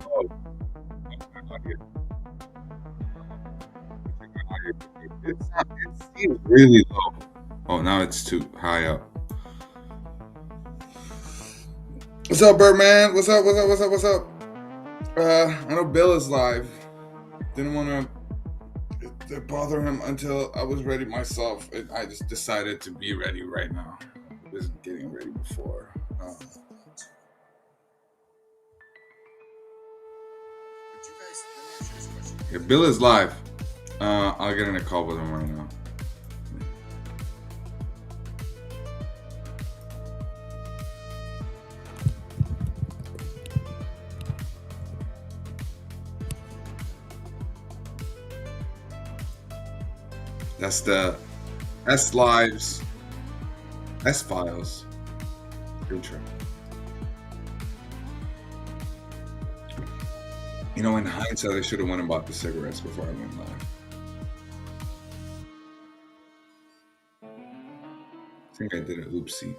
Oh, it seems really low. Oh, now it's too high up. What's up, Birdman? What's up? What's up? What's up? What's up? I know Bill is live. Didn't want to bother him until I was ready myself. I just decided to be ready right now. I wasn't getting ready before. Yeah, Bill is live. I'll get in a call with him right now. That's the S Lives, S Files intro. You know, in hindsight, I should have went and bought the cigarettes before I went live. I think I did an oopsie.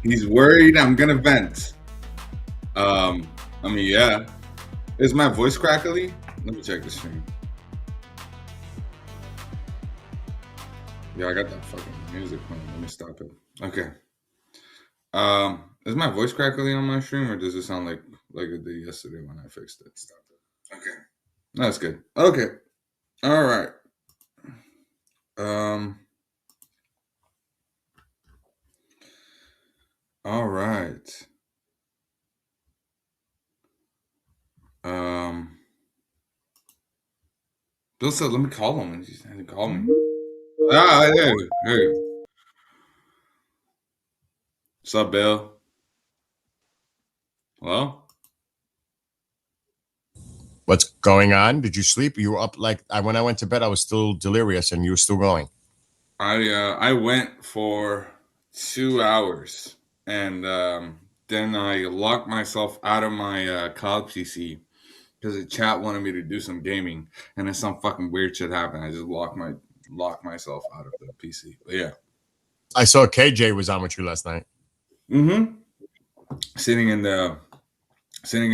He's worried I'm gonna vent. I mean, yeah. Is my voice crackly? Let me check the stream. Yeah, I got that fucking music playing. Let me stop it. Okay. Is my voice crackly on my stream, or does it sound like it did yesterday when I fixed it? Stop it. Okay. That's good. Okay. All right. All right. Bill said, "Let me call him," and he had to call me. Ah, yeah. Hey, what's up, Bill? Hello. What's going on? Did you sleep? You were up when I went to bed, I was still delirious, and you were still going. I went for 2 hours, and then I locked myself out of my cloud PC because the chat wanted me to do some gaming, and then some fucking weird shit happened. I just locked myself out of the PC. But yeah, I saw KJ was on with you last night. Mm-hmm. Sitting in a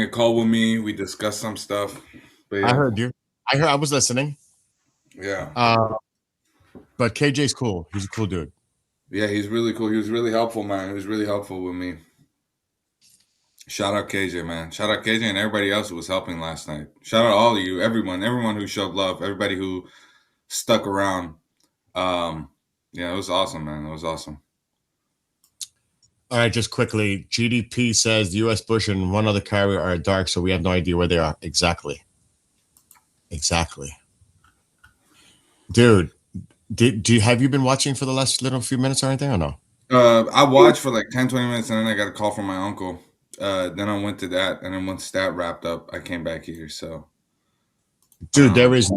call with me, we discussed some stuff. But yeah. I heard you. I was listening. Yeah. But KJ's cool. He's a cool dude. Yeah, he's really cool. He was really helpful, man. He was really helpful with me. Shout out KJ, man. Shout out KJ and everybody else who was helping last night. Shout out all of you, everyone who showed love, everybody who stuck around. Yeah, it was awesome, man. It was awesome. All right, just quickly. GDP says the U.S. Bush and one other carrier are dark, so we have no idea where they are. Exactly. Dude, have you been watching for the last little few minutes or anything, or no? I watched for like 10, 20 minutes, and then I got a call from my uncle. Then I went to that, and then once that wrapped up, I came back here. So, dude, there is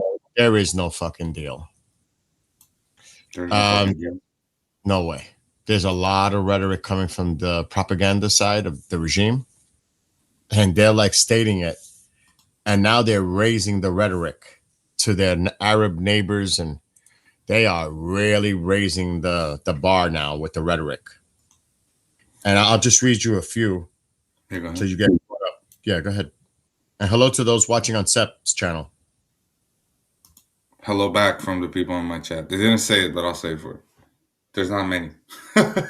no fucking deal. There's no fucking deal. No way. There's a lot of rhetoric coming from the propaganda side of the regime, and they're like stating it, and now they're raising the rhetoric to their Arab neighbors, and they are really raising the bar now with the rhetoric. And I'll just read you a few so you get caught up. Yeah, go ahead. And hello to those watching on Sep's channel. Hello back from the people in my chat. They didn't say it, but I'll say it for it. There's not many. Hello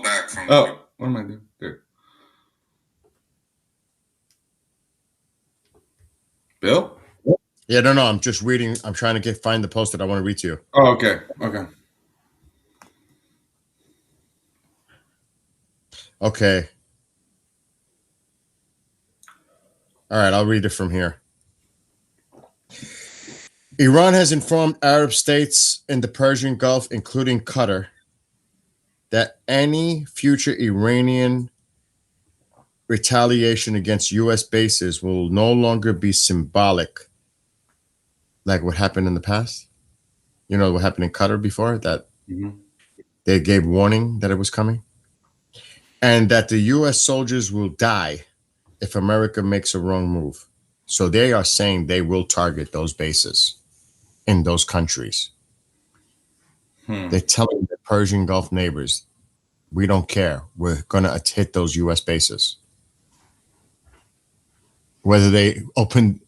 back from what am I doing? There. Bill? Yeah, no, I'm just reading. I'm trying to find the post that I want to read to you. Oh, okay. Okay. Okay. All right, I'll read it from here. Iran has informed Arab states in the Persian Gulf, including Qatar, that any future Iranian retaliation against U.S. bases will no longer be symbolic, like what happened in the past. You know what happened in Qatar before that Mhm. they gave warning that it was coming, and that the U.S. soldiers will die if America makes a wrong move. So they are saying they will target those bases in those countries. Hmm. They're telling the Persian Gulf neighbors, we don't care. We're going to hit those U.S. bases. Whether they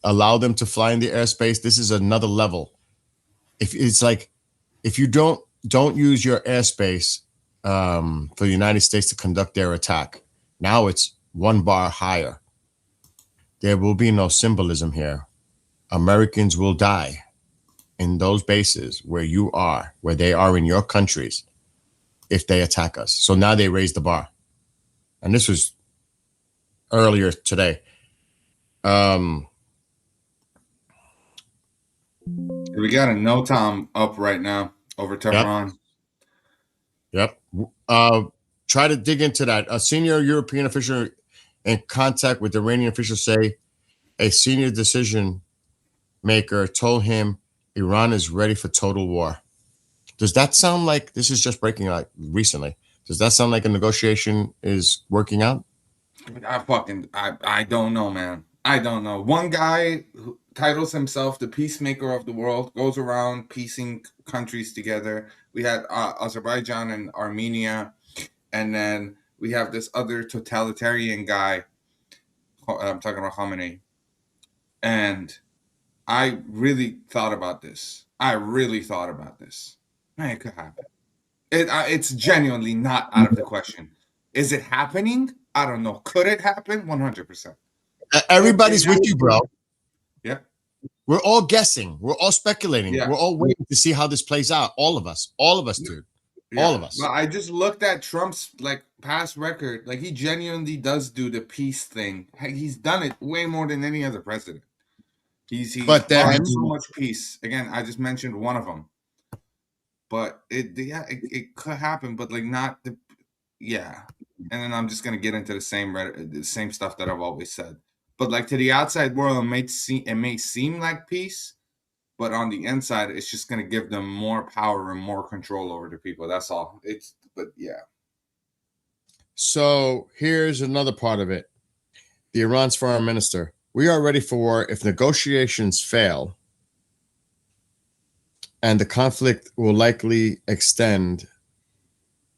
allow them to fly in the airspace, this is another level. If it's like, if you don't use your airspace for the United States to conduct their attack, now it's one bar higher. There will be no symbolism here. Americans will die in those bases where you are, where they are in your countries, if they attack us. So now they raised the bar. And this was earlier today. We got a NOTAM up right now over Yep, Tehran. yep. Try to dig into that. A senior European official in contact with Iranian officials say a senior decision maker told him Iran is ready for total war. Does that sound like this is just breaking out recently? Does that sound like a negotiation is working out? I don't know, man. I don't know. One guy who titles himself the peacemaker of the world goes around piecing countries together. We had Azerbaijan and Armenia, and then we have this other totalitarian guy. I'm talking about Khamenei, and I really thought about this. I really thought about this. Man, it could happen. It's genuinely not out of the question. Is it happening? I don't know. Could it happen? 100%. Everybody's with you, bro. Yeah. We're all guessing. We're all speculating. Yeah. We're all waiting to see how this plays out. All of us, dude. All of us. But I just looked at Trump's like past record. Like he genuinely does do the peace thing. He's done it way more than any other president. He's But brought then, so much peace. Again, I just mentioned one of them. But it could happen, but like not the yeah. And then I'm just gonna get into the same stuff that I've always said. But like to the outside world, it may seem like peace, but on the inside, it's just gonna give them more power and more control over the people. That's all. But yeah. so here's another part of it. The Iran's foreign minister. We are ready for war if negotiations fail, and the conflict will likely extend.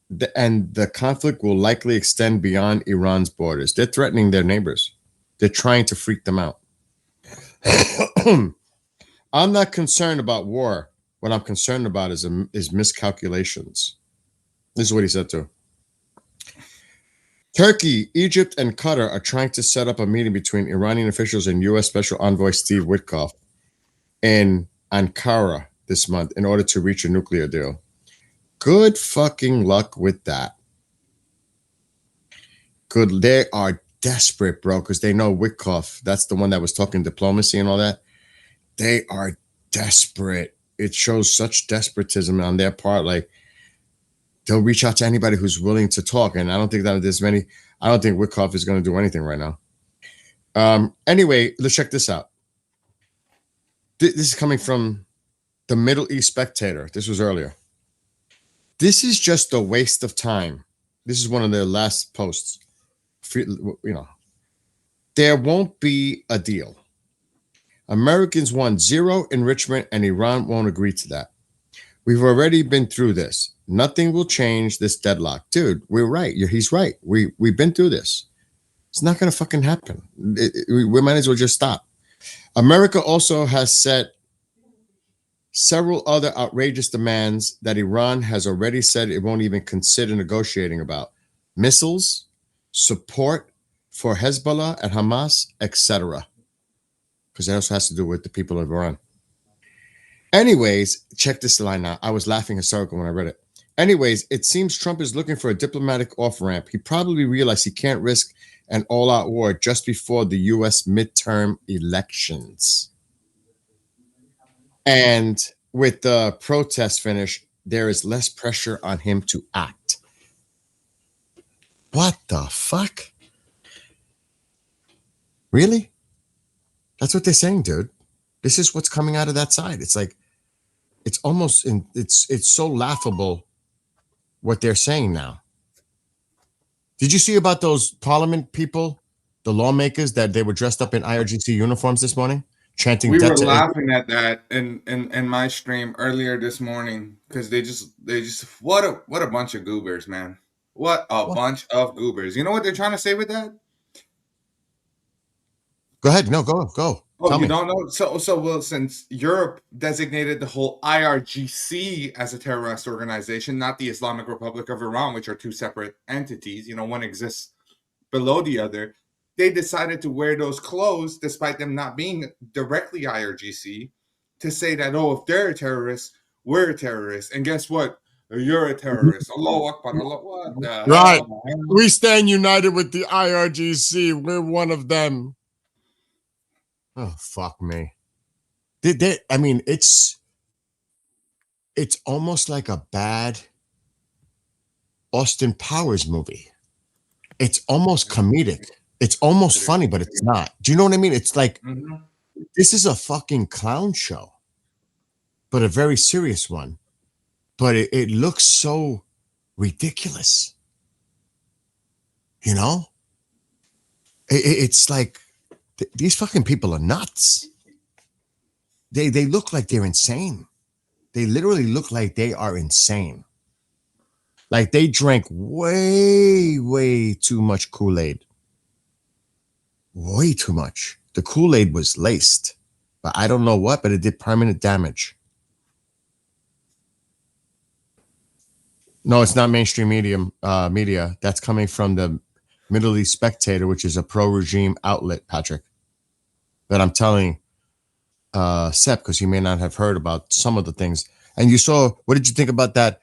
The conflict will likely extend beyond Iran's borders. They're threatening their neighbors. They're trying to freak them out. I'm not concerned about war. What I'm concerned about is miscalculations. This is what he said too. Turkey, Egypt, and Qatar are trying to set up a meeting between Iranian officials and U.S. Special Envoy Steve Witkoff in Ankara this month in order to reach a nuclear deal. Good fucking luck with that. Good. They are desperate, bro, because they know Witkoff. That's the one that was talking diplomacy and all that. They are desperate. It shows such despotism on their part. Like, they'll reach out to anybody who's willing to talk. And I don't think that there's many. I don't think Witkoff is going to do anything right now. Anyway, let's check this out. This is coming from the Middle East Spectator. This was earlier. This is just a waste of time. This is one of their last posts. You know, there won't be a deal. Americans want zero enrichment, and Iran won't agree to that. We've already been through this. Nothing will change this deadlock. Dude, we're right. He's right. We've been through this. It's not going to fucking happen. We might as well just stop. America also has set several other outrageous demands that Iran has already said it won't even consider negotiating about. Missiles, support for Hezbollah and Hamas, etc. Because that also has to do with the people of Iran. Anyways, check this line out. I was laughing hysterical when I read it. Anyways, it seems Trump is looking for a diplomatic off-ramp. He probably realized he can't risk an all-out war just before the U.S. midterm elections. And with the protest finish, there is less pressure on him to act. What the fuck? Really? That's what they're saying, dude. This is what's coming out of that side. It's like it's almost in it's so laughable what they're saying now. Did you see about those parliament people, the lawmakers that they were dressed up in IRGC uniforms this morning, chanting We death were to Israel? laughing at that in my stream earlier this morning because they just what a bunch of goobers, man. What a What? bunch of goobers. You know what they're trying to say with that? Go ahead. No, go. Oh, Tell you me. don't know? So well, since Europe designated the whole IRGC as a terrorist organization, not the Islamic Republic of Iran, which are two separate entities, one exists below the other, they decided to wear those clothes, despite them not being directly IRGC, to say that, oh, if they're a terrorist, we're a terrorist. And guess what? You're a terrorist. Allahu Akbar. Allah, what the Right. hell, man? We stand united with the IRGC. We're one of them. Oh, fuck me. I mean, it's almost like a bad Austin Powers movie. It's almost comedic. It's almost funny, but it's not. Do you know what I mean? It's like Mhm. this is a fucking clown show, but a very serious one. But it looks so ridiculous. You know? It's like these fucking people are nuts. They look like they're insane. They literally look like they are insane. Like they drank way too much Kool-Aid. Way too much. The Kool-Aid was laced, but I don't know what, but it did permanent damage. No, it's not mainstream media. That's coming from the Middle East Spectator, which is a pro-regime outlet, Patrick. That I'm telling Sep, because he may not have heard about some of the things. And you saw, what did you think about that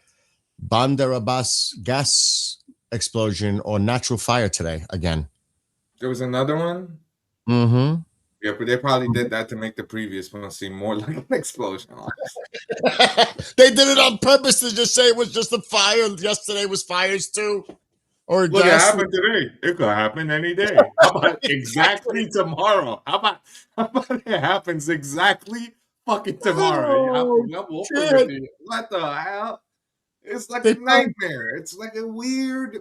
Bandar Abbas gas explosion or natural fire today again? There was another one. Mm-hmm. Yeah, but they probably did that to make the previous one seem more like an explosion. They did it on purpose to just say it was just a fire. Yesterday was fires too. Or Look, it gas. happened today. It could happen any day. How about exactly tomorrow? How about it happens exactly fucking tomorrow? Oh, We'll prove it shit. to you. What the hell? It's like They a nightmare. It's like a weird.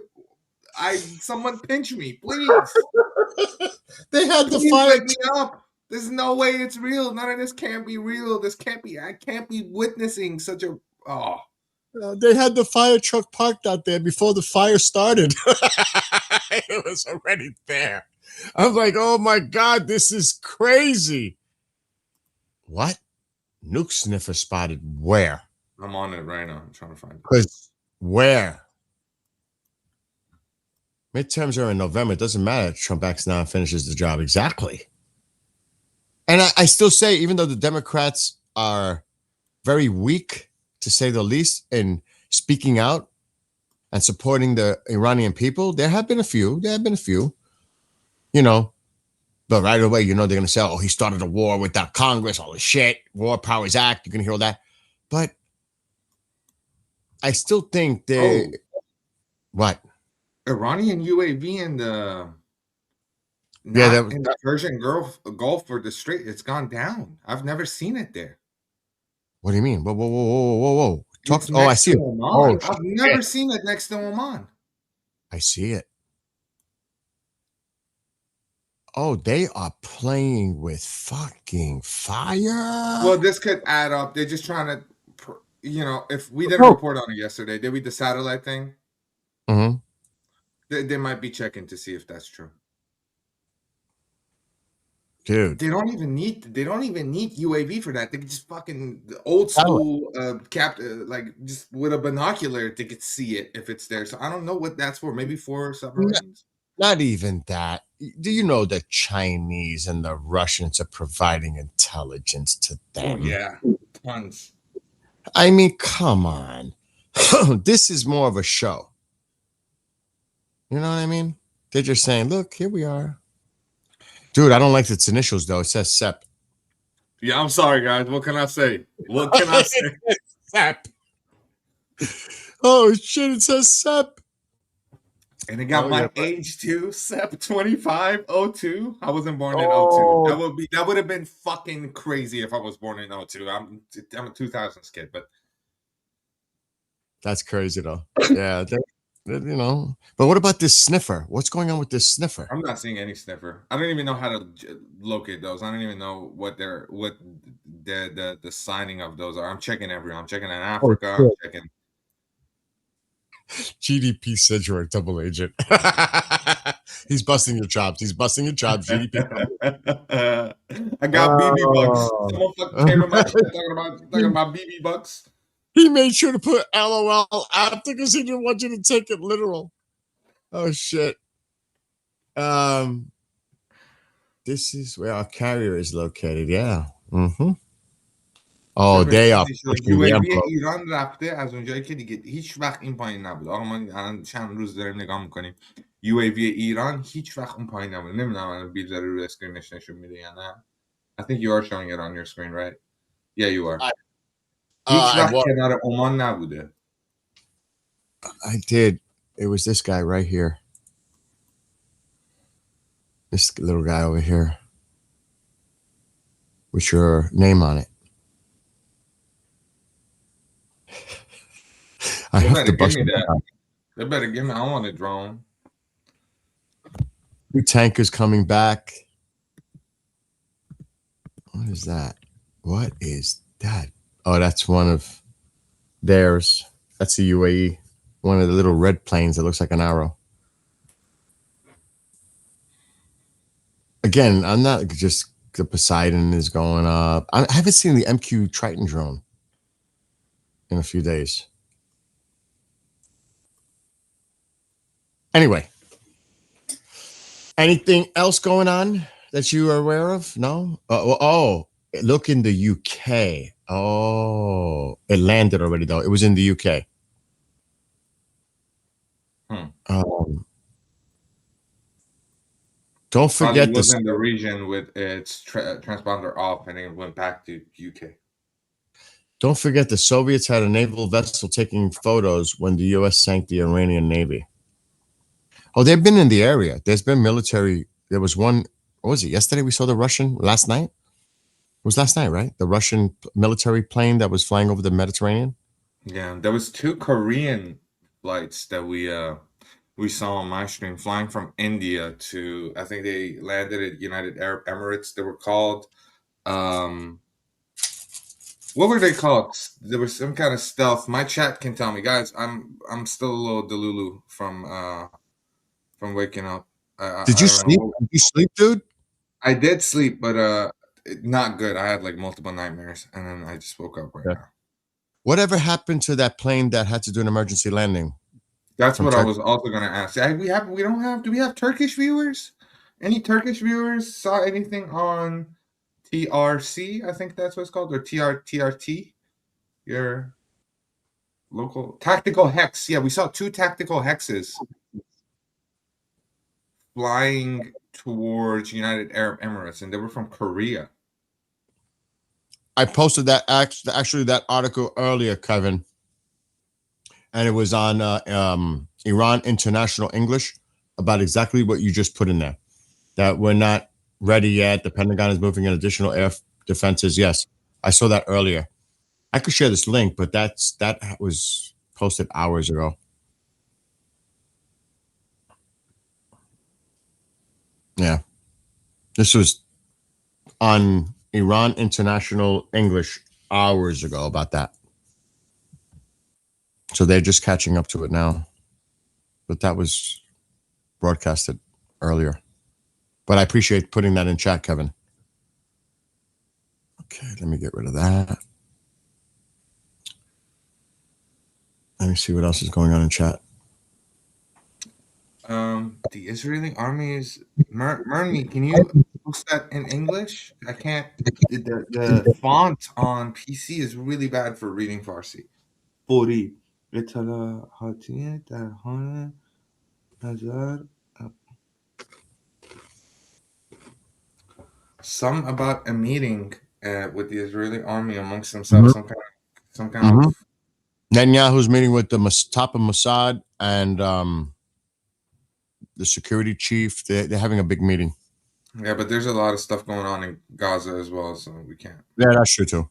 Someone pinch me, please. they had the Please fire. wake me up. There's no way it's real. None of this can't be real. This can't be. I can't be witnessing such a. Oh, They had the fire truck parked out there before the fire started. It was already there. I was like, oh my God, this is crazy. What? Nuke sniffer spotted where? I'm on it right now. I'm trying to find it. Because where? Midterms are in November. It doesn't matter. Trump acts now and finishes the job. Exactly. And I still say, even though the Democrats are very weak, to say the least, in speaking out and supporting the Iranian people, there have been a few. You know, but right away, they're going to say, oh, he started a war without Congress, all this shit, War Powers Act. You're going to hear all that. But I still think they. Oh. What? Iranian UAV in the in the Persian Gulf or the Strait, it's gone down. I've never seen it there. What do you mean? Whoa. I see it. Oman. Oh, I've never seen it next to Oman. I see it. Oh, they are playing with fucking fire. Well, this could add up. They're just trying to, if we didn't report on it yesterday, did we the satellite thing? Mm-hmm. They might be checking to see if that's true. Dude, they don't even need UAV for that. They could just fucking old school like just with a binocular they could see it if it's there. So I don't know what that's for. Maybe for submarines. Not even that. Do you know the Chinese and the Russians are providing intelligence to them? Oh yeah, tons. I mean, come on. This is more of a show. You know what I mean? They're just saying, look, here we are. Dude, I don't like its initials, though. It says SEP. Yeah, I'm sorry, guys. What can I say? What can I say? SEP. Oh, shit, it says SEP. And it got Oh my yeah. age too, Sep 2502. I wasn't born in '02. Oh, That would have been fucking crazy if I was born in '02. I'm a 2000s kid, but that's crazy though. Yeah, you know. But what about this sniffer? What's going on with this sniffer? I'm not seeing any sniffer. I don't even know how to locate those. I don't even know what the signing of those are. I'm checking everywhere. I'm checking in Oh, Africa. I'm shit. checking. GDP said you're a double agent. He's busting your chops. He's busting your chops. GDP. I got BB bucks. Oh. Someone fucking came in my chat talking about BB bucks. He made sure to put LOL after because he didn't want you to take it literal. Oh shit. This is where our carrier is located. Yeah. Mm-hmm. Oh, they are pushing the UAV envelope. ایران رفته از اونجایی که دیگه هیچ وقت این پایین نبود. آقا ما الان چند روز داریم نگاه میکنیم UAV ایران هیچ وقت اون پایین نبود. نمیدونم الان بیل داره روی اسکرینش نشون میده یا نه. I think you are showing it on your screen, right? Yeah, you are. هیچ وقت کنار عمان نبوده. I did. It was this guy right here. This little guy over here. With your name on it. I They have better to give bust me that. They better give me. I want a drone. Two tankers coming back. What is that? What is that? Oh, that's one of theirs. That's the UAE. One of the little red planes that looks like an arrow. Again, I'm not just the Poseidon is going up. I haven't seen the MQ Triton drone in a few days. Anyway, anything else going on that you are aware of? No? Look in the UK. Oh, it landed already, though. It was in the UK. Don't forget was in the region with its transponder off, and it went back to UK. Don't forget the Soviets had a naval vessel taking photos when the U.S. sank the Iranian Navy. Oh, they've been in the area. There's been military. There was one. What was it? Yesterday we saw the Russian. Last night. It was last night, right? The Russian military plane that was flying over the Mediterranean. Yeah, there was 2 Korean flights that we saw on my stream flying from India to, I think they landed at United Arab Emirates. They were called, what were they called? There was some kind of stealth. My chat can tell me, guys. I'm still a little delulu from waking up. Did you sleep? Did you sleep, dude? I did sleep, but not good. I had like multiple nightmares, and then I just woke up right now. Whatever happened to that plane that had to do an emergency landing? That's what I was also going to ask. Do we have Turkish viewers? Any Turkish viewers saw anything on TRC? I think that's what it's called, or TRT? Your local tactical hex. Yeah, we saw 2 tactical hexes flying towards United Arab Emirates, and they were from Korea. I posted that actually that article earlier, Kevin, and it was on Iran International English about exactly what you just put in there. That we're not ready yet. The Pentagon is moving in additional air defenses. Yes, I saw that earlier. I could share this link, but that was posted hours ago. Yeah, this was on Iran International English hours ago about that. So they're just catching up to it now. But that was broadcasted earlier. But I appreciate putting that in chat, Kevin. Okay, let me get rid of that. Let me see what else is going on in chat. The Israeli army is Mernmi, can you post that in English? I can't. The font on PC is really bad for reading Farsi. فوری اطلاعاتی در حال نظر. Some about a meeting with the Israeli army amongst themselves. Some kind of. Netanyahu's meeting with the top of Mossad and the security chief. They're having a big meeting. Yeah, but there's a lot of stuff going on in Gaza as well, so we can't. Yeah, that's true too.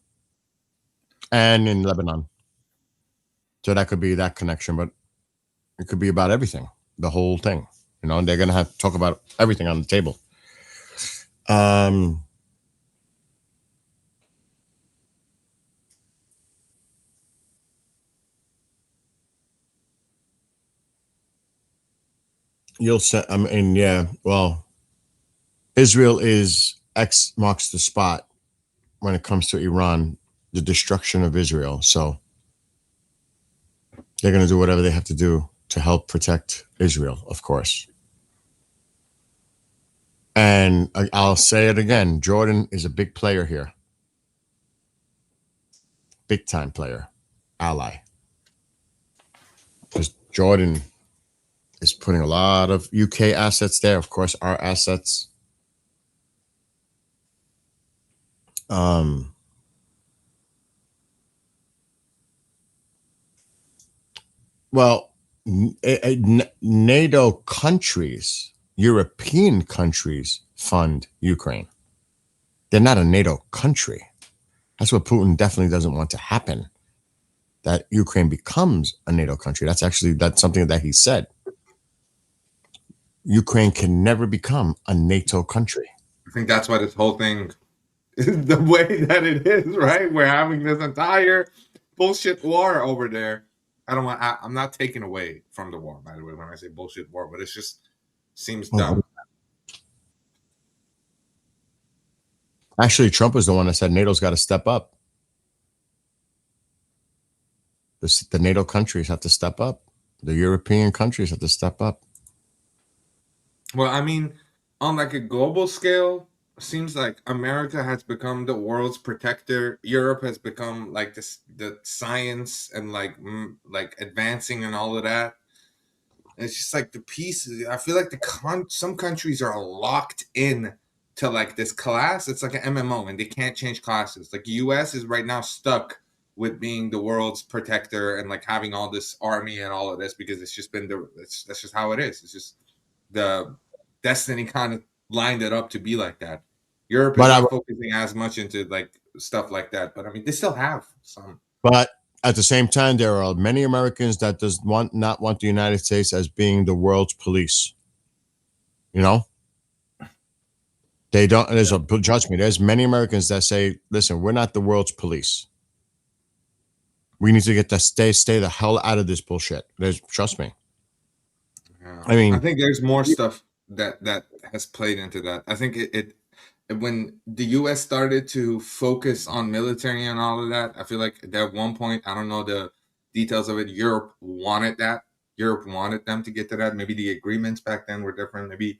And in Lebanon. So that could be that connection, but it could be about everything, the whole thing. You know, and they're gonna have to talk about everything on the table. Um, you'll say, I mean, yeah. Well, Israel is X marks the spot when it comes to Iran, the destruction of Israel. So they're gonna do whatever they have to do to help protect Israel, of course. And I'll say it again: Jordan is a big player here, big time player, ally. Because Jordan is putting a lot of UK assets there, of course, our assets. Well, NATO countries, European countries fund Ukraine. They're not a NATO country. That's what Putin definitely doesn't want to happen. That Ukraine becomes a NATO country. That's something that he said. Ukraine can never become a NATO country. I think that's why this whole thing is the way that it is, right? We're having this entire bullshit war over there. I'm not taking away from the war, by the way, when I say bullshit war, but it's just seems dumb. Actually, Trump was the one that said NATO's got to step up. The NATO countries have to step up. The European countries have to step up. Well, I mean, on like a global scale, seems like America has become the world's protector. Europe has become like the science and like advancing and all of that. And it's just like the pieces. I feel like some countries are locked in to like this class. It's like an MMO, and they can't change classes. Like U.S. is right now stuck with being the world's protector and like having all this army and all of this because it's just been that's just how it is. It's just the destiny kind of lined it up to be like that. Europe is not focusing as much into like stuff like that, but I mean they still have some. But at the same time, there are many Americans that not want the United States as being the world's police. You know, they don't. Trust me. There's many Americans that say, "Listen, we're not the world's police. We need to get to stay the hell out of this bullshit." Trust me. Yeah. I mean, I think there's more stuff that has played into that. I think it when the U.S. started to focus on military and all of that, I feel like at one point, I don't know the details of it, Europe wanted that. Europe wanted them to get to that. Maybe the agreements back then were different. Maybe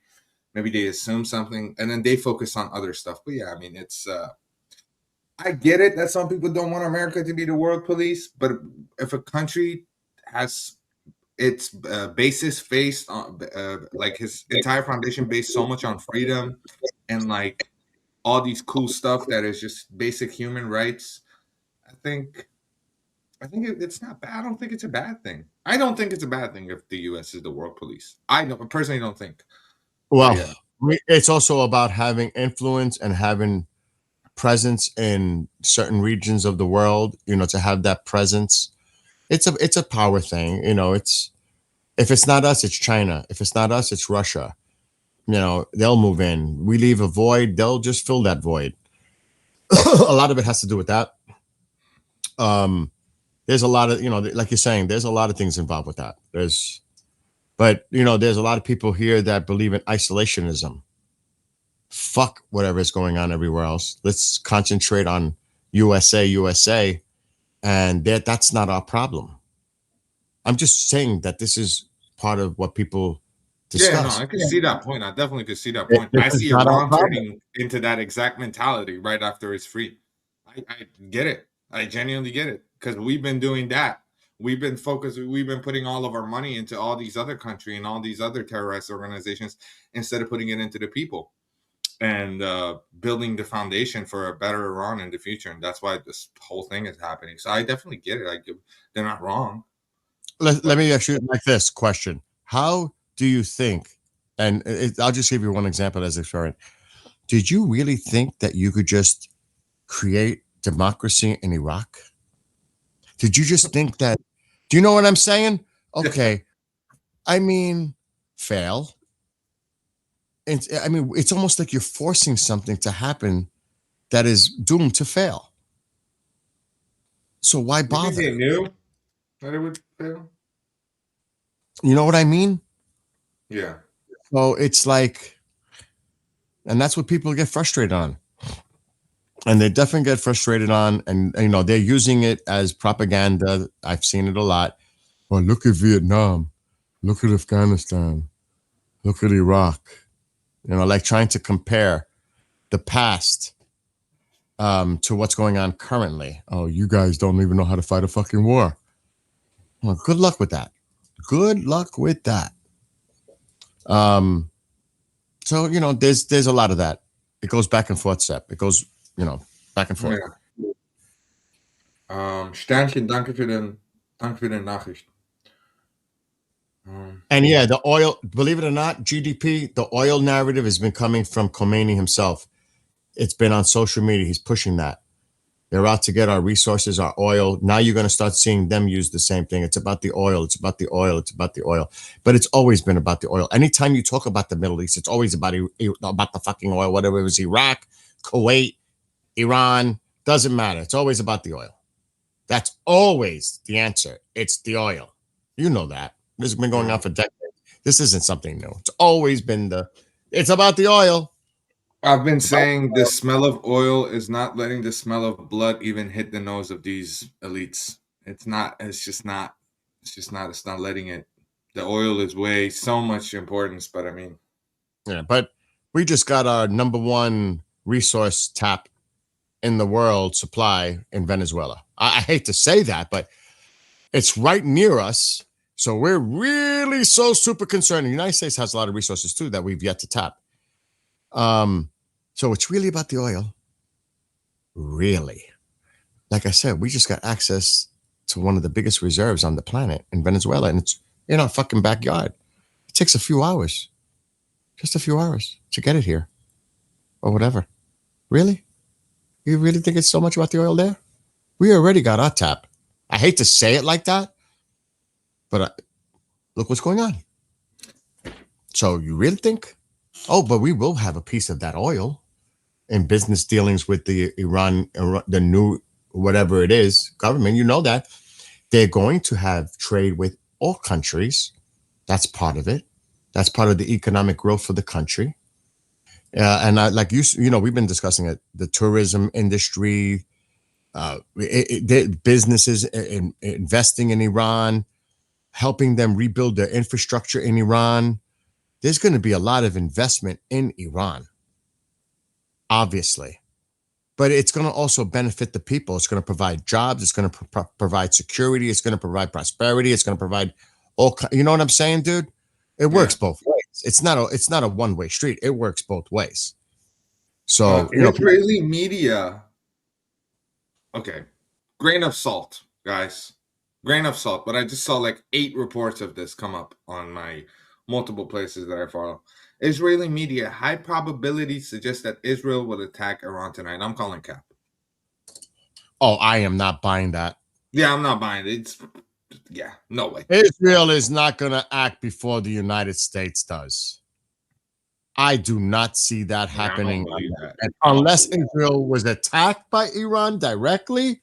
they assumed something, and then they focus on other stuff. But yeah, I mean, it's I get it that some people don't want America to be the world police, but if a country has its basis based on like his entire foundation based so much on freedom and like all these cool stuff that is just basic human rights. I think it's not bad. I don't think it's a bad thing. I don't think it's a bad thing if the U.S. is the world police. I personally don't think. Well, yeah. It's also about having influence and having presence in certain regions of the world. You know, to have that presence. It's a power thing. You know, if it's not us, it's China. If it's not us, it's Russia. You know, they'll move in. We leave a void, they'll just fill that void. A lot of it has to do with that. There's a lot of, you know, like you're saying, there's a lot of things involved with that. But you know, there's a lot of people here that believe in isolationism. Fuck whatever is going on everywhere else. Let's concentrate on USA, and that's not our problem. I'm just saying that this is part of what people discuss. Yeah, no, I can see that point. I definitely could see that point. I see Iran turning into that exact mentality right after it's free. I get it. I genuinely get it because we've been doing that. We've been focused. We've been putting all of our money into all these other countries and all these other terrorist organizations instead of putting it into the people and building the foundation for a better Iran in the future. And that's why this whole thing is happening. So I definitely get it. They're not wrong. Let me ask you like this question: how do you think And I'll just give you one example as a experiment. Did you really think that you could just create democracy in Iraq? Did you just think that? Do you know what I'm saying? Okay. I mean, fail. I mean, it's almost like you're forcing something to happen that is doomed to fail. So why You think bother? they knew that it would fail? You know what I mean? Yeah. So it's like, and that's what people get frustrated on. And they definitely get frustrated on, and they're using it as propaganda. I've seen it a lot. Well, look at Vietnam, look at Afghanistan, look at Iraq. Like trying to compare the past to what's going on currently. Oh, you guys don't even know how to fight a fucking war. Well, good luck with that. Good luck with that. So there's a lot of that. It goes back and forth, Sep. It goes, back and forth. Ja. Sternchen, danke für den Nachricht. And yeah, the oil, believe it or not, GDP, the oil narrative has been coming from Khomeini himself. It's been on social media. He's pushing that. They're out to get our resources, our oil. Now you're going to start seeing them use the same thing. It's about the oil. It's about the oil. It's about the oil. But it's always been about the oil. Anytime you talk about the Middle East, it's always about the fucking oil, whatever it was, Iraq, Kuwait, Iran, doesn't matter. It's always about the oil. That's always the answer. It's the oil. You know that. This has been going on for decades. This isn't something new. It's always been it's about the oil. I've been saying the smell of oil is not letting the smell of blood even hit the nose of these elites. It's not letting it. The oil is way so much importance, but I mean. Yeah, but we just got our number one resource tap in the world supply in Venezuela. I hate to say that, but it's right near us. So we're really so super concerned. The United States has a lot of resources too that we've yet to tap. So it's really about the oil. Really. Like I said, we just got access to one of the biggest reserves on the planet in Venezuela, and it's in our fucking backyard. It takes a few hours, just a few hours to get it here or whatever. Really? You really think it's so much about the oil there? We already got our tap. I hate to say it like that, but look what's going on. So you really think, but we will have a piece of that oil in business dealings with the Iran, the new, whatever it is, government, that. They're going to have trade with all countries. That's part of it. That's part of the economic growth for the country. And like we've been discussing it, the tourism industry, businesses investing in Iran, helping them rebuild their infrastructure in Iran. There's going to be a lot of investment in Iran, obviously. But it's going to also benefit the people. It's going to provide jobs. It's going to provide security. It's going to provide prosperity. It's going to provide you know what I'm saying, dude? It works both ways. It's not a one-way street. It works both ways. So, Israeli media. Okay. Grain of salt, guys. Grain of salt. But I just saw like 8 reports of this come up on my multiple places that I follow. Israeli media, high probability suggests that Israel will attack Iran tonight. I'm calling cap. Oh, I am not buying that. Yeah, I'm not buying it. No way. Israel is not going to act before the United States does. I do not see that happening. Unless Israel was attacked by Iran directly,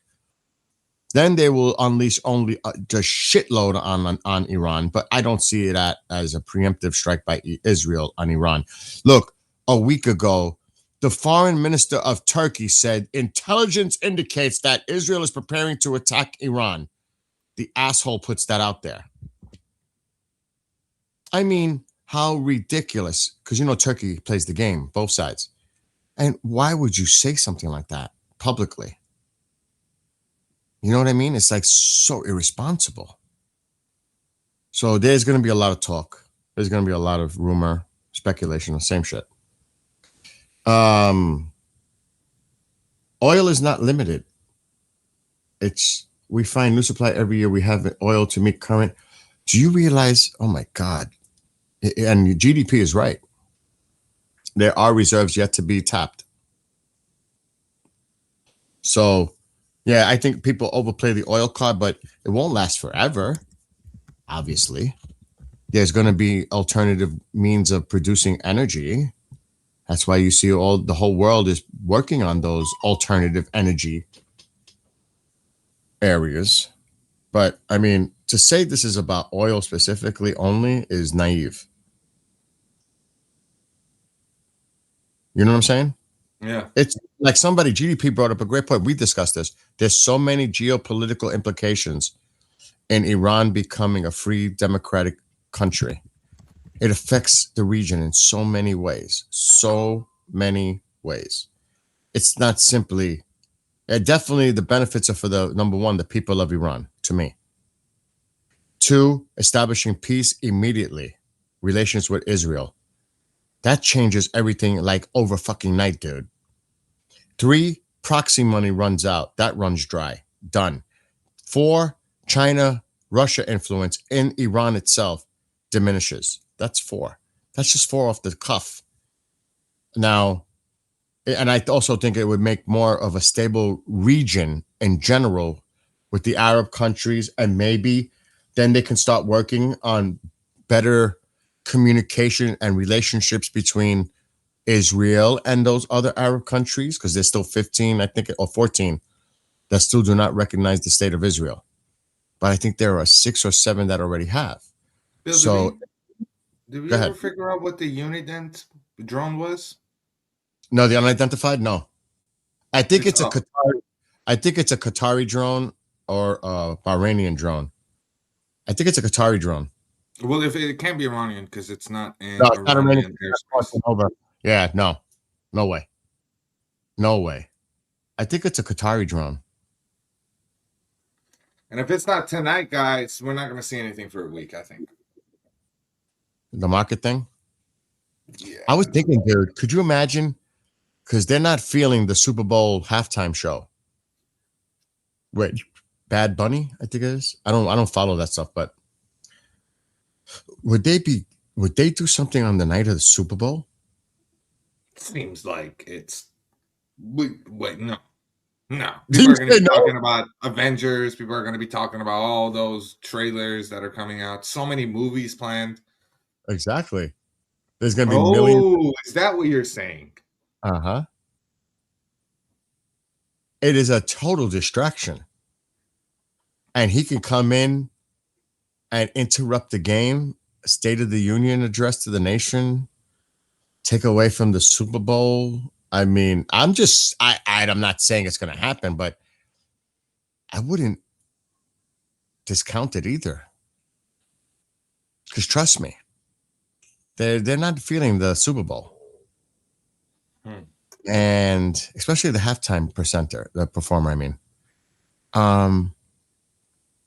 then they will unleash only just shitload on Iran. But I don't see it as a preemptive strike by Israel on Iran. Look, a week ago, the foreign minister of Turkey said intelligence indicates that Israel is preparing to attack Iran. The asshole puts that out there. I mean, how ridiculous. Because, Turkey plays the game, both sides. And why would you say something like that publicly? You know what I mean? It's like so irresponsible. So there's going to be a lot of talk. There's going to be a lot of rumor, speculation, the same shit. Oil is not limited. We find new supply every year. We have oil to meet current. Do you realize, oh my God, And GDP is right. There are reserves yet to be tapped. So, yeah, I think people overplay the oil card, but it won't last forever. Obviously, there's going to be alternative means of producing energy. That's why you see the whole world is working on those alternative energy areas. But I mean, to say this is about oil specifically only is naive. You know what I'm saying? Yeah. It's like somebody, GDP brought up a great point. We discussed this. There's so many geopolitical implications in Iran becoming a free democratic country. It affects the region in so many ways. So many ways. It's not simply, definitely the benefits are for the number one, the people of Iran, to me. Two, establishing peace immediately, relations with Israel. That changes everything like over fucking night, dude. Three, proxy money runs out. That runs dry. Done. Four, China, Russia influence in Iran itself diminishes. That's four. That's just four off the cuff. Now, and I also think it would make more of a stable region in general with the Arab countries, and maybe then they can start working on better communication and relationships between Israel and those other Arab countries, because there's still 15, I think, or 14 that still do not recognize the state of Israel. But I think there are 6 or 7 that already have. Bill, So did we go ever ahead. figure out what the Unident drone was? No, the unidentified? No. I think It's it's a up. Qatari. I think it's a Qatari drone or a Bahrainian drone. I think it's a Qatari drone. Well, if it can't be Iranian because it's not in No, it's not Iranian. Iranian airspace. Over. Yeah, no. No way. No way. I think it's a Qatari drone. And if it's not tonight, guys, we're not going to see anything for a week, I think. The market thing? Yeah. I was thinking, dude, could you imagine? Because they're not feeling the Super Bowl halftime show. Wait, Bad Bunny, I think it is. I don't follow that stuff, but would they do something on the night of the Super Bowl? Seems like it's. Wait, no. No. People are going to be talking about Avengers. People are going to be talking about all those trailers that are coming out. So many movies planned. Exactly. There's going to be millions. Oh, is that what you're saying? Uh-huh. It is a total distraction. And he can come in and interrupt the game, State of the Union address to the nation, take away from the Super Bowl. I mean, I'm not saying it's going to happen, but I wouldn't discount it either. Because trust me, they're not feeling the Super Bowl. And especially the halftime the performer, I mean.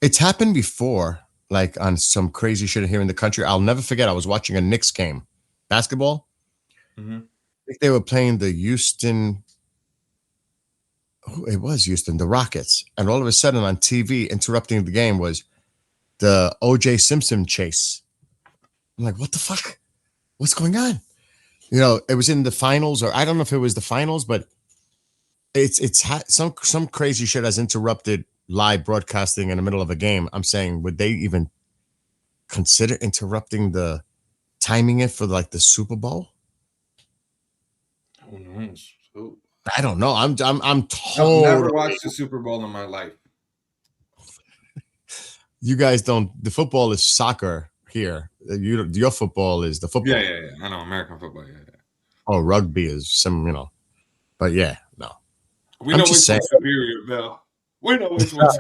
It's happened before, like on some crazy shit here in the country. I'll never forget, I was watching a Knicks game, basketball. Mm-hmm. I think they were playing the Houston, the Rockets. And all of a sudden on TV, interrupting the game was the O.J. Simpson chase. I'm like, what the fuck? What's going on? You know, it was in the finals, or I don't know if it was the finals, but some crazy shit has interrupted live broadcasting in the middle of a game. I'm saying, would they even consider interrupting timing it for like the Super Bowl? Who knows? I don't know. I'm I've never watched the Super Bowl in my life. You guys don't. The football is soccer here. Your football is the football. Yeah. I know American football. Yeah. Oh, rugby is some, but yeah, no. We know which one's superior, Bill. We know which one's.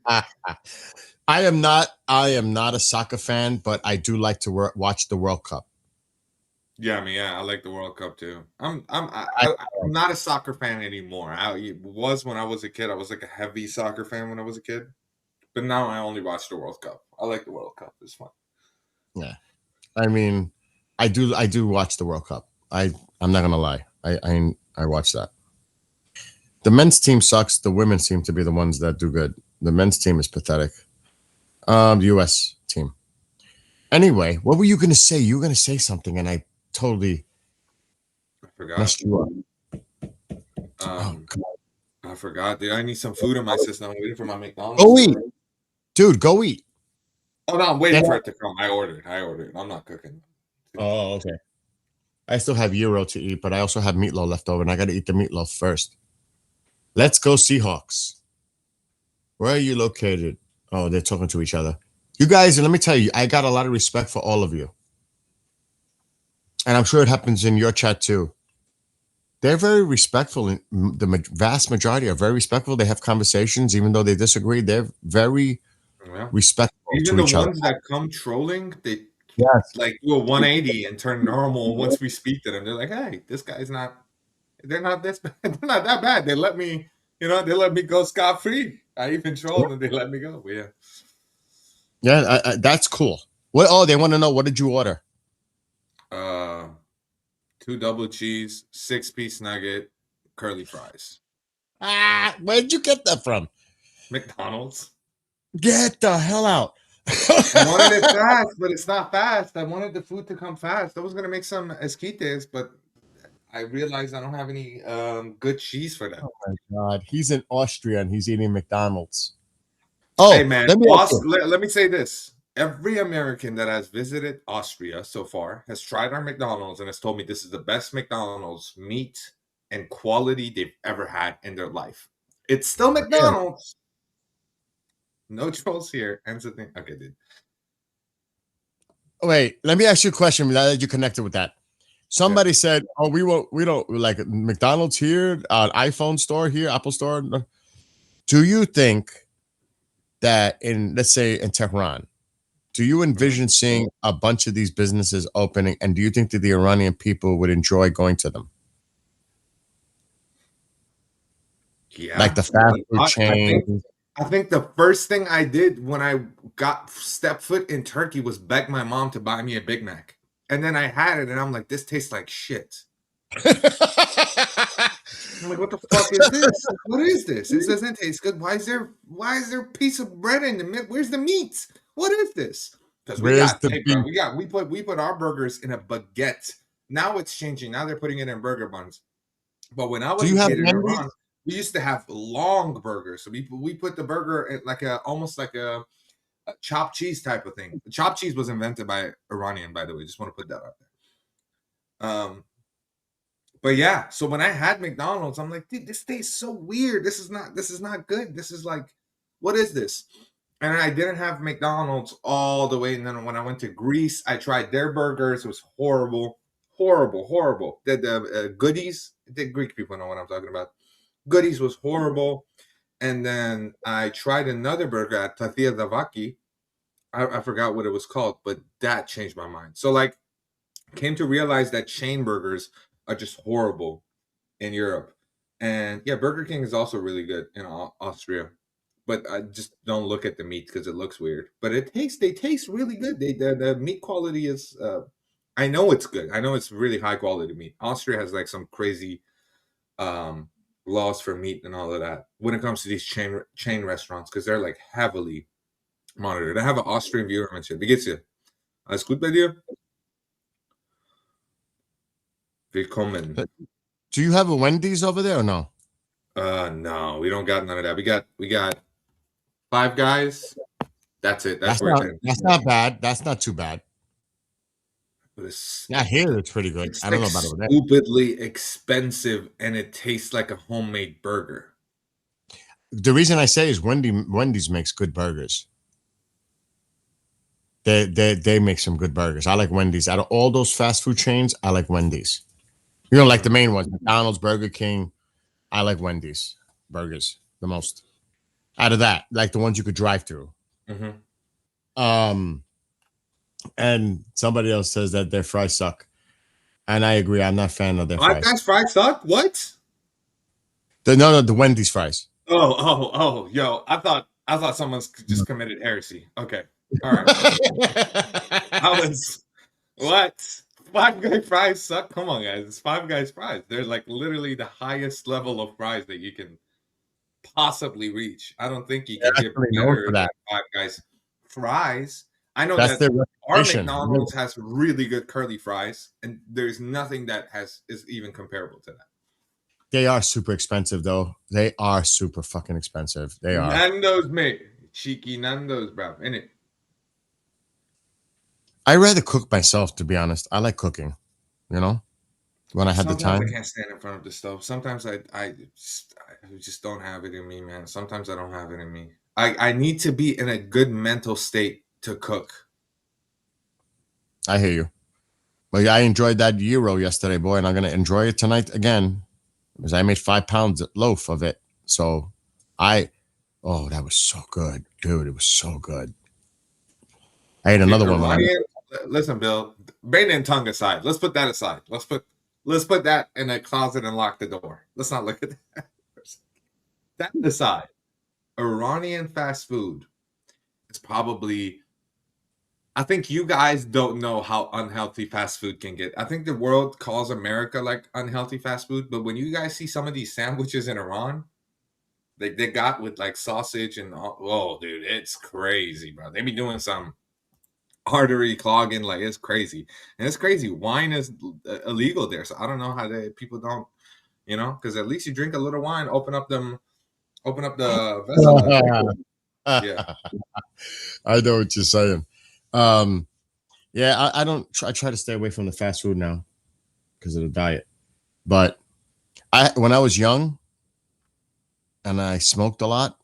I am not a soccer fan, but I do like to watch the World Cup. Yeah, I like the World Cup too. I'm not a soccer fan anymore. I was when I was a kid. I was like a heavy soccer fan when I was a kid, but now I only watch the World Cup. I like the World Cup. It's fun. Yeah, I mean, I do watch the World Cup. I'm not gonna lie. I watch that. The men's team sucks. The women seem to be the ones that do good. The men's team is pathetic. The U.S. team. Anyway, what were you gonna say? You were gonna say something, and I totally I forgot. messed you up. Oh, Um, God. I forgot, dude. I need some food in my system. I'm waiting for my Go McDonald's. eat, dude. Go eat. Oh no, I'm They waiting for have- it to come. I ordered. I ordered. I'm not cooking. Oh, okay. I still have gyro to eat, but I also have meatloaf left over, and I got to eat the meatloaf first. Let's go Seahawks. Where are you located? Oh, they're talking to each other. You guys, let me tell you, I got a lot of respect for all of you. And I'm sure it happens in your chat too. They're very respectful. The vast majority are very respectful. They have conversations, even though they disagree. They're very Yeah. respectful Even to the each other. ones that come trolling, they Yes. like do a 180 and turn normal once we speak to them. They're like, hey, this guy's not. They're not this bad. They're not that bad. They let me, they let me go scot free. I even trolled and they let me go. But yeah. Yeah, that's cool. What? Oh, they want to know, what did you order? Uh, 2 double cheese, 6-piece nugget, curly fries. Ah, where'd you get that from? McDonald's. Get the hell out. I wanted it fast, but it's not fast. I wanted the food to come fast. I was gonna make some esquites, but I realized I don't have any good cheese for them. Oh my God. He's in Austria and he's eating McDonald's. Hey Oh, man, let me ask you. let me say this. Every American that has visited Austria so far has tried our McDonald's and has told me this is the best McDonald's meat and quality they've ever had in their life. It's still Really? McDonald's. No trolls here. Ends the thing. Okay, dude. Wait, let me ask you a question now that you connected with that. Yeah. Somebody said, "Oh, we don't like McDonald's here, iPhone store here, Apple store." Do you think that in, let's say, in Tehran, do you Mhm. envision seeing a bunch of these businesses opening, and do you think that the Iranian people would enjoy going to them, like Yeah. the fast food I think chains? I think the first thing I did when I got step foot in Turkey was beg my mom to buy me a Big Mac. And then I had it and I'm like, this tastes like shit. I'm like, what the fuck is this? What is this? This doesn't taste good. Why is there a piece of bread in the middle? Where's the meat? What is this? Because we Where's got, the hey bro, beef? we put our burgers in a baguette. Now it's changing. Now they're putting it in burger buns. But when I Do was you a have kid in Iran, Wendy's? we used to have long burgers. So we put the burger in like almost like a chopped cheese type of thing. The chopped cheese was invented by Iranian, by the way. Just want to put that out there. But yeah, so when I had McDonald's, I'm like, dude, this tastes so weird. This is not good. This is like, what is this? And I didn't have McDonald's all the way. And then when I went to Greece, I tried their burgers. It was horrible, horrible, horrible. The goodies, the Greek people know what I'm talking about. Goodies was horrible. And then I tried another burger at Tatia Davaki. I forgot what it was called, but that changed my mind. So like, came to realize that chain burgers are just horrible in Europe. And yeah, Burger King is also really good in Austria. But I just don't look at the meat because it looks weird. But they taste really good. The meat quality is I know it's good. I know it's really high quality meat. Austria has like some crazy um laws for meat and all of that when it comes to these chain restaurants because they're like heavily monitored. I have an Austrian viewer mentioned. Wie geht's dir? Alles gut bei dir? Willkommen. Do you have a Wendy's over there or no? No, we don't got none of that. We got Five Guys. That's it. That's where it ends. That's not bad. That's not too bad. But it's Not here, it's pretty good. it's I don't like know about over there. stupidly expensive, and it tastes like a homemade burger. The reason I say is Wendy's makes good burgers. They make some good burgers. I like Wendy's. Out of all those fast food chains, I like Wendy's. You know, like the main ones, McDonald's, Burger King. I like Wendy's burgers the most. Out of that, like the ones you could drive through. Mm-hmm. Um, and somebody else says that their fries suck, and I agree. I'm not a fan of their Five fries. Guys fries suck. What? No, the Wendy's fries. Yo! I thought someone's just committed heresy. Okay, all right. I was what? Five Guy fries suck. Come on, guys. It's Five Guys fries. They're like literally the highest level of fries that you can possibly reach. I don't think you They're can get actually known better for than that. Five Guys fries. I know That's that their our reputation. McDonald's has really good curly fries, and there's nothing that is even comparable to that. They are super expensive, though. They are super fucking expensive. They are. Nando's, mate. Cheeky Nando's, bro. In it. I rather cook myself, to be honest. I like cooking, you know, when I had the Sometimes I time. can't stand in front of the stove. Sometimes I just don't have it in me, man. Sometimes I don't have it in me. I need to be in a good mental state to cook. I hear you. But yeah, I enjoyed that gyro yesterday, boy, and I'm gonna enjoy it tonight again because I made 5 pounds loaf of it. So I, oh, that was so good, dude. It was so good. I ate Dude, another one when I. Iranian. Listen, Bill. Brain and tongue aside. Let's put that aside. Let's put that in a closet and lock the door. Let's not look at that. That aside, Iranian fast food is probably. I think you guys don't know how unhealthy fast food can get. I think the world calls America like unhealthy fast food, but when you guys see some of these sandwiches in Iran, they got with like sausage and all, whoa, dude, it's crazy, bro. They be doing some artery clogging, like it's crazy, and it's crazy. Wine is illegal there, so I don't know how people don't, because at least you drink a little wine, open up the vessel, and drink it. Yeah. I know what you're saying. Um, yeah, I don't. I try to stay away from the fast food now because of the diet. But when I was young and I smoked a lot,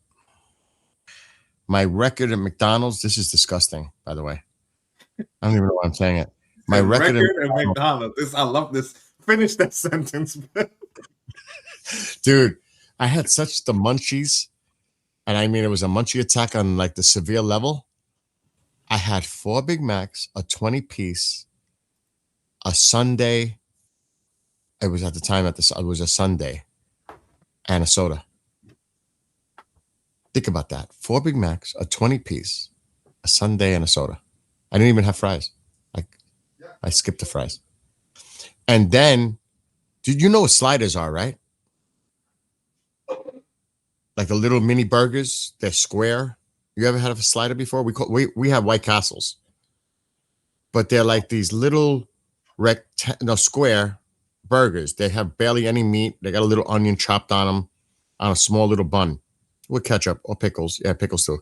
my record at McDonald's. This is disgusting, by the way. I don't even know why I'm saying it. My record Record and McDonald's. I love this. Finish that sentence. dude, I had such the munchies, and I mean it was a munchie attack on like the severe level. I had 4 Big Macs, a 20-piece, a sundae. It was at the time it was a sundae and a soda. Think about that. 4 Big Macs, a 20-piece, a sundae, and a soda. I didn't even have fries. I skipped the fries. And then, did you know what sliders are, right? Like the little mini burgers, they're square. You ever had a slider before? We have White Castles, but they're like these little square burgers. They have barely any meat. They got a little onion chopped on them on a small little bun with ketchup or pickles. Yeah, pickles too.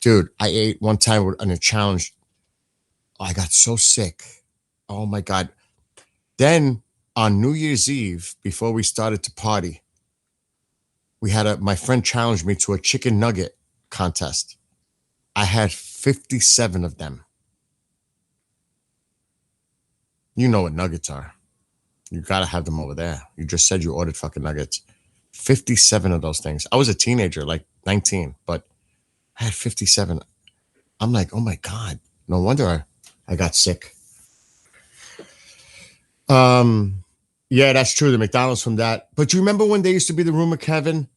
Dude, I ate one time on a challenge. I got so sick. Oh my God. Then on New Year's Eve, before we started to party, we had my friend challenged me to a chicken nugget contest. I had 57 of them. You know what nuggets are. You got to have them over there. You just said you ordered fucking nuggets. 57 of those things. I was a teenager, like 19, but I had 57. I'm like, oh my God. No wonder I got sick. Yeah, that's true. The McDonald's from that. But you remember when there used to be the rumor, Kevin,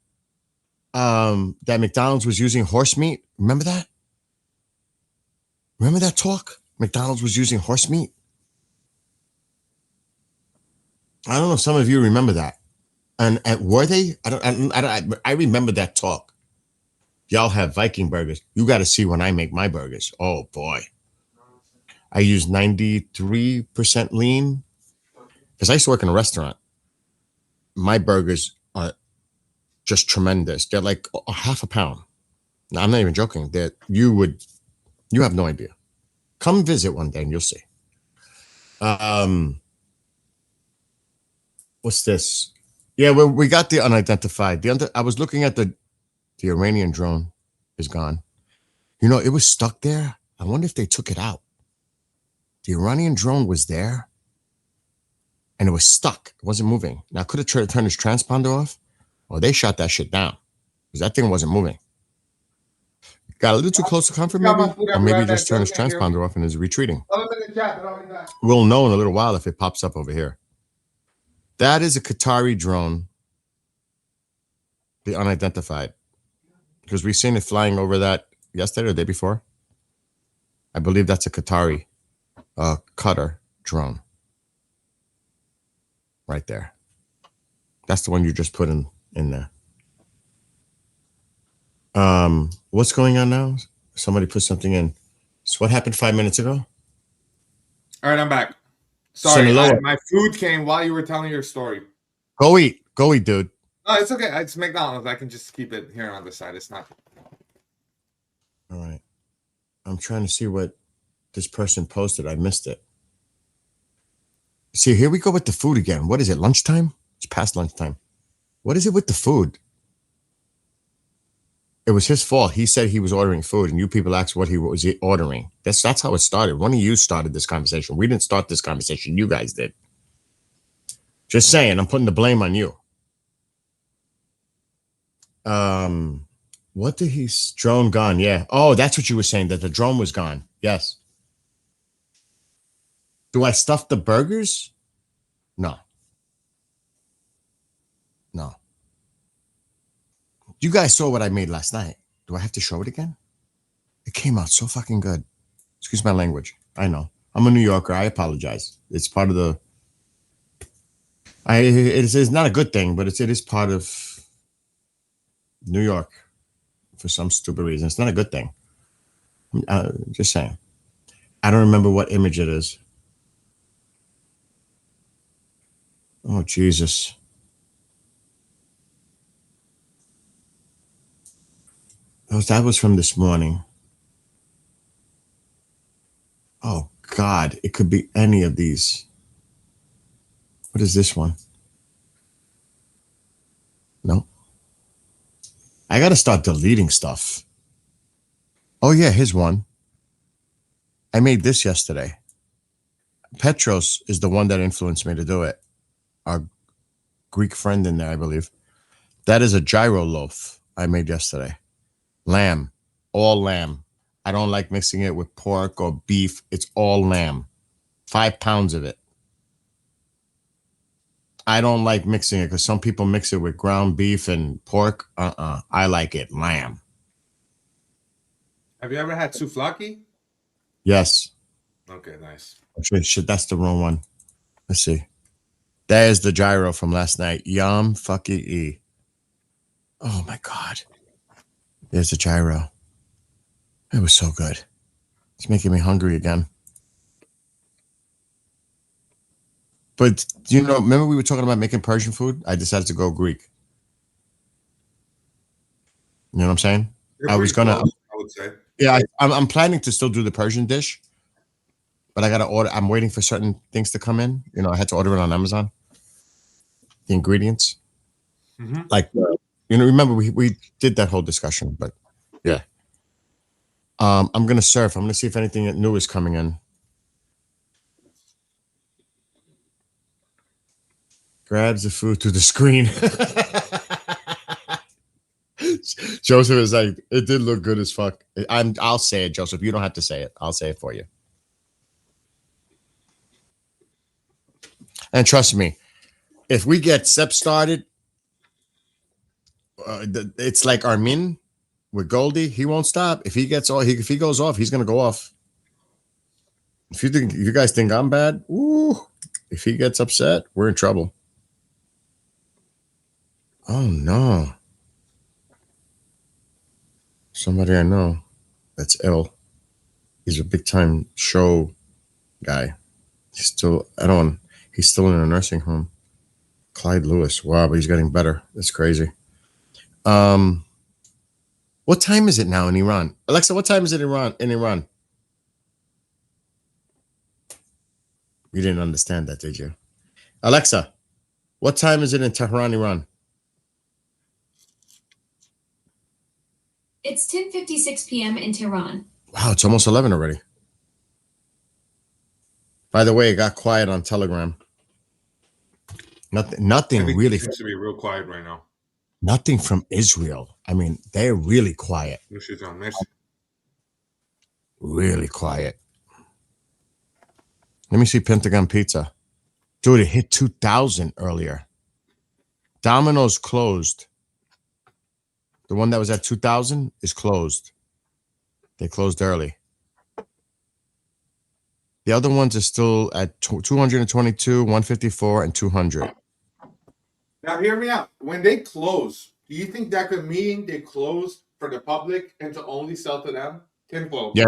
that McDonald's was using horse meat? Remember that? Remember that talk? McDonald's was using horse meat. I don't know if some of you remember that. And were they? I remember that talk. Y'all have Viking burgers. You got to see when I make my burgers. Oh boy. I use 93% lean because I used to work in a restaurant. My burgers are just tremendous. They're like a half a pound. Now, I'm not even joking. That you have no idea. Come visit one day and you'll see. What's this? Yeah, well, we got the unidentified. I was looking at the Iranian drone is gone. You know, it was stuck there. I wonder if they took it out. The Iranian drone was there and it was stuck. It wasn't moving. Now, could have turned his transponder off? Well, they shot that shit down because that thing wasn't moving. Got a little too close to comfort, maybe? Or maybe just turned his transponder off and is retreating. We'll know in a little while if it pops up over here. That is a Qatari drone, the unidentified, because we've seen it flying over that yesterday or the day before. I believe that's a Qatari Qatar drone right there. That's the one you just put in there. What's going on now? Somebody put something in. So what happened 5 minutes ago? All right, I'm back. Sorry, Sinaloa. my food came while you were telling your story. Go eat, dude. Oh, it's okay. It's McDonald's. I can just keep it here on the side. It's not. All right. I'm trying to see what this person posted. I missed it. See, here we go with the food again. What is it? Lunchtime? It's past lunchtime. What is it with the food? It was his fault. He said he was ordering food, and you people asked what he was ordering. That's how it started. One of you started this conversation. We didn't start this conversation. You guys did. Just saying. I'm putting the blame on you. What did he? Drone gone? Yeah. Oh, that's what you were saying. That the drone was gone. Yes. Do I stuff the burgers? No. No. You guys saw what I made last night. Do I have to show it again? It came out so fucking good. Excuse my language. I know. I'm a New Yorker. I apologize. It's part of the. It is not a good thing, but it is part of New York for some stupid reason. It's not a good thing. Just saying. I don't remember what image it is. Oh, Jesus. That was from this morning. Oh, God. It could be any of these. What is this one? No. I got to start deleting stuff. Oh, yeah, here's one. I made this yesterday. Petros is the one that influenced me to do it. Our Greek friend in there, I believe. That is a gyro loaf I made yesterday. Lamb. All lamb. I don't like mixing it with pork or beef. It's all lamb. 5 pounds of it. I don't like mixing it because some people mix it with ground beef and pork. I like it lamb. Have you ever had souvlaki? Yes. Okay, nice. Shit, that's the wrong one. Let's see. There's the gyro from last night. Yum fucking e. Oh my God. There's the gyro. It was so good. It's making me hungry again. But, remember we were talking about making Persian food? I decided to go Greek. You know what I'm saying? I was going to. I would say. Yeah, I'm planning to still do the Persian dish. But I got to order. I'm waiting for certain things to come in. I had to order it on Amazon. The ingredients. Mm-hmm. Like, remember we did that whole discussion. But, yeah. I'm going to surf. I'm going to see if anything new is coming in. Grabs the food to the screen. Joseph is like, it did look good as fuck. I'll say it, Joseph. You don't have to say it. I'll say it for you. And trust me, if we get Sep started, it's like Armin with Goldie. He won't stop. If he gets off, if he goes off, he's gonna go off. If you guys think I'm bad, if he gets upset, we're in trouble. Oh no. Somebody I know that's ill. He's a big time show guy. He's still in a nursing home. Clyde Lewis. Wow, but he's getting better. That's crazy. What time is it now in Iran? Alexa, what time is it in Iran? You didn't understand that, did you? Alexa, what time is it in Tehran, Iran? It's 10:56 p.m. in Tehran. Wow, it's almost 11 already. By the way, it got quiet on Telegram. Nothing really seems to be real quiet right now. Nothing from Israel. I mean, they're really quiet. Really quiet. Let me see Pentagon Pizza. Dude, it hit 2,000 earlier. Domino's closed. The one that was at 2,000 is closed. They closed early. The other ones are still at 222, 154, and 200. Now, hear me out. When they close, do you think that could mean they close for the public and to only sell to them? Tinfoil. Yeah,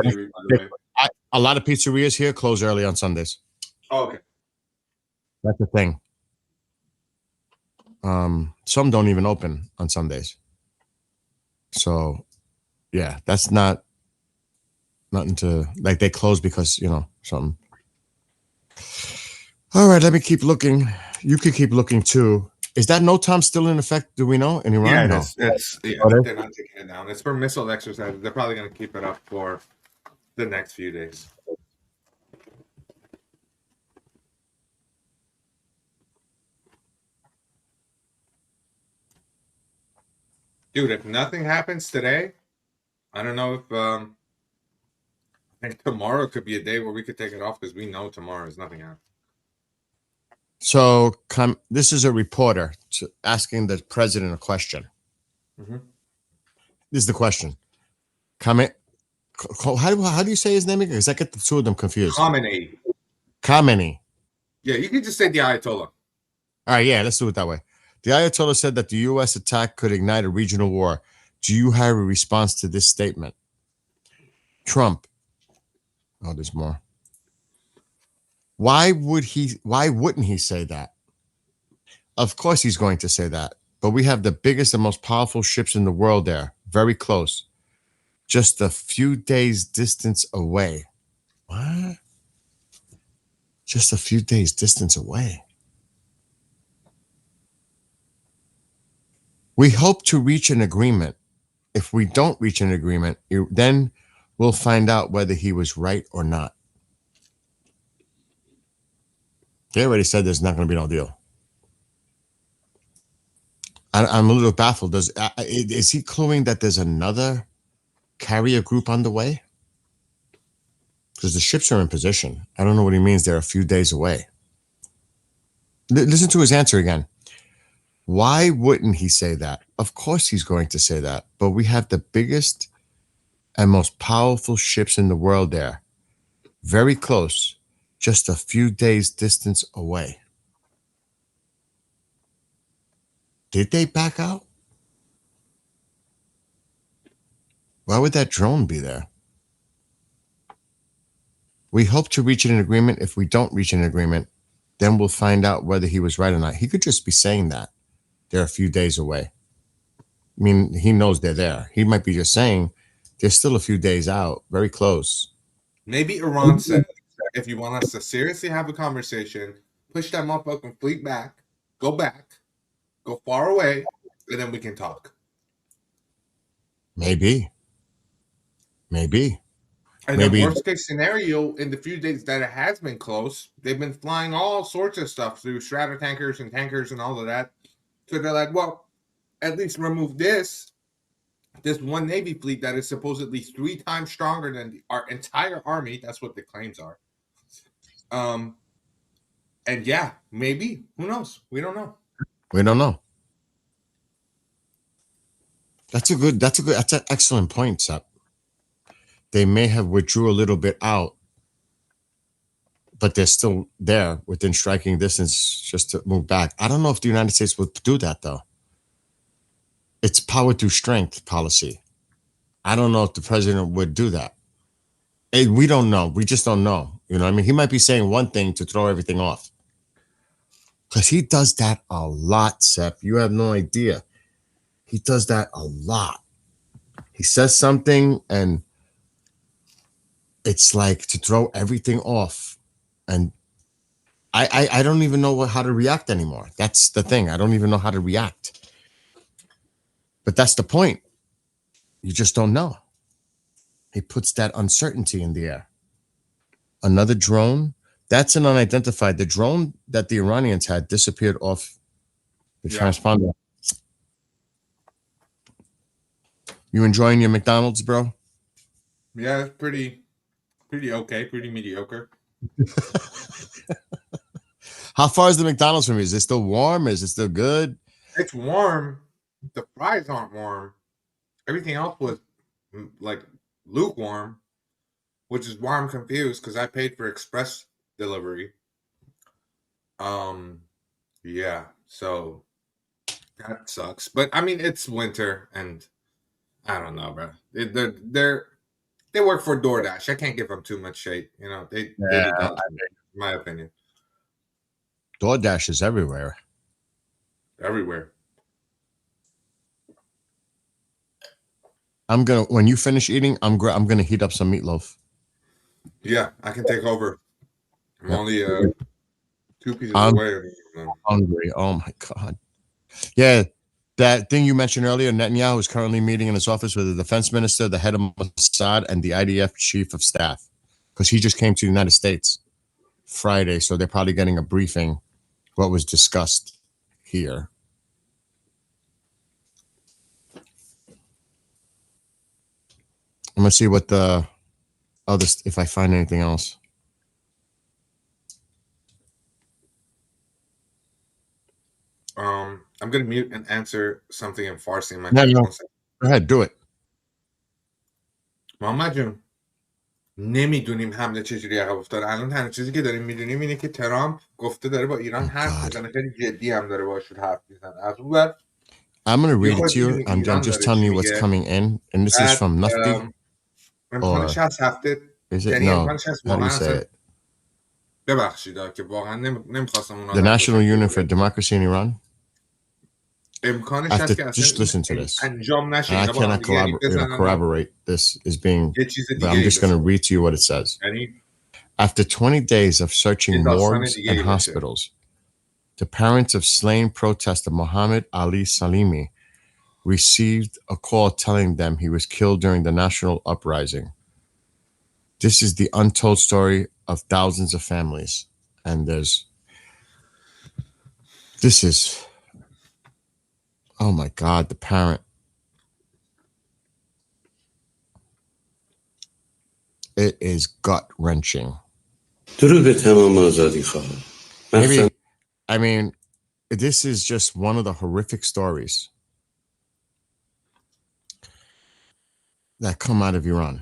A lot of pizzerias here close early on Sundays. Oh, okay. That's the thing. Some don't even open on Sundays. So, yeah, that's nothing to like. They close because something. All right, let me keep looking. You could keep looking too. Is that no time still in effect? Do we know in Iran? Yeah, No. they're not taking it down. It's for missile exercises. They're probably going to keep it up for the next few days. Dude, if nothing happens today, I don't know if I think tomorrow could be a day where we could take it off because we know tomorrow is nothing happens. So, this is a reporter asking the president a question. Mm-hmm. This is the question. Comment. How do you say his name again? Because I get the two of them confused. Khamenei. Yeah, you could just say the Ayatollah. All right, yeah, let's do it that way. The Ayatollah said that the U.S. attack could ignite a regional war. Do you have a response to this statement? Trump. Oh, there's more. Why wouldn't he say that? Of course he's going to say that. But we have the biggest and most powerful ships in the world there, very close. Just a few days distance away. What? Just a few days distance away. We hope to reach an agreement. If we don't reach an agreement, then we'll find out whether he was right or not. They already said there's not going to be no deal. I'm a little baffled. Is he cluing that there's another carrier group on the way? Because the ships are in position. I don't know what he means. They're a few days away. Listen to his answer again. Why wouldn't he say that? Of course he's going to say that. But we have the biggest and most powerful ships in the world there. Very close. Just a few days distance away. Did they back out? Why would that drone be there? We hope to reach an agreement. If we don't reach an agreement, then we'll find out whether he was right or not. He could just be saying that. They're a few days away. I mean, he knows they're there. He might be just saying they're still a few days out, very close. Maybe Iran said, if you want us to seriously have a conversation, push that motherfucking fleet back, go far away, and then we can talk. Maybe. And the worst case scenario, in the few days that it has been close, they've been flying all sorts of stuff through strata tankers and tankers and all of that. So they're like, well, at least remove this one Navy fleet that is supposedly 3 times stronger than our entire army. That's what the claims are. And yeah, maybe. Who knows? We don't know. That's an excellent point, Sep. They may have withdrew a little bit out, but they're still there within striking distance just to move back. I don't know if the United States would do that, though. It's power through strength policy. I don't know if the president would do that. We don't know. We just don't know. You know what I mean? He might be saying one thing to throw everything off. Because he does that a lot, Sep. You have no idea. He does that a lot. He says something and it's like to throw everything off. And I don't even know how to react anymore. That's the thing. I don't even know how to react. But that's the point. You just don't know. He puts that uncertainty in the air. Another drone. That's an unidentified. The drone that the Iranians had disappeared off the transponder. You enjoying your McDonald's, bro? Yeah, it's pretty okay, pretty mediocre. How far is the McDonald's from you? Is it still warm? Is it still good? It's warm. The fries aren't warm. Everything else was like lukewarm, which is why I'm confused because I paid for express delivery. Yeah, so that sucks. But I mean, it's winter, and I don't know, bro. they work for DoorDash. I can't give them too much shade. You know, they do dumb shit, in my opinion. DoorDash is everywhere. Everywhere. When you finish eating, I'm gonna heat up some meatloaf. Yeah, I can take over. I'm only 2 pieces I'm away. hungry. Oh my god. Yeah, that thing you mentioned earlier, Netanyahu is currently meeting in his office with the defense minister, the head of Mossad, and the IDF chief of staff, because he just came to the United States Friday, so they're probably getting a briefing what was discussed here. I'm gonna see what the others, if I find anything else. I'm gonna mute and answer something in Farsi. No. Go ahead, do it. محمد جون نمیدونیم حمله چجوری عقب افتاده. الان تنها چیزی که داریم میدونیم اینه که ترامپ گفته داره با ایران حرف میزنه، خیلی جدی هم داره باشون حرف میزنه. از اون ور I'm gonna read it to you. I'm just telling you what's coming in, and this is from Nafti. امکانش هست هفته Is it? یعنی No. امکانش هست How do you واقعا say it? ببخشید که واقعا نمیخواستم اون The National Union for Democracy in Iran. امکانش هست که Just listen to this. انجام نشه. I cannot corroborate this is being, but I'm just going to read to you what it says. After 20 days of searching morgues and hospitals, the parents of slain protester Mohammed Ali Salimi received a call telling them he was killed during the national uprising. This is the untold story of thousands of families. And this is, oh my God, the parent. It is gut-wrenching. Maybe, I mean, this is just one of the horrific stories that come out of Iran.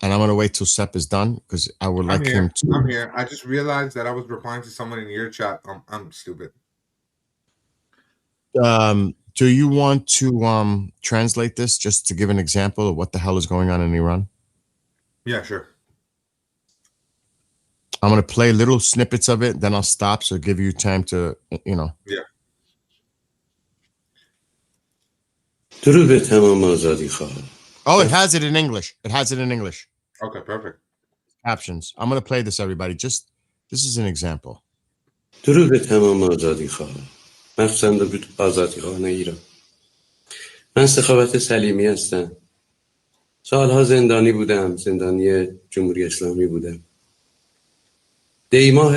And I'm going to wait till Sepp is done because I would like him to. I'm here. I just realized that I was replying to someone in your chat. I'm stupid. Do you want to translate this just to give an example of what the hell is going on in Iran? Yeah, sure. I'm going to play little snippets of it, then I'll stop, so give you time to, you know. Yeah. Oh, it has it in English. It has it in English. Okay, perfect. Captions. I'm going to play this, everybody. This is an example. درود به تمام آزادی خواهان، مخصوصا به آزادی خواهان ایران. من سخاوت سلیمی هستم. سالها زندانی بودم، زندانی جمهوری اسلامی بودم. دی ماه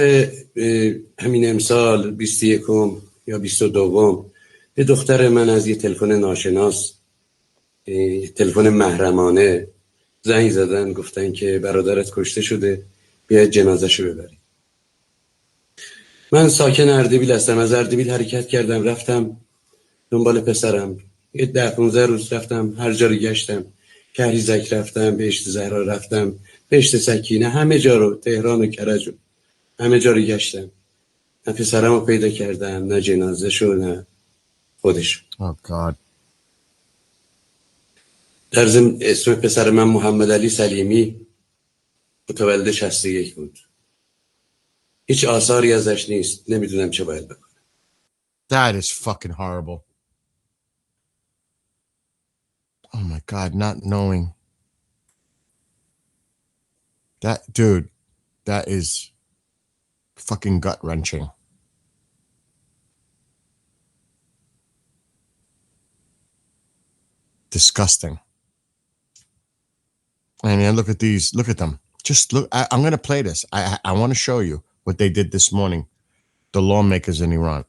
همین امسال 21 یا 22 به دختر من از یه تلفن ناشناس، تلفن محرمانه زنگ زدن، گفتن که برادرت کشته شده، بیاید جنازه‌شو ببرید. من ساکن اردبیل هستم. از اردبیل حرکت کردم، رفتم دنبال پسرم. یه 10-15 روز رفتم، هر جا رو گشتم. کهریزک رفتم، بهشت زهرا رفتم، بهشت سکینه، همه جا رو، تهران و کرج و همه جا رو گشتم. نه پسرم رو پیدا کردم، نه جنازه شو، نه خودش. Oh God. در ضمن اسم پسر من محمد علی سلیمی، متولد 61 بود. هیچ آثاری ازش نیست. نمیدونم چه باید بکنم. That is fucking horrible. Oh my God, not knowing. That, dude, that is fucking gut-wrenching. Disgusting. And then look at these. Look at them. Just look. I'm going to play this. I want to show you what they did this morning. The lawmakers in Iran.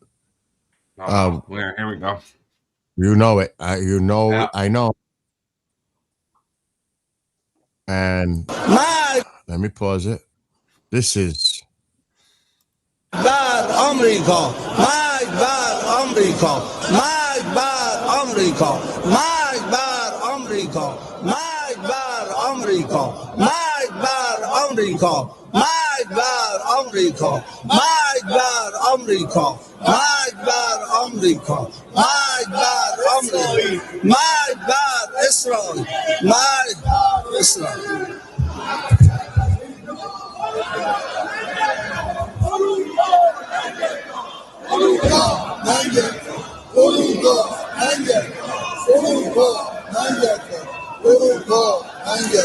Here we go. You know it. You know. Yeah. I know. And let me pause it. This is. بر آمریکا، مرگ بر آمریکا، مرگ بر آمریکا، مرگ بر آمریکا، مرگ بر آمریکا، مرگ بر آمریکا، مرگ بر آمریکا مرگ بر آمریکا مرگ بر آمریکا مرگ بر آمریکا مرگ بر اسرائیل مرگ بر اسرائیل اروپا ننگه اروپا ننگه اروپا ننگه اروپا ننگه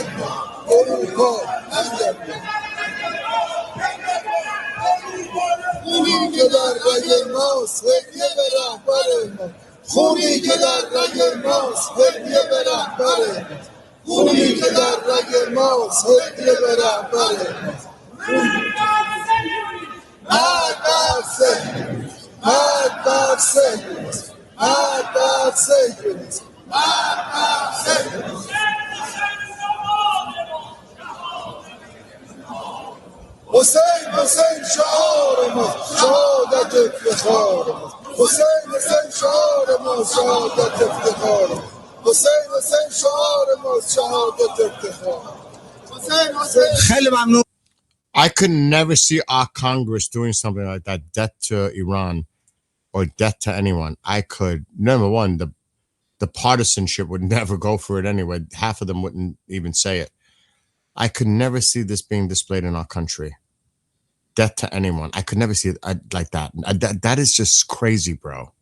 اروپا ننگه خونی که در رگ ماست هدیه به رهبر ما خونی که در رگ ماست هدیه به رهبر ما خونی که در رگ ماست هدیه به رهبر ما مرگ بر صهیونیسم مرگ بر صهیونیسم مرگ بر صهیونیسم مرگ بر صهیونیسم حسین حسین شعار ما شهادت افتخار ما حسین حسین شعار ما شهادت افتخار ما حسین حسین شعار ما شهادت افتخار حسین حسین خیلی ممنون. I could never see our Congress doing something like that, death to Iran or death to anyone. I could, number one, the partisanship would never go for it anyway. Half of them wouldn't even say it. I could never see this being displayed in our country. Death to anyone. I could never see it like that. That is just crazy, bro.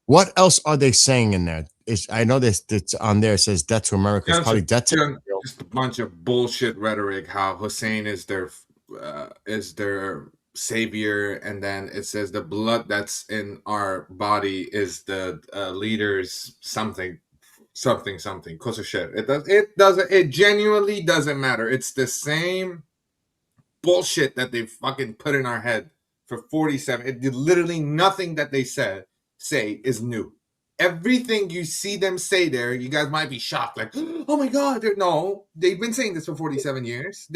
What else are they saying in there? I know this. It's on there. It says "death to America." It's probably death to just a bunch of bullshit rhetoric. How Hussein is their savior, and then it says the blood that's in our body is the leader's something. Cause of shit. It genuinely doesn't matter. It's the same bullshit that they fucking put in our head for 47. It did literally nothing that they say is new. Everything you see them say there, you guys might be shocked, like, oh my god, no, they've been saying this for 47 years.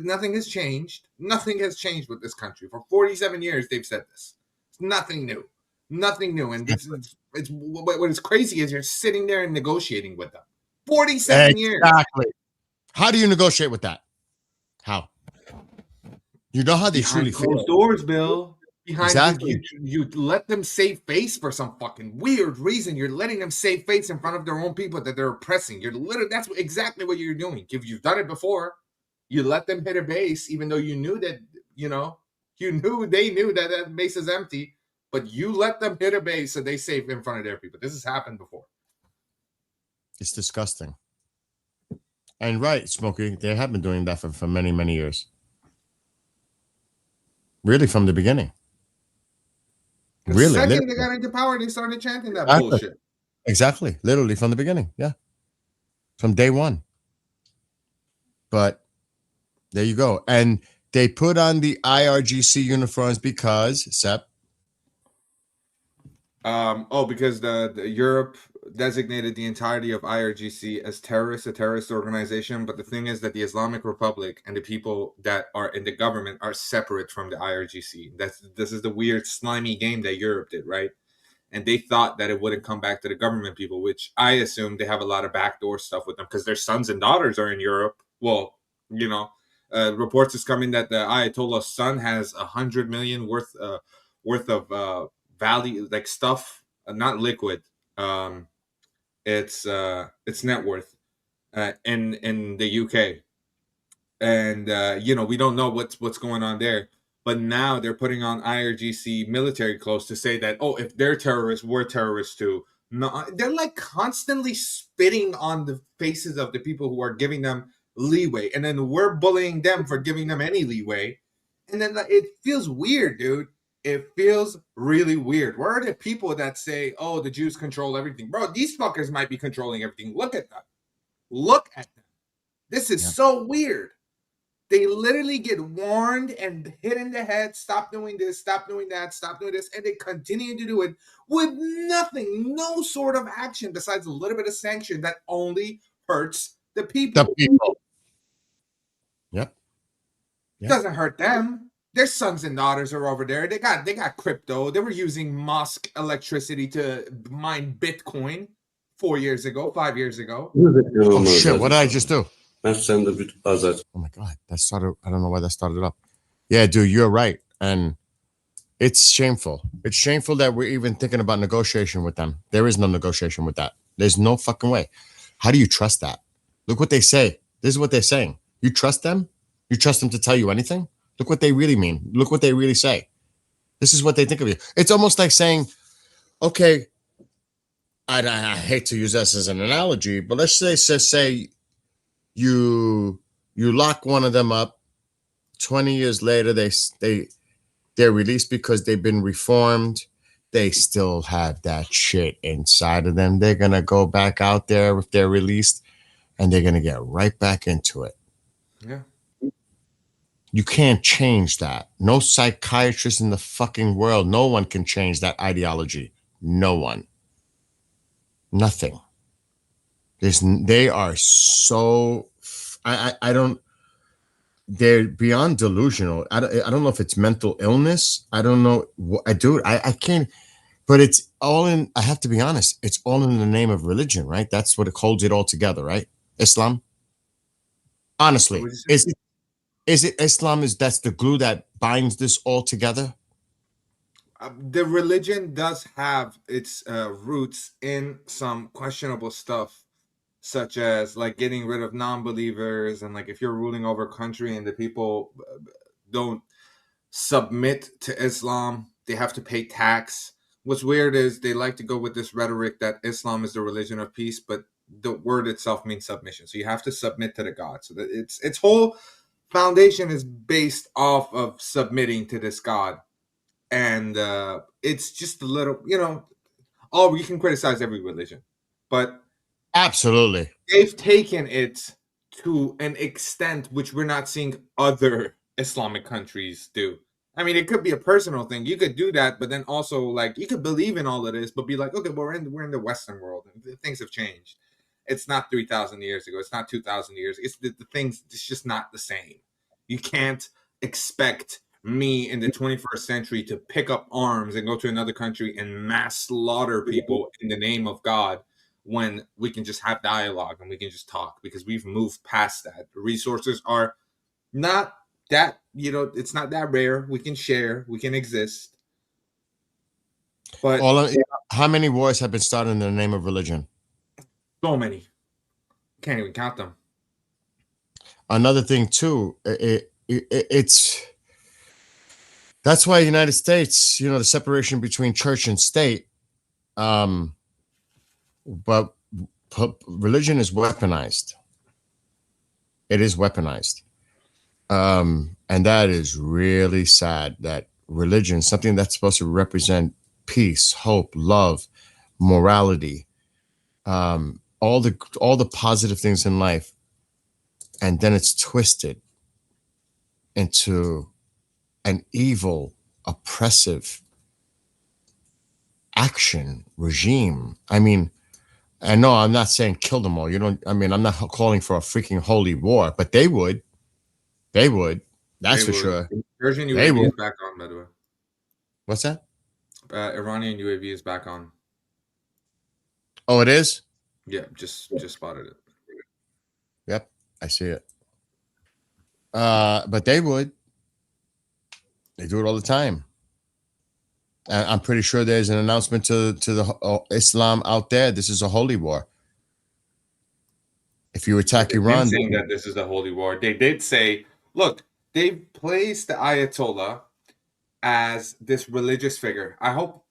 Nothing has changed. Nothing has changed with this country. For 47 years, they've said this. It's nothing new. Nothing new. And it's what is crazy is you're sitting there and negotiating with them. 47 years. Exactly. How do you negotiate with that? How? You know how they truly feel. Closed doors, Bill. Behind Exactly. You let them save face for some fucking weird reason. You're letting them save face in front of their own people that they're oppressing. That's exactly what you're doing. If you've done it before, you let them hit a base, even though you knew that, they knew that that base is empty, but you let them hit a base so they save in front of their people. This has happened before. It's disgusting. And right, Smokey, they have been doing that for many, many years. Really, from the beginning. The second they got into power, they started chanting that bullshit. Exactly. Literally from the beginning. Yeah. From day one. But there you go. And they put on the IRGC uniforms because, Sep? Because the Europe designated the entirety of IRGC as a terrorist organization. But the thing is that the Islamic Republic and the people that are in the government are separate from the IRGC. This is the weird, slimy game that Europe did, right? And they thought that it wouldn't come back to the government people, which I assume they have a lot of backdoor stuff with them because their sons and daughters are in Europe. Well, reports is coming that the Ayatollah's son has 100 million worth of value, like stuff, not liquid. It's net worth in the UK, and we don't know what's going on there. But now they're putting on IRGC military clothes to say that, oh, if they're terrorists, we're terrorists too. No, they're like constantly spitting on the faces of the people who are giving them leeway, and then we're bullying them for giving them any leeway, and then it feels weird, dude. It feels really weird. Where are the people that say, oh, the Jews control everything? Bro, these fuckers might be controlling everything. Look at them. Look at them. This is so weird. They literally get warned and hit in the head, stop doing this, stop doing that, stop doing this, and they continue to do it with nothing, no sort of action besides a little bit of sanction that only hurts the people. Yep. Doesn't hurt them. Their sons and daughters are over there. They got crypto. They were using Musk electricity to mine Bitcoin 5 years ago. Oh shit! What did I just do? مخصوصا در بود آزادی. Oh my God, that started. I don't know why that started up. Yeah, dude, you're right, and it's shameful. It's shameful that we're even thinking about negotiation with them. There is no negotiation with that. There's no fucking way. How do you trust that? Look what they say. This is what they're saying. You trust them? You trust them to tell you anything? Look what they really mean. Look what they really say. This is what they think of you. It's almost like saying, okay, I hate to use this as an analogy, but let's say you lock one of them up. 20 years later, they're released because they've been reformed. They still have that shit inside of them. They're gonna go back out there if they're released, and they're gonna get right back into it. Yeah. You can't change that. No psychiatrist in the fucking world, no one can change that ideology. No one. Nothing. They are so. I don't. They're beyond delusional. I don't know if it's mental illness. I don't know. I can't. But it's all in. I have to be honest. It's all in the name of religion, right? That's what it holds it all together, right? Islam. Honestly, is it Islam? That's the glue that binds this all together? The religion does have its roots in some questionable stuff, such as like getting rid of non-believers, and like if you're ruling over a country and the people don't submit to Islam, they have to pay tax. What's weird is they like to go with this rhetoric that Islam is the religion of peace, but the word itself means submission. So you have to submit to the God. So that its whole foundation is based off of submitting to this God. And it's just a little, you can criticize every religion, but Absolutely. they've taken it to an extent which we're not seeing other Islamic countries do. I mean, it could be a personal thing. You could do that, but then also like you could believe in all of this, but be like, okay, well, we're in the Western world, and things have changed. It's not 3,000 years ago. It's not 2,000 years. It's the things. It's just not the same. You can't expect me in the 21st century to pick up arms and go to another country and mass slaughter people in the name of God when we can just have dialogue and we can just talk, because we've moved past that. The resources are not that, it's not that rare. We can share, we can exist. But how many wars have been started in the name of religion? So many. Can't even count them. Another thing too, it's that's why the United States, the separation between church and state, but religion is weaponized. It is weaponized. And that is really sad, that religion, something that's supposed to represent peace, hope, love, morality, all the positive things in life, and then it's twisted into an evil, oppressive action regime. I mean, and no, I'm not saying kill them all. I'm not calling for a freaking holy war, but they would. That's for sure. Persian UAV is back on, by the way. What's that? Iranian UAV is back on. Oh, it is? Yeah, just spotted it. Yep, I see it. But they would. They do it all the time. And I'm pretty sure there's an announcement to the Islam out there. This is a holy war. If you attack Iran, saying that this is a holy war, they did say, look, they placed the Ayatollah as this religious figure. I hope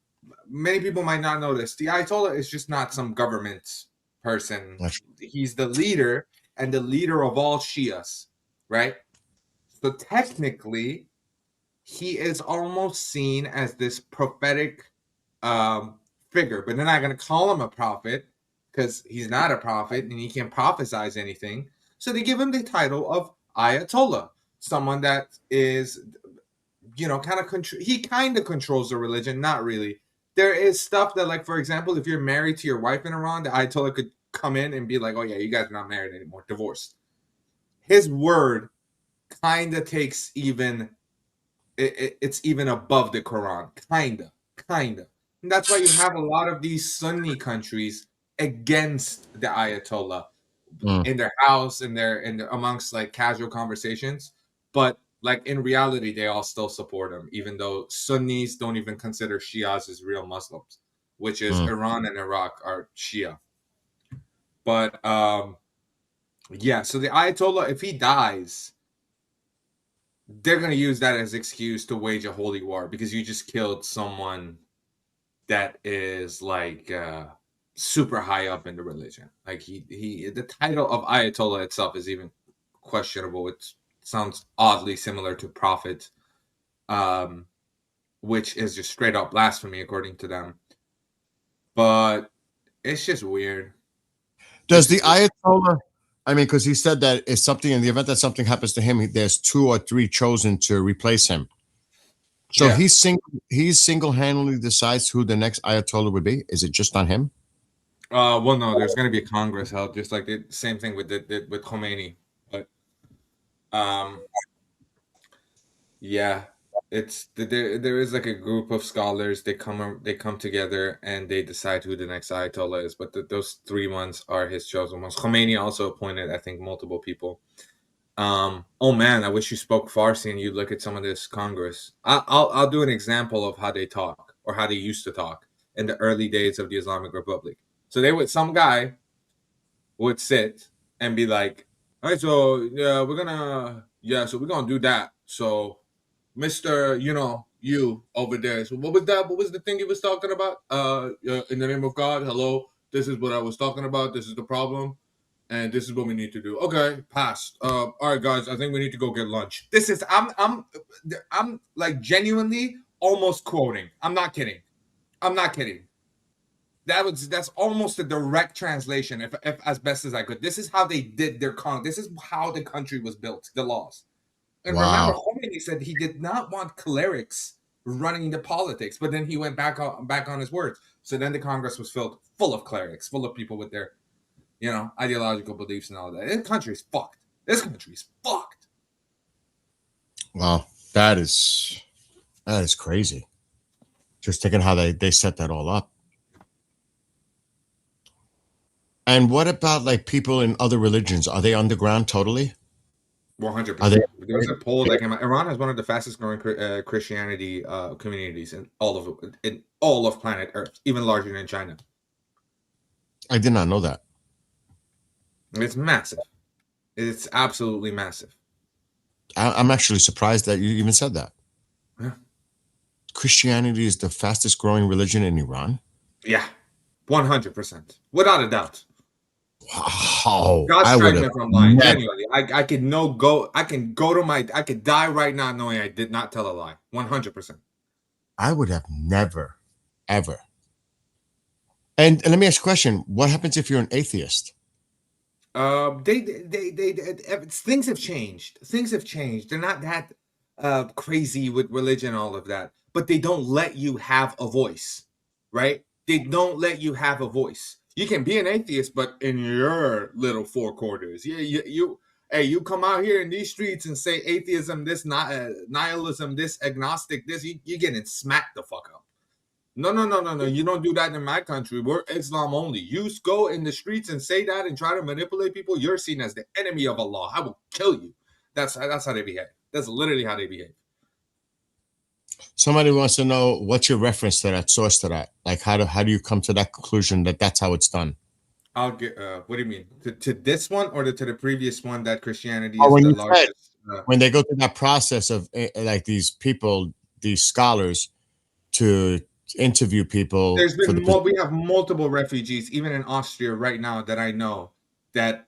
many people might not know this. The Ayatollah is just not some government person. He's the leader and the leader of all Shias, right? So technically, he is almost seen as this prophetic figure, but they're not going to call him a prophet because he's not a prophet and he can't prophesize anything. So they give him the title of Ayatollah, someone that is, he kind of controls the religion, not really. There is stuff that, like, for example, if you're married to your wife in Iran, the Ayatollah could come in and be like, oh yeah, you guys are not married anymore, divorced. His word kind of takes it's even above the Quran, kind of. And that's why you have a lot of these Sunni countries against the Ayatollah. Mm. in their house, in their amongst like casual conversations, but like in reality, they all still support him, even though Sunnis don't even consider Shias as real Muslims, which is Mm. Iran and Iraq are Shia. But yeah, so the Ayatollah, if he dies, they're gonna use that as excuse to wage a holy war because you just killed someone that is like super high up in the religion. Like he the title of Ayatollah itself is even questionable. It sounds oddly similar to prophet, which is just straight up blasphemy according to them. But it's just weird. Does the It's just- Ayatollah? I mean, because he said that if something in the event that something happens to him, there's 2 or 3 chosen to replace him. So Yeah. he single-handedly decides who the next Ayatollah would be. Is it just on him? Well, no, there's going to be a Congress held, just like the same thing with with Khomeini. But yeah, it's there is like a group of scholars. They come together and they decide who the next Ayatollah is. But those 3 ones are his chosen ones. Khomeini also appointed, I think, multiple people. Oh man, I wish you spoke Farsi and you'd look at some of this Congress. I'll do an example of how they talk or how they used to talk in the early days of the Islamic Republic. So some guy would sit and be like, all right, so yeah, we're gonna do that. So Mr. You over there. So what was that? What was the thing he was talking about? In the name of God, hello. This is what I was talking about. This is the problem. And this is what we need to do. Okay, passed. All right, guys. I think we need to go get lunch. This is I'm like genuinely almost quoting. I'm not kidding. That's almost a direct translation, if as best as I could. This is how they did their This is how the country was built. The laws. And remember, Wow. Khomeini said he did not want clerics running the politics, but then he went back on his words. So then the Congress was full of clerics, full of people with their ideological beliefs and all that. This country's fucked. This country's fucked. Wow. That is crazy. Just thinking how they set that all up. And what about like people in other religions? Are they underground totally? 100%. Are they? There was a poll that came out. Iran has one of the fastest growing Christianity communities in all of planet Earth, even larger than China. I did not know that. It's massive. It's absolutely massive. I'm actually surprised that you even said that. Yeah. Christianity is the fastest growing religion in Iran. Yeah, 100%, without a doubt. Wow. God I strike would me have if I'm lying. never- Genuinely, I could die right now knowing I did not tell a lie. 100%. I would have never, ever. And let me ask you a question. What happens if you're an atheist? Things have changed. Things have changed. They're not that crazy with religion, all of that, but they don't let you have a voice, right? They don't let you have a voice. You can be an atheist, but in your little 4 quarters. Yeah, you come out here in these streets and say atheism, this nihilism, this agnostic, this you're getting smacked the fuck up. No. You don't do that in my country. We're Islam only. You go in the streets and say that and try to manipulate people. You're seen as the enemy of Allah. I will kill you. That's how they behave. That's literally how they behave. Somebody wants to know what's your reference to that, source to that. Like how do you come to that conclusion that that's how it's done? I'll get. What do you mean? To this one or to the previous one that Christianity Oh, is when the you largest? When they go through that process of like these people, these scholars, to interview people. There's been we have multiple refugees, even in Austria right now, that I know that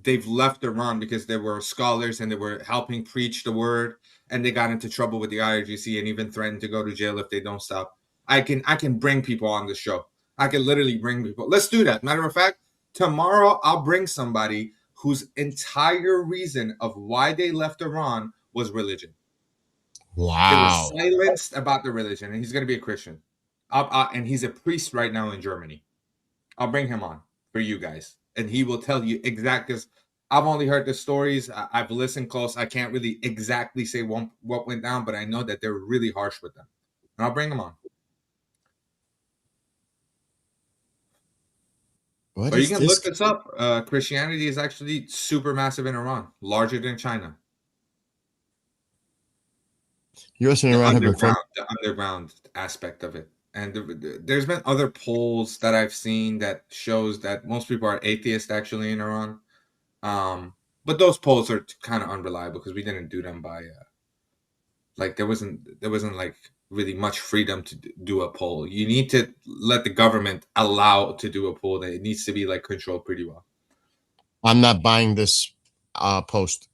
they've left Iran because they were scholars and they were helping preach the word, and they got into trouble with the IRGC and even threatened to go to jail if they don't stop. I can bring people on the show. I can literally bring people. Let's do that. Matter of fact, tomorrow I'll bring somebody whose entire reason of why they left Iran was religion. Wow. They were silenced about the religion, and he's going to be a Christian. And he's a priest right now in Germany. I'll bring him on for you guys, and he will tell you exactly. I've only heard the stories. I've listened close. I can't really exactly say what went down, but I know that they're really harsh with them. And I'll bring him on. What But you is can this? look this up. Christianity is actually super massive in Iran, larger than China. U.S. and Iran have been formed. The underground aspect of it. And there's been other polls that I've seen that shows that most people are atheist actually in Iran. But those polls are kind of unreliable because we didn't do them by like there wasn't like really much freedom to do a poll. You need to let the government allow to do a poll. That it needs to be like controlled pretty well. I'm not buying this post.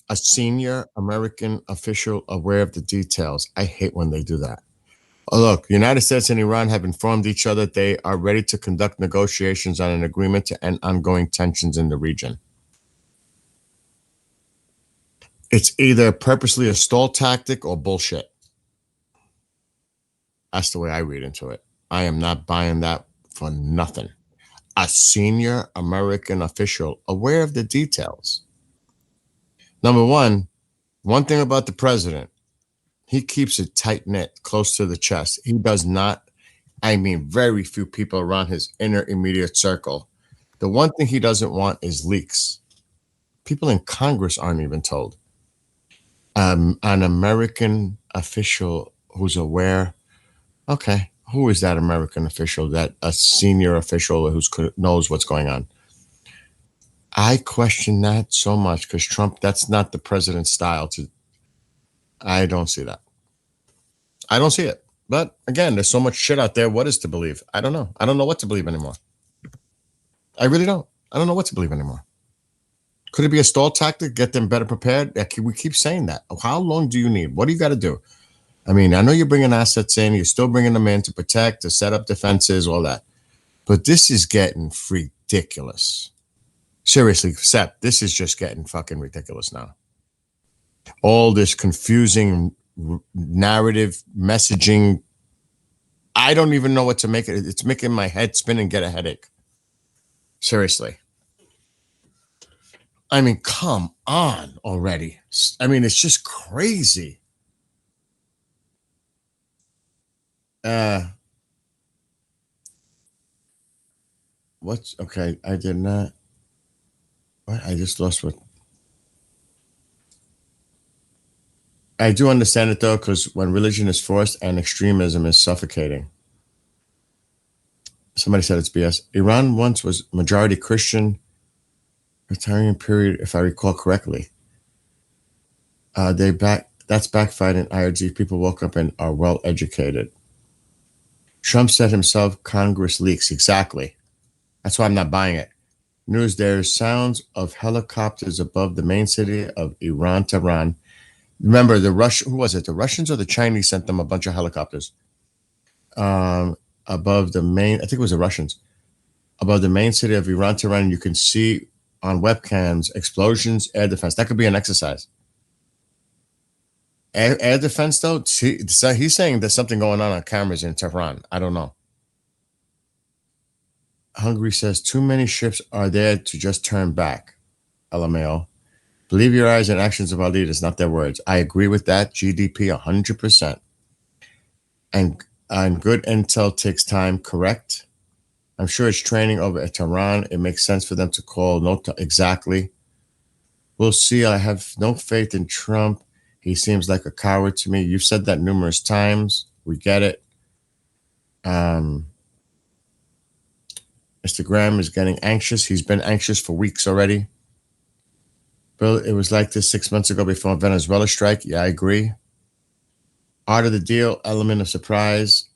A senior American official aware of the details. I hate when they do that. Oh, look, the United States and Iran have informed each other they are ready to conduct negotiations on an agreement to end ongoing tensions in the region. It's either purposely a stall tactic or bullshit. That's the way I read into it. I am not buying that for nothing. A senior American official aware of the details. Number one thing about the president, he keeps it tight knit, close to the chest. He does not, I mean, very few people around his inner immediate circle. The one thing he doesn't want is leaks. People in Congress aren't even told. An American official who's aware. Okay, who is that American official? That a senior official who knows what's going on? I question that so much because Trump. That's not the president's style. I don't see that. I don't see it. But again, there's so much shit out there. What is to believe? I don't know. I don't know what to believe anymore. I really don't. I don't know what to believe anymore. Could it be a stall tactic? Get them better prepared? We keep saying that. How long do you need? What do you got to do? I mean, I know you're bringing assets in. You're still bringing them in to protect, to set up defenses, all that. But this is getting ridiculous. Seriously, Sep, this is just getting fucking ridiculous now. All this confusing narrative messaging. I don't even know what to make it. It's making my head spin and get a headache. Seriously. I mean, come on already. I mean, it's just crazy. What's okay? I did not. What? I just lost what. I do understand it though, because when religion is forced and extremism is suffocating. Somebody said it's BS. Iran once was majority Christian. Retiring period, if I recall correctly. That's backfired in IRG. People woke up and are well educated. Trump said himself, Congress leaks. Exactly. That's why I'm not buying it. News, there's sounds of helicopters above the main city of Iran, Tehran. Remember, who was it? The Russians or the Chinese sent them a bunch of helicopters above the main, I think it was the Russians, above the main city of Iran, Tehran. You can see on webcams, explosions, air defense. That could be an exercise. Air defense, though, he's saying there's something going on cameras in Tehran. I don't know. Hungary says too many ships are there to just turn back. LMAO. Believe your eyes and actions of our leaders, not their words. I agree with that. GDP 100%. And good intel takes time, correct? I'm sure it's training over at Tehran. It makes sense for them to call exactly. We'll see. I have no faith in Trump. He seems like a coward to me. You've said that numerous times. We get it. Mr. Graham is getting anxious. He's been anxious for weeks already. Bill, it was like this 6 months ago before Venezuela strike. Yeah, I agree. Art of the deal, element of surprise.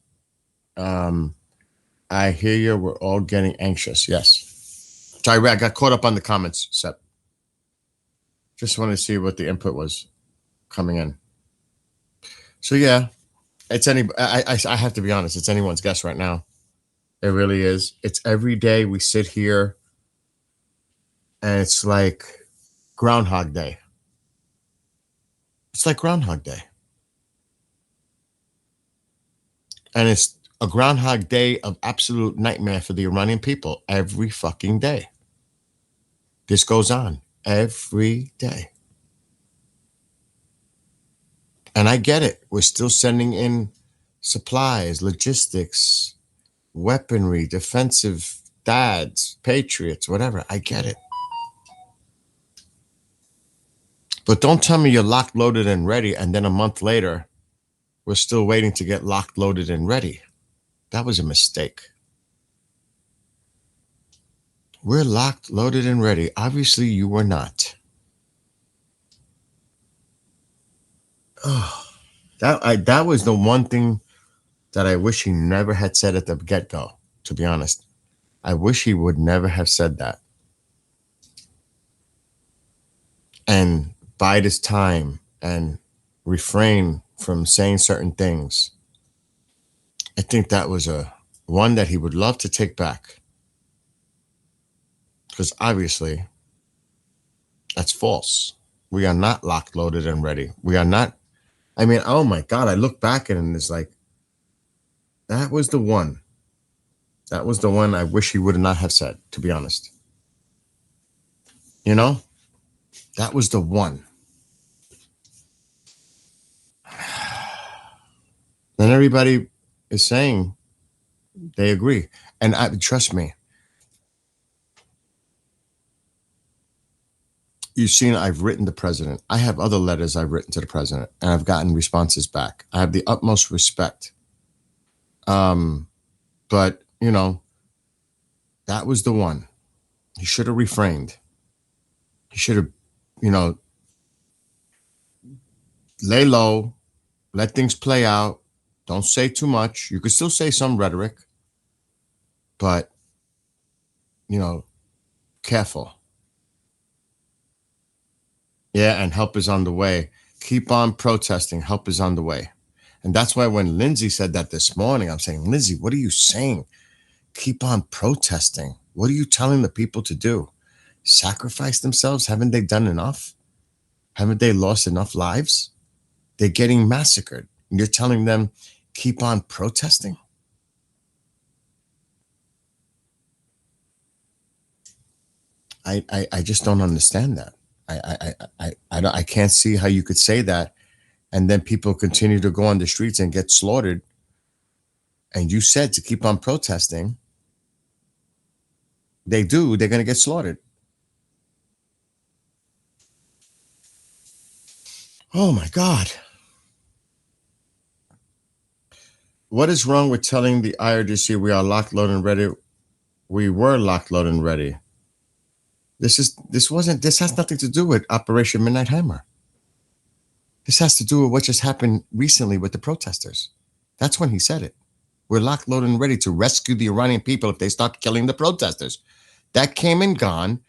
I hear you. We're all getting anxious. Yes. Sorry, I got caught up on the comments, Sep. Just wanted to see what the input was coming in. So yeah, it's I have to be honest. It's anyone's guess right now. It really is. It's every day we sit here and it's like Groundhog Day. It's like Groundhog Day. And it's a Groundhog Day of absolute nightmare for the Iranian people every fucking day. This goes on every day. And I get it. We're still sending in supplies, logistics, weaponry, defensive dads, patriots, whatever. I get it. But don't tell me you're locked, loaded, and ready, and then a month later, we're still waiting to get locked, loaded, and ready. That was a mistake. We're locked, loaded, and ready. Obviously, you were not. Oh, that was the one thing that I wish he never had said at the get-go, to be honest. I wish he would never have said that. And bide his time and refrain from saying certain things. I think that was one that he would love to take back. Because obviously, that's false. We are not locked, loaded, and ready. We are not. I mean, oh my God, I look back at it and it's like, that was the one. That was the one I wish he would not have said, to be honest. You know? That was the one. And everybody is saying they agree. And trust me, you've seen I've written the president. I have other letters I've written to the president, and I've gotten responses back. I have the utmost respect. But, you know, that was the one. He should have refrained. He should have, you know, lay low, let things play out. Don't say too much. You could still say some rhetoric, but, you know, careful. Yeah, and help is on the way. Keep on protesting. Help is on the way. And that's why when Lindsay said that this morning, I'm saying, Lindsay, what are you saying? Keep on protesting. What are you telling the people to do? Sacrifice themselves? Haven't they done enough? Haven't they lost enough lives? They're getting massacred. And you're telling them, keep on protesting? I just don't understand that. I can't see how you could say that, and then people continue to go on the streets and get slaughtered. And you said to keep on protesting. They're going to get slaughtered. Oh my God. What is wrong with telling the IRGC we are locked, loaded, and ready? We were locked, loaded, and ready. This has nothing to do with Operation Midnight Hammer. This has to do with what just happened recently with the protesters. That's when he said it. We're locked, loaded, and ready to rescue the Iranian people if they start killing the protesters. That came and gone,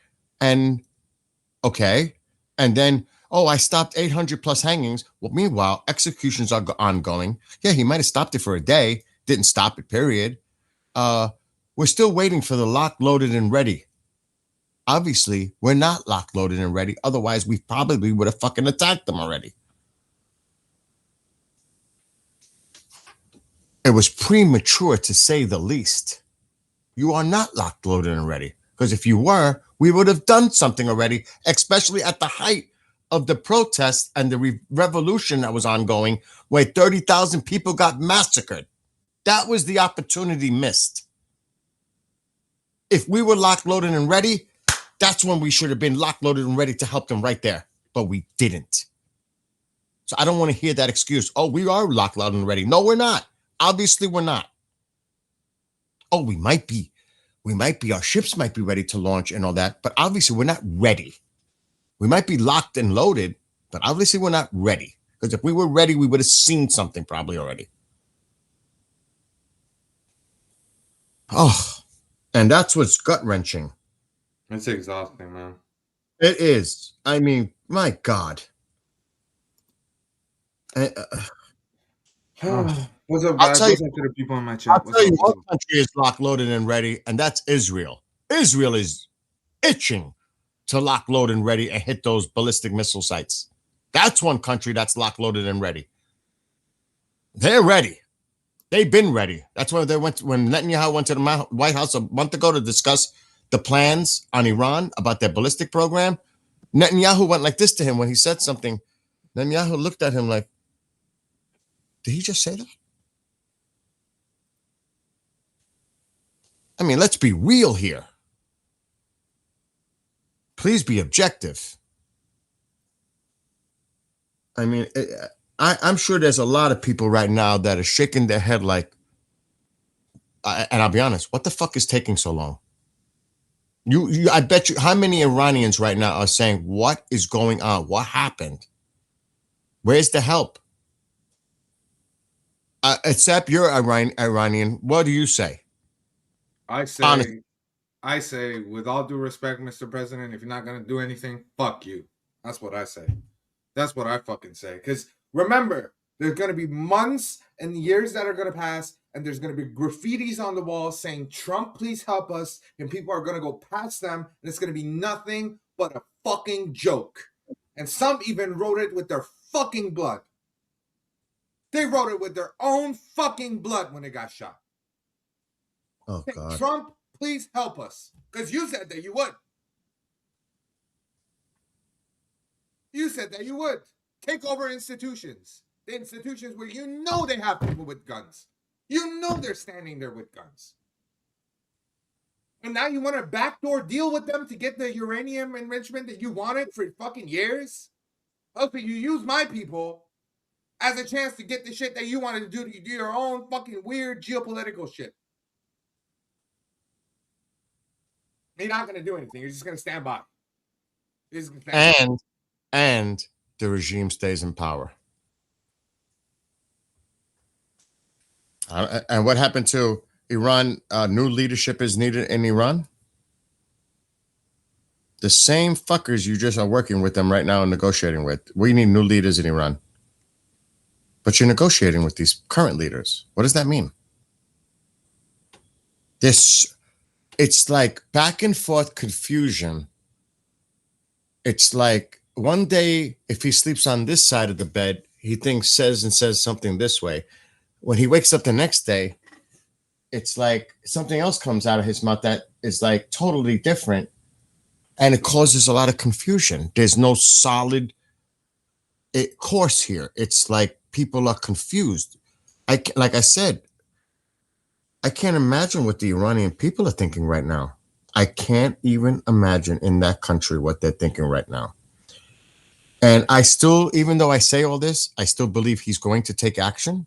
and okay. And then, I stopped 800 plus hangings. Well, meanwhile, executions are ongoing. Yeah, he might have stopped it for a day. Didn't stop it, period. We're still waiting for the locked, loaded, and ready. Obviously, we're not locked, loaded, and ready. Otherwise, we probably would have fucking attacked them already. It was premature, to say the least. You are not locked, loaded, and ready. Because if you were, we would have done something already, especially at the height of the protest and the revolution that was ongoing, where 30,000 people got massacred. That was the opportunity missed. If we were locked, loaded, and ready, that's when we should have been locked, loaded, and ready to help them right there. But we didn't. So I don't want to hear that excuse. Oh, we are locked, loaded, and ready. No, we're not. Obviously, we're not. Oh, we might be. Our ships might be ready to launch and all that. But obviously, we're not ready. We might be locked and loaded, but obviously, we're not ready. Because if we were ready, we would have seen something probably already. Oh, and that's what's gut-wrenching. It's exhausting, man. It is. I mean, my God. What's up, I'll guys? tell you- What's up to the people in my chat? I'll What's tell you up? what country is locked, loaded, and ready, and that's Israel. Israel is itching to lock, load, and ready and hit those ballistic missile sites. That's one country that's locked, loaded, and ready. They're ready. They've been ready. That's why when Netanyahu went to the White House a month ago to discuss the plans on Iran about their ballistic program. Netanyahu went like this to him when he said something. Netanyahu looked at him like, did he just say that? I mean, let's be real here. Please be objective. I mean, I'm sure there's a lot of people right now that are shaking their head like, and I'll be honest, what the fuck is taking so long? I bet you, how many Iranians right now are saying, what is going on? What happened? Where's the help? Except you're Iranian. What do you say? I say, with all due respect, Mr. President, if you're not gonna do anything, fuck you. That's what I say. That's what I fucking say. Because remember, there's gonna be months and years that are gonna pass, and there's gonna be graffitis on the wall saying, Trump, please help us, and people are gonna go past them, and it's gonna be nothing but a fucking joke. And some even wrote it with their fucking blood. They wrote it with their own fucking blood when they got shot. Oh, God. Trump, please help us. Because you said that you would. You said that you would. Take over institutions. The institutions where you know they have people with guns. You know they're standing there with guns. And now you want a backdoor deal with them to get the uranium enrichment that you wanted for fucking years? Okay, you use my people as a chance to get the shit that you wanted to do your own fucking weird geopolitical shit. You're not going to do anything. You're just going to stand by. And the regime stays in power. And what happened to Iran? New leadership is needed in Iran. The same fuckers you just are working with them right now and negotiating with. We need new leaders in Iran. But you're negotiating with these current leaders. What does that mean? It's like back and forth confusion. It's like one day, if he sleeps on this side of the bed, he says something this way. When he wakes up the next day, it's like something else comes out of his mouth that is like totally different. And it causes a lot of confusion. There's no solid course here. It's like people are confused. Like I said, I can't imagine what the Iranian people are thinking right now. I can't even imagine in that country what they're thinking right now. And I still, even though I say all this, I still believe he's going to take action.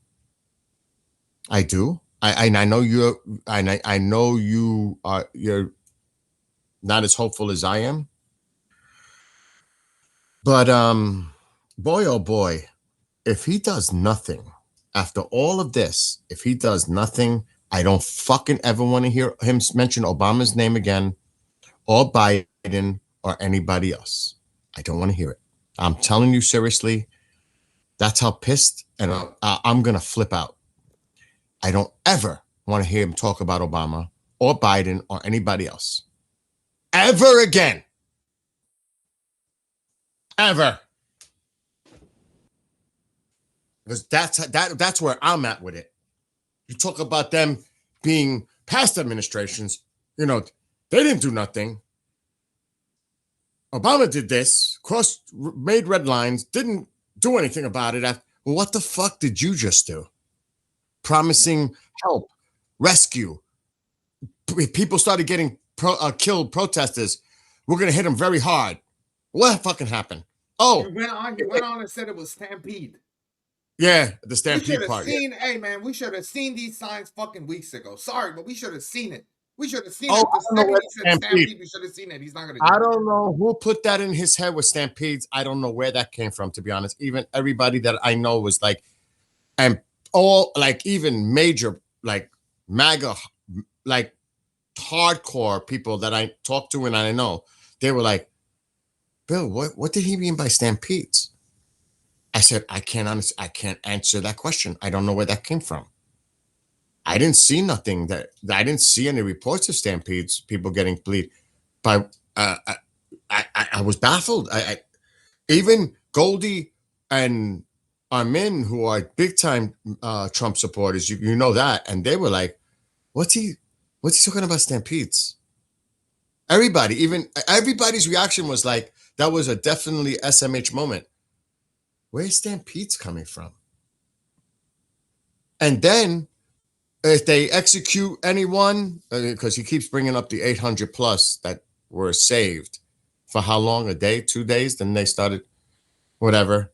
I do. I know you're not as hopeful as I am. But boy, oh boy, if he does nothing after all of this, if he does nothing, I don't fucking ever want to hear him mention Obama's name again, or Biden, or anybody else. I don't want to hear it. I'm telling you seriously, that's how pissed and I'm going to flip out. I don't ever want to hear him talk about Obama or Biden or anybody else. Ever again. Ever. Because that's where I'm at with it. You talk about them being past administrations, they didn't do nothing. Obama did this, made red lines, didn't do anything about it. Well, what the fuck did you just do? Promising help, rescue. People started getting killed, protesters. We're going to hit them very hard. What fucking happened? Oh. He went on and said it was Stampede. Yeah, the Stampede part. Hey, man, we should have seen these signs fucking weeks ago. Sorry, but we should have seen it. We should have seen it. The second he said Stampede, we should have seen it. He's not going to do it. I don't know who put that in his head with Stampedes. I don't know where that came from, to be honest. Even everybody that I know was like, and all, like, even major, like, MAGA, like, hardcore people that I talk to and I know, they were like, Bill, what did he mean by Stampedes? I said, I can't answer that question. I don't know where that came from. I didn't see nothing I didn't see any reports of Stampedes, people getting bleed. But I was baffled. Even Goldie and Armin, who are big time Trump supporters, you know that, and they were like, what's he talking about Stampedes? Everybody's reaction was like, that was a definitely SMH moment. Where's Stampedes coming from? And then if they execute anyone, because he keeps bringing up the 800 plus that were saved for how long? A day, 2 days? Then they started whatever.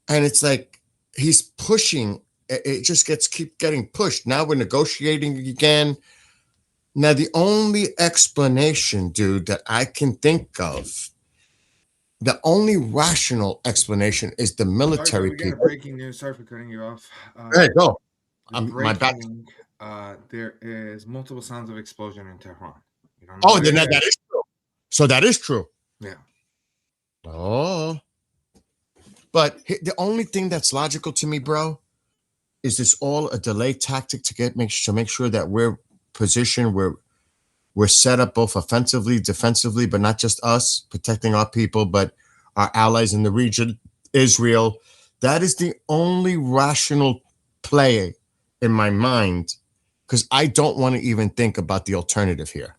And it's like he's pushing. It just keep getting pushed. Now we're negotiating again. Now the only explanation, dude, that I can think of, the only rational explanation is the military we got people. breaking news. Sorry for cutting you off. Hey, go. My back. Breaking. There is multiple sounds of explosion in Tehran. You don't know Oh, where then it that is. is true. So that is true. Yeah. Oh. But the only thing that's logical to me, bro, is this all a delay tactic to make sure that we're positioned, we're set up both offensively, defensively, but not just us protecting our people, but our allies in the region, Israel. That is the only rational play in my mind, because I don't want to even think about the alternative here.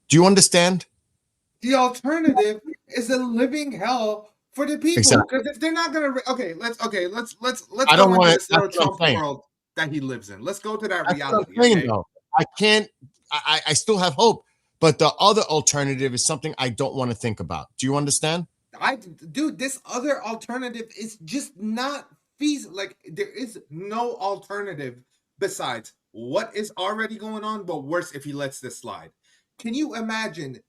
Do you understand? The alternative is a living hell for the people. Exactly. Because if they're not gonna, let's I don't go into want this it. little That's what I'm Trump saying. world that he lives in. Let's go to that That's what reality. I'm saying, Okay? though. I can't. I still have hope, but the other alternative is something I don't want to think about. Do you understand? Dude, this other alternative is just not feasible. Like, there is no alternative besides what is already going on, but worse if he lets this slide. Can you imagine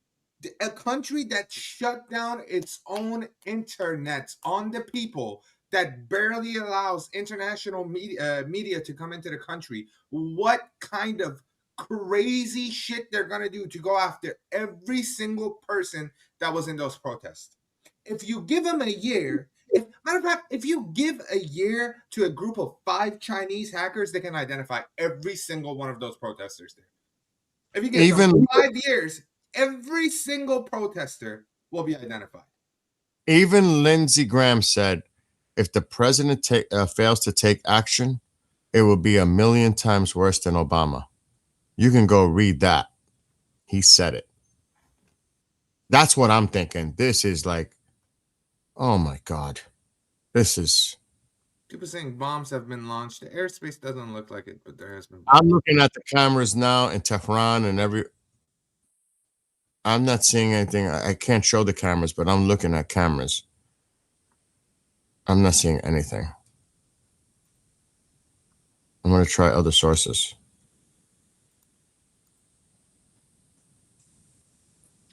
a country that shut down its own internet on the people, that barely allows international media to come into the country? What kind of crazy shit they're gonna do to go after every single person that was in those protests? If you give them a year, matter of fact, if you give a year to a group of 5 Chinese hackers, they can identify every single one of those protesters there. If you give them 5 years, every single protester will be identified. Even Lindsey Graham said, if the president fails to take action, it will be 1,000,000 times worse than Obama. You can go read that. He said it. That's what I'm thinking. This is like, oh my God. This is. People saying bombs have been launched. The airspace doesn't look like it, but there has been. I'm looking at the cameras now in Tehran and I'm not seeing anything. I can't show the cameras, but I'm looking at cameras. I'm not seeing anything. I'm going to try other sources.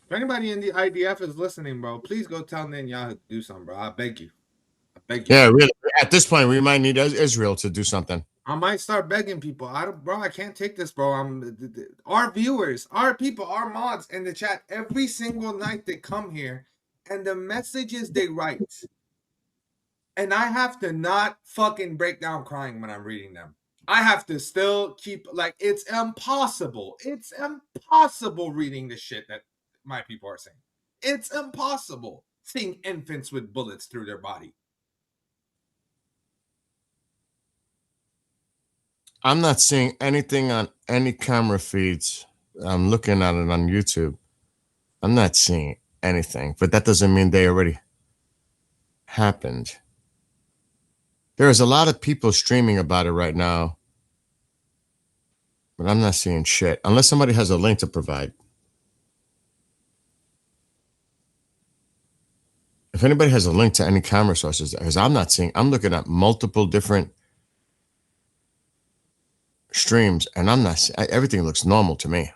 If anybody in the IDF is listening, bro, please go tell Netanyahu to do something, bro. I beg you. I beg you. Yeah, really. At this point, we might need Israel to do something. I might start begging people. I can't take this, bro. Our viewers, our people, our mods in the chat, every single night they come here, and the messages they write, and I have to not fucking break down crying when I'm reading them. I have to still keep, like, it's impossible. It's impossible reading the shit that my people are saying. It's impossible seeing infants with bullets through their body. I'm not seeing anything on any camera feeds. I'm looking at it on YouTube. I'm not seeing anything, but that doesn't mean they already happened. There's a lot of people streaming about it right now, but I'm not seeing shit unless somebody has a link to provide. If anybody has a link to any camera sources, because I'm not seeing, I'm looking at multiple different streams and I'm not, everything looks normal to me.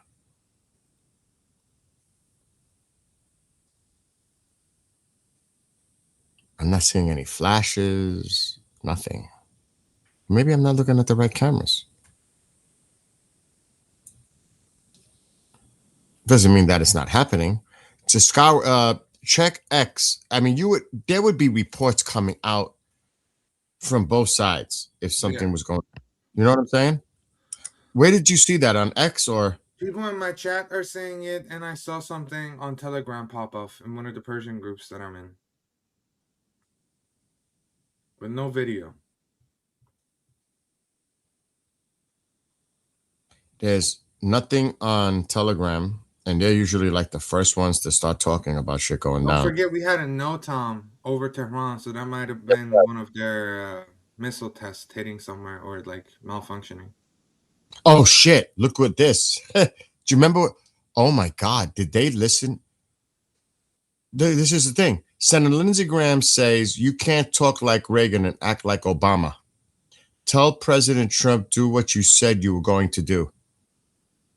I'm not seeing any flashes, nothing. Maybe I'm not looking at the right cameras. Doesn't mean that it's not happening. To scour, check X. I mean, there would be reports coming out from both sides if something was going on. You know what I'm saying? Where did you see that, on X or? People in my chat are saying it, and I saw something on Telegram pop up in one of the Persian groups that I'm in. With no video. There's nothing on Telegram, and they're usually like the first ones to start talking about shit going down. Don't forget, we had a NOTAM over Tehran, so that might have been one of their missile tests hitting somewhere or like malfunctioning. Oh shit! Look what this. Do you remember? Oh my God! Did they listen? This is the thing. Senator Lindsey Graham says you can't talk like Reagan and act like Obama. Tell President Trump do what you said you were going to do.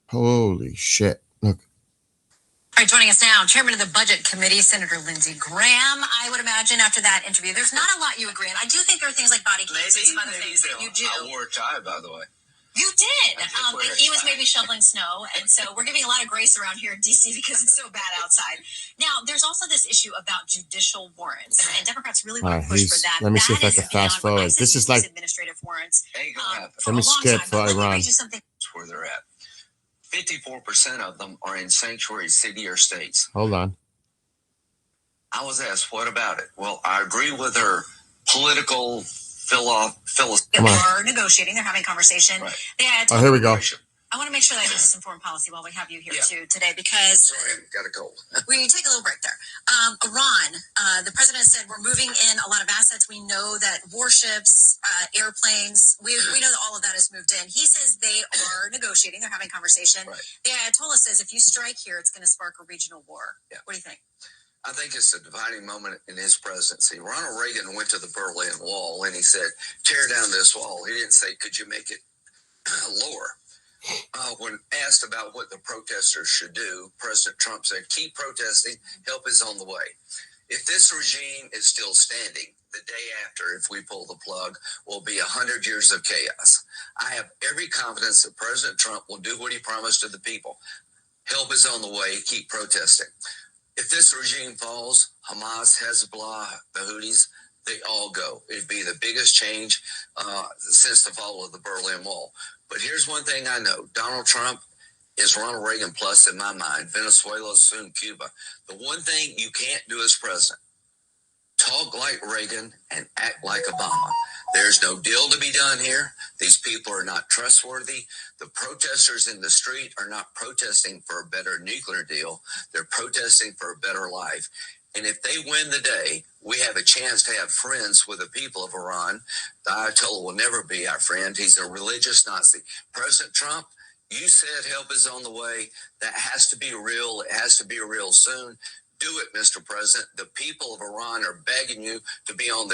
Holy shit! Look. All right, joining us now, Chairman of the Budget Committee, Senator Lindsey Graham. I would imagine after that interview, there's not a lot you agree on. I do think there are things like body cams and some other things that you do. I wore a tie, by the way. You did, but he was maybe shoveling snow, and so we're giving a lot of grace around here in D.C. because it's so bad outside. Now, there's also this issue about judicial warrants, and Democrats really want to push for that. Let me see if I That can is fast beyond what forward. ICE This is uses like administrative warrants. Ain't gonna happen. For Let me a long skip time. for But let me Iran. read you something. That's where they're at. 54% of them are in sanctuary city or states. Hold on. I was asked, what about it? Well, I agree with her political They are negotiating. They're having conversation. Right. Oh, here we go. I want to make sure that this is informed policy while we have you here too today, because Sorry, gotta go. we take a little break there. Iran, the president said we're moving in a lot of assets. We know that warships, airplanes, we know that all of that is moved in. He says they are negotiating. They're having conversation. Right. The Ayatollah says if you strike here, it's going to spark a regional war. Yeah. What do you think? I think it's a defining moment in his presidency. Ronald Reagan went to the Berlin Wall and he said, tear down this wall. He didn't say, could you make it lower? When asked about what the protesters should do, President Trump said, keep protesting, help is on the way. If this regime is still standing, the day after, if we pull the plug, will be 100 years of chaos. I have every confidence that President Trump will do what he promised to the people. Help is on the way, keep protesting. If this regime falls, Hamas, Hezbollah, the Houthis, they all go. It'd be the biggest change since the fall of the Berlin Wall. But here's one thing I know. Donald Trump is Ronald Reagan plus in my mind. Venezuela, soon Cuba. The one thing you can't do as president, talk like Reagan and act like Obama. There's no deal to be done here. These people are not trustworthy. The protesters in the street are not protesting for a better nuclear deal. They're protesting for a better life. And if they win the day, we have a chance to have friends with the people of Iran. The Ayatollah will never be our friend. He's a religious Nazi. President Trump, you said help is on the way. That has to be real. It has to be real soon. Do it, Mr. President. The people of Iran are begging you to be on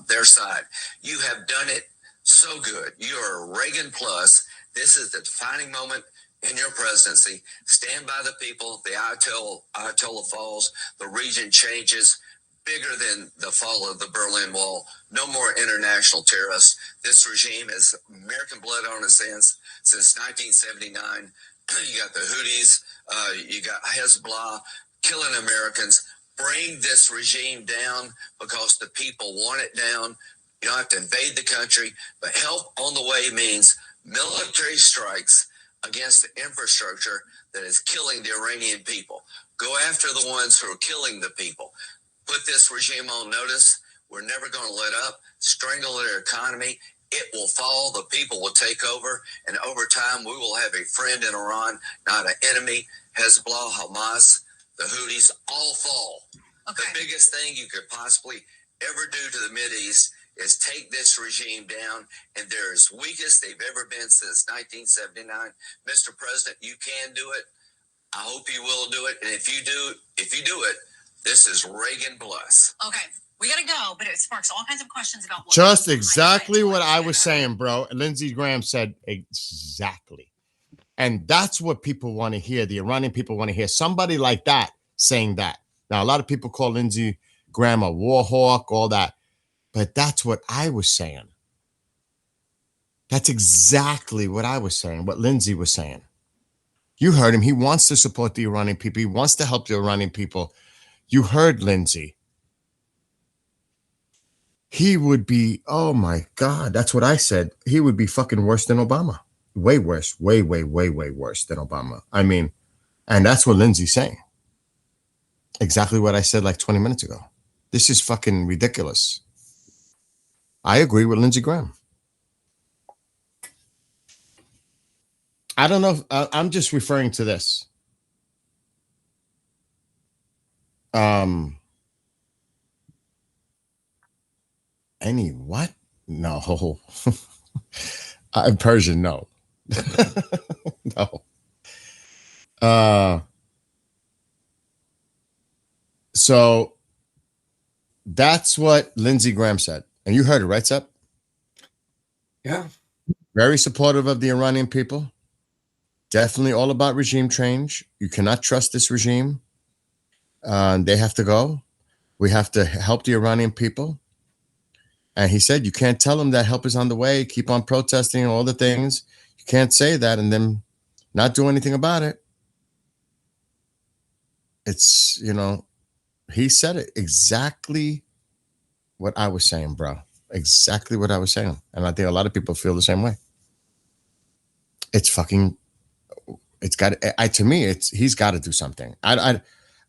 their side. You have done it so good. You are Reagan plus. This is the defining moment in your presidency. Stand by the people. The Ayatollah falls. The region changes. Bigger than the fall of the Berlin Wall. No more international terrorists. This regime has American blood on its hands since 1979. You got the Houthis. You got Hezbollah killing Americans. Bring this regime down because the people want it down. You don't have to invade the country, but help on the way means military strikes against the infrastructure that is killing the Iranian people. Go after the ones who are killing the people. Put this regime on notice. We're never going to let up. Strangle their economy. It will fall. The people will take over. And over time, we will have a friend in Iran, not an enemy. Hezbollah, Hamas, the Houthis all fall. Okay. The biggest thing you could possibly ever do to the Mideast is take this regime down, and they're as weak as they've ever been since 1979. Mr. President, you can do it. I hope you will do it. And if you do it, this is Reagan plus. Okay. We got to go, but it sparks all kinds of questions about what Just exactly what I was saying, bro. Lindsey Graham said exactly. And that's what people want to hear. The Iranian people want to hear somebody like that saying that. Now, a lot of people call Lindsey Graham a war hawk, all that. But that's what I was saying. That's exactly what I was saying, what Lindsey was saying. You heard him. He wants to support the Iranian people. He wants to help the Iranian people. You heard Lindsey. He would be, oh my God, that's what I said. He would be fucking worse than Obama. Way worse. Way, way, way, way worse than Obama. I mean, and that's what Lindsey's saying. Exactly what I said like 20 minutes ago. This is fucking ridiculous. I agree with Lindsey Graham. I don't know if I'm just referring to this. Any what? No. Persian, no. No. So that's what Lindsey Graham said. And you heard it, right, Sep? Yeah. Very supportive of the Iranian people. Definitely all about regime change. You cannot trust this regime. They have to go. We have to help the Iranian people. And he said, you can't tell them that help is on the way. Keep on protesting all the things. You can't say that and then not do anything about it. It's, he said it exactly what I was saying, bro. Exactly what I was saying. And I think a lot of people feel the same way. It's to me, he's got to do something. I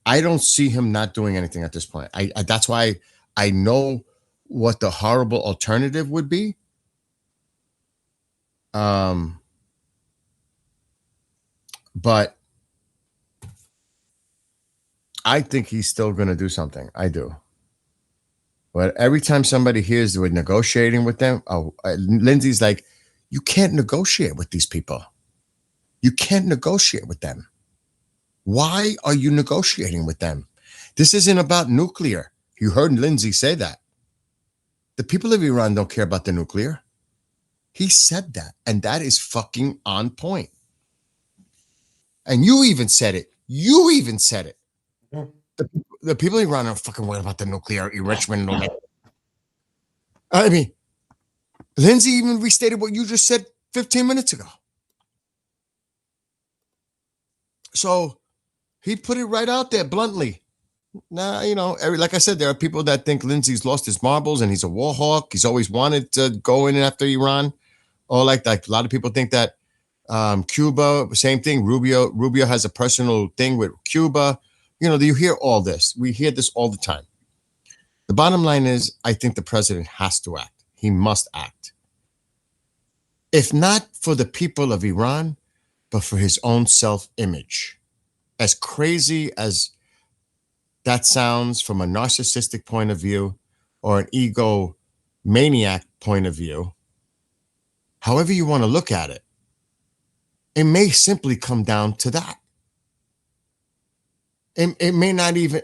don't see him not doing anything at this point. That's why I know what the horrible alternative would be. But I think he's still going to do something. I do. But every time somebody hears we're negotiating with them, Lindsey's like, you can't negotiate with these people. You can't negotiate with them. Why are you negotiating with them? This isn't about nuclear. You heard Lindsey say that. The people of Iran don't care about the nuclear. He said that, and that is fucking on point. And you even said it. Yeah. The people of Iran are fucking worried about the nuclear enrichment. I mean, Lindsey even restated what you just said 15 minutes ago. So he put it right out there bluntly. Now, like I said, there are people that think Lindsey's lost his marbles and he's a war hawk. He's always wanted to go in after Iran. Or like a lot of people think that Cuba, same thing. Rubio has a personal thing with Cuba. You hear all this. We hear this all the time. The bottom line is, I think the president has to act. He must act. If not for the people of Iran, but for his own self-image. As crazy as that sounds from a narcissistic point of view or an egomaniac point of view, however you want to look at it, it may simply come down to that. It may not even,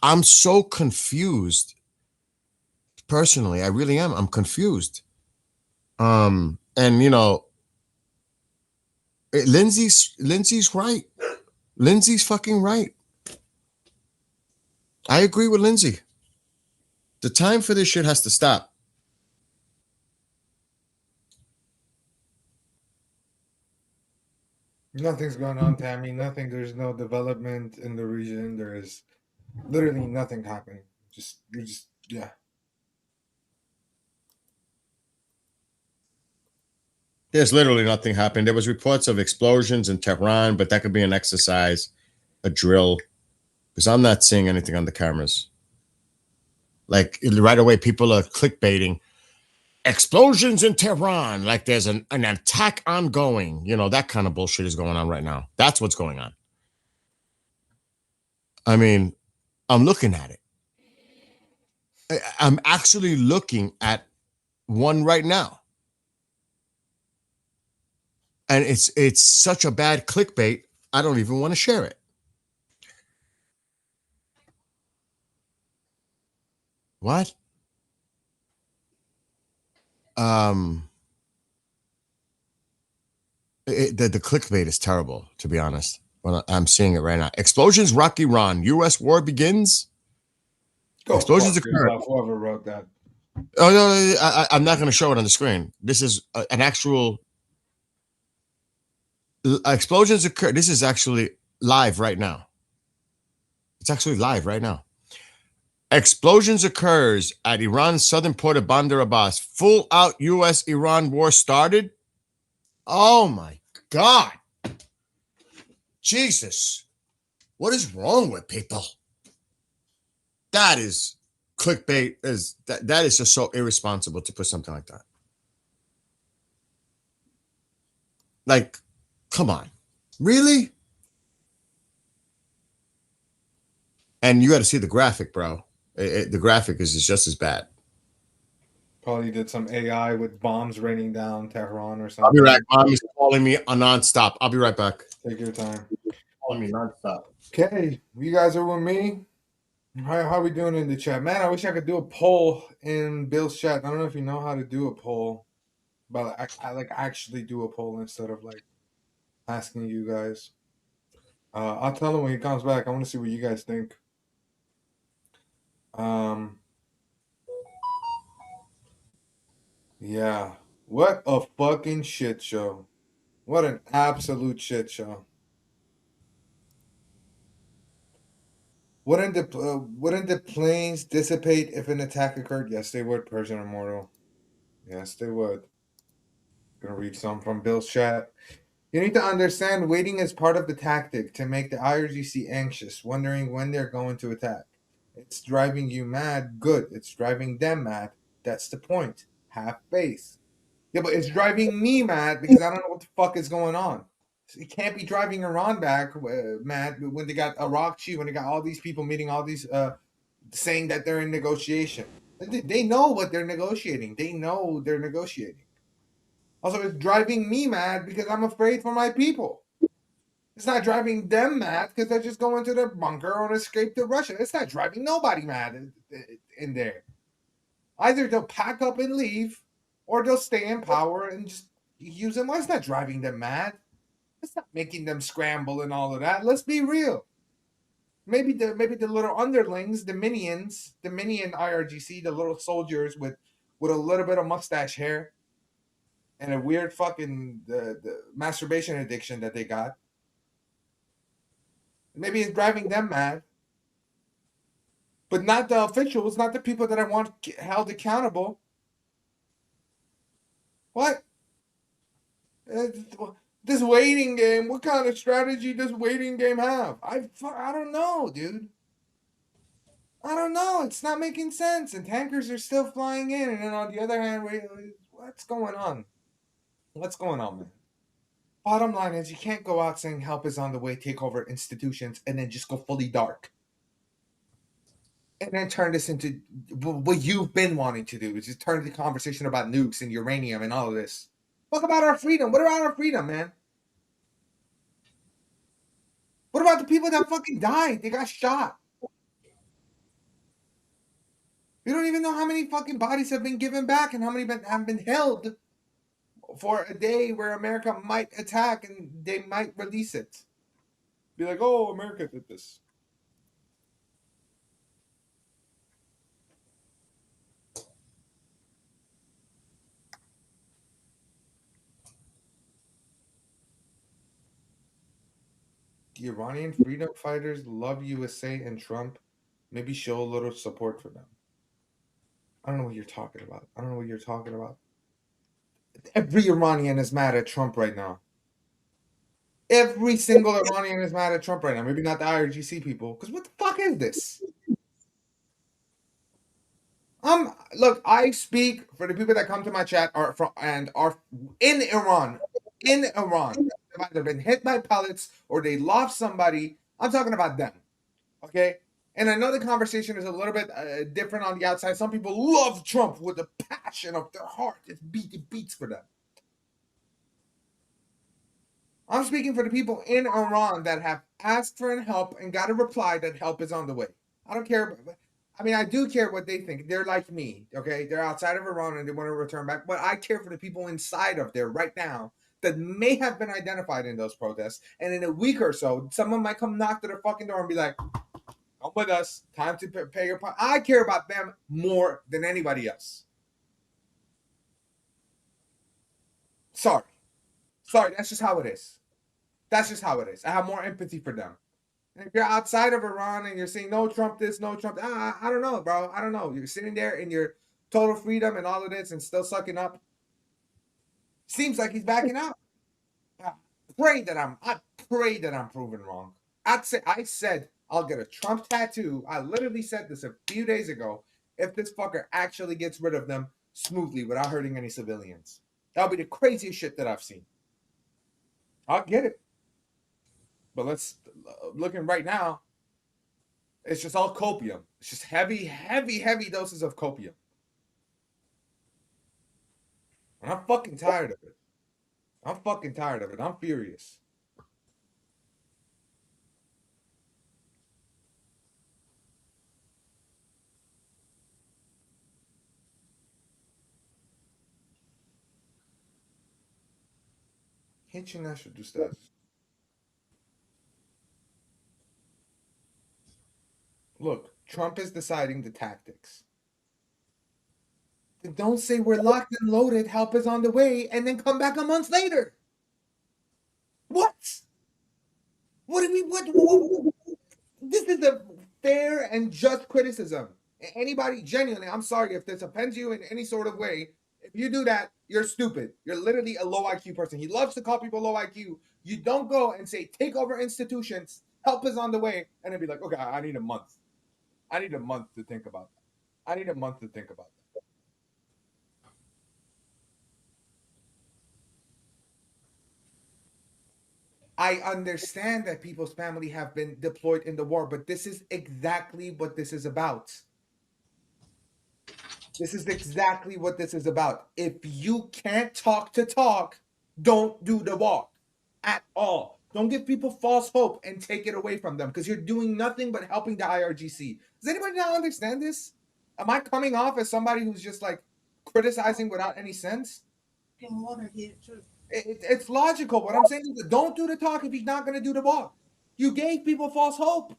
I'm so confused. Personally, I really am. I'm confused. Lindsey's right. Lindsey's fucking right. I agree with Lindsey. The time for this shit has to stop. Nothing's going on, Tammy. Nothing. There's no development in the region. There is literally nothing happening. Yeah. There's literally nothing happening. There was reports of explosions in Tehran, but that could be an exercise, a drill, because I'm not seeing anything on the cameras. Like right away, people are clickbaiting. Explosions in Tehran, like there's an attack ongoing. That kind of bullshit is going on right now. That's what's going on. I mean, I'm looking at it. I'm actually looking at one right now. And it's such a bad clickbait, I don't even want to share it. What? The clickbait is terrible, to be honest. Well, I'm seeing it right now. Explosions rock Iran. U.S. war begins. Explosions occur. Whoever wrote that. Oh no, I'm not going to show it on the screen. This is an actual. Explosions occur. This is actually live right now. It's actually live right now. Explosions occurs at Iran's southern port of Bandar Abbas. Full out U.S.-Iran war started. Oh my God. Jesus. What is wrong with people? That is clickbait. That is just so irresponsible to put something like that. Like, come on. Really? And you got to see the graphic, bro. The graphic is just as bad. Probably did some AI with bombs raining down Tehran or I'll something. be right. Mom is calling me nonstop. I'll be right back. Take your time. Calling me nonstop. Okay, you guys are with me. How we doing in the chat, man? I wish I could do a poll in Bill's chat. I don't know if you know how to do a poll, but I like actually do a poll instead of like asking you guys. I'll tell him when he comes back. I want to see what you guys think. Yeah. What a fucking shit show. What an absolute shit show. Wouldn't the planes dissipate if an attack occurred? Yes, they would, Persian Immortal. Yes, they would. Gonna read some from Bill's chat. You need to understand waiting is part of the tactic to make the IRGC anxious, wondering when they're going to attack. It's driving you mad. Good. It's driving them mad. That's the point. Have faith. Yeah, but it's driving me mad because I don't know what the fuck is going on. It can't be driving Iran back mad when they got Iraqchi, when they got all these people meeting all these saying that they're in negotiation. They know what they're negotiating. They know they're negotiating. Also, it's driving me mad because I'm afraid for my people. It's not driving them mad because they're just going to their bunker or escape to Russia. It's not driving nobody mad in there. Either they'll pack up and leave, or they'll stay in power and just use them. Well, it's not driving them mad. It's not making them scramble and all of that. Let's be real. Maybe the little underlings, the minion IRGC, the little soldiers with a little bit of mustache hair and a weird fucking the masturbation addiction that they got. Maybe it's driving them mad. But not the officials, not the people that I want held accountable. What? This waiting game, what kind of strategy does waiting game have? I don't know, dude. I don't know. It's not making sense. And tankers are still flying in. And then on the other hand, what's going on? What's going on, man? Bottom line is you can't go out saying help is on the way, take over institutions, and then just go fully dark. And then turn this into what you've been wanting to do, which is turn the conversation about nukes and uranium and all of this. Talk about our freedom. What about our freedom, man? What about the people that fucking died? They got shot. You don't even know how many fucking bodies have been given back and how many have been held for a day where America might attack and they might release it. Be like, oh, America did this. The Iranian freedom fighters love USA and Trump. Maybe show a little support for them. I don't know what you're talking about. Every Iranian is mad at Trump right now. Every single Iranian is mad at Trump right now. Maybe not the IRGC people, because what the fuck is this? Look, I speak for the people that come to my chat are in Iran. They've either been hit by pellets or they lost somebody. I'm talking about them. Okay? And I know the conversation is a little bit different on the outside. Some people love Trump with the passion of their heart. It beats for them. I'm speaking for the people in Iran that have asked for help and got a reply that help is on the way. I don't care. I mean, I do care what they think. They're like me, okay? They're outside of Iran and they want to return back. But I care for the people inside of there right now that may have been identified in those protests. And in a week or so, someone might come knock to their fucking door and be like, come with us. Time to pay your part. I care about them more than anybody else. Sorry, that's just how it is. I have more empathy for them. And if you're outside of Iran and you're saying, no Trump this, no Trump, I don't know, bro. I don't know. You're sitting there in your total freedom and all of this and still sucking up. Seems like he's backing out. I pray that I'm proven wrong. I said I'll get a Trump tattoo. I literally said this a few days ago. If this fucker actually gets rid of them smoothly without hurting any civilians. That'll be the craziest shit that I've seen. I'll get it. But looking right now, it's just all copium. It's just heavy doses of copium. And I'm fucking tired of it. I'm fucking tired of it. I'm furious. Hiç nasıl dostlar? Look, Trump is deciding the tactics. Don't say we're locked and loaded, help is on the way, and then come back a month later. What? What do we what? This is a fair and just criticism. Anybody, genuinely, I'm sorry if this offends you in any sort of way. If you do that, you're stupid. You're literally a low IQ person. He loves to call people low IQ. You don't go and say, take over institutions, help is on the way, and then be like, okay, I need a month. I need a month to think about that. I need a month to think about that. I understand that people's family have been deployed in the war, but this is exactly what this is about. This is exactly what this is about. If you can't talk to talk, don't do the walk at all. Don't give people false hope and take it away from them because you're doing nothing but helping the IRGC. Does anybody not understand this? Am I coming off as somebody who's just like criticizing without any sense? It's logical. What I'm saying is that don't do the talk if he's not going to do the walk. You gave people false hope.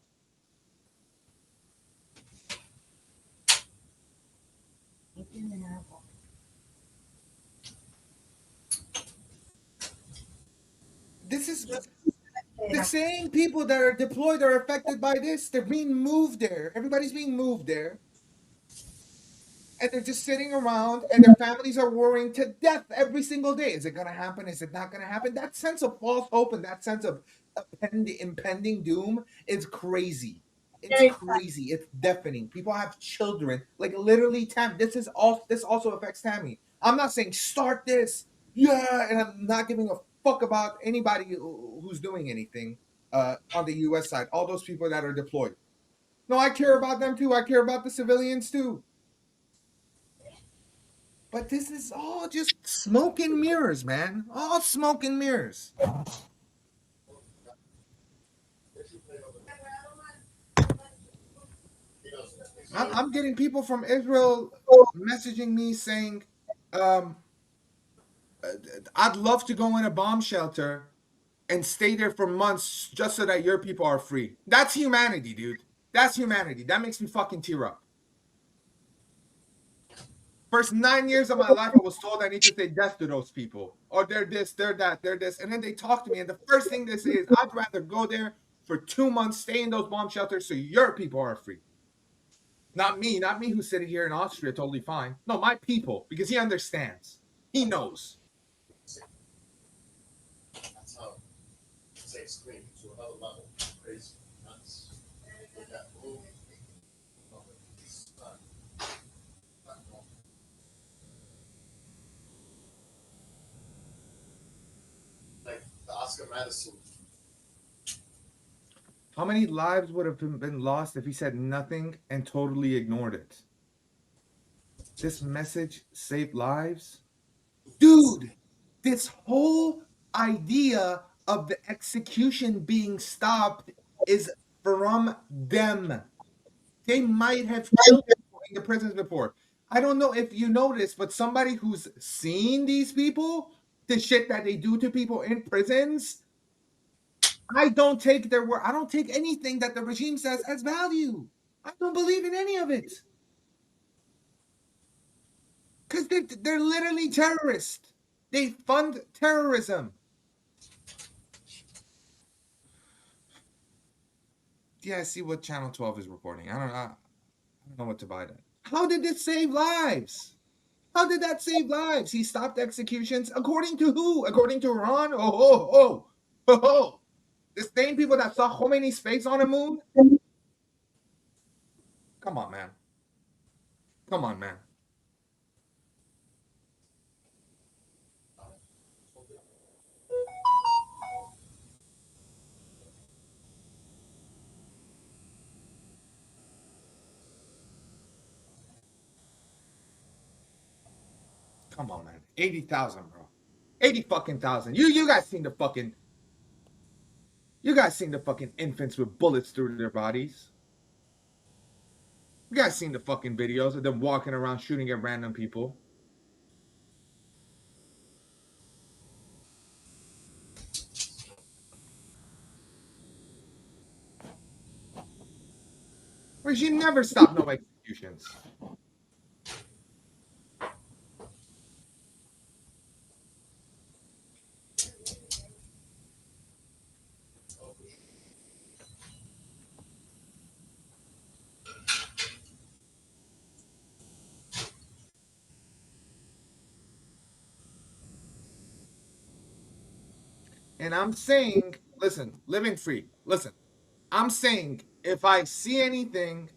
This is the same people that are deployed are affected by this. They're being moved there. Everybody's being moved there. And they're just sitting around and their families are worrying to death every single day. Is it going to happen? Is it not going to happen? That sense of false hope and that sense of impending doom is crazy. It's crazy. It's deafening. People have children. Like literally, this also affects Tammy. I'm not saying start this. Yeah, and I'm not giving a fuck about anybody who's doing anything on the US side. All those people that are deployed. No, I care about them too. I care about the civilians too. But this is all just smoke and mirrors, man. All smoke and mirrors. I'm getting people from Israel messaging me saying, I'd love to go in a bomb shelter and stay there for months just so that your people are free. That's humanity, dude. That's humanity. That makes me fucking tear up. First 9 years of my life, I was told I need to say death to those people. Or they're this, they're that, they're this. And then they talk to me, and the first thing they say is, I'd rather go there for 2 months, stay in those bomb shelters so your people are free. Not me who's sitting here in Austria totally fine. No, my people, because he understands. He knows. That's how say scream to another level. Crazy, nuts. That move. Like the Oscar Madison. How many lives would have been lost if he said nothing and totally ignored it? This message saved lives? Dude, this whole idea of the execution being stopped is from them. They might have killed people in the prisons before. I don't know if you noticed, but somebody who's seen these people, the shit that they do to people in prisons, I don't take their word. I don't take anything that the regime says as value. I don't believe in any of it. Because they're literally terrorists. They fund terrorism. Yeah, I see what Channel 12 is reporting. I don't know what to buy that. How did this save lives? How did that save lives? He stopped executions. According to who? According to Iran? Oh. The same people that saw Khomeini's face on the moon? Come on, man. Come on, man. Come on, man. 80,000, bro. 80 fucking thousand. You guys seen the fucking infants with bullets through their bodies. You guys seen the fucking videos of them walking around shooting at random people. Regime never stopped no executions. And I'm saying, listen, living free, listen, I'm saying if I see anything,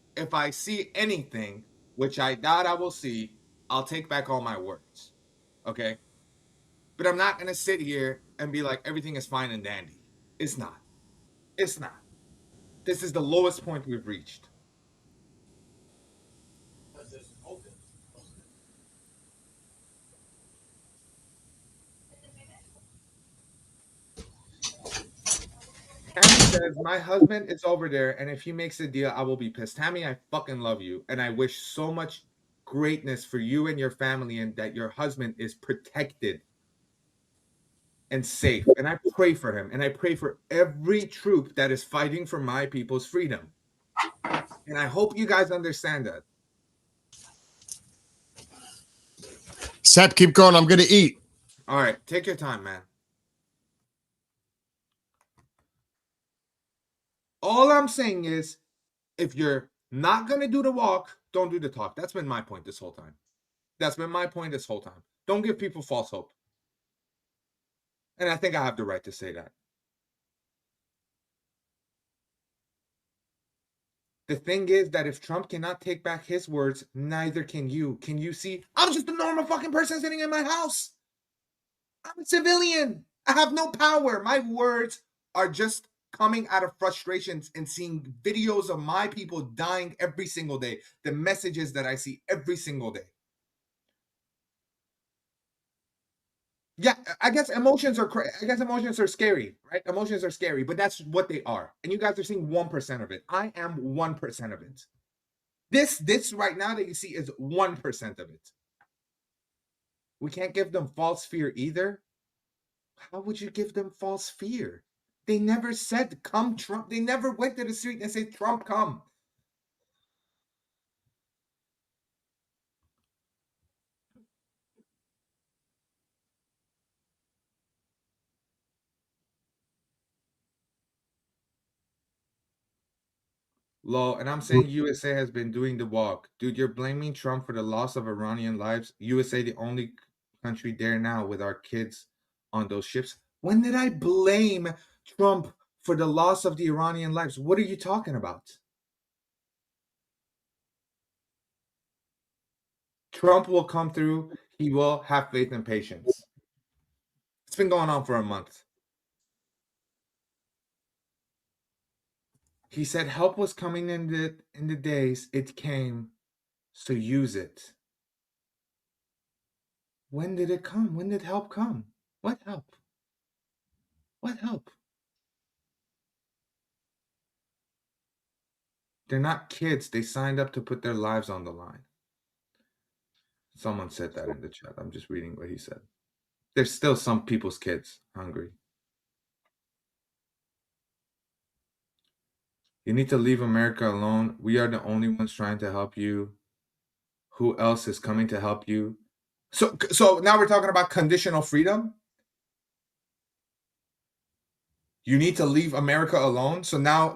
which I doubt I will see, I'll take back all my words. Okay? But I'm not going to sit here and be like, everything is fine and dandy. It's not. It's not. This is the lowest point we've reached. Tammy says, my husband is over there, and if he makes a deal, I will be pissed. Tammy, I fucking love you, and I wish so much greatness for you and your family, and that your husband is protected and safe. And I pray for him, and I pray for every troop that is fighting for my people's freedom. And I hope you guys understand that. Sep, keep going. I'm gonna eat. All right, take your time, man. All I'm saying is, if you're not going to do the walk, don't do the talk. That's been my point this whole time. Don't give people false hope. And I think I have the right to say that. The thing is that if Trump cannot take back his words, neither can you. Can you see? I'm just a normal fucking person sitting in my house. I'm a civilian. I have no power. My words are just coming out of frustrations and seeing videos of my people dying every single day. The messages that I see every single day. Yeah, I guess emotions are scary, right? Emotions are scary, but that's what they are. And you guys are seeing 1% of it. I am 1% of it. This right now that you see is 1% of it. We can't give them false fear either. How would you give them false fear? They never said, come Trump. They never went to the street and said, Trump, come. Lol, and I'm saying USA has been doing the walk. Dude, you're blaming Trump for the loss of Iranian lives. USA, the only country there now with our kids on those ships. When did I blame Trump for the loss of the Iranian lives? What are you talking about? Trump will come through. He will have faith and patience. It's been going on for a month. He said help was coming in the days. It came, so use it. When did it come? When did help come? What help? What help? They're not kids. They signed up to put their lives on the line. Someone said that in the chat. I'm just reading what he said. There's still some people's kids hungry. You need to leave America alone. We are the only ones trying to help you. Who else is coming to help you? So now we're talking about conditional freedom. You need to leave America alone. So now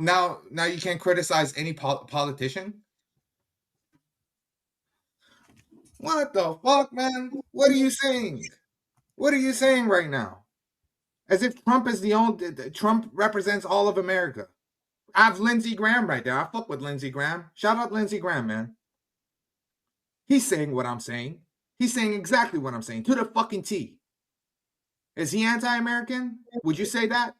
you can't criticize any politician. What the fuck, man? What are you saying? What are you saying right now? As if Trump is the only Trump represents all of America. I have Lindsey Graham right there. I fuck with Lindsey Graham. Shout out Lindsey Graham, man. He's saying what I'm saying. He's saying exactly what I'm saying to the fucking T. Is he anti-American? Would you say that?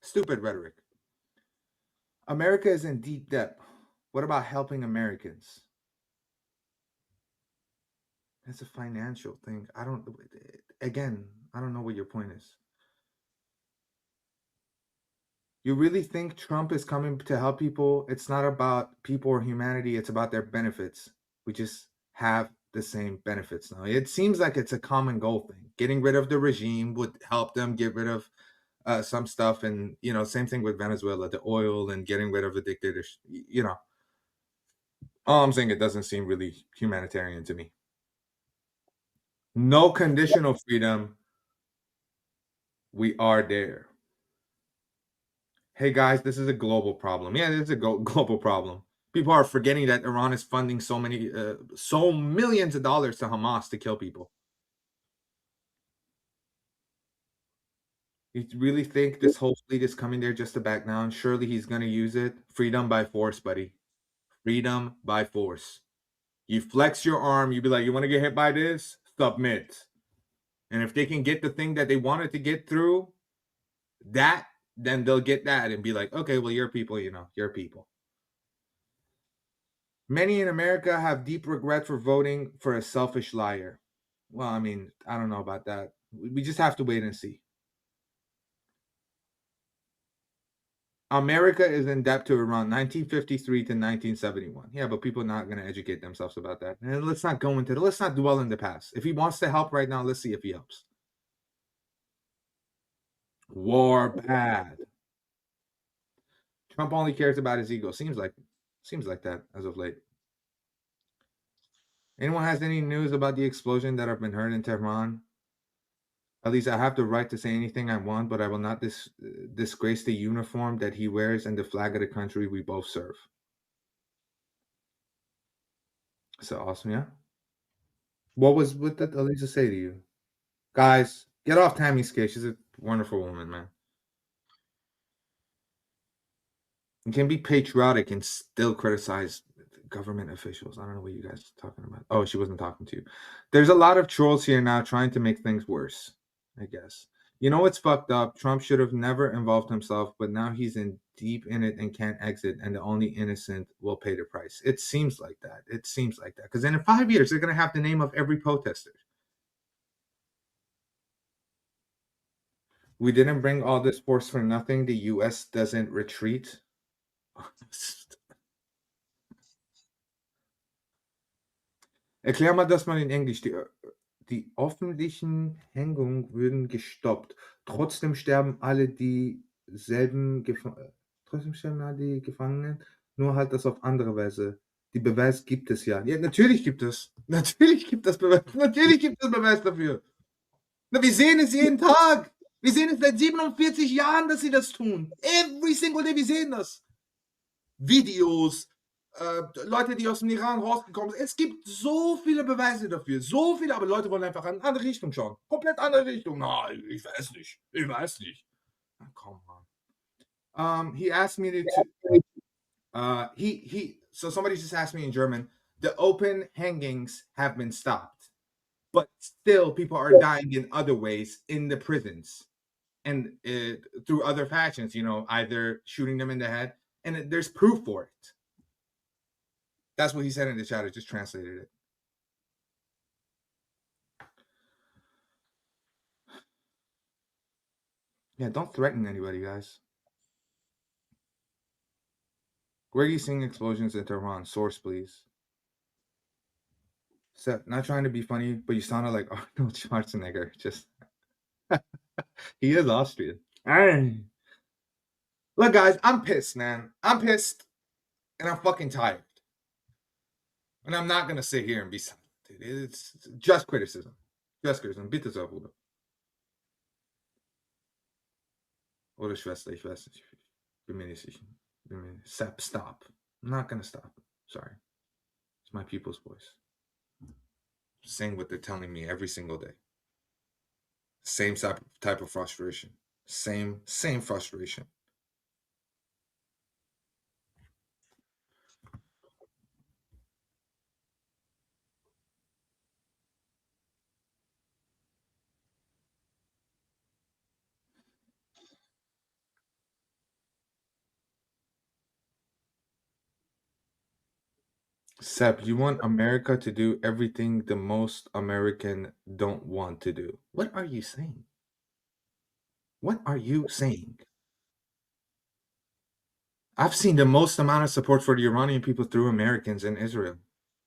Stupid rhetoric. America is in deep debt. What about helping Americans? It's a financial thing. I don't know what your point is. You really think Trump is coming to help people? It's not about people or humanity, it's about their benefits. We just have the same benefits now. It seems like it's a common goal thing. Getting rid of the regime would help them get rid of some stuff, and same thing with Venezuela, the oil, and getting rid of the dictators. All I'm saying, it doesn't seem really humanitarian to me. No conditional freedom. We are there. Hey guys, this is a global problem. Yeah, it is a global problem. People are forgetting that Iran is funding so millions of dollars to Hamas to kill people. You really think this whole fleet is coming there just to back down? Surely he's going to use it. Freedom by force, buddy. Freedom by force. You flex your arm. You be like, you want to get hit by this? Submit. And if they can get the thing that they wanted to get through, then they'll get that and be like, okay, well, you're people, you're people. Many in America have deep regret for voting for a selfish liar. Well, I mean, I don't know about that. We just have to wait and see. America is in debt to Iran 1953 to 1971. Yeah, but people are not going to educate themselves about that. And let's not dwell in the past. If he wants to help right now, let's see if he helps. War bad. Trump only cares about his ego. Seems like that as of late. Anyone has any news about the explosion that have been heard in Tehran? At least I have the right to say anything I want, but I will not disgrace the uniform that he wears and the flag of the country we both serve. So awesome, yeah? What did Elisa say to you? Guys, get off Tammy's case. She's a wonderful woman, man. You can be patriotic and still criticize government officials. I don't know what you guys are talking about. Oh, she wasn't talking to you. There's a lot of trolls here now trying to make things worse, I guess. You know what's fucked up? Trump should have never involved himself, but now he's deep in it and can't exit, and the only innocent will pay the price. It seems like that. Because then in 5 years, they're going to have the name of every protester. We didn't bring all this force for nothing. The U.S. doesn't retreat. Erklär mal das mal in Englisch. Die öffentlichen Hängungen würden gestoppt. Trotzdem sterben alle Trotzdem sterben alle die Gefangenen. Nur halt das auf andere Weise. Die Beweis gibt es ja. Ja, natürlich gibt es. Natürlich gibt es Beweis. Natürlich gibt es Beweis dafür. Na, wir sehen es jeden Tag. Wir sehen es seit 47 Jahren, dass sie das tun. Every single day, wir sehen das. Videos, Leute, die aus dem Iran rausgekommen sind. Es gibt so viele Beweise dafür. So viele, aber Leute wollen einfach in eine andere Richtung schauen. Komplett andere Richtung. Nein, ich weiß nicht. Oh, come on. He asked me so somebody just asked me in German, the open hangings have been stopped, but still people are dying in other ways in the prisons and through other fashions, either shooting them in the head, and there's proof for it. That's what he said in the chat. I just translated it. Yeah, don't threaten anybody, guys. Where are you seeing explosions in Tehran? Source, please. Seth, not trying to be funny, but you sounded like Arnold Schwarzenegger. Just he is Austrian. Look, guys, I'm pissed, man. I'm pissed, and I'm fucking tired. And I'm not gonna sit here and be silent. It's just criticism. Just criticism. Bitte sehr, Bruder. Oder Schwester, ich weiß nicht. Bin mir nicht sicher. Stop. I'm not gonna stop. Sorry. It's my people's voice. Saying what they're telling me every single day. Same type of frustration. Same frustration. Sep, you want America to do everything the most American don't want to do. What are you saying? What are you saying? I've seen the most amount of support for the Iranian people through Americans in Israel.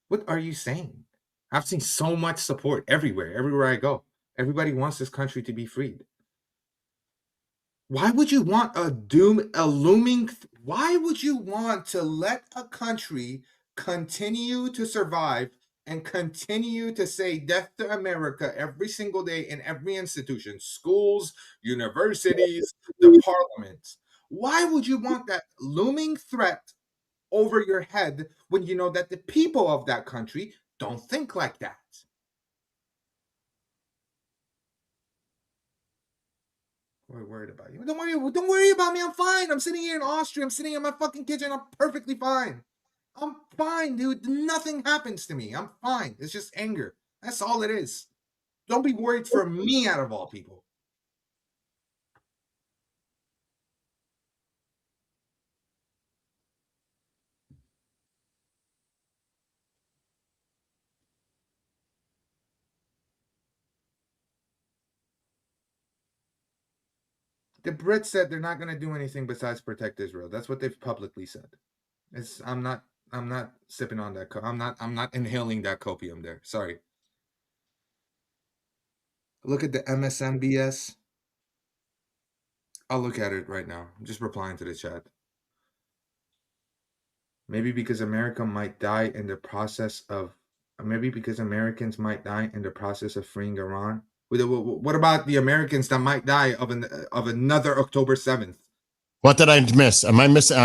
What are you saying? I've seen so much support everywhere I go. Everybody wants this country to be freed. Why would you want why would you want to let a country continue to survive and continue to say death to America every single day in every institution, schools, universities, the parliament? Why would you want that looming threat over your head when you know that the people of that country don't think like that? We're worried about you. Don't worry about me. I'm fine. I'm sitting here in Austria. I'm sitting in my fucking kitchen. I'm perfectly fine. I'm fine, dude. Nothing happens to me. I'm fine. It's just anger. That's all it is. Don't be worried for me out of all people. The Brits said they're not going to do anything besides protect Israel. That's what they've publicly said. I'm not sipping on that. I'm not inhaling that copium there. Sorry. Look at the MSNBS. I'll look at it right now. I'm just replying to the chat. Maybe because America might die in the process of, maybe because Americans might die in the process of freeing Iran. What about the Americans that might die of another October 7th? What did I miss? Am I missing?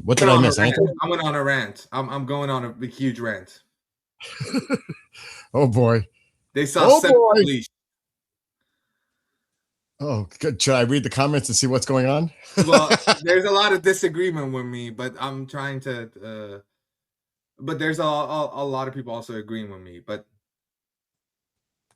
What did I miss? I went on a rant. I'm going on a huge rant. Oh boy. They saw boy. Oh, good. Should I read the comments and see what's going on? Well, there's a lot of disagreement with me, but I'm trying to. But there's a lot of people also agreeing with me. But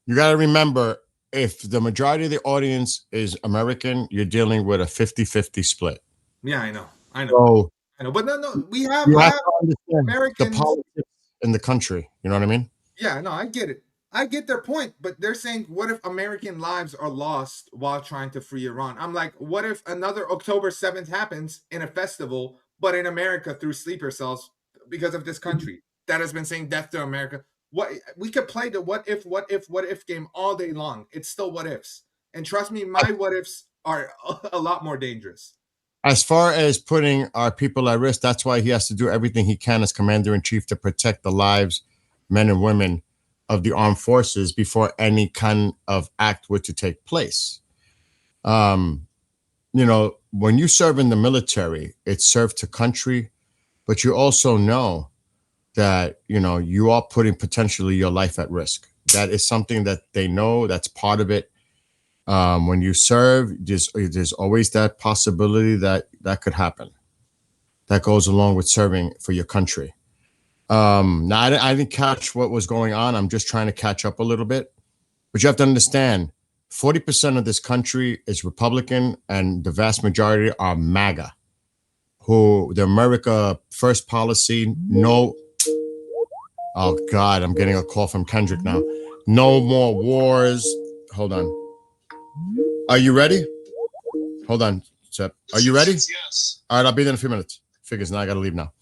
you got to remember, if the majority of the audience is American, you're dealing with a 50-50 split. Yeah, I know. So, I know. But no, we have, you I have have to understand Americans, the politics in the country. You know what I mean? Yeah, no, I get it. I get their point, but they're saying, what if American lives are lost while trying to free Iran? I'm like, what if another October 7th happens in a festival, but in America through sleeper cells because of this country that has been saying death to America? What we could play the what if game all day long. It's still what ifs. And trust me, my what ifs are a lot more dangerous. As far as putting our people at risk, that's why he has to do everything he can as commander-in-chief to protect the lives, men and women, of the armed forces before any kind of act were to take place. You know, when you serve in the military, it's serve to country, but you also know that, you know, you are putting potentially your life at risk. That is something that they know. That's part of it. When you serve, there's always that possibility that could happen. That goes along with serving for your country. Now, I didn't catch what was going on. I'm just trying to catch up a little bit. But you have to understand, 40% of this country is Republican, and the vast majority are MAGA, who the America First policy, no. Oh, God, I'm getting a call from Kendrick now. No more wars. Hold on. Are you ready? Hold on, Sep. Are you ready? Yes. All right, I'll be there in a few minutes. Figures, now I got to leave now.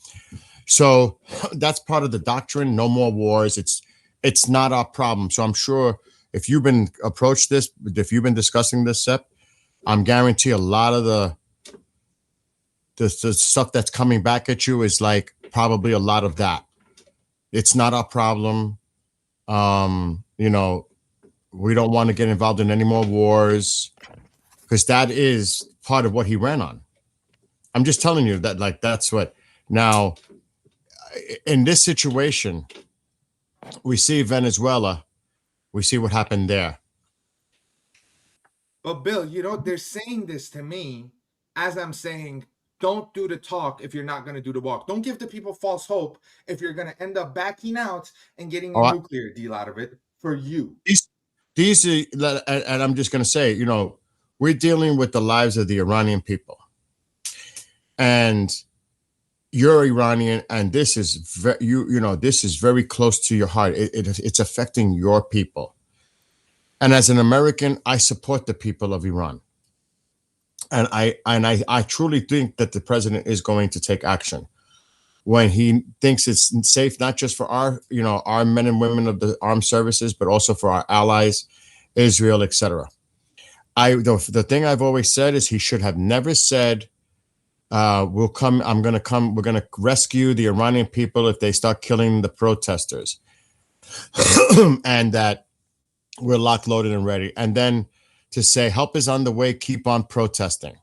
So that's part of the doctrine. No more wars. It's not our problem. So I'm sure if you've been approached this, if you've been discussing this, Sep, I'm guarantee a lot of the stuff that's coming back at you is like probably a lot of that. It's not our problem. You know, we don't want to get involved in any more wars, because that is part of what he ran on. I'm just telling you that, like, that's what. Now, in this situation, we see Venezuela. We see what happened there. But Bill, you know, they're saying this to me as I'm saying, don't do the talk if you're not going to do the walk. Don't give the people false hope if you're going to end up backing out and getting a nuclear deal out of it for you. These are, and I'm just going to say, you know, we're dealing with the lives of the Iranian people. And you're Iranian, and this is this is very close to your heart. It's affecting your people. And as an American, I support the people of Iran. And I truly think that the president is going to take action when he thinks it's safe, not just for our men and women of the armed services, but also for our allies, Israel, etc. The thing I've always said is he should have never said, we're going to rescue the Iranian people if they start killing the protesters. And that we're locked, loaded, and ready. And then to say, help is on the way, keep on protesting.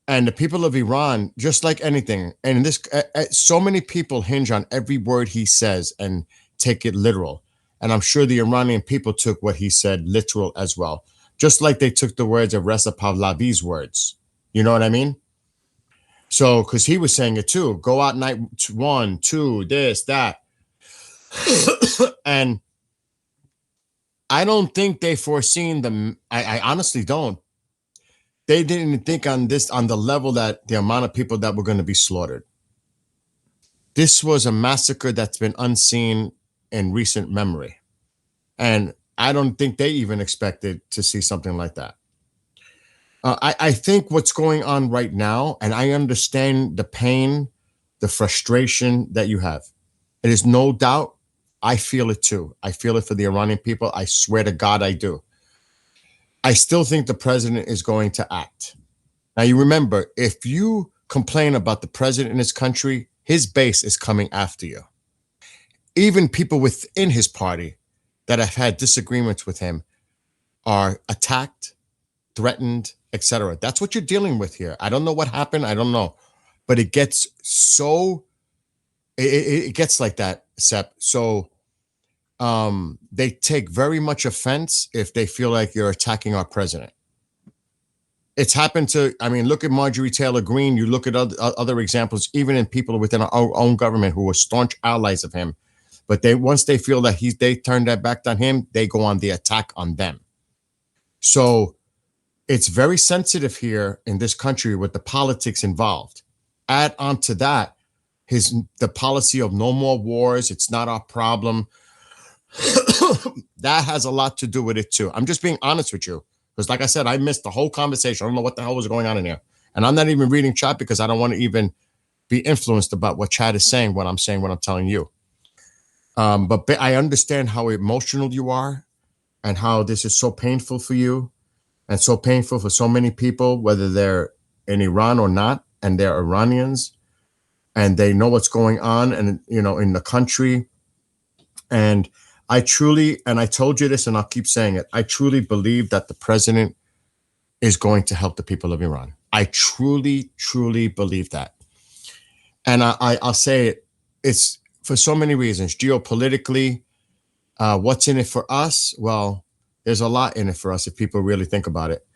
And the people of Iran, just like anything, and so many people hinge on every word he says and take it literal. And I'm sure the Iranian people took what he said literal as well, just like they took the words of Reza Pahlavi's words. You know what I mean? So, because he was saying it too, go out night 1, 2, this, that. And I don't think they foreseen them. I honestly don't. They didn't think on the level that the amount of people that were going to be slaughtered. This was a massacre that's been unseen in recent memory. And I don't think they even expected to see something like that. I think what's going on right now, and I understand the pain, the frustration that you have. It is no doubt, I feel it too. I feel it for the Iranian people. I swear to God, I do. I still think the president is going to act. Now, you remember, if you complain about the president in this country, his base is coming after you. Even people within his party that have had disagreements with him are attacked, threatened, etc. That's what you're dealing with here. I don't know what happened. I don't know. But it gets it gets like that, Sep. So they take very much offense if they feel like you're attacking our president. It's happened to, look at Marjorie Taylor Greene. You look at other examples, even in people within our own government who were staunch allies of him. But once they feel that they turned their back on him, they go on the attack on them. So it's very sensitive here in this country with the politics involved. Add on to that the policy of no more wars. It's not our problem. That has a lot to do with it too. I'm just being honest with you. Because like I said, I missed the whole conversation. I don't know what the hell was going on in here. And I'm not even reading chat because I don't want to even be influenced about what chat is saying, what I'm telling you. But I understand how emotional you are and how this is so painful for you and so painful for so many people, whether they're in Iran or not, and they're Iranians and they know what's going on and, in the country. And I truly, and I told you this and I'll keep saying it, I truly believe that the president is going to help the people of Iran. I truly, truly believe that. And I'll say it, it's for so many reasons. Geopolitically, what's in it for us? Well, there's a lot in it for us if people really think about it.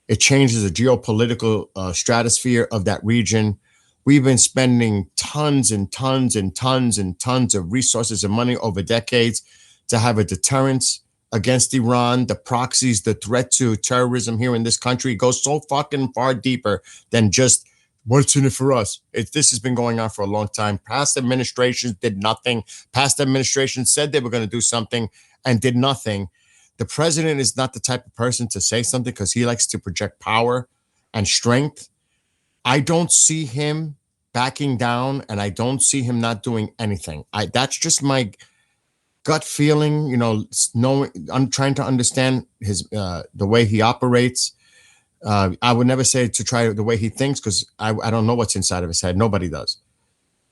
It changes the geopolitical stratosphere of that region. We've been spending tons and tons and tons and tons of resources and money over decades to have a deterrence against Iran, the proxies, the threat to terrorism here in this country goes so fucking far deeper than just what's in it for us. This has been going on for a long time. Past administrations did nothing. Past administrations said they were going to do something and did nothing. The president is not the type of person to say something because he likes to project power and strength. I don't see him backing down, and I don't see him not doing anything. That's just my gut feeling. I'm trying to understand his the way he operates. I would never say to try the way he thinks because I don't know what's inside of his head. Nobody does.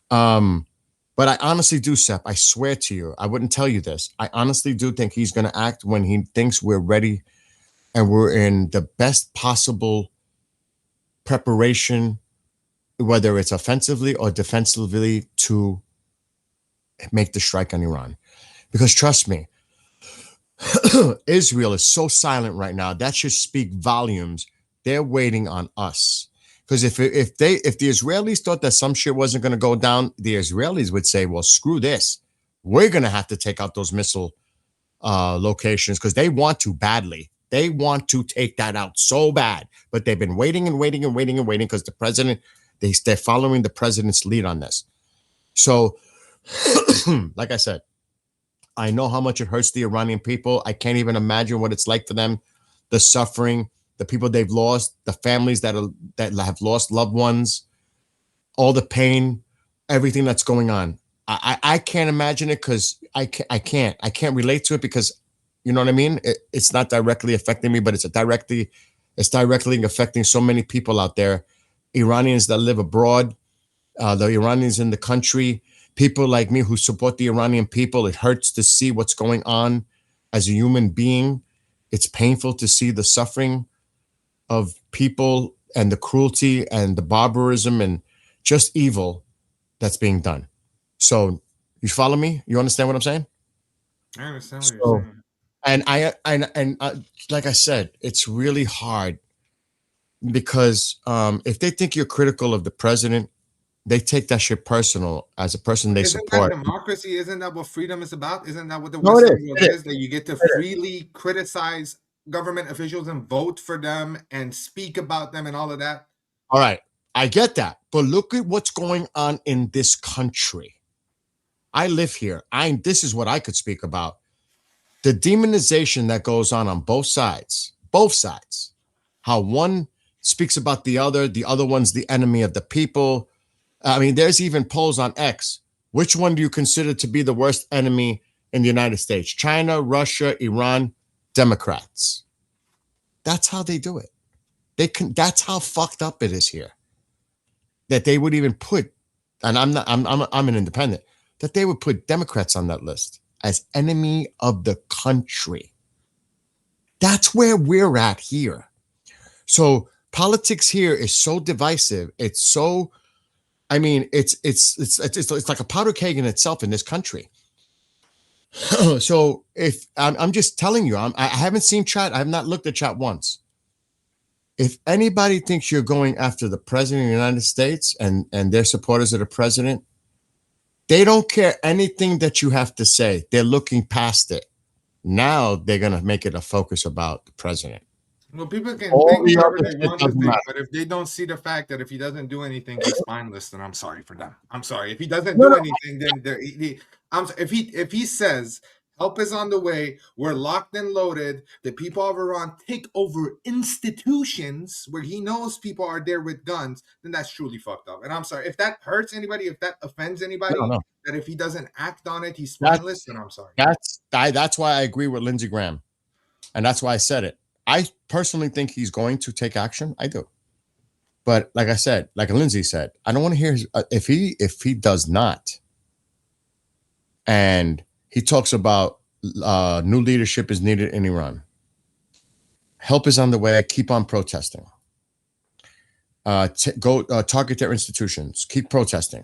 But I honestly do, Sep. I swear to you, I wouldn't tell you this. I honestly do think he's going to act when he thinks we're ready and we're in the best possible preparation, whether it's offensively or defensively, to make the strike on Iran. Because trust me, Israel is so silent right now. That should speak volumes. They're waiting on us. Because if the Israelis thought that some shit wasn't going to go down, the Israelis would say, well, screw this. We're going to have to take out those missile locations because they want to badly. They want to take that out so bad. But they've been waiting and waiting and waiting and waiting because the president They're following the president's lead on this. So, like I said, I know how much it hurts the Iranian people. I can't even imagine what it's like for them, the suffering, the people they've lost, the families that have lost loved ones, all the pain, everything that's going on. I can't imagine it because I can't relate to it because, you know what I mean? It's not directly affecting me, but it's directly affecting so many people out there. Iranians that live abroad, the Iranians in the country, people like me who support the Iranian people. It hurts to see what's going on as a human being. It's painful to see the suffering of people and the cruelty and the barbarism and just evil that's being done. So you follow me? You understand what I'm saying? I understand what you're saying. And like I said, it's really hard because if they think you're critical of the president, they take that shit personal as a person they support. Isn't that democracy? Isn't that what freedom is about? Isn't that what the No, it Western is. world is? That you get to freely criticize government officials and vote for them and speak about them and all of that? All right. I get that. But look at what's going on in this country. I live here. This is what I could speak about. The demonization that goes on both sides, how one speaks about the other one's the enemy of the people. I mean, there's even polls on X. Which one do you consider to be the worst enemy in the United States? China, Russia, Iran, Democrats. That's how they do it. That's how fucked up it is here. That they would even put, and I'm an independent, that they would put Democrats on that list as enemy of the country. That's where we're at here. So politics here is so divisive. It's so, I mean, it's like a powder keg in itself in this country. So if I'm just telling you, I haven't seen chat. I have not looked at chat once. If anybody thinks you're going after the president of the United States and their supporters of the president, they don't care anything that you have to say. They're looking past it. Now they're going to make it a focus about the president. Well, people can All think the whatever other they shit want to doesn't think, matter. but if they don't see the fact that if he doesn't do anything, he's spineless, then I'm sorry for them. I'm sorry. If he doesn't do anything, then if he says help is on the way, we're locked and loaded, the people of Iran take over institutions where he knows people are there with guns, then that's truly fucked up. And I'm sorry. If that hurts anybody, if that offends anybody, No. that if he doesn't act on it, he's spineless, then I'm sorry. That's why I agree with Lindsey Graham. And that's why I said it. I personally think he's going to take action. I do. But like I said, like Lindsey said, I don't want to hear if he does not. And he talks about new leadership is needed in Iran. Help is on the way. Keep on protesting. Target their institutions. Keep protesting.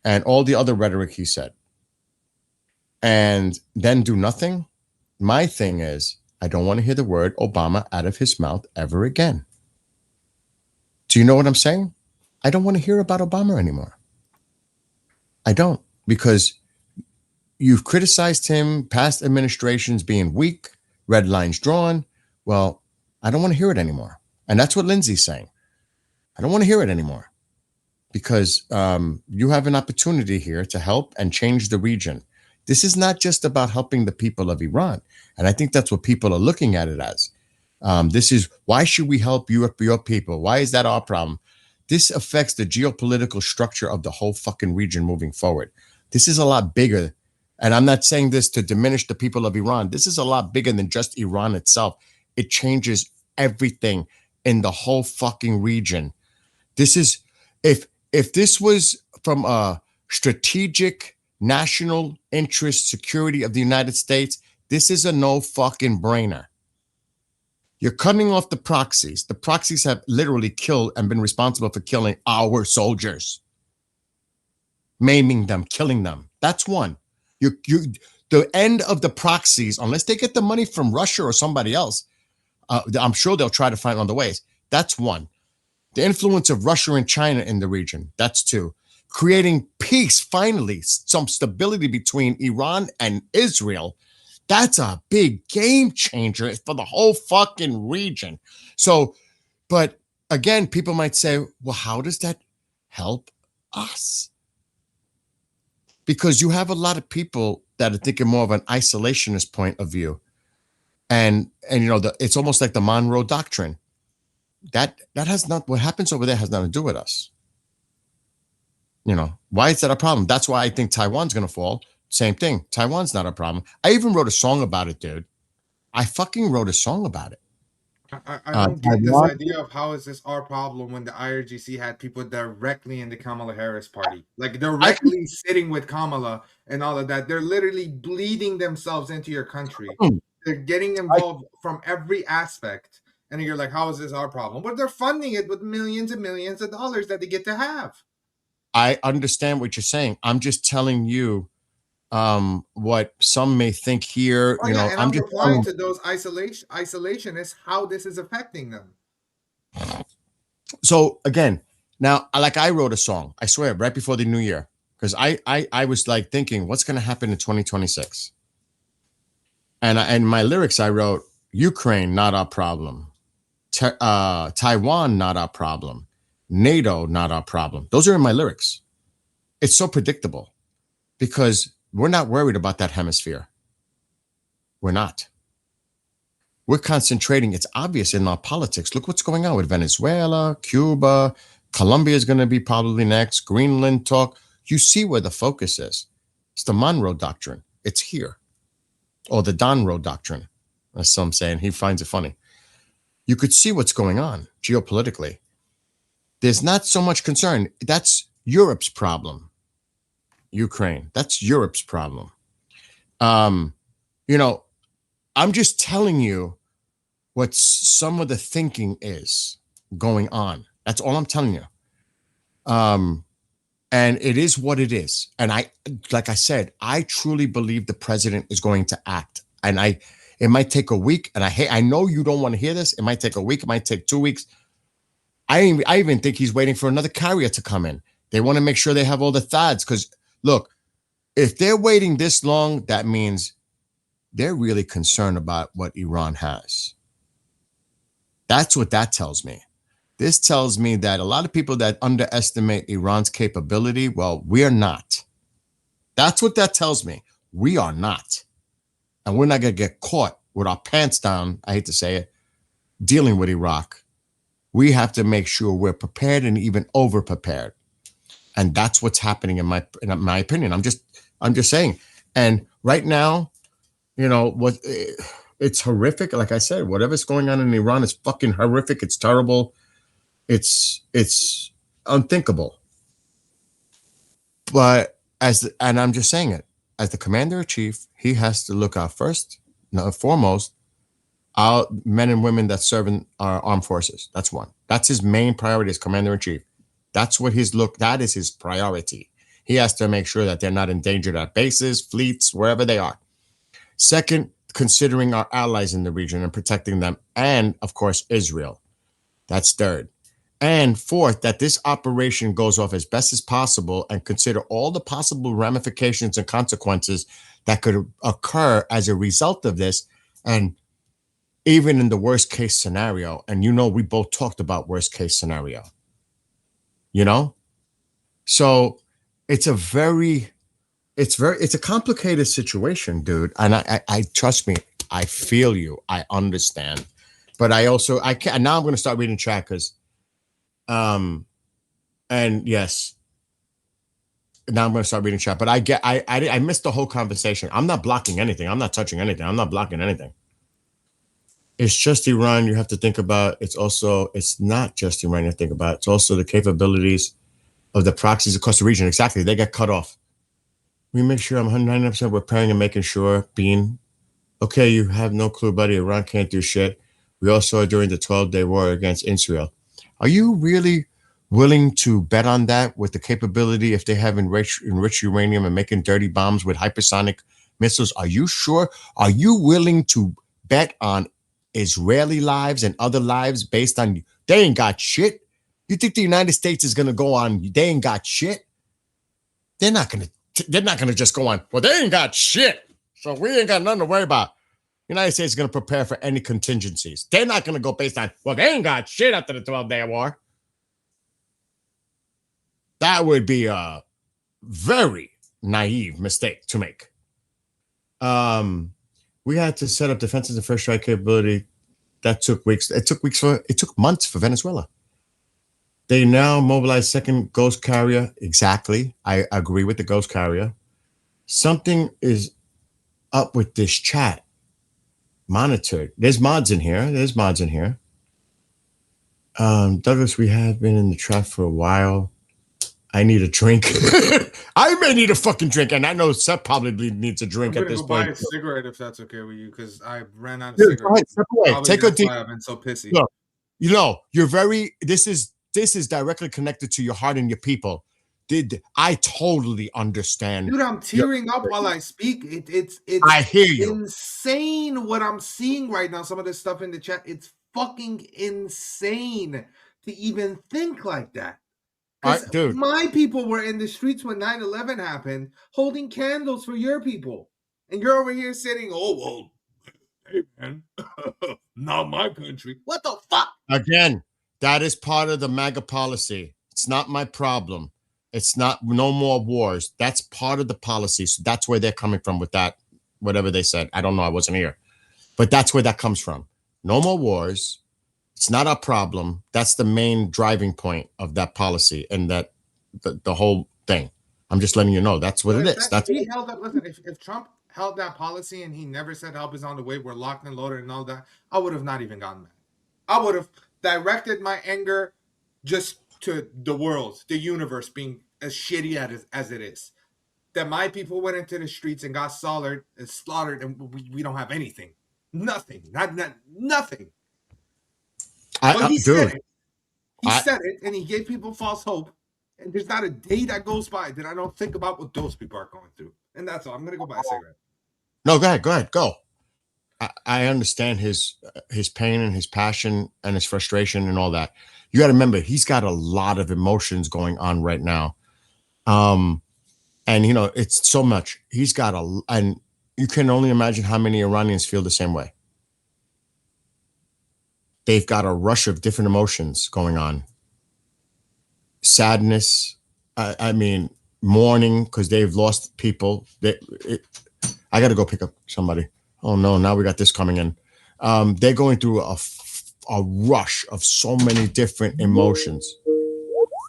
And all the other rhetoric he said. And then do nothing. My thing is, I don't want to hear the word Obama out of his mouth ever again. Do you know what I'm saying? I don't want to hear about Obama anymore. I don't, because you've criticized him, past administrations being weak, red lines drawn. Well, I don't want to hear it anymore. And that's what Lindsey's saying. I don't want to hear it anymore because you have an opportunity here to help and change the region. This is not just about helping the people of Iran. And I think that's what people are looking at it as. This is, why should we help your people? Why is that our problem? This affects the geopolitical structure of the whole fucking region moving forward. This is a lot bigger. And I'm not saying this to diminish the people of Iran. This is a lot bigger than just Iran itself. It changes everything in the whole fucking region. This is, if this was from a strategic national interest security of the United States, this is a no fucking brainer. You're cutting off the proxies. The proxies have literally killed and been responsible for killing our soldiers, maiming them, killing them. That's one. The end of the proxies, unless they get the money from Russia or somebody else, I'm sure they'll try to find other ways. That's one. The influence of Russia and China in the region. That's two. Creating peace, finally, some stability between Iran and Israel. That's a big game changer for the whole fucking region. So, but again, people might say, well, how does that help us? Because you have a lot of people that are thinking more of an isolationist point of view. And it's almost like the Monroe Doctrine. That has not, what happens over there has nothing to do with us. Why is that a problem? That's why I think Taiwan's going to fall. Same thing. Taiwan's not a problem. I even wrote a song about it, dude. I fucking wrote a song about it. I don't get this idea of how is this our problem when the IRGC had people directly in the Kamala Harris party, like directly sitting with Kamala and all of that. They're literally bleeding themselves into your country. They're getting involved from every aspect. And you're like, how is this our problem? But they're funding it with millions and millions of dollars that they get to have. I understand what you're saying. I'm just telling you what some may think here. And I'm just replying to those isolationists how this is affecting them. So again, now, like, I wrote a song, I swear, right before the new year, because I was like thinking, what's going to happen in 2026? And my lyrics, I wrote, Ukraine, not our problem. Taiwan, not our problem. NATO, not our problem. Those are in my lyrics. It's so predictable because we're not worried about that hemisphere. We're not. We're concentrating. It's obvious in our politics. Look what's going on with Venezuela, Cuba, Colombia is going to be probably next. Greenland talk. You see where the focus is. It's the Monroe Doctrine. It's here. Or the Donroe Doctrine, as some say, and he finds it funny. You could see what's going on geopolitically. There's not so much concern. That's Europe's problem. Ukraine. That's Europe's problem. I'm just telling you what some of the thinking is going on. That's all I'm telling you. And it is what it is. And like I said, I truly believe the president is going to act. And it might take a week. And I know you don't want to hear this. It might take a week. It might take 2 weeks. I even think he's waiting for another carrier to come in. They want to make sure they have all the THAADs. Because look, if they're waiting this long, that means they're really concerned about what Iran has. That's what that tells me. This tells me that a lot of people that underestimate Iran's capability, well, we are not. That's what that tells me. We are not. And we're not going to get caught with our pants down, I hate to say it, dealing with Iraq. We have to make sure we're prepared and even over-prepared. And that's what's happening in my opinion. I'm just saying. And right now, it's horrific. Like I said, whatever's going on in Iran is fucking horrific. It's terrible. It's unthinkable. But and I'm just saying it, as the commander-in-chief, he has to look out foremost, our men and women that serve in our armed forces. That's one. That's his main priority as commander-in-chief. That's what that is his priority. He has to make sure that they're not endangered at bases, fleets, wherever they are. Second, considering our allies in the region and protecting them. And of course, Israel. That's third. And fourth, that this operation goes off as best as possible and consider all the possible ramifications and consequences that could occur as a result of this. And even in the worst case scenario, and we both talked about worst case scenario, so it's a complicated situation, dude. And I trust me, I feel you, I understand, but I can't. Now I'm going to start reading chat because, and yes, now I'm going to start reading chat, but I missed the whole conversation. I'm not blocking anything. I'm not touching anything. I'm not blocking anything. It's just Iran you have to think about. It's not just Iran you have to think about. It's also the capabilities of the proxies across the region. Exactly. They get cut off. We make sure I'm 199% preparing and making sure, Bean. Okay, you have no clue, buddy. Iran can't do shit. We all saw it during the 12-day war against Israel. Are you really willing to bet on that with the capability if they have enriched uranium and making dirty bombs with hypersonic missiles? Are you sure? Are you willing to bet on Israeli lives and other lives based on they ain't got shit? You think the United States is going to go on, they ain't got shit? They're not going to just go on, well, they ain't got shit, so we ain't got nothing to worry about. United States is going to prepare for any contingencies. They're not going to go based on, well, they ain't got shit after the 12-day war. That would be a very naive mistake to make. We had to set up defenses and first strike capability. That took weeks. It took months for Venezuela. They now mobilize second Ghost carrier. Exactly. I agree with the Ghost carrier. Something is up with this chat. Monitored. There's mods in here. Douglas, we have been in the trap for a while. I need a drink. I may need a fucking drink, and I know Seth probably needs a drink at this point. I'm gonna go buy a cigarette if that's okay with you, because I ran out of cigarettes. Take a deep. I've been so pissy. Look, you're very. This is directly connected to your heart and your people. I totally understand. Dude, I'm tearing up while I speak. It's I hear you. Insane what I'm seeing right now. Some of this stuff in the chat, it's fucking insane to even think like that. Dude, my people were in the streets when 9/11 happened, holding candles for your people, and you're over here sitting, oh well, hey man, not my country. What the fuck? Again, that is part of the MAGA policy. It's not my problem. It's not no more wars. That's part of the policy. So that's where they're coming from with that, whatever they said. I don't know. I wasn't here. But that's where that comes from. No more wars. It's not our problem. That's the main driving point of that policy and that the whole thing. I'm just letting you know that's what it is. That's he held up. Listen, if Trump held that policy and he never said help is on the way, we're locked and loaded and all that, I would have not even gotten mad. I would have directed my anger just to the world, the universe being as shitty as it is. That my people went into the streets and got slaughtered, and we don't have anything. Nothing. Not nothing. But he said it. He said it, and he gave people false hope. And there's not a day that goes by that I don't think about what those people are going through. And that's all. I'm going to go buy a cigarette. No, go ahead. Go. I understand his pain and his passion and his frustration and all that. You got to remember, he's got a lot of emotions going on right now. And, it's so much. He's got and you can only imagine how many Iranians feel the same way. They've got a rush of different emotions going on. Sadness, mourning because they've lost people. I got to go pick up somebody. Oh no, now we got this coming in. They're going through a rush of so many different emotions.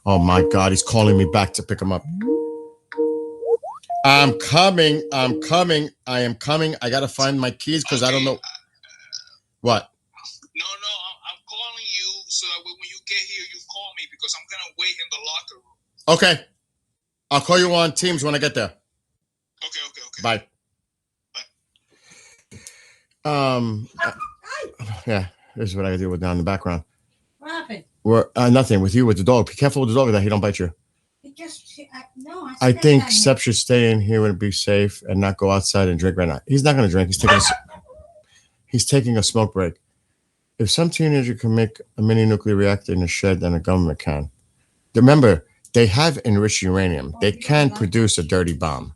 Oh my God, he's calling me back to pick him up. I'm coming. I am coming. I got to find my keys because I don't know. What? No, I'm calling you so that when you get here, you call me because I'm going to wait in the locker room. Okay. I'll call you on Teams when I get there. Okay. Bye. Yeah, this is what I gotta deal with down in the background. What happened? We're nothing with you with the dog. Be careful with the dog that he don't bite you. I think Sep should stay in here and be safe and not go outside and drink right now. He's not gonna drink. He's taking a smoke break. If some teenager can make a mini nuclear reactor in a shed, then the government can. Remember, they have enriched uranium. They can produce a dirty bomb.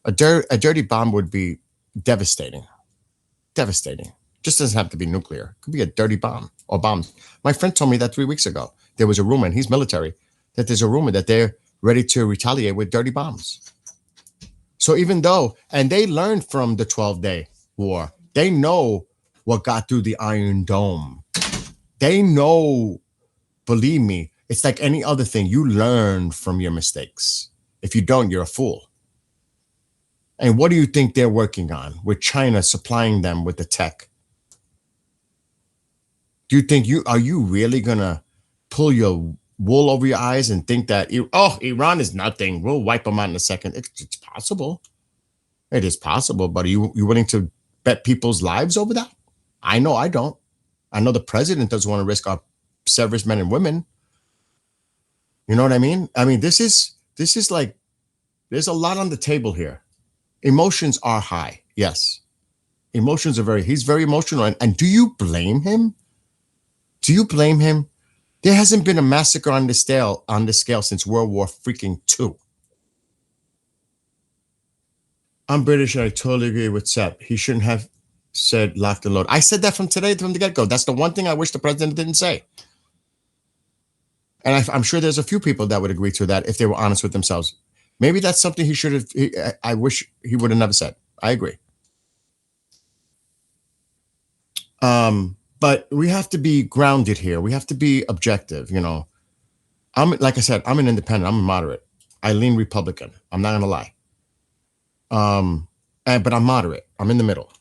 A dirty bomb would be devastating. Just doesn't have to be nuclear. It could be a dirty bomb or bombs. My friend told me that 3 weeks ago. There was a rumor, and he's military, that there's a rumor that they're ready to retaliate with dirty bombs. So even though, and they learned from the 12-day war, they know what got through the Iron Dome. They know, believe me, it's like any other thing. You learn from your mistakes. If you don't, you're a fool. And what do you think they're working on with China supplying them with the tech? Do you think are you really going to pull your wool over your eyes and think that, Iran is nothing. We'll wipe them out in a second. It's possible. It is possible. But are you willing to bet people's lives over that? I know I don't. I know the president doesn't want to risk our servicemen and women. You know what I mean? I mean, this is like, there's a lot on the table here. Emotions are high. Yes. Emotions are he's very emotional. And do you blame him? There hasn't been a massacre on the scale since World War freaking II. I'm British and I totally agree with Sep. He shouldn't have said locked and load. I said that from the get-go. That's the one thing I wish the president didn't say. And I'm sure there's a few people that would agree to that if they were honest with themselves. Maybe that's something he should have. I wish he would have never said. I agree. But we have to be grounded here. We have to be objective. Like I said, I'm an independent. I'm a moderate. I lean Republican. I'm not gonna lie. But I'm moderate. I'm in the middle.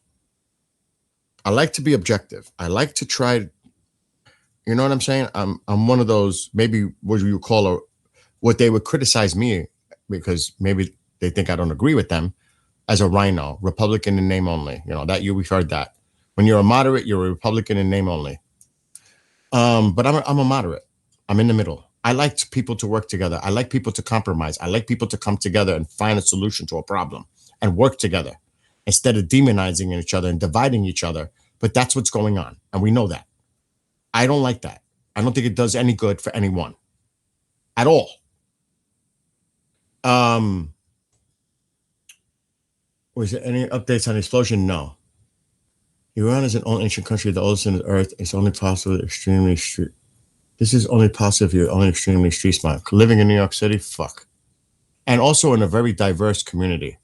I like to be objective. I like to try. You know what I'm saying? I'm one of those, maybe what you call what they would criticize me, because maybe they think I don't agree with them, as a rhino, Republican in name only. We've heard that. When you're a moderate, you're a Republican in name only. But I'm a moderate. I'm in the middle. I like people to work together. I like people to compromise. I like people to come together and find a solution to a problem and work together instead of demonizing each other and dividing each other. But that's what's going on. And we know that. I don't like that. I don't think it does any good for anyone at all. Was there any updates on the explosion? No. Iran is an old ancient country, the oldest on the earth. It's only possible extremely street. This is only possible if you're only extremely street smart. Living in New York City, fuck. And also in a very diverse community.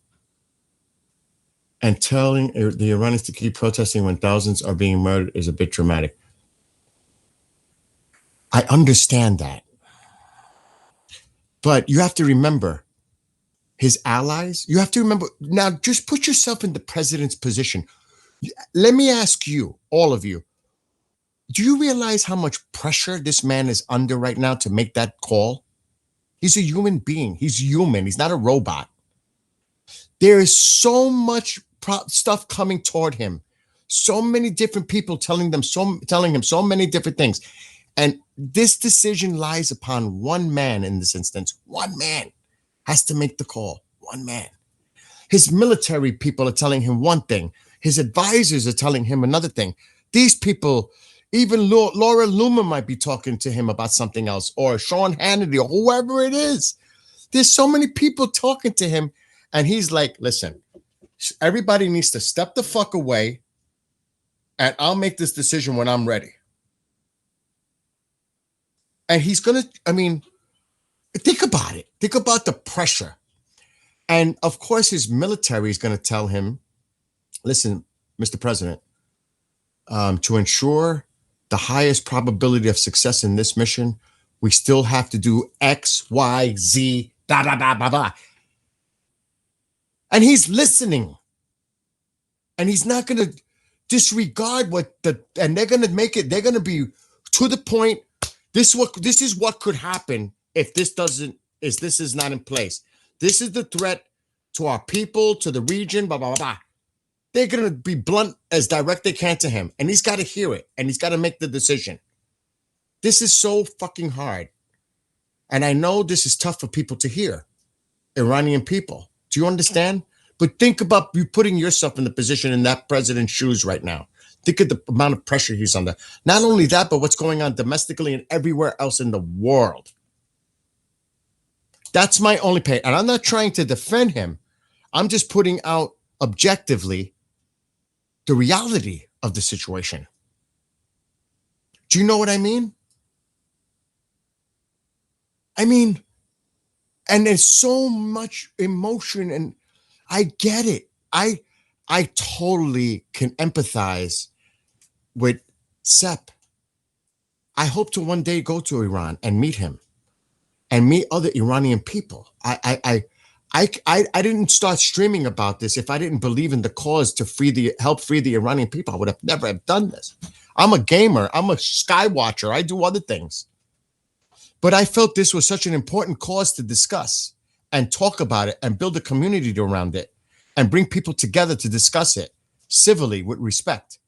And telling the Iranians to keep protesting when thousands are being murdered is a bit dramatic. I understand that. But you have to remember his allies. You have to remember, now just put yourself in the president's position. Let me ask you, all of you, do you realize how much pressure this man is under right now to make that call? He's a human being. He's human. He's not a robot. There is so much stuff coming toward him. So many different people telling him so many different things. And this decision lies upon one man in this instance. One man has to make the call. One man. His military people are telling him one thing. His advisors are telling him another thing. These people, even Laura Loomer might be talking to him about something else, or Sean Hannity, or whoever it is. There's so many people talking to him, and he's like, listen, everybody needs to step the fuck away, and I'll make this decision when I'm ready. And he's going to, think about it. Think about the pressure. And of course, his military is going to tell him, listen, Mr. President, to ensure the highest probability of success in this mission, we still have to do X, Y, Z, da, da, da, da, da. And he's listening. And he's not going to disregard and they're going to make it, they're going to be to the point. This is what could happen if this is not in place. This is the threat to our people, to the region, blah, blah, blah, blah. They're going to be blunt as direct they can to him. And he's got to hear it. And he's got to make the decision. This is so fucking hard. And I know this is tough for people to hear. Iranian people. Do you understand? But think about you putting yourself in the position in that president's shoes right now. Think of the amount of pressure he's under. Not only that, but what's going on domestically and everywhere else in the world. That's my only pain. And I'm not trying to defend him. I'm just putting out objectively the reality of the situation. Do you know what I mean? And there's so much emotion, and I get it. I totally can empathize with Sepp. I hope to one day go to Iran and meet him and meet other Iranian people. I didn't start streaming about this if I didn't believe in the cause to help free the Iranian people. I would have never have done this. I'm a gamer. I'm a sky watcher. I do other things. But I felt this was such an important cause to discuss and talk about it and build a community around it and bring people together to discuss it civilly with respect.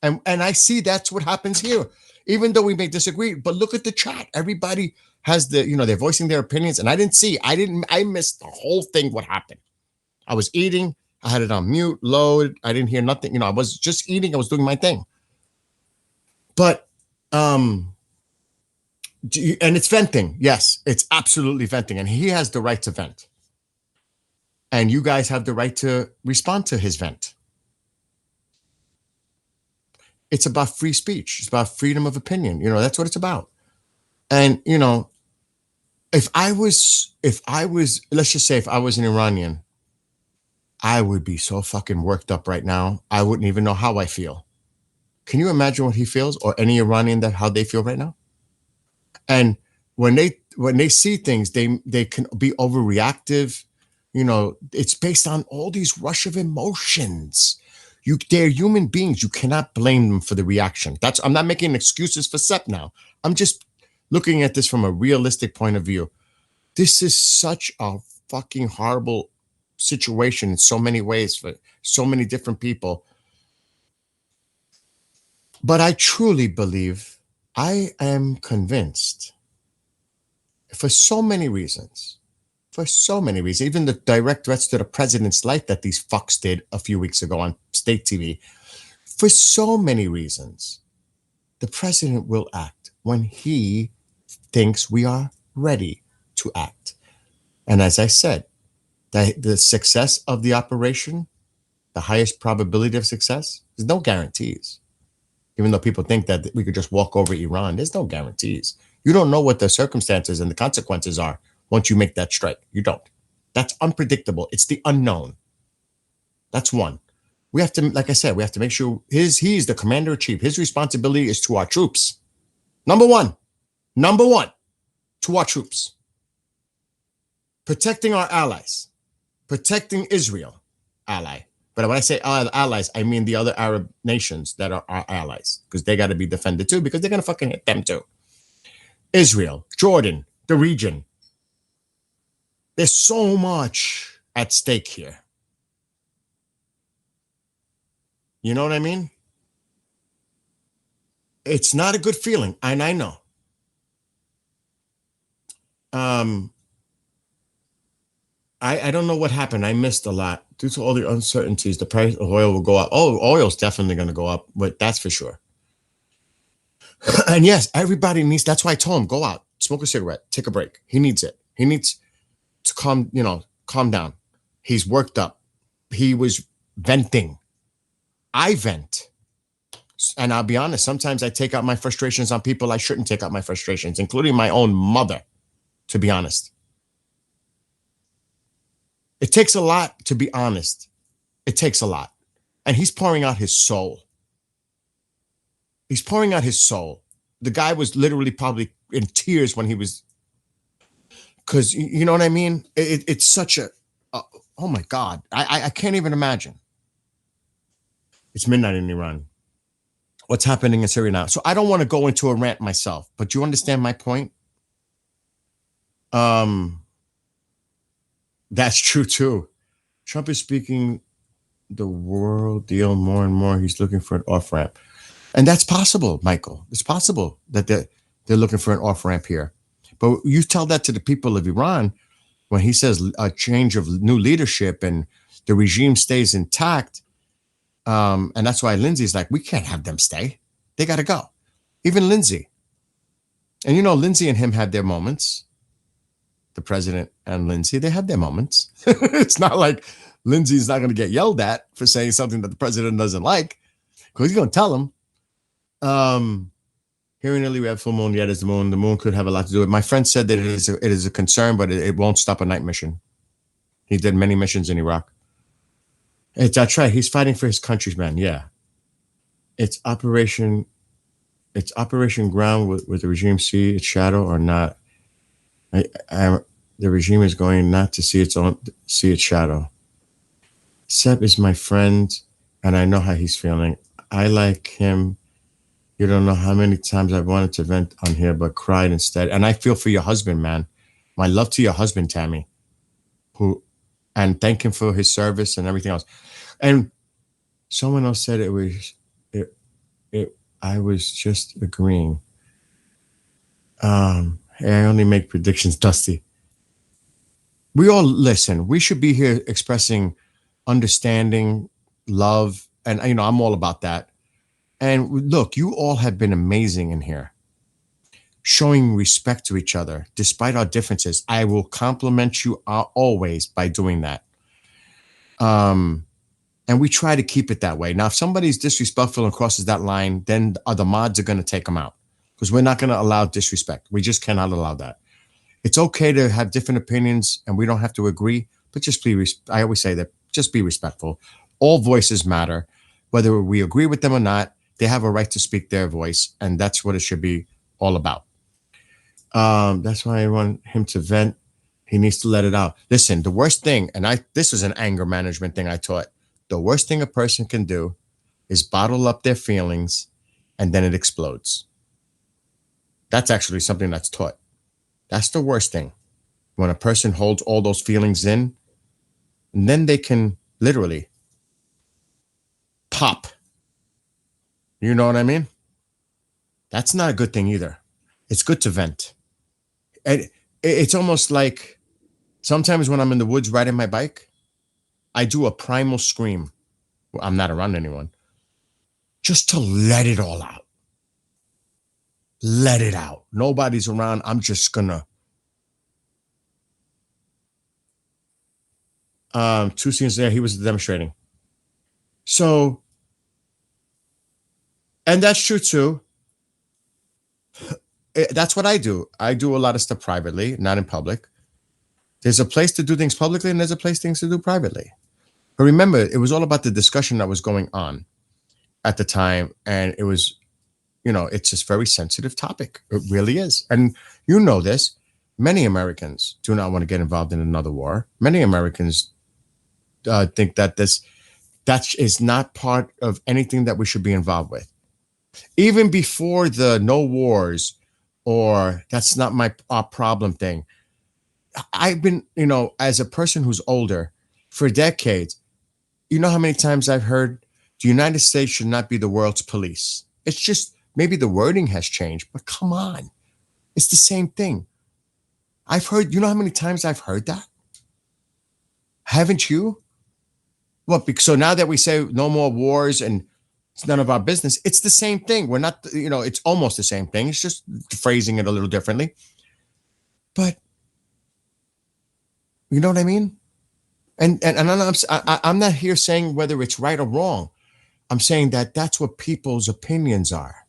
And I see that's what happens here, even though we may disagree. But look at the chat. Everybody has they're voicing their opinions. And I missed the whole thing, what happened. I was eating. I had it on mute, load. I didn't hear nothing. I was just eating. I was doing my thing. But, and it's venting. Yes, it's absolutely venting. And he has the right to vent. And you guys have the right to respond to his vent. it's about free speech. It's about freedom of opinion. You know, that's what it's about. And, you know, if I was, let's just say if I was an Iranian, I would be so fucking worked up right now. I wouldn't even know how I feel. Can you imagine what he feels, or any Iranian, that how they feel right now? And when they see things, they can be overreactive. You know, it's based on all these rush of emotions. They're human beings. You cannot blame them for the reaction. I'm not making excuses for Sepp now. I'm just looking at this from a realistic point of view. This is such a fucking horrible situation in so many ways for so many different people. But I truly believe, I am convinced, for so many reasons, even the direct threats to the president's life that these fucks did a few weeks ago on state TV, for so many reasons, the president will act when he thinks we are ready to act. And as I said, the success of the operation, the highest probability of success, there's no guarantees. Even though people think that we could just walk over Iran, there's no guarantees. You don't know what the circumstances and the consequences are once you make that strike. You don't. That's unpredictable. It's the unknown. That's one. We have to, like I said, we have to make sure he's the commander-in-chief. His responsibility is to our troops. Number one, to our troops. Protecting our allies. Protecting Israel, ally. But when I say allies, I mean the other Arab nations that are our allies, because they got to be defended too, because they're going to fucking hit them too. Israel, Jordan, the region. There's so much at stake here. You know what I mean? It's not a good feeling, and I know. I don't know what happened. I missed a lot. Due to all the uncertainties, the price of oil will go up. Oh, oil's definitely going to go up, but that's for sure. And yes, everybody needs, that's why I told him, go out, smoke a cigarette, take a break. He needs it. He needs to calm down. He's worked up. He was venting. I vent. And I'll be honest, sometimes I take out my frustrations on people I shouldn't take out my frustrations, including my own mother, to be honest. It takes a lot to be honest. It takes a lot. And he's pouring out his soul. He's pouring out his soul. The guy was literally probably in tears when he was, because you know what I mean? It's such a, oh my God. I can't even imagine. It's midnight in Iran. What's happening in Syria now? So I don't want to go into a rant myself, but you understand my point? That's true too. Trump is speaking the world deal more and more. He's looking for an off-ramp. And that's possible, Michael. It's possible that they're looking for an off-ramp here. But you tell that to the people of Iran when he says a change of new leadership and the regime stays intact. And that's why Lindsay's like, we can't have them stay. They got to go. Even Lindsay. And you know, Lindsay and him had their moments. The president and Lindsay, they had their moments. It's not like Lindsay's not going to get yelled at for saying something that the president doesn't like, because he's going to tell him. Here in Italy, we have full moon. Yet is the moon. The moon could have a lot to do with it. My friend said that it is a concern, but it won't stop a night mission. He did many missions in Iraq. That's right. He's fighting for his countrymen. Yeah. It's Operation Ground with the regime see its shadow or not. The regime is going not to see its shadow. Sepp is my friend, and I know how he's feeling. I like him. You don't know how many times I've wanted to vent on here, but cried instead. And I feel for your husband, man. My love to your husband, Tammy, and thank him for his service and everything else. And someone else said I was just agreeing. I only make predictions, Dusty. We all listen. We should be here expressing understanding, love, and I'm all about that. And look, you all have been amazing in here, showing respect to each other despite our differences. I will compliment you always by doing that. And we try to keep it that way. Now, if somebody's disrespectful and crosses that line, then the mods are going to take them out because we're not going to allow disrespect. We just cannot allow that. It's okay to have different opinions and we don't have to agree, but just be, I always say that, just be respectful. All voices matter. Whether we agree with them or not, they have a right to speak their voice. And that's what it should be all about. That's why I want him to vent. He needs to let it out. Listen, the worst thing, and this is an anger management thing I taught. The worst thing a person can do is bottle up their feelings and then it explodes. That's actually something that's taught. That's the worst thing. When a person holds all those feelings in, and then they can literally pop. You know what I mean? That's not a good thing either. It's good to vent. And it's almost like sometimes when I'm in the woods riding my bike, I do a primal scream. Well, I'm not around anyone. Just to let it all out. Let it out. Nobody's around. I'm just gonna. Two scenes there, he was demonstrating. So, and that's true too. That's what I do. I do a lot of stuff privately, not in public. There's a place to do things publicly and there's a place things to do privately. But remember, it was all about the discussion that was going on at the time. And it was, it's just very sensitive topic. It really is. And you know this, many Americans do not want to get involved in another war. Many Americans think that that is not part of anything that we should be involved with. Even before the no wars or that's not our problem thing. I've been, as a person who's older for decades, you know how many times I've heard the United States should not be the world's police. It's just maybe the wording has changed, but come on. It's the same thing. I've heard, you know how many times I've heard that? Haven't you? Well, so now that we say no more wars and it's none of our business, it's the same thing. We're not, it's almost the same thing. It's just phrasing it a little differently. But you know what I mean? And I'm not here saying whether it's right or wrong. I'm saying that that's what people's opinions are.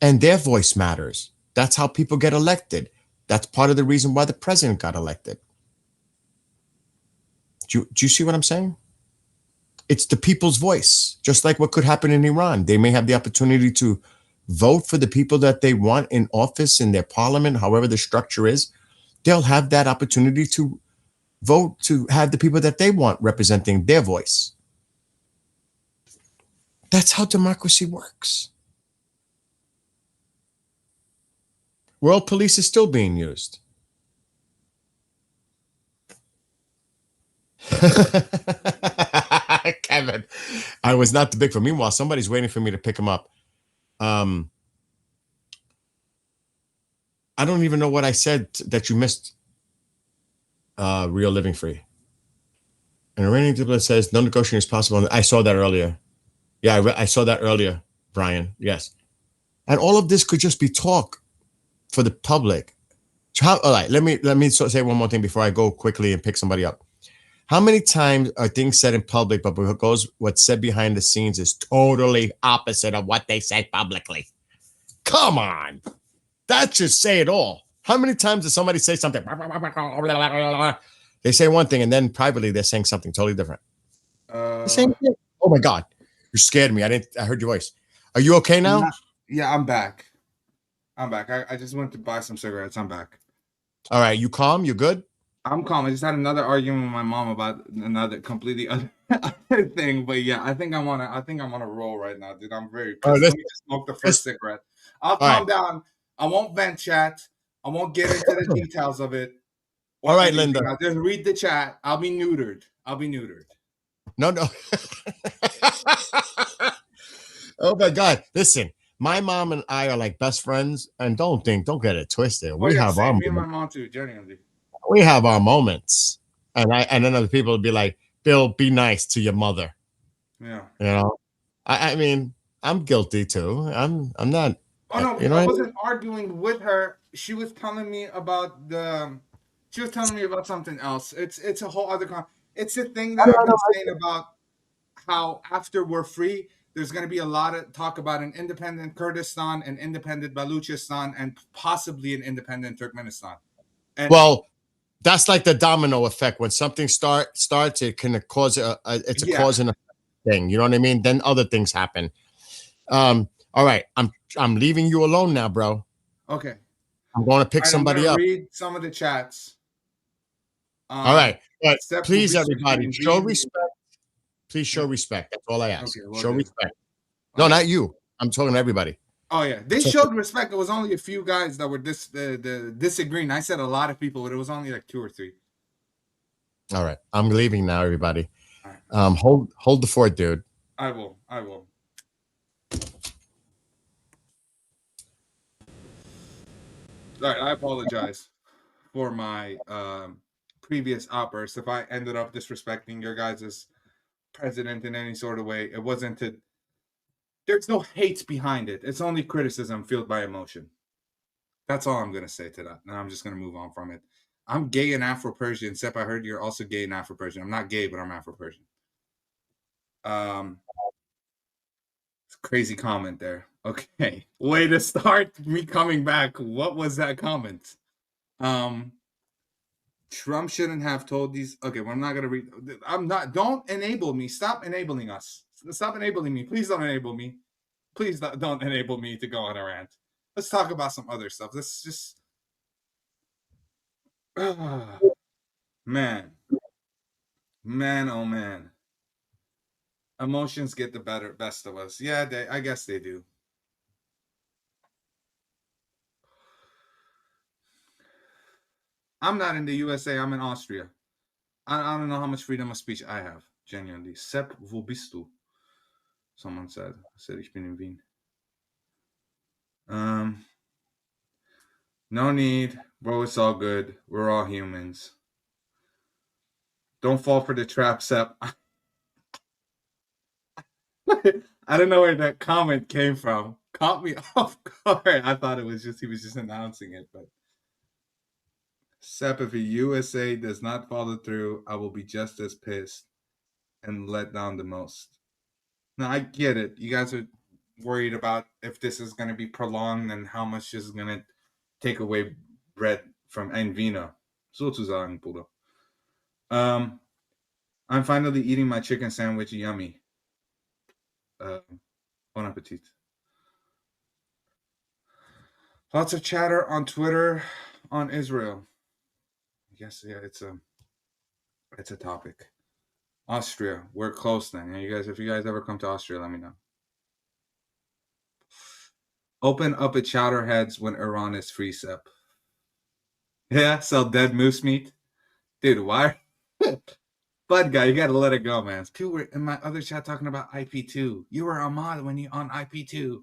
And their voice matters. That's how people get elected. That's part of the reason why the president got elected. Do you see what I'm saying? It's the people's voice, just like what could happen in Iran. They may have the opportunity to vote for the people that they want in office in their parliament, however the structure is. They'll have that opportunity to vote to have the people that they want representing their voice. That's how democracy works. World police is still being used. Kevin, I was not the big fan. Meanwhile, somebody's waiting for me to pick him up. I don't even know what I said that you missed. Real Living Free. And Iranian diplomat says no negotiation is possible. I saw that earlier. Yeah, I saw that earlier, Brian. Yes. And all of this could just be talk for the public. All right, let me say one more thing before I go quickly and pick somebody up. How many times are things said in public, but what's said behind the scenes is totally opposite of what they said publicly? Come on. That should say it all. How many times does somebody say something? They say one thing and then privately they're saying something totally different. The same thing. Oh my God. You scared me. I heard your voice. Are you okay now? Yeah, I'm back. I just went to buy some cigarettes. I'm back. All right. You calm? You good? I'm calm. I just had another argument with my mom about another completely other thing. But yeah, I think I'm on a roll right now, dude. I'm very pissed. Let me just smoke the first cigarette. I'll calm down. I won't vent chat. I won't get into the details of it. All right, Linda. I'll just read the chat. I'll be neutered. No. Oh my God. Listen, my mom and I are like best friends, and don't get it twisted. We have our me and my mom too, genuinely. We have our moments. And then other people will be like, Bill, be nice to your mother. Yeah. I mean, I'm guilty too. I'm not. Oh no, I wasn't arguing with her. She was telling me about something else. It's a whole other it's the thing that I've been saying about how after we're free, there's going to be a lot of talk about an independent Kurdistan, an independent Baluchistan, and possibly an independent Turkmenistan. And Well, that's like the domino effect. When something starts, it can cause it's a cause and effect thing. You know what I mean? Then other things happen. All right, I'm leaving you alone now, bro. okay, I'm going to pick somebody up. Read some of the chats. All right, but Sep please, will be everybody, streaming show these. respect. Please show respect. That's all I ask. Okay, well show then. respect. No, not you. I'm talking to everybody. Oh yeah, they showed respect. It was only a few guys that were disagreeing. I said a lot of people, but it was only like 2 or 3. All right, I'm leaving now, everybody. All right. Hold the fort, dude. I will. All right, I apologize for my previous outburst. If I ended up disrespecting your guys' president in any sort of way, it wasn't to. There's no hate behind it. It's only criticism fueled by emotion. That's all I'm gonna say to that. Now I'm just gonna move on from it. I'm gay and Afro-Persian. Sep, I heard you're also gay and Afro-Persian. I'm not gay, but I'm Afro-Persian. Crazy comment there. Okay, way to start me coming back. What was that comment? Trump shouldn't have told these. Okay, well, I'm not gonna read. I'm not. Don't enable me. Stop enabling us. Stop enabling me. Please don't enable me. Please don't enable me to go on a rant. Let's talk about some other stuff. Let's just. Man, oh man. Emotions get the best of us. Yeah, I guess they do. I'm not in the USA. I'm in Austria. I don't know how much freedom of speech I have. Genuinely. Sep, wo bist du? Someone said. I said, ich bin in Wien. No need. Bro, it's all good. We're all humans. Don't fall for the trap, Sep. I don't know where that comment came from. Caught me off guard. I thought he was just announcing it, but Sep, if the USA does not follow through, I will be just as pissed and let down the most. No, I get it. You guys are worried about if this is going to be prolonged and how much this is going to take away bread from Envina. Sozusagen, Bruder. I'm finally eating my chicken sandwich. Yummy. Bon appetit. Lots of chatter on Twitter on Israel. Yes, yeah, it's a topic. Austria, we're close then. If you guys ever come to Austria, let me know. Open up at Chowderheads when Iran is free, Sep. Yeah, sell dead moose meat. Dude, why? Bud guy, you gotta let it go, man. People were in my other chat talking about IP2. You were Ahmad when you on IP2.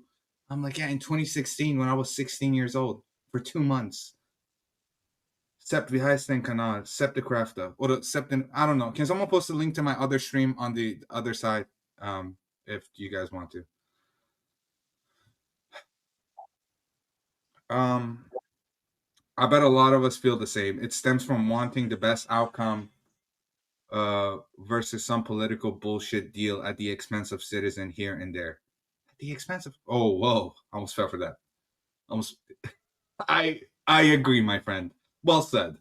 I'm like, yeah, in 2016 when I was 16 years old for 2 months. Sept vi Heisten Kanal, Septe Crafter, or Septen, I don't know. Can someone post a link to my other stream on the other side if you guys want to? I bet a lot of us feel the same. It stems from wanting the best outcome versus some political bullshit deal at the expense of citizen here and there. At the expense of, oh, whoa, I almost fell for that. I agree, my friend. Well said.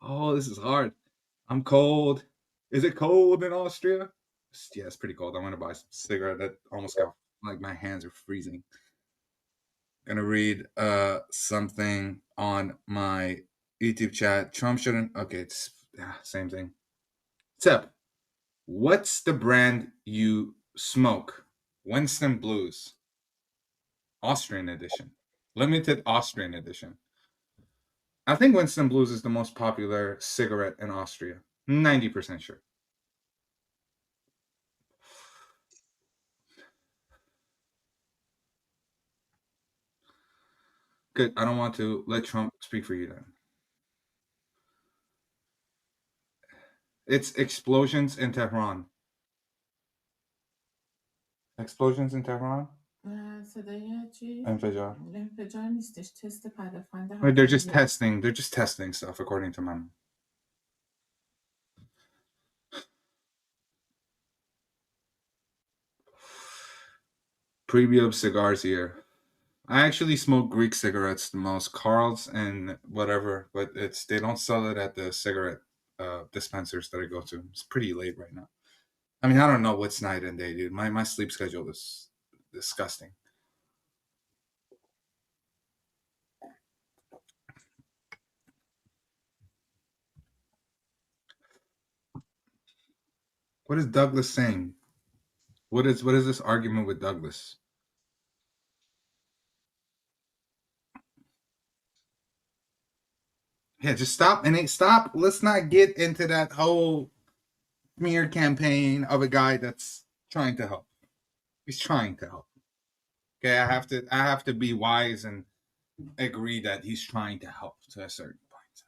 Oh, this is hard. I'm cold. Is it cold in Austria? Yeah, it's pretty cold. I'm gonna buy some cigarette. That almost got, like, my hands are freezing. Gonna read something on my YouTube chat. Trump shouldn't. Okay, it's same thing. Sep, what's the brand you smoke? Winston Blues. Austrian edition. Limited Austrian edition. I think Winston Blues is the most popular cigarette in Austria. 90% sure. Good. I don't want to let Trump speak for you then. It's explosions in Tehran. Explosions in Tehran? انفجار. They're just testing. They're just testing stuff, according to Mom. preview of cigars here. I actually smoke Greek cigarettes the most, Carl's and whatever, but they don't sell it at the cigarette dispensers that I go to. It's pretty late right now. I mean, I don't know what's night and day, dude. My sleep schedule is disgusting. What is Douglas saying? What is this argument with Douglas? Yeah, just stop and stop. Let's not get into that whole smear campaign of a guy that's trying to help. He's trying to help. Okay, I have to be wise and agree that he's trying to help to a certain point.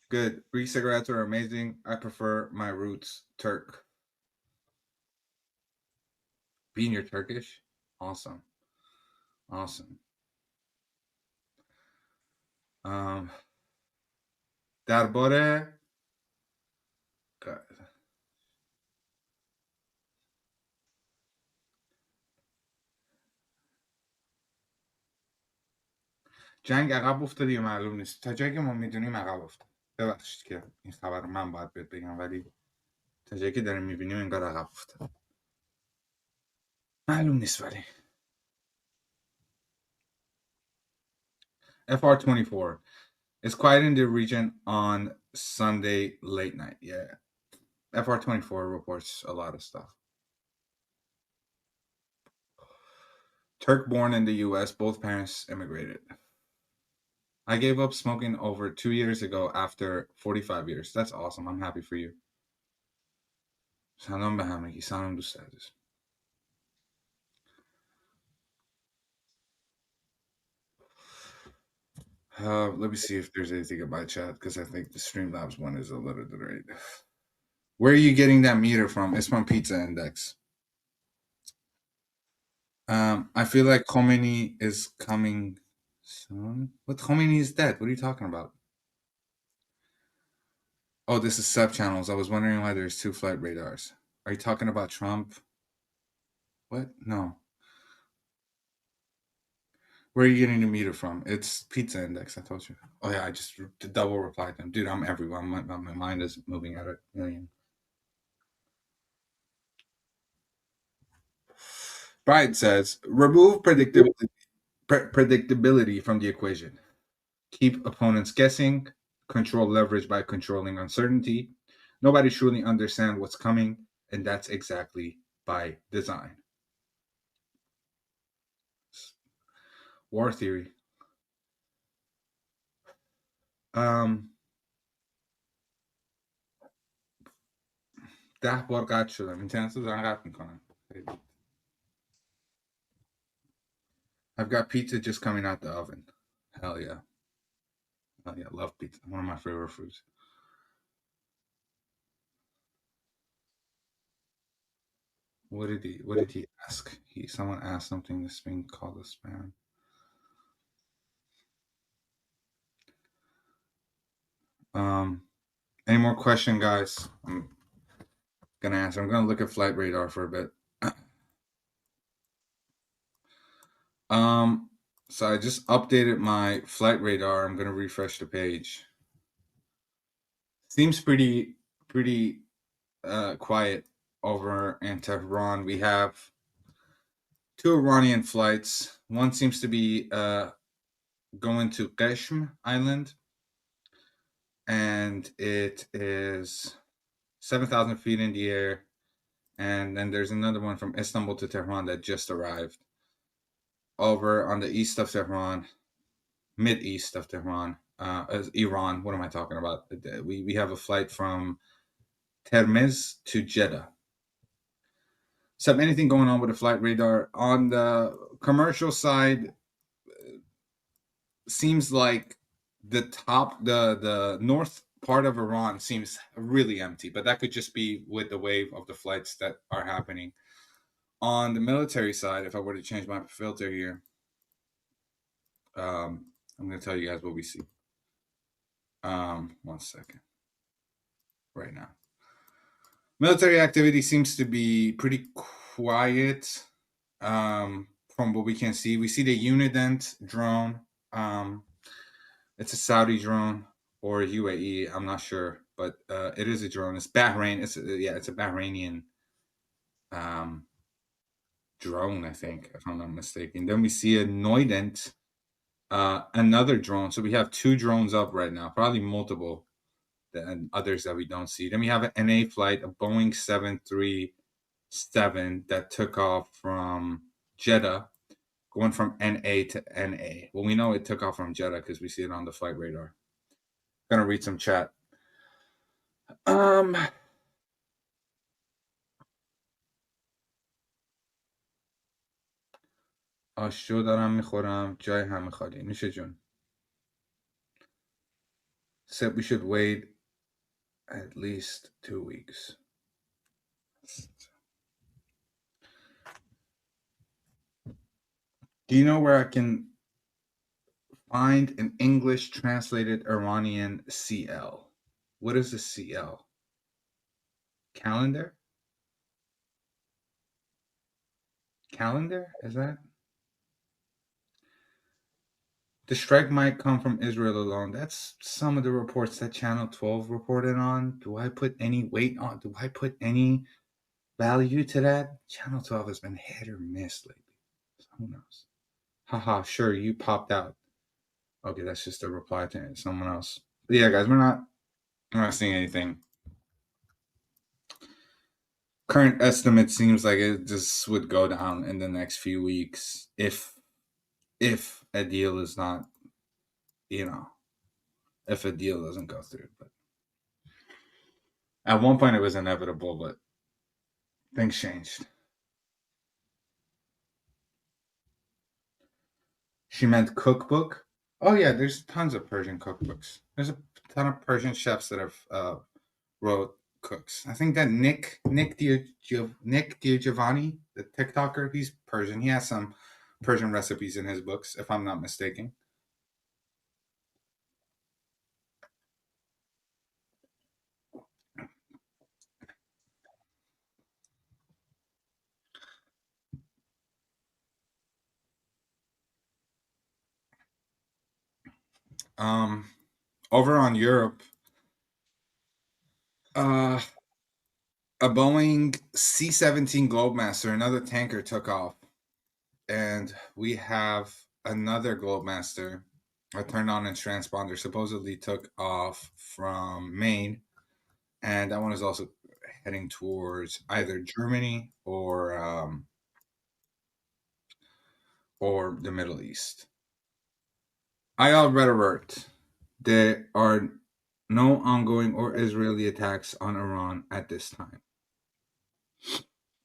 Good. Greek cigarettes are amazing. I prefer my roots Turk. Being your Turkish? Awesome. درباره جنگ عقب افتاد یا معلوم نیست. تا جایی که ما میدونیم عقب افتاد. ببخشید که این خبر من باید بهت بگم، ولی تا جایی که داریم میبینیم انگار عقب افتاد. معلوم نیست ولی. FR24 is quiet in the region on Sunday late night. Yeah. FR24 reports a lot of stuff. Turk born in the US, both parents immigrated. I gave up smoking over 2 years ago after 45 years. That's awesome. I'm happy for you. سلام به همگی. سلام دوست عزیز. Let me see if there's anything in my chat, because I think the Streamlabs one is a little delayed. Where are you getting that meter from? It's from Pizza Index. I feel like Khomeini is coming soon. What? Khomeini is dead. What are you talking about? Oh, this is sub channels. I was wondering why there's 2 flight radars. Are you talking about Trump? What? No. Where are you getting the meter from? It's Pizza Index. I told you. Oh yeah, I just double replied them. Dude, I'm everywhere. My mind is moving at a million. Brian says, remove predictability from the equation. Keep opponents guessing. Control leverage by controlling uncertainty. Nobody truly understands what's coming, and that's exactly by design. War theory. 10 بار قطع شدم. اینترنت رو دارن قطع میکنن. I've got pizza just coming out the oven. Hell yeah. Oh yeah, love pizza. One of my favorite foods. What did he ask? Someone asked something that's being called a spam. Any more question, guys? I'm gonna answer. I'm gonna look at flight radar for a bit. So I just updated my flight radar. I'm gonna refresh the page. Seems pretty quiet over in Tehran. We have 2 Iranian flights. One seems to be going to Qeshm Island, and it is 7,000 feet in the air. And then there's another one from Istanbul to Tehran that just arrived over on the east of Tehran, mid-east of Tehran, Iran. What am I talking about? We have a flight from Termiz to Jeddah. So anything going on with the flight radar on the commercial side? Seems like the north part of Iran seems really empty, but that could just be with the wave of the flights that are happening. On the military side, if I were to change my filter here, I'm going to tell you guys what we see. 1 second. Right now. Military activity seems to be pretty quiet from what we can see. We see the Unident drone. It's a Saudi drone or UAE. I'm not sure, but it is a drone. It's Bahrain. It's a Bahrainian drone, I think, if I'm not mistaken. Then we see a Noident, another drone. So we have 2 drones up right now, probably multiple and others that we don't see. Then we have an NA flight, a Boeing 737 that took off from Jeddah, going from NA to NA. Well, we know it took off from Jeddah because we see it on the flight radar. Gonna read some chat. آشو دارم میخورم جای همه خالی. نوش جون. Said we should wait at least 2 weeks. Do you know where I can find an English translated Iranian CL? What is a CL? Calendar? Calendar? Is that? The strike might come from Israel alone. That's some of the reports that Channel 12 reported on. Do I put any weight on? Do I put any value to that? Channel 12 has been hit or miss lately. So who knows? Haha, sure, you popped out. Okay, that's just a reply to someone else. But yeah, guys, we're not seeing anything. Current estimate seems like it just would go down in the next few weeks if a deal is not, if a deal doesn't go through. But at one point it was inevitable, but things changed. She meant cookbook. Oh yeah, there's tons of Persian cookbooks. There's a ton of Persian chefs that have wrote cooks. I think that Nick DiGiovanni, the TikToker, he's Persian. He has some Persian recipes in his books, if I'm not mistaken. Over on Europe, a Boeing C-17 Globemaster, another tanker, took off, and we have another Globemaster, a turned-on and transponder, supposedly took off from Maine, and that one is also heading towards either Germany or the Middle East. Ayal Rhetoric. There are no ongoing or Israeli attacks on Iran at this time.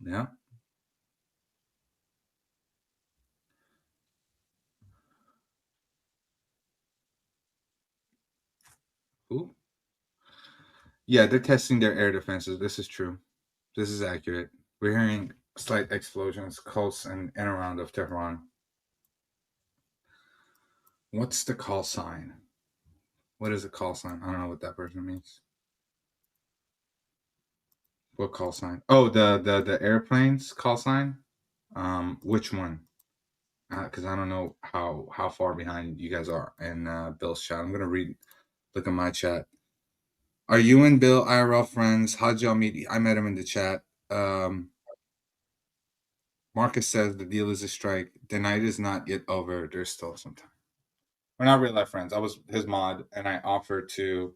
Yeah. Who? Yeah, they're testing their air defenses. This is true. This is accurate. We're hearing slight explosions close and around of Tehran. What's the call sign? What is a call sign? I don't know what that person means. What call sign? Oh, the airplane's call sign? Which one? Because I don't know how far behind you guys are in Bill's chat. I'm gonna look at my chat. Are you and Bill IRL friends? How'd y'all meet? I met him in the chat. Marcus says the deal is a strike. The night is not yet over. There's still some time. We're not real life friends. I was his mod, and I offered to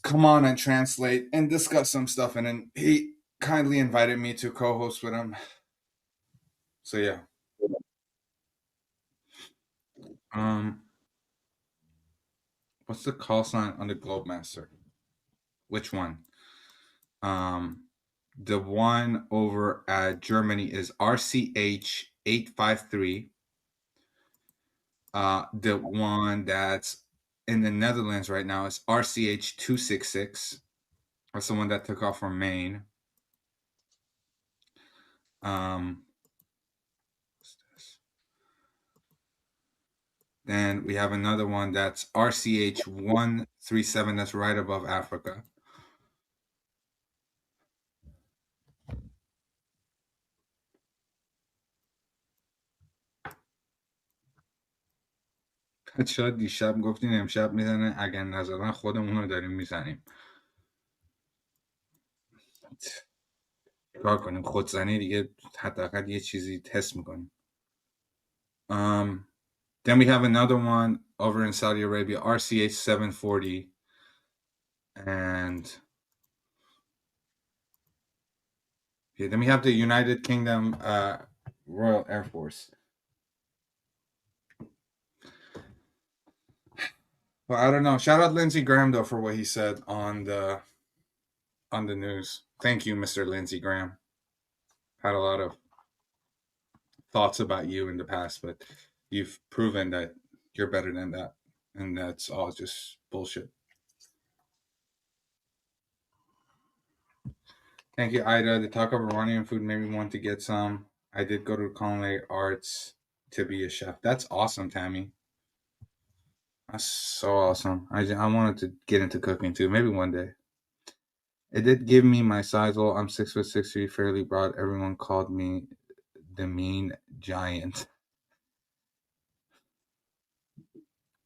come on and translate and discuss some stuff, and then he kindly invited me to co-host with him. So yeah. What's the call sign on the Globemaster? Which one? The one over at Germany is RCH 853. The one that's in the Netherlands right now is RCH 266. That's the one that took off from Maine. What's this? Then we have another one that's RCH 137. That's right above Africa. بچه‌ها دیشب گفتین امشب میزنه، اگر نزدن خودمون رو داریم میزنیم. کار کنیم خودزنی دیگه، حداقل یه چیزی تست میکنیم. Then we have another one over in Saudi Arabia, RCH 740, and yeah, then we have the United Kingdom Royal Air Force. Well, I don't know. Shout out Lindsey Graham though for what he said on the news. Thank you, Mr. Lindsey Graham. Had a lot of thoughts about you in the past, but you've proven that you're better than that, and that's all just bullshit. Thank you, Ida. The talk of Iranian food made me want to get some. I did go to culinary arts to be a chef. That's awesome, Tammy. That's so awesome. I wanted to get into cooking too. Maybe one day. It did give me my size. Well, I'm 6'6", fairly broad. Everyone called me the mean giant.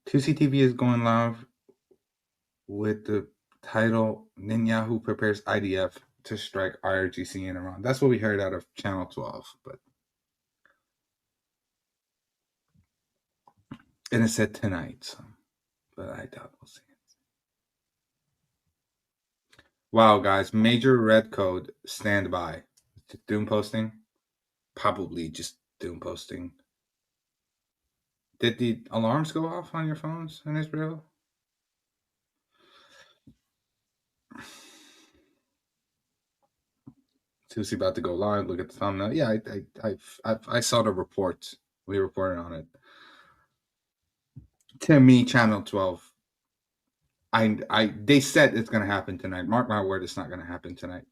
2CTV is going live with the title Netanyahu prepares IDF to strike IRGC in Iran. That's what we heard out of Channel 12, and it said tonight, so, but I doubt we'll see it. Wow, guys, major red code, stand by. Doom posting? Probably just doom posting. Did the alarms go off on your phones in Israel? Tusi about to go live. Look at the thumbnail. Yeah, I saw the report. We reported on it. To me, Channel 12. They said it's gonna happen tonight. Mark my word, it's not gonna happen tonight.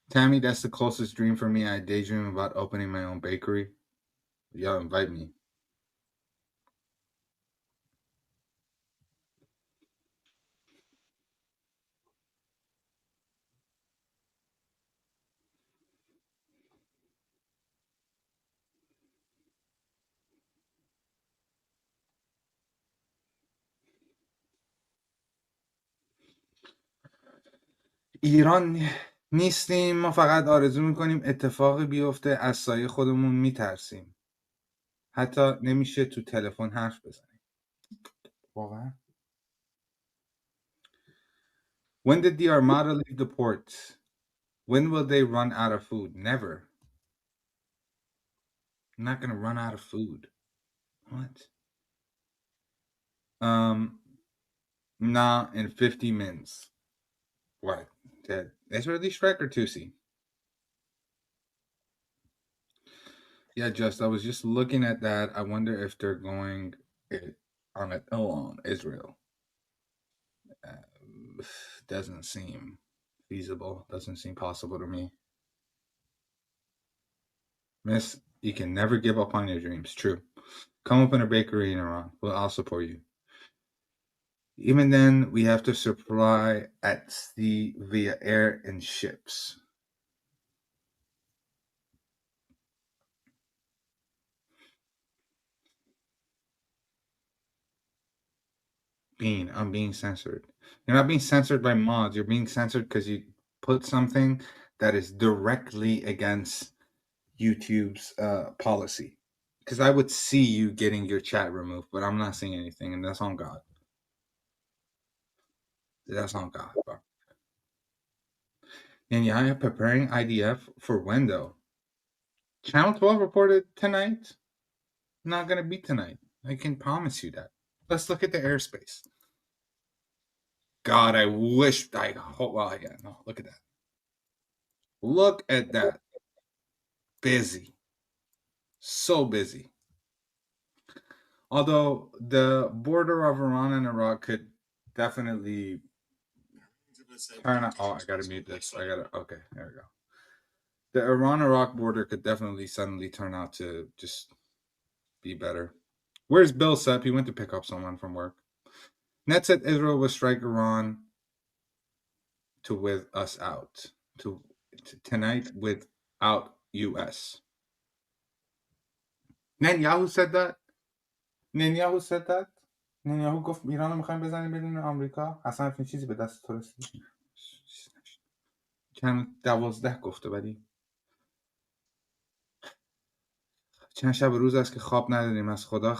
Tammy, that's the closest dream for me. I daydream about opening my own bakery. Y'all invite me. ایران نیستیم، ما فقط آرزو میکنیم اتفاقی بیفته، از سایه خودمون میترسیم، حتی نمیشه تو تلفن حرف بزنیم. واقعا. When did the Armada leave the port? When will they run out of food? Never. I'm not gonna run out of food. What? Nah, in 50 minutes. What? Did Israeli strike or Tusi? Yeah, I was just looking at that. I wonder if they're going on it alone, Israel. Doesn't seem feasible. Doesn't seem possible to me. Miss, you can never give up on your dreams. True. Come open a bakery in Iran. Well, I'll support you. Even then, we have to supply at sea via air and ships. I'm being censored. You're not being censored by mods. You're being censored because you put something that is directly against YouTube's policy. Because I would see you getting your chat removed, but I'm not seeing anything, and that's on God. That's on God, bro. And yeah, I am preparing IDF for when though? Channel 12 reported tonight. Not gonna be tonight. I can promise you that. Let's look at the airspace. God, I wish I hope. Well, yeah, no. Look at that. Look at that. Busy. So busy. Although the border of Iran and Iraq could definitely turn out. Oh, I gotta mute this. Okay, there we go. The Iran-Iraq border could definitely suddenly turn out to just be better. Where's Bill Sepp? He went to pick up someone from work. Net said Israel will strike Iran to with us out. To tonight without US. Netanyahu said that. Netanyahu said that. Netanyahu گفت ایران رو میخوایم بزنیم بدون آمریکا. اصلا همچین چیزی به دست تو رسید. چند 12 گفته ولی چند شب روز است که خواب نداریم. از خدا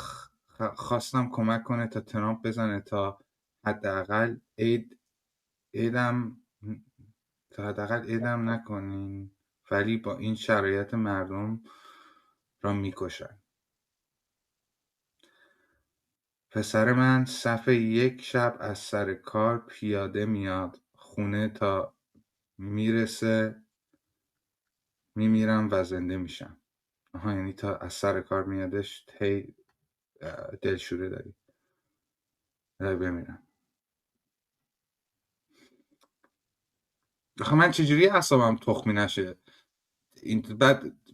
خواستم کمک کنه تا ترامپ بزنه تا حداقل اعدام نکنین، ولی با این شرایط مردم را میکشن. پسر من صف یک شب از سر کار پیاده میاد خونه تا میرسه میمیرم و زنده میشم. آها، یعنی تا از سر کار میادش هی دلشوره داری بمیرم. آخه من چجوری اعصابم تخمی نشه؟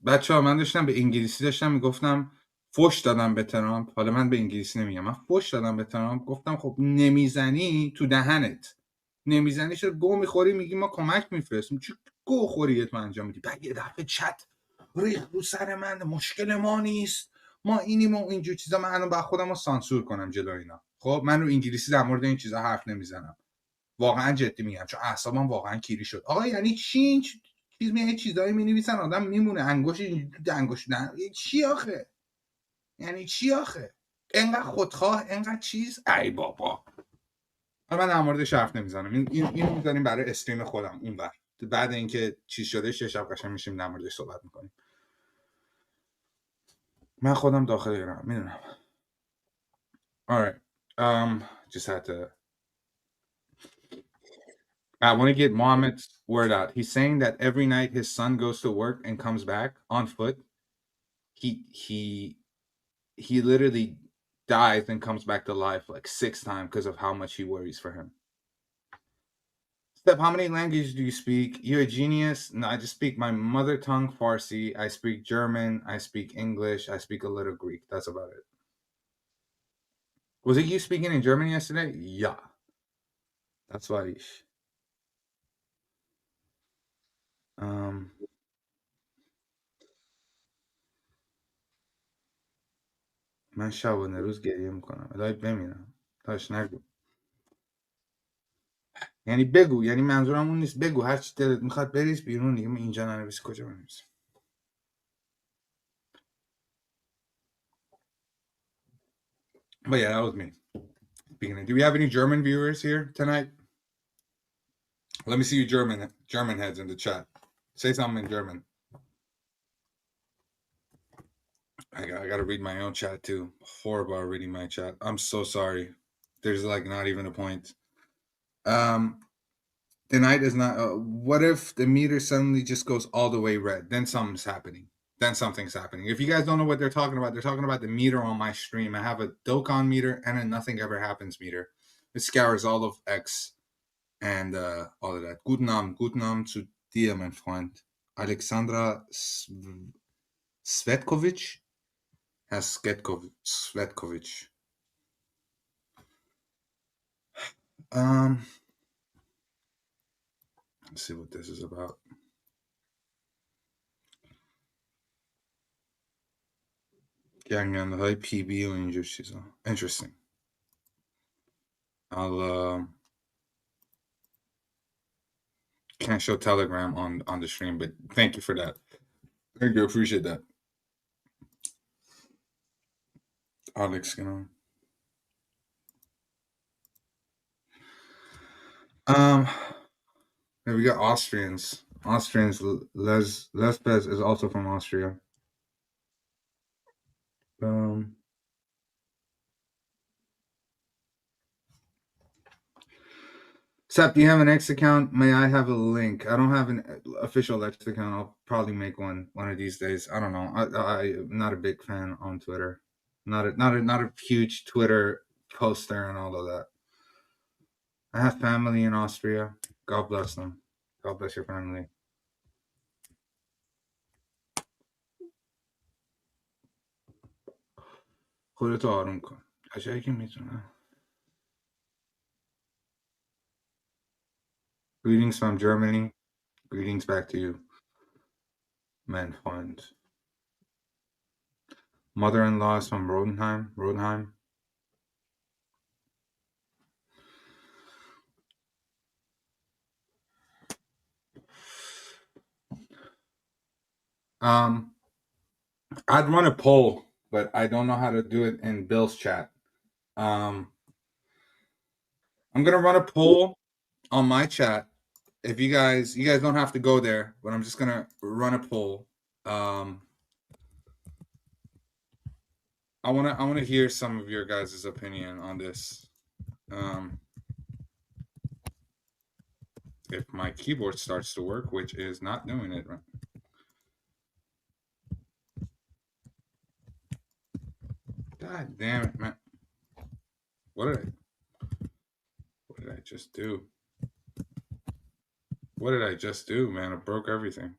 بچه ها من داشتم به انگلیسی داشتم میگفتم فوش دادم به ترامپ. حالا من به انگلیسی نمیگم، من فوش دادم به ترامپ. گفتم خب نمیزنی تو دهنت، نمیزنی چرا گو میخوری میگی ما کمک میفرستیم؟ چه گو خوریت من انجام میدی؟ بعد یه دفعه چت ریخ رو سر من، مشکل ما نیست، ما اینیم و اینجور چیزا. من الان باید خودم رو سانسور کنم جلو اینا. خب من رو انگلیسی در مورد این چیزا حرف نمیزنم، واقعا جدی میگم، چون اعصابم واقعا کیری شد. آقا یعنی چی چیز میاد چیزایی مینویسن آدم میمونه انگوش تو انگوش نه چی آخه؟ یعنی چی آخه؟ انقدر خودخواه، انقدر چیز. ای بابا من در موردش حرف نمیزنم. اینو میذاریم برای استریم خودم اون وقت بعد اینکه چیز شده چه شب قشنگ میشیم در موردش صحبت میکنیم. من خودم داخل ایران میدونم. Alright. Just had to I want to get Mohammed's word out. He's saying that every night his son goes to work and comes back on foot. He literally dies and comes back to life like 6 times because of how much he worries for him. Steph, how many languages do you speak? You're a genius. No, I just speak my mother tongue, Farsi. I speak German. I speak English. I speak a little Greek. That's about it. Was it you speaking in German yesterday? Yeah. That's why. من شبانه روز گریه میکنم. الهی بمیرم. تاش نگو. یعنی بگو، یعنی منظورم اون نیست، بگو هر چی دلت میخواد بریز بیرون دیگه. من اینجا ننویسی کجا بنویسم؟ But yeah, that was me. Beginning. Do we have any German viewers here tonight? Let me see you German heads in the chat. Say something in German. I gotta read my own chat too. Horrible at reading my chat. I'm so sorry. There's like not even a point. The night is not. What if the meter suddenly just goes all the way red? Then something's happening. If you guys don't know what they're talking about the meter on my stream. I have a Dokkan meter and a nothing ever happens meter. It scours all of X and all of that. Guten Abend zu dir, mein Freund. Alexandra Svetkovic. Svetkovic. Let's see what this is about. گنگنده پی بی و اینجور چیزا. Interesting. I'll can't show Telegram on the stream, but thank you for that. Thank you, appreciate that. Alex, you know. We got Austrians. Lesbeth is also from Austria. Seth, do you have an X account? May I have a link? I don't have an official X account. I'll probably make one of these days. I don't know. I'm not a big fan on Twitter. Not a huge Twitter poster and all of that. I have family in Austria. God bless them. God bless your family. خودتو آروم کن. هرچی که میتونم. Greetings from Germany. Greetings back to you, men fund. Mother-in-law is from Rodenheim. I'd run a poll, but I don't know how to do it in Bill's chat. I'm gonna run a poll on my chat. If you guys don't have to go there, but I'm just gonna run a poll. I wanna hear some of your guys' opinion on this. If my keyboard starts to work, which is not doing it right. God damn it, man. What did I just do? What did I just do, man? I broke everything.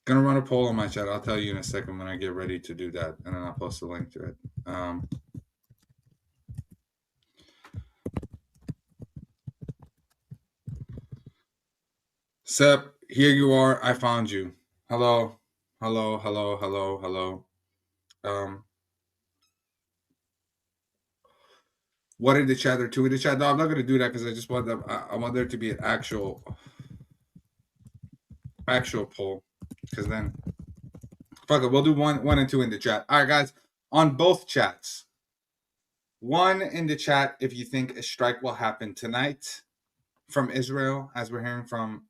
Gonna run a poll on my chat. I'll tell you in a second when I get ready to do that, and then I'll post a link to it. Sep, here you are. I found you. Hello. What in the chat or two in the chat? No, I'm not gonna do that because I just want them. I want there to be an actual poll. Because then, fuck it, we'll do one and two in the chat. All right, guys, on both chats. One in the chat if you think a strike will happen tonight from Israel, as we're hearing from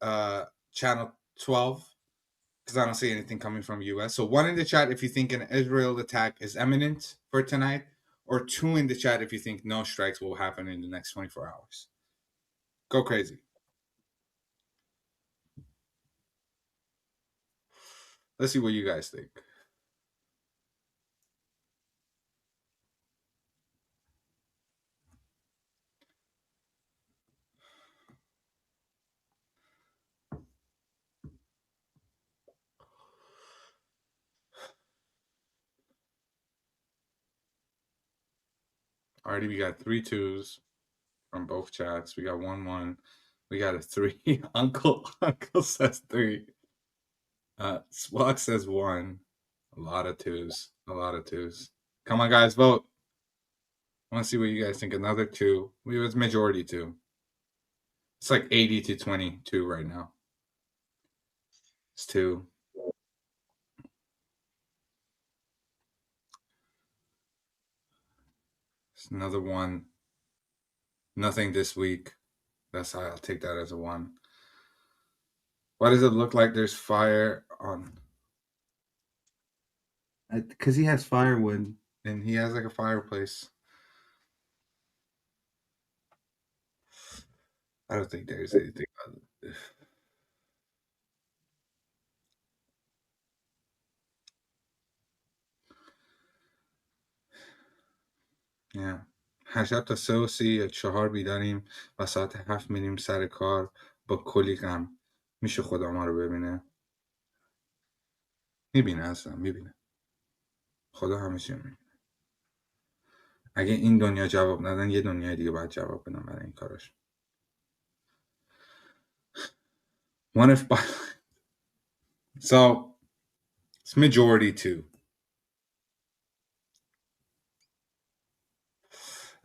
channel 12, because I don't see anything coming from US. So one in the chat if you think an Israel attack is imminent for tonight, or two in the chat if you think no strikes will happen in the next 24 hours. Go crazy. Let's see what you guys think. Already, we got 3 2s from both chats. We got 1 1. We got a 3. Uncle says 3. Spock says 1. A lot of 2s. Come on, guys, vote. I want to see what you guys think. Another 2. It was majority 2. It's like 80 to 22 right now. It's 2. It's another 1. Nothing this week. That's how I'll take that as a 1. Why does it look like there's fire on? Because he has firewood and he has like a fireplace. I don't think there's anything other than this. Yeah. شب تا 3 و 30 4 بیداریم و ساعت 7 میریم سر کار با کلی غم. میشه خدا ما رو ببینه؟ میبینه اصلا میبینه. خدا همه چی میبینه. اگه این دنیا جواب ندن یه دنیای دیگه باید جواب بدن برای این کارش. One if by so it's majority 2.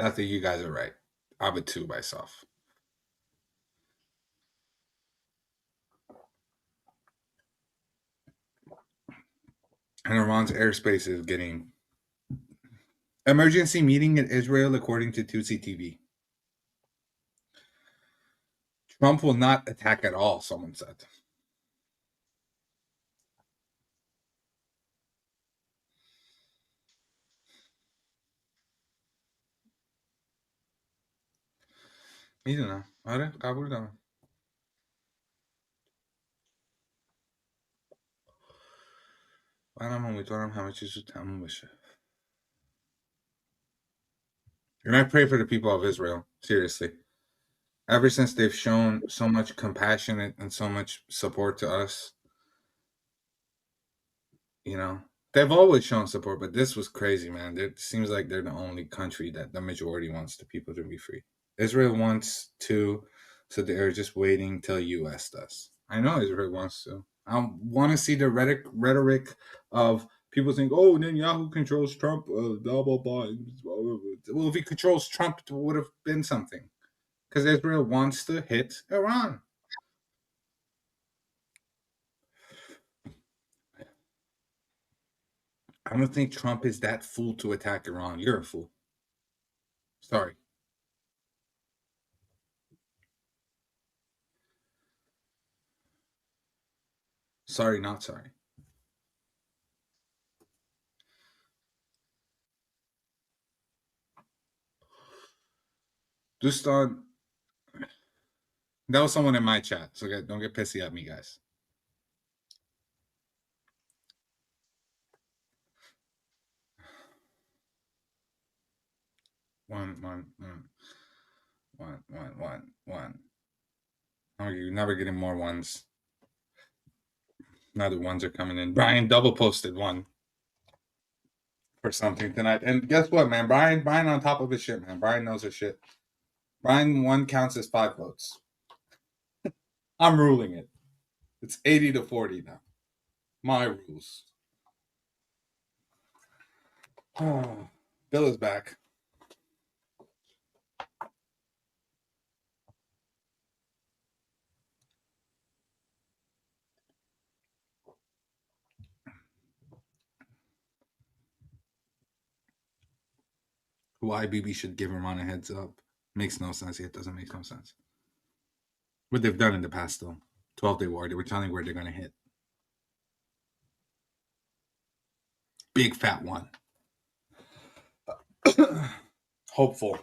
I think you guys are right. I'm a 2 myself. And Iran's airspace is getting emergency meeting in Israel, according to Tutsi TV. Trump will not attack at all, someone said. میدونم. آره قبول دارم. منم امیدوارم همه چیز رو تموم بشه. And I pray for the people of Israel, seriously. Ever since they've shown so much compassion and so much support to us, you know, they've always shown support, but this was crazy, man. It seems like they're the only country that the majority wants the people to be free. Israel wants to So they're just waiting till U.S. does. I know Israel wants to. I want to see the rhetoric of people think, oh, Netanyahu controls Trump, blah, blah, blah. Well, if he controls Trump, it would have been something. Because Israel wants to hit Iran. I don't think Trump is that fool to attack Iran. You're a fool. Sorry. Sorry, not sorry. Just on. That was someone in my chat, so don't get pissy at me, guys. One. Oh, you're never getting more ones. Now the ones are coming in. Brian double posted one for something tonight. And guess what, man? Brian on top of his shit, man. Brian knows his shit. Brian, one counts as 5 votes. I'm ruling it. It's 80-40 now. My rules. Oh, Bill is back. Why BB should give Iran a heads up makes no sense. It doesn't make no sense. What they've done in the past, though, 12-day war, they were telling where they're going to hit. Big fat one. Hopeful.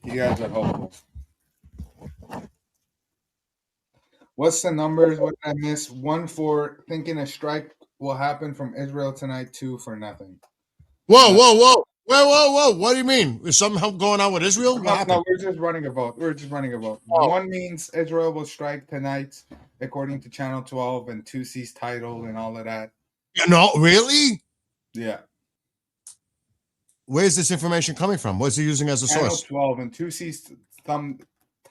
You guys are hopeful. What's the numbers? What did I miss? 1 for thinking a strike will happen from Israel tonight. 2 for nothing. Whoa. What do you mean? Is something going on with Israel? What happened? No, we're just running a vote. Oh. 1 means Israel will strike tonight, according to Channel 12, and 2 sees title and all of that. No, really? Yeah. Where's this information coming from? What's he using as a Channel source? 12 and 2 sees thumb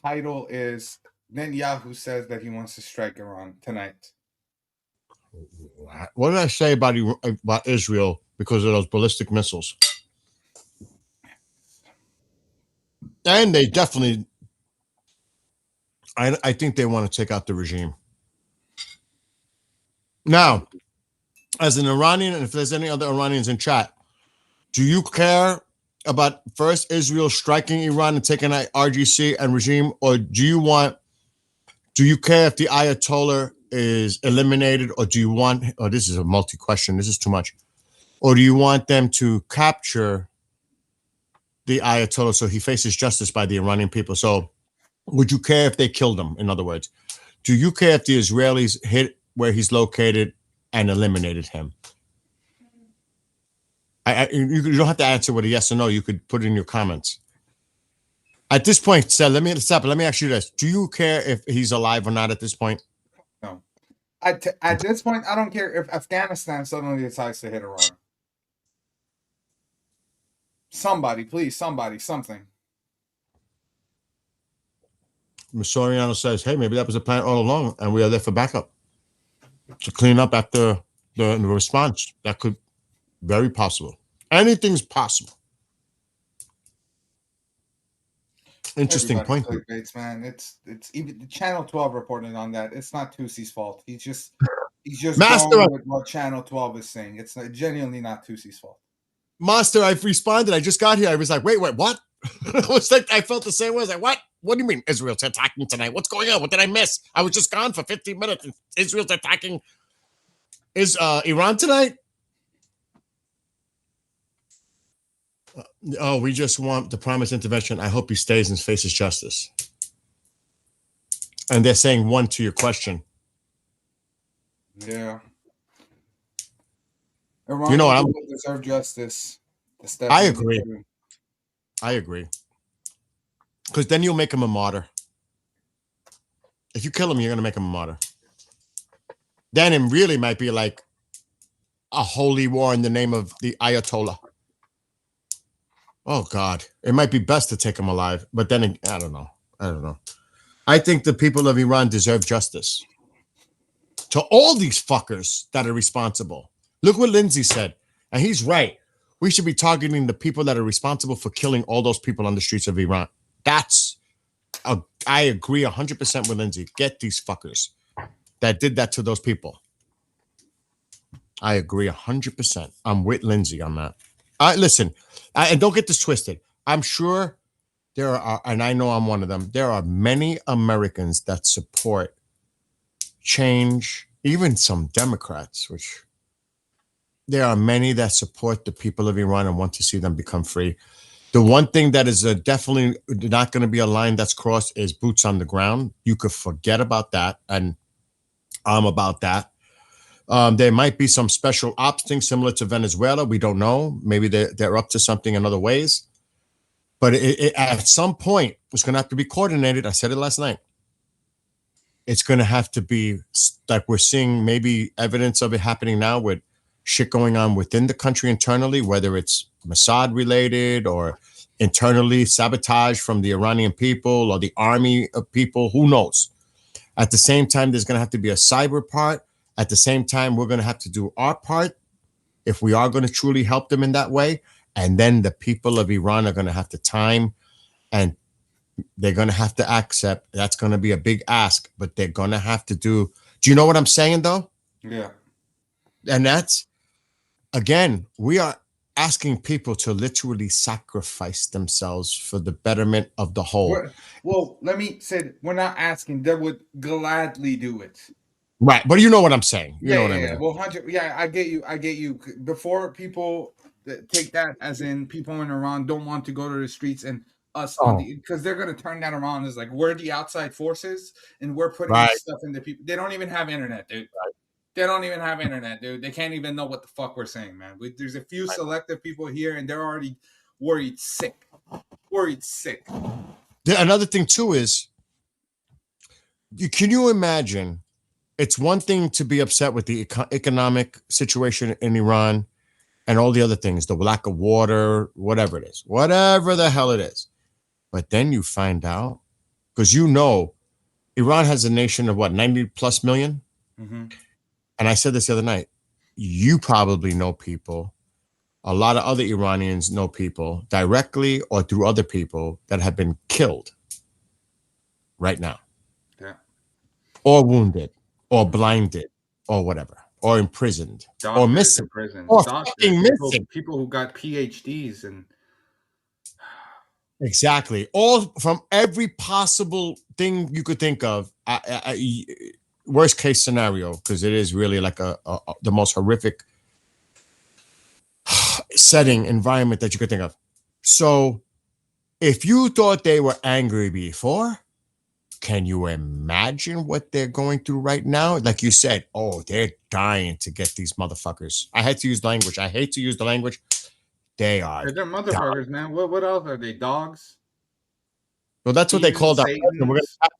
title is Netanyahu says that he wants to strike Iran tonight. What did I say about Israel because of those ballistic missiles? And they definitely, I think they want to take out the regime. Now, as an Iranian, and if there's any other Iranians in chat, do you care about first Israel striking Iran and taking out RGC and regime, or do you care if the Ayatollah is eliminated, or do you want, this is a multi-question, this is too much, or do you want them to capture the Ayatollah so he faces justice by the Iranian people? So would you care if they killed him? In other words, do you care if the Israelis hit where he's located and eliminated him? You don't have to answer with a yes or no. You could put it in your comments. At this point, Seth, let me ask you this. Do you care if he's alive or not at this point? No. At this point, I don't care if Afghanistan suddenly decides to hit Iran. Somebody, please, something. Soriano says, hey, maybe that was a plan all along, and we are there for backup to clean up after the response. That could very possible. Anything's possible. Interesting point. Bates, man. It's even Channel 12 reported on that. It's not Tusi's fault. He's just going with what Channel 12 is saying. It's genuinely not Tusi's fault. Master, I've responded. I just got here. I was like, wait, what? I was like, I felt the same way. I was like, what? What do you mean Israel's attacking tonight? What's going on? What did I miss? I was just gone for 15 minutes. Israel's attacking Iran tonight? We just want the promised intervention. I hope he stays and faces justice. And they're saying 1 to your question. Yeah. Iran, you know what? Deserve justice. I agree. Because then you'll make him a martyr. If you kill him, you're going to make him a martyr. Then it really might be like a holy war in the name of the Ayatollah. Oh, God. It might be best to take him alive. But then, I don't know. I don't know. I think the people of Iran deserve justice. To all these fuckers that are responsible. Look what Lindsay said. And he's right. We should be targeting the people that are responsible for killing all those people on the streets of Iran. I agree 100% with Lindsay. Get these fuckers that did that to those people. I agree 100%. I'm with Lindsay on that. Listen, and don't get this twisted. I'm sure there are, and I know I'm one of them, there are many Americans that support change, even some Democrats, which there are many that support the people of Iran and want to see them become free. The one thing that is definitely not going to be a line that's crossed is boots on the ground. You could forget about that, and I'm about that. There might be some special ops thing similar to Venezuela. We don't know. Maybe they're up to something in other ways. But at some point, it's going to have to be coordinated. I said it last night. It's going to have to be like we're seeing maybe evidence of it happening now with shit going on within the country internally, whether it's Mossad related or internally sabotage from the Iranian people or the army of people. Who knows? At the same time, there's going to have to be a cyber part. At the same time, we're going to have to do our part if we are going to truly help them in that way. And then the people of Iran are going to have to time and they're going to have to accept. That's going to be a big ask, but they're going to have to do. Do you know what I'm saying, though? Yeah. And that's, again, we are asking people to literally sacrifice themselves for the betterment of the whole. Well, let me say, we're not asking. They would gladly do it. Right. But you know what I'm saying. You know what I mean. Well, I get you. Before people take that as in people in Iran don't want to go to the streets and us because they're going to turn that around as like we're the outside forces and we're putting stuff into people. They don't even have internet, dude. Right. They don't even have internet, dude. They can't even know what the fuck we're saying, man. There's a few selective people here and they're already worried sick. Another thing too is, can you imagine? It's one thing to be upset with the economic situation in Iran and all the other things, the lack of water, whatever it is, whatever the hell it is. But then you find out, because you know, Iran has a nation of what, 90 plus million? Mm-hmm. And I said this the other night, you probably know people, a lot of other Iranians know people directly or through other people that have been killed right now. Yeah. Or wounded. Or blinded, or whatever, or imprisoned, or missing, or fucking missing. People who got PhDs and exactly, all from every possible thing you could think of. Worst case scenario, because it is really like the most horrific setting environment that you could think of. So, if you thought they were angry before. Can you imagine what they're going through right now? Like you said, they're dying to get these motherfuckers. I had to use language. I hate to use the language. They're motherfuckers, man. What else are they? Dogs? Well, that's what they called out.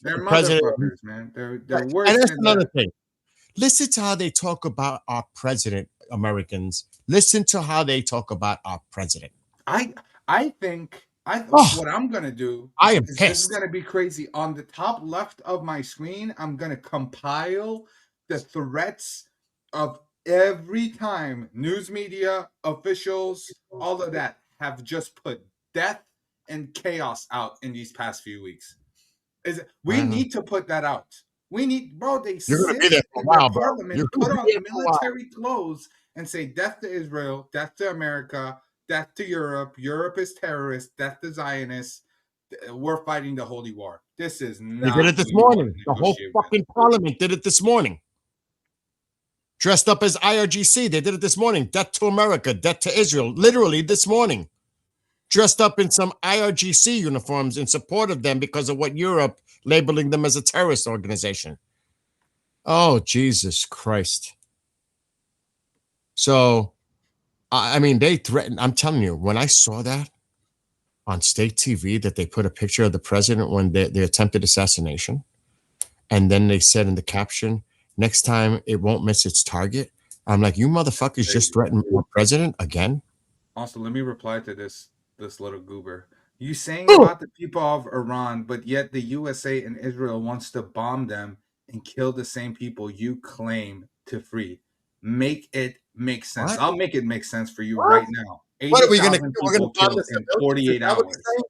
They're motherfuckers, man. They're worse. And that's another thing. Listen to how they talk about our president, Americans. Listen to how they talk about our president. I think what I'm gonna do. I am pissed. This is gonna be crazy. On the top left of my screen, I'm gonna compile the threats of every time news media, officials, all of that have just put death and chaos out in these past few weeks. We need to put that out. We need, bro. They sit in the parliament, put on military clothes, and say death to Israel, death to America. Death to Europe. Europe is terrorist. Death to Zionists. We're fighting the holy war. This is not. They did it this morning. The whole fucking parliament did it this morning. Dressed up as IRGC. They did it this morning. Death to America. Death to Israel. Literally this morning. Dressed up in some IRGC uniforms in support of them because of what Europe labeling them as a terrorist organization. Oh, Jesus Christ. So, I mean, they threatened. I'm telling you, when I saw that on state TV, that they put a picture of the president when the attempted assassination, and then they said in the caption, next time it won't miss its target. I'm like, you motherfuckers just threatened the president again? Also, let me reply to this little goober. You saying Who? about the people of Iran, but yet the USA and Israel wants to bomb them and kill the same people you claim to free. Make it make sense. What? I'll make it make sense for you What? right now. What are we gonna 80,000 we're gonna people bomb killed the in civilians? 48 Is that what hours. you're saying?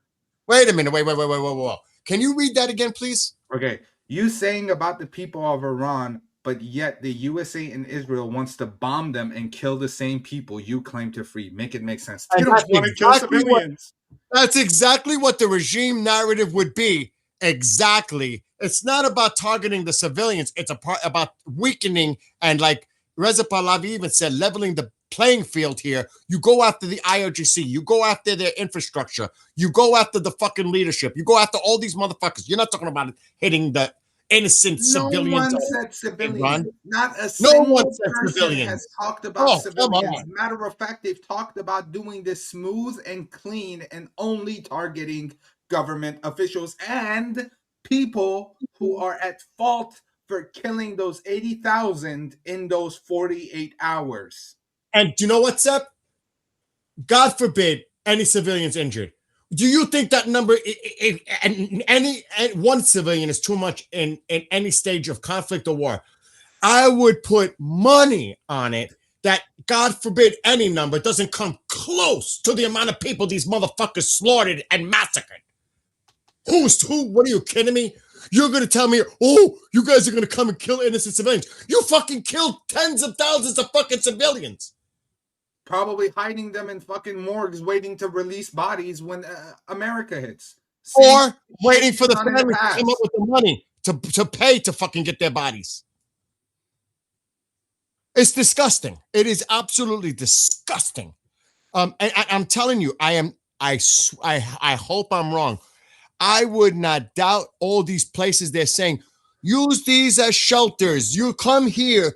Wait a minute. Whoa. Can you read that again, please? Okay, you saying about the people of Iran, but yet the USA and Israel wants to bomb them and kill the same people you claim to free. Make it make sense. They And don't that's want to kill exactly what civilians. that's exactly what the regime narrative would be. Exactly. It's not about targeting the civilians. It's about weakening and, like Reza Pahlavi even said, leveling the playing field here. You go after the IRGC. You go after their infrastructure. You go after the fucking leadership. You go after all these motherfuckers. You're not talking about hitting the innocent No civilians. one said civilians. Iran. Not a No single one said person civilians. has talked about Oh, come civilians. on. Matter of fact, they've talked about doing this smooth and clean and only targeting government officials and people who are at fault for killing those 80,000 in those 48 hours. And do you know what's up? God forbid any civilians injured. Do you think that number, any one civilian is too much in any stage of conflict or war? I would put money on it that, God forbid, any number doesn't come close to the amount of people these motherfuckers slaughtered and massacred. Who? What are you kidding me? You're going to tell me, oh, you guys are going to come and kill innocent civilians. You fucking killed tens of thousands of fucking civilians. Probably hiding them in fucking morgues waiting to release bodies when America hits. Or waiting for the done in family the to come up with the money to pay to fucking get their bodies. It's disgusting. It is absolutely disgusting. And I'm telling you, I hope I'm wrong. I would not doubt all these places they're saying, use these as shelters. You come here,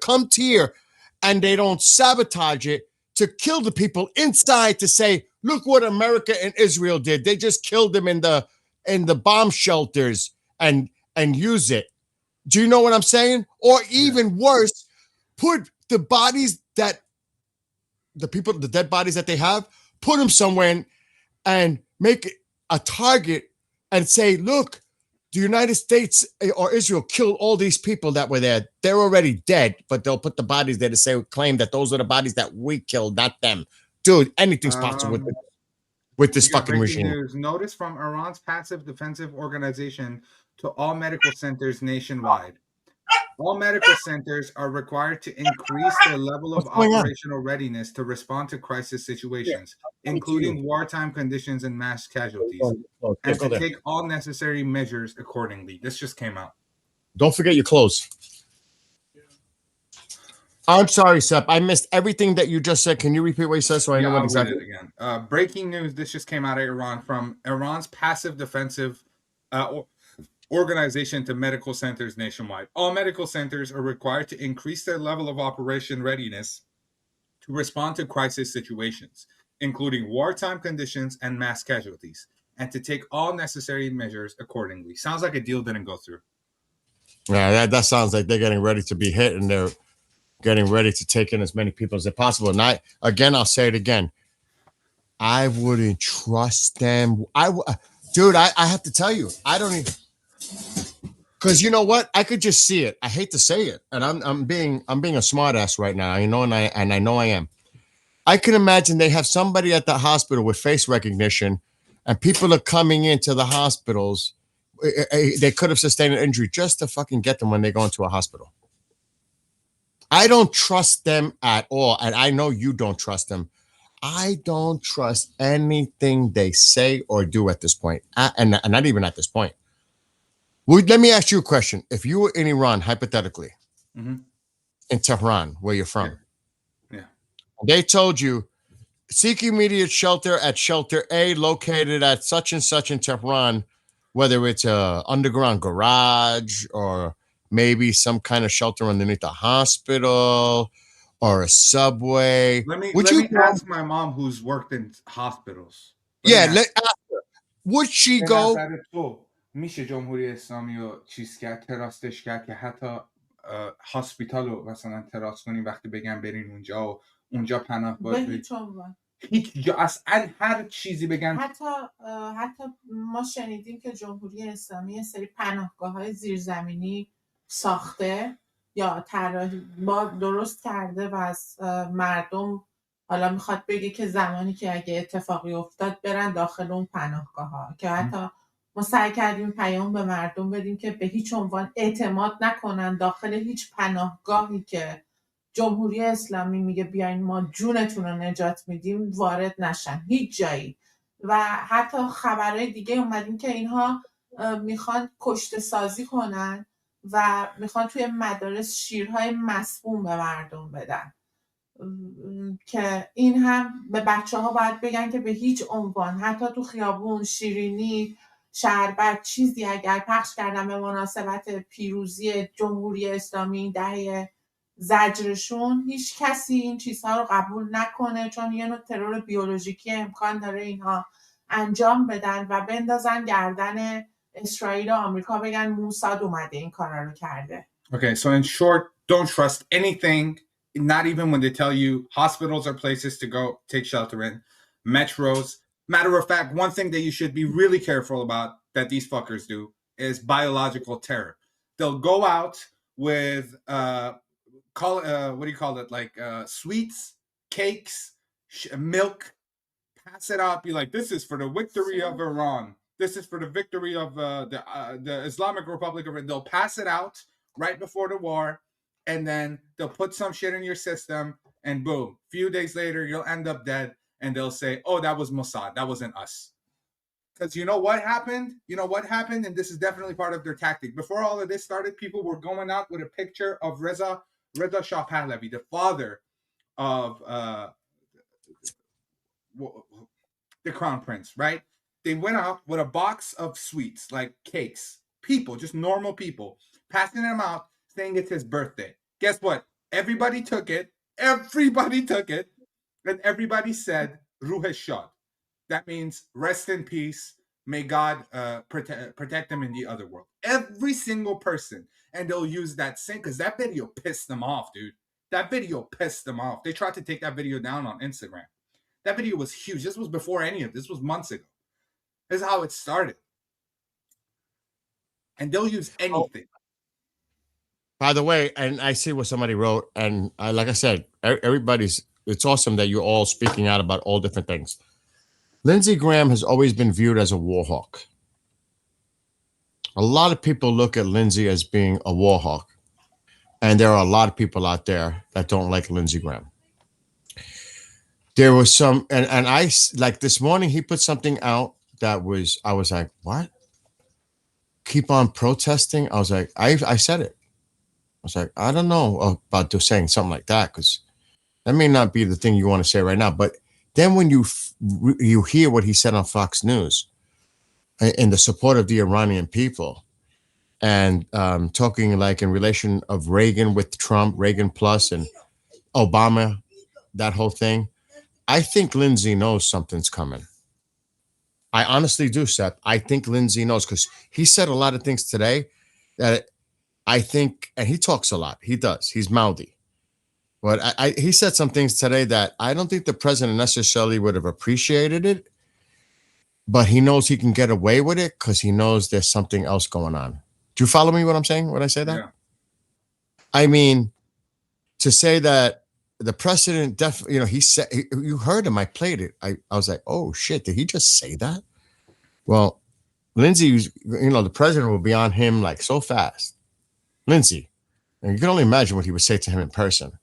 and they don't sabotage it to kill the people inside to say, look what America and Israel did. They just killed them in the bomb shelters and use it. Do you know what I'm saying? Or even worse, put the bodies that the dead bodies that they have, put them somewhere and make it a target and say, look, the United States or Israel killed all these people that were there. They're already dead, but they'll put the bodies there to say, claim that those are the bodies that we killed, not them. Dude, anything's possible with this fucking regime. News. Notice from Iran's passive defensive organization to all medical centers nationwide. All medical centers are required to increase their level of operational readiness to respond to crisis situations, including wartime conditions and mass casualties, and to take all necessary measures accordingly. This just came out. Don't forget your clothes. I'm sorry, Sep. I missed everything that you just said. Can you repeat what you said so I know what exactly? I'll read it again. Breaking news. This just came out of Iran from Iran's passive defensive organization to medical centers nationwide. All medical centers are required to increase their level of operation readiness to respond to crisis situations, including wartime conditions and mass casualties, and to take all necessary measures accordingly. Sounds like a deal didn't go through. Yeah, that sounds like they're getting ready to be hit and they're getting ready to take in as many people as possible. And I'll say it again. I wouldn't trust them. Dude, I have to tell you, I don't even. Because you know what? I could just see it. I hate to say it, and I'm being a smart ass right now. I know, and I know I am. I can imagine they have somebody at the hospital with face recognition, and people are coming into the hospitals. They could have sustained an injury just to fucking get them when they go into a hospital. I don't trust them at all, and I know you don't trust them. I don't trust anything they say or do at this point, and not even at this point. Let me ask you a question. If you were in Iran, hypothetically, in Tehran, where you're from, they told you, seek immediate shelter at shelter A located at such and such in Tehran, whether it's a underground garage or maybe some kind of shelter underneath a hospital or a subway. Let me ask my mom who's worked in hospitals. Ask her. Would she go? میشه جمهوری اسلامی رو چیز کرد تراستش کرد که حتی هاسپیتال رو مثلا تراس کنیم وقتی بگم برین اونجا و اونجا پناه برید. هیچ جا اصلا هر چیزی بگن حتی ما شنیدیم که جمهوری اسلامی یه سری پناهگاه‌های زیرزمینی ساخته یا درست کرده و از مردم حالا میخواد بگه که زمانی که اگه اتفاقی افتاد برن داخل اون پناهگاه‌ها، که حتی ما سعی کردیم پیام به مردم بدیم که به هیچ عنوان اعتماد نکنن داخل هیچ پناهگاهی که جمهوری اسلامی میگه بیاین ما جونتون رو نجات میدیم وارد نشن هیچ جایی. و حتی خبرهای دیگه اومدیم که اینها میخوان کشته سازی کنن و میخوان توی مدارس شیرهای مسموم به مردم بدن، که این هم به بچه ها باید بگن که به هیچ عنوان حتی تو خیابون شیرینی شربت چیزی اگر پخش کردن به مناسبت پیروزی جمهوری اسلامی دهه زجرشون، هیچ کسی این چیزها رو قبول نکنه، چون یه نوع ترور بیولوژیکی امکان داره اینها انجام بدن و بندازن گردن اسرائیل و آمریکا بگن موساد اومده این کارا رو کرده. Okay, so in short, don't trust anything, not even when they tell you hospitals are places to go take shelter in, metros. Matter of fact, one thing that you should be really careful about that these fuckers do is biological terror. They'll go out with what do you call it, like sweets, cakes, milk, pass it out, be like, this is for the victory of Iran, this is for the victory of the Islamic Republic of Iran. They'll pass it out right before the war, and then they'll put some shit in your system, and boom, few days later you'll end up dead, and they'll say, oh, that was Mossad, that wasn't us. Because you know what happened, and this is definitely part of their tactic. Before all of this started, people were going out with a picture of Reza Shah Pahlavi, the father of the crown prince, right? They went out with a box of sweets, like cakes, people, just normal people, passing them out, saying it's his birthday. Guess what? Everybody took it, and everybody said, Ruh Shad. That means rest in peace. May God protect them in the other world. Every single person. And they'll use that same, because that video pissed them off, dude. That video pissed them off. They tried to take that video down on Instagram. That video was huge. This was before any of this. Was months ago. This is how it started. And they'll use anything. By the way, and I see what somebody wrote, and like I said, it's awesome that you're all speaking out about all different things. Lindsey Graham has always been viewed as a war hawk. A lot of people look at Lindsey as being a war hawk, and there are a lot of people out there that don't like Lindsey Graham. There was some, and I, like this morning, he put something out that I was like, what? Keep on protesting? I was like, I said it. I was like, I don't know about just saying something like that, because that may not be the thing you want to say right now. But then when you hear what he said on Fox News in the support of the Iranian people, and talking like in relation of Reagan with Trump, Reagan plus, and Obama, that whole thing, I think Lindsey knows something's coming. I honestly do, Seth. I think Lindsey knows, because he said a lot of things today that I think, and he talks a lot. He does. He's mouthy. But he said some things today that I don't think the president necessarily would have appreciated it, but he knows he can get away with it because he knows there's something else going on. Do you follow me what I'm saying when I say that? Yeah. I mean, to say that the president definitely, he said, you heard him, I played it. I was like, oh shit, did he just say that? Well, Lindsey, the president will be on him like so fast. Lindsey, and you can only imagine what he would say to him in person.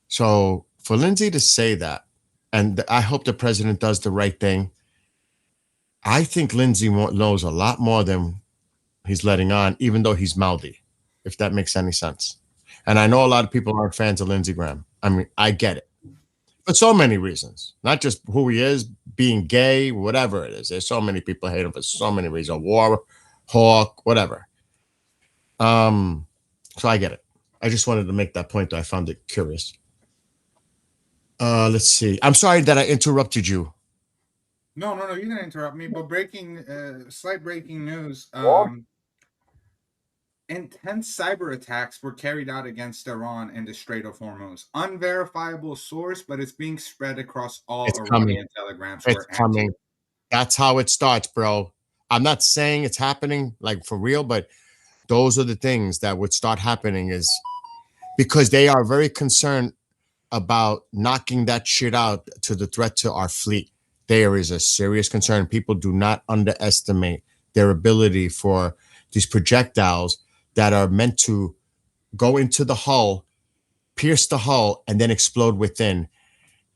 So for Lindsey to say that, and I hope the president does the right thing, I think Lindsey knows a lot more than he's letting on, even though he's mouthy, if that makes any sense. And I know a lot of people aren't fans of Lindsey Graham. I mean, I get it. For so many reasons, not just who he is, being gay, whatever it is. There's so many people hate him for so many reasons. War hawk, whatever. So I get it. I just wanted to make that point, though. I found it curious. Let's see. I'm sorry that I interrupted you. No, you didn't interrupt me. But slight breaking news. intense cyber attacks were carried out against Iran in the Strait of Hormuz. Unverifiable source, but it's being spread across all It's Iranian coming. telegrams It's were answered. coming. That's how it starts, bro. I'm not saying it's happening like for real, but those are the things that would start happening is because they are very concerned about knocking that shit out to the threat to our fleet. There is a serious concern. People do not underestimate their ability for these projectiles that are meant to go into the hull, pierce the hull, and then explode within.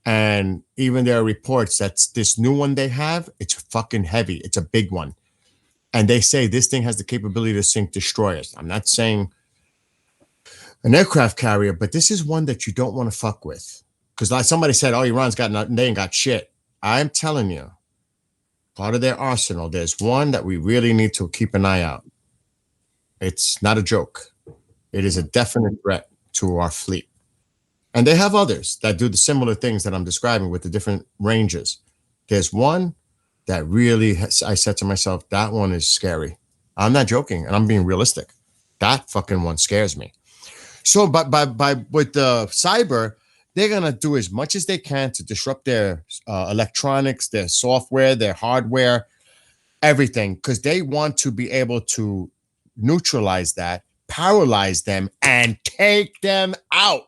And even there are reports that this new one they have, it's fucking heavy. It's a big one. And they say this thing has the capability to sink destroyers. I'm not saying an aircraft carrier, but this is one that you don't want to fuck with. Because like somebody said, oh, Iran's got nothing, they ain't got shit. I'm telling you, part of their arsenal, there's one that we really need to keep an eye out. It's not a joke. It is a definite threat to our fleet. And they have others that do the similar things that I'm describing with the different ranges. There's one that really, I said to myself, that one is scary. I'm not joking, and I'm being realistic. That fucking one scares me. So, but with the cyber, they're gonna do as much as they can to disrupt their electronics, their software, their hardware, everything, because they want to be able to neutralize that, paralyze them, and take them out.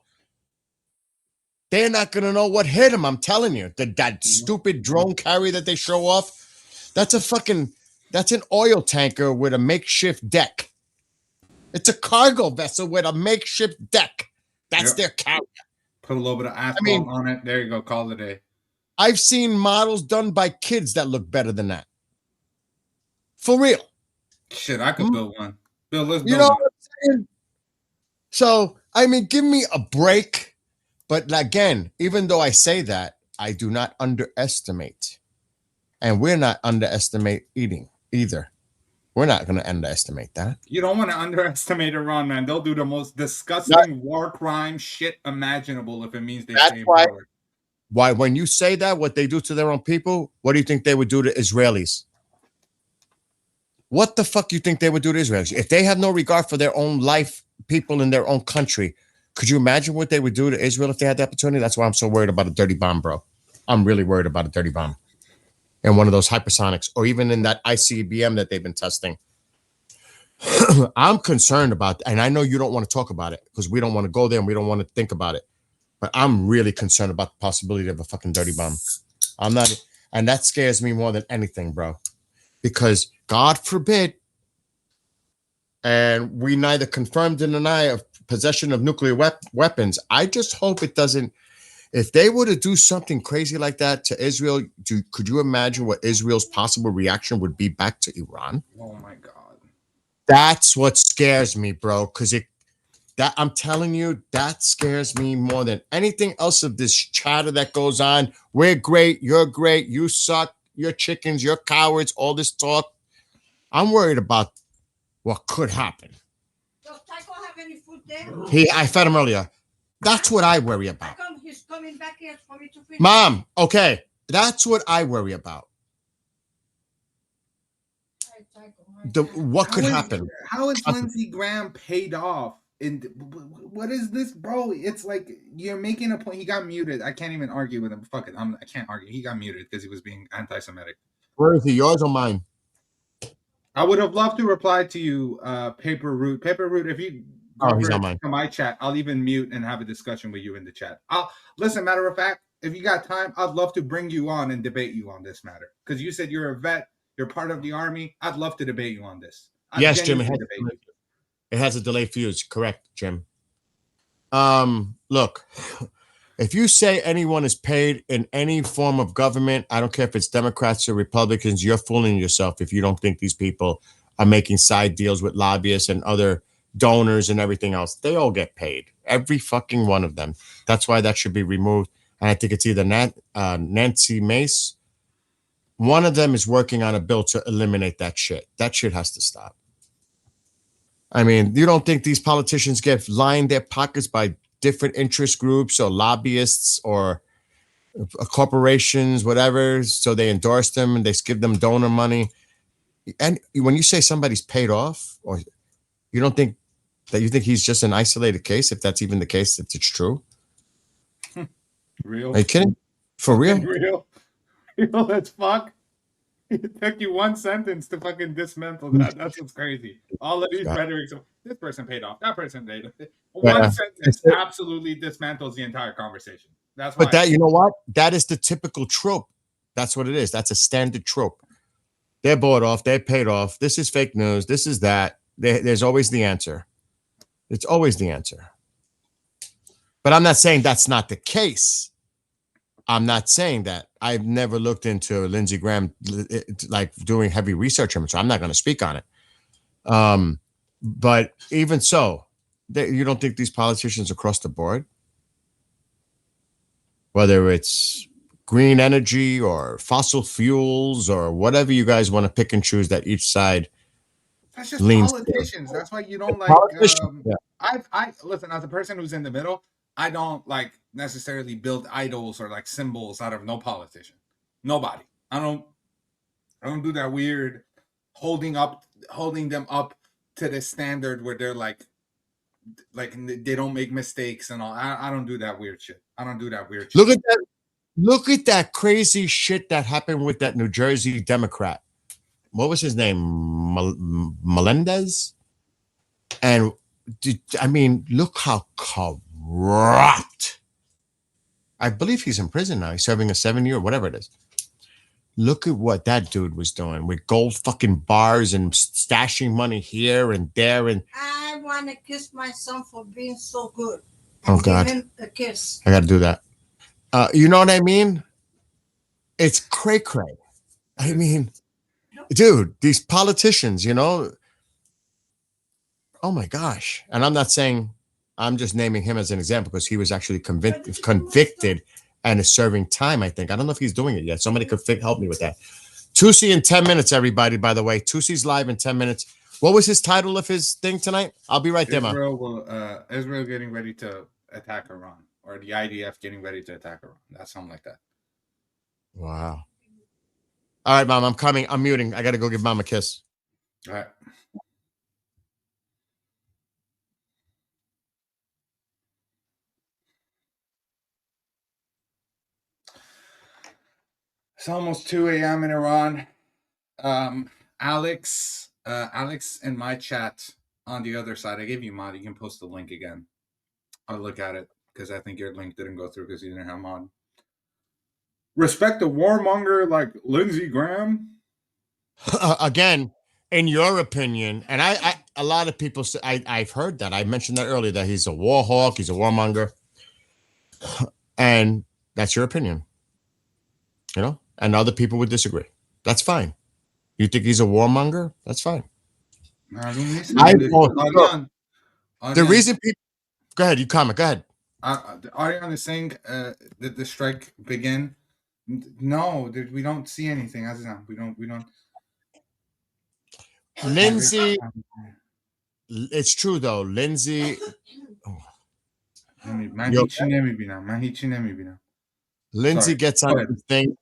They're not gonna know what hit them. I'm telling you, that stupid drone carrier that they show off, that's an oil tanker with a makeshift deck. It's a cargo vessel with a makeshift deck. That's their carrier. Put a little bit of asphalt on it. There you go. Call it a day. I've seen models done by kids that look better than that. For real. Shit, I could build one. Bill, let's build You know one. what I'm saying? So, I mean, give me a break. But again, even though I say that, I do not underestimate. And we're not underestimating either. We're not going to underestimate that. You don't want to underestimate Iran, man. They'll do the most disgusting war crime shit imaginable if it means they stay in power. Why, when you say that, what they do to their own people, what do you think they would do to Israelis? What the fuck do you think they would do to Israelis? If they have no regard for their own life, people in their own country, could you imagine what they would do to Israel if they had the opportunity? That's why I'm so worried about a dirty bomb, bro. I'm really worried about a dirty bomb. And one of those hypersonics, or even in that ICBM that they've been testing. I'm concerned about, and I know you don't want to talk about it because we don't want to go there and we don't want to think about it. But I'm really concerned about the possibility of a fucking dirty bomb. I'm not, and that scares me more than anything, bro. Because God forbid, and we neither confirm nor deny of possession of nuclear weapons. I just hope it doesn't. If they were to do something crazy like that to Israel, could you imagine what Israel's possible reaction would be back to Iran? Oh my God. That's what scares me, bro. Because that I'm telling you, that scares me more than anything else of this chatter that goes on. We're great, you're great, you suck, you're chickens, you're cowards, all this talk. I'm worried about what could happen. Does Tycho have any food there? I fed him earlier. That's what I worry about. He's coming back here for me to feed. Mom, okay. That's what I worry about. What could happen? How is Lindsey Graham paid off? And what is this, bro? It's like you're making a point. He got muted. I can't even argue with him. Fuck it. I can't argue. He got muted because he was being anti-Semitic. Where is he? Yours or mine? I would have loved to reply to you, Paper Root. Paper Root, if you he's on mine. To my chat, I'll even mute and have a discussion with you in the chat. Listen, matter of fact, if you got time, I'd love to bring you on and debate you on this matter. Because you said you're a vet, you're part of the army. I'd love to debate you on this. Yes, Jim. It has a delayed fuse. Correct, Jim. Look, if you say anyone is paid in any form of government, I don't care if it's Democrats or Republicans, you're fooling yourself if you don't think these people are making side deals with lobbyists and other donors and everything else. They all get paid. Every fucking one of them. That's why that should be removed. And I think it's either Nancy Mace. One of them is working on a bill to eliminate that shit. That shit has to stop. I mean, you don't think these politicians get lined their pockets by different interest groups or lobbyists or corporations, whatever, so they endorse them and they give them donor money? And when you say somebody's paid off, or You don't think that you think he's just an isolated case, if that's even the case, if it's true? Real? Are you kidding? For real? Real? Real as fuck? It took you one sentence to fucking dismantle that. That's what's crazy. All of these rhetorics. This person paid off. That person paid off. One sentence absolutely dismantles the entire conversation. That's why. But that, you know what? That is the typical trope. That's what it is. That's a standard trope. They're bought off. They're paid off. This is fake news. This is that. There's always the answer. It's always the answer. But I'm not saying that's not the case. I'm not saying that. I've never looked into Lindsey Graham, like doing heavy research on it, so I'm not going to speak on it. But even so, you don't think these politicians across the board, whether it's green energy or fossil fuels or whatever you guys want to pick and choose, that each side that's just leans politicians. That's why you don't like. Yeah. I listen, as a person who's in the middle, I don't like necessarily build idols or like symbols out of no politician. Nobody. I don't do that weird holding them up to the standard where they're like they don't make mistakes and all. I don't do that weird shit. I don't do that weird shit. Look at that crazy shit that happened with that New Jersey Democrat. What was his name? Melendez? And I mean, look how corrupt. I believe he's in prison now. He's serving a 7-year, whatever it is. Look at what that dude was doing with gold fucking bars and stashing money here and there. And I want to kiss my son for being so good. Oh, God. Give him a kiss. I got to do that. You know what I mean? It's cray. I mean, dude, these politicians, you know, oh my gosh. And I'm not saying, I'm just naming him as an example because he was actually convicted and is serving time, I think. I don't know if he's doing it yet. Somebody could help me with that. Tusi in 10 minutes, everybody, by the way. Tusi's live in 10 minutes. What was his title of his thing tonight? I'll be right there, man. Israel getting ready to attack Iran, or the IDF getting ready to attack Iran. That's something like that. Wow. All right, Mom, I'm coming. I'm muting. I got to go give Mom a kiss. All right. It's almost 2 a.m. in Iran. Alex in my chat on the other side, I gave you mod. You can post the link again. I'll look at it because I think your link didn't go through because you didn't have mod. Respect the warmonger like Lindsey Graham. Again, in your opinion, and I a lot of people say, I've heard that. I mentioned that earlier, that he's a war hawk, he's a warmonger. And that's your opinion. You know? And other people would disagree. That's fine. You think he's a warmonger? That's fine. The reason people... Go ahead, you comment. Go ahead. Ariane is saying that the strike begin. No, we don't see anything. We don't. Lindsey, it's true though. Lindsey... Lindsey gets on the thing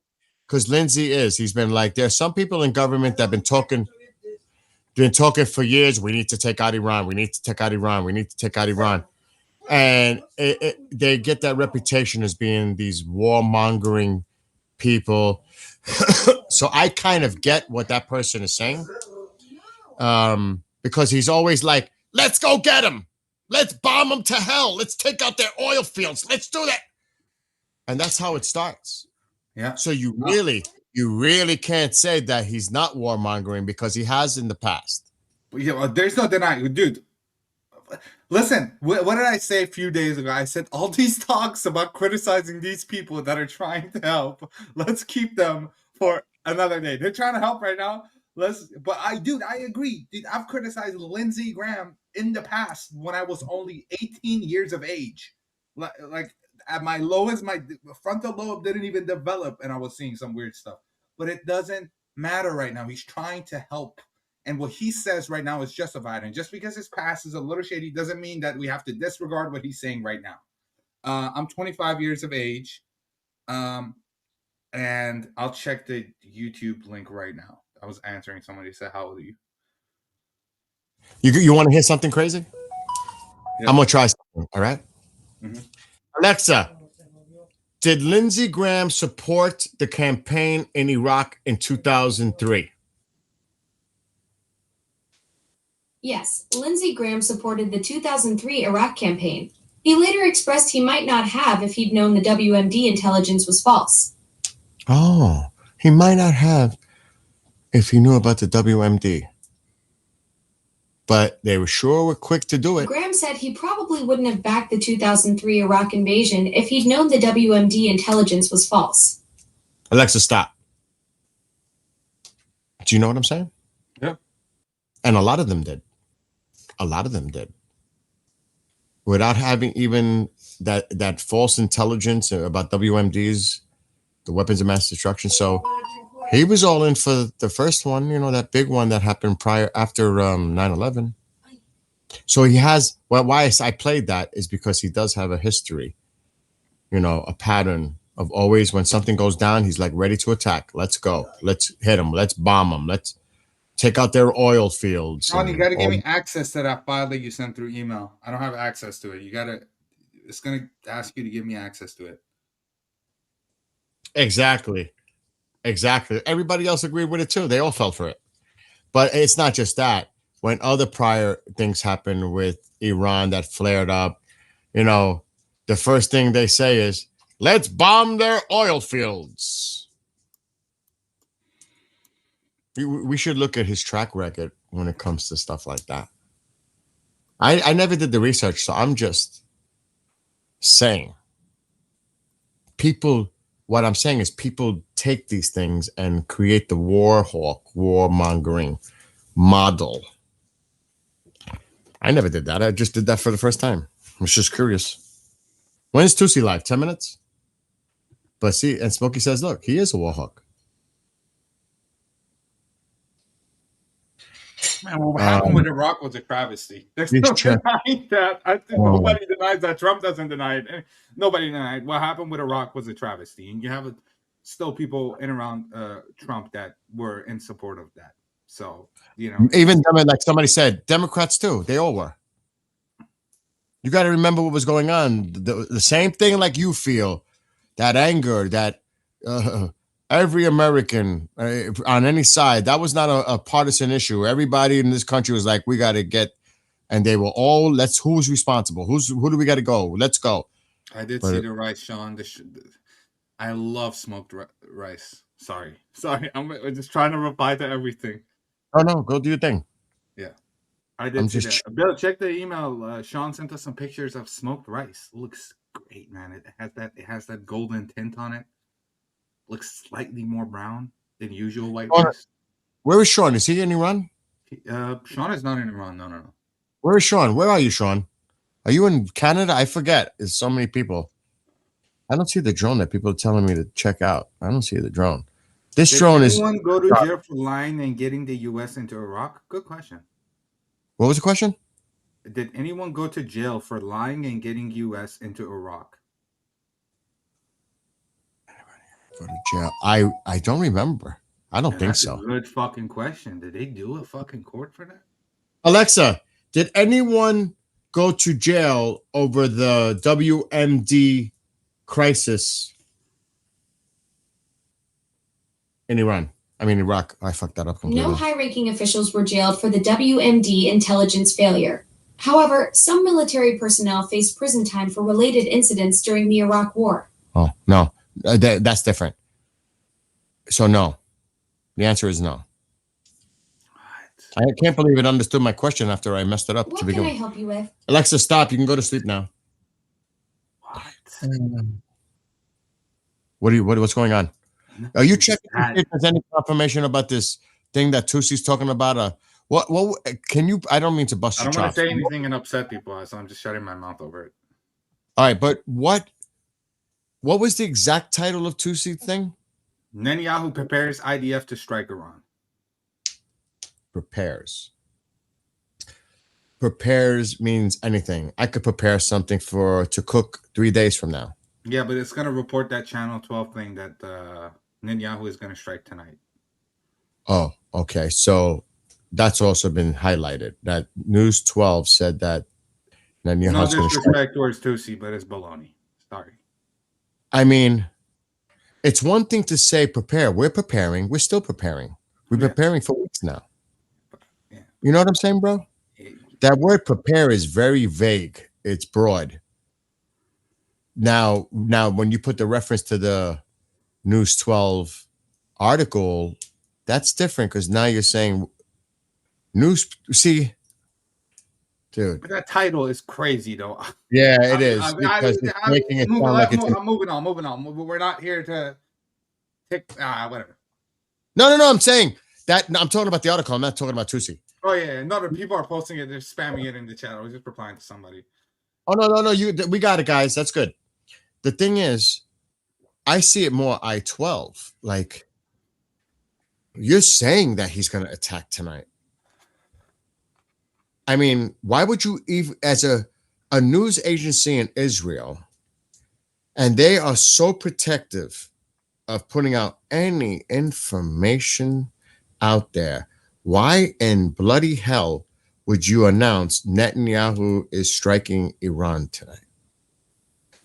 because Lindsey he's been like, there's some people in government that have been talking for years. We need to take out Iran. We need to take out Iran. We need to take out Iran. And they get that reputation as being these warmongering people. So I kind of get what that person is saying. Because he's always like, let's go get them. Let's bomb them to hell. Let's take out their oil fields. Let's do that. And that's how it starts. Yeah. So you really can't say that he's not warmongering because he has in the past. Yeah, well, there's no denying, dude. Listen, what did I say a few days ago? I said all these talks about criticizing these people that are trying to help, let's keep them for another day. They're trying to help right now. But I agree. Dude, I've criticized Lindsey Graham in the past when I was only 18 years of age. Like at my lowest, my frontal lobe didn't even develop, and I was seeing some weird stuff. But it doesn't matter right now. He's trying to help. And what he says right now is justified. And just because his past is a little shady doesn't mean that we have to disregard what he's saying right now. I'm 25 years of age. And I'll check the YouTube link right now. I was answering somebody who said, how old are you? You want to hear something crazy? Yeah. I'm gonna try something. All right. Mhm. Alexa, did Lindsey Graham support the campaign in Iraq in 2003? Yes, Lindsey Graham supported the 2003 Iraq campaign. He later expressed he might not have if he'd known the WMD intelligence was false. Oh, he might not have if he knew about the WMD. But they were quick to do it. Graham said he probably wouldn't have backed the 2003 Iraq invasion if he'd known the WMD intelligence was false. Alexa, stop. Do you know what I'm saying? Yeah. And a lot of them did. A lot of them did. Without having even that false intelligence about WMDs, the weapons of mass destruction. So he was all in for the first one, that big one that happened after 9/11. So he has, why I played that is because he does have a history, a pattern of always when something goes down, he's like ready to attack. Let's go. Let's hit them. Let's bomb them. Let's take out their oil fields. Sean, you got to give me access to that file that you sent through email. I don't have access to it. It's going to ask you to give me access to it. Exactly. Everybody else agreed with it too. They all fell for it. But it's not just that. When other prior things happened with Iran that flared up, the first thing they say is, let's bomb their oil fields. We should look at his track record when it comes to stuff like that. I never did the research, so I'm just saying. What I'm saying is people take these things and create the war hawk, warmongering model. I never did that. I just did that for the first time. I was just curious. When is Tusi live? 10 minutes? But see, and Smokey says, look, he is a war hawk. Man, what happened with Iraq was a travesty. There's no denying that. I think nobody denies that. Trump doesn't deny it. Nobody denied what happened with Iraq was a travesty. And you have still people in around Trump that were in support of that. So, even like somebody said, Democrats too. They all were. You got to remember what was going on. The same thing like you feel, that anger, that every American on any side, that was not a partisan issue. Everybody in this country was like, we got to get, and they were all, who's responsible? Who do we got to go? Let's go. I did see the rice, Sean. I love smoked rice. Sorry. I'm just trying to reply to everything. Oh, no, go do your thing. Yeah. I did see that. Bill, check the email. Sean sent us some pictures of smoked rice. Looks great, man. It has that golden tint on it. Looks slightly more brown than usual white rice. Where is Sean? Is he in Iran? Sean is not in Iran. No. Where is Sean? Where are you, Sean? Are you in Canada? I forget. There's so many people. I don't see the drone that people are telling me to check out. I don't see the drone. This drone is. Did anyone go to jail for lying and getting the U.S. into Iraq? Good question. What was the question? Did anyone go to jail for lying and getting U.S. into Iraq? Go to jail. I don't remember. I don't think so. That's a good fucking question. Did they do a fucking court for that? Alexa, did anyone go to jail over the WMD crisis in Iran? I mean, Iraq. I fucked that up completely. No high-ranking officials were jailed for the WMD intelligence failure. However, some military personnel faced prison time for related incidents during the Iraq War. Oh, no. That's different. So, no. The answer is no. I can't believe it understood my question after I messed it up. What can I help you with? Alexa, stop. You can go to sleep now. What's going on? Are you checking if there's any confirmation about this thing that Tusi's talking about? What can you? I don't mean to bust your chops. I don't want to say anything and upset people, so I'm just shutting my mouth over it. All right, but what was the exact title of Tusi thing? Netanyahu prepares IDF to strike Iran. Prepares means anything. I could prepare something to cook 3 days from now. Yeah, but it's going to report that Channel 12 thing that Netanyahu is going to strike tonight. Oh, okay. So That's also been highlighted. That News 12 said that No Netanyahu's going to strike. disrespect towards Tusi, but it's baloney. Sorry. I mean, it's one thing to say prepare. We're preparing. We're still preparing. We're Yeah. preparing for weeks now. Yeah. You know what I'm saying, bro? That word prepare is very vague. It's broad. Now, when you put the reference to the News 12 article, that's different because now you're saying news. See, dude. But that title is crazy, though. Yeah, it is because it's making it sound like it's. I'm moving on. We're not here to take whatever. No. I'm saying that I'm talking about the article. I'm not talking about Tusi. Oh yeah, no, but people are posting it. They're spamming it in the chat. I was just replying to somebody. Oh no. We got it, guys. That's good. The thing is, I see it more I-12. Like, you're saying that he's going to attack tonight. I mean, why would you even, as a news agency in Israel, and they are so protective of putting out any information out there, why in bloody hell would you announce Netanyahu is striking Iran tonight?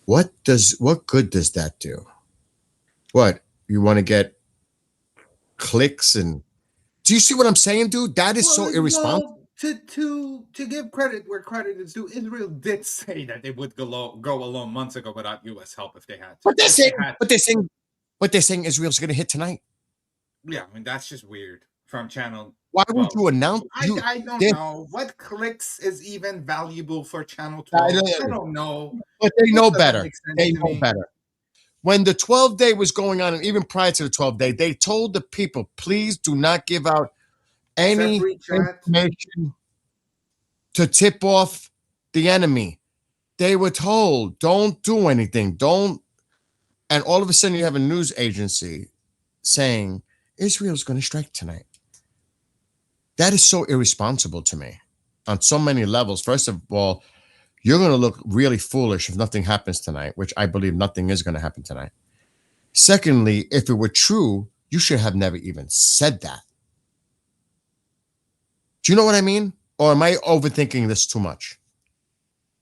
What good does that do? What, you want to get clicks? And do you see what I'm saying, dude? That is so irresponsible. To give credit where credit is due, Israel did say that they would go alone months ago without U.S. help if they had to. But they're saying Israel's going to hit tonight. Yeah, I mean that's just weird from Channel. Why would you announce? I don't know what clicks is even valuable for Channel 12. I don't know. But they know better. They know better. When the 12 day was going on, and even prior to the 12 day, they told the people, please do not give out any information to tip off the enemy. They were told, don't do anything. Don't. And all of a sudden you have a news agency saying Israel's going to strike tonight. That is so irresponsible to me on so many levels. First of all, you're going to look really foolish if nothing happens tonight, which I believe nothing is going to happen tonight. Secondly, if it were true, you should have never even said that. Do you know what I mean? Or am I overthinking this too much?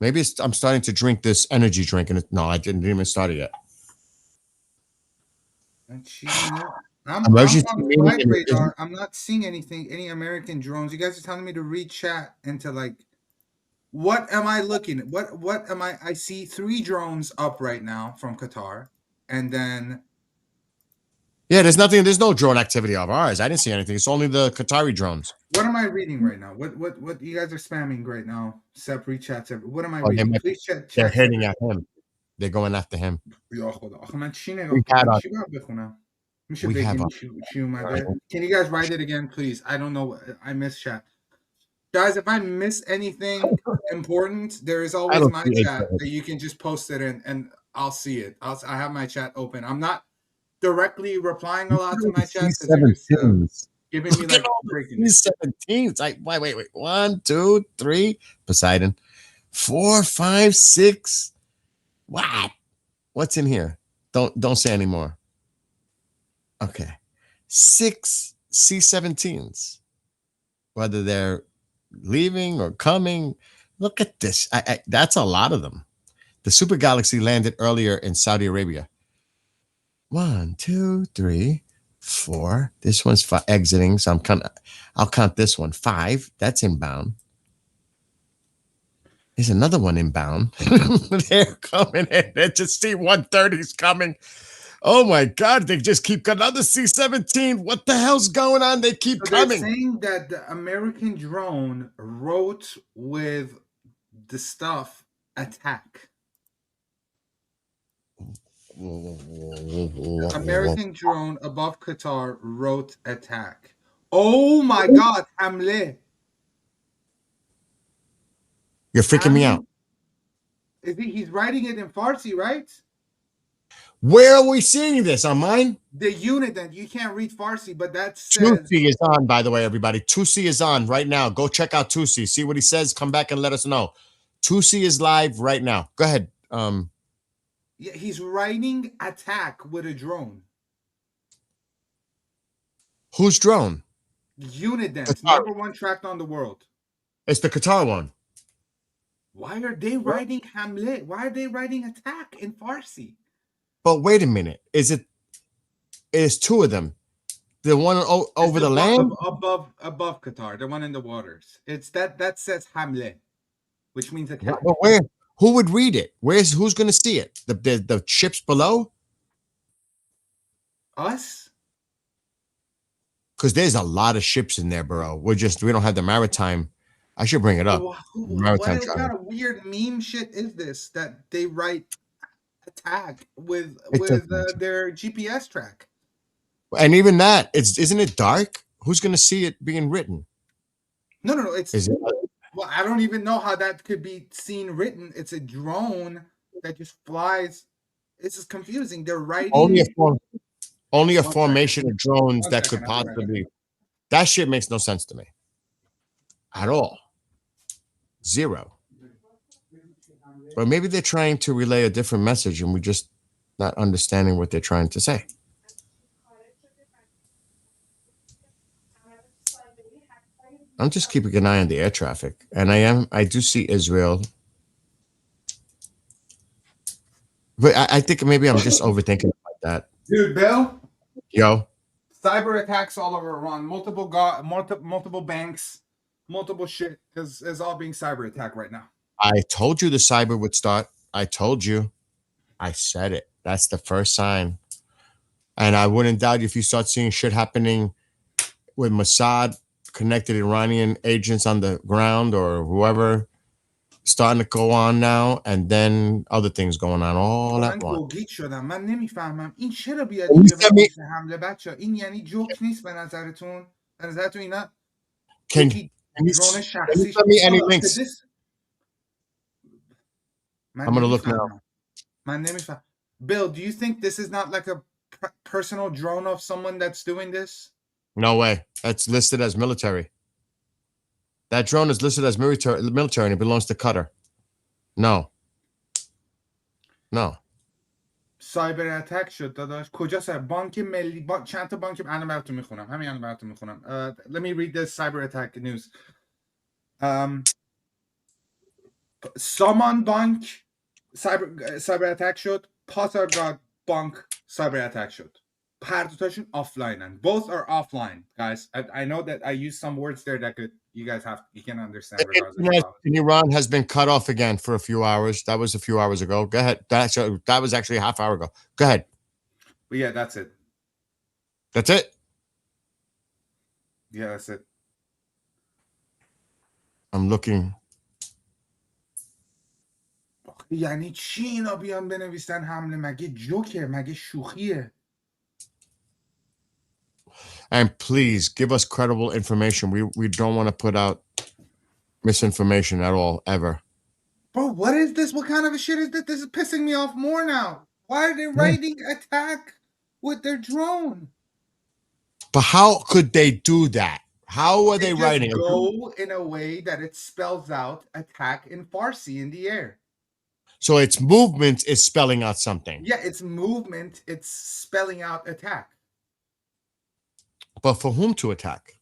Maybe I'm starting to drink this energy drink. No, I didn't even start it yet. I'm on flight radar. I'm not seeing any American drones. You guys are telling me to read chat into like, what am I looking at? What am I see 3 drones up right now from Qatar, and then yeah, there's no drone activity of ours. I didn't see anything. It's only the Qatari drones. What am I reading right now? What you guys are spamming right now? Separate chats. What am I reading? Please chat. They're hitting at him. They're going after him. Can you guys write it again, please? I don't know. I missed chat. Guys, if I miss anything important, there is always my chat that you can just post it in, and I'll see it. I have my chat open. I'm not directly replying a lot to my chat. Giving me like breaking 17s. Like, wait. 1, 2, 3. Poseidon. 4, 5, 6. What? What's in here? Don't say anymore. Okay. 6 C-17s. Whether they're leaving or coming. Look at this. That's a lot of them. The Super Galaxy landed earlier in Saudi Arabia. 1, 2, 3, 4. This one's exiting, so I'll count this one. 5. That's inbound. There's another one inbound. They're coming in. They just see 130s coming. Oh my God! They just keep another C-17. What the hell's going on? They keep coming. They're saying that the American drone wrote with the stuff attack. The American drone above Qatar wrote attack. Oh my God, Hamle. You're freaking me out. He's writing it in Farsi, right? Where are we seeing this? On mine? The unit, and you can't read Farsi, but that says... Tusi is on, by the way, everybody. Tusi is on right now. Go check out Tusi. See what he says. Come back and let us know. Tusi is live right now. Go ahead. Yeah, he's writing attack with a drone. Whose drone? Unidance, Qatar. #1 track on the world. It's the Qatar one. Why are they writing Hamlet? Why are they writing Attack in Farsi? But wait a minute. It's two of them. The one over the land? Above Qatar, the one in the waters. It's that says Hamlet, which means attack. But where? Who would read it? Who's going to see it? The ships below? Us? Because there's a lot of ships in there, bro. We don't have the maritime. I should bring it up. What kind of weird meme shit is this that they write Attack with their GPS track? And even that, isn't it dark? Who's going to see it being written? No. Well, I don't even know how that could be seen written. It's a drone that just flies. This is confusing. They're writing only a formation of drones that could possibly. That shit makes no sense to me at all. Zero. But maybe they're trying to relay a different message, and we're just not understanding what they're trying to say. I'm just keeping an eye on the air traffic, and I do see Israel, but I think maybe I'm just overthinking it like that. Dude, Bill. Yo. Cyber attacks all over Iran. Multiple banks, multiple shit, because it's all being cyber attacked right now. I told you the cyber would start. I told you. I said it. That's the first sign. And I wouldn't doubt if you start seeing shit happening with Mossad connected Iranian agents on the ground or whoever starting to go on now, and then other things going on all at once. من نمیفهمم این چرا بیاد حمله بچه این یعنی جوک نیست به نظرتون؟ به نظرتون اینا Can you send me any links? I'm gonna look now. من نمیفهم. Bill, do you think this is not like a personal drone of someone that's doing this? No way. That's listed as military. That drone is listed as military, and it belongs to Qatar. No. سایبر اتک شد داداش. کجا بانک ملی چند تا بانک الان براتون میخونم. همین الان براتون میخونم. Let me read this cyber attack news. Saman Bank cyber attack شد. Pasargad Bank cyber attack شد. هر دوتاشون offline. Both are offline, guys. I know that I used some words there that you can understand. Internet in Iran has been cut off again for a few hours. That was a few hours ago. Go ahead. That was actually a half hour ago. Go ahead. But yeah, that's it. That's it? Yeah, that's it. I'm looking. یعنی چی اینا بیان بنویسن حمله؟ مگه جوکه؟ مگه شوخیه؟ And please give us credible information. We don't want to put out misinformation at all, ever. Bro, what is this? What kind of a shit is this? This is pissing me off more now. Why are they writing attack with their drone? But how could they do that? How are they writing? Go in a way that it spells out attack in Farsi in the air. So its movement is spelling out something. Yeah, its movement, it's spelling out attack. But for whom to attack?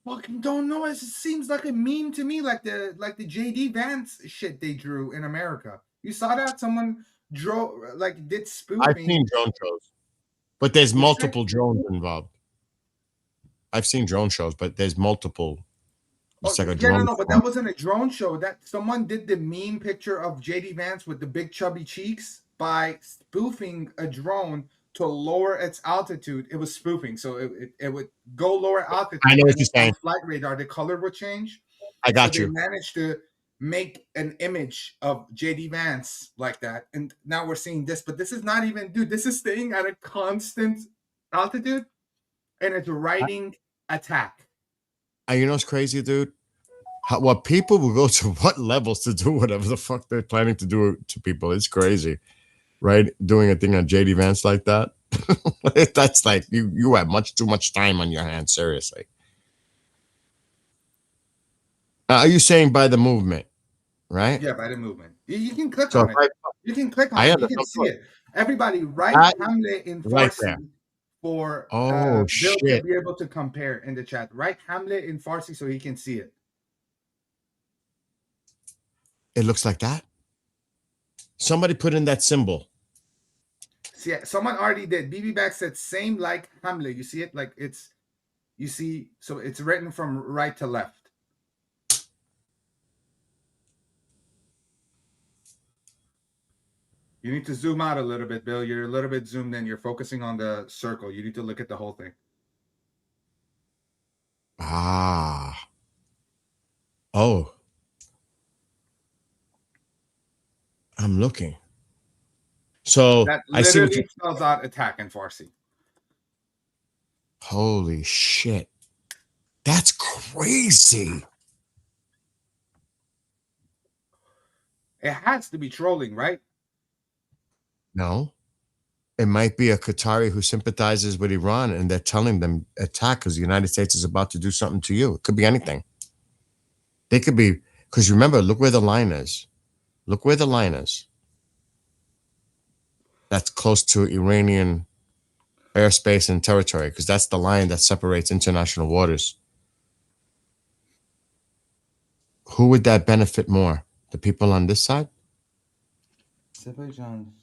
Fucking don't know. It seems like a meme to me, like the JD Vance shit they drew in America. You saw that? Someone did spoofing. I've seen drone shows, but there's multiple drones involved. I've seen drone shows, but there's multiple. It's like a drone. No, but that wasn't a drone show. That someone did the meme picture of JD Vance with the big chubby cheeks by spoofing a drone to lower its altitude. It was spoofing, so it would go lower altitude. I know what you're saying. Flight radar, the color would change. I got you. They managed to make an image of JD Vance like that, and now we're seeing this. But this is not even, dude. This is staying at a constant altitude, and it's writing attack. And you know what's crazy, dude? What people will go to what levels to do whatever the fuck they're planning to do to people. It's crazy. Right, doing a thing on JD Vance like that. That's like you have too much time on your hands. Seriously. Are you saying by the movement, right? Yeah, by the movement. You can click on it. You can click on it. You can see it. Everybody, write Hamlet in Farsi for Oh Bill to shit! be able to compare in the chat. Write Hamlet in Farsi so he can see it. It looks like that. Somebody put in that symbol. See, someone already did. BB Back said same like Hamlet. You see it? Like it's, you see, so it's written from right to left. You need to zoom out a little bit, Bill. You're a little bit zoomed in. You're focusing on the circle. You need to look at the whole thing. Ah. Oh. I'm looking. So That I see what you. literally spells out attack in Farsi. Holy shit! That's crazy. It has to be trolling, right? No, it might be a Qatari who sympathizes with Iran, and they're telling them attack because the United States is about to do something to you. It could be anything. They could be, because remember, look where the line is. Look where the line is. That's close to Iranian airspace and territory, because that's the line that separates international waters. Who would that benefit more? The people on this side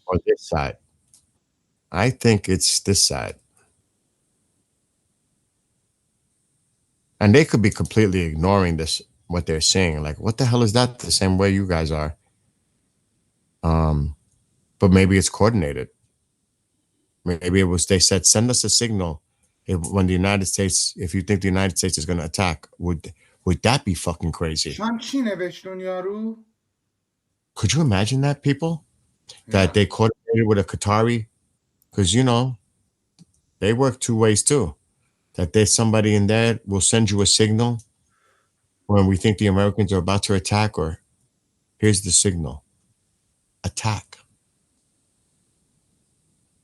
or this side? I think it's this side. And they could be completely ignoring this, what they're saying. Like, what the hell is that? The same way you guys are. But maybe it's coordinated. Maybe it was, they said, send us a signal when the United States, if you think the United States is going to attack. Would that be fucking crazy? Could you imagine that, people? That they coordinated with a Qatari? Because, you know, they work two ways too. That there's somebody in there will send you a signal when we think the Americans are about to attack, or here's the signal. Attack.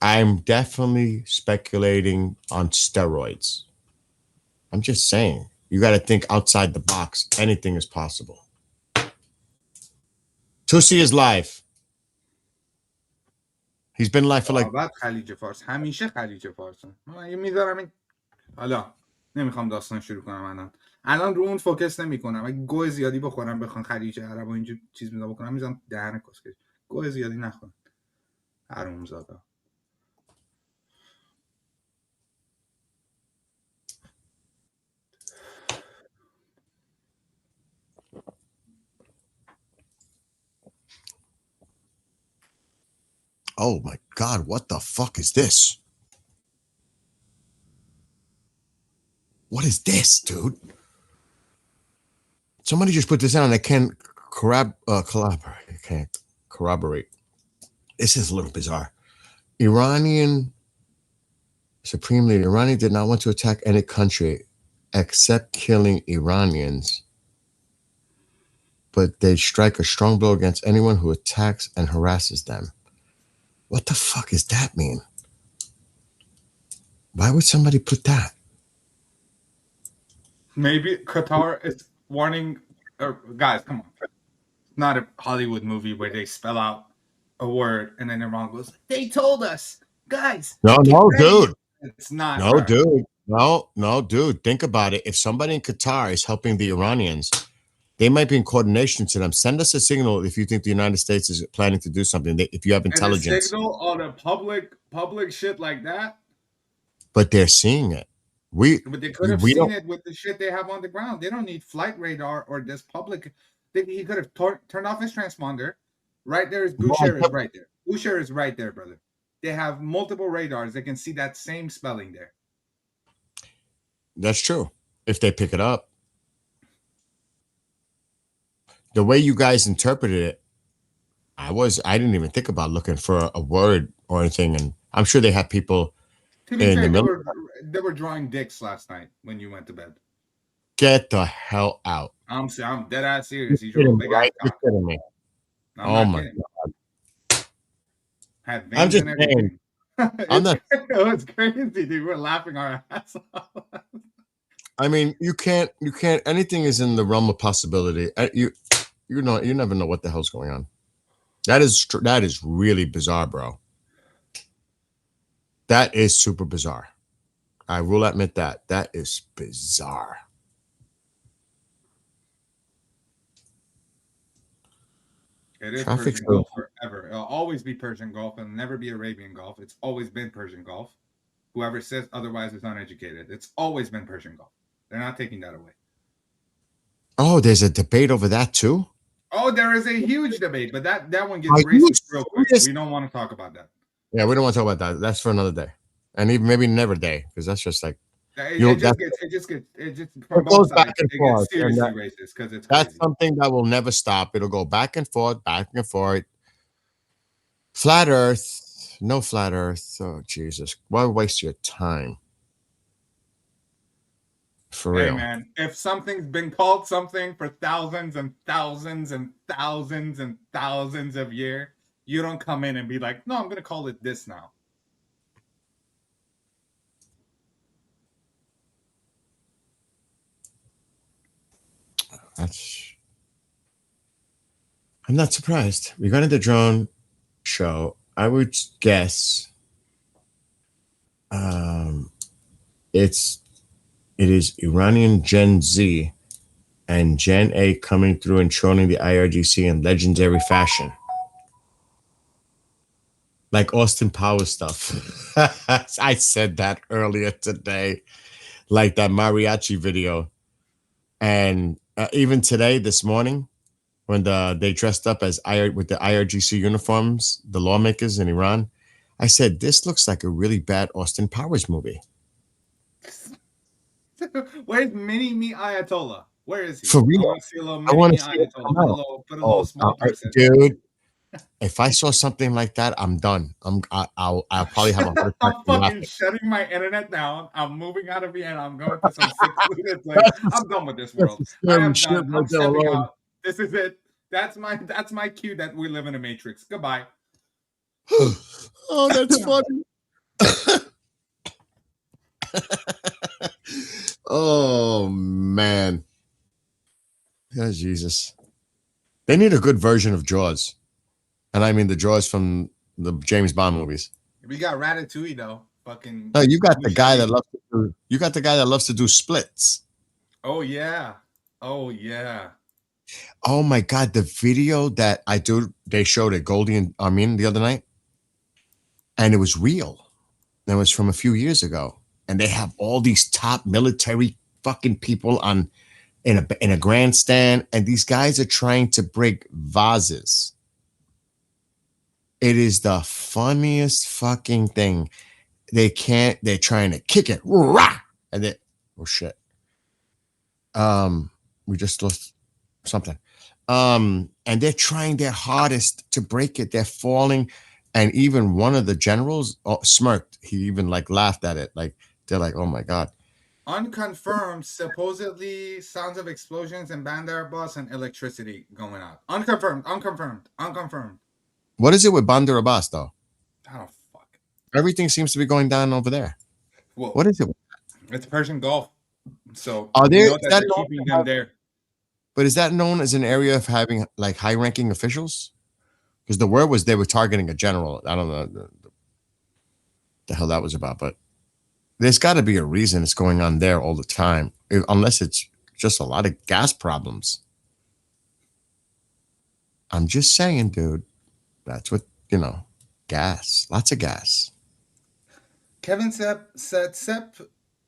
I'm definitely speculating on steroids. I'm just saying, you got to think outside the box. Anything is possible. Tusi is live. He's been live for like... بعد خلیج فارس همیشه خلیج فارس. من میذارم این، حالا نمیخوام داستان شروع کنم الان رو اون فوکس نمیکنم. اگه گوه زیادی بخورم بخوام خلیج عرب و اینجور چیز میذارم بکنم میذارم دهن کسکش. گوه زیادی نخورم. حرومزاده. Oh my God, what the fuck is this? What is this, dude? Somebody just put this out and I can't collaborate. I can't corroborate. This is a little bizarre. Iranian Supreme Leader. Iranian did not want to attack any country except killing Iranians. But they strike a strong blow against anyone who attacks and harasses them. What the fuck does that mean? Why would somebody put that? Maybe Qatar is warning, guys, come on. It's not a Hollywood movie where they spell out a word and then Iran goes, they told us, guys. No, dude. It's not. No, dude. No, dude. Think about it. If somebody in Qatar is helping the Iranians, they might be in coordination to them. Send us a signal if you think the United States is planning to do something. If you have intelligence. And a signal on a public shit like that. But they're seeing it. But they could have seen it with the shit they have on the ground. They don't need flight radar or this public. He could have turned off his transponder. Right there is Boucher is right there. Boucher is right there, brother. They have multiple radars. They can see that same spelling there. That's true. If they pick it up. The way you guys interpreted it, I didn't even think about looking for a word or anything. And I'm sure they have people in the middle. They were drawing dicks last night when you went to bed. Get the hell out. I'm dead ass serious. You're kidding me. Oh my God. I'm just saying. It's crazy, dude. We're laughing our ass off. I mean, you can't, anything is in the realm of possibility. You never know what the hell's going on. That is really bizarre, bro. That is super bizarre. I will admit that. That is bizarre. It is Traffic's Persian so- Gulf forever. It'll always be Persian Gulf. It'll never be Arabian Gulf. It's always been Persian Gulf. Whoever says otherwise is uneducated. It's always been Persian Gulf. They're not taking that away. Oh, there's a debate over that too? Oh, there is a huge debate, but that one gets Are you racist real quick. serious? We don't want to talk about that. Yeah, we don't want to talk about that. That's for another day. And even maybe never day, because that's just like It You- just that- from it goes both back sides. and It forth, gets and seriously that- racist because it's that's crazy. something that will never stop. It'll go back and forth, back and forth. Flat Earth, no flat Earth. Oh Jesus, why waste your time? For Hey real. man, if something's been called something for thousands and thousands and thousands and thousands of years, you don't come in and be like, no, I'm gonna call it this now. I'm not surprised. Regarding the drone show, I would guess it is Iranian Gen Z and Gen A coming through and trolling the IRGC in legendary fashion. Like Austin Powers stuff. I said that earlier today. Like that mariachi video. And even today, this morning, when they dressed up as with the IRGC uniforms, the lawmakers in Iran, I said, this looks like a really bad Austin Powers movie. Where's Mini Me Ayatollah? Where is he? For real. I want to see a little I Mini want Me to see it Ayatollah. come Put a out. little small person. Dude, if I saw something like that, I'm done. I'll probably have a heart attack. I'm fucking shutting my internet down. I'm moving out of Vienna. I'm going to some secluded place. I'm done with this world. I am done. I'm stepping out. This is it. That's my cue that we live in a matrix. Goodbye. Oh, that's funny. Oh man. Oh, Jesus. They need a good version of Jaws. And I mean the Jaws from the James Bond movies. We got Ratatouille though. Fucking No, you got the guy that loves to do splits. Oh yeah. Oh yeah. Oh my God, the video that they showed at Goldie and Armin the other night, and it was real. That was from a few years ago, and they have all these top military fucking people in a grandstand, and these guys are trying to break vases. It is the funniest fucking thing. They're trying to kick it, and they oh shit. We just lost something. And they're trying their hardest to break it. They're falling. And even one of the generals smirked. He even laughed at it. They're like, oh my God. Unconfirmed, supposedly sounds of explosions in Bandar Abbas and electricity going out. Unconfirmed. What is it with Bandar Abbas though? Oh fuck. Everything seems to be going down over there. Well, what is it? It's Persian Gulf. So Are there, they're keeping them there. But is that known as an area of having high-ranking officials? Because the word was they were targeting a general. I don't know the hell that was about, but there's got to be a reason it's going on there all the time, unless it's just a lot of gas problems. I'm just saying, dude. That's what, gas. Lots of gas. Kevin Sepp said,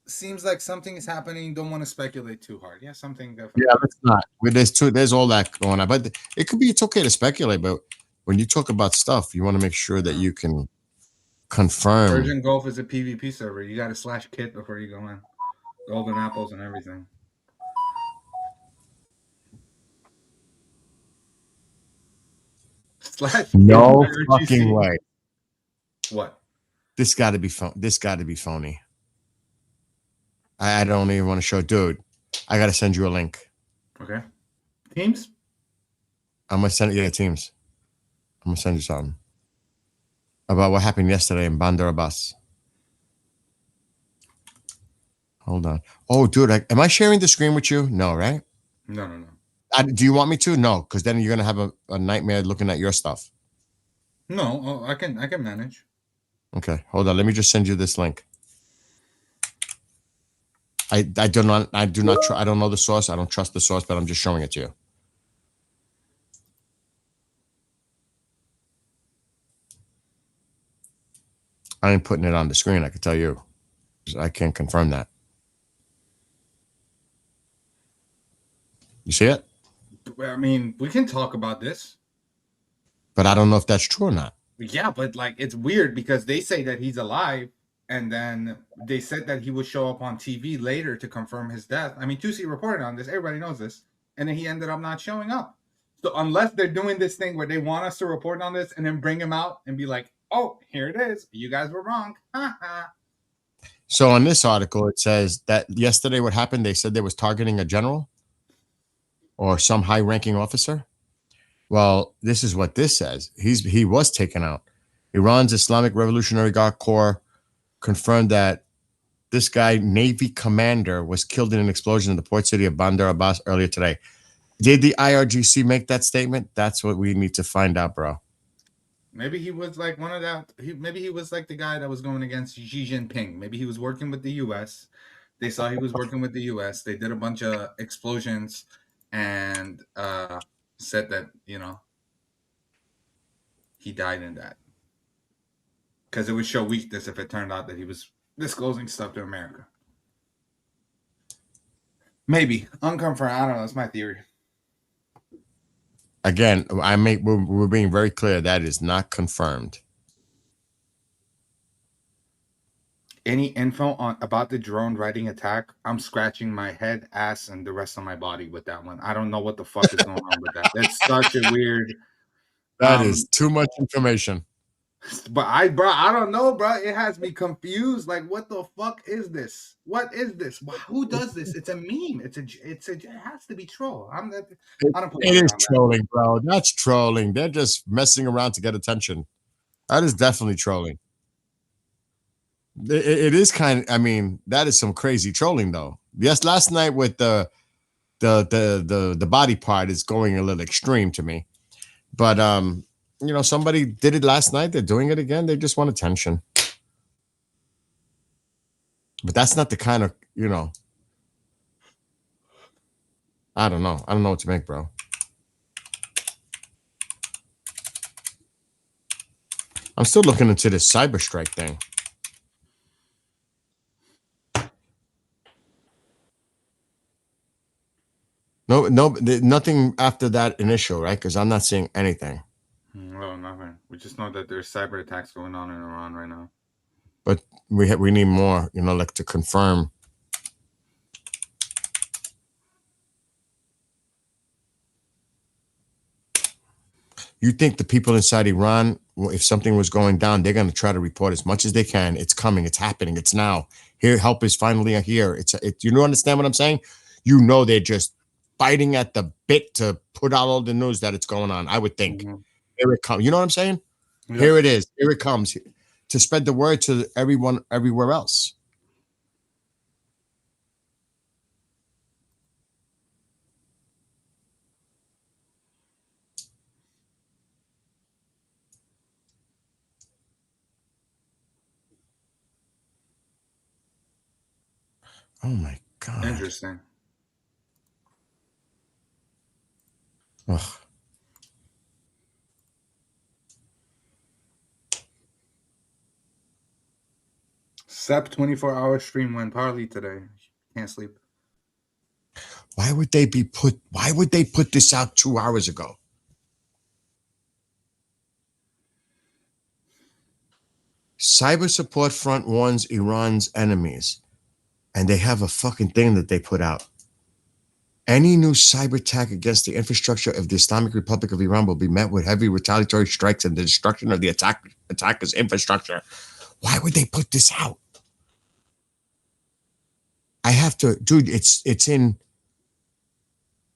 seems like something is happening. Don't want to speculate too hard. Yeah, something definitely. Yeah, let's not. There's all that going on. But it's okay to speculate, but when you talk about stuff, you want to make sure that you can confirm. Persian Gulf is a PvP server. You got to slash kit before you go in. Golden apples and everything. No fucking way. What? This got to be phony. I don't even want to show, dude. I got to send you a link. Okay. Teams? I'm gonna send you Teams. I'm gonna send you something about what happened yesterday in Bandar Abbas. Hold on. Oh, dude, am I sharing the screen with you? No, right? No. Do you want me to? No, because then you're gonna have a nightmare looking at your stuff. No, I can manage. Okay, hold on. Let me just send you this link. I don't know the source. I don't trust the source, but I'm just showing it to you. I ain't putting it on the screen. I can tell you. I can't confirm that. You see it? I mean, we can talk about this. But I don't know if that's true or not. Yeah, but like it's weird because they say that he's alive, and then they said that he would show up on TV later to confirm his death. I mean, Tusi reported on this. Everybody knows this, and then he ended up not showing up. So unless they're doing this thing where they want us to report on this and then bring him out and be like, "Oh, here it is. You guys were wrong." So on this article, it says that yesterday what happened, they said they was targeting a general or some high-ranking officer. Well, this is what this says. He was taken out. Iran's Islamic Revolutionary Guard Corps confirmed that this guy, Navy commander, was killed in an explosion in the port city of Bandar Abbas earlier today. Did the IRGC make that statement? That's what we need to find out, bro. Maybe he was like one of that. Maybe he was like the guy that was going against Xi Jinping. Maybe he was working with the U.S. They saw he was working with the U.S. They did a bunch of explosions and said that, he died in that. Because it would show weakness if it turned out that he was disclosing stuff to America. Maybe. Unconfirmed. I don't know. That's my theory. Again, we're being very clear. That is not confirmed. Any info about the drone riding attack? I'm scratching my head, ass, and the rest of my body with that one. I don't know what the fuck is going on with that. That's such a weird. That is too much information. But I don't know, bro. It has me confused. Like, what the fuck is this? What is this? Who does this? It's a meme. It has to be troll. It is trolling, bro. That's trolling. They're just messing around to get attention. That is definitely trolling. It is kind of. I mean, that is some crazy trolling, though. Yes, last night with the body part is going a little extreme to me, but somebody did it last night. They're doing it again. They just want attention. But that's not the kind of, I don't know. I don't know what to make, bro. I'm still looking into this cyber strike thing. No, nothing after that initial, right? Because I'm not seeing anything. No, nothing. We just know that there's cyber attacks going on in Iran right now. But we need more, like to confirm. You think the people inside Iran, if something was going down, they're going to try to report as much as they can. It's coming. It's happening. It's now. Here, help is finally here. You understand what I'm saying? They're just biting at the bit to put out all the news that it's going on. I would think. Mm-hmm. Here it comes. You know what I'm saying? Yeah. Here it is. Here it comes to spread the word to everyone everywhere else. Oh my God. Interesting. Ugh. SEP 24-hour stream went poorly today. Can't sleep. Why would they put this out 2 hours ago? Cyber Support Front warns Iran's enemies. And they have a fucking thing that they put out. Any new cyber attack against the infrastructure of the Islamic Republic of Iran will be met with heavy retaliatory strikes and the destruction of the attacker's infrastructure. Why would they put this out? I have to, dude, it's in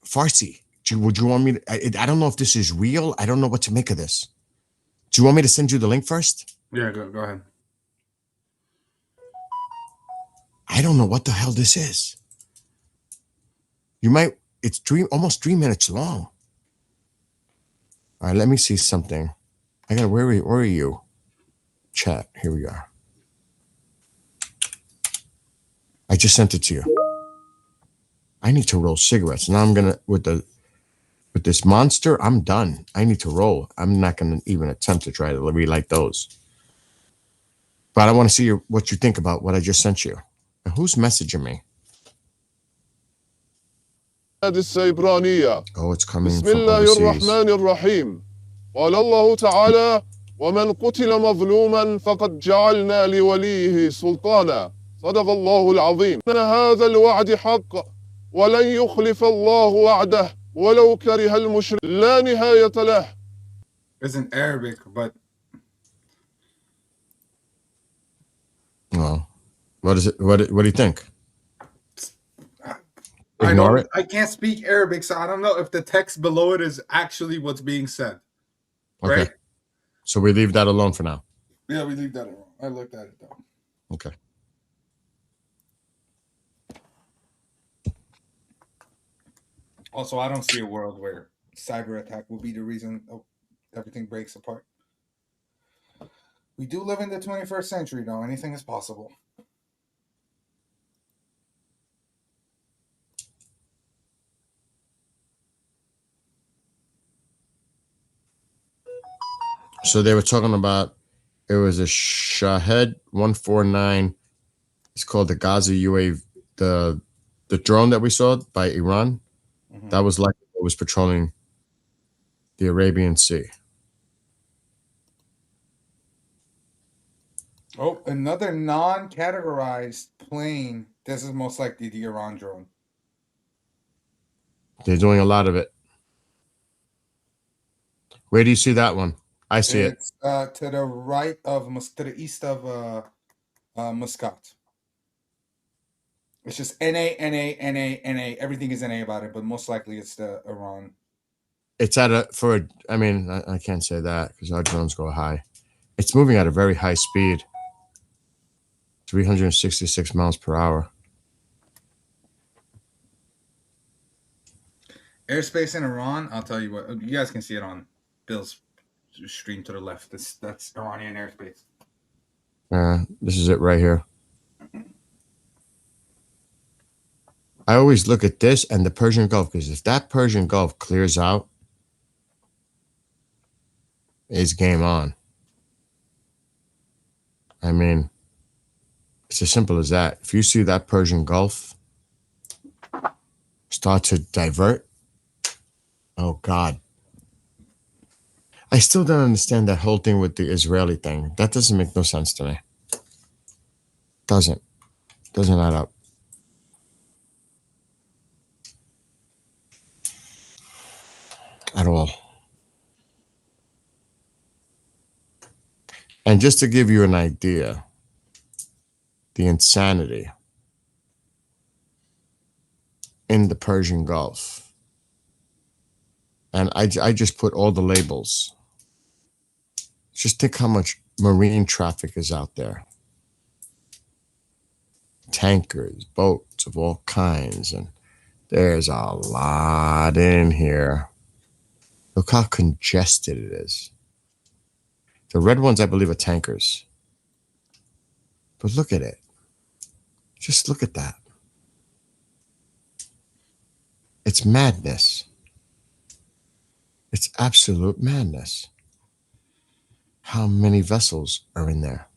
Farsi. Would you want me to, I don't know if this is real. I don't know what to make of this. Do you want me to send you the link first? Yeah, go ahead. I don't know what the hell this is. It's almost 3 minutes long. All right, let me see something. Where are you? Chat, here we are. I just sent it to you. I need to roll cigarettes. Now I'm gonna with this monster. I'm done. I need to roll. I'm not gonna even attempt to try to relight those. But I want to see what you think about what I just sent you. And who's messaging me? السيبرانية. Oh, it's coming بسم from الله overseas. الرحمن الرحيم. قال الله تعالى: ومن قتل مظلوما فقد جعلنا لوليه سلطانا. صدق الله العظيم. إن هذا الوعد حق ولن يخلف الله وعده ولو كره المشرك لا نهاية له. It's in Arabic, but Well, what is it? What do you think? I Ignore don't. it. I can't speak Arabic, so I don't know if the text below it is actually what's being said. Okay. Right? So we leave that alone for now. Yeah, we leave that alone. I looked at it though. Okay. Also, I don't see a world where cyber attack will be the reason everything breaks apart. We do live in the 21st century, though. Anything is possible. So they were talking about it was a Shahed 149. It's called the Gaza UAV. The drone that we saw by Iran, that was like it was patrolling the Arabian Sea. Oh, another non-categorized plane. This is most likely the Iran drone. They're doing a lot of it. Where do you see that one? I see it. It's to the right of, to the east of Muscat. It's just NA. Everything is NA about it, but most likely it's the Iran. It's at I mean, I can't say that because our drones go high. It's moving at a very high speed. 366 miles per hour. Airspace in Iran, I'll tell you what. You guys can see it on Bill's stream to the left. That's Iranian airspace. This is it right here. I always look at this and the Persian Gulf because if that Persian Gulf clears out, it's game on. I mean, it's as simple as that. If you see that Persian Gulf start to divert, oh God. I still don't understand that whole thing with the Israeli thing. That doesn't make no sense to me. Doesn't add up. At all. And just to give you an idea, the insanity in the Persian Gulf. And I just put all the labels. Just think how much marine traffic is out there. Tankers, boats of all kinds. And there's a lot in here. Look how congested it is. The red ones, I believe, are tankers. But look at it. Just look at that. It's madness. It's absolute madness. How many vessels are in there?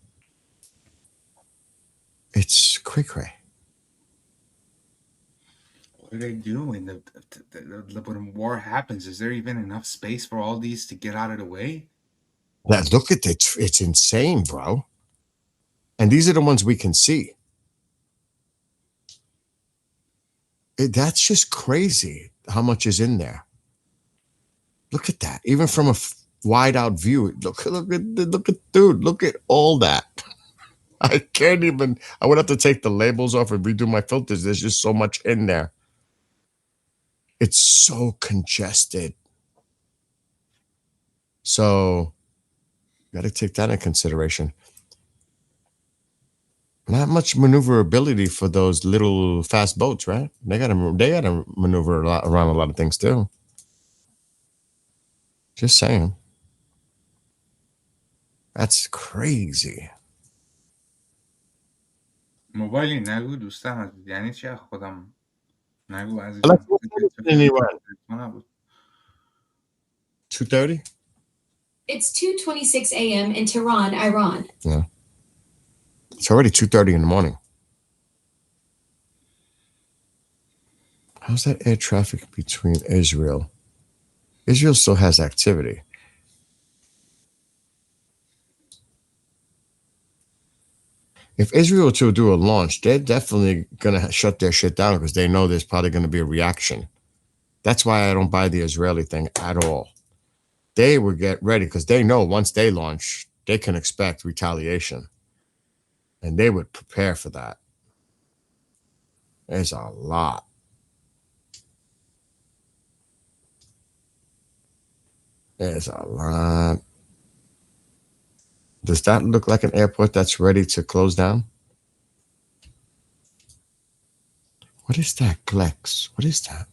It's cray-cray. What do they do when when war happens? Is there even enough space for all these to get out of the way? Look at it. It's insane, bro. And these are the ones we can see. That's just crazy how much is in there. Look at that. Even from a wide out view. Look at all that. I can't even. I would have to take the labels off and redo my filters. There's just so much in there. It's so congested. So, got to take that into consideration. Not much maneuverability for those little fast boats, right? They gotta maneuver around a lot of things too. Just saying. That's crazy. موبایلی نگو دوستم یعنی چی خودم نگو Alexa, عزیزم. what's in Iran? 2:30? It's 2:26 a.m. in Tehran, Iran. Yeah. It's already 2:30 in the morning. How's that air traffic between Israel? Israel still has activity. If Israel were to do a launch, they're definitely going to shut their shit down because they know there's probably going to be a reaction. That's why I don't buy the Israeli thing at all. They would get ready because they know once they launch, they can expect retaliation. And they would prepare for that. There's a lot. There's a lot. Does that look like an airport that's ready to close down? What is that, Glex? What is that?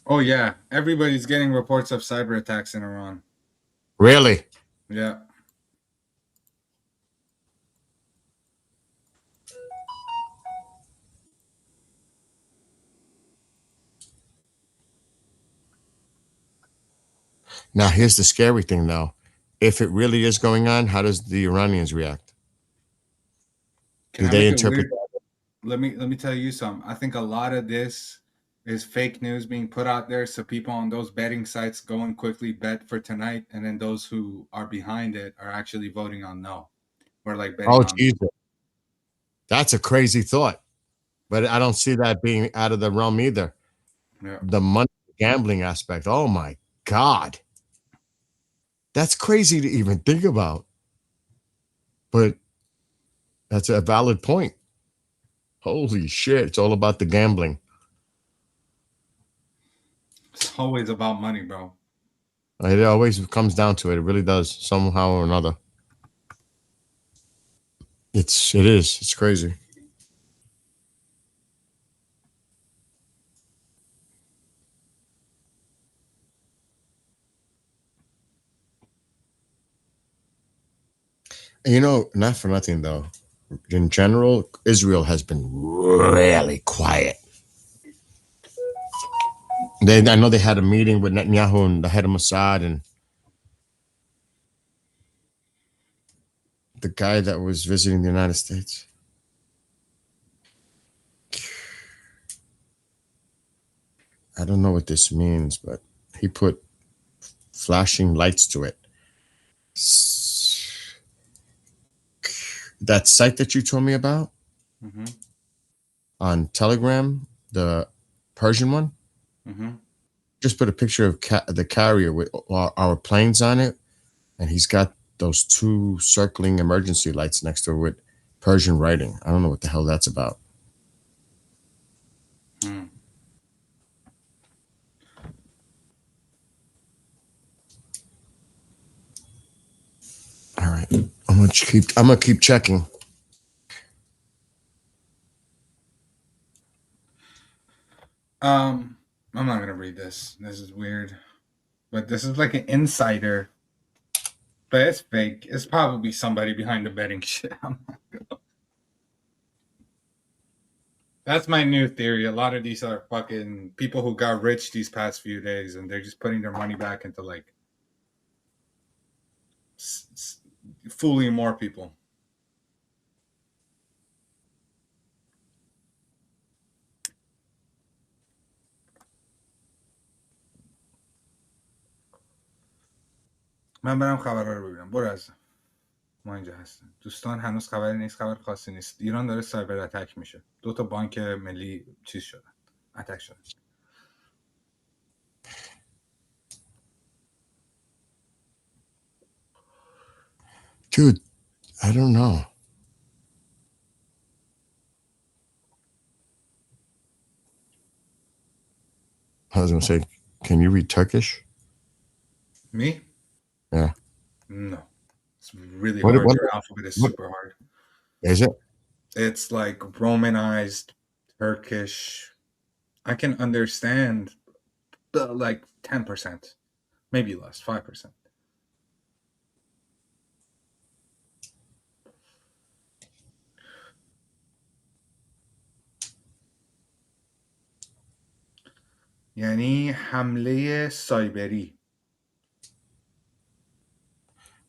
Oh yeah, everybody's getting reports of cyber attacks in Iran. Really? Yeah. Now, here's the scary thing, though. If it really is going on, how does the Iranians react? Can Do I they make it interpret? weird? Let me tell you something. I think a lot of this is fake news being put out there, so people on those betting sites go and quickly bet for tonight, and then those who are behind it are actually voting on no, or like betting Oh, on. Jesus. That's a crazy thought. But I don't see that being out of the realm either. Yeah. The money gambling aspect. Oh, my God. That's crazy to even think about. But that's a valid point. Holy shit. It's all about the gambling. It's always about money, bro. It always comes down to it. It really does, somehow or another. It is. It's crazy. And not for nothing though. In general, Israel has been really quiet. I know they had a meeting with Netanyahu and the head of Mossad and the guy that was visiting the United States. I don't know what this means, but he put flashing lights to it. That site that you told me about on Telegram, the Persian one, just put a picture of the carrier with our planes on it, and he's got those two circling emergency lights next to it with Persian writing. I don't know what the hell that's about. All right, I'm gonna keep checking. I'm not gonna read this. This is weird, but this is like an insider, but it's fake. It's probably somebody behind the betting shit. That's my new theory. A lot of these are fucking people who got rich these past few days, and they're just putting their money back into like fooling more people. من برم خبرها رو ببینم. برو از ما اینجا هستیم. دوستان هنوز خبری نیست، خبر خاصی نیست. ایران داره سایبر اتک میشه. 2 بانک ملی چیز شدن، اتک شدن. Dude, I don't know. I was gonna say, can you read Turkish? Me? Yeah. No. It's really hard. Your alphabet is super hard. Is it? It's like Romanized Turkish. I can understand like 10%, maybe less, 5%. یعنی حمله سایبری.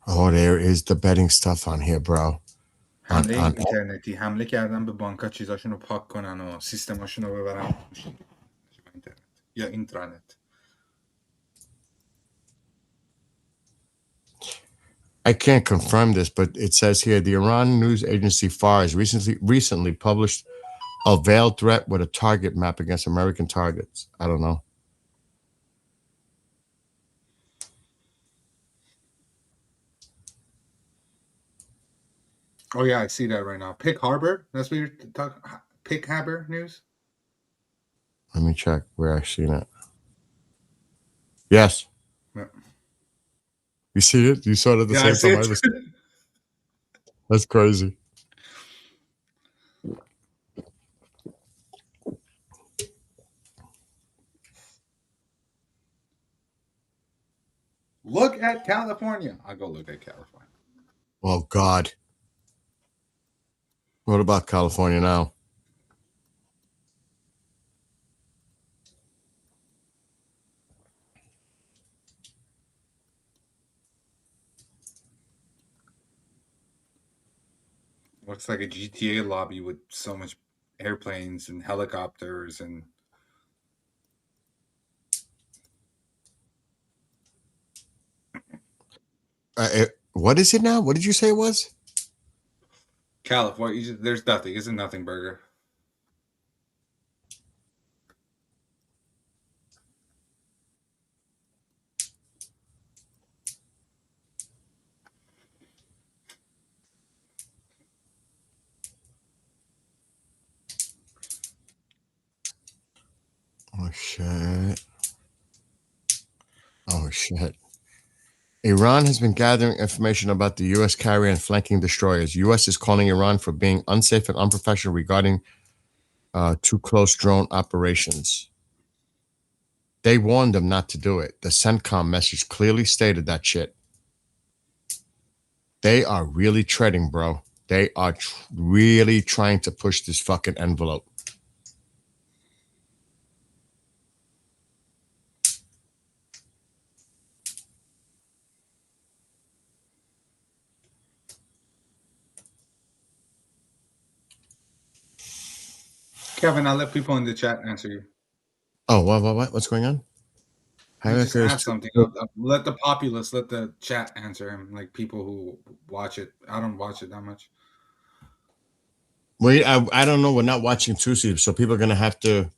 Oh, there is the betting stuff on here, bro. حمله اینترنتی، حمله کردن به بانک‌ها چیزاشون رو پاک کنن و سیستماشون رو ببرن اینترنت یا اینترنت. I can't confirm this, but it says here the Iran news agency FAR has recently published a veiled threat with a target map against American targets. I don't know. Oh yeah, I see that right now. Pick Harbor. That's what you're talking. Pick Harbor news. Let me check where I've seen it. Yes. Yeah. You see it? You saw it at the Yeah, same time. That's crazy. Look at California. I'll go look at California. Oh God. What about California now? Looks like a GTA lobby with so much airplanes and helicopters and What is it now? What did you say it was? California. There's nothing. It's a nothing burger. Oh shit. Oh shit. Iran has been gathering information about the U.S. carrier and flanking destroyers. U.S. is calling Iran for being unsafe and unprofessional regarding too close drone operations. They warned them not to do it. The CENTCOM message clearly stated that shit. They are really treading, bro. They are really trying to push this fucking envelope. Kevin, I'll let people in the chat answer you. Oh, what? What's going on? You just asked something. Let the populace, let the chat answer him. Like people who watch it. I don't watch it that much. Wait, I don't know. We're not watching Tusi, so people are gonna have to.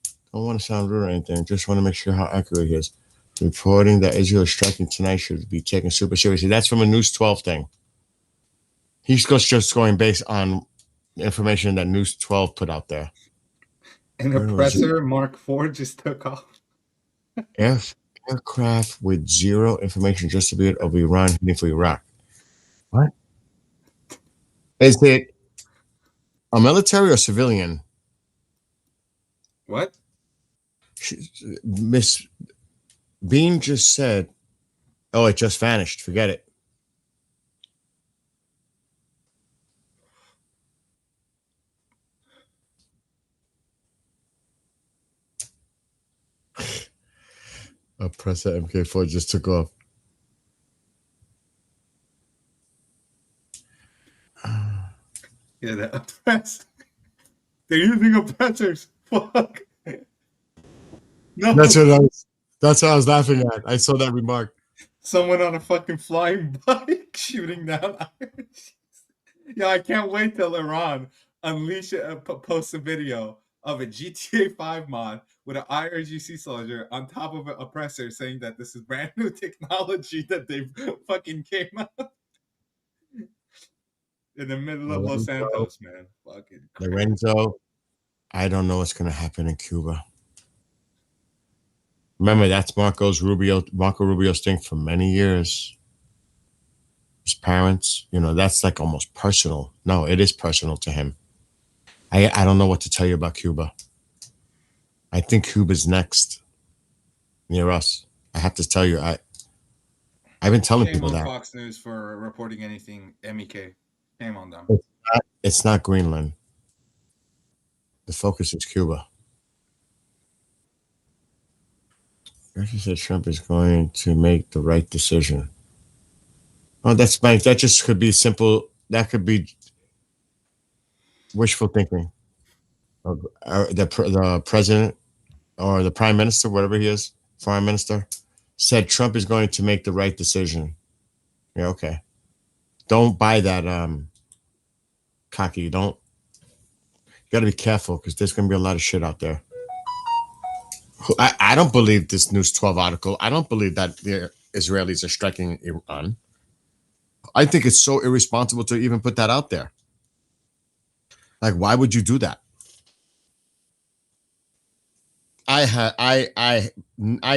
I don't want to sound rude or anything. Just want to make sure how accurate he is. Reporting that Israel is striking tonight should be taken super seriously. That's from a News 12 thing. He's just going based on information that News 12 put out there. An oppressor Mark IV just took off. Aircraft with zero information distributed over Iran heading for Iraq. What? Is it a military or civilian? What? Miss Bean just said, oh, it just vanished. Forget it. Oppressor MK4 just took off. Yeah, they're oppressed. They're using oppressors. Fuck. No. That's what I was laughing at. I saw that remark. Someone on a fucking flying bike shooting down IRGC. Yeah, I can't wait till Iran posts a video of a GTA 5 mod with an IRGC soldier on top of an oppressor saying that this is brand new technology that they fucking came out in the middle of Los Santos, man. Fucking crazy. Lorenzo, I don't know what's going to happen in Cuba. Remember, that's Marco Rubio's thing for many years. His parents, that's like almost personal. No, it is personal to him. I don't know what to tell you about Cuba. I think Cuba's next near us. I have to tell you, I've been telling Shame people on that. Fox News for reporting anything MEK. Shame on them. It's not Greenland. The focus is Cuba. Russia said Trump is going to make the right decision. Oh, that's fine. That just could be simple. That could be wishful thinking. The president or the prime minister, whatever he is, foreign minister, said Trump is going to make the right decision. Yeah, okay. Don't buy that cocky. You got to be careful because there's going to be a lot of shit out there. I don't believe this News 12 article. I don't believe that the Israelis are striking Iran. I think it's so irresponsible to even put that out there. Like, why would you do that? I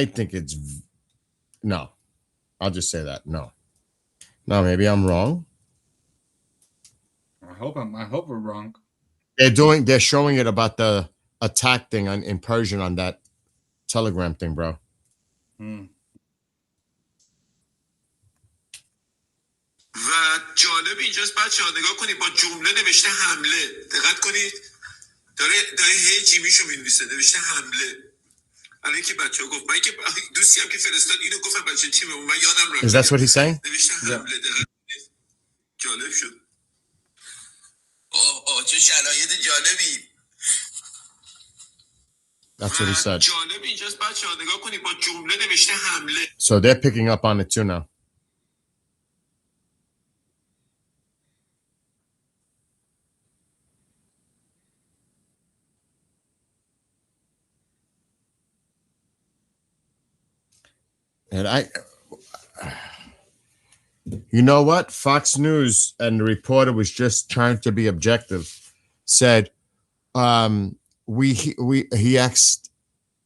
think it's no. I'll just say that no. No, maybe I'm wrong. I hope we're wrong. They're showing it about the attack thing in Persian on that Telegram thing, bro. و جالب اینجاست بچه ها نگاه کنید با جمله نوشته حمله. دقت کنید داره هی جیمیشو می‌نویسه نوشته حمله. الان که بچه ها گفت من که دوستی هم که فرستاد اینو گفتم بچه تیممون من یادم رفت. Is that what he's saying? نوشته حمله. دقت کنید جالب شد. چه شرایط جالبی. That's what he said. جالب اینجاست بچه ها نگاه کنید با جمله نوشته حمله. So they're picking up on it too now. And you know what? Fox News and the reporter was just trying to be objective. Said, he asked,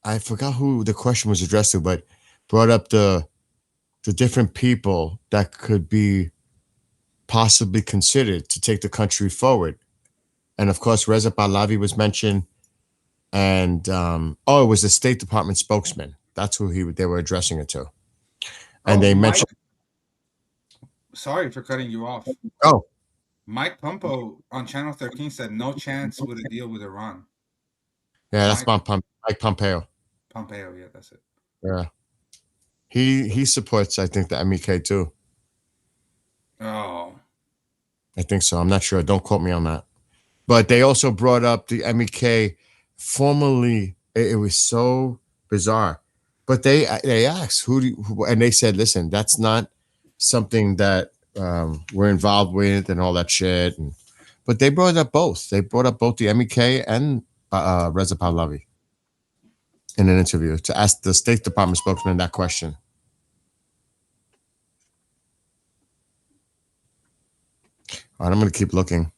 I forgot who the question was addressed to, but brought up the different people that could be possibly considered to take the country forward. And of course, Reza Pahlavi was mentioned. And, it was the State Department spokesman. That's who they were addressing it to. And they mentioned. Sorry for cutting you off. Oh. Mike Pompeo on Channel 13 said no chance with a deal with Iran. Yeah, that's Mike Pompeo. Pompeo, yeah, that's it. Yeah. He supports, I think, the MEK too. Oh. I think so. I'm not sure. Don't quote me on that. But they also brought up the MEK formerly. It was so bizarre. But they asked and they said, listen, that's not something that we're involved with and all that shit. But they brought up both. They brought up both the MEK and Reza Pahlavi in an interview to ask the State Department spokesman that question. All right, I'm going to keep looking.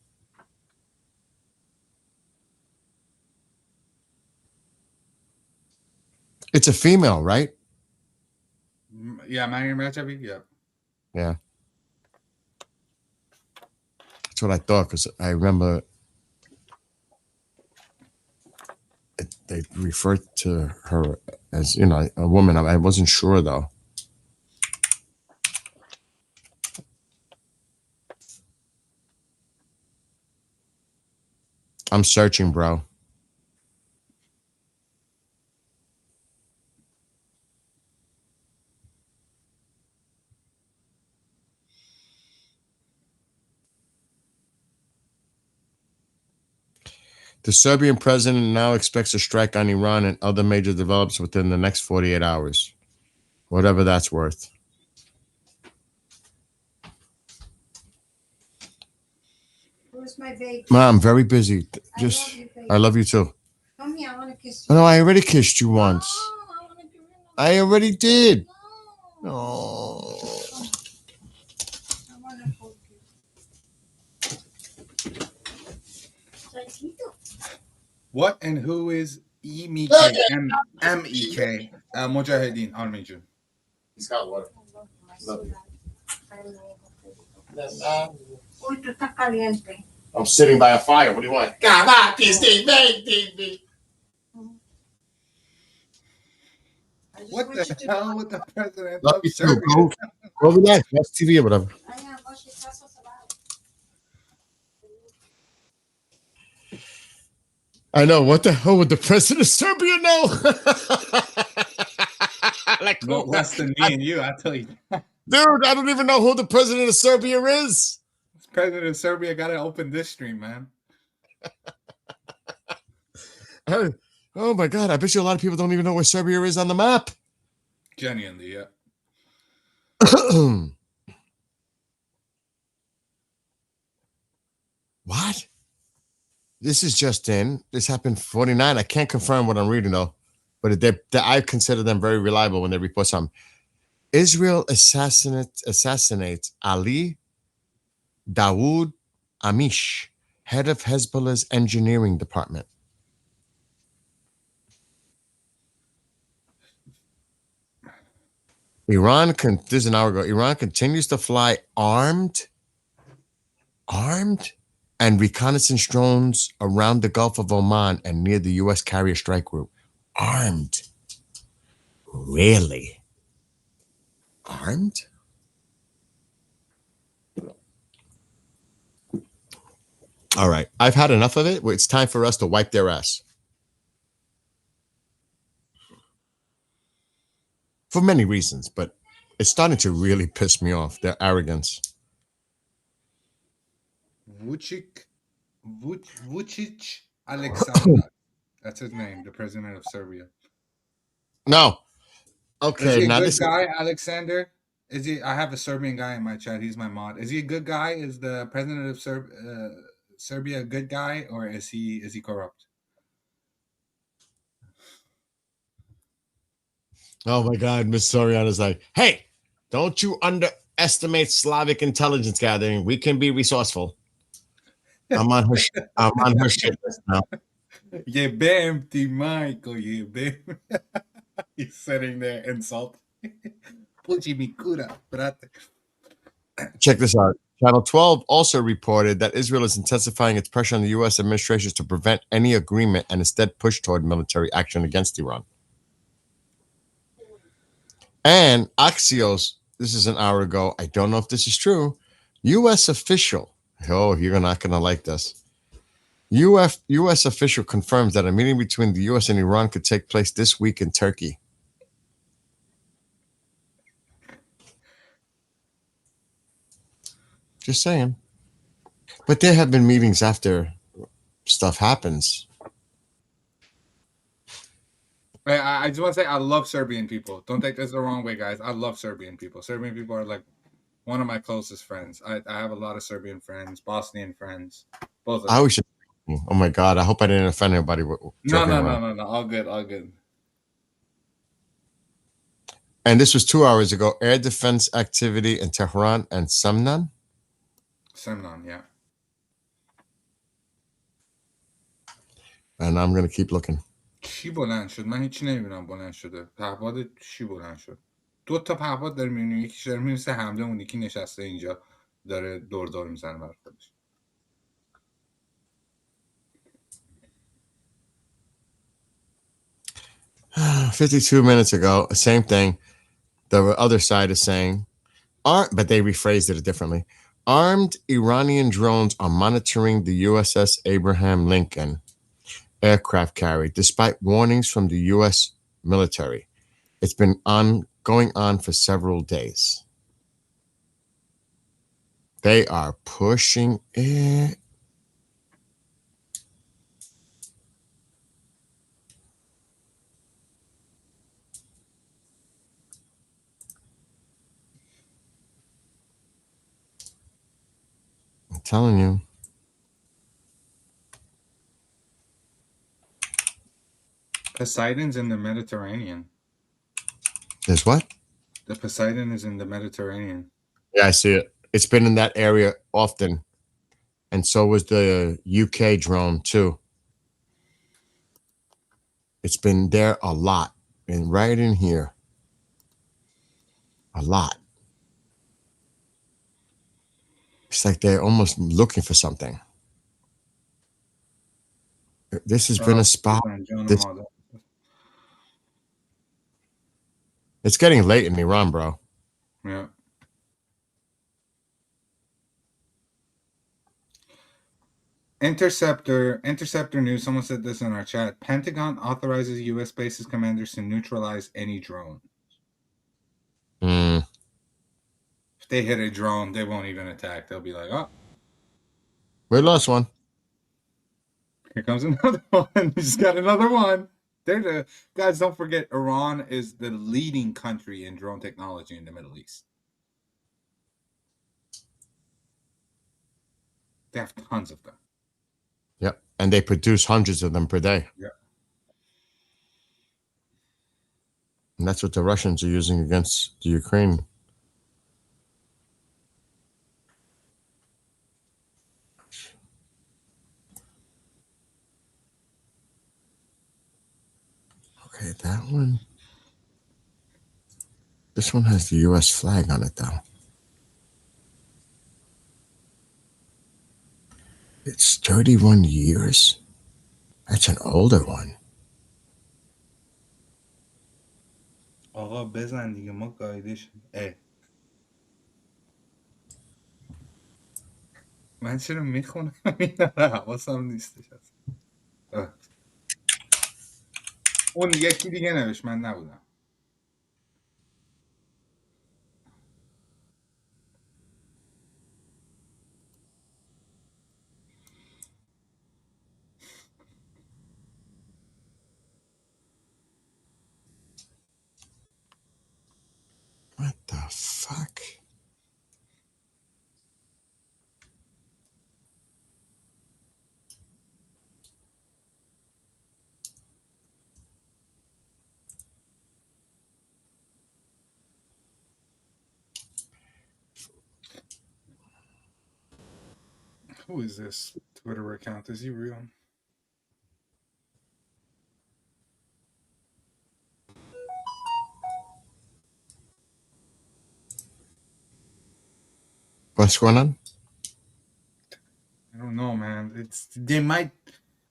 It's a female, right? Yeah, Mariam Rajavi, yeah. Yeah. That's what I thought, because I remember they referred to her as, a woman. I wasn't sure, though. I'm searching, bro. The Serbian president now expects a strike on Iran and other major developments within the next 48 hours. Whatever that's worth. Where's my baby? Mom, I'm very busy. I love you too. Come here, I want to kiss you. No, I already kissed you once. I already did. Oh. I want to hold you. What and who is MEK? MEK. Mujahideen, Army June. He's got water. I'm sitting by a fire. What do you want? What the hell with the president Love of you too. Serbia? Go relax. Watch TV or whatever. I know. What the hell would the president of Serbia know? that No, cool. less than me and you, I tell you. Dude, I don't even know who the president of Serbia is. President of Serbia got to open this stream, man. Oh my God, I bet you a lot of people don't even know where Serbia is on the map. Genuinely, yeah. What? This is just in. This happened 49. I can't confirm what I'm reading though, but I consider them very reliable when they report something. Israel assassinates Ali Dawood Amish, head of Hezbollah's engineering department. This is an hour ago. Iran continues to fly armed and reconnaissance drones around the Gulf of Oman and near the U.S. carrier strike group. Armed? Really? Armed? All right. I've had enough of it. It's time for us to wipe their ass. For many reasons, but it's starting to really piss me off, their arrogance. Vucic Alexander. That's his name, the president of Serbia. No. Okay, is he a now good this guy, Alexander? Is he? I have a Serbian guy in my chat. He's my mod. Is he a good guy? Is the president of Serbia a good guy, or is he corrupt? Oh my God, Miss Soriano's like, hey, don't you underestimate Slavic intelligence gathering. We can be resourceful. I'm on her shit list now. Jebem ti Michael, jebem. He's sitting there insulting. Puchi mi kura, brate. Check this out. Channel 12 also reported that Israel is intensifying its pressure on the U.S. administration to prevent any agreement and instead push toward military action against Iran. And Axios, this is an hour ago. I don't know if this is true. U.S. official. Oh, you're not going to like this. U.S. official confirms that a meeting between the U.S. and Iran could take place this week in Turkey. Just saying. But there have been meetings after stuff happens. I just want to say I love Serbian people. Don't take this the wrong way, guys. I love Serbian people. Serbian people are like one of my closest friends. I have a lot of Serbian friends, Bosnian friends. Both of them. I was just, oh my God, I hope I didn't offend anybody. No. All good. And this was 2 hours ago. Air defense activity in Tehran and Semnan. Semnan, yeah. And I'm going to keep looking. چی بلند شد؟ من هیچی نمیبینم بلند شده. پهپاد چی بلند شد؟ 2 تا پهپاد داره میبینیم. یکیش داره میرسه حمله، اون یکی نشسته اینجا داره دور میزنه برای خودش. $52 minutes ago, same thing. The other side is saying, but they rephrased it differently. Armed Iranian drones are monitoring the USS Abraham Lincoln aircraft carrier, despite warnings from the U.S. military. It's been going on for several days. They are pushing it. I'm telling you. Poseidon's in the Mediterranean. There's what? The Poseidon is in the Mediterranean. Yeah, I see it. It's been in that area often. And so was the UK drone too. It's been there a lot. And right in here. A lot. It's like they're almost looking for something. This has been a spot. It's getting late in Iran, bro. Yeah. Interceptor news. Someone said this in our chat. Pentagon authorizes U.S. bases commanders to neutralize any drone. Mm. If they hit a drone, they won't even attack. They'll be like, oh, We lost one. here comes another one. We just got another one. Guys, don't forget, Iran is the leading country in drone technology in the Middle East. They have tons of them. Yep. And they produce hundreds of them per day. Yep. And that's what the Russians are using against the Ukraine. Okay, that one. This one has the U.S. flag on it, though. It's 31 years. That's an older one. آقا بزن دیگه ما گایده شدیم. من چرا میخونم اینا رو حواسم نیستش اصلا. اون یکی دیگه نوشت من نبودم. What the fuck? Who is this Twitter account? Is he real? What's going on? I don't know, man. They might.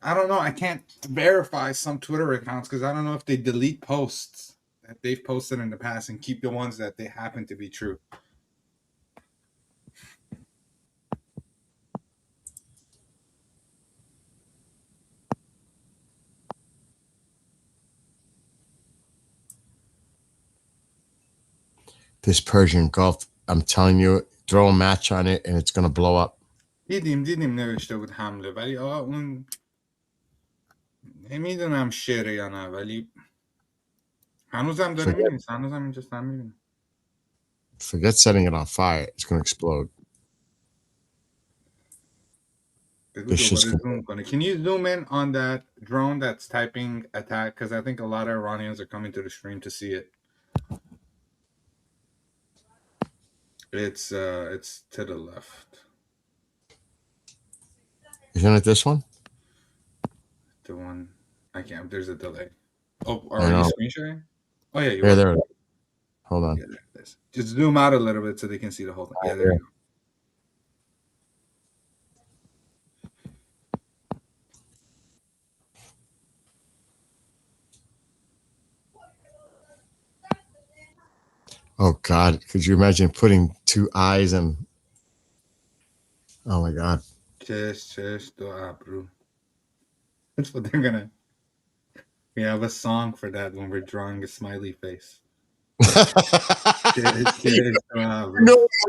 I don't know. I can't verify some Twitter accounts because I don't know if they delete posts that they've posted in the past and keep the ones that they happen to be true. This Persian Gulf, I'm telling you, throw a match on it and it's going to blow up. دیدیم نوشته بود حمله ولی آقا اون نمیدونم شعره یا نه ولی هنوزم داره می‌نویسه. هنوزم اینجا دارم می‌بینم. Forget setting it on fire. It's going to explode. This zoom کنه. Can you zoom in on that drone that's typing attack? Because I think a lot of Iranians are coming to the stream to see it. It's to the left. Isn't it this one? The one I can't. There's a delay. Oh, are you screen sharing? Oh yeah, Yeah, there. Hold on. Yeah, there it is. Just zoom out a little bit so they can see the whole thing. Yeah, there you go. Oh God, could you imagine putting two eyes and? Oh my God. That's what they're gonna. We have a song for that when we're drawing a smiley face. You know where I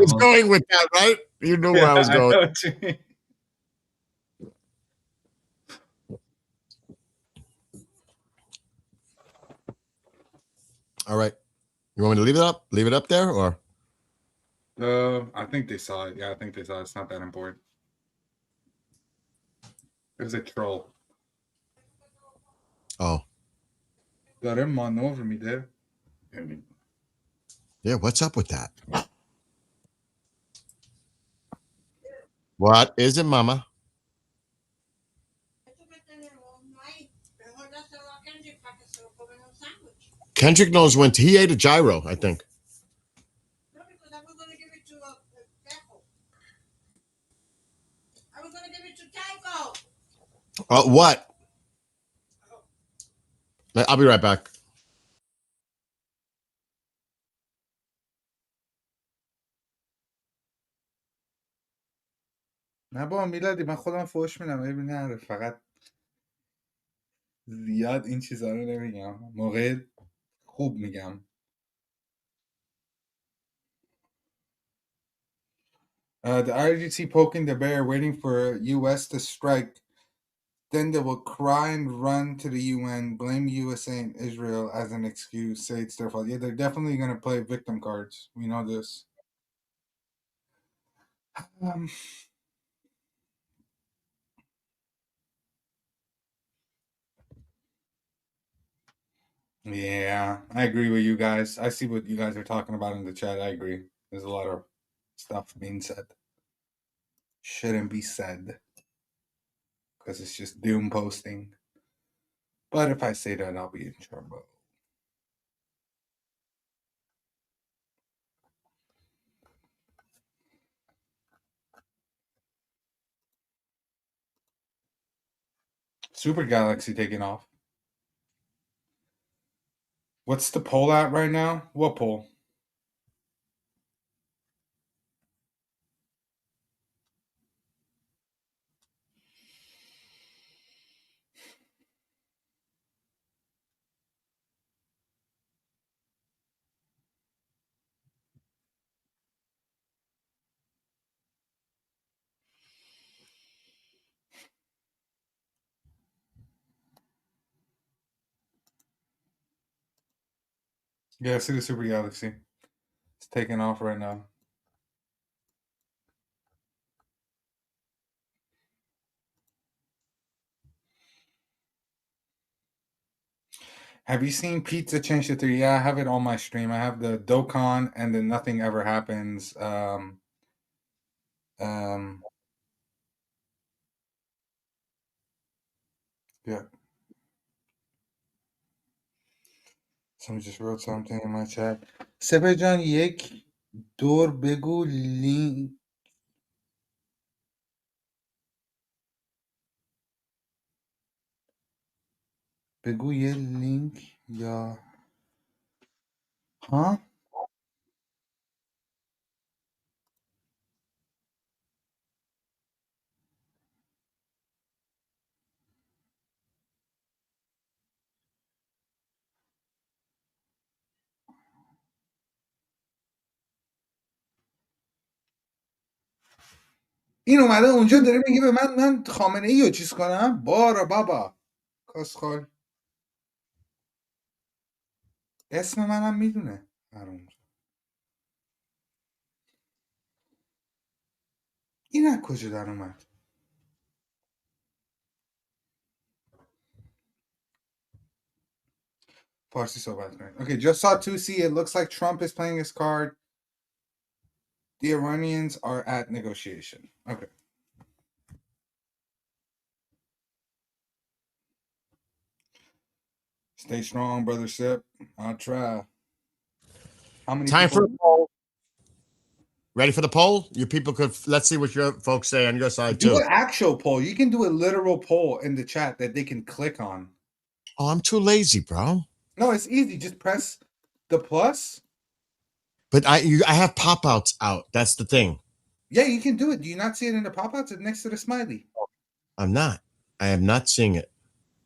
was going with that, right? You knew where I was going. I know what you mean. All right. You want me to leave it up? Leave it up there, or? I think they saw it. Yeah, I think they saw it. It's not that important. It was a troll. Oh. داره مانور میده. Yeah, what's up with that? What is it, Mama? Kendrick knows when he ate a gyro, I think. No, because I was going to give it to Taco. I was going to give it to Taco. What? I'll be right back. نه با میلادی من خودم فوش میدم ببین فقط زیاد این چیزا رو نمیگم موقع خوب میگم The IRGC poking the bear, waiting for U.S. to strike. Then they will cry and run to the UN, blame USA and Israel as an excuse, say it's their fault. Yeah, they're definitely going to play victim cards. We know this. Yeah, I agree with you guys. I see what you guys are talking about in the chat. I agree. There's a lot of stuff being said. Shouldn't be said. Because it's just doom posting. But if I say that, I'll be in trouble. Super Galaxy taking off. What's the poll at right now? What poll? Yeah, I see the Super Galaxy. It's taking off right now. Have you seen Pizza Change to 3? Yeah, I have it on my stream. I have the Dokkan and then Nothing Ever Happens. Yeah. Someone just wrote something in my chat. Sebejan یک دور بگو لینک بگو یه لینک یا ها این اومده اونجا داره میگه به من خامنه ای رو چیز کنم بارا بابا کاسخال اسم منم میدونه این از کجا در اومد فارسی صحبت کنید. Okay, just saw 2C. It looks like Trump is playing his card. The Iranians are at negotiation. Okay. Stay strong, brother Sip. I'll try. How many Time for people? the poll. Ready for the poll? You people could, let's see what your folks say on your side Do too. an actual poll. You can do a literal poll in the chat that they can click on. Oh, I'm too lazy, bro. No, it's easy. Just press the plus. But I have pop outs out. That's the thing. Yeah, you can do it. Do you not see it in the pop outs? It's next to the smiley. I'm not. I am not seeing it.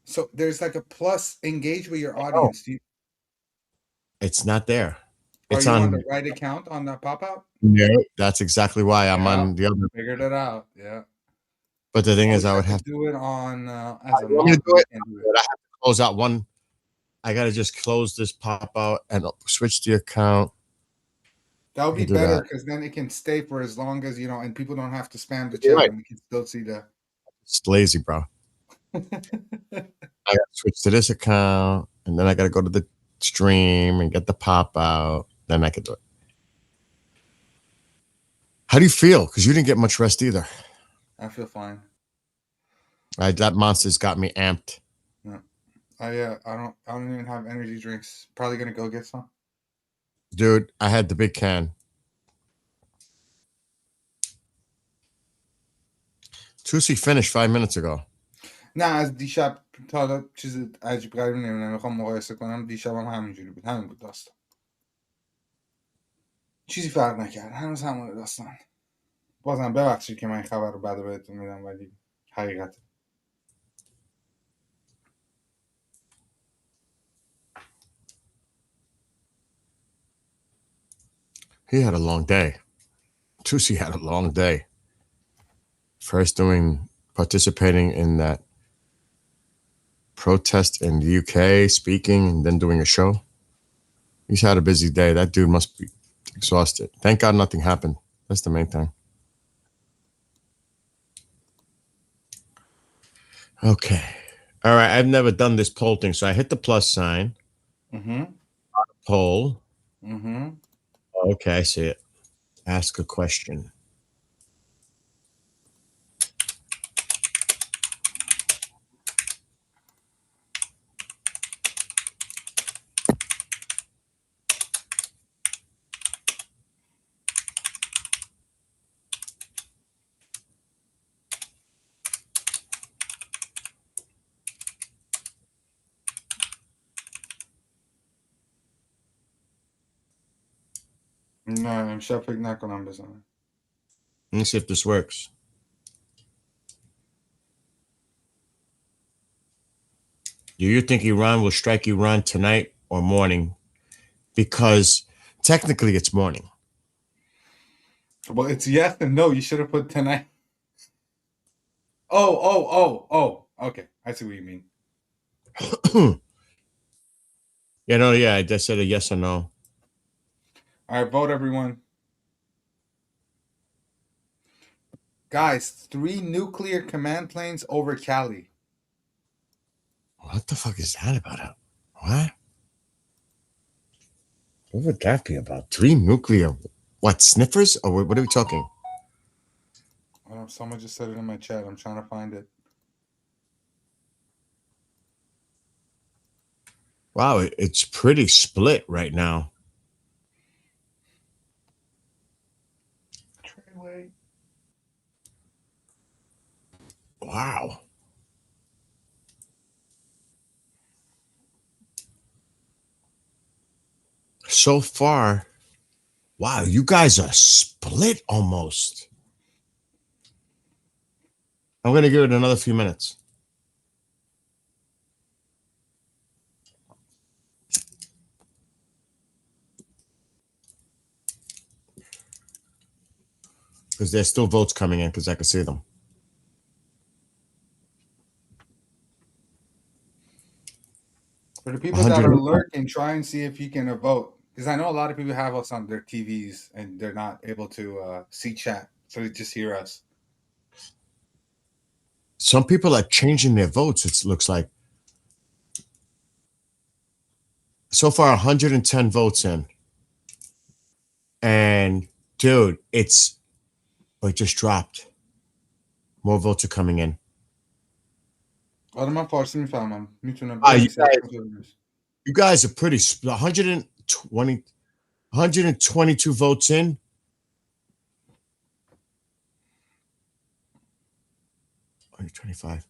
So there's like a plus. Engage with your audience. It's not there. Are It's you on on the right account on that pop out? No, that's exactly why I'm on the other. Figured it out. Yeah. But the thing is, Always I would to have do it on as a want me to mod. do it, You can't do it. but I have to close out one. I got to just close this pop out and switch the account. That would I be can do better that. because then it can stay for as long as and people don't have to spam the You're chat right. and we can still see the. It's lazy, bro. I got to switch to this account, and then I got to go to the stream and get the pop out. Then I can do it. How do you feel? Because you didn't get much rest either. I feel fine. That monster's got me amped. No. I don't even have energy drinks. Probably gonna go get some. Dude, I had the big can. Tusi finished 5 minutes ago. نه از دیشب تا حالا چیز عجیب غریبی نمیدونم میخوام مقایسه کنم دیشبم همینجوری بود همین بود داستان چیزی فرق نکرد هنوز همون داستان بازم ببخشید که من این خبر رو بعد بهتون میدم ولی حقیقت He had a long day. Tusi had a long day. First participating in that protest in the UK, speaking, and then doing a show. He's had a busy day. That dude must be exhausted. Thank God nothing happened. That's the main thing. Okay. All right. I've never done this poll thing. So I hit the plus sign. Mm-hmm. Poll. Mm-hmm. Okay, I see it. Ask a question. نه امشب فکر نکنم بزنم. Let me see if this works. Do you think Iran will strike Iran tonight or morning? Because technically it's morning. Well, it's yes and no. You should have put tonight. Oh. Okay, I see what you mean. Yeah, I just said a yes or no. All right, vote everyone. Guys, 3 nuclear command planes over Cali. What the fuck is that about? What? What would that be about? 3 nuclear, what, sniffers? Or what are we talking? Someone just said it in my chat. I'm trying to find it. Wow, it's pretty split right now. Wow. So far, wow, you guys are split almost. I'm going to give it another few minutes. Because there's still votes coming in because I can see them. For the people that are lurking, try and see if you can vote. Because I know a lot of people have us on their TVs and they're not able to see chat. So they just hear us. Some people are changing their votes, it looks like. So far, 110 votes in. And, dude, it just dropped. More votes are coming in. آره من فارسی میفهمم میتونم you guys are pretty 122 votes in. Only 25.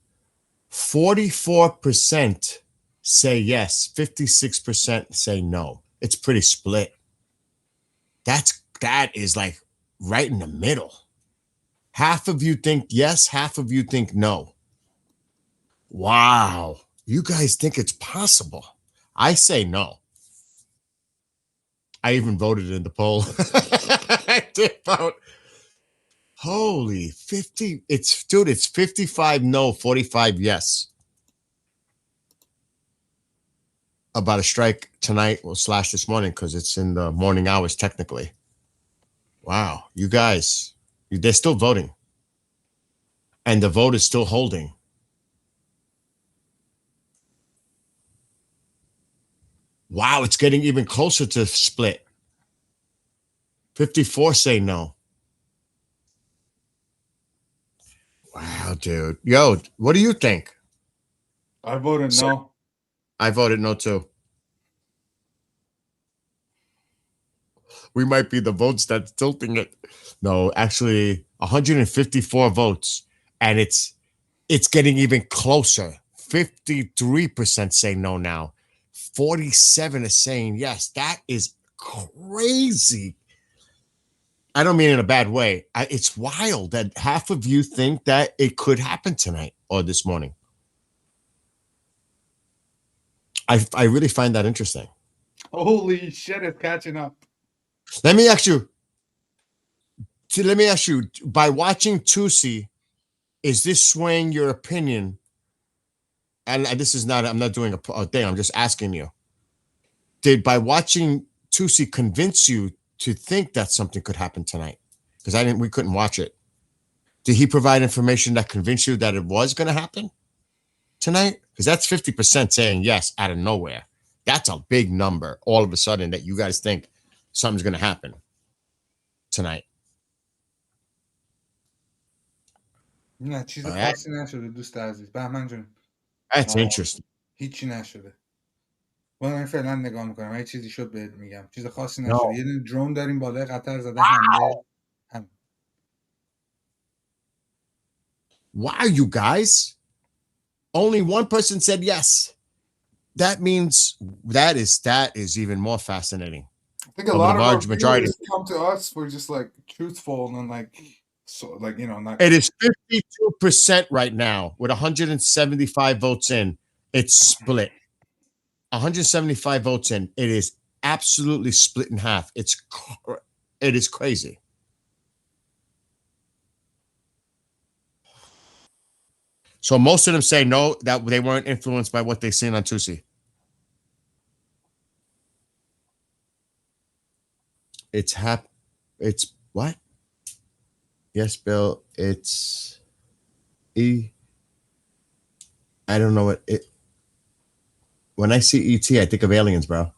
44% say yes, 56% say no. It's pretty split. That is like right in the middle. Half of you think yes, half of you think no. Wow. You guys think it's possible? I say no. I even voted in the poll. I did vote. Holy 50. It's 55 no, 45 yes. About a strike tonight or / this morning because it's in the morning hours technically. Wow. You guys, they're still voting. And the vote is still holding. Wow, it's getting even closer to split. 54 say no. Wow, dude. Yo, what do you think? I voted no. I voted no too. We might be the votes that's tilting it. No, actually 154 votes. And it's getting even closer. 53% say no now. 47 is saying yes. That is crazy. I don't mean in a bad way. It's wild that half of you think that it could happen tonight or this morning. I really find that interesting. Holy shit, it's catching up. Let me ask you, let me ask you, by watching Tusi, is this swaying your opinion? And this is not, I'm not doing a thing, I'm just asking you. Did by watching Tusi convince you to think that something could happen tonight? Because we couldn't watch it. Did he provide information that convinced you that it was going to happen tonight? Because that's 50% saying yes out of nowhere. That's a big number all of a sudden that you guys think something's going to happen tonight. نه چیز خاصی نشده دوست عزیز بهمن جون. That's interesting. هیچی نشده. من فعلا نگاه میکنم اگه چیزی شد بهت میگم. چیز خاصی نشده. یه دونه درون داریم بالای قطر زده حمله. Why, you guys? Only one person said yes. That means that is even more fascinating. I think a lot of our majority come to us. We're just like truthful and like, so like, you know, not. It is 52% right now with 175 votes in. It's split. 175 votes in. It is absolutely split in half. It is crazy. So most of them say no, that they weren't influenced by what they've seen on Tusi. It's what? Yes, Bill. It's E. I don't know what it. When I see ET, I think of aliens, bro.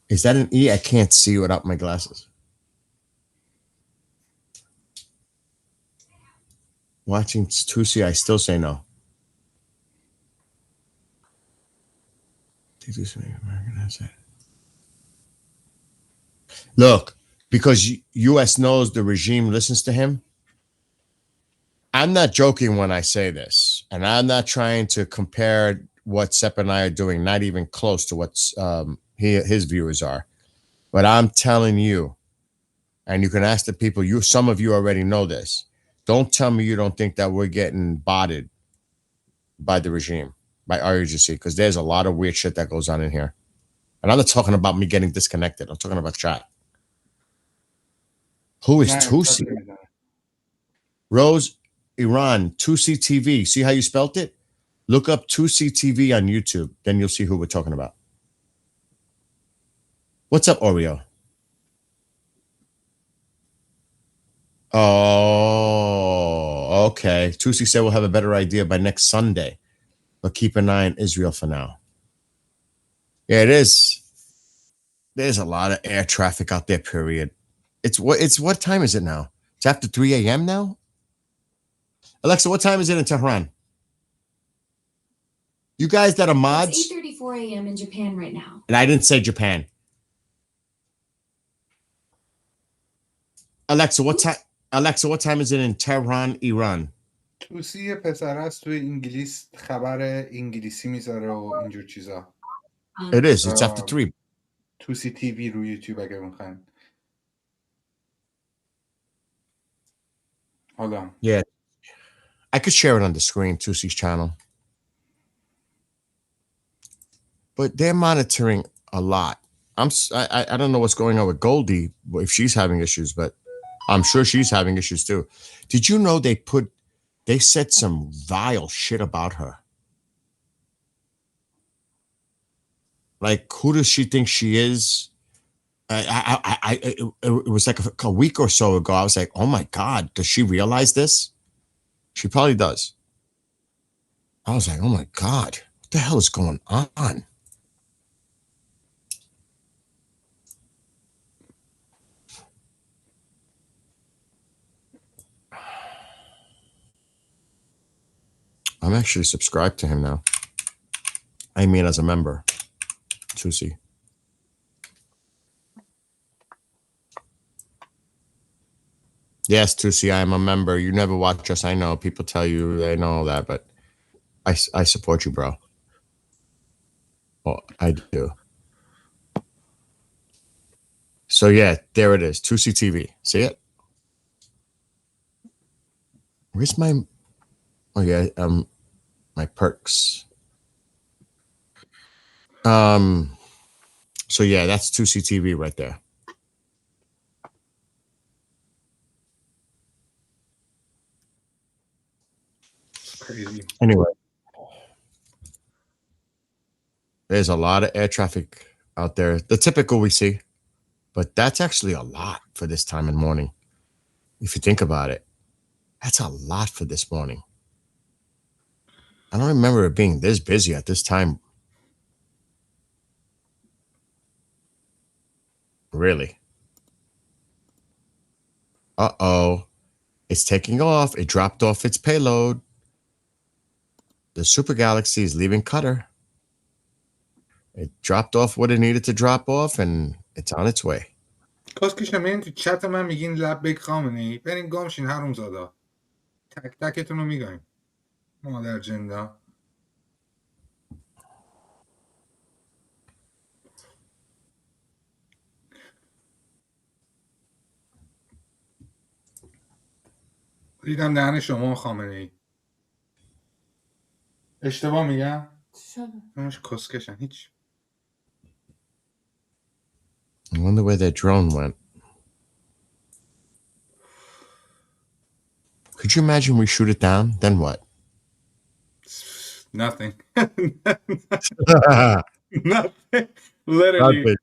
Is that an E? I can't see without my glasses. Watching Tusi, I still say no. Look, because U.S. knows the regime listens to him. I'm not joking when I say this, and I'm not trying to compare what Sepp and I are doing, not even close to what his viewers are. But I'm telling you, and you can ask the people, some of you already know this. Don't tell me you don't think that we're getting botted by the regime, by RUGC, because there's a lot of weird shit that goes on in here. And I'm not talking about me getting disconnected. I'm talking about chat. Who is Tusi? Rose, Iran, Tusi TV. See how you spelt it? Look up Tusi TV on YouTube. Then you'll see who we're talking about. What's up, Oreo? Oh, okay. Tusi said we'll have a better idea by next Sunday, but keep an eye on Israel for now. Yeah, it is. There's a lot of air traffic out there, period. It's what time is it now? It's after 3 a.m. now? Alexa, what time is it in Tehran? You guys that are mods? It's 8:34 a.m. in Japan right now. And I didn't say Japan. Alexa, what time is it in Tehran, Iran? توسی پسر است توی انگلیس خبر انگلیسی میذاره و اینجور چیزا. It is. It's after 3. توسی تیوی رو یوتیوب اگه میخواین. Hold on. Yeah. I could share it on the screen, Tusi's channel. But they're monitoring a lot. I don't know what's going on with Goldie, if she's having issues, but I'm sure she's having issues too. Did you know they said some vile shit about her? Like, who does she think she is? It was like a week or so ago. I was like, oh my God, does she realize this? She probably does. I was like, oh my God, what the hell is going on? I'm actually subscribed to him now. I mean, as a member. Tusi. Yes, Tusi, I am a member. You never watch us. I know. People tell you they know all that, but I support you, bro. Oh, I do. So, yeah, there it is. Tusi TV. See it? Where's my... Oh, yeah, my perks. So, yeah, that's Tusi TV right there. Anyway, there's a lot of air traffic out there. The typical we see, but that's actually a lot for this time in morning. If you think about it, that's a lot for this morning. I don't remember it being this busy at this time. Really? Uh-oh. It's taking off. It dropped off its payload. The Super Galaxy is leaving Qatar. It dropped off what it needed to drop off, and it's on its way. کاسکش همین تو چت من میگین لبیک خامنه‌ای برین گامشین حرومزادا تک تکتون رو میگایم مادر جندا ریدم دهن شما خامنه‌ای اشتباه میگم همش کاسکشن هیچ I wonder where their drone went. Could you imagine we shoot it down? Then what? Nothing. Nothing. Literally Nothing.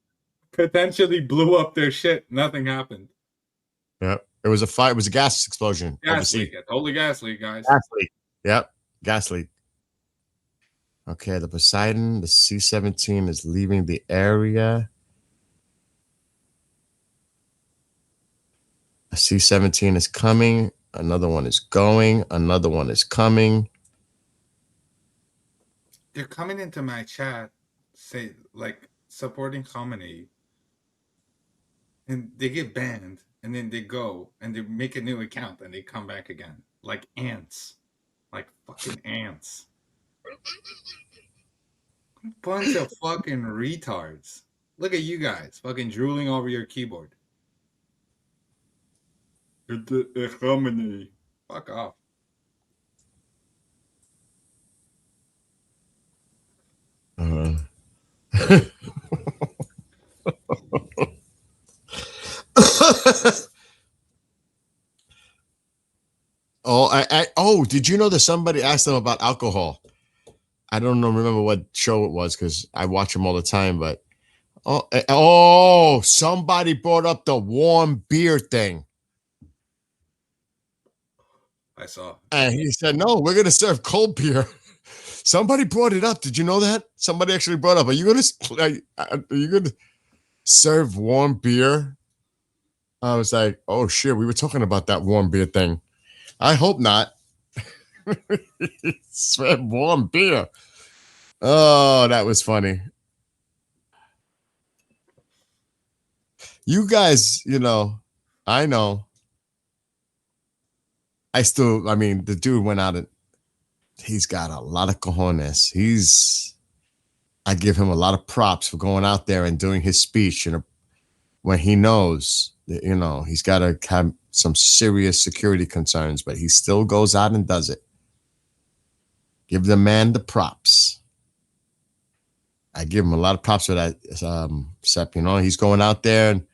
potentially blew up their shit. Nothing happened. Yep. It was a fire. It was a gas explosion. Gas overseas. leak. Totally gas leak, guys. Gas leak. Yep. Gas leak. Okay. The Poseidon, the C-17 is leaving the area. A C-17 is coming. Another one is going. Another one is coming. They're coming into my chat, say like supporting Khamenei, and they get banned, and then they go and they make a new account and they come back again like ants, like fucking ants. Bunch of fucking retards. Look at you guys, fucking drooling over your keyboard. Khamenei. Fuck off. Oh, did you know that somebody asked them about alcohol? I don't know, remember what show it was because I watch them all the time, but somebody brought up the warm beer thing. I saw. And he said, no, we're going to serve cold beer. Somebody brought it up. Did you know that? Somebody actually brought up, are you going to serve warm beer? I was like, oh shit, we were talking about that warm beer thing. I hope not. Serve warm beer. Oh, that was funny. You guys, I know. The dude went out and he's got a lot of cojones. I give him a lot of props for going out there and doing his speech, when he knows that, he's got to have some serious security concerns, but he still goes out and does it. Give the man the props. I give him a lot of props for that, Sep. He's going out there and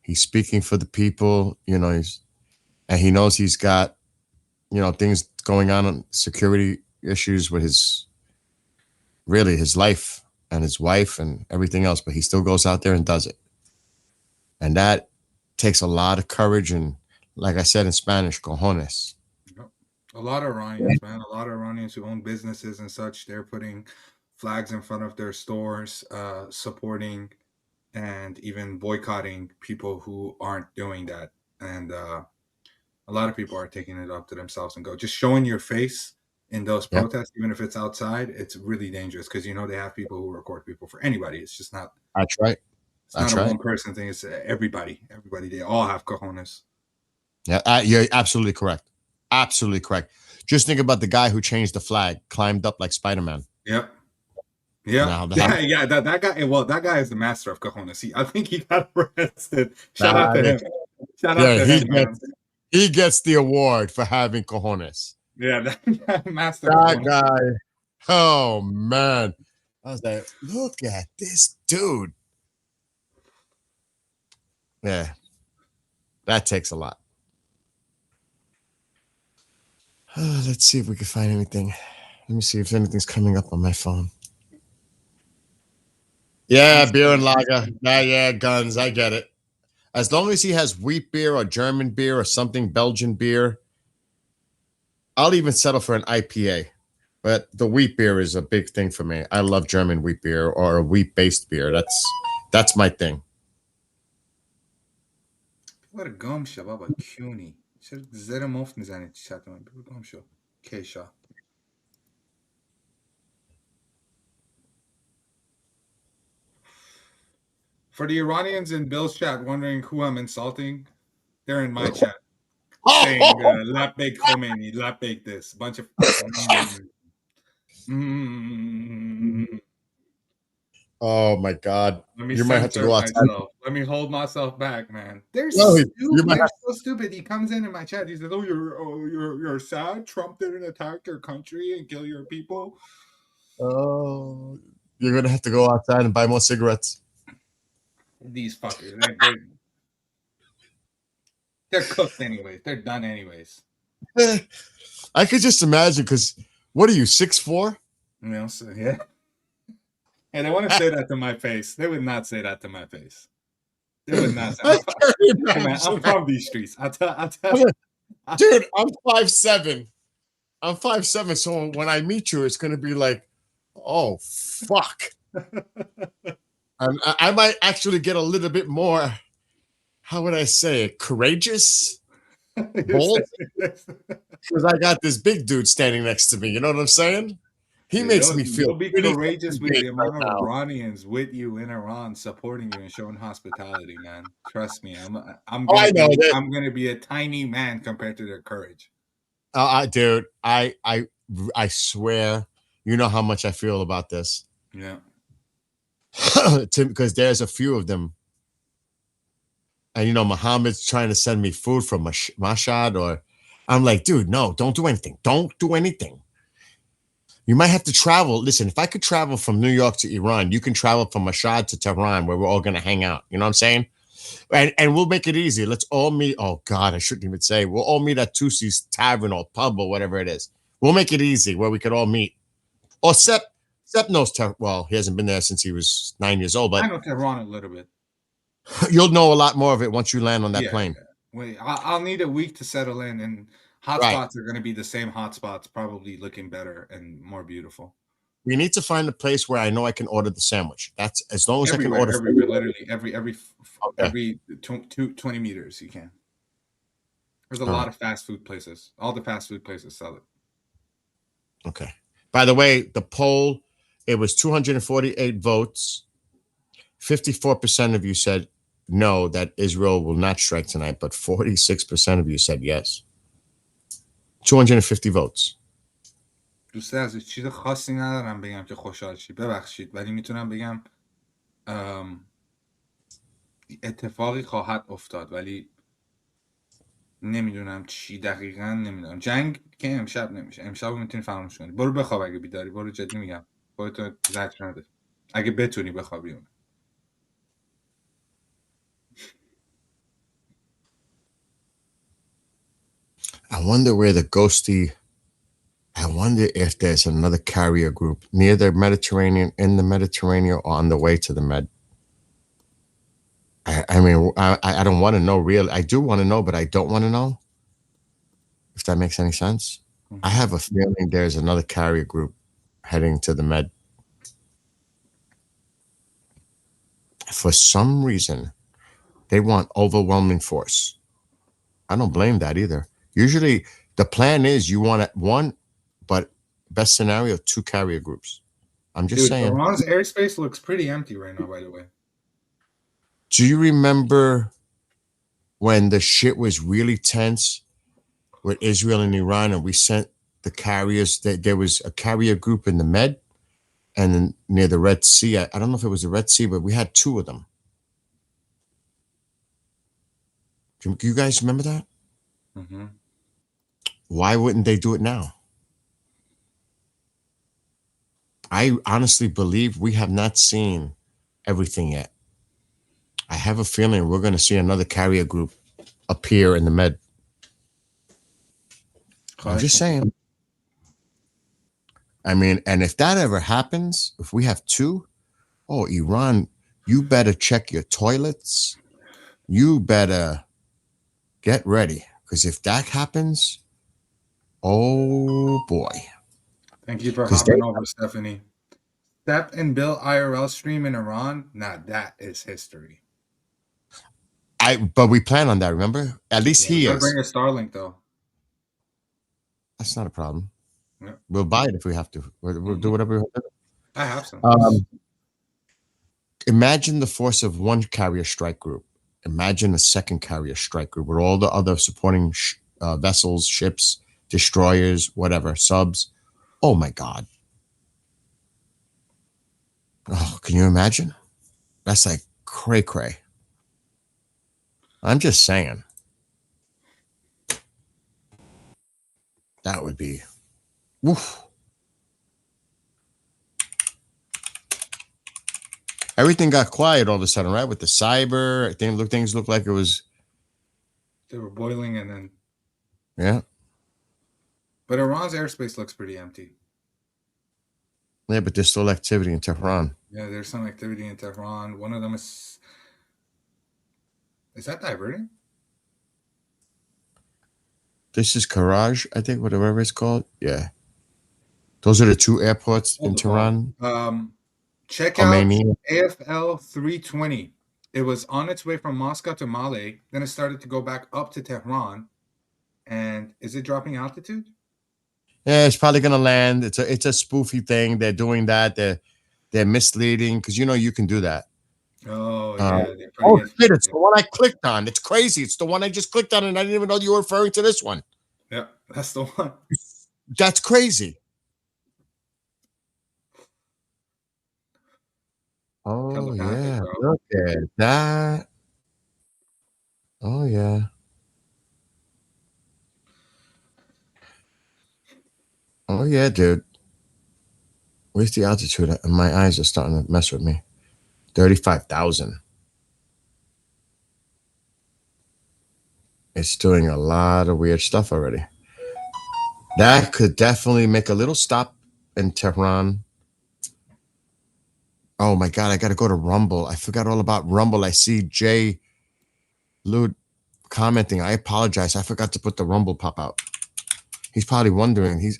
he's speaking for the people, and he knows he's got, things going on security issues with his life and his wife and everything else, but he still goes out there and does it. And that takes a lot of courage and, like I said in Spanish, cojones. A lot of Iranians, man. A lot of Iranians who own businesses and such, they're putting flags in front of their stores, supporting and even boycotting people who aren't doing that. And a lot of people are taking it up to themselves and just showing your face in those protests, even if it's outside, it's really dangerous because, they have people who record people for anybody. It's just not. That's right. It's not a one person thing. It's everybody. Everybody. They all have cojones. Yeah, you're absolutely correct. Absolutely correct. Just think about the guy who changed the flag, climbed up like Spider-Man. Yep. Yeah. That guy. Well, that guy is the master of cojones. I think he got arrested. Shout out to him. Shout out to him. He gets the award for having cojones. Yeah, that master. That guy. Oh man, I was like, look at this dude. Yeah, that takes a lot. Let's see if we can find anything. Let me see if anything's coming up on my phone. Yeah, beer and lager. Yeah, guns. I get it. As long as he has wheat beer or German beer or something, Belgian beer, I'll even settle for an IPA. But the wheat beer is a big thing for me. I love German wheat beer or a wheat-based beer. That's my thing. ببر گام شو بابا کیونی چرا زر مفت میزنی تو چت من ببر گام شو کیشا For the Iranians in Bill's chat wondering who I'm insulting, they're in my chat saying Lapbek Khomeini, Lapbek this, bunch of Oh my God! Let me You might have to go outside. myself. Let me hold myself back, man. They're No, stupid. you might They're have- so stupid. He comes in my chat. He says, "Oh, you're sad. Trump didn't attack your country and kill your people." Oh, you're gonna have to go outside and buy more cigarettes. These fuckers, they're cooked anyways. They're done anyways. I could just imagine because what are you 6'4"? You know, so yeah. And they want to say that to my face. They would not say that to my face. They would not say. Hey, man, I'm from these streets. I tell. Dude, I'm 5'7". I'm 5'7", so when I meet you, it's gonna be like, oh fuck. And I might actually get a little bit more. How would I say it? Courageous, bold, because I got this big dude standing next to me. You know what I'm saying? He makes me feel. You'll be pretty courageous with big the amount right of now. Iranians with you in Iran supporting you and showing hospitality, man. Trust me, I'm Oh, I know gonna that. I'm gonna be a tiny man compared to their courage. Dude, I swear, you know how much I feel about this. Yeah. Because there's a few of them. And, you know, Muhammad's trying to send me food from Mashhad, or I'm like, dude, no, don't do anything. Don't do anything. You might have to travel. Listen, if I could travel from New York to Iran, you can travel from Mashhad to Tehran, where we're all going to hang out. You know what I'm saying? And we'll make it easy. Let's all meet. Oh, God, I shouldn't even say. We'll all meet at Tusi's Tavern or pub or whatever it is. We'll make it easy where we could all meet. Or Sepp knows well, he hasn't been there since he was 9 years old, I but know Tehran a little bit. you'll know a lot more of it once you land on that plane. Yeah. Wait, I'll need a week to settle in, and hotspots are going to be the same hotspots, probably looking better and more beautiful. We need to find a place where I know I can order the sandwich. That's as long as Everywhere, I can order. literally every 20 meters you can. There's a lot of fast food places. All the fast food places sell it. Okay. By the way, the poll, it was 248 votes. 54% of you said no, that Israel will not strike tonight, but 46% of you said yes. 250 votes. دوسته عزیز چیز خاصی ندارم بگم که خوشحال شی ببخشید ولی میتونم بگم اتفاقی خواهد افتاد ولی نمیدونم چی دقیقا نمیدونم. جنگ که امشب نمیشه. امشب میتونی فراموش کنی. برو بخواب اگه بیداری. برو جدی میگم. خودتو زجر نده. اگه بتونی بخوابی. I wonder where the ghosty. I wonder if there's another carrier group near the Mediterranean, in the Mediterranean, or on the way to the Med. I mean, I don't want to know really. I do want to know, but I don't want to know. If that makes any sense. I have a feeling there's another carrier group heading to the Med. For some reason, they want overwhelming force. I don't blame that either. Usually, the plan is you want one, but best scenario, 2 carrier groups. I'm just saying. Iran's airspace looks pretty empty right now, by the way. Do you remember when the shit was really tense with Israel and Iran, and we sent the carriers? That there was a carrier group in the Med, and then near the Red Sea. I don't know if it was the Red Sea, but we had 2 of them. Do you guys remember that? Mm-hmm. Why wouldn't they do it now? I honestly believe we have not seen everything yet. I have a feeling we're going to see another carrier group appear in the Med. I'm just saying. I mean, and if that ever happens, if we have two, oh, Iran, you better check your toilets. You better get ready. Because if that happens, oh boy. Thank you for 'Cause hopping over, Stephanie. Step and Bill IRL stream in Iran. Now that is history. But we plan on that, remember? At least Yeah, he we gotta is. bring a Starlink though. That's not a problem. Yeah. We'll buy it if we have to. We'll do whatever we have to do. I have some. Imagine the force of one carrier strike group. Imagine a second carrier strike group with all the other supporting vessels, ships, destroyers, whatever, subs. Oh my God. Oh, can you imagine? That's like cray cray. I'm just saying. That would be. Woof. Everything got quiet all of a sudden, right? With the cyber, things looked like it was. They were boiling and then. Yeah. But Iran's airspace looks pretty empty. Yeah, but there's still activity in Tehran. Yeah, there's some activity in Tehran. One of them is that diverting? This is Karaj, I think, whatever it's called. Yeah. Those are the two airports in Tehran. Check out Khomeini. AFL 320. It was on its way from Moscow to Male. Then it started to go back up to Tehran. And is it dropping altitude? Yeah, it's probably gonna land. It's a spoofy thing. They're doing that. They're misleading because you can do that. Oh yeah. Shit! It's the one I clicked on. It's crazy. It's the one I just clicked on, and I didn't even know you were referring to this one. Yeah, that's the one. That's crazy. Oh yeah, look at that. Oh yeah. Oh yeah, dude. Where's the altitude? My eyes are starting to mess with me. 35,000. It's doing a lot of weird stuff already. That could definitely make a little stop in Tehran. Oh my God, I got to go to Rumble. I forgot all about Rumble. I see Jay Lud commenting. I apologize. I forgot to put the Rumble pop out. He's probably wondering.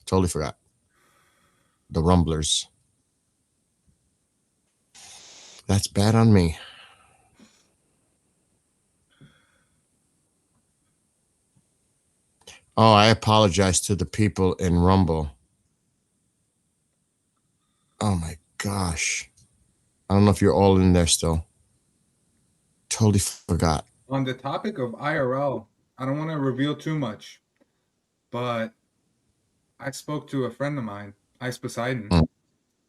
Totally forgot. The Rumblers. That's bad on me. Oh, I apologize to the people in Rumble. Oh my gosh. I don't know if you're all in there still. Totally forgot. On the topic of IRL, I don't want to reveal too much, but I spoke to a friend of mine, Ice Poseidon,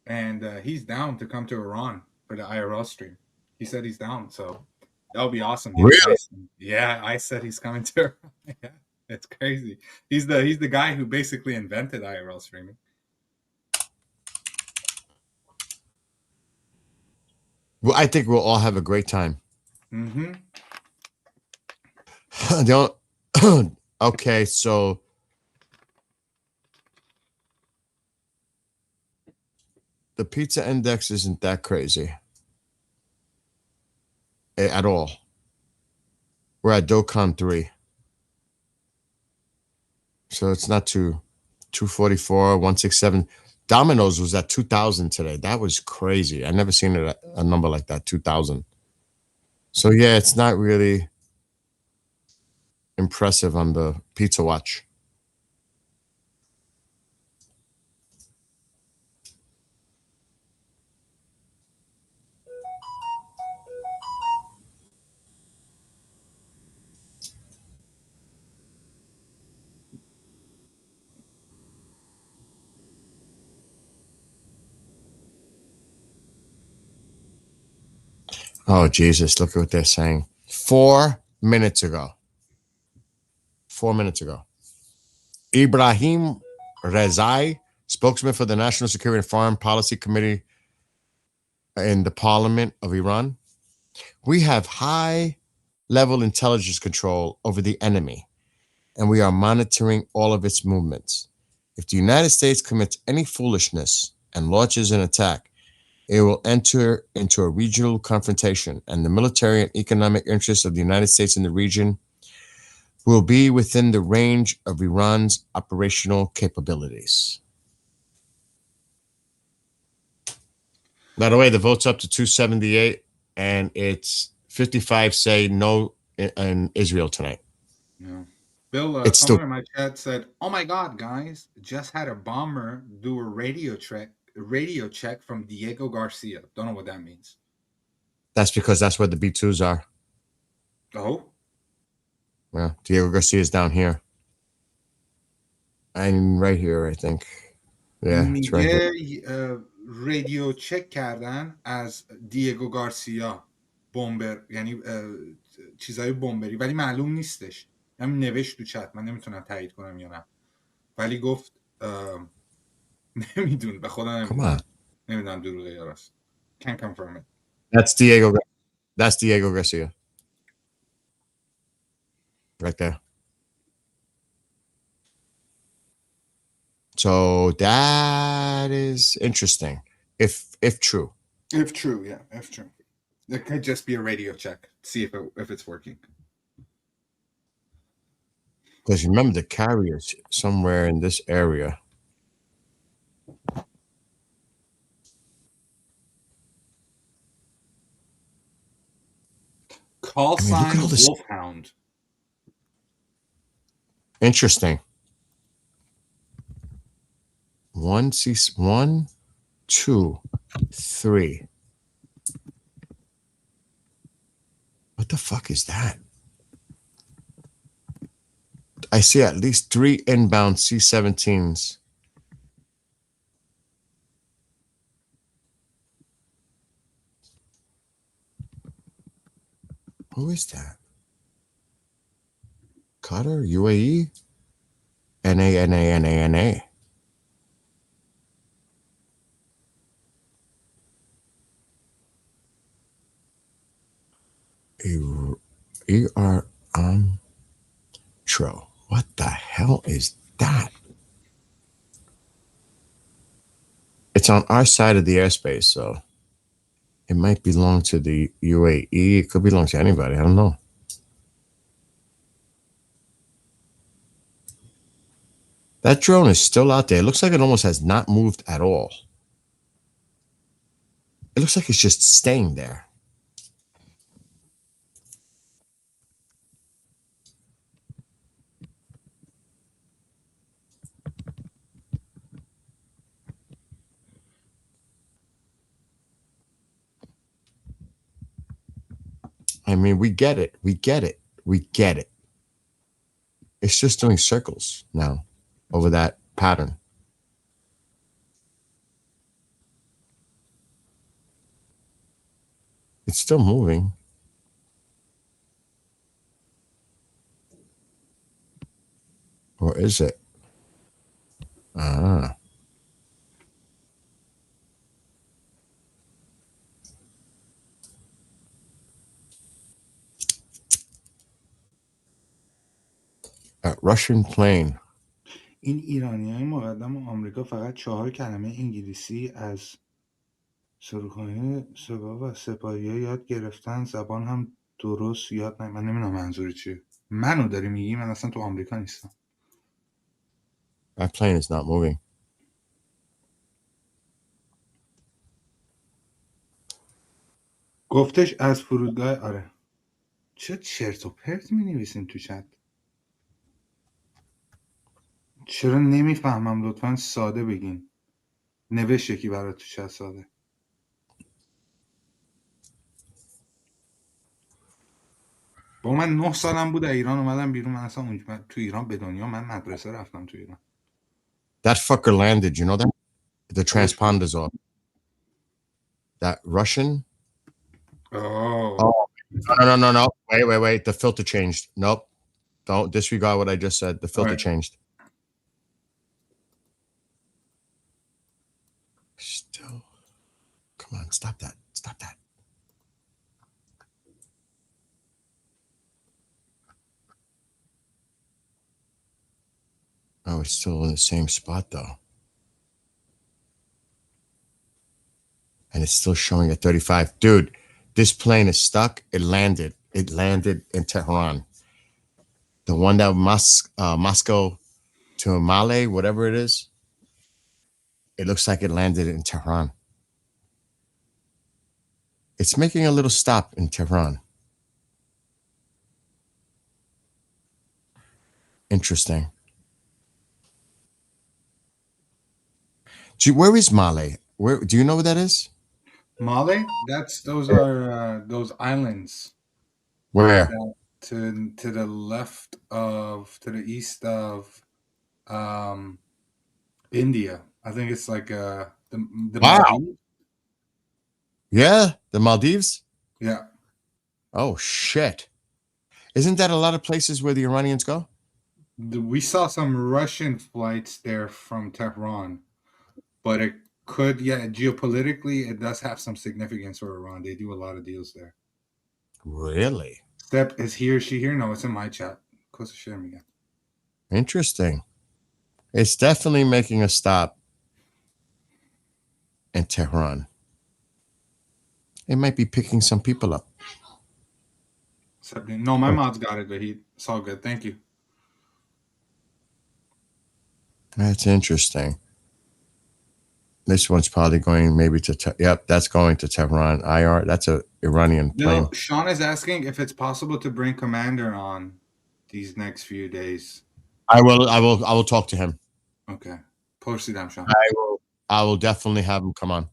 and he's down to come to Iran for the IRL stream. He said he's down, so that'll be awesome. Really? Yeah, I said he's coming to Iran. Yeah, it's crazy. He's the guy who basically invented IRL streaming. Well, I think we'll all have a great time. Mm-hmm. Okay, so the pizza index isn't that crazy at all. We're at Dokkan 3. So it's not 244, 167. Domino's was at 2,000 today. That was crazy. I never seen it a number like that, 2,000. So yeah, it's not really impressive on the Pizza Watch. Oh, Jesus, look at what they're saying. 4 minutes ago. 4 minutes ago. Ibrahim Rezai, spokesman for the National Security and Foreign Policy Committee in the Parliament of Iran. We have high-level intelligence control over the enemy, and we are monitoring all of its movements. If the United States commits any foolishness and launches an attack, it will enter into a regional confrontation, and the military and economic interests of the United States in the region will be within the range of Iran's operational capabilities. By the way, the vote's up to 278, and it's 55 say no in Israel tonight. Yeah. Bill, It's someone still in my chat said, "Oh my God, guys, just had a bomber do a radio check from Diego Garcia." Don't know what that means. that's because that's where the B2s are. Oh, Yeah, Diego Garcia is down here. I'm right here, I think. Yeah, it's right here. میگه رادیو چک کردن از دیگو گارسیا بمبر، یعنی چیزای بمبری، ولی معلوم نیستش. همین نوشت تو چت، من نمیتونم تایید کنم یا نه، ولی گفت نمیدون، به خدا Come on. نمیدونم دروغه یا راست. Can't confirm it. That's Diego Garcia. Right there. So that is interesting. If true. If true, yeah, if true. It could just be a radio check. See if it's working. Because remember the carriers somewhere in this area. Call sign all this- Wolfhound. Interesting. 1, 2, 3. What the fuck is that? I see at least 3 inbound C-17s. Who is that? Qatar, UAE, NA. Tro. What the hell is that? It's on our side of the airspace, so it might belong to the UAE. It could belong to anybody. I don't know. That drone is still out there. It looks like it almost has not moved at all. It looks like it's just staying there. I mean, we get it. It's just doing circles now over that pattern. It's still moving. Or is it? A Russian plane. این ایرانی‌های مقدم آمریکا فقط 4 کلمه انگلیسی از سروکانه سپاه و سپاهی‌ها یاد گرفتن، زبان هم درست یاد من نمیدونم منظور چیه. منو داری میگی؟ من اصلا تو آمریکا نیستم. That plane is not moving. گفتش از فرودگاه. آره، چه چرت و پرت می‌نویسین تو چت؟ چرا نمیفهمم؟ لطفا ساده بگین. نوشت یکی برات تو چت ساده. با من 9 سالم بود ایران اومدم بیرون. من اصلا تو ایران به دنیا من مدرسه رفتم تو ایران. That fucker landed, you know that? The transponder's off. That Russian? Oh. No. Wait. The filter changed. Nope. Don't disregard what I just said. The filter changed. Still. Come on, stop that. Oh, it's still in the same spot though. And it's still showing at 35. Dude, this plane is stuck. It landed. It landed in Tehran. The one that Moscow to Male, whatever it is. It looks like it landed in Tehran. It's making a little stop in Tehran. Interesting. Where is Male? Where do you know where that is? Male? Those are those islands. Where? To the left of, to the east of India. I think it's like the Wow. Maldives. Yeah, the Maldives? Yeah. Oh, shit. Isn't that a lot of places where the Iranians go? We saw some Russian flights there from Tehran, but it could, geopolitically, it does have some significance for Iran. They do a lot of deals there. Really? Step, is he or she here? No, it's in my chat. Close to share me again. Interesting. It's definitely making a stop in Tehran. It might be picking some people up. No, my mod's got it, but it's all good. Thank you. That's interesting. This one's probably going maybe to, yep, that's going to Tehran. IR, that's a Iranian plane. No, Sean is asking if it's possible to bring Commander on these next few days. I will talk to him. Okay. Post it, Sean. I will definitely have him come on.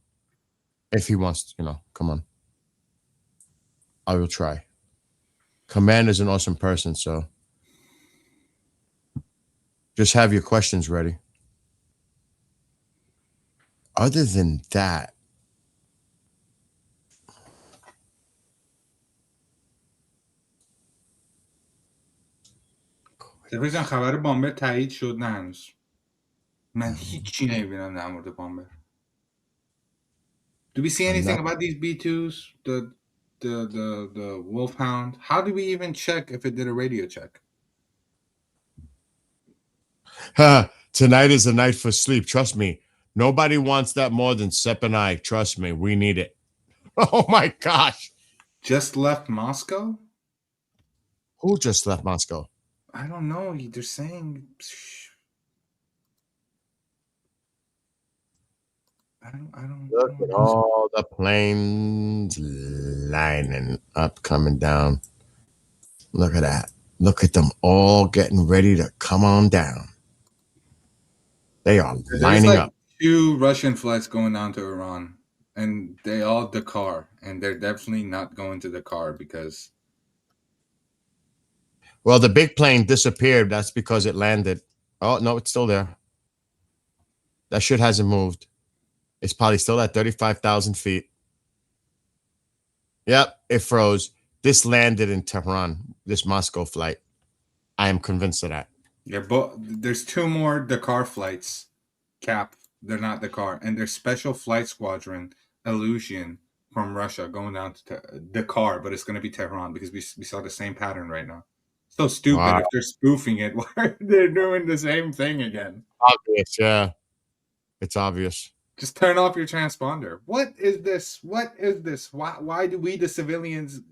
If he wants to, come on. I will try. Commander's an awesome person, so just have your questions ready. Other than that, سفیرجان خبر بامبر تایید شد نه هنوز. من هیچی نمیبینم در مورد بامبر. Do we see anything about these B2s? The Wolfhound? How do we even check if it did a radio check? Tonight is a night for sleep. Trust me. Nobody wants that more than Sepp and I. Trust me. We need it. Oh, my gosh. Just left Moscow? Who just left Moscow? I don't know. They're saying... I don't Look at all the planes lining up, coming down. Look at that. Look at them all getting ready to come on down. They are lining up. 2 Russian flights going down to Iran, and they all Dakar, and they're definitely not going to Dakar because... Well, the big plane disappeared. That's because it landed. Oh, no, it's still there. That shit hasn't moved. It's probably still at 35,000 feet. Yep, it froze. This landed in Tehran, this Moscow flight. I am convinced of that. Yeah, but there's 2 more Dakar flights, Cap. They're not Dakar. And there's Special Flight Squadron, Illusion, from Russia going down to Dakar, but it's going to be Tehran because we saw the same pattern right now. So stupid. Wow. If they're spoofing it, why are they doing the same thing again? Obvious, yeah. It's obvious. Just turn off your transponder. What is this? What is this? Why do we, the civilians,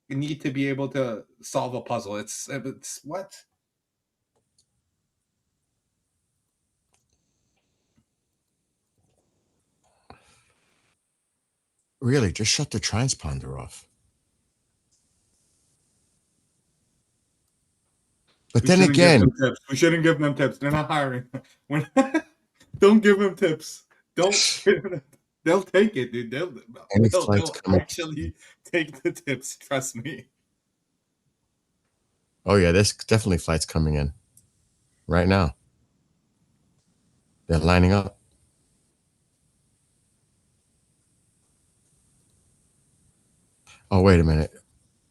need to be able to solve a puzzle? It's what? Really, just shut the transponder off. But then again, we shouldn't give them tips. They're not hiring. Don't give them tips. Don't. They'll take it, dude. They'll actually take the tips. Trust me. Oh yeah, there's definitely flights coming in right now. They're lining up. Oh, wait a minute.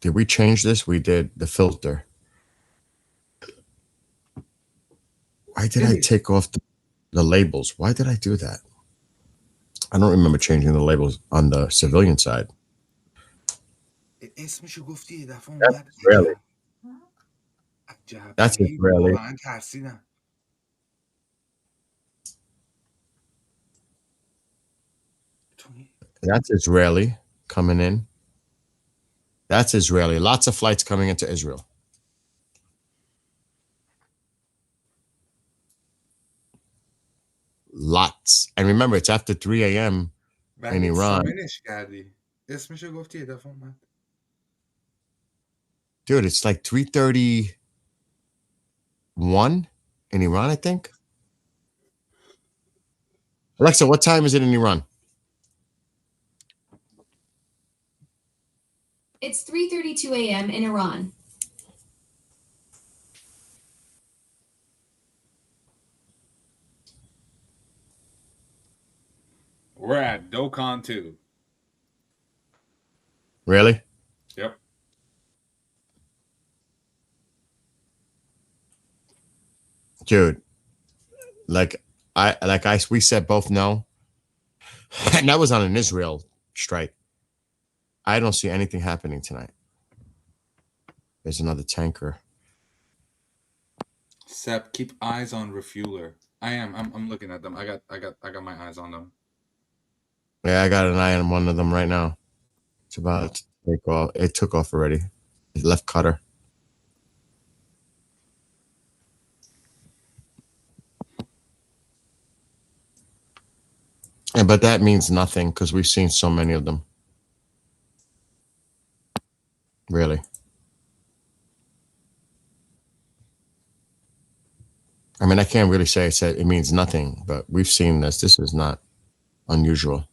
Did we change this? We did the filter. Why did I take off the labels? Why did I do that? I don't remember changing the labels on the civilian side. That's Israeli. That's Israeli. That's Israeli coming in. That's Israeli. Lots of flights coming into Israel. Lots. And remember, it's after 3 a.m. in ولی Iran. سامنش کردی اسمشو گفتی یه دفعه اومد Dude, it's like 3:31 in Iran, I think. Alexa, what time is it in Iran? It's 3:32 a.m. in Iran. We're at Dokkan 2. Really? Yep. Dude, we said both no. And that was on an Israel strike. I don't see anything happening tonight. There's another tanker. Sep, keep eyes on refueler. I am. I'm looking at them. I got my eyes on them. Yeah, I got an eye on one of them right now. It's about to take off. It took off already. It left cutter. Yeah, but that means nothing because we've seen so many of them. Really. I mean, I can't really say it means nothing, but we've seen this. This is not unusual.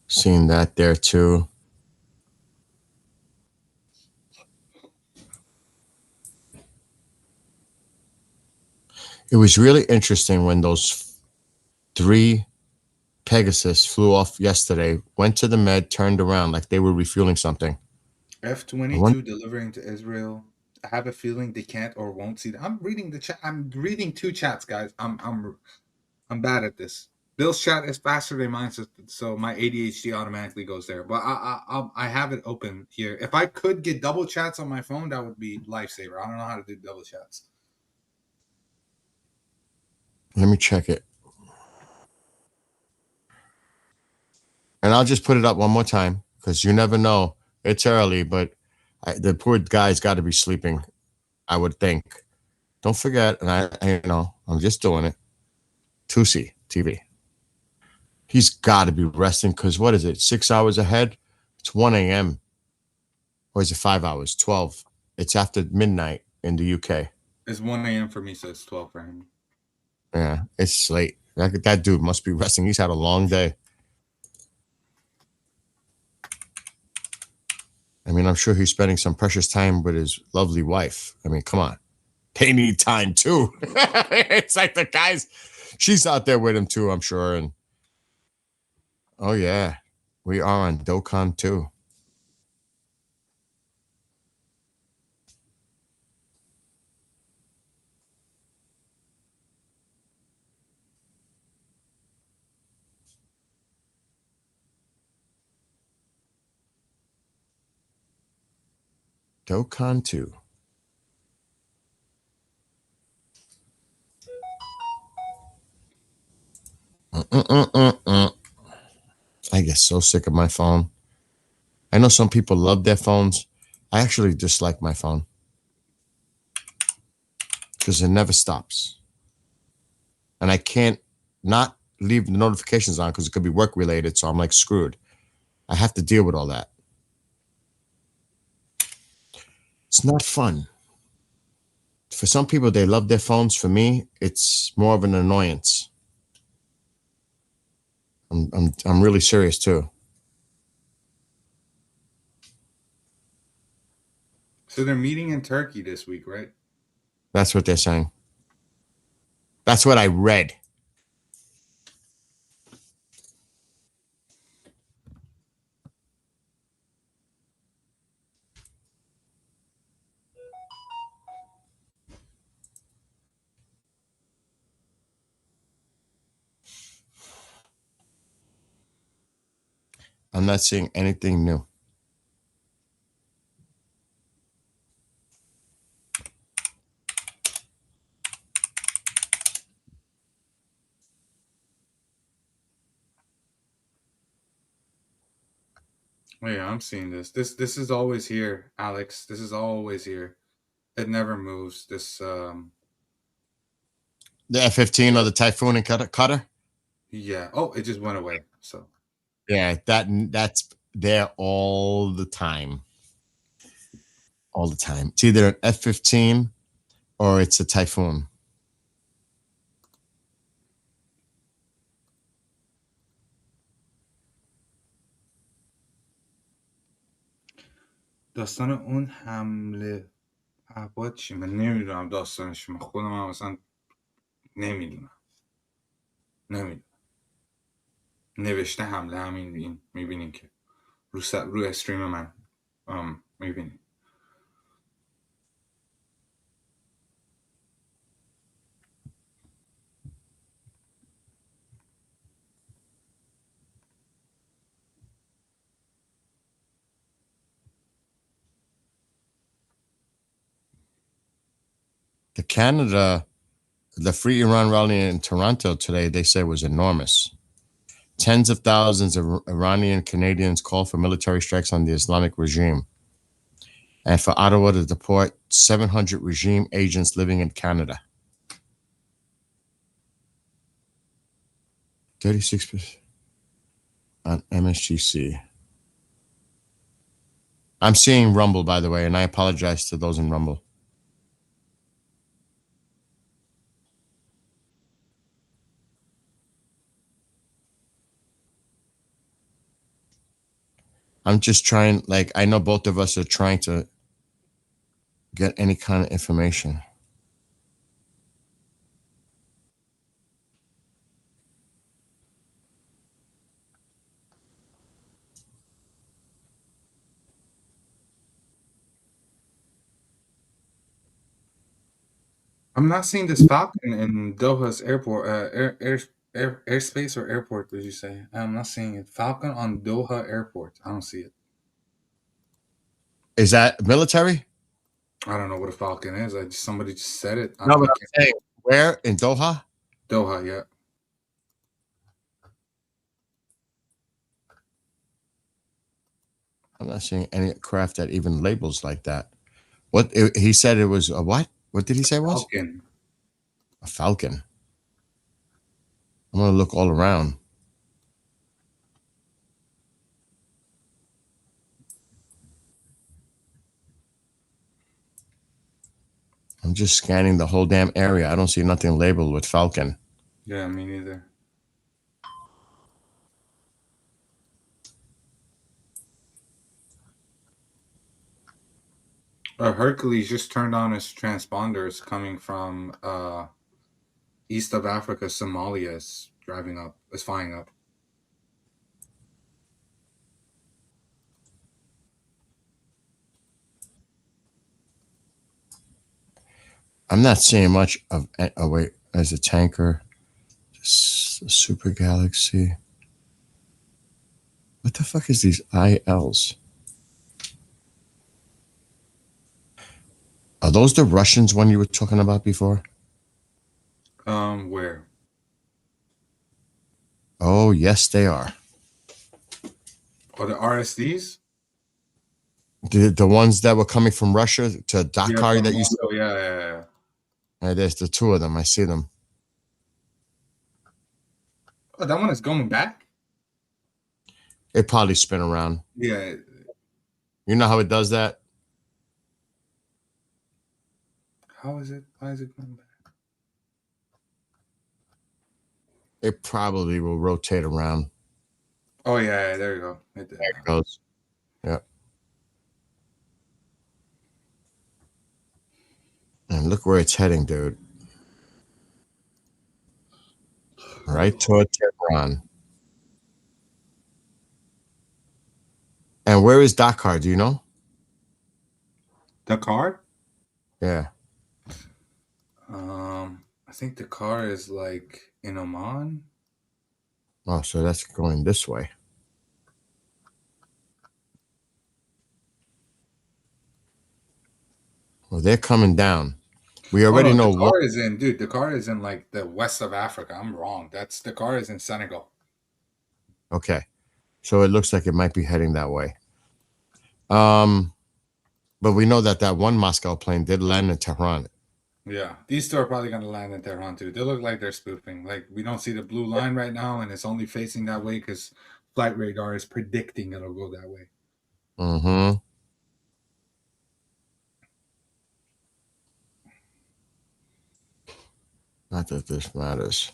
Seen that there too. It was really interesting when those 3 Pegasus flew off yesterday, went to the med, turned around like they were refueling something. F-22 delivering to Israel. I have a feeling they can't or won't see that. I'm reading the chat. I'm reading 2 chats, guys. I'm bad at this. Bill's chat is faster than mine, so my ADHD automatically goes there. But I have it open here. If I could get double chats on my phone, that would be lifesaver. I don't know how to do double chats. Let me check it. And I'll just put it up one more time because you never know. It's early, but the poor guy's got to be sleeping, I would think. Don't forget, and I'm just doing it. Tusi TV. He's got to be resting because what is it? 6 hours ahead? It's 1 a.m. Or is it 5 hours? 12. It's after midnight in the UK. It's 1 a.m. for me, so it's 12 for him. Yeah, it's late. That dude must be resting. He's had a long day. I mean, I'm sure he's spending some precious time with his lovely wife. I mean, come on. They need time too. It's like the guys, she's out there with him too, I'm sure. And oh yeah, we are on Dokkan too. Dokkan 2. I get so sick of my phone. I know some people love their phones. I actually dislike my phone because it never stops. And I can't not leave the notifications on because it could be work related. So I'm like screwed. I have to deal with all that. It's not fun. For some people, they love their phones. For me, it's more of an annoyance. I'm really serious too. So they're meeting in Turkey this week, right? That's what they're saying. That's what I read. I'm not seeing anything new. Oh, yeah, I'm seeing this. This is always here, Alex. This is always here. It never moves. The F-15 or the Typhoon and Cutter. Yeah. Oh, it just went away. So Yeah, that's there all the time. All the time. It's either an F-15 or it's a Typhoon. داستان اون حمله پهپاد چی؟ من نمیدونم داستانش. من خودم هم مثلا نمیدونم. نوشته حمله همین این میبینین که رو استریم من میبینین. The Free Iran rally in Toronto today, they say was enormous. Tens of thousands of Iranian Canadians called for military strikes on the Islamic regime and for Ottawa to deport 700 regime agents living in Canada. 36% on MSGC. I'm seeing Rumble, by the way, and I apologize to those in Rumble. I'm just trying, like, I know both of us are trying to get any kind of information. I'm not seeing this Falcon in Doha's airport, airspace or airport, did you say? I'm not seeing it. Falcon on Doha airport. I don't see it. Is that military? I don't know what a Falcon is. Somebody just said it. No, but I'm saying, where? In Doha? Doha, yeah. I'm not seeing any craft that even labels like that. What he said it was a what? What did he say it was? Falcon. A Falcon. I'm gonna look all around. I'm just scanning the whole damn area. I don't see nothing labeled with Falcon. Yeah, me neither. Hercules just turned on his transponders coming from east of Africa. Somalia is flying up. I'm not seeing much of. Oh wait, there's a tanker. Super Galaxy. What the fuck is these ILs? Are those the Russians one you were talking about before? Where? Oh, yes, they are. Or the RSDs? The ones that were coming from Russia to Dakar Yeah, that you saw? yeah. There's the two of them. I see them. Oh, that one is going back? It probably spin around. Yeah. You know how it does that? How is it? Why is it going back? It probably will rotate around. Oh, yeah, there you go. Right there. There it goes. Yeah. And look where it's heading, dude. Right toward Tehran. And where is Dakar? Do you know? Dakar? Yeah. I think Dakar is like in Oman. Oh, so that's going this way. Well, they're coming down. We already know Dakar is in, dude. Dakar is in like the west of Africa. I'm wrong. Dakar is in Senegal. Okay. So it looks like it might be heading that way. But we know that one Moscow plane did land in Tehran. Yeah, these two are probably going to land in Tehran too. They look like they're spoofing. Like, we don't see the blue line right now, and it's only facing that way because flight radar is predicting it'll go that way. Mm-hmm. Not that this matters.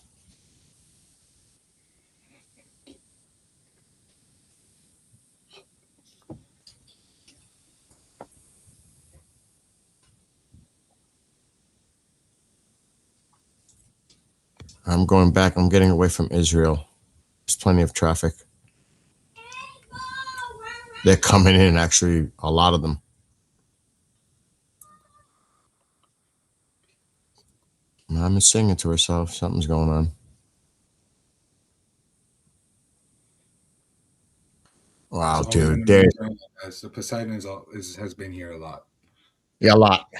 I'm going back. I'm getting away from Israel. There's plenty of traffic. They're coming in, actually, a lot of them. Mom is singing to herself. Something's going on. Wow, It's always dude. been a concern, guys. The Poseidon has been here a lot. Yeah, a lot.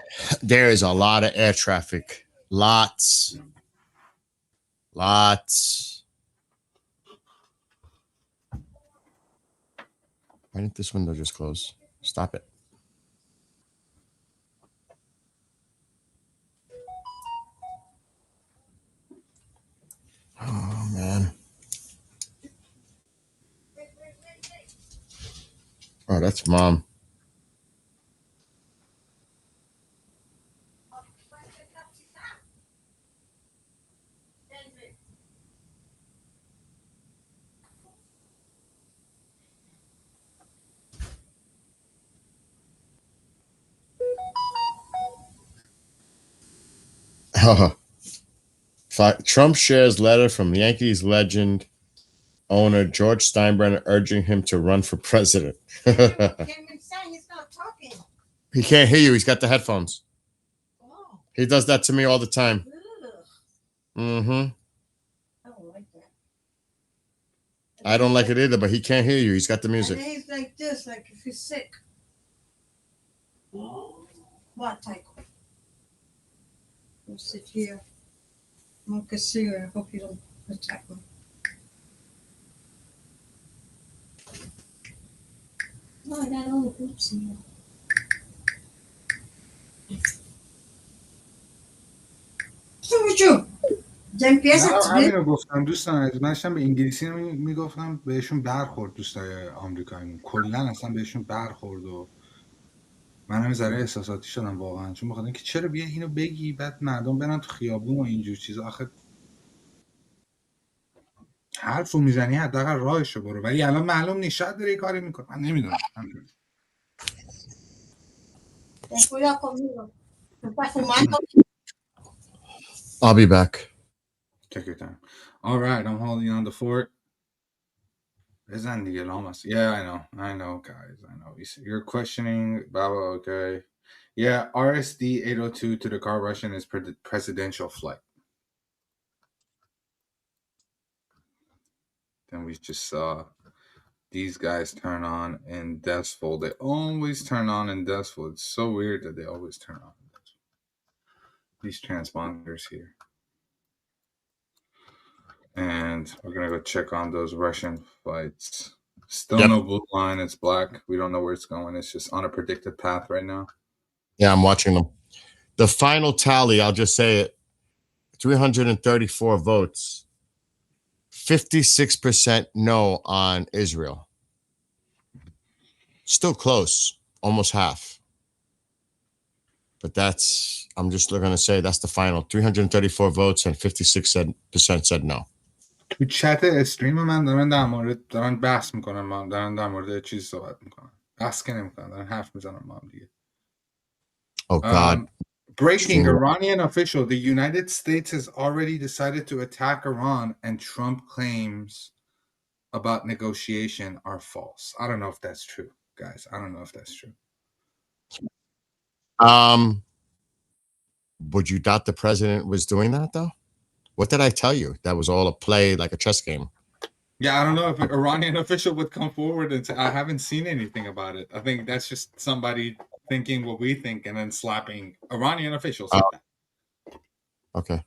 There is a lot of air traffic. Lots. Why didn't this window just close? Stop it. Oh, man. Oh, that's Mom. Trump shares letter from Yankees legend owner George Steinbrenner urging him to run for president. He's not talking. He can't hear you. He's got the headphones. Oh. He does that to me all the time. Ugh. Mm-hmm. I don't like that. I don't like it either, but he can't hear you. He's got the music. And he's like this, like if he's sick. What type? We'll sit here. Smoke a cigarette. I hope you don't attack me. No, I got all the groups in here. همینو گفتم دوستان از منشم به انگلیسی میگفتم بهشون برخورد دوستای آمریکایی کلا اصلا بهشون برخورد و من هم ذره احساساتی شدم واقعا چون بخاطر اینکه چرا بیا اینو بگی بعد مردم برن تو خیابون و اینجور چیزا آخه حرفو میزنی حداقل راهشو برو ولی الان معلوم نیست شاید داره یه کاری میکنه من نمیدونم Cuidado conmigo. Me está fumando. I'll be back. Take your time. All right, I'm holding on the fort. Yeah, I know, guys. I know. You're questioning, Baba, okay. Yeah, RSD 802 to the car Russian is presidential flight. Then we just saw these guys turn on in Deathful. They always turn on in Deathful. It's so weird that they always turn on. These transponders here. And we're going to go check on those Russian flights. Still no blue line. It's black. We don't know where it's going. It's just on a predicted path right now. Yeah, I'm watching them. The final tally, I'll just say it, 334 votes. 56% no on Israel. Still close, almost half. But I'm just going to say that's the final. 334 votes and 56% said no. تو چت استریم من دارن بحث میکنن دارن در مورد چیز صحبت میکنن بحث که نمیکنن دارن حرف میزنن ما هم دیگه. Oh God. Breaking Iranian official, the United States has already decided to attack Iran and Trump claims about negotiation are false. I don't know if that's true, guys. I don't know if that's true. Would you doubt the president was doing that though? What did I tell you? That was all a play, like a chess game. Yeah, I don't know if an Iranian official would come forward and say, I haven't seen anything about it. I think that's just somebody thinking what we think and then slapping Iranian officials. Okay.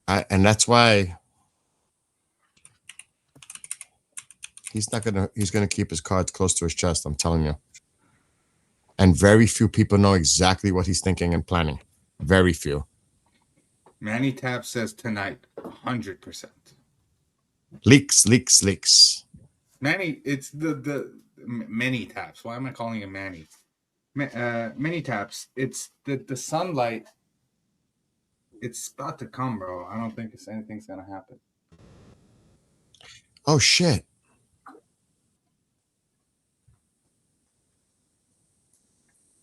And that's why He's gonna keep his cards close to his chest, I'm telling you. And very few people know exactly what he's thinking and planning. Very few. Manny Tab says tonight, 100%. Leaks. Manny, it's the many taps. Why am I calling it Manny? Many taps. It's the sunlight. It's about to come, bro. I don't think anything's gonna happen. Oh shit.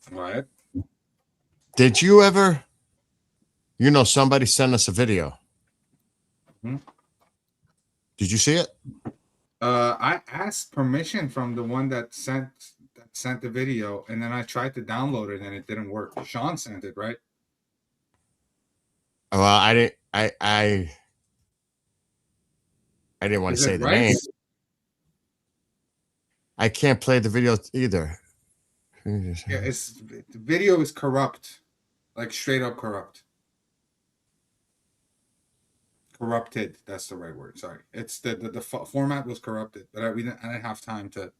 What? Did you ever? Somebody sent us a video. Hmm? Did you see it? I asked permission from the one that sent the video, and then I tried to download it, and it didn't work. Sean sent it, right? Well, I didn't. I didn't want to Is say it the name. Rice? I can't play the video either. Yeah, the video is corrupt, like straight up corrupt. Corrupted. That's the right word. Sorry, it's the format was corrupted, but I didn't have time to.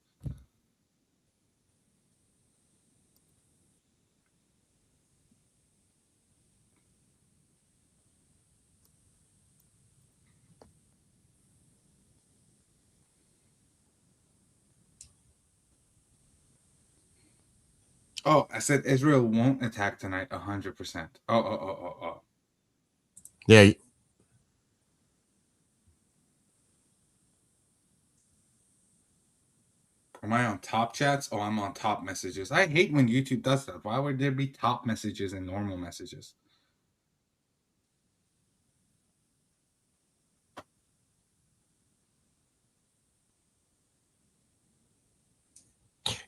Oh, I said Israel won't attack tonight 100%. Oh. Yeah. Am I on top chats? Oh, I'm on top messages. I hate when YouTube does that. Why would there be top messages and normal messages?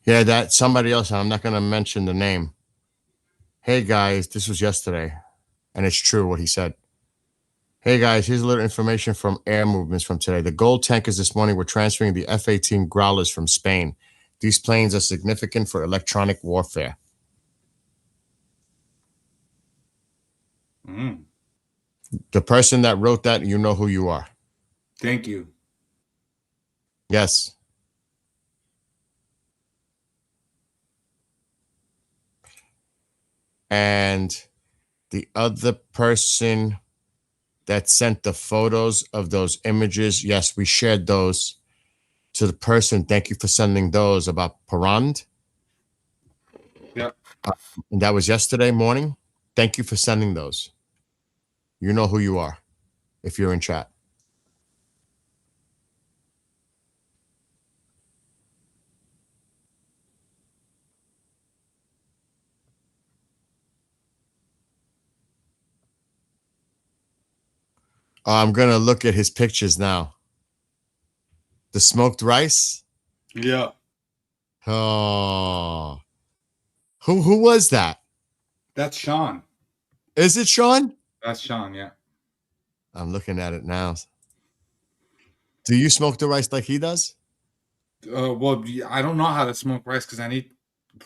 Yeah, that somebody else. I'm not going to mention the name. Hey guys, this was yesterday, and it's true what he said. Hey guys, here's a little information from air movements from today. The gold tankers this morning were transferring the F-18 Growlers from Spain. These planes are significant for electronic warfare. Mm. The person that wrote that, you know who you are. Thank you. Yes. And the other person that sent the photos of those images, yes, we shared those to the person. Thank you for sending those about Parand. Yep. And that was yesterday morning. Thank you for sending those. You know who you are if you're in chat. I'm going to look at his pictures now. The smoked rice? Yeah. Oh. Who was that? That's Sean. Is it Sean? That's Sean, yeah. I'm looking at it now. Do you smoke the rice like he does? Well, I don't know how to smoke rice because I need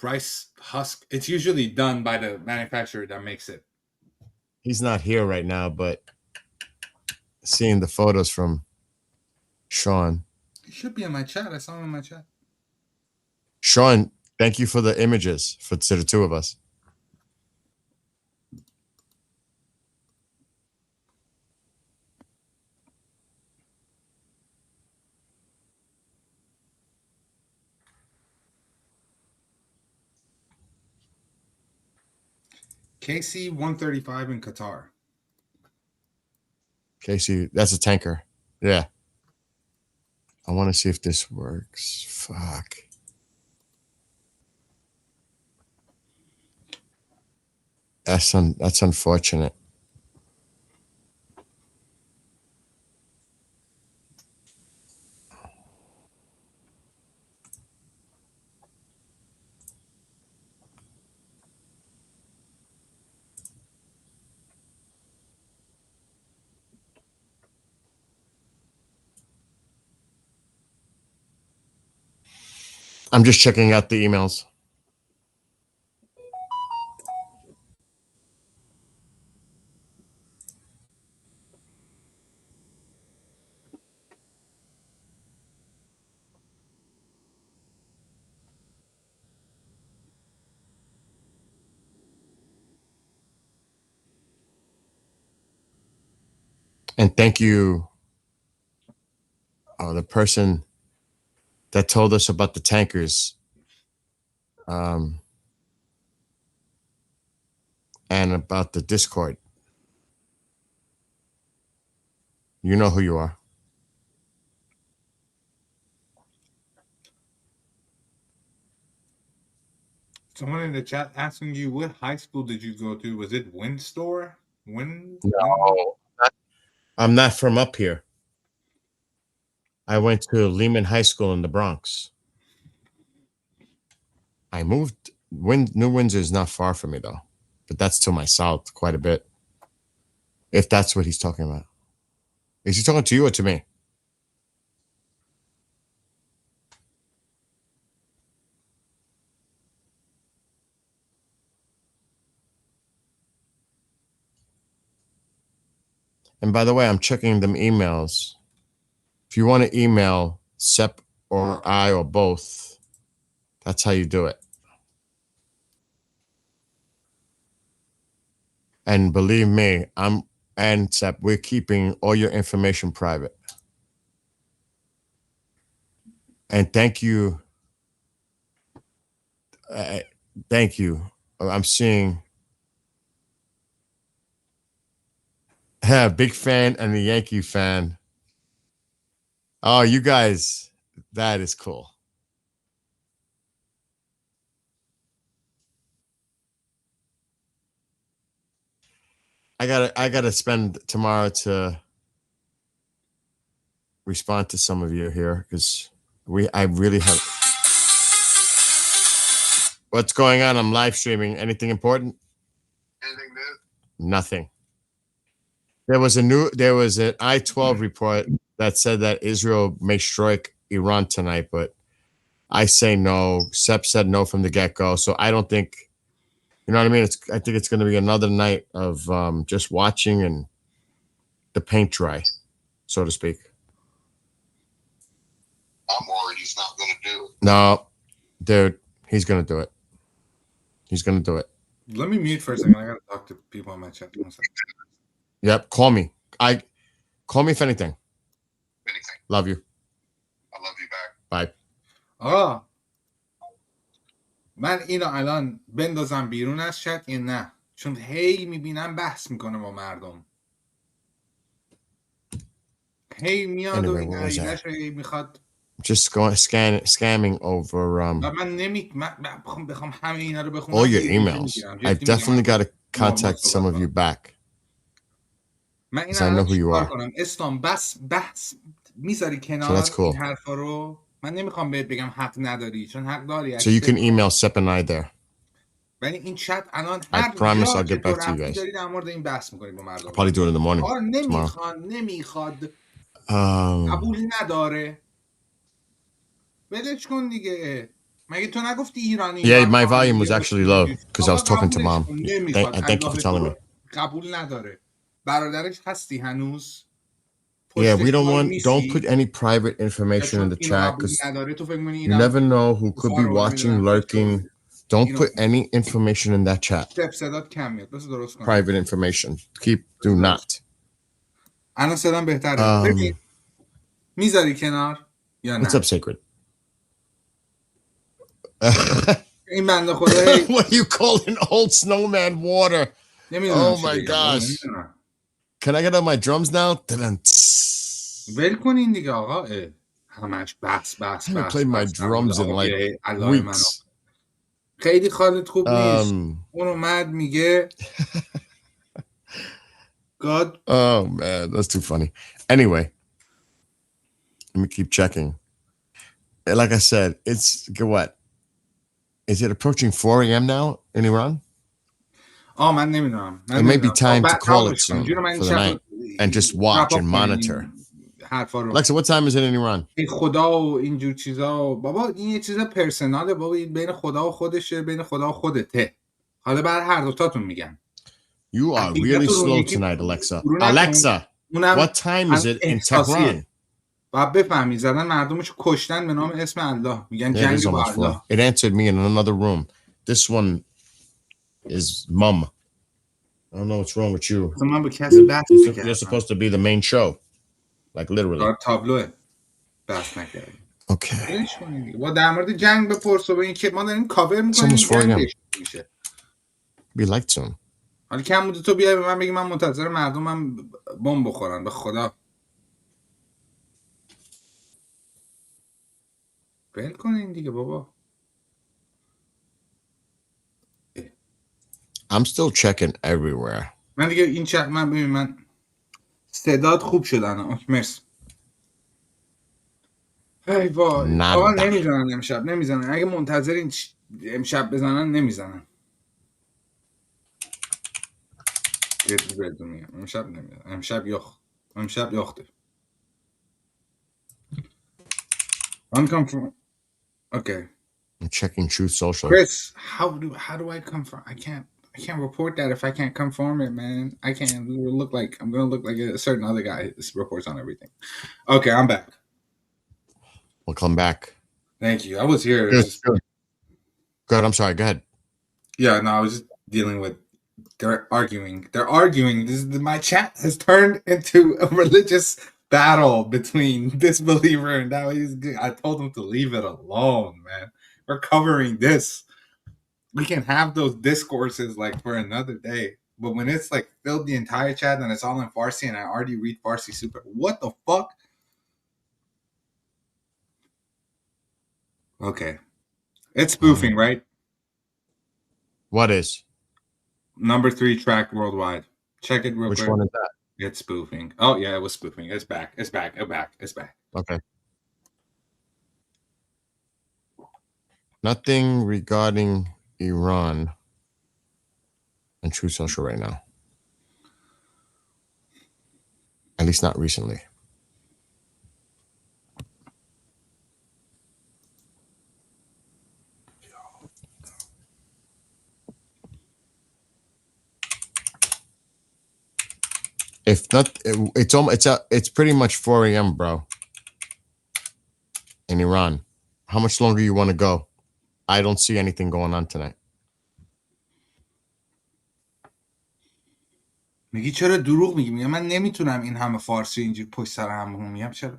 rice husk. It's usually done by the manufacturer that makes it. He's not here right now, but seeing the photos from Sean. He should be in my chat. I saw him in my chat. Sean, thank you for the images to the two of us. KC 135 in Qatar. Casey, that's a tanker. Yeah. I want to see if this works. Fuck. That's unfortunate. I'm just checking out the emails. And thank you, the person that told us about the tankers. And about the Discord. You know who you are. Someone in the chat asking you, what high school did you go to? Was it Windsor? No, I'm not from up here. I went to Lehman High School in the Bronx. I moved. New Windsor is not far from me, though. But that's to my south quite a bit. If that's what he's talking about. Is he talking to you or to me? And by the way, I'm checking them emails. If you want to email Sep or I or both, that's how you do it. And believe me, and Sep, we're keeping all your information private. And thank you. Thank you. I'm seeing big fan and a Yankee fan. Oh, you guys, that is cool. I gotta spend tomorrow to respond to some of you here because I really have. What's going on? I'm live streaming. Anything important? Anything new? Nothing. There was an I-12 report that said that Israel may strike Iran tonight, but I say no. Sep said no from the get-go, so I don't think. You know what I mean? I think it's going to be another night of just watching and the paint dry, so to speak. I'm worried he's not going to do it. No, dude, he's going to do it. He's going to do it. Let me mute for a second. I got to talk to people on my chat. 1 second. Yep, call me. Call me if anything. Anything. Love you. I love you back. Bye. آقا من اینو الان بندازم بیرون از چت یا نه؟ چون هی میبینم بحث میکنه با مردم. هی میاد و این عیدش میخواد just going scamming over all your emails. I've definitely got to contact some of you back. Because I know who you are. اسلام بس بحث میذاری کنار این حرفا رو. من نمیخوام بهت بگم حق نداری چون حق داری. So you can email Sep and I there. ولی این چت الان I promise I'll get back to you guys. داری در مورد این بحث میکنی با مردم. I'll probably do it in the morning. نمیخواد قبول نداره. ولش کن دیگه. مگه تو نگفتی ایرانی؟ Yeah, my volume was actually low because I was talking to mom. Thank you for telling me. قبول نداره. برادرش هستی هنوز؟ Yeah, don't put any private information in the chat because you never know who could be watching, lurking. Don't put any information in that chat. Private information. Do not. الان صدام بهتره. میذاری کنار یا نه؟ What's up, Sacred? این بنده خدا What do you call an old snowman water? Oh my gosh. Can I get on my drums now? ول کنین دیگه آقا. همش بحث. I haven't played my drums in like weeks. خیلی حالت خوب نیست. اون اومد میگه God. Oh man, that's too funny. Anyway, let me keep checking. Like I said, it's what? Is it approaching 4 a.m. now in Iran? من نمیدونم. It may be time to call it soon for the night and just watch and monitor. Alexa, what time is it in Iran? خدا و اینجور چیزا بابا این یه چیزا پرسوناله بابا این بین خدا و خودشه بین خدا و خودته. حالا بر هر دو تاتون میگم. You are really slow tonight, Alexa. Alexa, what time is it in Tehran? باید بفهمی زدن مردمش کشتن به نام اسم الله میگن جنگ با الله. It answered me in another room. This one is mum. I don't know what's wrong with you. اصلا من با کسی بحث You're نکردم. supposed to be the main show. Like literally. کار تابلوه بحث نکردیم. Okay. ولش کنید دیگه. با در مورد جنگ بپرس و به این که ما داریم کاور It's میکنیم almost 4 جنگ a.m. میشه. Be light soon. حالا کم بوده تو بیای به من بگی من منتظر مردمم بمب بخورن به خدا. ول کنین دیگه بابا. I'm still checking everywhere. من دیگه این چت من ببین من استعداد خوب شدن. مرسی. ای وای. آقا نمیزنن امشب نمیزنن. اگه منتظرین امشب بزنن نمیزنن. جدی بهتون میگم امشب نمیزنن. امشب یاخته. Unconfirmed. Okay. I'm checking Truth Social. Chris, how do I confirm? I can't report that if I can't confirm it, man. I'm gonna look like a certain other guy that reports on everything. Okay, I'm back. Welcome back. Thank you. I was here. Good. I'm sorry. Go ahead. Yeah, no, I was just dealing with. They're arguing. My chat has turned into a religious battle between this believer and that. I told him to leave it alone, man. We're covering this. We can have those discourses like for another day. But when it's like filled the entire chat and it's all in Farsi and I already read Farsi super, what the fuck? Okay. It's spoofing, right? What is? Number 3 track worldwide. Check it real quick. Which one is that? It's spoofing. Oh, yeah, it was spoofing. It's back. It's back. Okay. Nothing regarding Iran and Truth Social right now. At least not recently. If not, it's pretty much 4 a.m., bro. In Iran. How much longer you want to go? I don't see anything going on tonight. میگی چرا دروغ میگی؟ میگم من نمیتونم این همه فارسی اینجوری پشت سر هم میگم چرا؟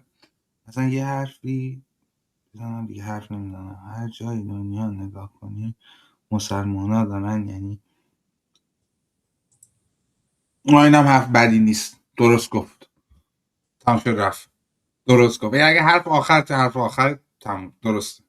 مثلا یه حرفی بزنم دیگه حرف نمیزنم. هر جای دنیا نگاه کنی مسلمانا دارن یعنی اینم حرف بدی نیست. درست گفت. تمام شد رفت. درست گفت. اگه حرف آخر تمام درست.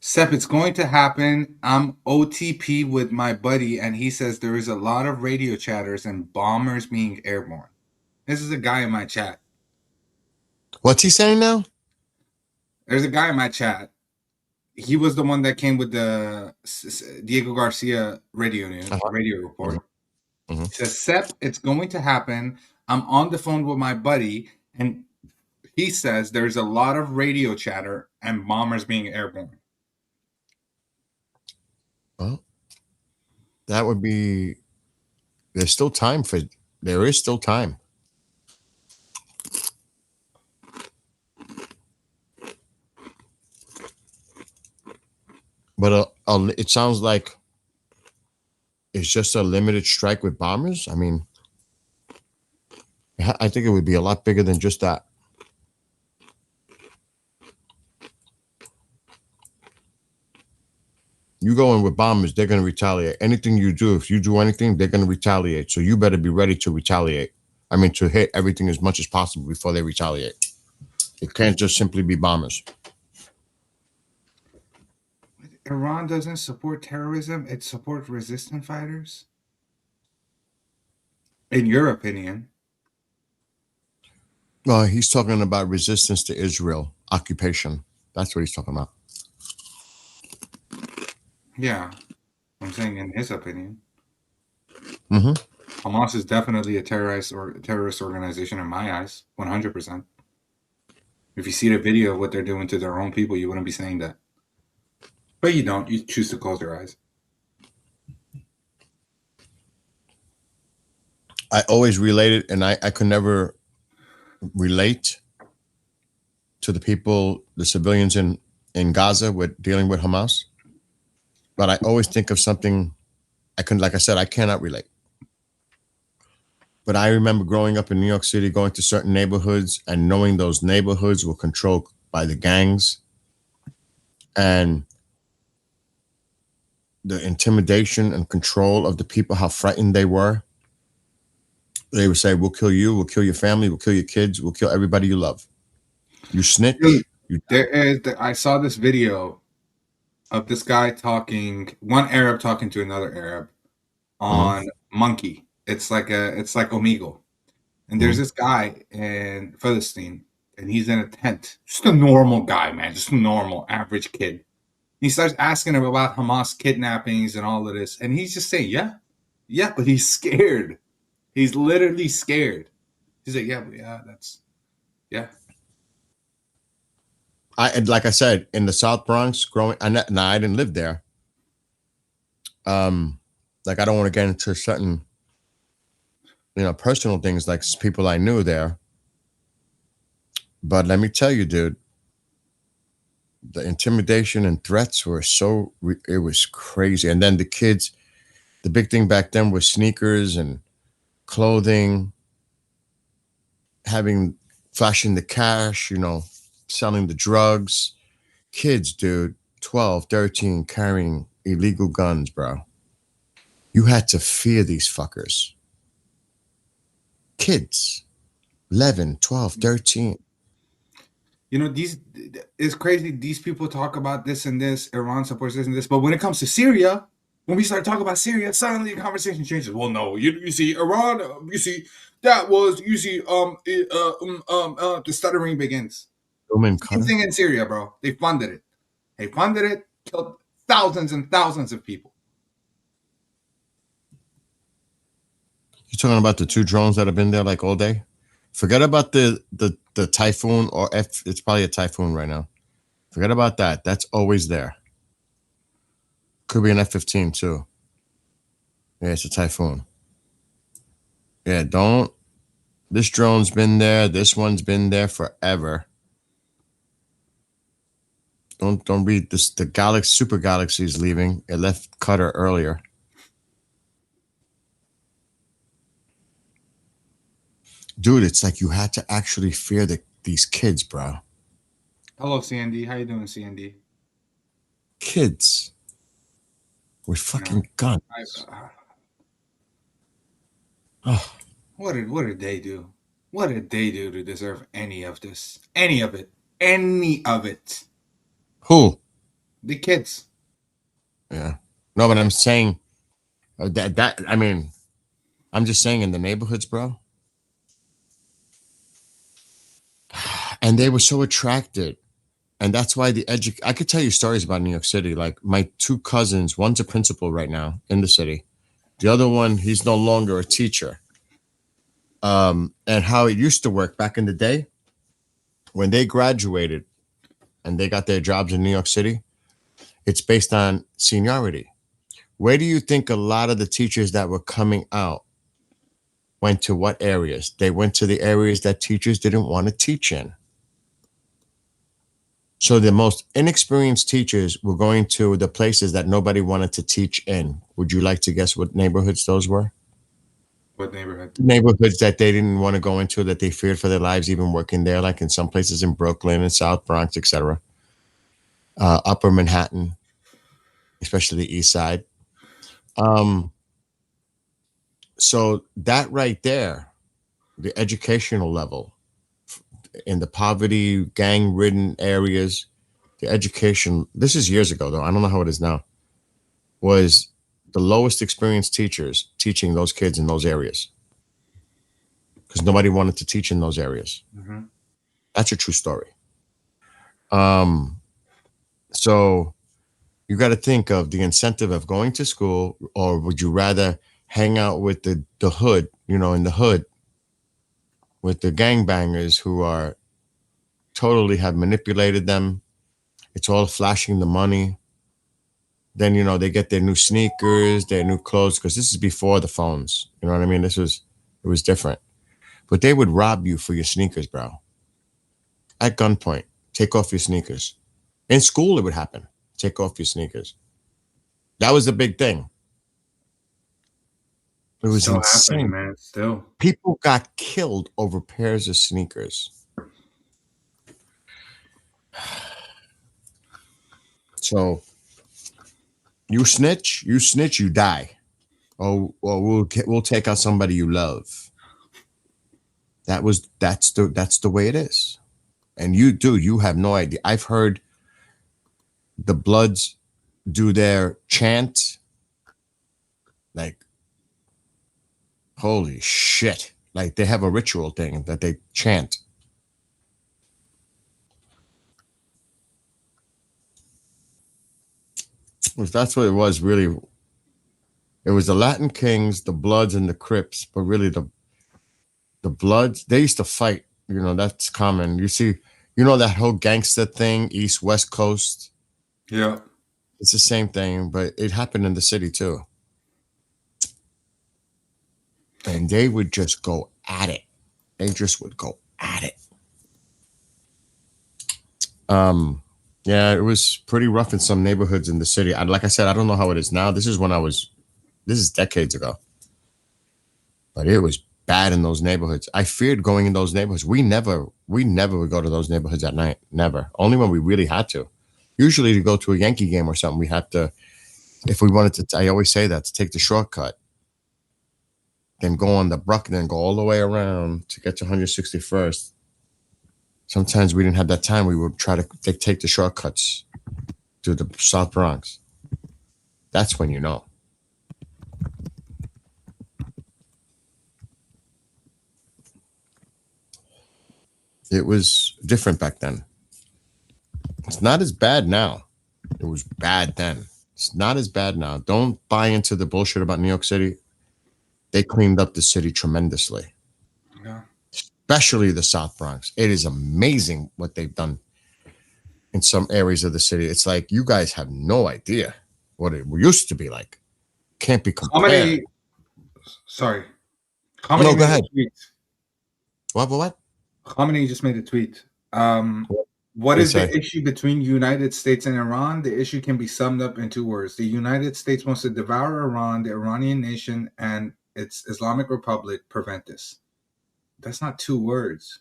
Sep, it's going to happen. I'm OTP with my buddy, and he says there is a lot of radio chatters and bombers being airborne. This is a guy in my chat. What's he saying now? There's a guy in my chat. He was the one that came with the Diego Garcia radio news, radio report. Mm-hmm. He says, Sep, it's going to happen. I'm on the phone with my buddy, and he says there's a lot of radio chatter and bombers being airborne. Well, that would be. There is still time. But it sounds like it's just a limited strike with bombers. I mean, I think it would be a lot bigger than just that. You go in with bombers, they're going to retaliate. Anything you do, if you do anything, they're going to retaliate. So you better be ready to retaliate. I mean, to hit everything as much as possible before they retaliate. It can't just simply be bombers. Iran doesn't support terrorism. It supports resistance fighters? In your opinion? He's talking about resistance to Israel, occupation. That's what he's talking about. Yeah, I'm saying in his opinion. Mm-hmm. Hamas is definitely a terrorist organization in my eyes, 100%. If you see the video of what they're doing to their own people, you wouldn't be saying that. But you don't. You choose to close your eyes. I always related, and I could never relate to the people, the civilians in Gaza with dealing with Hamas. But I always think of something like I said, I cannot relate. But I remember growing up in New York City, going to certain neighborhoods and knowing those neighborhoods were controlled by the gangs, and the intimidation and control of the people, how frightened they were. They would say, we'll kill you, we'll kill your family, we'll kill your kids, we'll kill everybody you love. You snitch. I saw this video of this guy one Arab talking to another Arab on Monkey. It's like Omegle. And there's this guy in Philistine, and he's in a tent. Just a normal guy, man. Just a normal, average kid. He starts asking him about Hamas kidnappings and all of this. And he's just saying, yeah, but he's scared. He's literally scared. He's like, yeah. Like I said, in the South Bronx, I didn't live there. Like, I don't want to get into certain, personal things, like people I knew there. But let me tell you, dude, the intimidation and threats were it was crazy. And then the kids, the big thing back then was sneakers and clothing, flashing the cash, selling the drugs. Kids, dude, 12, 13, carrying illegal guns, bro. You had to fear these fuckers. Kids, 11, 12, 13. It's crazy. These people talk about this and this, Iran supports this and this, but when it comes to Syria, when we start talking about Syria, suddenly the conversation changes. Well, no, you see, Iran, the stuttering begins. Same thing in Syria, bro. They funded it, killed thousands and thousands of people. You're talking about the 2 drones that have been there like all day? Forget about the Typhoon, or it's probably a Typhoon right now. Forget about that. That's always there. Could be an F-15 too. Yeah, it's a Typhoon. Yeah, this drone's been there. This one's been there forever. Don't read this. The super galaxy is leaving. It left Qatar earlier. Dude, it's like you had to actually fear these kids, bro. Hello, CND. How you doing, CND? Kids with fucking guns. What did they do? What did they do to deserve any of this? Any of it? Any of it? Who? The kids. Yeah. No, but I'm saying I'm just saying in the neighborhoods, bro. And they were so attracted. And that's why I could tell you stories about New York City. Like my 2 cousins, one's a principal right now in the city. The other one, he's no longer a teacher. And how it used to work back in the day, when they graduated and they got their jobs in New York City, it's based on seniority. Where do you think a lot of the teachers that were coming out went to? What areas? They went to the areas that teachers didn't want to teach in. So the most inexperienced teachers were going to the places that nobody wanted to teach in. Would you like to guess what neighborhoods those were? What neighborhood? Neighborhoods that they didn't want to go into, that they feared for their lives even working there, like in some places in Brooklyn and South Bronx, etc. Upper Manhattan, especially the East Side. So that right there, the educational level in the poverty, gang-ridden areas, the education, this is years ago though, I don't know how it is now, was the lowest experienced teachers teaching those kids in those areas because nobody wanted to teach in those areas. Mm-hmm. That's a true story. So you got to think of the incentive of going to school, or would you rather hang out with the hood, in the hood, with the gangbangers who are totally have manipulated them. It's all flashing the money. Then, they get their new sneakers, their new clothes, because this is before the phones. You know what I mean? It was different. But they would rob you for your sneakers, bro. At gunpoint. Take off your sneakers. In school, it would happen. Take off your sneakers. That was the big thing. It was Still insane. happening, man. Still. People got killed over pairs of sneakers. So you snitch, you die. Oh, well, we'll take out somebody you love. That's the way it is. And you have no idea. I've heard the Bloods do their chant. Like, holy shit. Like, they have a ritual thing that they chant. If that's what it was, really. It was the Latin Kings, the Bloods, and the Crips, but really the Bloods, they used to fight. That's common. You see, that whole gangster thing, East, West Coast. Yeah. It's the same thing, but it happened in the city too. And they would just go at it. They just would go at it. Yeah, it was pretty rough in some neighborhoods in the city. Like I said, I don't know how it is now. This is decades ago. But it was bad in those neighborhoods. I feared going in those neighborhoods. We never would go to those neighborhoods at night. Never. Only when we really had to. Usually to go to a Yankee game or something, we had to, if we wanted to, I always say that, to take the shortcut. Then go on the Bruckner and go all the way around to get to 161st. Sometimes we didn't have that time. We would try to take the shortcuts to the South Bronx. That's when you know. It was different back then. It's not as bad now. It was bad then. It's not as bad now. Don't buy into the bullshit about New York City. They cleaned up the city tremendously. Yeah. Especially the South Bronx. It is amazing what they've done in some areas of the city. It's like you guys have no idea what it used to be like. Can't be compared. Sorry. No, go ahead. What? Khamenei just made a tweet. What is the issue between United States and Iran? The issue can be summed up in 2 words. The United States wants to devour Iran, the Iranian nation, and its Islamic Republic prevent this. That's not 2 words.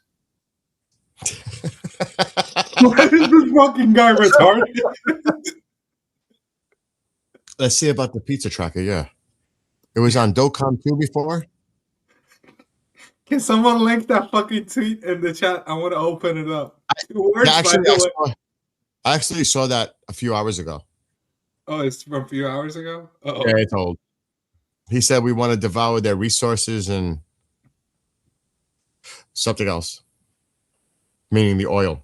Why is this fucking guy retarded? Let's see about the pizza tracker. Yeah. It was on Docom 2 before. Can someone link that fucking tweet in the chat? I want to open it up. 2 words, I actually saw that a few hours ago. Oh, it's from a few hours ago? Uh-oh. Yeah, it's old. He said we want to devour their resources and something else, meaning the oil.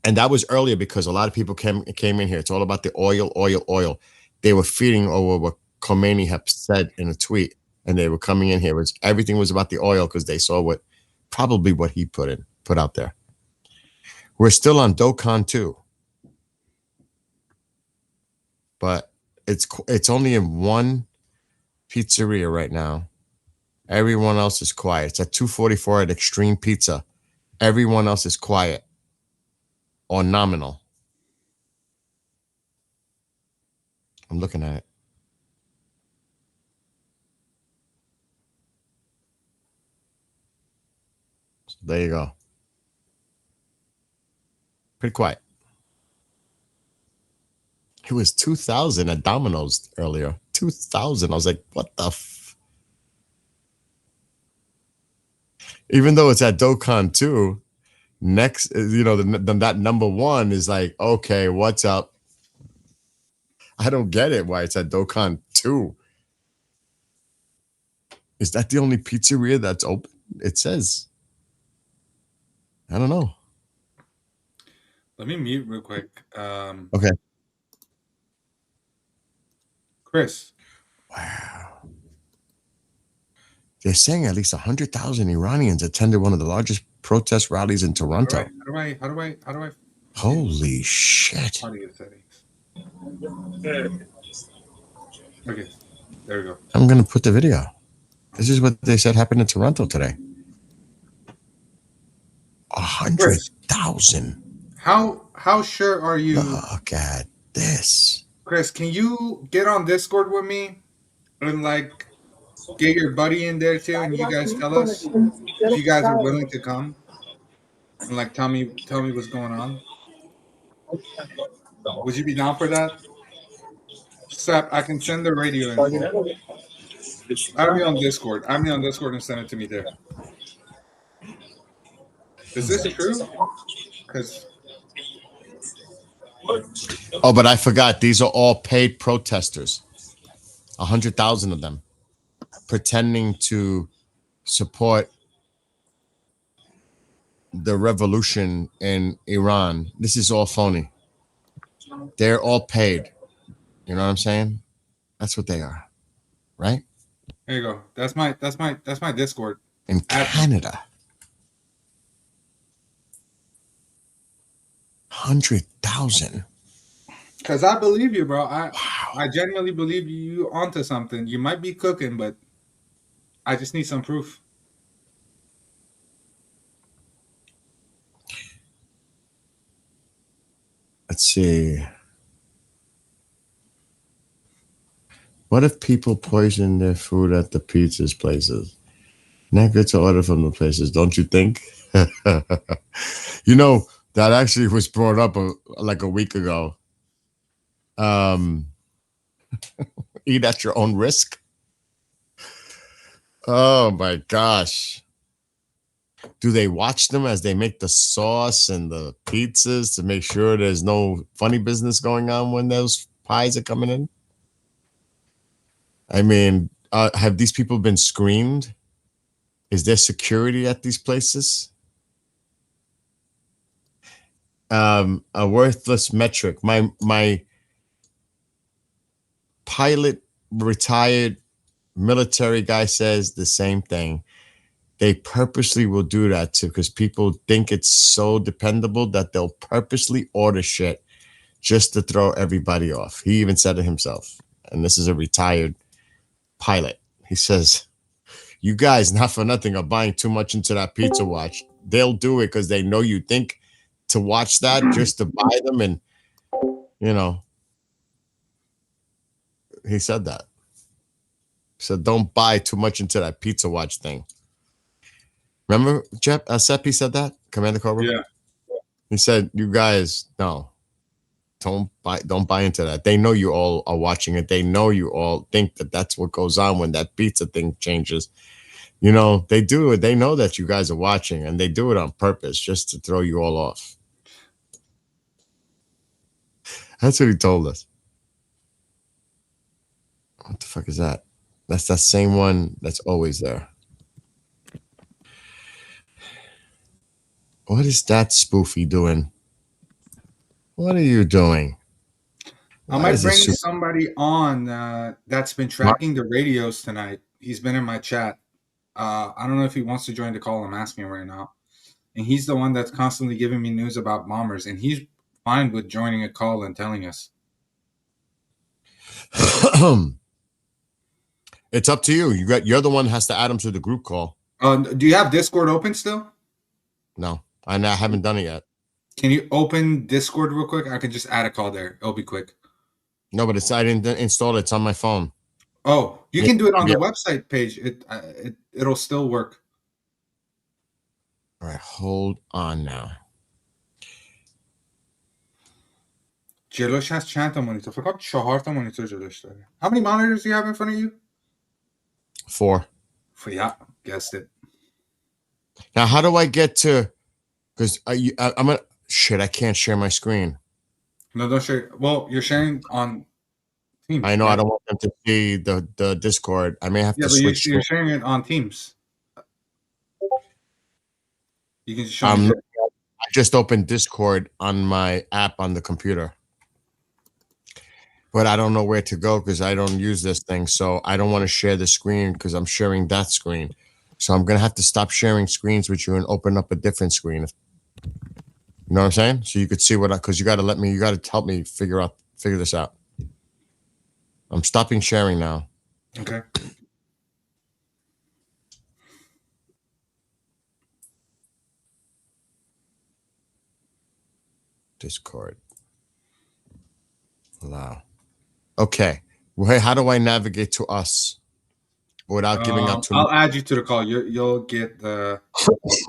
And that was earlier because a lot of people came in here. It's all about the oil. They were feeding over what Khomeini had said in a tweet, and they were coming in here. Everything was about the oil because they saw probably what he put out there. We're still on Dokkan 2. But it's only in one pizzeria right now. Everyone else is quiet. It's at 244 at Extreme Pizza. Everyone else is quiet or nominal. I'm looking at it. So there you go. Pretty quiet. It was 2,000 at Domino's earlier. 2,000. I was like, what the even though it's at Dokkan 2, next, that number 1 is like, okay, what's up? I don't get it why it's at Dokkan 2. Is that the only pizzeria that's open? It says. I don't know. Let me mute real quick. Okay. Chris. Wow. They're saying at least 100,000 Iranians attended one of the largest protest rallies in Toronto. How do I Holy shit. audio settings? Okay, there we go. I'm going to put the video. This is what they said happened in Toronto today. 100,000. How sure are you? Look at this. Chris, can you get on Discord with me and like get your buddy in there too, and you guys tell us if you guys are willing to come and like tell me what's going on? Would you be down for that? Sap, I can send the radio info. I'll be on Discord. I'll be on Discord and send it to me there. Is this true? Because Oh, but I forgot. These are all paid protesters. 100,000 of them pretending to support the revolution in Iran. This is all phony. They're all paid. You know what I'm saying? That's what they are. Right? there you go. That's my Discord. In Canada. 100,000. Because I believe you, bro. I genuinely believe you onto something. You might be cooking, but I just need some proof. Let's see. What if people poison their food at the pizzas places? Not good to order from the places, don't you think? You know, that actually was brought up like a week ago. Eat at your own risk. Oh my gosh. Do they watch them as they make the sauce and the pizzas to make sure there's no funny business going on when those pies are coming in? I mean, have these people been screened? Is there security at these places? A worthless metric. My pilot, retired military guy says the same thing. They purposely will do that too because people think it's so dependable that they'll purposely order shit just to throw everybody off. He even said it himself. And this is a retired pilot. He says, you guys, not for nothing, are buying too much into that pizza watch. They'll do it because they know you think to watch that just to buy them. And, you know, he said that. So don't buy too much into that pizza watch thing. Remember, Jeff, Seppi said that? Commander Cobra? Yeah. He said, you guys, no. Don't buy into that. They know you all are watching it. They know you all think that that's what goes on when that pizza thing changes. You know, they do it. They know that you guys are watching, and they do it on purpose just to throw you all off. That's what he told us. What the fuck is that? That's that same one that's always there. What is that spoofy doing? What are you doing? I might bring somebody on that's been tracking the radios tonight. He's been in my chat. I don't know if he wants to join the call. I'm asking right now. And he's the one that's constantly giving me news about bombers. And he's fine with joining a call and telling us. It's up to you. You're the one that has to add him to the group call. Do you have Discord open still? No, I haven't done it yet. Can you open Discord real quick? I can just add a call there. It'll be quick. No, but I didn't install it. It's on my phone. Oh, you can do it on the website page. It'll still work. All right, hold on now. جلوش هست چند تا مانیتور؟ فکر کنم 4 تا مانیتور جلوش داره. How many monitors do you have in front of you? 4. Yeah, guessed it. Now, how do I get to? Because I'm gonna shit. I can't share my screen. No, don't share. Well, you're sharing on Teams. I know. Right? I don't want them to see the Discord. I may have to switch. You're sharing it on Teams. You can show me. I just opened Discord on my app on the computer. but I don't know where to go because I don't use this thing. So I don't want to share the screen because I'm sharing that screen. So I'm gonna have to stop sharing screens with you and open up a different screen. You know what I'm saying? So you could see what because you got to help me figure this out. I'm stopping sharing now. Okay. Discord. Allow. Okay. Well, hey, how do I navigate to us without giving out too much? I'll add you to the call. You'll get the.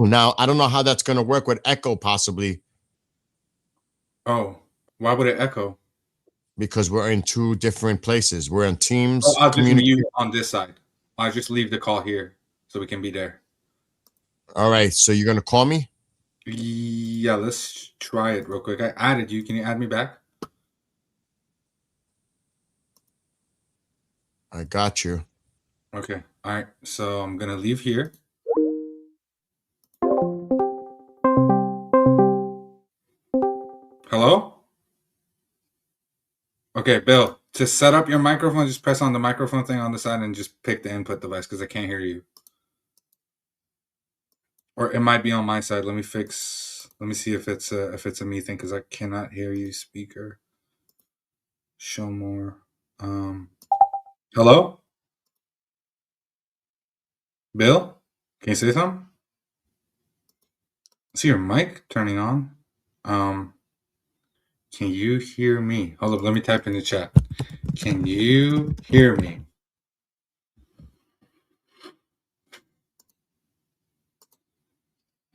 Now I don't know how that's gonna work with Echo possibly. Oh, why would it echo? Because we're in two different places. We're in Teams. Oh, I'll just mute on this side. I'll just leave the call here so we can be there. All right. So you're gonna call me? Yeah, let's try it real quick. I added you. Can you add me back? I got you. Okay. All right. So I'm gonna leave here. Hello? Okay, Bill. To set up your microphone, just press on the microphone thing on the side and just pick the input device because I can't hear you. Or it might be on my side. Let me see if it's a me thing because I cannot hear you. Speaker. Show more. Hello? Bill? Can you say something? I see your mic turning on. Can you hear me? Hold up, let me type in the chat. Can you hear me?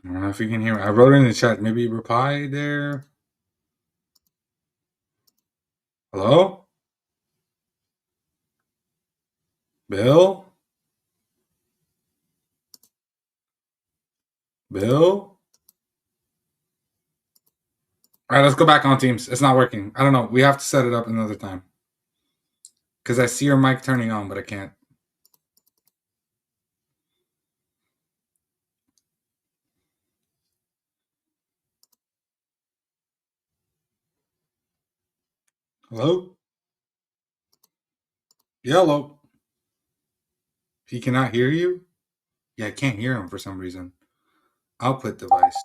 I don't know if you can hear me. I wrote it in the chat. Maybe reply there. Hello? Bill? Bill? All right, let's go back on Teams. It's not working. I don't know. We have to set it up another time. Because I see your mic turning on, but I can't. Hello? Hello? He cannot hear you? Yeah, I can't hear him for some reason. Output device.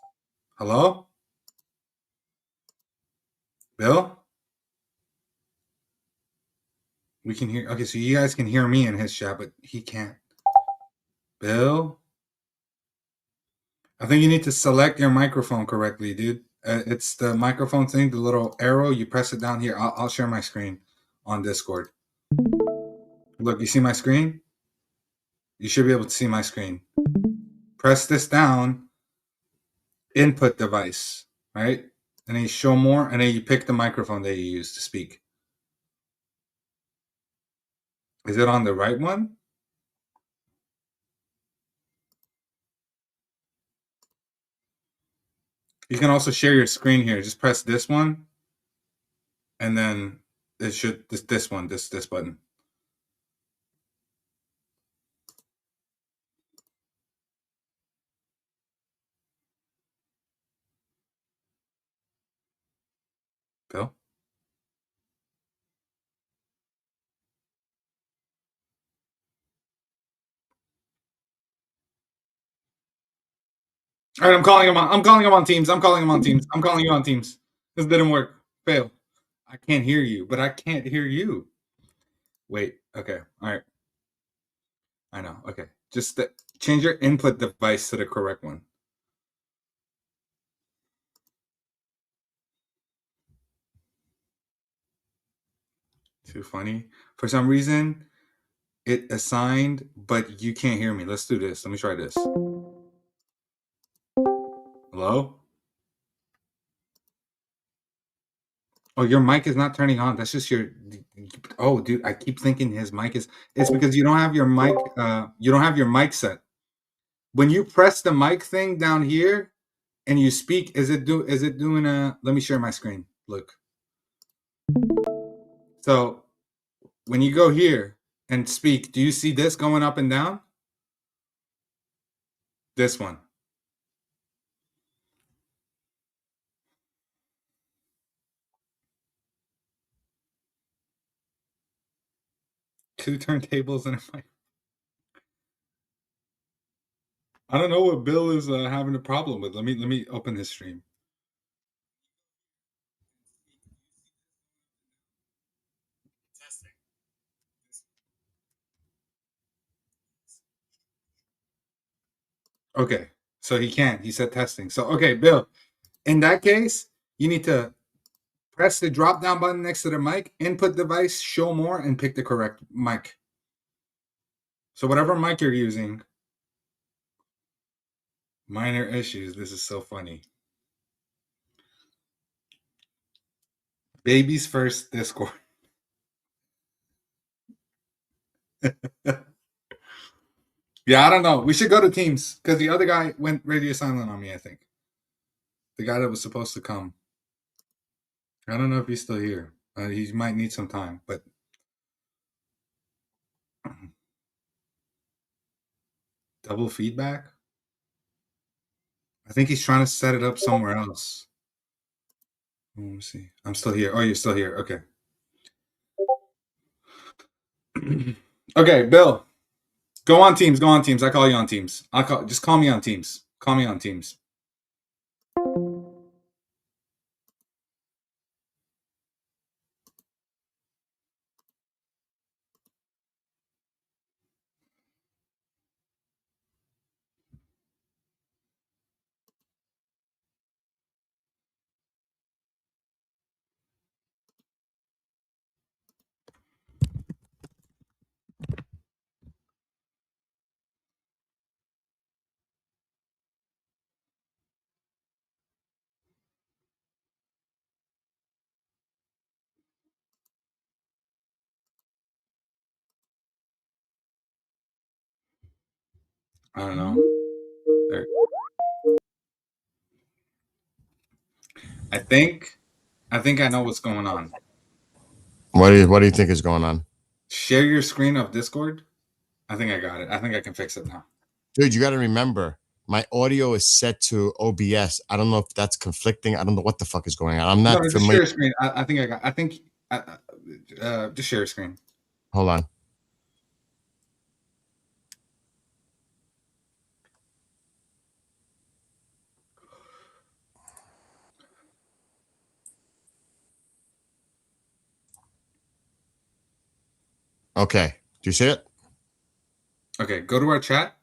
Hello? Bill? We can hear. Okay, so you guys can hear me in his chat, but he can't. Bill? I think you need to select your microphone correctly, dude. It's the microphone thing, the little arrow. You press it down here. I'll share my screen on Discord. Look, you see my screen? You should be able to see my screen. Press this down. Input device, right? And then you show more, and then you pick the microphone that you use to speak. Is it on the right one? You can also share your screen here. Just press this one, and then it should this button. Bill? All right, I'm calling him on Teams. I'm calling you on Teams. This didn't work. Fail. I can't hear you, but I can't hear you. Wait. Okay. All right. I know. Okay. Just change your input device to the correct one. Too funny. For some reason, it assigned, but you can't hear me. Let's do this. Let me try this. Hello? Oh, your mic is not turning on. That's just your. Oh, dude, I keep thinking his mic is. It's because you don't have your mic. You don't have your mic set. When you press the mic thing down here, and you speak, is it doing a? Let me share my screen. Look. So, when you go here and speak, do you see this going up and down? This one. 2 turntables and a mic. I don't know what Bill is having a problem with. Let me open his stream. Okay, so he can't. He said testing. So okay, Bill. In that case, you need to press the drop down button next to the mic, input device, show more, and pick the correct mic. So whatever mic you're using, minor issues. This is so funny. Baby's first Discord. Yeah, I don't know. We should go to Teams because the other guy went radio silent on me, I think. The guy that was supposed to come. I don't know if he's still here. He might need some time, but double feedback? I think he's trying to set it up somewhere else. Let me see. I'm still here. Oh, you're still here. Okay. Okay, Bill. Go on Teams. Go on Teams. I call you on Teams. Just call me on Teams. Call me on Teams. I don't know. There. I think I know what's going on. What do you think is going on? Share your screen of Discord. I think I got it. I think I can fix it now. Dude, you got to remember, my audio is set to OBS. I don't know if that's conflicting. I don't know what the fuck is going on. I'm not just familiar. share your screen. I think I got. I think just share your screen. Hold on. Okay. Do you see it? Okay, go to our chat.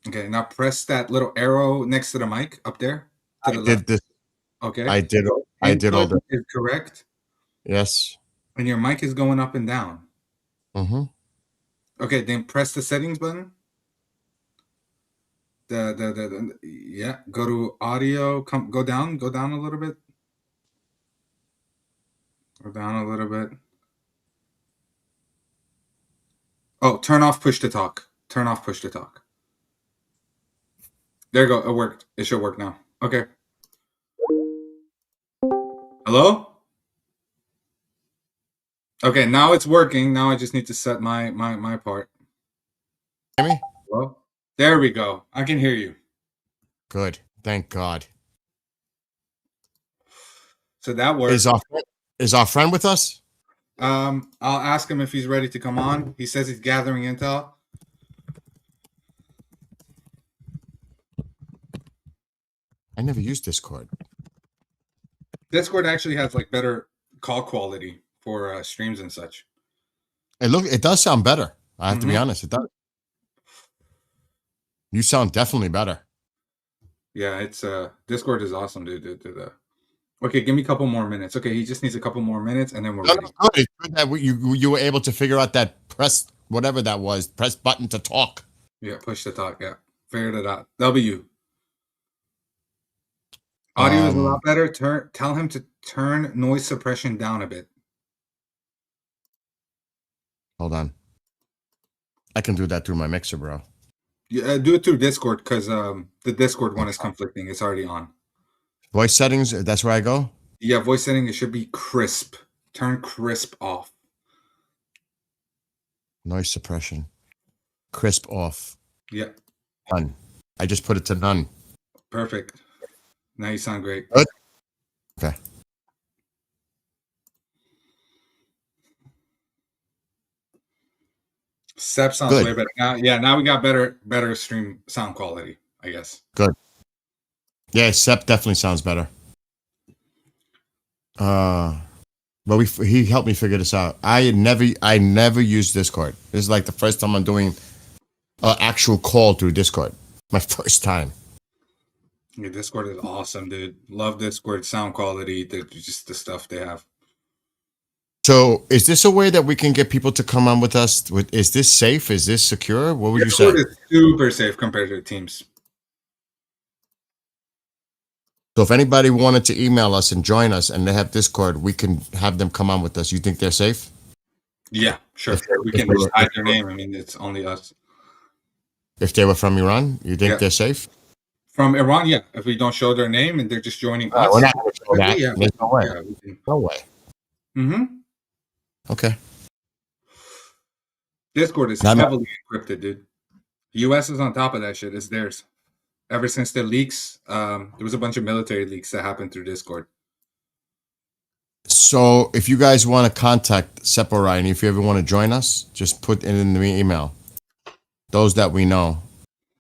Okay, now press that little arrow next to the mic up there. I did this. Okay. I did all that. Is correct. Yes. And your mic is going up and down. Mm-hmm. Okay, then press the settings button. Yeah, go to audio. Go down a little bit. Go down a little bit. Oh, turn off push to talk. Turn off push to talk. There you go. It worked. It should work now. Okay. Hello? Okay, now it's working. Now I just need to set my part. Hear me? Hello? There we go. I can hear you. Good. Thank God. So that works. Is our friend with us? I'll ask him if he's ready to come on. He says he's gathering intel. I never used Discord. Discord actually has like better call quality for streams and such. It does sound better. I have to be honest. It does. You sound definitely better. Yeah, it's Discord is awesome, dude. Okay, give me a couple more minutes. Okay, he just needs a couple more minutes, and then we're ready. Good. It's good that you were able to figure out that press whatever that was. Press button to talk. Yeah, push to talk. Yeah, figured it out. W. Audio is a lot better. Tell him to turn noise suppression down a bit. Hold on. I can do that through my mixer, bro. Yeah, do it through Discord because the Discord one is conflicting. It's already on. Voice settings, that's where I go? Yeah, voice setting, it should be crisp. Turn crisp off. Noise suppression. Crisp off. Yeah. None. I just put it to none. Perfect. Now you sound great. Good. Okay. Sep sounds Good. way better now. Yeah, now we got better stream sound quality, I guess. Good. Yeah, Sep definitely sounds better. But he helped me figure this out. I never used Discord. This is like the first time I'm doing an actual call through Discord. My first time. Yeah, Discord is awesome, dude. Love Discord sound quality. Just the stuff they have. So, is this a way that we can get people to come on with us? Is this safe? Is this secure? What would you say? Discord is super safe compared to Teams. So, if anybody wanted to email us and join us, and they have Discord, we can have them come on with us. You think they're safe? Yeah, sure. We if can they just were- hide their name. I mean, it's only us. If they were from Iran, you think Yeah. they're safe? From Iran, yeah. If we don't show their name and they're just joining us, We're not going to show that. Yeah, There's no way. yeah, we can. No way. Mm-hmm. Okay. Discord is I'm- heavily encrypted, dude. US is on top of that shit. It's theirs. Ever since the leaks, there was a bunch of military leaks that happened through Discord. So, if you guys want to contact Seppo Ryan, if you ever want to join us, just put it in the email. Those that we know.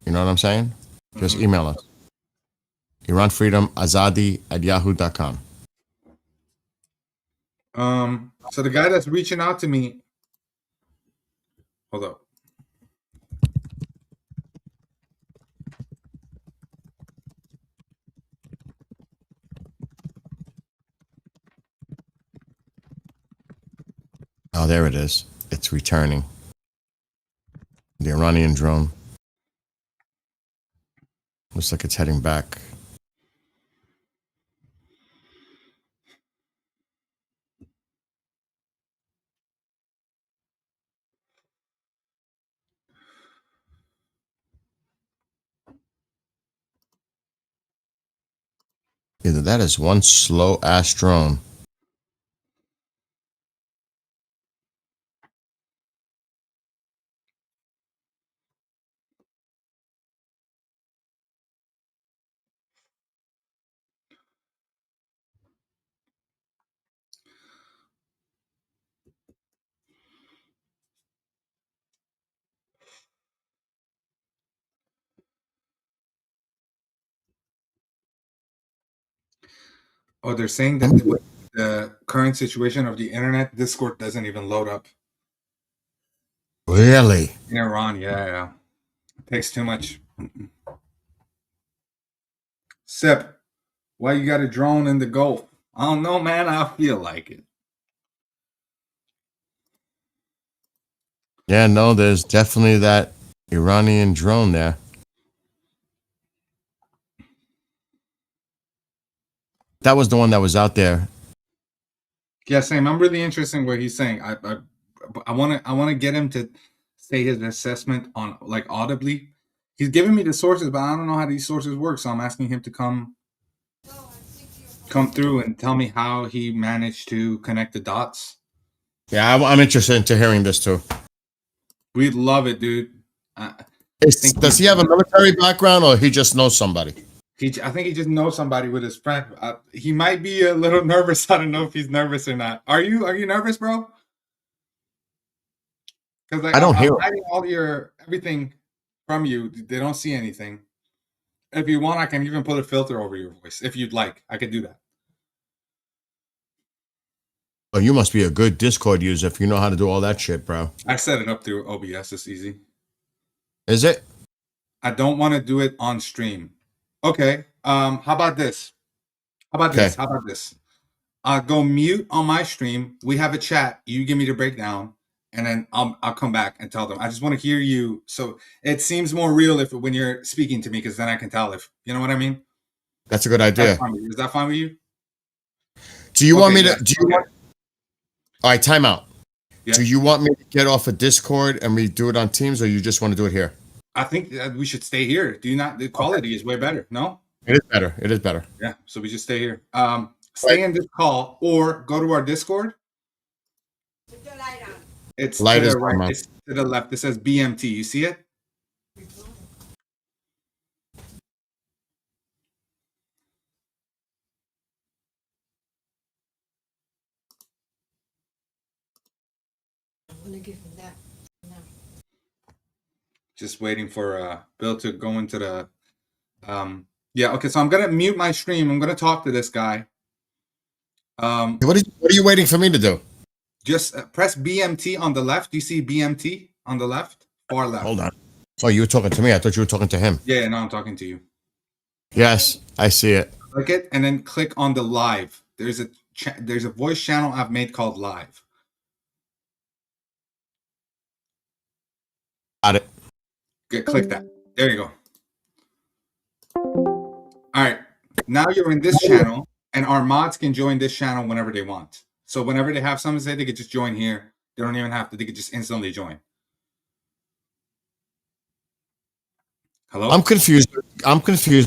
You know what I'm saying? Just email us. IranFreedomAzadi@yahoo.com. So the guy that's reaching out to me, hold up. Oh, there it is. It's returning. The Iranian drone. Looks like it's heading back. Either that is one slow ass drone. Oh, they're saying that with the current situation of the internet, Discord doesn't even load up Really? in Iran. Yeah. It takes too much. Sip, why you got a drone in the Gulf? I don't know, man. I feel like it. Yeah, no, there's definitely that Iranian drone there. That was the one that was out there. Yeah, Sam, I'm really interested in what he's saying. I want to get him to say his assessment on like audibly. He's giving me the sources, but I don't know how these sources work. So I'm asking him to come through and tell me how he managed to connect the dots. Yeah, I'm interested into hearing this too. We'd love it, dude. Does he have a military background or he just knows somebody? I think he just knows somebody with his friend. He might be a little nervous. I don't know if he's nervous or not. Are you nervous, bro? Because like, I don't hear I'm hiding all your everything from you. They don't see anything. If you want, I can even put a filter over your voice. If you'd like, I could do that. Oh, you must be a good Discord user if you know how to do all that shit, bro. I set it up through OBS. It's easy. Is it? I don't want to do it on stream. Okay. How about this? How about this? I'll go mute on my stream. We have a chat. You give me the breakdown, and then I'll come back and tell them. I just want to hear you, so it seems more real when you're speaking to me, because then I can tell if you know what I mean. That's a good idea. Is that fine with you? Do you want me to? Yeah. All right, time out. Yeah. Do you want me to get off of Discord and we do it on Teams, or you just want to do it here? I think that we should stay here. Do you not? The quality is way better. No. It is better. It is better. Yeah. So we just stay here. Stay in this call or go to our Discord. It's Light to is the right. on. It's to the left. It says BMT. You see it? Just waiting for Bill to go into the. Yeah. Okay. So I'm gonna mute my stream. I'm gonna talk to this guy. What are you waiting for me to do? Just press BMT on the left. Do you see BMT on the left? Far left. Hold on. Oh, you were talking to me. I thought you were talking to him. Yeah. Now I'm talking to you. Yes, I see it. Click it and then click on the live. There's a voice channel I've made called live. Got it. Click that. There you go. All right. Now you're in this channel, and our mods can join this channel whenever they want. So whenever they have something to say, they could just join here. They don't even have to. They could just instantly join. Hello? I'm confused,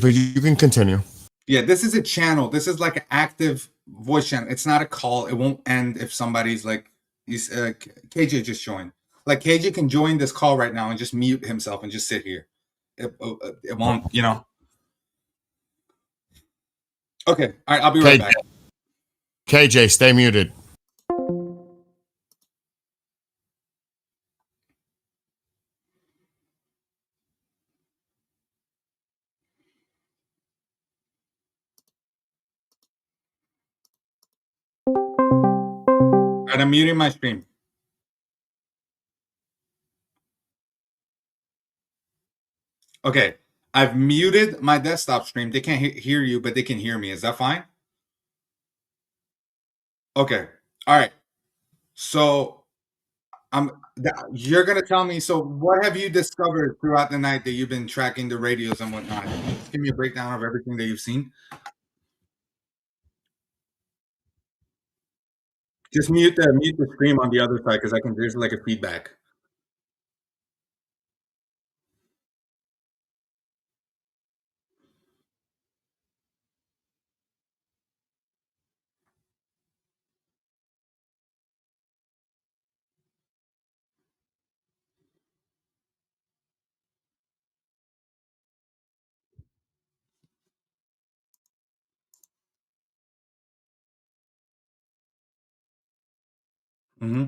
but you can continue. Yeah, this is a channel. This is like an active voice channel. It's not a call. It won't end if somebody's like, KJ just joined. Like KJ can join this call right now and just mute himself and just sit here. It won't, you know. Okay. All right. I'll be right back. KJ, stay muted. All right. I'm muting my stream. Okay. I've muted my desktop stream. They can't hear you, but they can hear me. Is that fine? Okay. All right. So you're gonna tell me. So what have you discovered throughout the night that you've been tracking the radios and whatnot? Just give me a breakdown of everything that you've seen. Just mute the stream on the other side because there's like a feedback. Mm-hmm.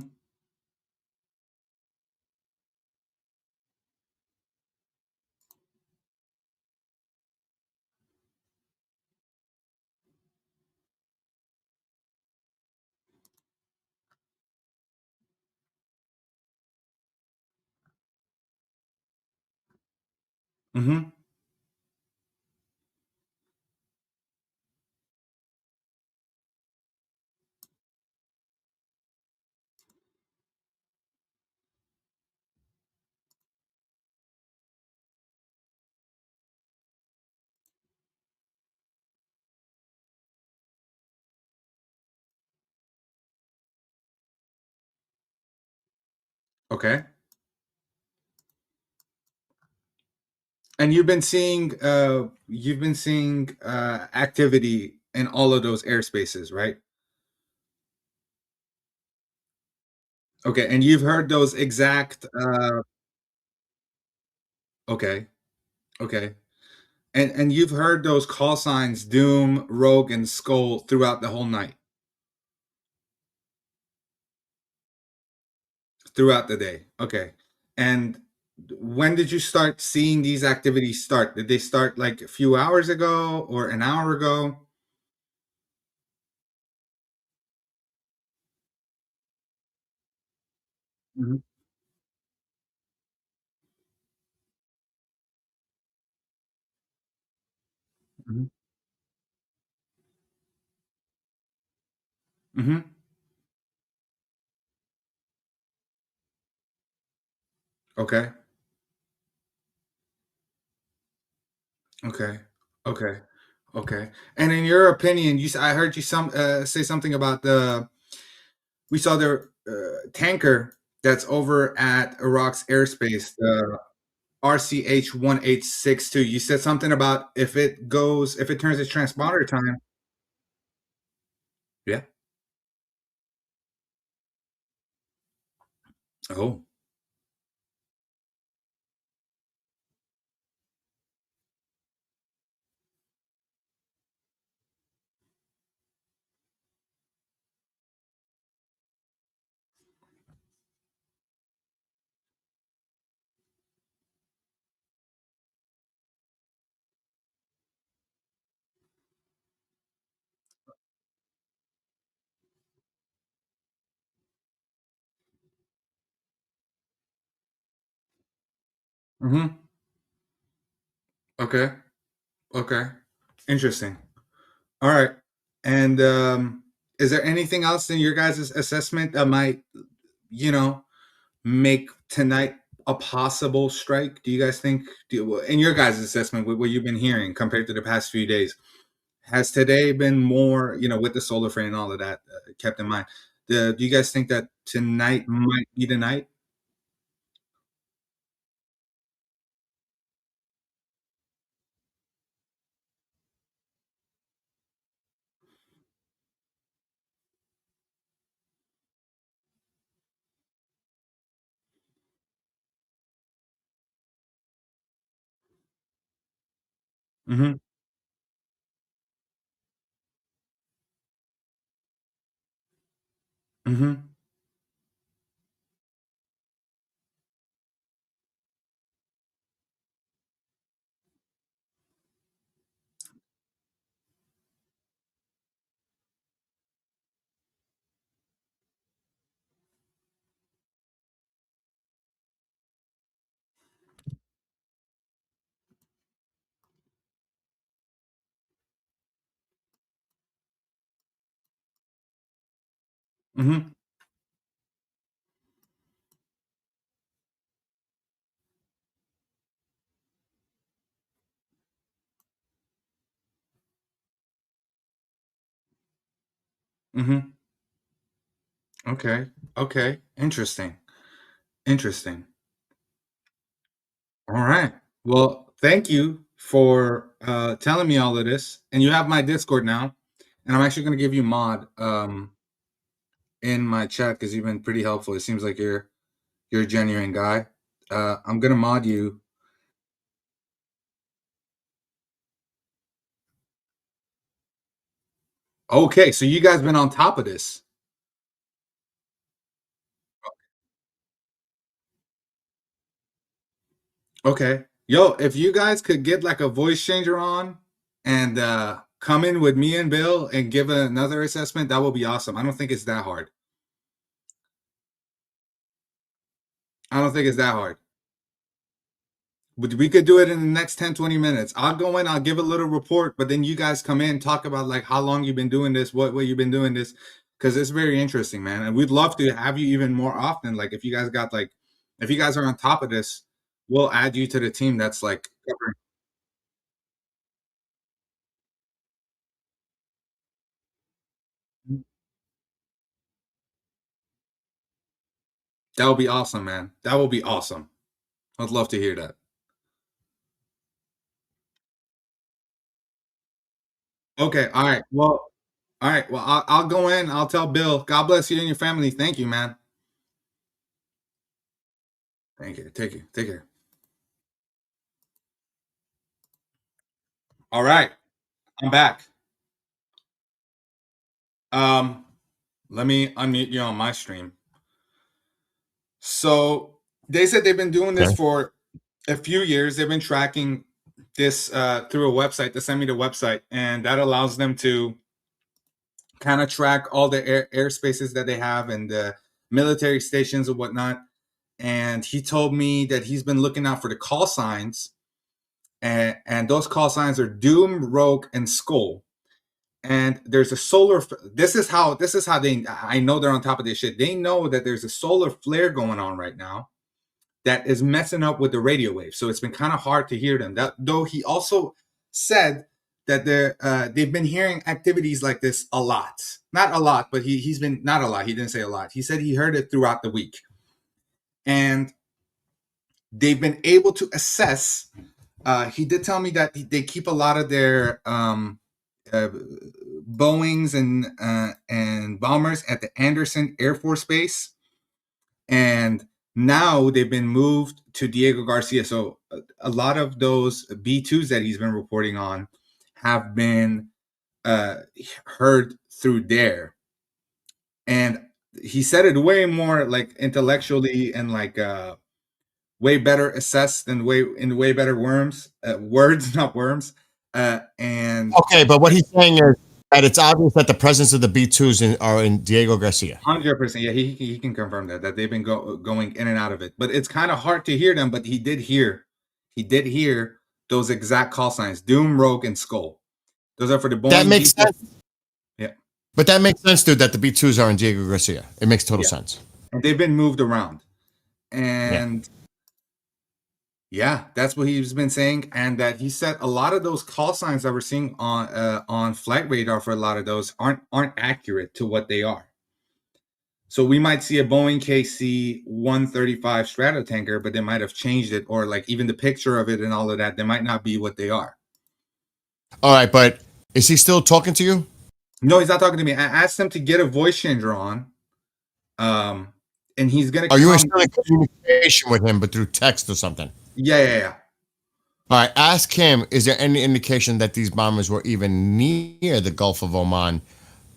Mm-hmm. Okay. And you've been seeing activity in all of those airspaces, right? Okay, and you've heard those exact okay. Okay. And you've heard those call signs Doom, Rogue, and Skull throughout the whole night. Throughout the day. Okay. And when did you start seeing these activities start? Did they start like a few hours ago or an hour ago? Mhm. Mhm. Mhm. Okay. Okay. Okay. Okay. And in your opinion, I heard you say something about we saw the tanker that's over at Iraq's airspace, the RCH 1862. You said something about if it turns its transponder time. Yeah. Oh. Mm-hmm. Okay. Okay. Interesting. All right. And is there anything else in your guys' assessment that might, make tonight a possible strike? Do you guys think, in your guys' assessment, with what you've been hearing compared to the past few days, has today been more, with the solar flare and all of that kept in mind? Do you guys think that tonight might be the night? Mm-hmm. Mm-hmm. Mm-hmm. Mm-hmm. Okay. Okay. Interesting. Interesting. All right. Well, thank you for telling me all of this. And you have my Discord now. And I'm actually going to give you mod in my chat because you've been pretty helpful. It seems like you're a genuine guy. I'm going to mod you. Okay, so you guys been on top of this. Okay. Yo, if you guys could get like a voice changer on and come in with me and Bill and give another assessment, that would be awesome. I don't think it's that hard. I don't think it's that hard. We could do it in the next 10, 20 minutes. I'll go in, I'll give a little report, but then you guys come in, talk about like how long you've been doing this, what you've been doing this, because it's very interesting, man. And we'd love to have you even more often. Like if you guys got like, if you guys are on top of this, we'll add you to the team that's like covering. That would be awesome, man. That would be awesome. I'd love to hear that. Okay. All right. Well, all right. Well, I'll go in. I'll tell Bill. God bless you and your family. Thank you, man. Thank you. Take care. Take care. All right. I'm back. Um, Let me unmute you on my stream. So they said they've been doing this Okay. for a few years. They've been tracking this through a website. They sent me the website, and that allows them to kind of track all the airspaces that they have and the military stations and whatnot. And he told me that he's been looking out for the call signs, and those call signs are Doom, Rogue, and Skull. And there's a solar. This is how they. I know they're on top of this shit. They know that there's a solar flare going on right now that is messing up with the radio waves. So it's been kind of hard to hear them. That though he also said that they've been hearing activities like this a lot. Not a lot, but he's been not a lot. He didn't say a lot. He said he heard it throughout the week, and they've been able to assess. He did tell me that they keep a lot of their Boeings and bombers at the Anderson Air Force Base, and now they've been moved to Diego Garcia. So a lot of those B-2s that he's been reporting on have been heard through there, and he said it way more like intellectually and like way better assessed and way better words, not worms. And Okay, but what he's saying is that it's obvious that the presence of the B2s are in Diego Garcia. 100%. Yeah, he can confirm that they've been going in and out of it. But it's kind of hard to hear them. But he did hear he did hear those exact call signs: Doom, Rogue, and Skull. Those are for the Boeing. That makes B-2. sense. Yeah. But that makes sense, dude, that the B2s are in Diego Garcia. It makes total Yeah. sense. And they've been moved around. And yeah, that's what he's been saying. And that he said a lot of those call signs that we're seeing on flight radar for a lot of those aren't accurate to what they are. So we might see a Boeing KC-135 Stratotanker, but they might have changed it, or like even the picture of it and all of that, they might not be what they are. All right, but is he still talking to you? No, he's not talking to me. I asked him to get a voice changer on. And he's gonna. Are you still in communication with him, but through text or something? Yeah. All right, ask him, is there any indication that these bombers were even near the Gulf of Oman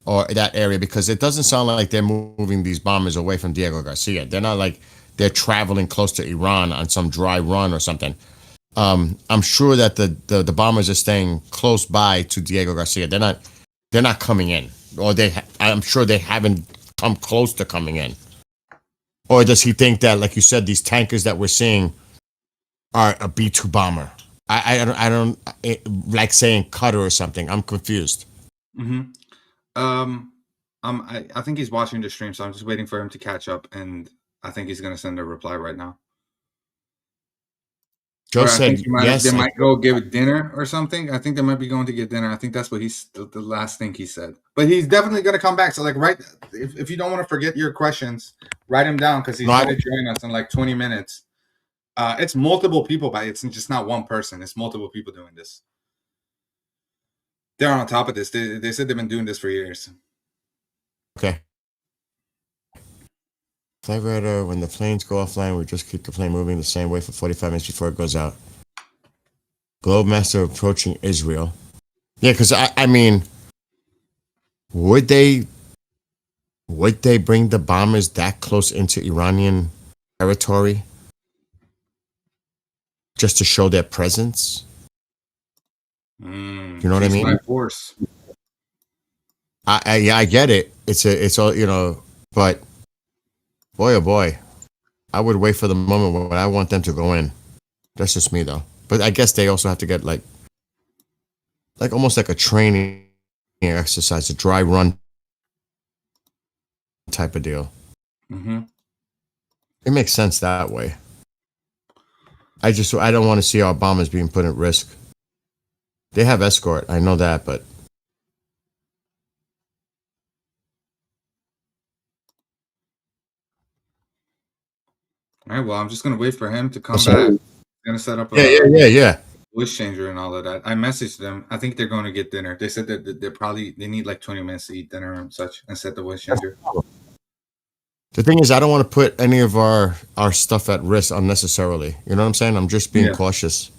or that area? Because it doesn't sound like they're moving these bombers away from Diego Garcia. They're not like they're traveling close to Iran on some dry run or something. I'm sure that the bombers are staying close by to Diego Garcia. They're not coming in, or I'm sure they haven't come close to coming in. Or does he think that, like you said, these tankers that we're seeing are a B-2 bomber? I don't like saying cutter or something. I'm confused. Mm-hmm. I think he's watching the stream, so I'm just waiting for him to catch up, and I think he's gonna send a reply right now. Joe said yes. They might go get dinner or something. I think they might be going to get dinner. I think that's what he's the last thing he said. But he's definitely gonna come back. So like, if you don't want to forget your questions, write them down because he's gonna join us in like 20 minutes. It's multiple people, but it's just not one person. It's multiple people doing this. They're on top of this. They said they've been doing this for years. Okay. Flight radar, when the planes go offline, we just keep the plane moving the same way for 45 minutes before it goes out. Globemaster approaching Israel. Yeah, because I mean, would they bring the bombers that close into Iranian territory just to show their presence? You know what I mean? Force. I get it. It's all, you know, but boy, oh boy, I would wait for the moment when I want them to go in. That's just me, though. But I guess they also have to get like almost like a training exercise, a dry run type of deal. Mm-hmm. It makes sense that way. I don't want to see our bombers being put at risk. They have escort, I know that, but all right, well, I'm just gonna wait for him to come back. I'm gonna set up a yeah. voice changer and all of that. I messaged them. I think they're going to get dinner. They said that they need like 20 minutes to eat dinner and such, and set the voice changer. The thing is, I don't want to put any of our stuff at risk unnecessarily. You know what I'm saying? I'm just being cautious.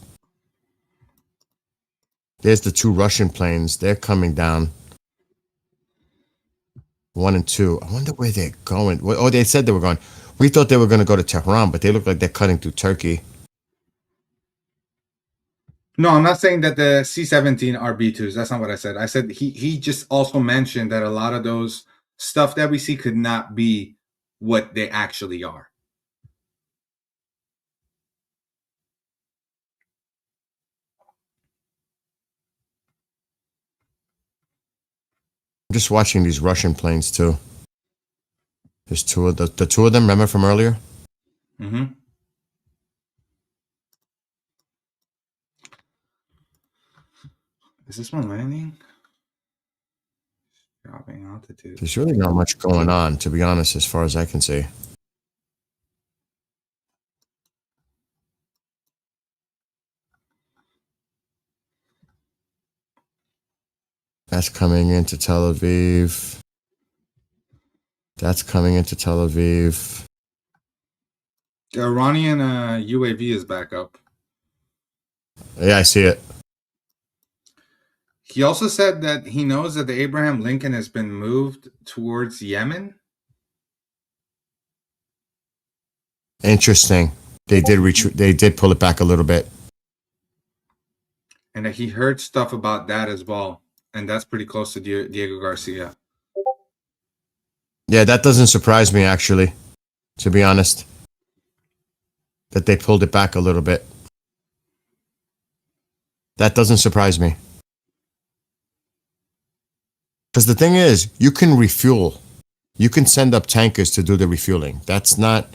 There's the 2 Russian planes. They're coming down. 1 and 2. I wonder where they're going. Oh, they said they were going. We thought they were going to go to Tehran, but they look like they're cutting through Turkey. No, I'm not saying that the C-17 are B-2s. That's not what I said. I said he just also mentioned that a lot of those stuff that we see could not be what they actually are. I'm just watching these Russian planes too. There's 2 of the 2 of them. Remember from earlier? Mm-hmm. Is this one landing? Dropping altitude. There's really not much going on, to be honest, as far as I can see. That's coming into Tel Aviv. That's coming into Tel Aviv. The Iranian UAV is back up. Yeah, I see it. He also said that he knows that the Abraham Lincoln has been moved towards Yemen. Interesting. They did pull it back a little bit. And that he heard stuff about that as well. And that's pretty close to Diego Garcia. Yeah, that doesn't surprise me, actually, to be honest. That they pulled it back a little bit. That doesn't surprise me. Because the thing is, you can refuel. You can send up tankers to do the refueling. That's not,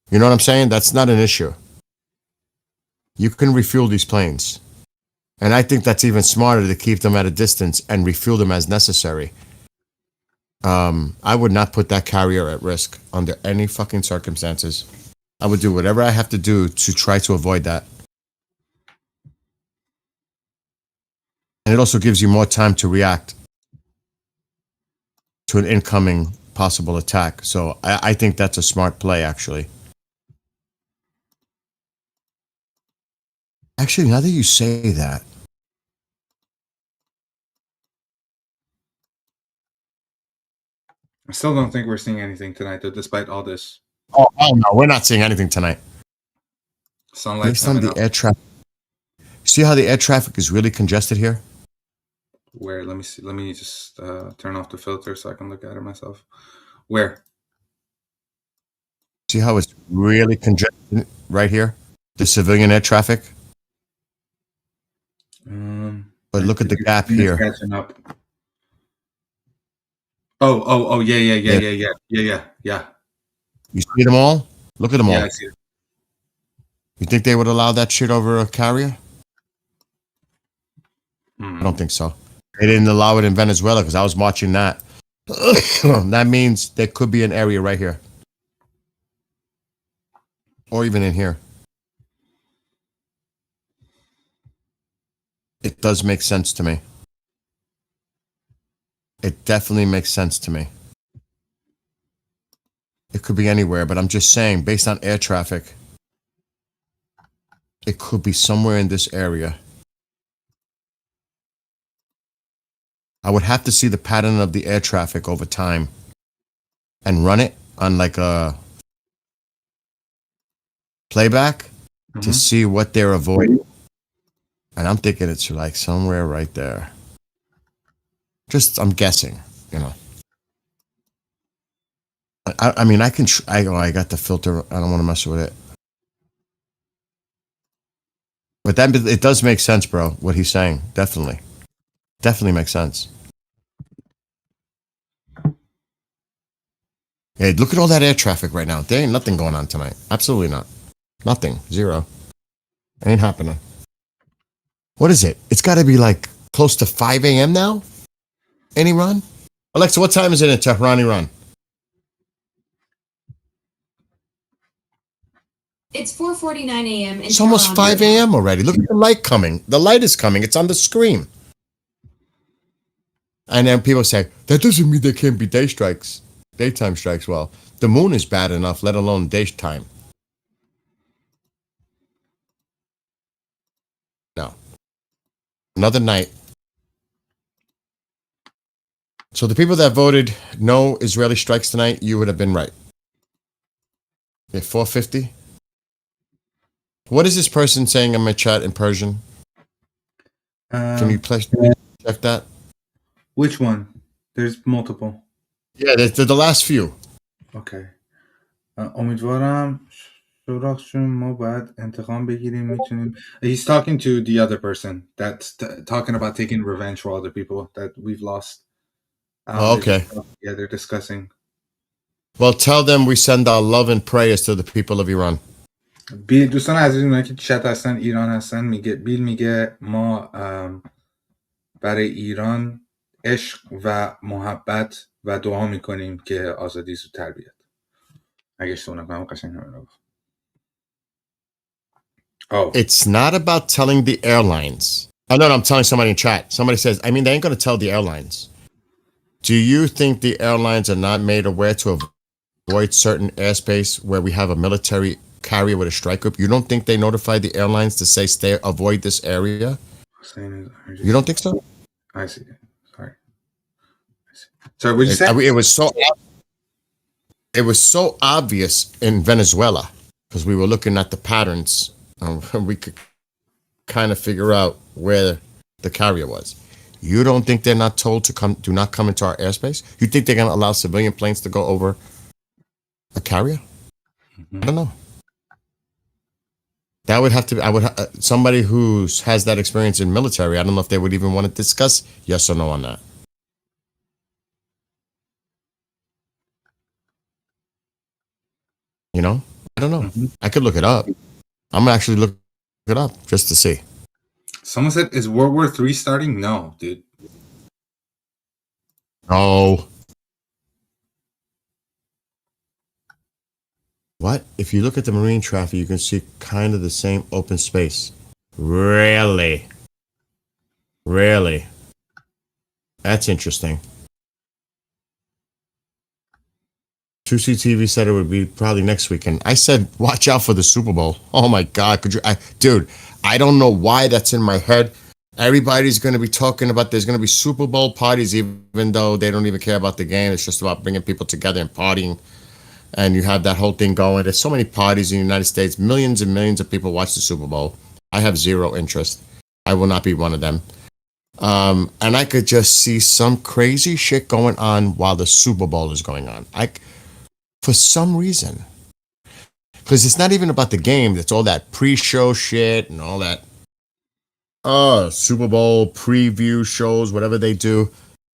you know what I'm saying? That's not an issue. You can refuel these planes. And I think that's even smarter to keep them at a distance and refuel them as necessary. I would not put that carrier at risk under any fucking circumstances. I would do whatever I have to do to try to avoid that. And it also gives you more time to react to an incoming possible attack. So I think that's a smart play, actually. Actually, now that you say that, I still don't think we're seeing anything tonight, though, despite all this oh no, we're not seeing anything tonight. sunlight. Based on coming the up. air traffic. See how the air traffic is really congested here? Where? Let me see. Let me just turn off the filter so I can look at it myself. Where? See how it's really congested right here? The civilian air traffic? But look at the gap here. Catching up. Oh, yeah. You see them all? Look at them Yeah, all. I see it. You think they would allow that shit over a carrier? I don't think so. They didn't allow it in Venezuela because I was watching that. That means there could be an area right here. Or even in here. It does make sense to me. It definitely makes sense to me. It could be anywhere, but I'm just saying, based on air traffic, it could be somewhere in this area. I would have to see the pattern of the air traffic over time and run it on like a playback to see what they're avoiding. And I'm thinking it's like somewhere right there. Just, I'm guessing, you know. I mean, I can, I got the filter. I don't want to mess with it. But that, it does make sense, bro, what he's saying. Definitely. Definitely makes sense. Hey, look at all that air traffic right now. There ain't nothing going on tonight. Absolutely not. Nothing. Zero. Ain't happening. What is it? It's got to be like close to 5 a.m. now in Iran? Alexa, what time is it in Tehran, Iran? It's 4:49 a.m. in It's almost Tehran. 5 a.m. already. Look at the light coming. The light is coming. It's on the screen. And then people say, that doesn't mean there can't be day strikes. Daytime strikes. Well, the moon is bad enough, let alone daytime. No. Another night. So the people that voted no Israeli strikes tonight, you would have been right. Okay, 450. What is this person saying in my chat in Persian? Can you please check that? Which one? There's multiple. Yeah, the last few. Okay. امیدوارم سراغ ما باید انتقام بگیریم میتونیم. He's talking to the other person that's talking about taking revenge for all the people that we've lost. Oh, okay. Yeah, they're discussing. Well, tell them we send our love and prayers to the people of Iran. بیل دوستان عزیز اونایی که چت هستن ایران هستن میگه بیل میگه ما برای ایران عشق و محبت و دعا میکنیم که آزادی زودتر بیاد. اگه اشتباه نکنم قشنگ همین رو گفت. Oh. It's not about telling the airlines. Oh, no, I'm telling somebody in chat. Somebody says, I mean, they ain't going to tell the airlines. Do you think the airlines are not made aware to avoid certain airspace where we have a military carrier with a strike group? You don't think they notify the airlines to say, avoid this area? You don't think so? I see. Sorry. So what you say? It was so obvious in Venezuela because we were looking at the patterns. We could kind of figure out where the carrier was. You don't think they're not told to come? Do not come into our airspace. You think they're going to allow civilian planes to go over a carrier? I don't know. That would have to be, somebody who has that experience in military. I don't know if they would even want to discuss yes or no on that. You know, I don't know. I could look it up. I'm gonna actually look it up just to see. Someone said, "Is World War III starting?" No, dude. Oh. What? If you look at the marine traffic, you can see kind of the same open space. Really? Really? That's interesting. 2CTV said it would be probably next weekend. I said, watch out for the Super Bowl. Oh my God. Dude, I don't know why that's in my head. Everybody's going to be talking about there's going to be Super Bowl parties, even though they don't even care about the game. It's just about bringing people together and partying. And you have that whole thing going. There's so many parties in the United States. Millions and millions of people watch the Super Bowl. I have zero interest. I will not be one of them. And I could just see some crazy shit going on while the Super Bowl is going on. For some reason. Because it's not even about the game. It's all that pre-show shit and all that Super Bowl preview shows, whatever they do.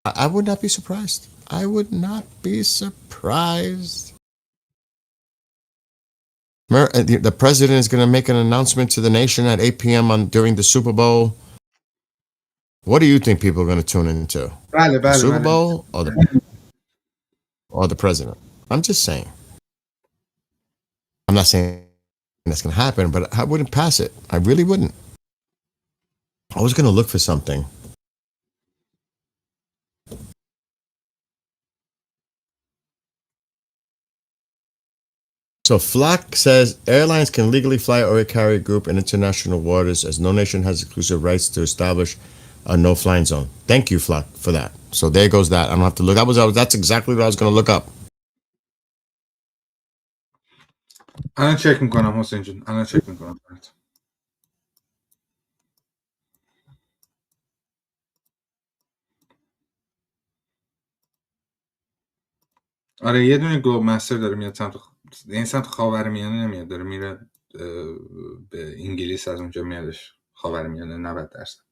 I would not be surprised. I would not be surprised. The president is going to make an announcement to the nation at 8 p.m. during the Super Bowl. What do you think people are going to tune into? The Super Bowl or the president? I'm just saying. I'm not saying that's going to happen, but I wouldn't pass it. I really wouldn't. I was going to look for something. So Flock says airlines can legally fly or carry a group in international waters as no nation has exclusive rights to establish a no-flying zone. Thank you, Flock, for that. So there goes that. I don't have to look. That's exactly what I was going to look up. الان چک میکنم حسین جون. الان چک میکنم. آره یه دونه گلوب مستر داره میاد سمت خاورمیانه نمیاد، داره میره به انگلیس، از اونجا میادش خاورمیانه 90%.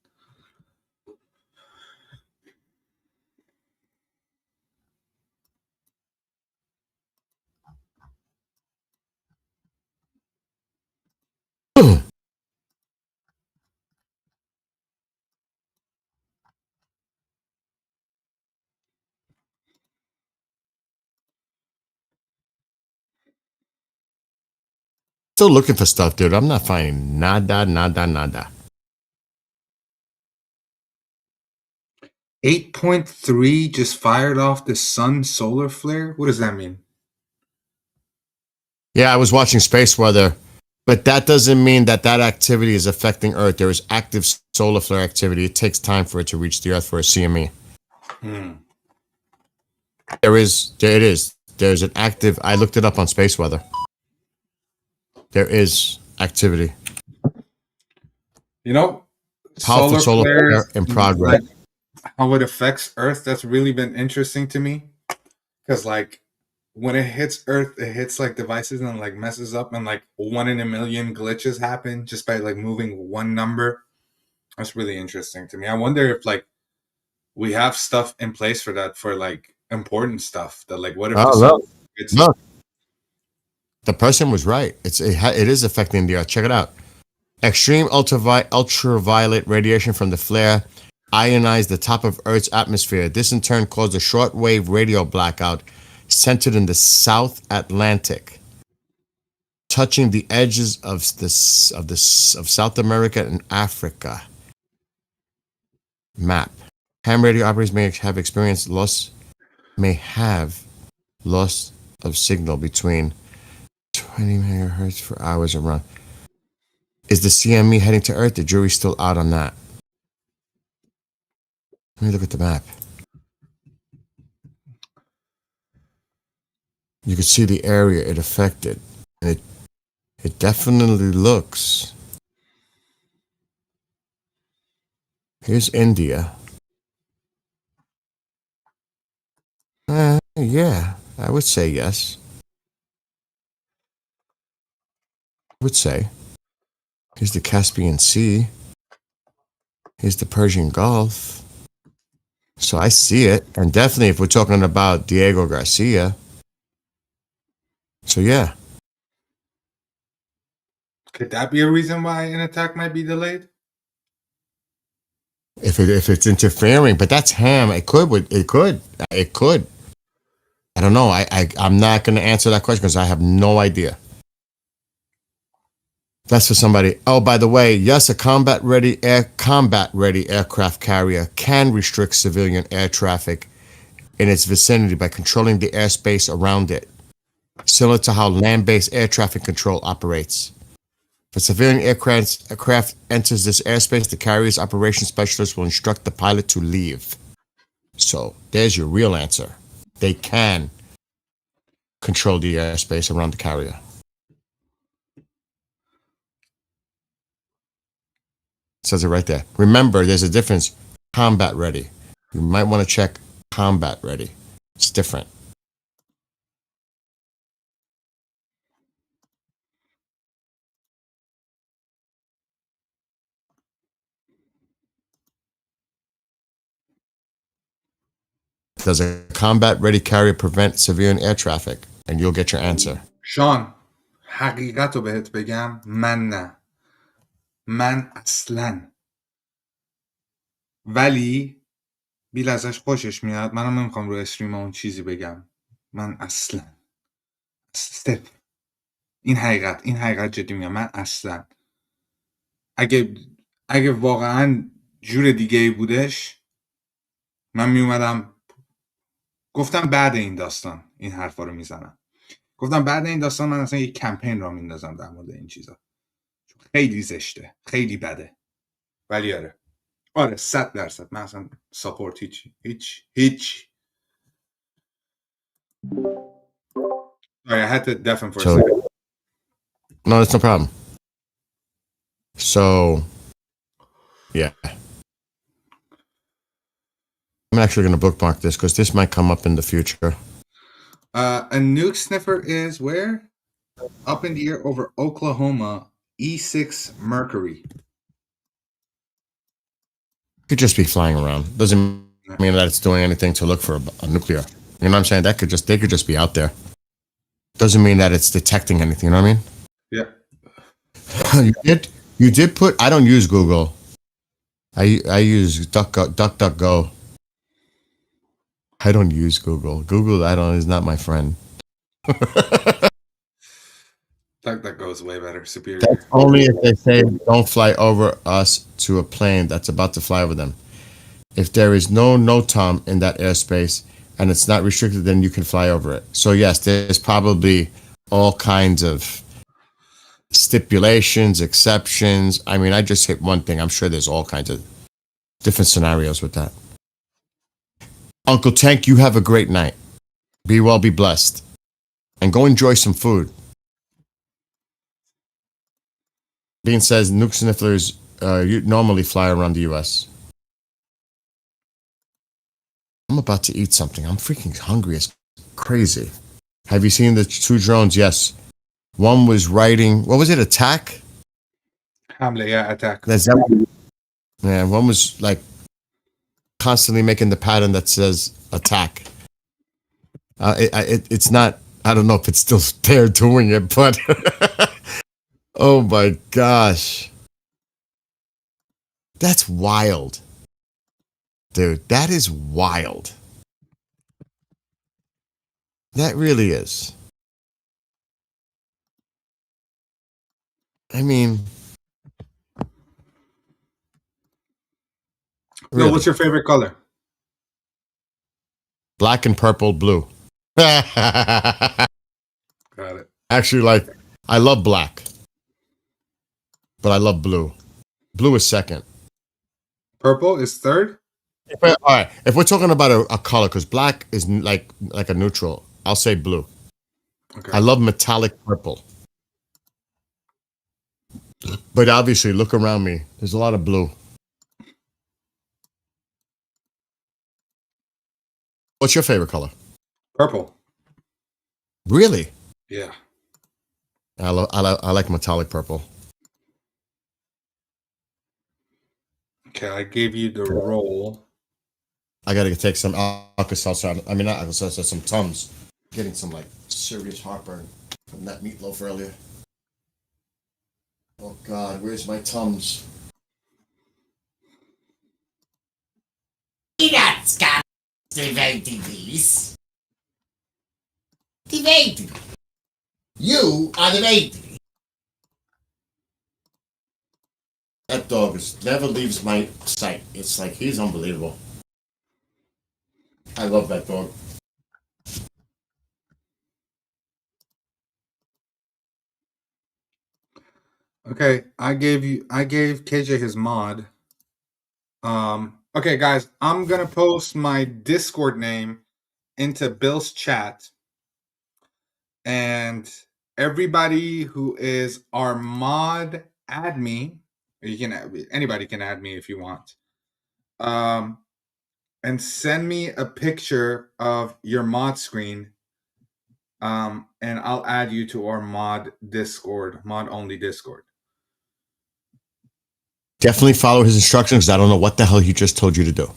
Still looking for stuff, dude. I'm not finding nada. 8.3 just fired off the sun solar flare. What does that mean? Yeah, I was watching space weather, but that doesn't mean that activity is affecting Earth. There is active solar flare activity. It takes time for it to reach the Earth for a CME. There it is. There's an active. I looked it up on space weather. There is activity. You know, powerful solar flare in progress. Like, how it affects Earth, that's really been interesting to me. Because, like, when it hits Earth, it hits, like, devices and, like, messes up. And, like, 1 in a million glitches happen just by, like, moving one number. That's really interesting to me. I wonder if, like, we have stuff in place for that, for, like, important stuff. That, like, what if look. The person was right. It is affecting the Earth. Check it out. Extreme ultraviolet radiation from the flare ionized the top of Earth's atmosphere. This in turn caused a shortwave radio blackout centered in the South Atlantic, touching the edges of South America and Africa. Map. Ham radio operators may have experienced loss of signal between 20 megahertz for hours around. Is the CME heading to Earth? The jury's still out on that. Let me look at the map. You can see the area it affected. And it definitely looks. Here's India. Yeah, I would say yes. I would say. Here's the Caspian Sea. Here's the Persian Gulf. So I see it. And definitely if we're talking about Diego Garcia. So yeah. Could that be a reason why an attack might be delayed? If it's interfering, but that's ham. It could. I don't know. I'm not going to answer that question because I have no idea. That's for somebody. Oh, by the way, yes, a combat-ready aircraft carrier can restrict civilian air traffic in its vicinity by controlling the airspace around it, similar to how land-based air traffic control operates. If a civilian aircraft enters this airspace, the carrier's operations specialist will instruct the pilot to leave. So there's your real answer. They can control the airspace around the carrier. It says it right there. Remember, there's a difference. Combat ready. You might want to check combat ready. It's different. Does a combat-ready carrier prevent civilian air traffic? And you'll get your answer. شان حقیقت رو بهت بگم من نه من اصلا ولی بیل ازش خوشش میاد منم نمیخوام رو استریم اون چیزی بگم من اصلا صفر این حقیقت جدی میگم من اصلا اگه واقعا جور دیگه ای بودش من میومدم گفتم بعد این داستان این حرفا رو میزنم گفتم بعد این داستان من اصلا یک کمپین را میندازم در مورد این چیزا خیلی زشته خیلی بده ولی آره 100% من اصلا ساپورت هیچ Sorry, I had to deafen for a second. No, that's no problem. So, yeah. I'm actually going to bookmark this because this might come up in the future. A nuke sniffer is where? Up in the air over Oklahoma, E6 Mercury. Could just be flying around. Doesn't mean that it's doing anything to look for a nuclear. You know what I'm saying? They could just be out there. Doesn't mean that it's detecting anything. You know what I mean? Yeah. You did put. I don't use Google. I use DuckDuckGo. I don't use Google. Google is not my friend. That goes way better, superior. That's only if they say don't fly over us to a plane that's about to fly over them. If there is no NOTAM in that airspace and it's not restricted, then you can fly over it. So yes, there's probably all kinds of stipulations, exceptions. I mean, I just hit one thing. I'm sure there's all kinds of different scenarios with that. Uncle Tank, you have a great night. Be well, be blessed. And go enjoy some food. Bean says nuke snifflers normally fly around the U.S. I'm about to eat something. I'm freaking hungry as crazy. Have you seen the two drones? Yes. One was writing, what was it, attack? Hamle, yeah, attack. Yeah, one was like constantly making the pattern that says attack. It's not, I don't know if it's still there doing it, but oh my gosh. That's wild. Dude, that is wild. That really is. I mean, really? No, what's your favorite color? Black and purple, blue. Got it. Actually, I love black, but I love blue. Blue is second. Purple is third? All right. If we're talking about a color, because black is like a neutral, I'll say blue. Okay. I love metallic purple. But obviously, look around me. There's a lot of blue. What's your favorite color? Purple. Really? Yeah. I like metallic purple. Okay, I gave you the roll. I gotta take some Alka-Seltzer. I mean, not Alka-Seltzer, some Tums. Getting some like serious heartburn from that meatloaf earlier. Oh God, where's my Tums? Peanuts, cara. Divertivis. Divertivis. You are the baby. That dog never leaves my sight. It's like he's unbelievable. I love that dog. Okay, I gave KJ his mod. Okay, guys, I'm gonna post my Discord name into Bill's chat, and everybody who is our mod, add me. You can anybody can add me if you want. And send me a picture of your mod screen. And I'll add you to our mod only Discord. Definitely follow his instructions. I don't know what the hell he just told you to do. All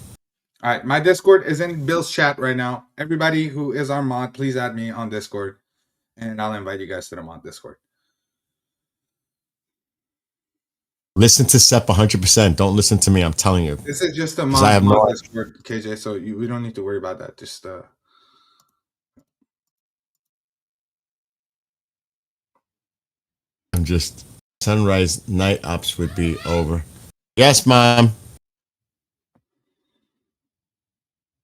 right, my Discord is in Bill's chat right now. Everybody who is our mod, please add me on Discord, and I'll invite you guys to the mod Discord. Listen to Sep 100%. Don't listen to me. I'm telling you. This is just a 'Cause I have mod no- Discord, KJ, so we don't need to worry about that. Just I'm just sunrise night ops would be over. Yes, Mom.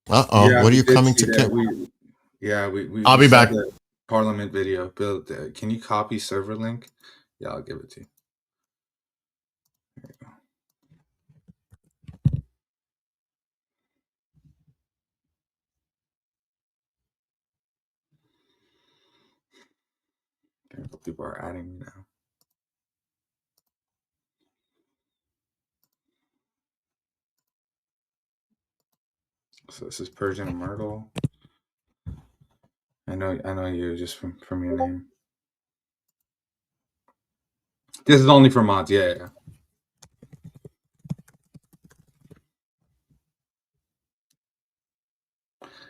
Uh-oh. Yeah, What are we you did coming see to that. kill? We I'll we be saw back. the Parliament video. Bill, can you copy server link? Yeah, I'll give it to you. There you go. Okay, people are adding me now. So this is Persian and Myrtle. I know you just from your name. This is only for mods. Yeah.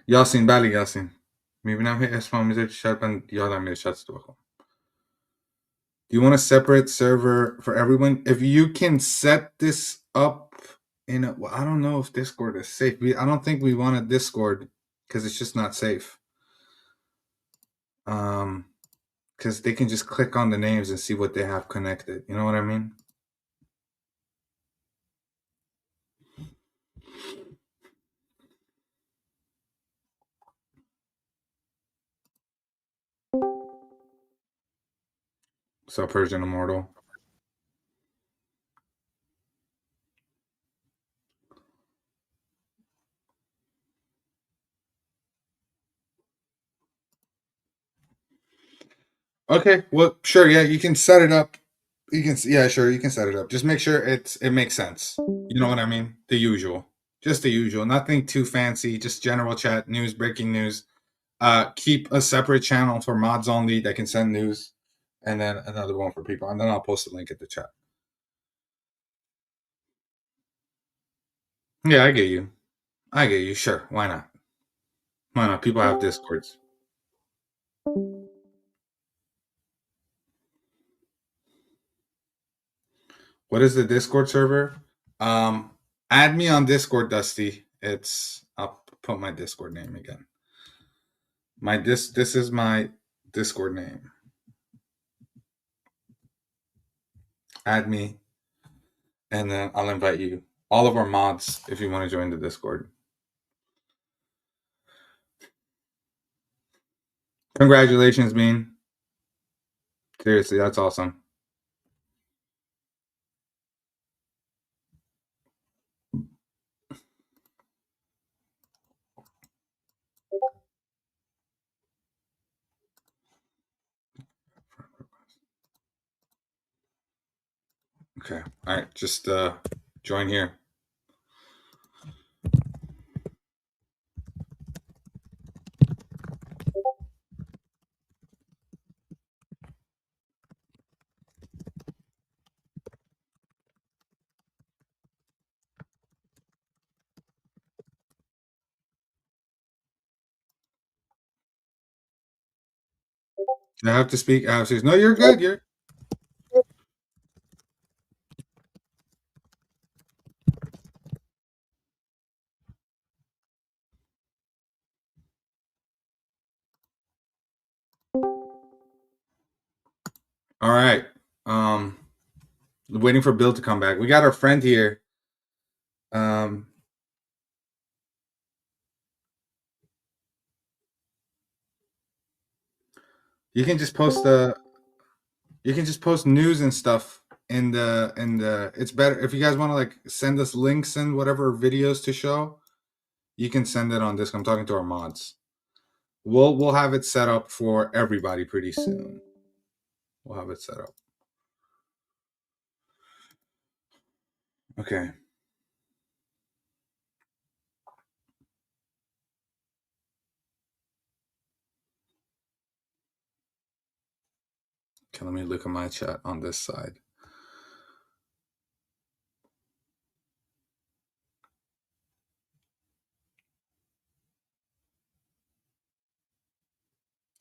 یاسین بله یاسین میبینم هی اسمم میذاری تو شب من یادم میره شاتس تو بخونم. Do you want a separate server for everyone? If you can set this up in a, well, I don't know if Discord is safe. I don't think we want a Discord because it's just not safe. Because they can just click on the names and see what they have connected. You know what I mean? So Persian Immortal. Okay, well, sure, yeah, you can set it up. You can set it up. Just make sure it makes sense. You know what I mean? The usual. Just the usual. Nothing too fancy, just general chat, news, breaking news. Keep a separate channel for mods only that can send news, and then another one for people. And then I'll post a link at the chat. Yeah, I get you. Sure, why not? Why not? People have Discords. What is the Discord server? Add me on Discord, Dusty. I'll put my Discord name again. This is my Discord name. Add me, and then I'll invite you. All of our mods, if you want to join the Discord. Congratulations, Bean. Seriously, that's awesome. Okay. All right. Just join here. I have to speak. No, you're good. You're. All right. Waiting for Bill to come back. We got our friend here. You can just post news and stuff in the it's better if you guys want to like send us links and whatever videos to show, you can send it on this. I'm talking to our mods. We'll have it set up for everybody pretty soon. We'll have it set up. Okay. Okay, let me look at my chat on this side.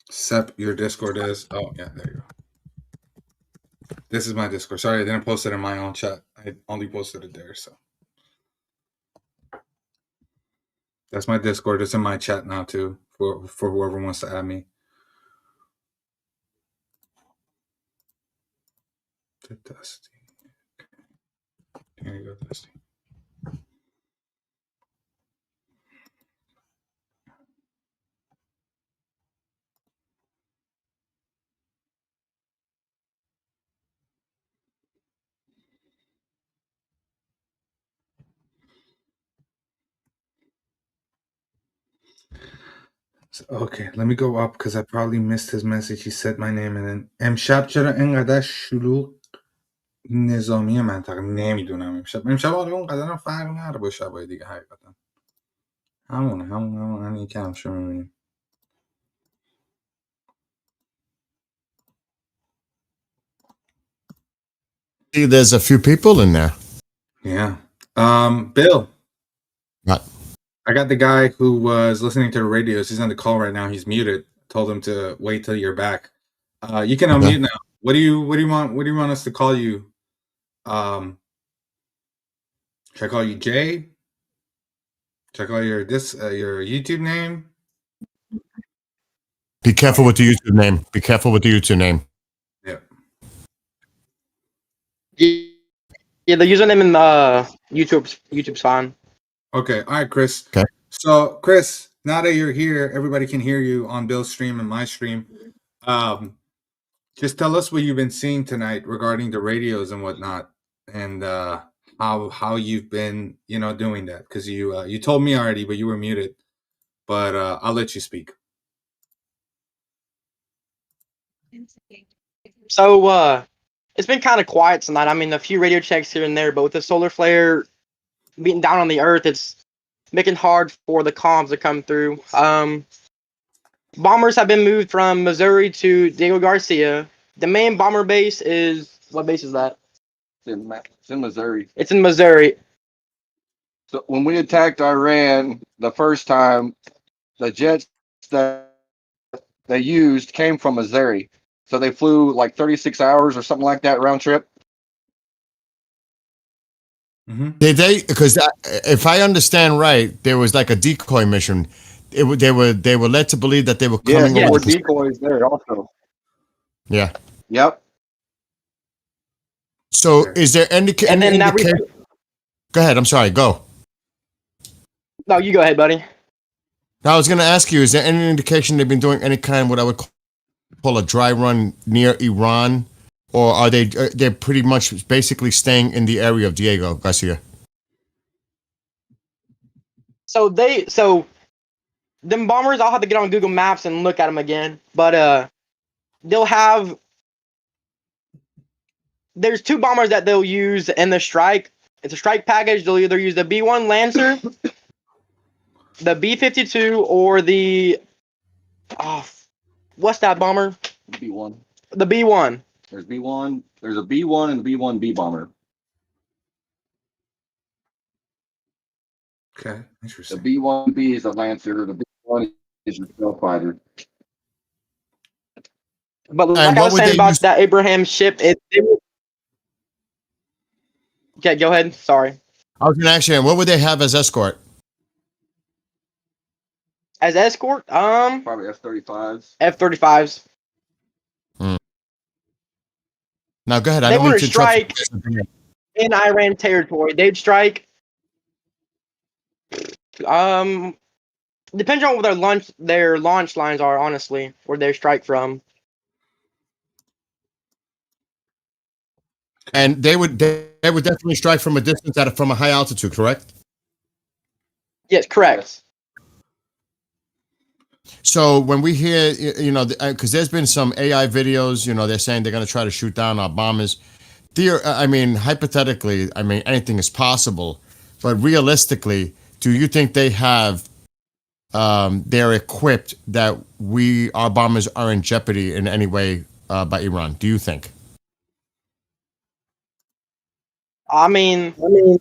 Sep, your Discord is. Oh, yeah, there you go. This is my Discord. Sorry, I didn't post it in my own chat. I only posted it there, so. That's my Discord. It's in my chat now, too, for whoever wants to add me. Dusty. Here you go, Dusty. So, okay, let me go up because I probably missed his message. He said my name and then امشب چرا اینقدر شلوغ نظامی منطقه نمیدونم امشب آره اونقدر هم فرق نداره با شبای دیگه حقیقتا همون این که همشه میبینیم. See, there's a few people in there. Yeah. Bill. What? I got the guy who was listening to the radios. He's on the call right now. He's muted. Told him to wait till you're back. You can unmute now. What do you want us to call you? Should I call you Jay? Should I call your YouTube name? Be careful with the YouTube name. Be careful with the YouTube name. Yeah. Yeah, the username in YouTube's fine. Okay. All right, Chris. Okay. So, Chris, now that you're here, everybody can hear you on Bill's stream and my stream. Just tell us what you've been seeing tonight regarding the radios and whatnot, and how you've been, doing that. Because you told me already, but you were muted. But I'll let you speak. So it's been kind of quiet tonight. I mean, a few radio checks here and there, but with the solar flare beating down on the Earth, it's making hard for the comms to come through. Bombers have been moved from Missouri to Diego Garcia. The main bomber base is what base is that? It's in Missouri. It's in Missouri. So when we attacked Iran the first time, the jets that they used came from Missouri. So they flew like 36 hours or something like that round trip. Mm-hmm. Did they? Because if I understand right, there was like a decoy mission. They were led to believe that they were coming. Yeah, there were decoys there also. Yeah. Yep. So is there any indication? Go ahead. I'm sorry. Go. No, you go ahead, buddy. Now I was going to ask you: is there any indication they've been doing any kind of what I would call a dry run near Iran, or are they're pretty much basically staying in the area of Diego Garcia? So them bombers, I'll have to get on Google Maps and look at them again. But they'll have. There's two bombers that they'll use in the strike. It's a strike package. They'll either use the B-1 Lancer, the B-52, or the what's that bomber? B-1. The B-1. There's B-1. There's a B-1 and a B-1B bomber. Okay, interesting. The B-1B is a Lancer. The B-1 is a stealth fighter. But like And I what was would saying they about use? that Abraham ship, okay, go ahead. Sorry. I was going to ask you, what would they have as escort? As escort, Probably F-35s. F-35s. Now, go ahead. I They don't mean wouldn't to interrupt. strike in Iran territory. They'd strike. Depends on where their launch lines are. Honestly, where they strike from. And they would definitely strike from a distance from a high altitude, correct? Yes, correct. So when we hear, because there's been some AI videos, they're saying they're going to try to shoot down our bombers. Hypothetically, anything is possible, but realistically, do you think they have, they're equipped that our bombers are in jeopardy in any way by Iran? Do you think?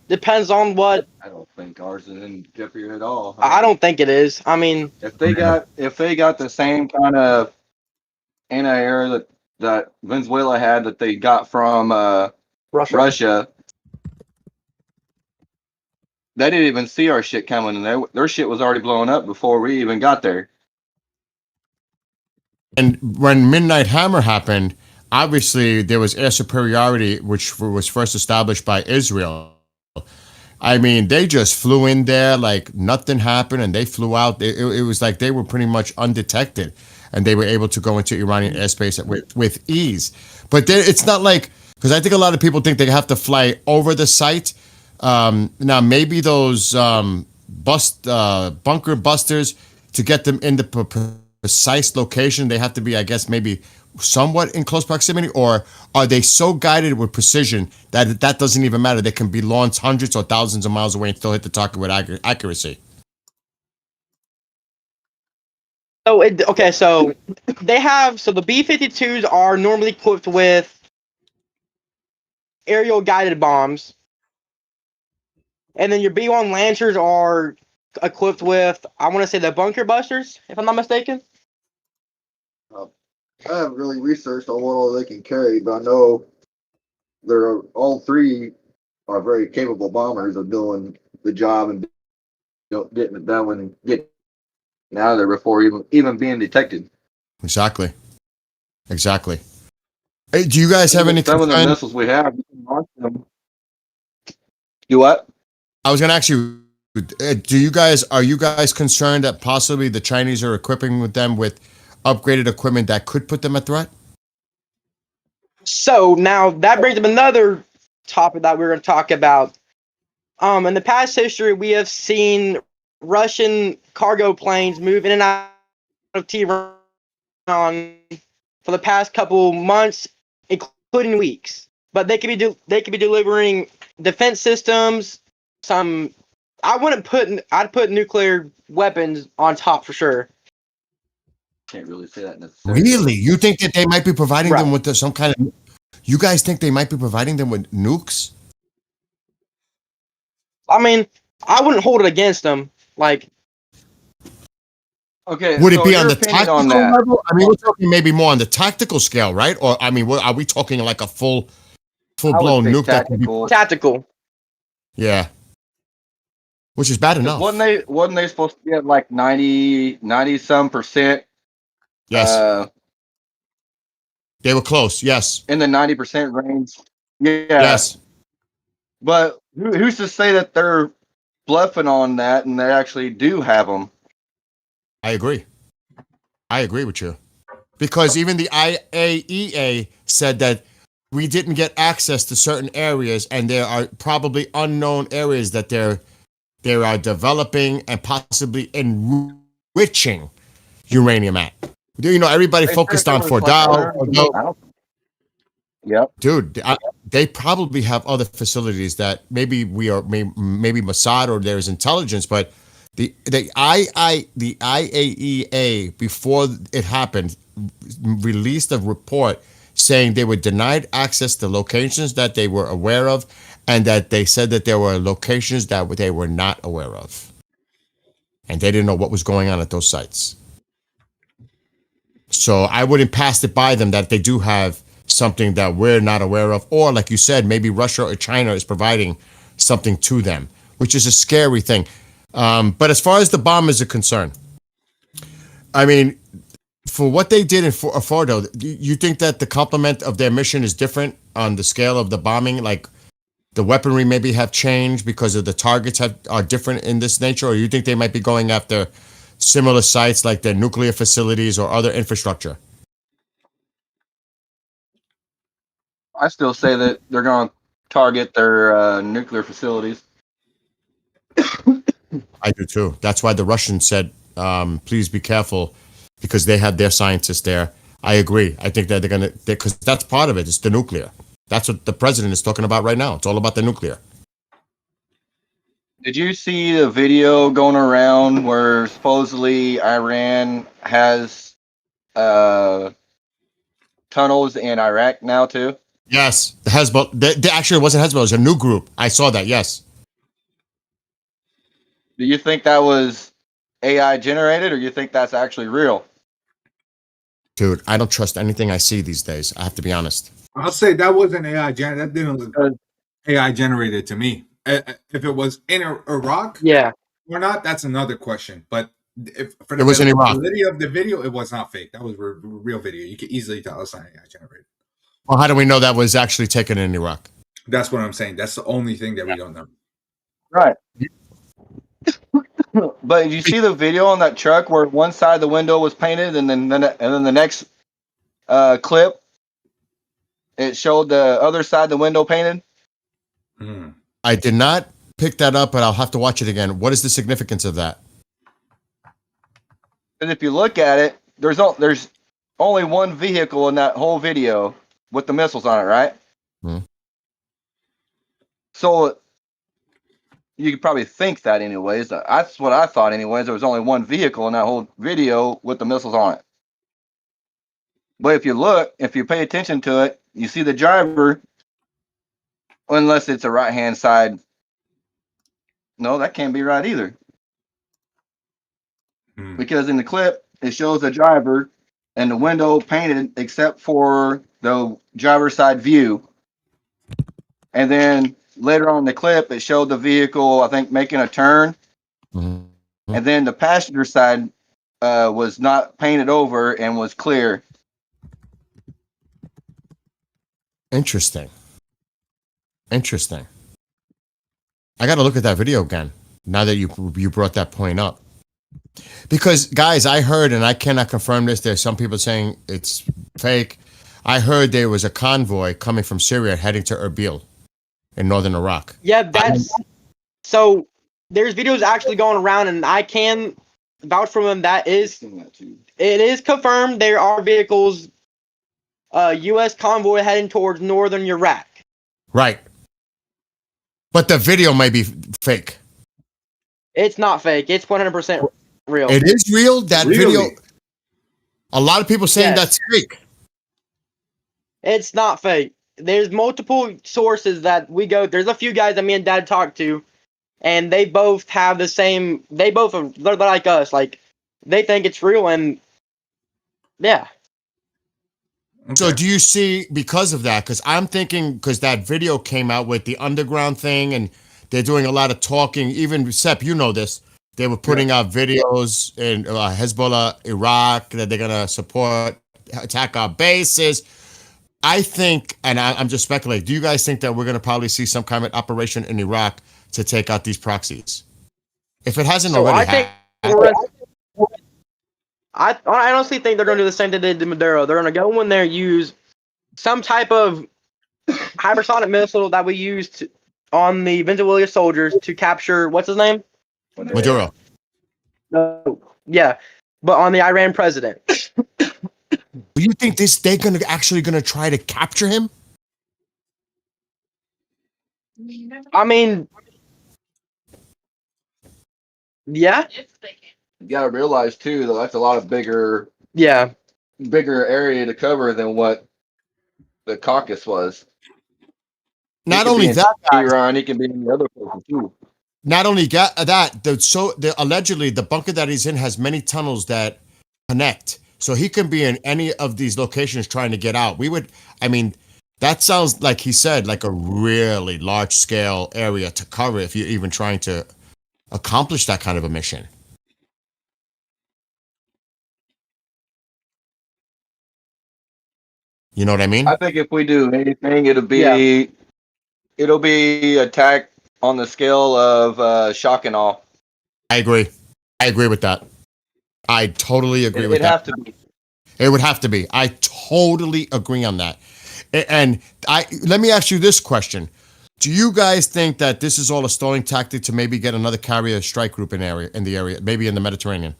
Depends on what. I don't think ours is in jeopardy at all. I don't think it is. If they got the same kind of anti-air that Venezuela had that they got from Russia, they didn't even see our shit coming, and their shit was already blowing up before we even got there. And when Midnight Hammer happened, obviously there was air superiority, which was first established by Israel. They just flew in there like nothing happened, and they flew out. It was like they were pretty much undetected, and they were able to go into Iranian airspace with ease. But it's not like, because I think a lot of people think they have to fly over the site. Now, maybe those bunker busters, to get them in the precise location, they have to be, I guess, maybe somewhat in close proximity, or are they so guided with precision that doesn't even matter? They can be launched hundreds or thousands of miles away and still hit the target with accuracy. So they have, the B-52s are normally equipped with aerial guided bombs, and then your B-1 Lancers are equipped with, I want to say, the bunker busters, if I'm not mistaken. I haven't really researched on what all they can carry, but I know all three are very capable bombers of doing the job and getting it done and getting out of there before even being detected. Exactly. Hey, do you guys have any some of the concern? missiles we have? You can launch them. Do what? I was going to ask you, are you guys concerned that possibly the Chinese are equipping them with upgraded equipment that could put them at threat? So now that brings up another topic that we're going to talk about. In the past history, we have seen Russian cargo planes move in and out of Tehran for the past couple months, including weeks. But they could be delivering defense systems. I'd put nuclear weapons on top for sure. Can't really say that necessarily. Really? You think that they might be providing them with some kind of... You guys think they might be providing them with nukes? I wouldn't hold it against them. Okay. Would it so be your on the opinion tactical on that? level? We're talking maybe more on the tactical scale, right? Or, are we talking like a full-blown nuke tactical. Tactical. Yeah. Which is bad enough. Wasn't they supposed to be at like 90% Yes. They were close, yes. in the 90% range? Yeah. Yes. But who's to say that they're bluffing on that and they actually do have them? I agree with you. Because even the IAEA said that we didn't get access to certain areas, and there are probably unknown areas that they are developing and possibly enriching uranium at. Everybody focused on Fordow. Yep. Dude, they probably have other facilities that maybe maybe Mossad or there's intelligence, but the IAEA, before it happened, released a report saying they were denied access to locations that they were aware of, and that they said that there were locations that they were not aware of, and they didn't know what was going on at those sites. So I wouldn't pass it by them that they do have something that we're not aware of, or like you said, maybe Russia or China is providing something to them, which is a scary thing. But as far as the bombers are concerned, I mean, for what they did in Fordo, you think that the complement of their mission is different on the scale of the bombing? Like the weaponry maybe have changed because of the targets are different in this nature, or you think they might be going after similar sites like their nuclear facilities or other infrastructure? I still say that they're going to target their nuclear facilities. I do too. That's why the Russians said, please be careful, because they have their scientists there. I agree. I think that they're going to, because that's part of it. It's the nuclear. That's what the president is talking about right now. It's all about the nuclear. Did you see the video going around where supposedly Iran has tunnels in Iraq now too? Yes, the Hezbollah. They actually, it wasn't Hezbollah. It was a new group. I saw that. Yes. Do you think that was AI generated, or you think that's actually real? Dude, I don't trust anything I see these days. I have to be honest. I'll say that wasn't AI generated. That didn't look AI generated to me. If it was in Iraq, yeah, or not, that's another question. But if for It was in Iraq. validity of the video, it was not fake. That was real video. You can easily tell it's not AI generated. Well, how do we know that was actually taken in Iraq? That's what I'm saying. That's the only thing that we don't know. Right. But did you see the video on that truck where one side of the window was painted, and then the next clip, it showed the other side of the window painted? I did not pick that up, but I'll have to watch it again. What is the significance of that? And if you look at it, there's only one vehicle in that whole video with the missiles on it, right? So you could probably think that anyways. That's what I thought anyways. There was only one vehicle in that whole video with the missiles on it. But if you pay attention to it, you see the driver, unless it's a right-hand side. No, that can't be right either. Because in the clip, it shows the driver and the window painted except for the driver's side view. And then later on in the clip, it showed the vehicle, I think, making a turn. And then the passenger side was not painted over and was clear. Interesting. I got to look at that video again now that you brought that point up. Because, guys, I heard, and I cannot confirm this, there's some people saying it's fake. I heard there was a convoy coming from Syria heading to Erbil in northern Iraq. Yeah, that's so. There's videos actually going around, and I can vouch for them. It is confirmed there are vehicles, U.S. convoy heading towards northern Iraq. Right. But the video may be fake. It's not fake. It's 100% real. It is real. That video. A lot of people saying that's fake. It's not fake. There's multiple sources that we go. There's a few guys that me and Dad talked to, and they both have the same. They're like us. Like they think it's real, and yeah. So do you see, because of that, because I'm thinking, because that video came out with the underground thing, and they're doing a lot of talking. Even Sepp, you know this. They were putting out videos in Hezbollah, Iraq, that they're going to support, attack our bases. I think, and I'm just speculating, do you guys think that we're going to probably see some kind of operation in Iraq to take out these proxies? If it hasn't already happened. I honestly think they're going to do the same thing they did to Maduro. They're going to go in there, use some type of hypersonic missile that we used on the Venezuelan soldiers to capture, what's his name? Maduro. No, yeah, but on the Iran president. Do you think they're actually going to try to capture him? I mean, yeah. You gotta realize too that that's a lot of bigger area to cover than what the caucus was. Not only that, Iran, he can be in the other places too. Not only that, allegedly the bunker that he's in has many tunnels that connect So he can be in any of these locations trying to get out. I mean, that sounds like he said, like a really large scale area to cover if you're even trying to accomplish that kind of a mission. You know what I mean? I think if we do anything, it'll be attack on the scale of shock and awe. I agree. I agree with that. I totally agree with It'd that. have to be. It would have to be. I totally agree on that. And let me ask you this question. Do you guys think that this is all a stalling tactic to maybe get another carrier strike group in the area, maybe in the Mediterranean?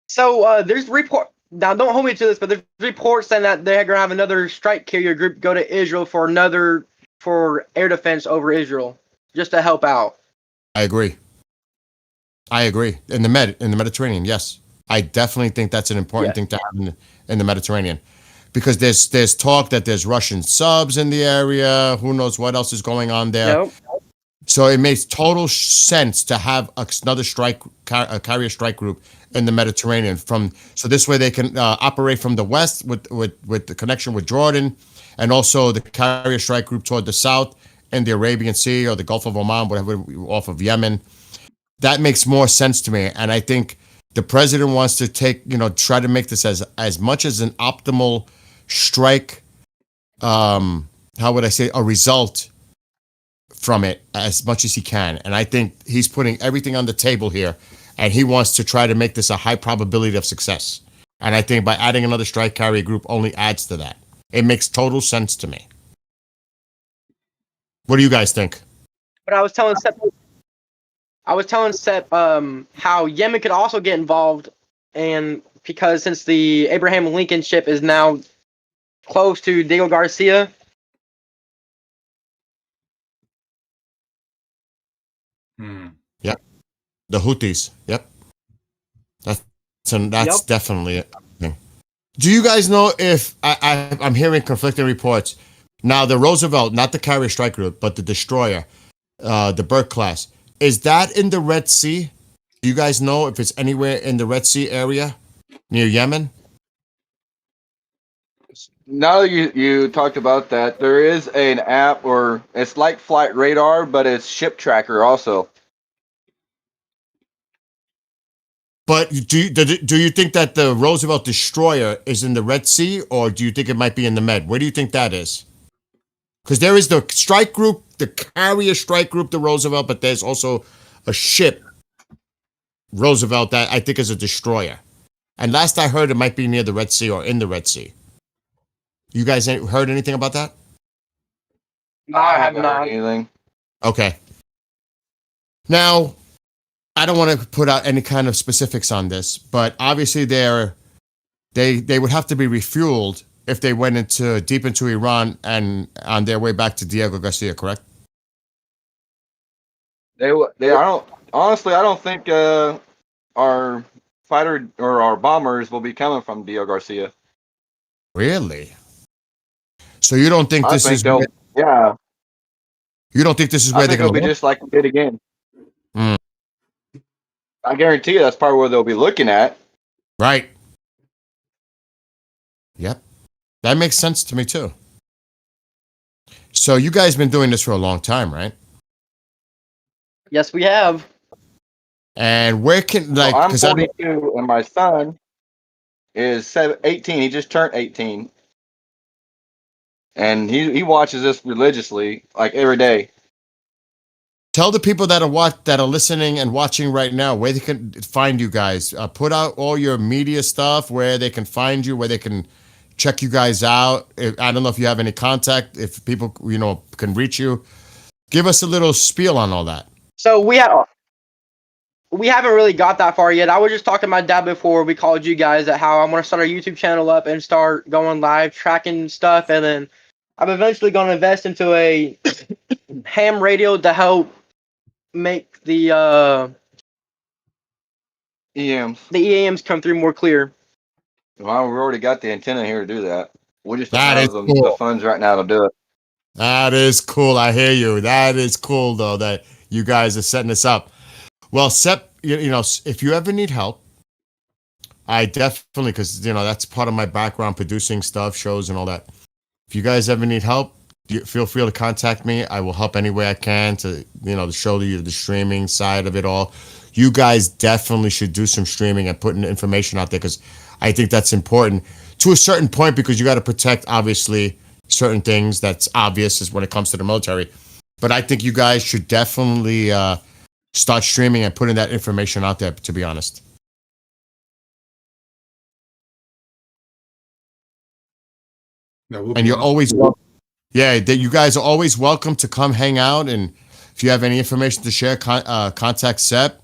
So there's report. Now, don't hold me to this, but there's reports saying that they're going to have another strike carrier group go to Israel for air defense over Israel, just to help out. I agree. In the Mediterranean, yes. I definitely think that's an important thing to have in the Mediterranean. Because there's talk that there's Russian subs in the area. Who knows what else is going on there? Nope. So it makes total sense to have another carrier strike group in the Mediterranean. So this way they can operate from the west with the connection with Jordan, and also the carrier strike group toward the south in the Arabian Sea or the Gulf of Oman, whatever, off of Yemen. That makes more sense to me, and I think the president wants to try to make this as much as an optimal strike. How would I say, a result from it as much as he can. And I think he's putting everything on the table here, and he wants to try to make this a high probability of success. And I think by adding another strike carrier group only adds to that. It makes total sense to me. What do you guys think? But I was telling Sep how Yemen could also get involved, and because since the Abraham Lincoln ship is now close to Diego Garcia. Yep. The Houthis. Yep. That's definitely it. Do you guys know if I'm hearing conflicting reports? Now, the Roosevelt, not the carrier strike group, but the destroyer, the Burke class, is that in the Red Sea? Do you guys know if it's anywhere in the Red Sea area near Yemen? Now that you talked about that, there is an app, or it's like Flight Radar, but it's Ship Tracker also. But do you think that the Roosevelt destroyer is in the Red Sea, or do you think it might be in the Med? Where do you think that is? Because there is the strike group, the carrier strike group, the Roosevelt, but there's also a ship, Roosevelt, that I think is a destroyer. And last I heard, it might be near the Red Sea or in the Red Sea. You guys heard anything about that? No, I have not heard anything. Okay. Now, I don't want to put out any kind of specifics on this, but obviously they would have to be refueled if they went deep into Iran and on their way back to Diego Garcia, correct? I don't think our fighter or our bombers will be coming from Diego Garcia. Really? So you don't think this is? Yeah. You don't think this is where they're going to be just like we did again. Mm. I guarantee you that's probably where they'll be looking at. Right. Yep. That makes sense to me too. So you guys been doing this for a long time, right? Yes, we have. And where can Well, I'm 42 and my son is 18. He just turned 18. And he watches this religiously, like every day. Tell the people that are listening and watching right now where they can find you guys. Put out all your media stuff, where they can find you, where they can check you guys out. I don't know if you have any contact, if people can reach you. Give us a little spiel on all that. So we haven't really got that far yet. I was just talking to my dad before we called you guys at how I'm going to start our YouTube channel up and start going live, tracking stuff, and then I'm eventually going to invest into a ham radio to help make the EAMs come through more clear. Well, we've already got the antenna here to do that. We just don't That have is cool. the funds right now to do it. That is cool. I hear you. That is cool, though, that you guys are setting this up. Well, Sep, if you ever need help, I definitely, because that's part of my background, producing stuff, shows, and all that. If you guys ever need help, feel free to contact me. I will help any way I can to to show you the streaming side of it all. You guys definitely should do some streaming and putting information out there, because I think that's important to a certain point, because you got to protect, obviously, certain things. That's obvious is when it comes to the military. But I think you guys should definitely start streaming and putting that information out there, to be honest. And you're always welcome. Yeah, you guys are always welcome to come hang out. And if you have any information to share, contact Sep.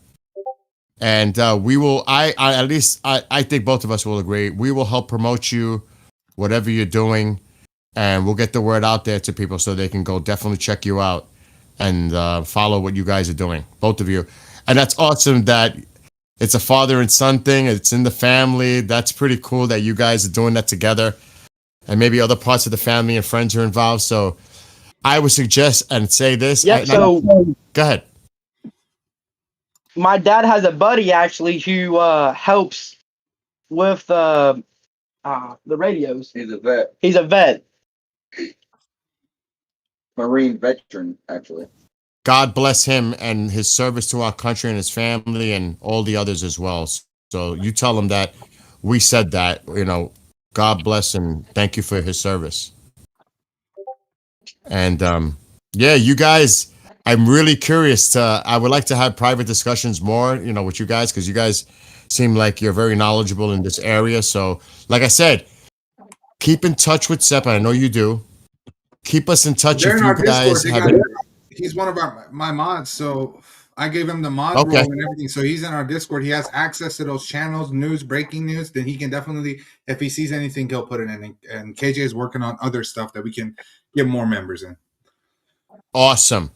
And we will, I think both of us will agree, we will help promote you, whatever you're doing. And we'll get the word out there to people so they can go definitely check you out and follow what you guys are doing, both of you. And that's awesome that it's a father and son thing. It's in the family. That's pretty cool that you guys are doing that together. And maybe other parts of the family and friends are involved. So I would suggest and say this. Yeah, go ahead. My dad has a buddy actually who helps with the radios. He's a vet. He's a vet. Marine veteran, actually. God bless him and his service to our country and his family and all the others as well. So you tell him that we said that, God bless and thank you for his service. And yeah, you guys, I'm really curious I would like to have private discussions more, with you guys, because you guys seem like you're very knowledgeable in this area. So like I said, keep in touch with Sep. I know you do. Keep us in touch They're if in our you guys Discord. have He's one of my mods, so I gave him the mod Okay. role and everything. So he's in our Discord. He has access to those channels, news, breaking news. Then he can definitely, if he sees anything, he'll put it in. And KJ is working on other stuff that we can get more members in. awesome.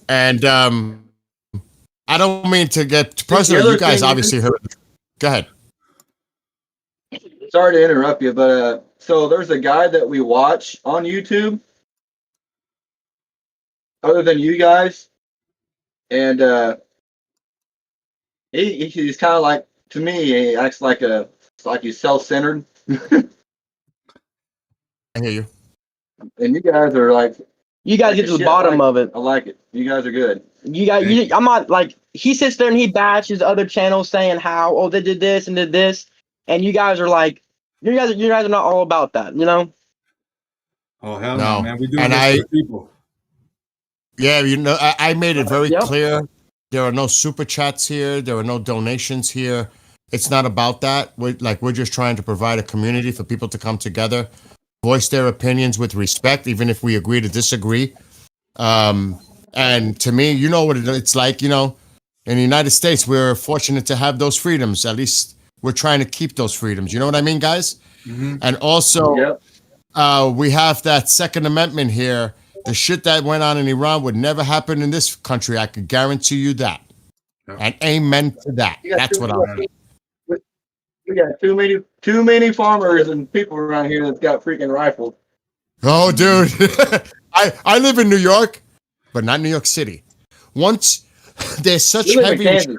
And I don't mean to get personal. other You guys thing- obviously heard. Go ahead. Sorry to interrupt you, but so there's a guy that we watch on YouTube, other than you guys, and he's kind of like, to me, he acts like he's self-centered, I hear you. and you guys are like, You guys get to the bottom of it. I like it. You guys are good. I'm not like, he sits there and he bashes other channels saying how, they did this and did this, and you guys are like, you guys are not all about that, Oh hell No. no, man! We do And this for people. Yeah, I made it very clear. There are no super chats here. There are no donations here. It's not about that. We're just trying to provide a community for people to come together, voice their opinions with respect, even if we agree to disagree. And to me, you know what it's like, in the United States, we're fortunate to have those freedoms. At least we're trying to keep those freedoms. You know what I mean, guys? Mm-hmm. And also, we have that Second Amendment here. The shit that went on in Iran would never happen in this country. I could guarantee you that. And amen to that. That's what I'm. We got too many farmers and people around here that's got freaking rifles. Oh, dude. I live in New York, but not New York City. Once there's such You live in heavy. Kansas.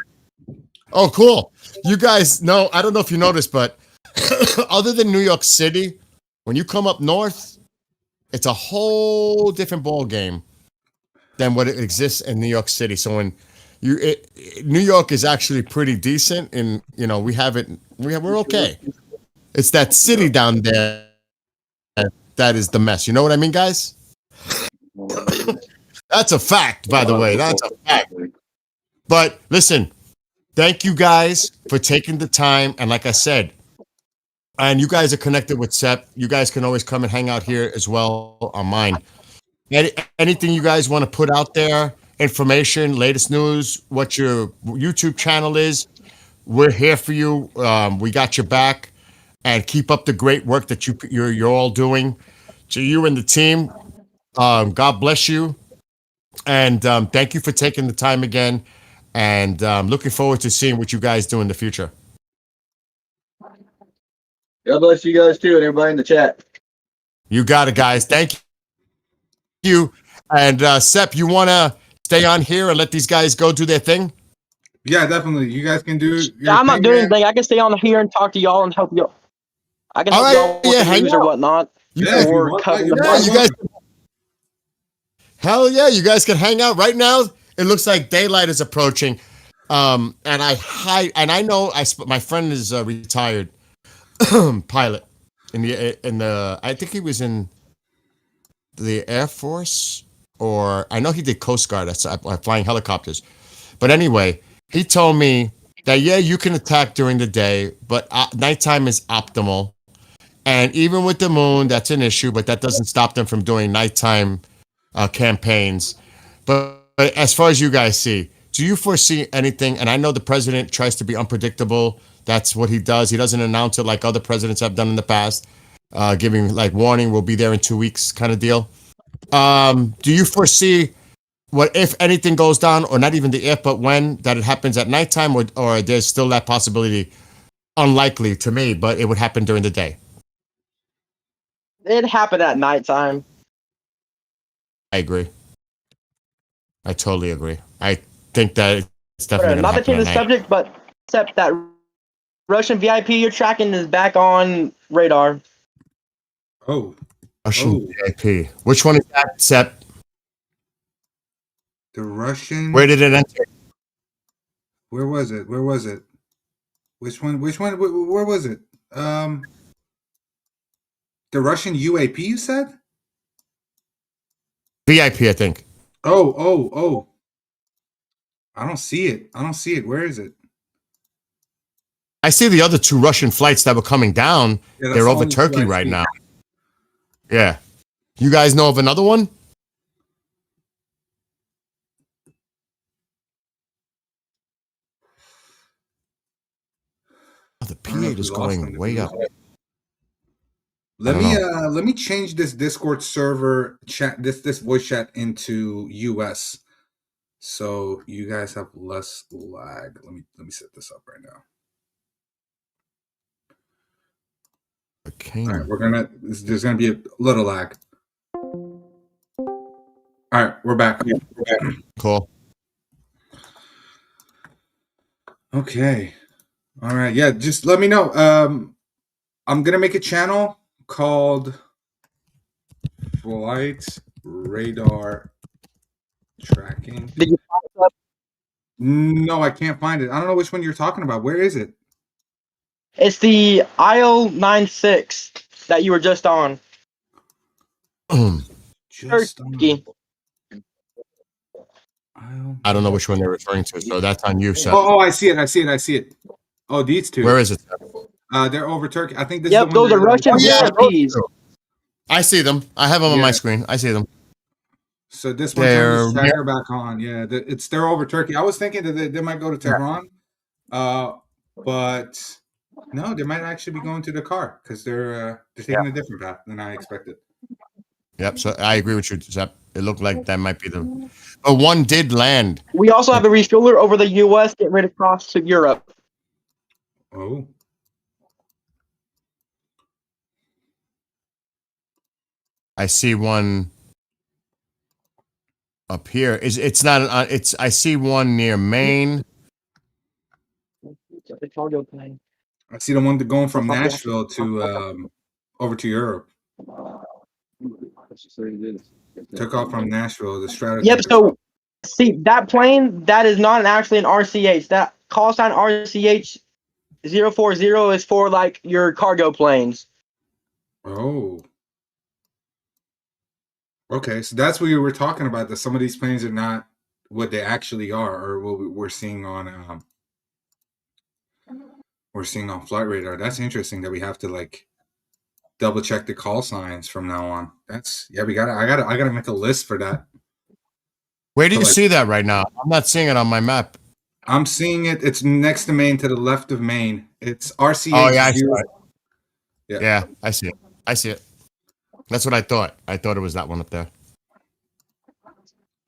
Oh, cool. You guys know, I don't know if you noticed, but other than New York City, when you come up north, it's a whole different ball game than what it exists in New York City. So when New York is actually pretty decent, and we're okay. It's that city down there that is the mess. You know what I mean, guys? That's a fact, by the way. That's a fact. But listen, thank you guys for taking the time. And like I said, and you guys are connected with Sep. You guys can always come and hang out here as well on mine. Anything you guys want to put out there, information, latest news, what your YouTube channel is, we're here for you. We got your back, and keep up the great work that you're all doing. To you and the team, God bless you, and thank you for taking the time again. And looking forward to seeing what you guys do in the future. God bless you guys too, and everybody in the chat. You got it, guys. Thank you. And Sep, you want to stay on here and let these guys go do their thing? Yeah, definitely. You guys can do your I'm not thing, doing man. anything. I can stay on here and talk to y'all and help y'all. I can All help y'all right, with yeah, the hang news or out. whatnot, Yeah, if you or want, covering the Yeah, you fight. guys. Hell yeah, you guys can hang out right now. It looks like daylight is approaching, and I know my friend is a retired pilot in the I think he was in the Air Force, or I know he did Coast Guard. That's flying helicopters. But anyway, he told me that yeah, you can attack during the day, but nighttime is optimal. And even with the moon, that's an issue, but that doesn't stop them from doing nighttime campaigns. But as far as you guys see, do you foresee anything? And I know the president tries to be unpredictable. That's what he does. He doesn't announce it like other presidents have done in the past, giving like warning, we'll be there in 2 weeks kind of deal. Do you foresee what if anything goes down, or not even the if, but when, that it happens at nighttime, or there's still that possibility? Unlikely to me, but it would happen during the day. It happened at nighttime. I agree. I totally agree. I think that it's definitely Not going to to change happen the at night. subject, but except that Russian VIP you're tracking is back on radar. Oh, Russian VIP. Which one is that, Sep? the Russian. Where did it enter? Where was it? Where was it? Which one? Which one? Where was it? The Russian UAP. You said? VIP, I think. Oh. I don't see it. I don't see it. Where is it? I see the other 2 Russian flights that were coming down. Yeah, that's They're the over only 2 Turkey I right see. now. Yeah. You guys know of another one? Oh, the I don't know P8 if we is lost them. going way up. Let don't me know. let me change this Discord server chat, this voice chat into US, so you guys have less lag. Let me set this up right now. Okay. All right, there's gonna be a little lag. All right, we're back. Cool. Okay. All right. Yeah, just let me know. I'm gonna make a channel called Flight Radar Tracking. Did you find it up? No, I can't find it. I don't know which one you're talking about. Where is it? It's the IO-96 that you were just on. Turkey. I don't know which one they're referring to, so that's on you, Sep. Oh, I see it. Oh, these 2. Where is it? They're over Turkey. I think this Yep, is the one. those are Russian VIPs. I see them. I have them on my Yeah. screen. I see them. So this one turns They're tracker back on. Yeah, they're over Turkey. I was thinking that they might go to Tehran, but no, they might actually be going to Dakar because they're taking a different path than I expected. Yep. So I agree with you, Sep. It looked like that might be the. But one did land. We also have a refueler over the U.S. getting ready to cross to Europe. Oh. I see one up here. It's not? It's. I see one near Maine. I see the one going from Nashville to over to Europe. Took off from Nashville. The Stratocaster. Yep. So, see that plane that is not actually an RCH. That call sign RCH 040 is for like your cargo planes. Oh. Okay, so that's what you were talking about. That some of these planes are not what they actually are, or what we're seeing on Flight Radar. That's interesting that we have to like double check the call signs from now on. That's I gotta make a list for that. Where do you see that right now? I'm not seeing it on my map. I'm seeing it. It's next to Maine, to the left of Maine. It's RCH. Oh yeah, I see it. Yeah. Yeah, I see it. I see it. That's what I thought. I thought it was that one up there.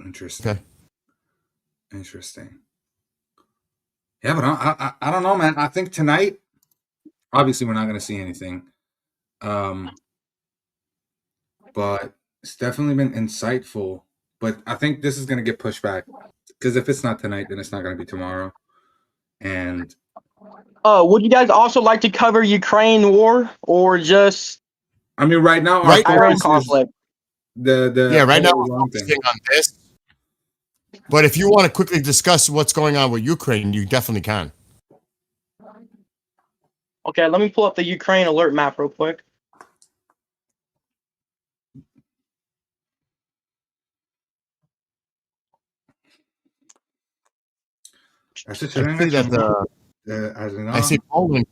Interesting. Okay. Interesting. Yeah, but I don't know, man. I think tonight, obviously, we're not going to see anything. But it's definitely been insightful. But I think this is going to get pushed back because if it's not tonight, then it's not going to be tomorrow. And Would you guys also like to cover Ukraine war or just I mean, right now, our Right. Iran focus is conflict? the Yeah, right now whole we're Iran thing. focusing on this. But if you want to quickly discuss what's going on with Ukraine, you definitely can. Okay, let me pull up the Ukraine alert map real quick. I see that از I see اینا Poland.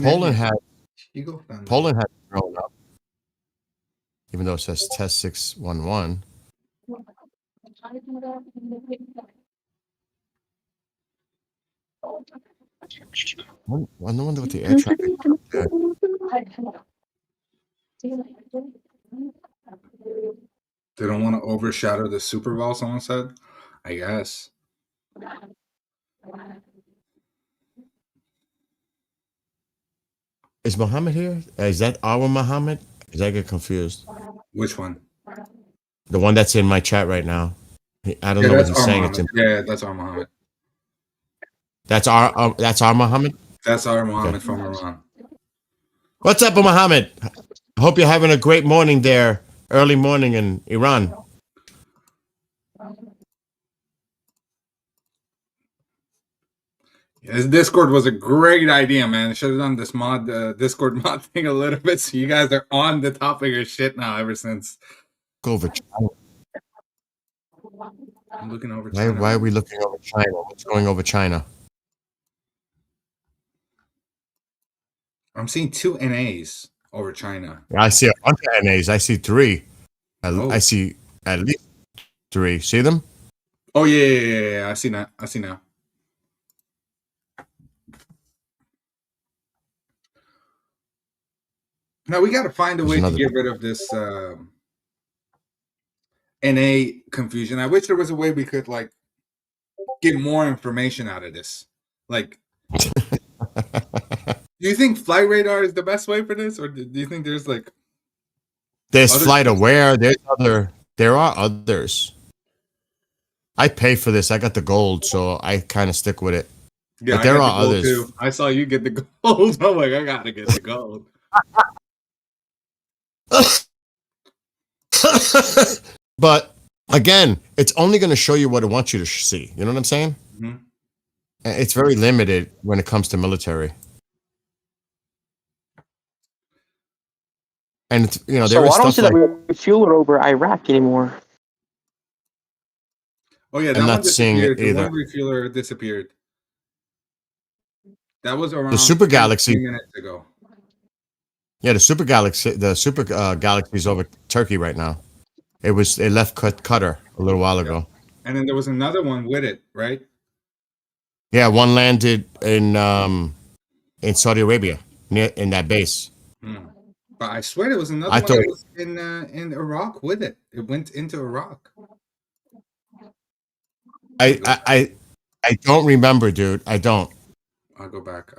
Poland has چی گفتن؟ Poland has grown up, even though it says test 611. I wonder what the air traffic. They don't want to overshadow the Super Bowl, someone said. I guess. Is Muhammad here? Is that our Muhammad? Did I get confused? Which one? The one that's in my chat right now. I don't know what that's he's our saying. Muhammad. Yeah, that's our Muhammad. That's our Muhammad. That's our Muhammad from Iran. What's up, Muhammad? I hope you're having a great morning there, early morning in Iran. Yeah, this Discord was a great idea, man. Should have done this Discord mod thing a little bit, so you guys are on the topic of shit now. Ever since Go over China. I'm looking over Why, China. why are we looking over China? What's going over China? I'm seeing 2 NAs over China. I see a bunch of NAs. I see 3. Oh. I see at least 3. See them? Oh yeah. I see now. Now we got to find a There's way to another get rid of this NA confusion. I wish there was a way we could like get more information out of this. Like, do you think Flight Radar is the best way for this, or do you think there's like There's other Flight stuff? Aware. There are others. I pay for this. I got the gold, so I kind of stick with it. Yeah, but there I got are the gold others. too. I saw you get the gold. I'm like, I gotta get the gold. But again, it's only going to show you what it wants you to see. You know what I'm saying? Mhm. It's very limited when it comes to military. And it's, there So is I don't stuff see like that we refuel over Iraq anymore. Oh yeah, that I'm one not seeing it disappeared. The either. one refueler disappeared. That was around The Super 3 Galaxy. minutes ago. Yeah, the Super Galaxy is over Turkey right now. It left Qatar a little while ago. And then there was another one with it, right? Yeah, one landed in Saudi Arabia in that base. But I swear there was another I one thought that was in Iraq with it. It went into Iraq. I don't remember, dude. I don't. I'll go back.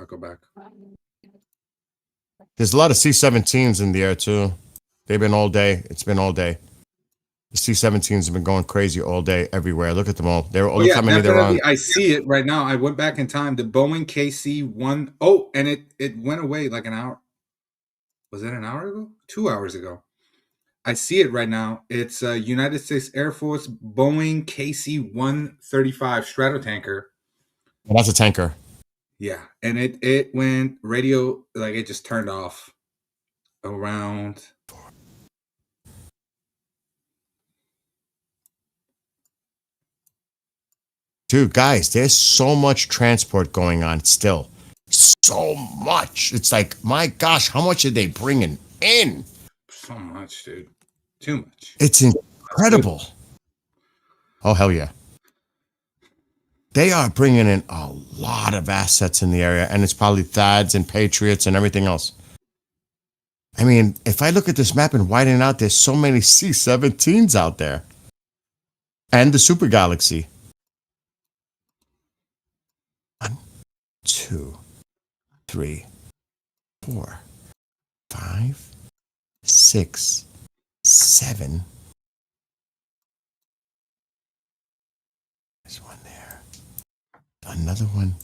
There's a lot of C-17s in the air too. They've been all day. It's been all day. The C-17s have been going crazy all day everywhere. Look at them all. They're all Oh yeah, how many they're on. definitely. I see it right now. I went back in time. The Boeing KC-1. Oh, and it went away like an hour. Was it an hour ago? 2 hours ago. I see it right now. It's a United States Air Force Boeing KC-135 Stratotanker. Well, that's a tanker. Yeah, and it went radio, like it just turned off around. Dude, guys, there's so much transport going on still. So much. It's like, my gosh, how much are they bringing in? So much, dude. Too much. It's incredible. Oh, hell yeah. They are bringing in a lot of assets in the area, and it's probably THAADs and Patriots and everything else. I mean, if I look at this map and widen it out, there's so many C-17s out there. And the Super Galaxy. 1, 2, 3, 4, 5, 6, 7. There's one there. Another one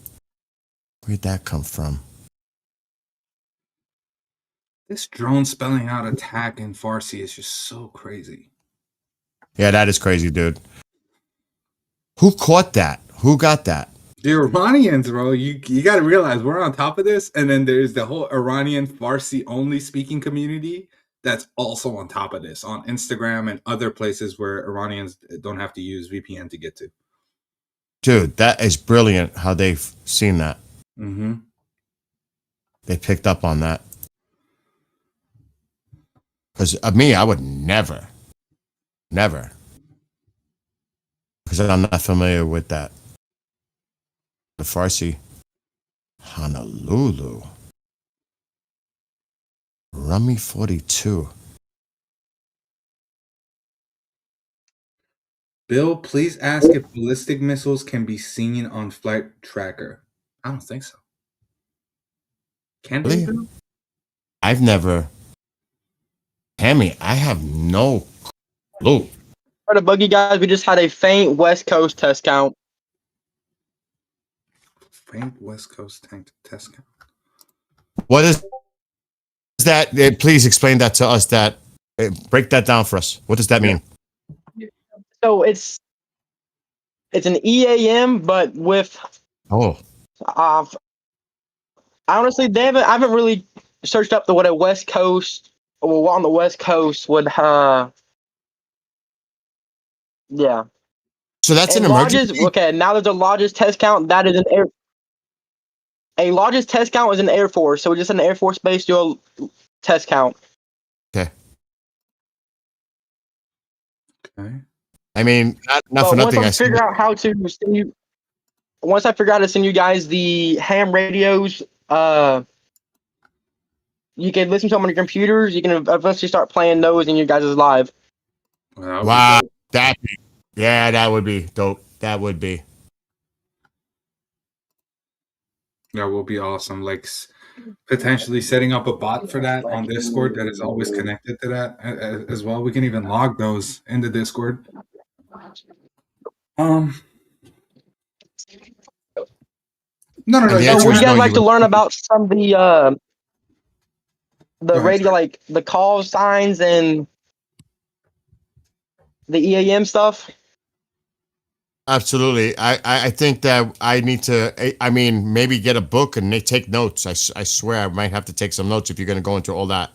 Where'd that come from? This drone spelling out attack in Farsi is just so crazy. Yeah, that is crazy, dude. Who caught that? Who got that? The Iranians, bro, you got to realize we're on top of this, and then there's the whole Iranian Farsi only speaking community that's also on top of this on Instagram and other places where Iranians don't have to use VPN to get to. Dude, that is brilliant how they've seen that. Mm-hmm. They picked up on that. Because of me, I would never. Because I'm not familiar with that. The Farsi. Honolulu. Rummy 42. Bill, please ask if ballistic missiles can be seen on flight tracker. I don't think so. Can they? Really? I've never. Hammy, I have no clue. For the buggy guys, we just had a faint West Coast test count. Faint West Coast tank test count. What is that? Please explain that to us. Break that down for us. What does that mean? So it's an EAM, but with honestly, I haven't really searched up what a West Coast or what on the West Coast would yeah. So that's an emergency. Okay, now there's a largest test count. That is a largest test count is an Air Force. So we're just in the Air Force Base do a test count. Okay. I mean, not for nothing. Once I figure out how to send you, once I figure out to send you guys the ham radios, you can listen to them on your computers. You can eventually start playing those in your guys' live. Wow, that would be dope. That would be. That will be awesome. Like potentially setting up a bot for that on Discord that is always connected to that as well. We can even log those in the Discord. No. Would you guys like to learn about some of the radio, like the call signs and the EAM stuff? Absolutely. I think that I need to, maybe get a book and take notes. I swear I might have to take some notes if you're going to go into all that.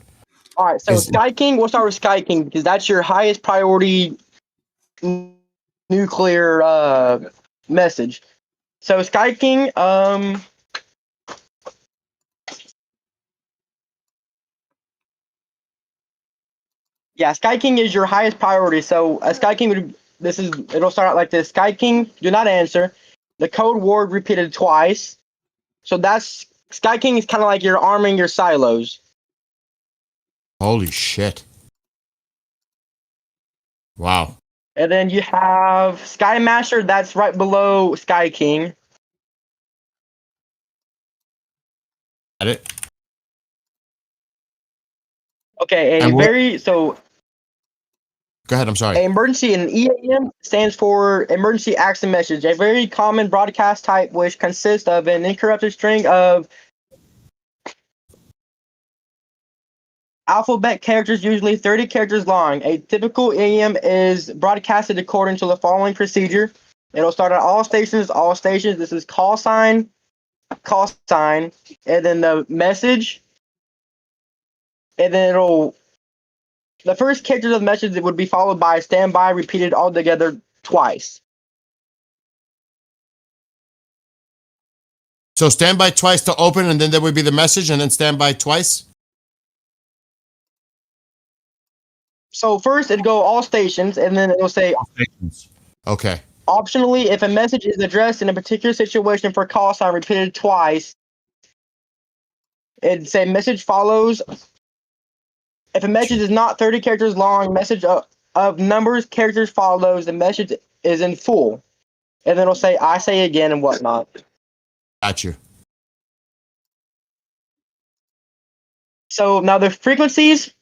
All right. So Sky King, we'll start with Sky King because that's your highest priority nuclear message. So Sky King, yeah, Sky King is your highest priority. So Sky King it'll start out like this. Sky King, do not answer. The code word repeated twice. So that's Sky King is kind of like you're arming your silos. Holy shit. Wow. And then you have Sky Master, that's right below Sky King. Got it. Okay, Go ahead, I'm sorry. Emergency and EAM stands for Emergency Action Message, a very common broadcast type which consists of an uninterrupted string of alphabet characters, usually 30 characters long. A typical EAM is broadcasted according to the following procedure. It'll start at all stations. This is call sign, and then the message, and then the first character of the message would be followed by standby, repeated all together twice. So standby twice to open, and then there would be the message, and then standby twice? So first it'd go all stations, and then it'll say all stations. Okay. Optionally, if a message is addressed in a particular situation for call sign repeated twice, it'd say message follows. If a message is not 30 characters long, message of numbers, characters follows, the message is in full. And then it'll say, I say again and whatnot. Got you. So now the frequencies,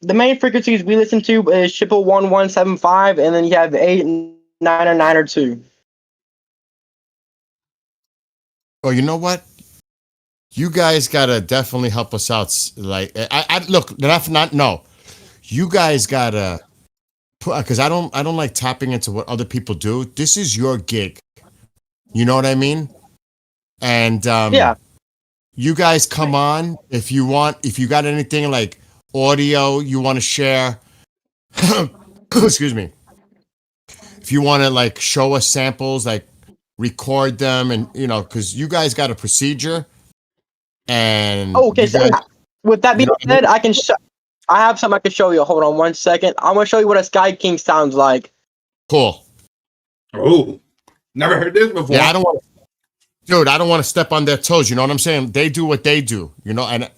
the main frequencies we listen to is triple 1175, and then you have 8, 9, or 9 or 2. Oh, you know what? You guys gotta definitely help us out. Like, I look, no. You guys gotta put, because I don't like tapping into what other people do. This is your gig. You know what I mean? And Yeah. you guys come on if you want. If you got anything like audio you want to share, excuse me. If you want to like show us samples, like record them, and you know, because you guys got a procedure. And Okay, you so guys, with that being you know what I said, mean? I can. I have something I can show you. Hold on 1 second. I'm gonna show you what a Sky King sounds like. Cool. Oh, never heard this before. Yeah, I don't want, dude. I don't want to step on their toes. You know what I'm saying? They do what they do. You know, and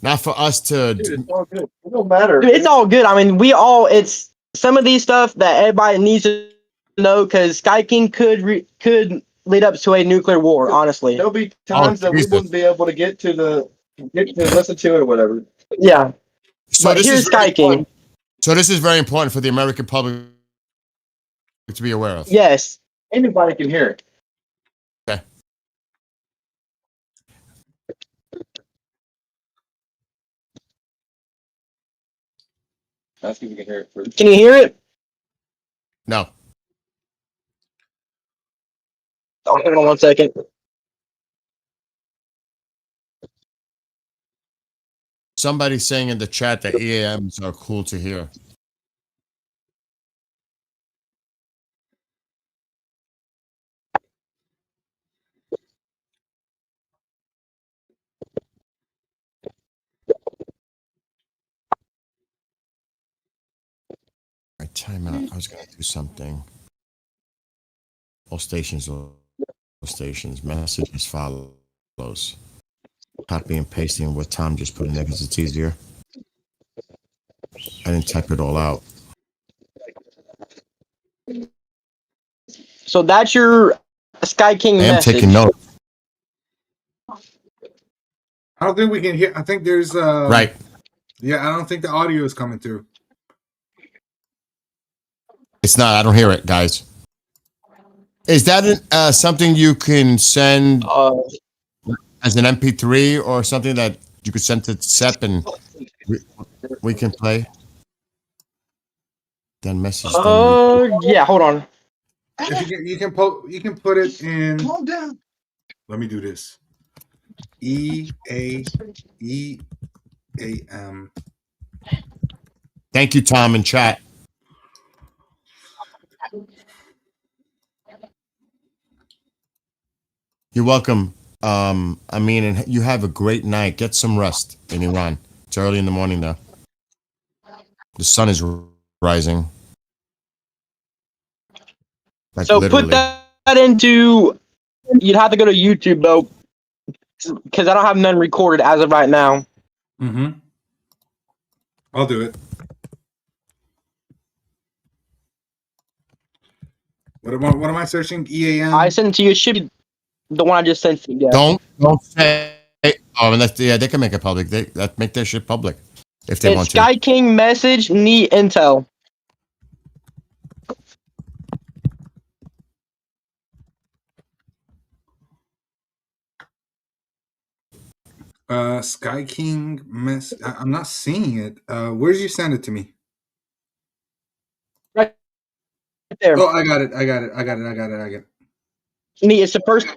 not for us to. Dude, it's all good. It don't matter. Dude, it's all good. I mean, it's some of these stuff that everybody needs to know because Sky King could lead up to a nuclear war. Honestly, There'll be times that we Jesus. wouldn't be able to get to listen to it or whatever. Yeah. So But this here's is very Sky King. important. So this is very important for the American public to be aware of. Yes. Anybody can hear it. Okay. Ask if you can hear it first. Can you hear it? No. Oh, hold on 1 second. Somebody's saying in the chat that EAMs are cool to hear. All right, time out. I was going to do something. All stations. Message as follows. Copy and pasting what Tom just put in there because it's easier. I didn't type it all out. So that's your Sky King I am message. taking notes. I don't think we can hear. I think there's Right. Yeah, I don't think the audio is coming through. It's not. I don't hear it, guys. Is that something you can send as an MP3 or something that you could send to SEP and we can play? Then message. Yeah. Hold on. If you can put it in. Calm down. Let me do this. EAM. Thank you, Tom, in chat. You're welcome. I mean, and you have a great night. Get some rest in Iran. It's early in the morning now. The sun is rising. Like So literally. put that into. You'd have to go to YouTube though, because I don't have none recorded as of right now. Mm-hmm. I'll do it. What am I searching? EAM. I sent it to you. It should be the one I just sent to you. Yeah. Don't say. Oh, and yeah, they can make it public. They make their shit public if they It's want Sky to. King message need intel. Sky King mess. I'm not seeing it. Where did you send it to me? Right there. Oh, I got it. Me, it's the first.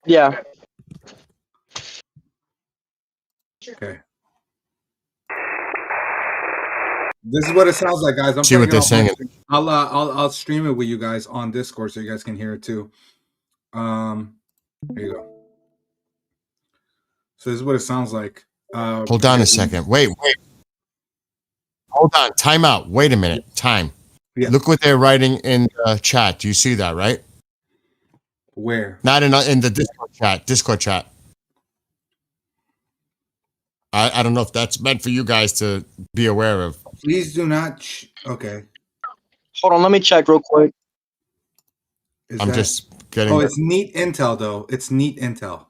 Yeah. Okay. This is what it sounds like, guys. I'm See what putting they're it on saying. I'll stream it with you guys on Discord so you guys can hear it too. Here you go. So this is what it sounds like. Hold on a second. Wait. Hold on. Time out. Wait a minute. Time. Yeah. Look what they're writing in the chat. Do you see that, right? Where? Not in the Discord chat. I don't know if that's meant for you guys to be aware of. Please do not. Okay. Hold on, let me check real quick. I'm just getting. Oh, it's Neat Intel though. It's Neat Intel,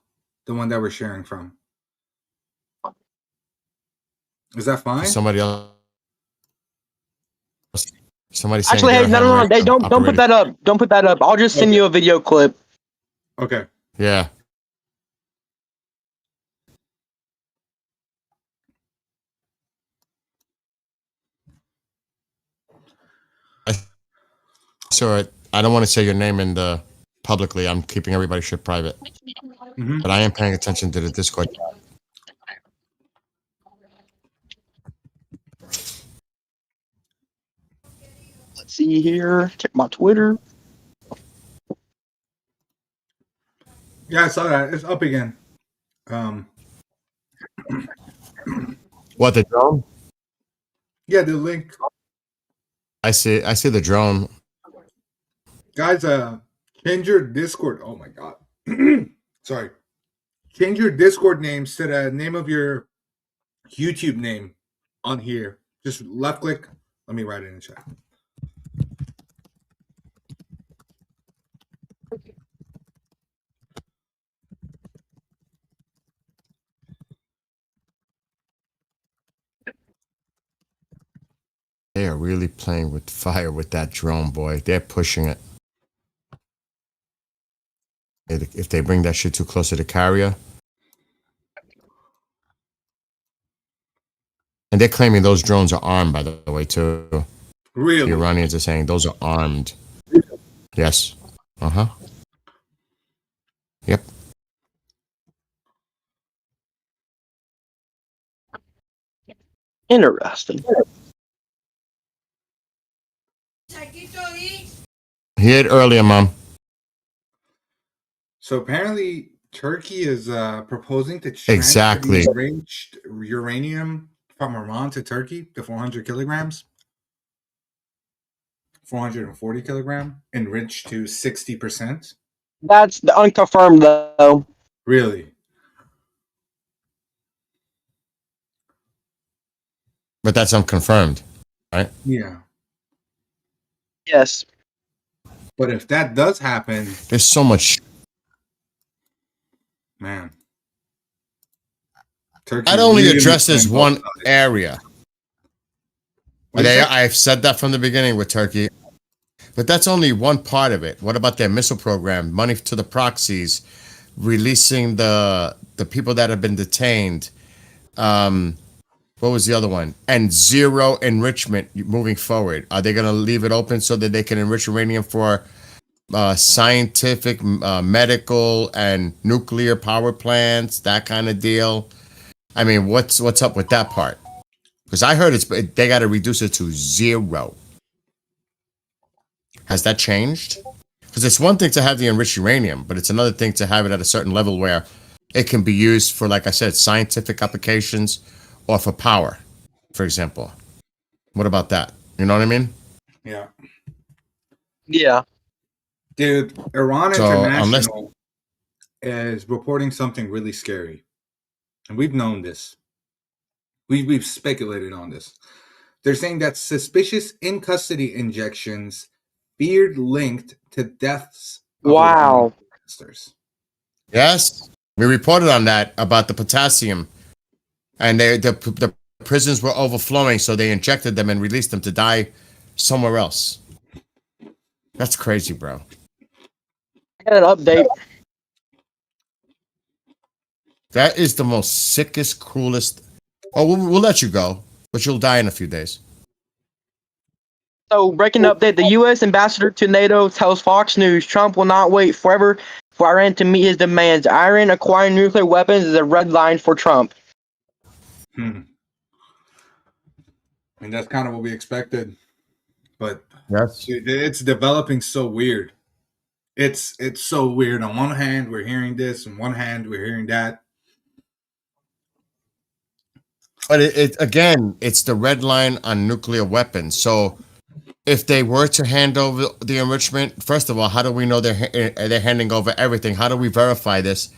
the one that we're sharing from. Is that fine? Somebody else. Somebody saying Actually, hey, no. Hey, don't put that up. Don't put that up. I'll just send you a video clip. Okay. Yeah. So I don't want to say your name in the publicly. I'm keeping everybody's shit private. Mhm. But I am paying attention to the Discord. Let's see here. Check my Twitter. Yeah, I saw that. It's up again. What, the drone? Yeah, the link. I see the drone. Guys, change your Discord. Oh my god. Sorry. Change your Discord names to the name of your YouTube name on here. Just left click. Let me write it in the chat. They are really playing with fire with that drone, boy. They're pushing it. If they bring that shit too close to the carrier. And they're claiming those drones are armed, by the way, too. Really? The Iranians are saying those are armed. Yes. Uh-huh. Yep. Interesting. Hit earlier, Mom. So apparently Turkey is proposing to transfer Exactly. the enriched uranium from Iran to Turkey to 400 kilograms. 440 kilogram enriched to 60%. That's the unconfirmed though. Really? But that's unconfirmed, right? Yeah. Yes. But if that does happen, There's so much. man. Turkey That only really addresses playing one both sides. area. What'd you say? I've said that from the beginning with Turkey. But that's only one part of it. What about their missile program? Money to the proxies, releasing the people that have been detained. What was the other one? And zero enrichment moving forward. Are they going to leave it open so that they can enrich uranium for scientific, medical, and nuclear power plants? That kind of deal. I mean, what's up with that part? Because I heard they got to reduce it to zero. Has that changed? Because it's one thing to have the enriched uranium, but it's another thing to have it at a certain level where it can be used for, like I said, scientific applications or for power, for example. What about that? You know what I mean? Yeah. Yeah. Dude, Iran So, International is reporting something really scary. And we've known this. We've speculated on this. They're saying that suspicious in-custody injections feared linked to deaths of Wow. protesters. Yes, we reported on that about the potassium, and the prisons were overflowing, so they injected them and released them to die somewhere else. That's crazy, bro. I got an update. That is the most sickest, cruelest. Oh, we'll let you go, but you'll die in a few days. So, breaking update: the U.S. ambassador to NATO tells Fox News Trump will not wait forever for Iran to meet his demands. Iran acquiring nuclear weapons is a red line for Trump. I mean, that's kind of what we expected. But yes, it's developing so weird. It's so weird. On one hand, we're hearing this. On one hand, we're hearing that. But again, it's the red line on nuclear weapons. So if they were to hand over the enrichment, first of all, how do we know they're handing over everything? How do we verify this?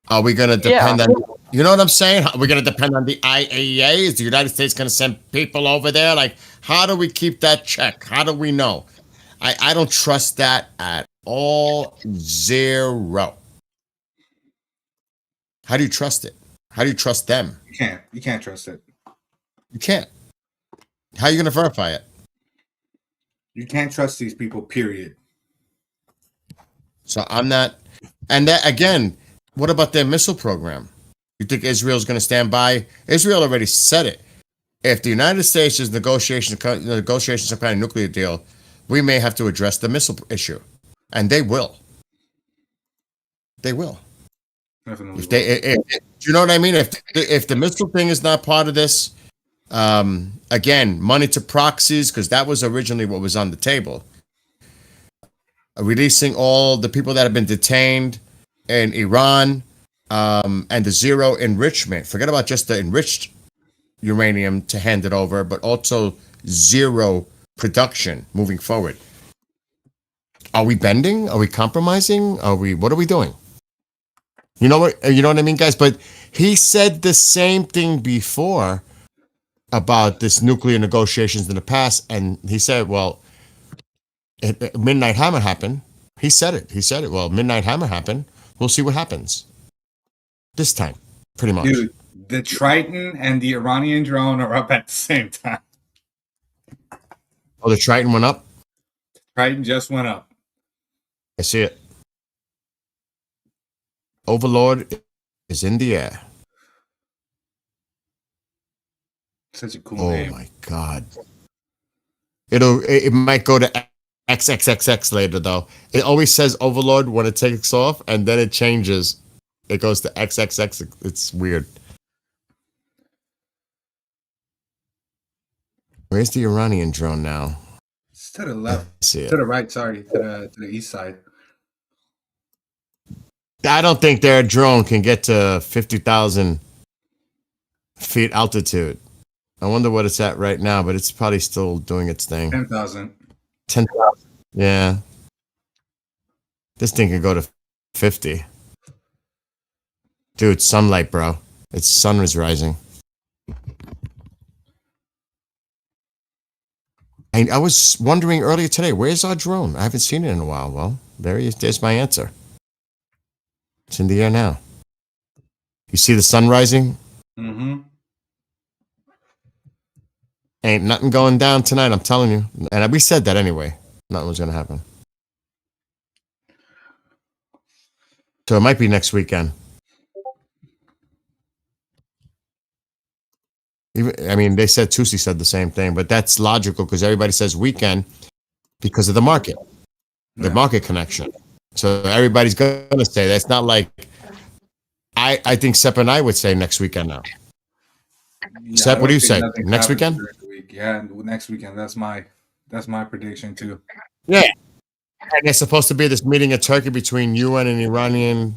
Are we going to depend on, you know what I'm saying? Are we going to depend on the IAEA? Is the United States going to send people over there? Like, how do we keep that check? How do we know? I don't trust that at all. Zero. How do you trust it? How do you trust them? You can't trust it. You can't. How are you going to verify it? You can't trust these people, period. So I'm not. And that, again, what about their missile program? You think Israel's going to stand by? Israel already said it. If the United States is negotiating some kind of nuclear deal, we may have to address the missile issue, and they will. They will. Definitely. Do you know what I mean? If the missile thing is not part of this, again, money to proxies, because that was originally what was on the table. Releasing all the people that have been detained in Iran, and the zero enrichment. Forget about just the enriched uranium to hand it over, but also zero production moving forward. Are we bending? Are we compromising? What are we doing? You know what I mean, guys? But he said the same thing before about this nuclear negotiations in the past, and he said, well, Midnight Hammer happened. He said it. Well, Midnight Hammer happened. We'll see what happens this time, pretty much. Dude, the Triton and the Iranian drone are up at the same time. Oh, the Triton went up? Triton just went up. I see it. Overlord is in the air. Such a cool Oh name. my God. It might go to XXXX later though. It always says Overlord when it takes off, and then it changes. It goes to XXX. It's weird. Where's the Iranian drone now? It's to the left. See it. To the right, sorry. To the east side. I don't think their drone can get to 50,000 feet altitude. I wonder what it's at right now, but it's probably still doing its thing. 10,000. 10,000. Yeah. This thing can go to 50. Dude, sunlight, bro. It's sun is rising. I was wondering earlier today, where's our drone? I haven't seen it in a while. Well, there's my answer. It's in the air now. You see the sun rising? Mm-hmm. Ain't nothing going down tonight, I'm telling you. And we said that anyway. Nothing was going to happen. So it might be next weekend. They said Tusi said the same thing, but that's logical because everybody says weekend because of the market, the market connection. So everybody's going to say that's not like I think Sepp and I would say next weekend now. Yeah, Sepp, what do you say? Next weekend? Yeah, next weekend. That's my prediction too. Yeah. And there's supposed to be this meeting in Turkey between UN and Iranian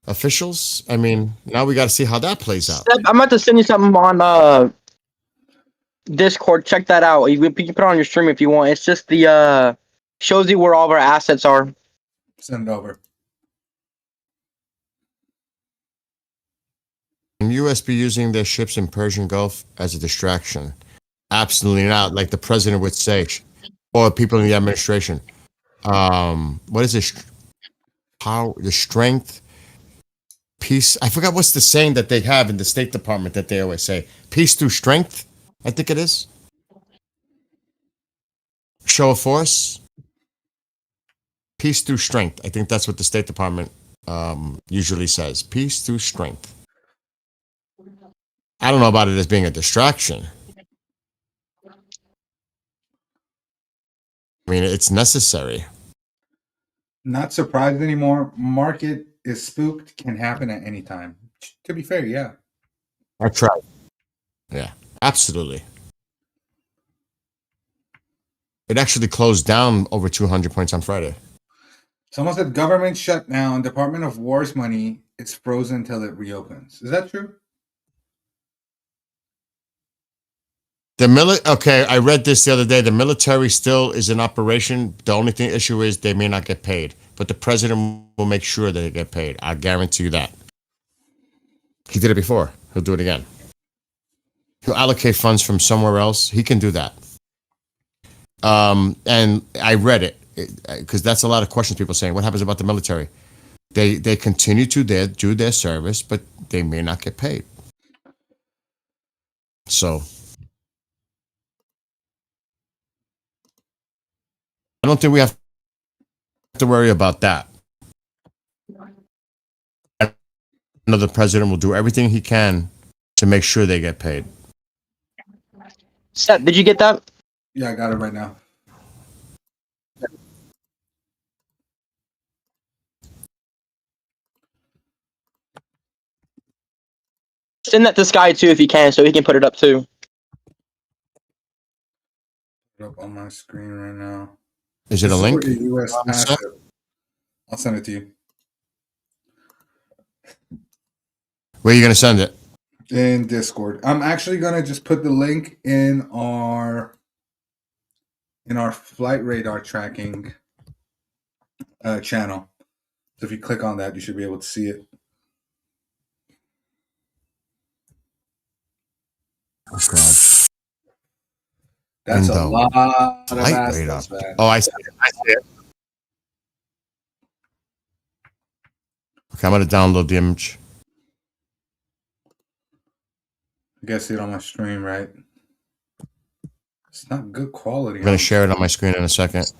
officials. Now we got to see how that plays out. I'm about to send you something on Discord. Check that out. You can put it on your stream if you want. It's just the shows you where all of our assets are. Send it over. Can US be using their ships in Persian Gulf as a distraction? Absolutely not. Like the president would say, or people in the administration. What is it? How the strength, peace. I forgot what's the saying that they have in the State Department that they always say. Peace through strength, I think it is. Show of force. Peace through strength. I think that's what the State Department usually says. Peace through strength. I don't know about it as being a distraction. It's necessary. Not surprised anymore. Market is spooked. Can happen at any time. To be fair, yeah. That's right. Yeah, absolutely. It actually closed down over 200 points on Friday. Someone said government shutdown, Department of War's money, it's frozen until it reopens. Is that true? Okay, I read this the other day. The military still is in operation. The only issue is they may not get paid, but the president will make sure that they get paid. I guarantee you that. He did it before. He'll do it again. He'll allocate funds from somewhere else. He can do that. And I read it because that's a lot of questions people saying. What happens about the military? They continue to do their service, but they may not get paid. So I don't think we have to worry about that. I know the president will do everything he can to make sure they get paid. Seth, did you get that? Yeah, I got it right now. Send that to Sky too if you can, so he can put it up too. Put it up on my screen right now. Is it This a link? for the US on the set? asset. I'll send it to you. Where are you gonna send it? In Discord. I'm actually gonna just put the link in our flight radar tracking channel. So if you click on that, you should be able to see it. Oh God. That's a Indo. lot of Flight assets, radar. man. Oh, I see it. I see it. Okay, I'm gonna download the image. You guys see it on my stream, right? It's not good quality. I'm gonna share it on my screen in a second.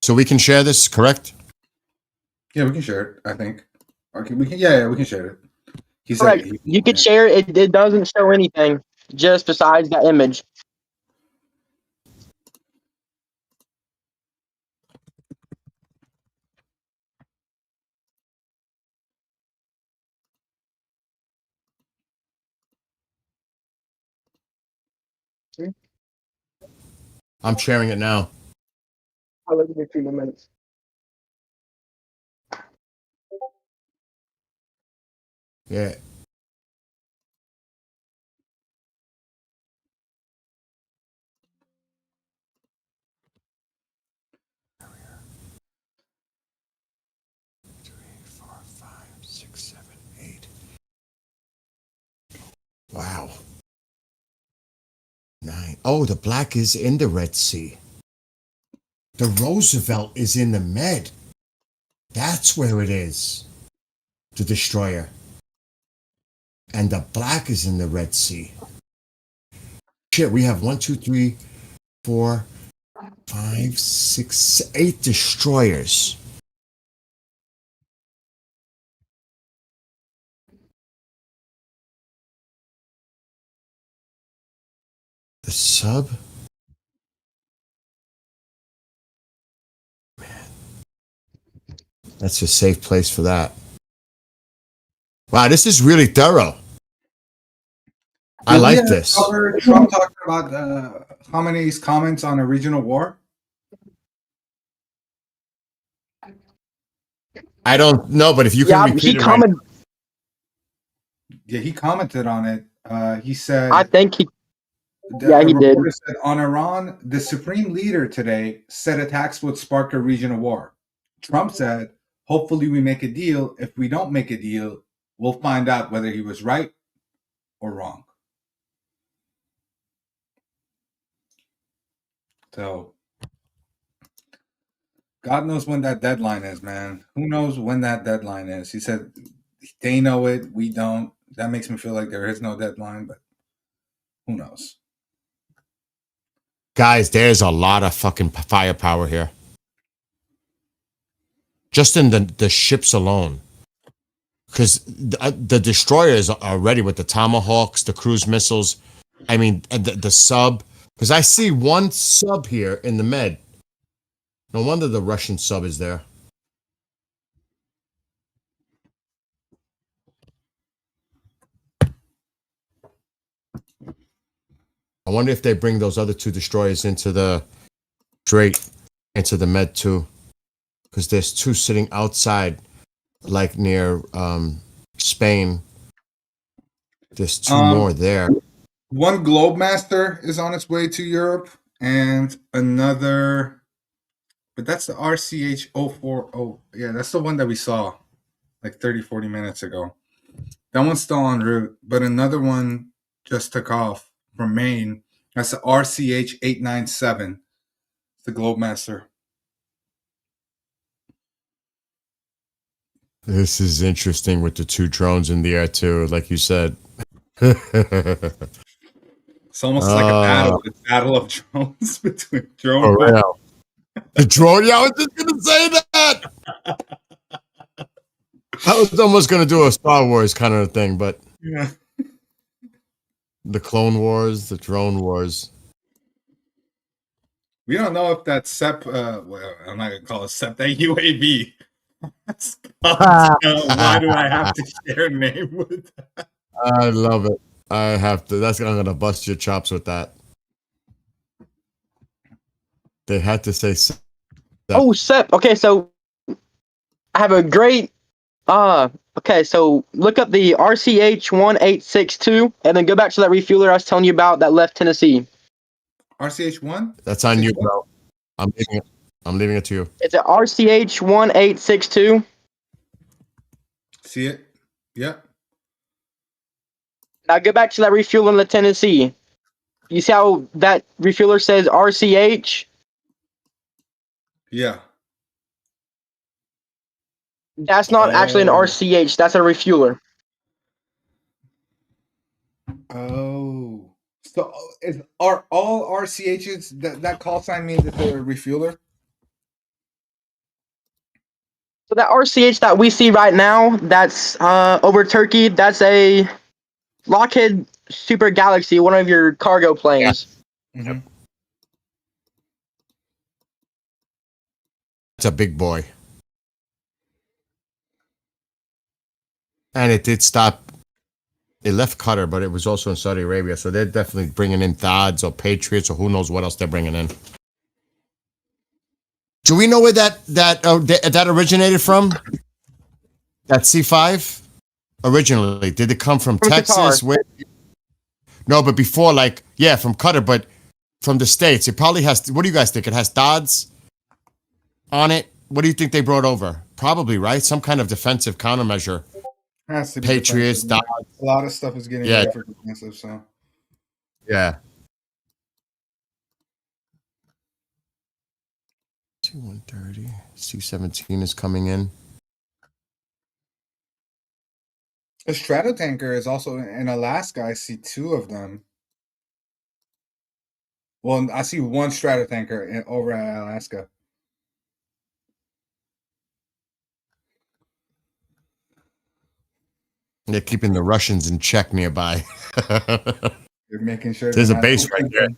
So we can share this, correct? Yeah, we can share it, I think. Okay, we can. Yeah, we can share it. He said Correct. You could share it. It doesn't show anything just besides that image. I'm sharing it now. I'll look at it in 2 minutes. Yeah. Wow. 9. Oh, the Black is in the Red Sea. The Roosevelt is in the Med. That's where it is. The destroyer. And the Black is in the Red Sea. Shit, we have 1, 2, 3, 4, 5, 6, 8 destroyers. The sub? Man. That's a safe place for that. Wow, this is really thorough. I Did we, like this. cover Trump talking about Khamenei's comments on a regional war? I don't know, but if you can repeat it right. Yeah, he commented on it. He said, I think he. The Yeah, he did. reporter said, on Iran, the supreme leader today said attacks would spark a regional war. Trump said, hopefully we make a deal. If we don't make a deal, we'll find out whether he was right or wrong. So, God knows when that deadline is, man. Who knows when that deadline is? He said, they know it, we don't. That makes me feel like there is no deadline, but who knows? Guys, there's a lot of fucking firepower here. Just in the ships alone. Because the destroyers are ready with the Tomahawks, the cruise missiles. I mean, the sub. Because I see one sub here in the Med. No wonder the Russian sub is there. I wonder if they bring those other 2 destroyers into the straight into the Med too. Because there's 2 sitting outside, like near Spain. There's 2 more there. One Globemaster is on its way to Europe, and another, but that's the RCH 040. Yeah, that's the one that we saw like 30, 40 minutes ago. That one's still en route, but another one just took off from Maine. That's the RCH 897. It's the Globemaster. This is interesting with the 2 drones in the air too, like you said. It's almost like a battle of drones between drone. Oh, real. The drone? Yeah, I was just gonna say that. I was almost gonna do a Star Wars kind of thing, but yeah, the Clone Wars, the Drone Wars. We don't know if that SEP. Well, I'm not gonna call it SEP. That UAV Why do I have to share a name with that? I love it. I have to. I'm gonna bust your chops with that. They had to say. Oh, Sep. Okay, so I have a great. Okay, so look up the RCH 1862, and then go back to that refueler I was telling you about that left Tennessee. RCH1? That's on you, bro. I'm leaving it to you. It's an RCH 1862. See it? Yeah. Now go back to that refueler in the Tennessee. You see how that refueler says RCH? Yeah. That's not actually an RCH. That's a refueler. Oh. So are all RCHs that call sign means that they're a refueler? So that RCH that we see right now, that's over Turkey, that's a Lockheed Super Galaxy, one of your cargo planes. Yeah. Mm-hmm. It's a big boy. And it did stop. It left Qatar, but it was also in Saudi Arabia. So they're definitely bringing in THAADs or Patriots or who knows what else they're bringing in. Do we know where that originated from? That C5 originally, did it come from Texas? Where? No, but before, from Qatar, but from the States. It probably has. What do you guys think? It has THAADs on it. What do you think they brought over? Probably, right? Some kind of defensive countermeasure. Has to be Patriots, defensive. A lot of stuff is getting ready for defensive, so. Yeah. 130. C-17 is coming in. A Stratotanker is also in Alaska. I see two of them. Well, I see one Stratotanker over at Alaska. They're keeping the Russians in check nearby. They're making sure there's a base right there.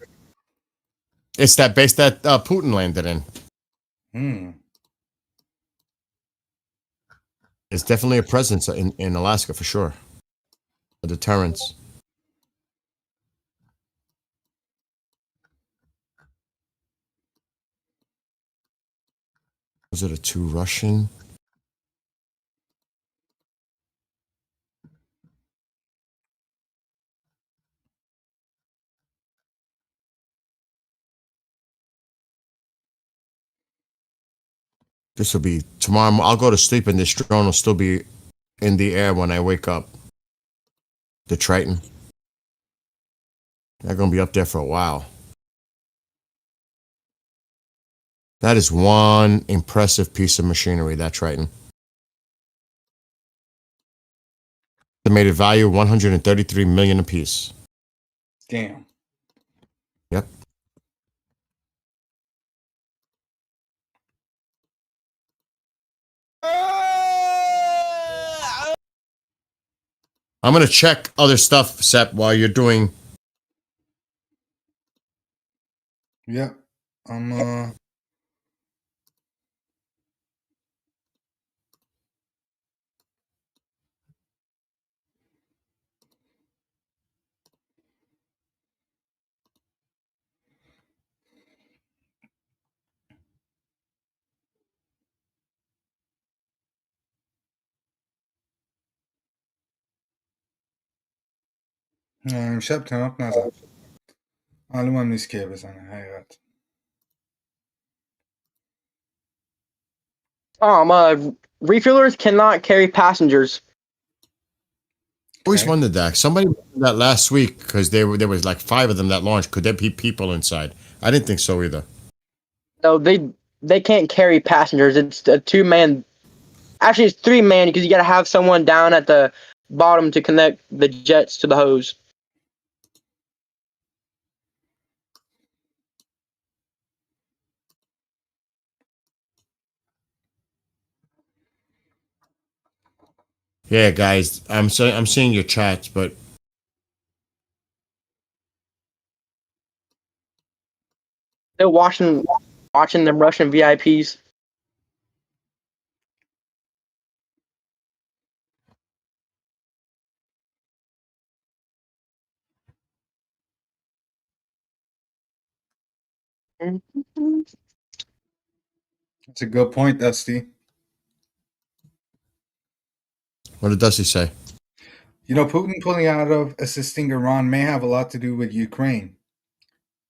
It's that base that Putin landed in. It's definitely a presence in Alaska for sure. A deterrence. Was it a 2 Russian? This will be tomorrow. I'll go to sleep and this drone will still be in the air when I wake up. The Triton. They're going to be up there for a while. That is one impressive piece of machinery, that Triton. Estimated value $133 million apiece. Damn. Yep. I'm gonna check other stuff, Sep, while you're doing. Yep. I'm امشب تمام نزد. معلومم نیست که بزنه حقیقت. Refuelers cannot carry passengers. Always wondered that. Somebody mentioned that last week because there was like 5 of them that launched. Could there be people inside? I didn't think so either. No, they can't carry passengers. It's a 2-man. Actually, it's 3-man because you got to have someone down at the bottom to connect the jets to the hose. Yeah, guys, I'm seeing your chats, but They're watching the Russian VIPs. That's a good point, Dusty. What did Dusty say? You know, Putin pulling out of assisting Iran may have a lot to do with Ukraine.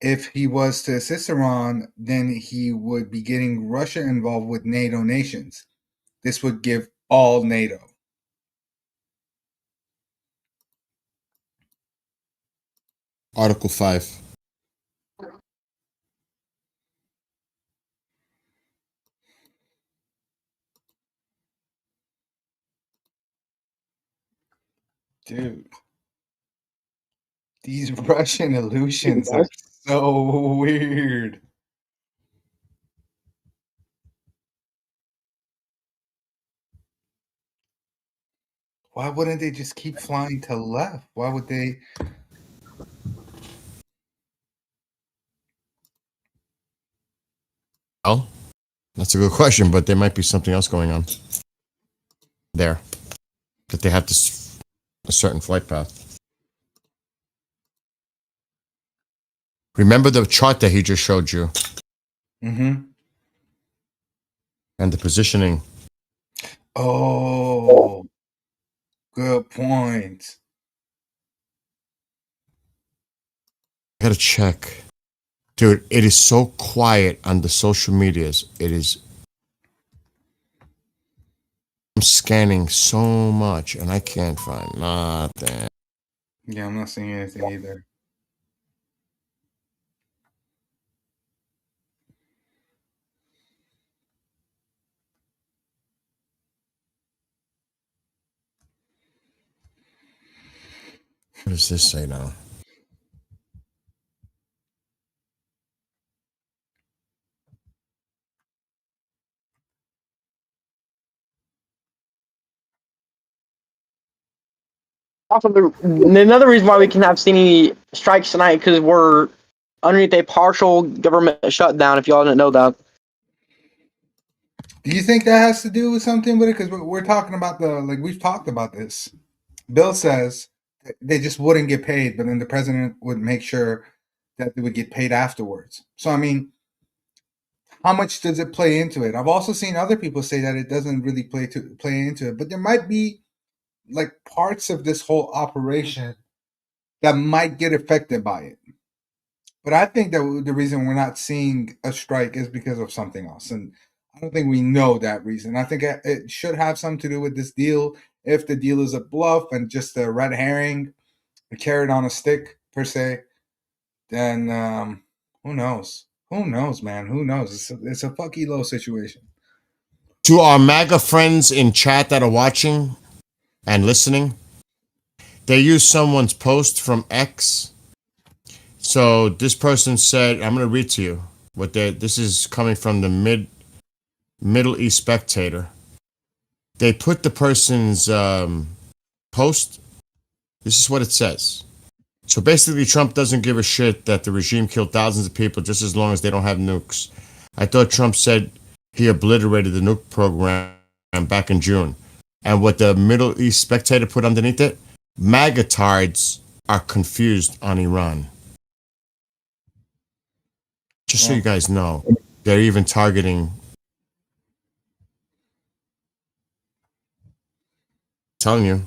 If he was to assist Iran, then he would be getting Russia involved with NATO nations. This would give all NATO. Article 5. Dude, these Russian illusions are so weird. Why wouldn't they just keep flying to left? Why would they? Well, that's a good question, but there might be something else going on there. That they have this a certain flight path. Remember the chart that he just showed you Mm-hmm. and the positioning. Oh, good point. I gotta check. Dude, it is so quiet on the social medias. It is. I'm scanning so much and I can't find nothing. Yeah, I'm not seeing anything either. What does this say now? Also, another reason why we can have seen any strikes tonight because we're underneath a partial government shutdown. If y'all didn't know that. Do you think that has to do with something with it? Because we're talking about we've talked about this. Bill says they just wouldn't get paid, but then the president would make sure that they would get paid afterwards. So, I mean, how much does it play into it? I've also seen other people say that it doesn't really play into it, but there might be like parts of this whole operation that might get affected by it. But I think that the reason we're not seeing a strike is because of something else. And I don't think we know that reason. I think it should have something to do with this deal. If the deal is a bluff and just a red herring, a carrot on a stick, per se, then who knows? Who knows, man? Who knows? It's a fucky low situation. To our MAGA friends in chat that are watching and listening, they used someone's post from X. So this person said, I'm going to read to you what this is coming from the Middle East Spectator. They put the person's post. This is what it says. So basically, Trump doesn't give a shit that the regime killed thousands of people just as long as they don't have nukes. I thought Trump said he obliterated the nuke program back in June. And what the Middle East Spectator put underneath it, MAGA-tards are confused on Iran. Just so you guys know, they're even targeting. I'm telling you.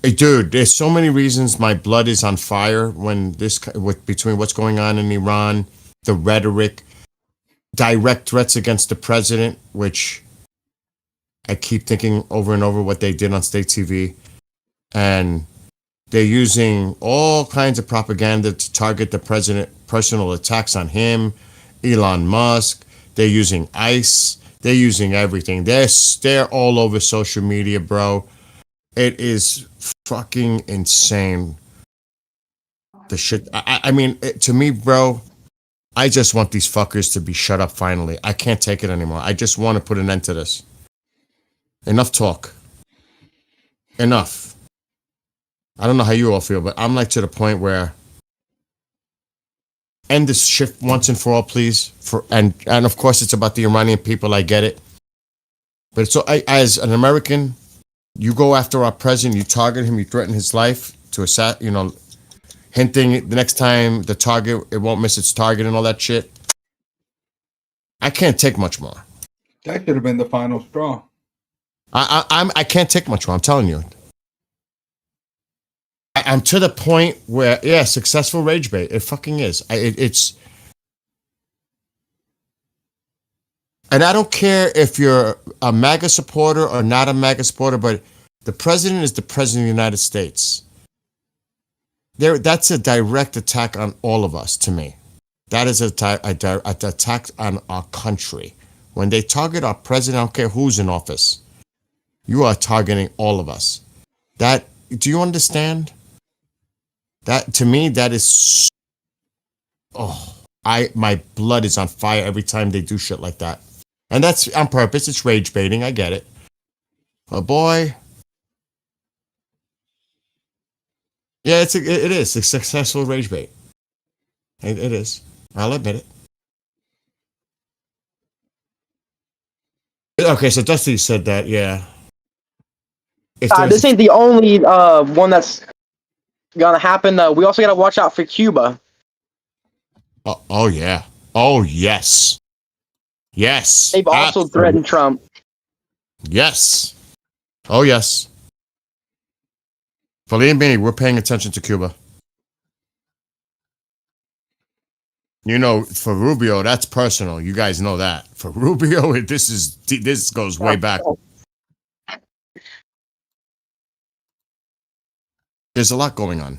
Hey, dude, there's so many reasons my blood is on fire when between what's going on in Iran, the rhetoric, direct threats against the president, which I keep thinking over and over what they did on state TV. And they're using all kinds of propaganda to target the president, personal attacks on him, Elon Musk. They're using ICE. They're using everything. They're all over social media, bro. It is fucking insane. The shit. I mean, to me, bro, I just want these fuckers to be shut up finally. I can't take it anymore. I just want to put an end to this. Enough talk. Enough. I don't know how you all feel, but I'm like to the point where end this shit once and for all, please. And of course, it's about the Iranian people. I get it. But so as an American, you go after our president, you target him, you threaten his life to hinting the next time the target, it won't miss its target and all that shit. I can't take much more. That should have been the final straw. I can't take much more. I'm telling you. I'm to the point where, yeah, successful rage bait. It fucking is. It's, and I don't care if you're a MAGA supporter or not a MAGA supporter, but the president is the president of the United States. That's a direct attack on all of us, to me. That is an attack on our country. When they target our president, I don't care who's in office. You are targeting all of us. Do you understand? That, to me, that is, my blood is on fire every time they do shit like that. And that's on purpose. It's rage baiting. I get it. But boy, yeah, it is a successful rage bait. It is. I'll admit it. Okay, so Dusty said that, yeah. This ain't the only one that's gonna happen. We also gotta watch out for Cuba. Oh yeah. Oh yes. Yes. They've also threatened Trump. Yes. Oh yes. Believe me, we're paying attention to Cuba. You know, for Rubio, that's personal. You guys know that. For Rubio, this goes way back. There's a lot going on.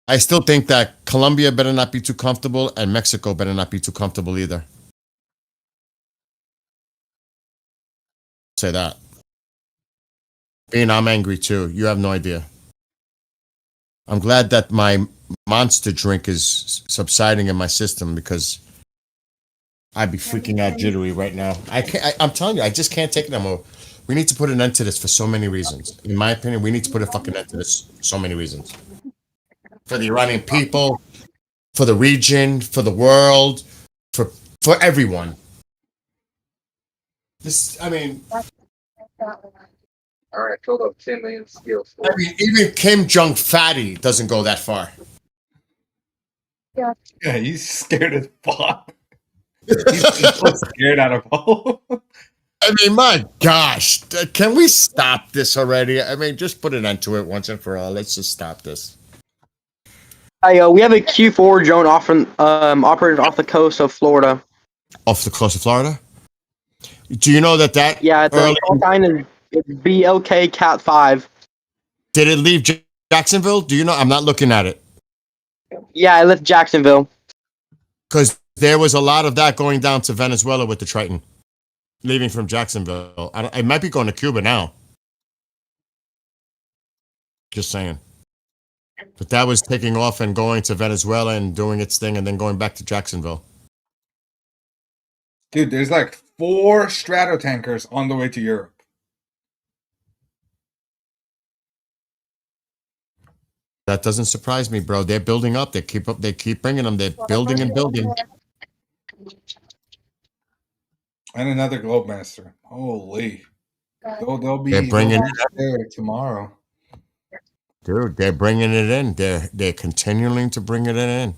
I still think that Colombia better not be too comfortable and Mexico better not be too comfortable either. Say that. I'm angry too. You have no idea. I'm glad that my monster drink is subsiding in my system because I'd be freaking out jittery right now. I'm telling you, I just can't take it anymore. We need to put an end to this for so many reasons. In my opinion, we need to put a fucking end to this for so many reasons. For the Iranian people, for the region, for the world, for everyone. All right, filled up 10 million skills. I mean, even Kim Jong Fatty doesn't go that far. Yeah, he's scared as fuck. He's so scared out of hole. I mean, my gosh, can we stop this already? I mean, just put an end to it once and for all. Let's just stop this. We have a Q4 drone operated off the coast of Florida. Off the coast of Florida? Do you know that? Yeah, it's BLK Cat 5. Did it leave Jacksonville? Do you know? I'm not looking at it. Yeah, it left Jacksonville. Because there was a lot of that going down to Venezuela with the Triton. Leaving from Jacksonville. It might be going to Cuba now. Just saying. But that was taking off and going to Venezuela and doing its thing and then going back to Jacksonville. Dude, there's like 4 Stratotankers on the way to Europe. That doesn't surprise me, bro. They're building up. They keep bringing them. They're building and building. And another Globemaster. Holy. They'll be bringing there tomorrow. Dude, they're bringing it in. They're continuing to bring it in.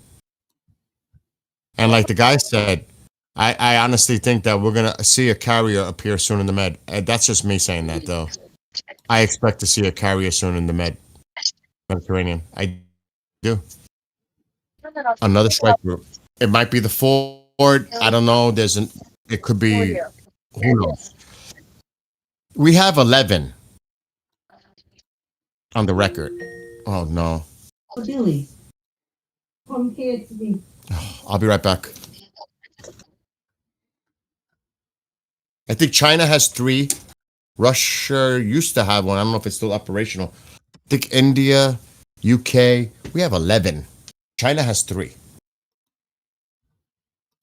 And like the guy said, I honestly think that we're going to see a carrier appear soon in the Med. That's just me saying that, though. I expect to see a carrier soon in the Mediterranean. I do. Another strike group. It might be the Ford. I don't know. It could be. Who knows? We have 11 on the record. Oh no. Billy, come here to me. I'll be right back. I think China has 3. Russia used to have one. I don't know if it's still operational. I think India, UK, we have 11. China has 3.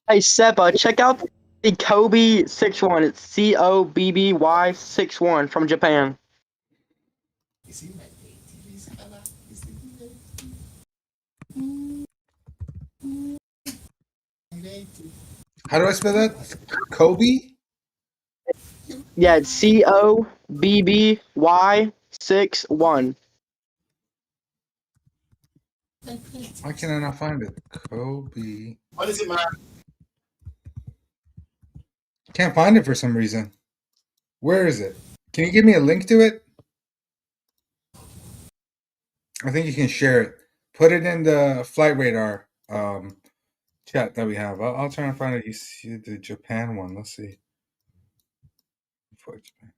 Hey Seba, check out the Kobe 61. It's COBBY 61 from Japan. How do I spell that? Kobe? Yeah, it's COBBY 61. Why can I not find it? Kobe. What is it, man? Can't find it for some reason. Where is it? Can you give me a link to it? I think you can share it. Put it in the Flight Radar chat that we have. I'll try and find it. You see the Japan one. Let's see. For Japan.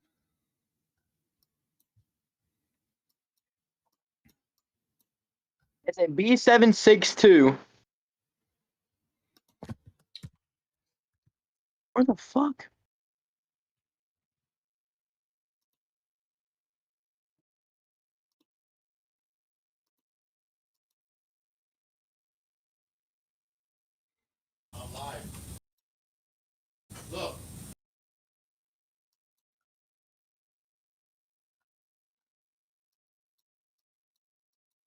It's a B762. Where the fuck? Look.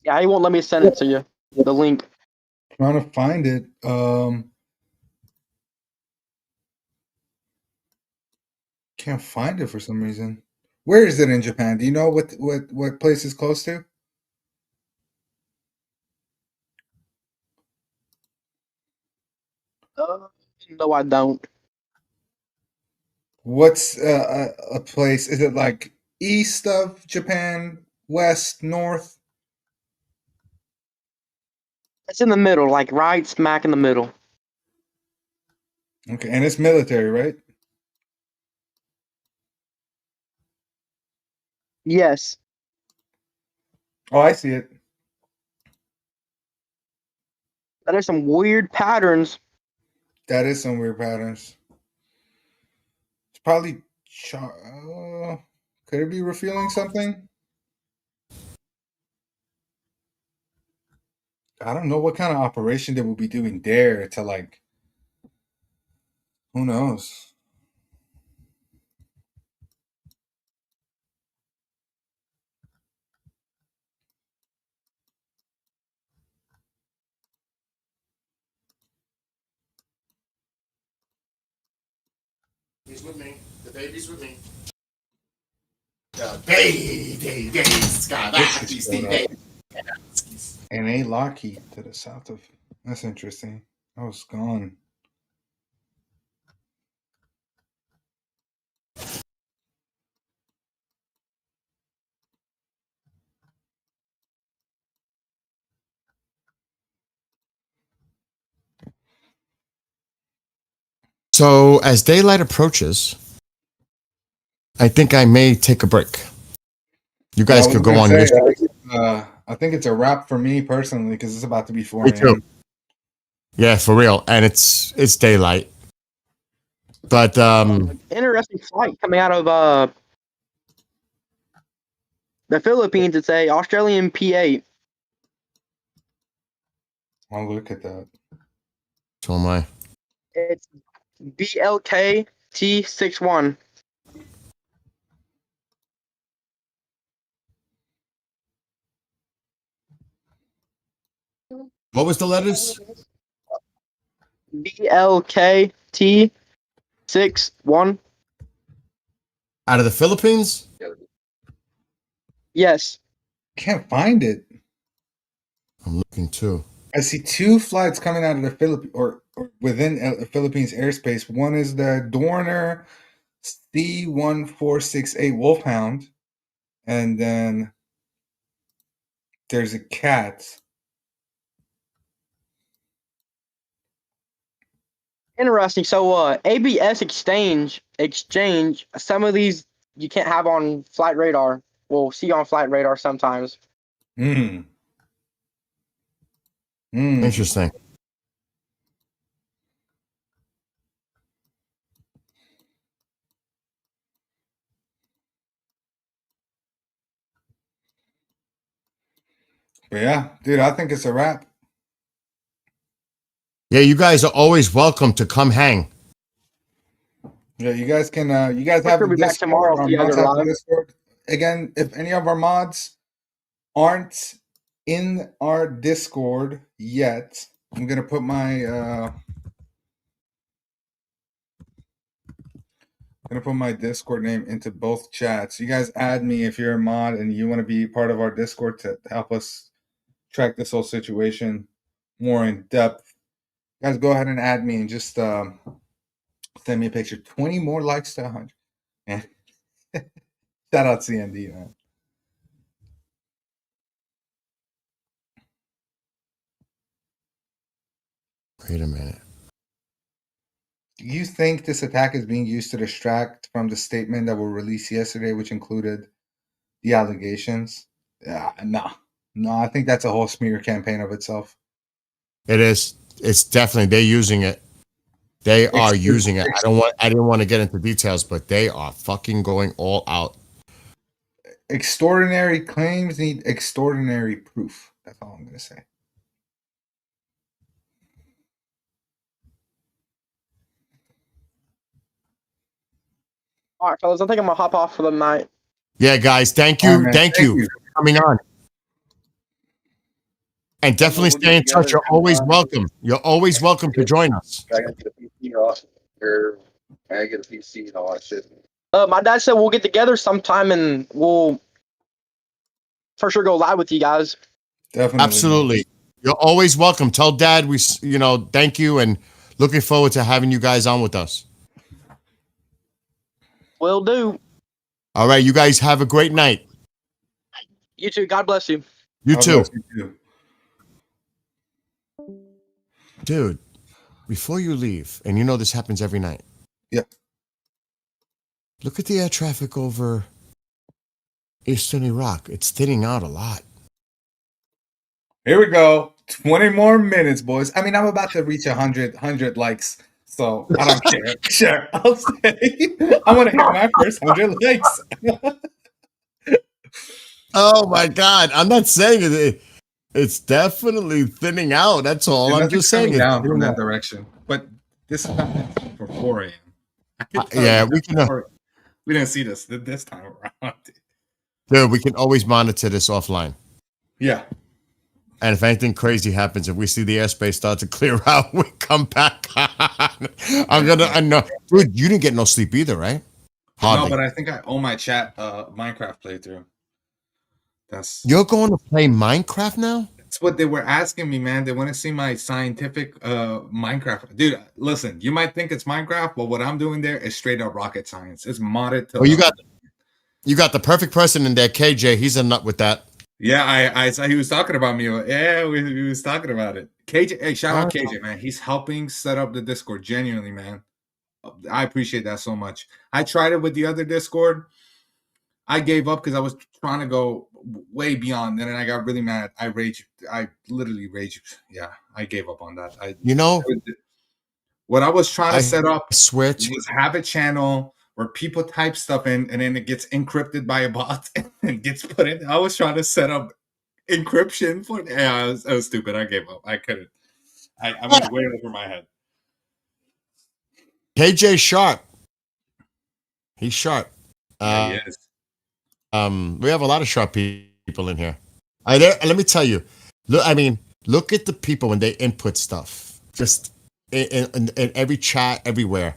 Yeah, he won't let me send it to you. The link. Trying to find it. Can't find it for some reason. Where is it in Japan? Do you know what place it's close to? No, I don't. What's a place? Is it like east of Japan, west, north? It's in the middle, like right smack in the middle. Okay, and it's military, right? Yes. Oh, I see it. There's some weird patterns. That is some weird patterns. It's probably could it be refueling something? I don't know what kind of operation they will be doing there to like. Who knows? He's with me. The baby's with me. The baby, Scott. This is and a Lockheed to the south of. That's interesting. I was gone. So as daylight approaches, I think I may take a break. You guys could go on your. I think it's a wrap for me personally because it's about to be 4 Me too. a.m. Yeah, for real, and it's daylight. But Interesting flight coming out of the Philippines. It's a Australian P8. I'll look at that. So am I. It's BLK T61. What was the letters? BLK T61. Out of the Philippines? Yes. Can't find it. I'm looking too. I see 2 flights coming out of the Philippines or within the Philippines airspace. One is the Dorner C1468 Wolfhound, and then there's a cat. Interesting. So ABS exchange, some of these you can't have on flight radar. We'll see on flight radar sometimes. Interesting. But yeah, dude, I think it's a wrap. Yeah, you guys are always welcome to come hang. Yeah, you guys can. You guys have the back tomorrow Discord. if you guys Our mods are have the live. Discord. Again, if any of our mods aren't in our Discord yet, I'm gonna put my Discord name into both chats. You guys add me if you're a mod and you want to be part of our Discord to help us track this whole situation more in depth, guys, go ahead and add me and just send me a picture. 20 more likes to 100. Yeah. Shout out CND, man. Wait a minute. Do you think this attack is being used to distract from the statement that were released yesterday, which included the allegations? No. I think that's a whole smear campaign of itself. It is. It's definitely they're using it. They are using it. I didn't want to get into details, but they are fucking going all out. Extraordinary claims need extraordinary proof. That's all I'm gonna say. All right, fellas, I think I'm gonna hop off for the night. Yeah, guys, thank you. All right, man. Thank you for coming on. And definitely stay in touch. You're always welcome. You're always welcome to join us. I gotta get a PC off, or I gotta get a PC and all that shit. My dad said we'll get together sometime and we'll for sure go live with you guys. Definitely. Absolutely. You're always welcome. Tell Dad thank you and looking forward to having you guys on with us. Will do. All right, you guys have a great night. You too. God bless you. You God too. bless you too. Dude, before you leave, and you know this happens every night. Yep. Look at the air traffic over Eastern Iraq. It's thinning out a lot. Here we go. 20 more minutes, boys. I mean, I'm about to reach 100 likes, so I don't care. Sure, I'll say I want to hit my first 100 likes. Oh my God! I'm not saying it. It's definitely thinning out. That's all. I'm just saying. Down from that direction, but this is happening for 4 a.m. Yeah, we can. We didn't see this time around. Dude, we can always monitor this offline. Yeah. And if anything crazy happens, if we see the airspace start to clear out, we come back on. I know. Dude, you didn't get no sleep either, right? Hardly. No, but I think I owe my chat Minecraft playthrough. You're going to play Minecraft now? That's what they were asking me, man. They want to see my scientific Minecraft. Dude, listen, you might think it's Minecraft, but what I'm doing there is straight up rocket science. It's modded to. Oh, you got the perfect person in there, KJ. He's a nut with that. Yeah, I saw he was talking about me. Yeah, we was talking about it. KJ, hey, shout out KJ, man. He's helping set up the Discord. Genuinely, man. I appreciate that so much. I tried it with the other Discord. I gave up because I was trying to go way beyond. And then I got really mad. I literally raged. Yeah, I gave up on that. What I was trying to set up was have a channel where people type stuff in and then it gets encrypted by a bot and gets put in. I was trying to set up encryption for. Yeah, I was stupid. I gave up. I couldn't. I went way over my head. KJ sharp. He's sharp. Yeah, he is. We have a lot of sharp people in here. Let me tell you. Look at the people when they input stuff. Just in every chat, everywhere.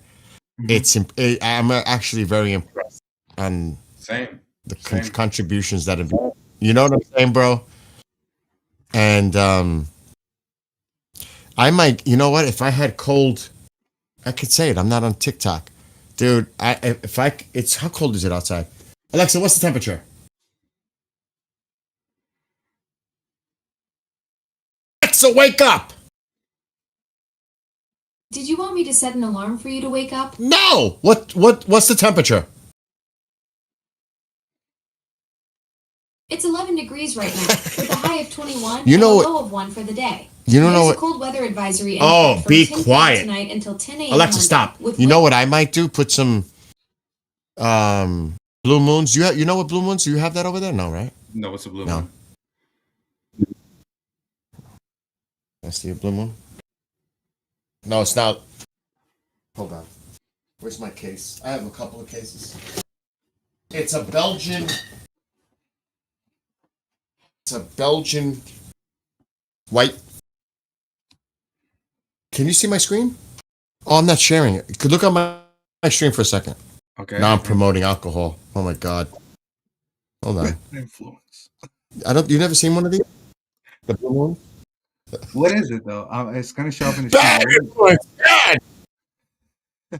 Mm-hmm. I'm actually very impressed on the contributions that have been. You know what I'm saying, bro? And I might. You know what? If I had cold, I could say it. I'm not on TikTok, dude. It's how cold is it outside? Alexa, what's the temperature? Alexa, wake up! Did you want me to set an alarm for you to wake up? No! What's the temperature? It's 11 degrees right now, with a high of 21 You and know a what- low of 1 for the day. You don't know There's what- a cold weather advisory. in Oh, effect from be 10 p.m. quiet. tonight until 10 a.m. Alexa, Monday, stop. with You know what I might do? Put some blue moons. You know what blue moons? Do you have that over there? No, right? No, what's a blue No. moon? I see a blue moon. No, it's not. Hold on. Where's my case? I have a couple of cases. It's a Belgian. It's a Belgian white. Can you see my screen? Oh, I'm not sharing it. You could look on my screen for a second. Okay. Now I'm promoting alcohol. Oh my God. Hold on. Influence. You never seen one of these? The blue moon. What is it though? It's gonna show up in the Bad stream. influence. Bad.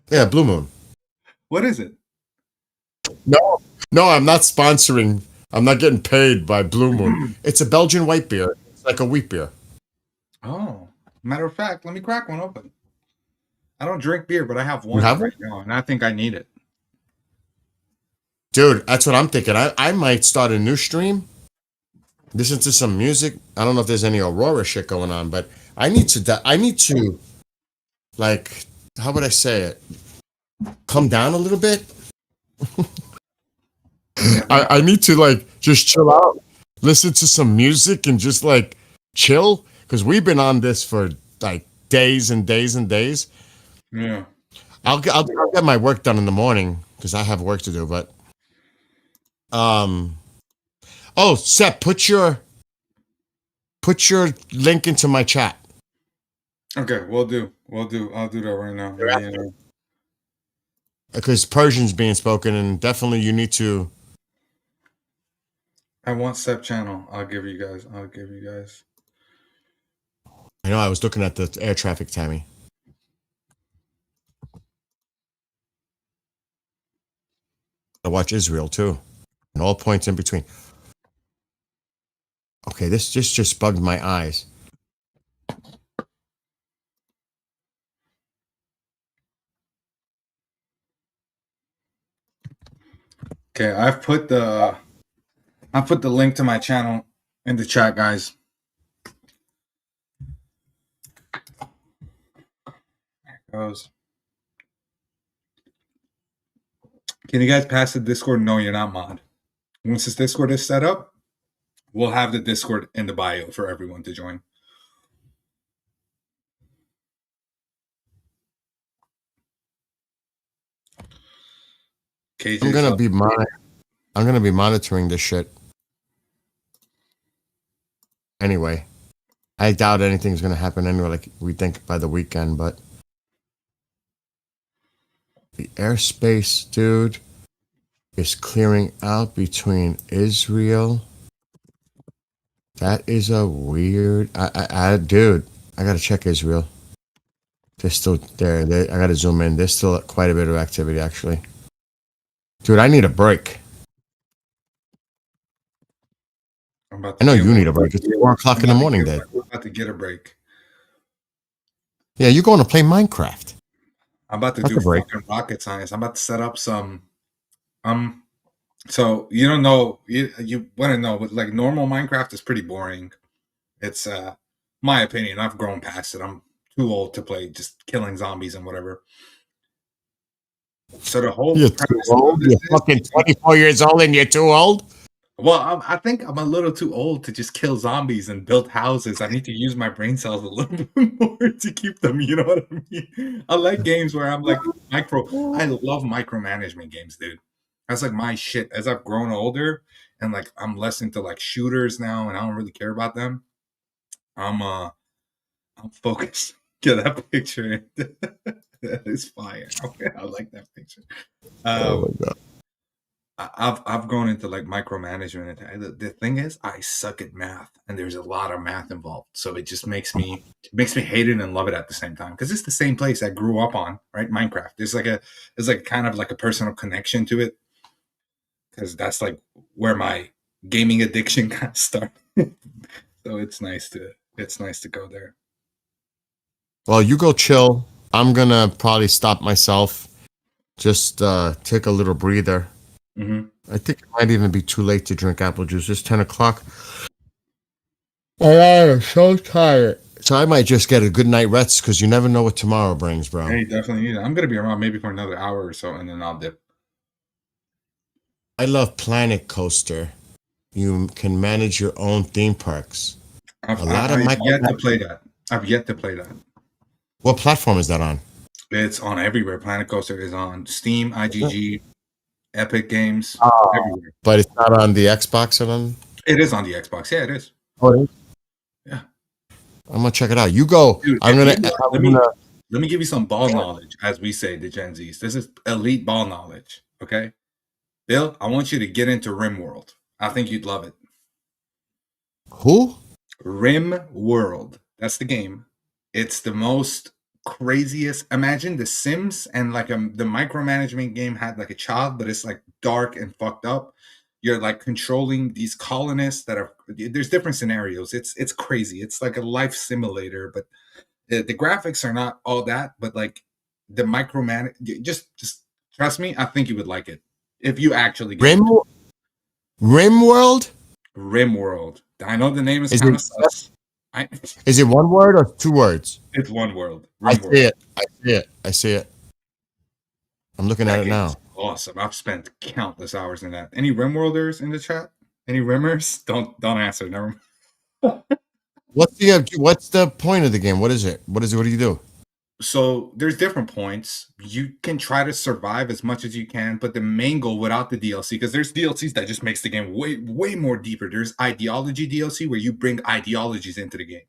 Yeah, blue moon. What is it? No, I'm not sponsoring. I'm not getting paid by Blue Moon. It's a Belgian white beer. It's like a wheat beer. Oh, matter of fact, let me crack one open. I don't drink beer, but I have one have right now, and I think I need it. Dude, that's what I'm thinking. I might start a new stream, listen to some music. I don't know if there's any Aurora shit going on, but I need to, like, how would I say it? Come down a little bit. I need to, like, just chill out, listen to some music, and just, like, chill. Because we've been on this for, like, days and days and days. Yeah. I'll get my work done in the morning because I have work to do, but oh, Seth, put your link into my chat. Okay, we'll do. I'll do that right now. Yeah. Because Persian's being spoken, and definitely you need to. I want Sep channel. I'll give you guys. I know I was looking at the air traffic, Tammy. I watch Israel too, and all points in between. Okay, this just bugged my eyes. Okay, I've put the link to my channel in the chat, guys. There it goes. Can you guys pass the Discord? No, you're not mod. Once this Discord is set up, we'll have the Discord in the bio for everyone to join. KJ, I'm gonna be monitoring this shit. Anyway, I doubt anything's gonna happen anyway. Like we think by the weekend, but the airspace, dude, is clearing out between Israel. That is a weird. Dude, I gotta check Israel. They're still there. I gotta zoom in. There's still quite a bit of activity, actually. Dude, I need a break. I know you need a break. It's 4 o'clock in the morning, Dave. I'm about to get a break. Yeah, you're going to play Minecraft. I'm about to That's do a break. fucking rocket science. I'm about to set up some. So you don't know. You want to know, but like normal Minecraft is pretty boring. It's my opinion. I've grown past it. I'm too old to play just killing zombies and whatever. So the whole You're too old. You're fucking 24 years old and you're too old. Well, I think I'm a little too old to just kill zombies and build houses. I need to use my brain cells a little bit more to keep them. You know what I mean? I like games where I'm like I love micromanagement games, dude. That's like my shit. As I've grown older and like I'm less into like shooters now, and I don't really care about them. I'm focused. Get that picture. That is fire. Okay, I like that picture. Oh my god. I've gone into like micromanagement. The thing is, I suck at math, and there's a lot of math involved. So it just makes me hate it and love it at the same time because it's the same place I grew up on, right? Minecraft. There's like kind of like a personal connection to it because that's like where my gaming addiction kind of started. So it's nice to go there. Well, you go chill. I'm gonna probably stop myself. Just take a little breather. Mm-hmm. I think it might even be too late to drink apple juice. It's 10 o'clock. Oh, I'm so tired. So I might just get a good night rest because you never know what tomorrow brings, bro. Hey, definitely need it. I'm gonna be around maybe for another hour or so, and then I'll dip. I love Planet Coaster. You can manage your own theme parks. I've yet to play that. I've yet to play that. What platform is that on? It's on everywhere. Planet Coaster is on Steam, IGG, Epic Games, everywhere. But it's not on the Xbox or on? It is on the Xbox. Yeah, it is. Oh, it is? Yeah. I'm gonna check it out. You go. Dude, let me give you some ball knowledge, as we say, the Gen Zs. This is elite ball knowledge. Okay, Bill, I want you to get into RimWorld. I think you'd love it. Who? Rim World. That's the game. It's the most craziest. Imagine The Sims and like the micromanagement game had like a child, but it's like dark and fucked up. You're like controlling these colonists that are. There's different scenarios. It's crazy. It's like a life simulator, but the graphics are not all that. But like the micromanage, just trust me. I think you would like it if you actually get Rim World. Rim World. I know the name is Is kind it- of sus. Is it one word or two words? It's one world. I Rim see World. it. I see it. I see it. I'm looking at it now. Awesome. I've spent countless hours in that. Any Rimworlders in the chat? Any Rimmers? Don't answer. Never mind. What's the point of the game? What is it? What do you do? So there's different points. You can try to survive as much as you can, but the main goal without the DLC, because there's DLCs that just makes the game way more deeper. There's ideology DLC where you bring ideologies into the game.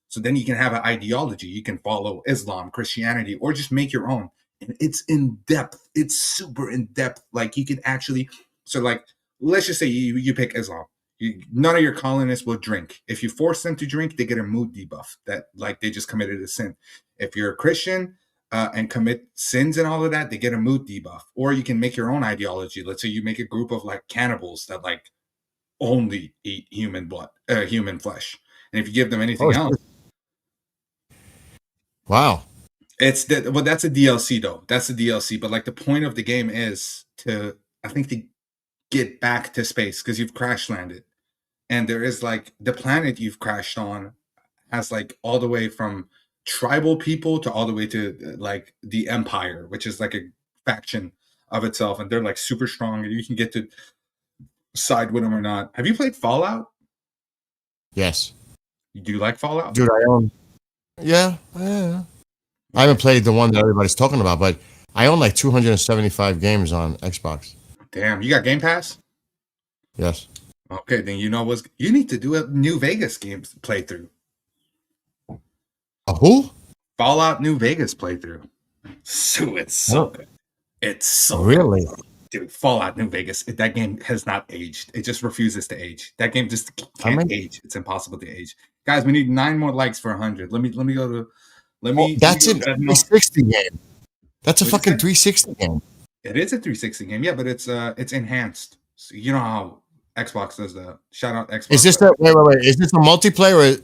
So then you can have an ideology. You can follow Islam, Christianity, or just make your own. And it's in depth. It's super in depth. Like you can actually, so like, let's just say you pick Islam. None of your colonists will drink. If you force them to drink, they get a mood debuff that like they just committed a sin. If you're a Christian and commit sins and all of that, they get a mood debuff. Or you can make your own ideology. Let's say you make a group of like cannibals that like only eat human flesh. And if you give them anything else, wow, that's a DLC though. That's a DLC. But like the point of the game is to get back to space because you've crash landed. And there is like the planet you've crashed on has like all the way from tribal people to all the way to like the Empire, which is like a faction of itself. And they're like super strong and you can get to side with them or not. Have you played Fallout? Yes. You do like Fallout? Dude, I own. Yeah. I haven't played the one that everybody's talking about, but I own like 275 games on Xbox. Damn, you got Game Pass? Yes. Okay, then you need to do a New Vegas game playthrough. A who? Fallout New Vegas playthrough. So it's so good. It's so really good. Dude, Fallout New Vegas. That game has not aged. It just refuses to age. That game just can't age. It's impossible to age. Guys, we need 9 more likes for 100. Let me go to. That's a 360 game. That's a What'd you fucking say? 360 game. It is a 360 game, yeah, but it's enhanced. So you know how Xbox does that. Shout out Xbox. Is this wait? Is this a multiplayer? Or,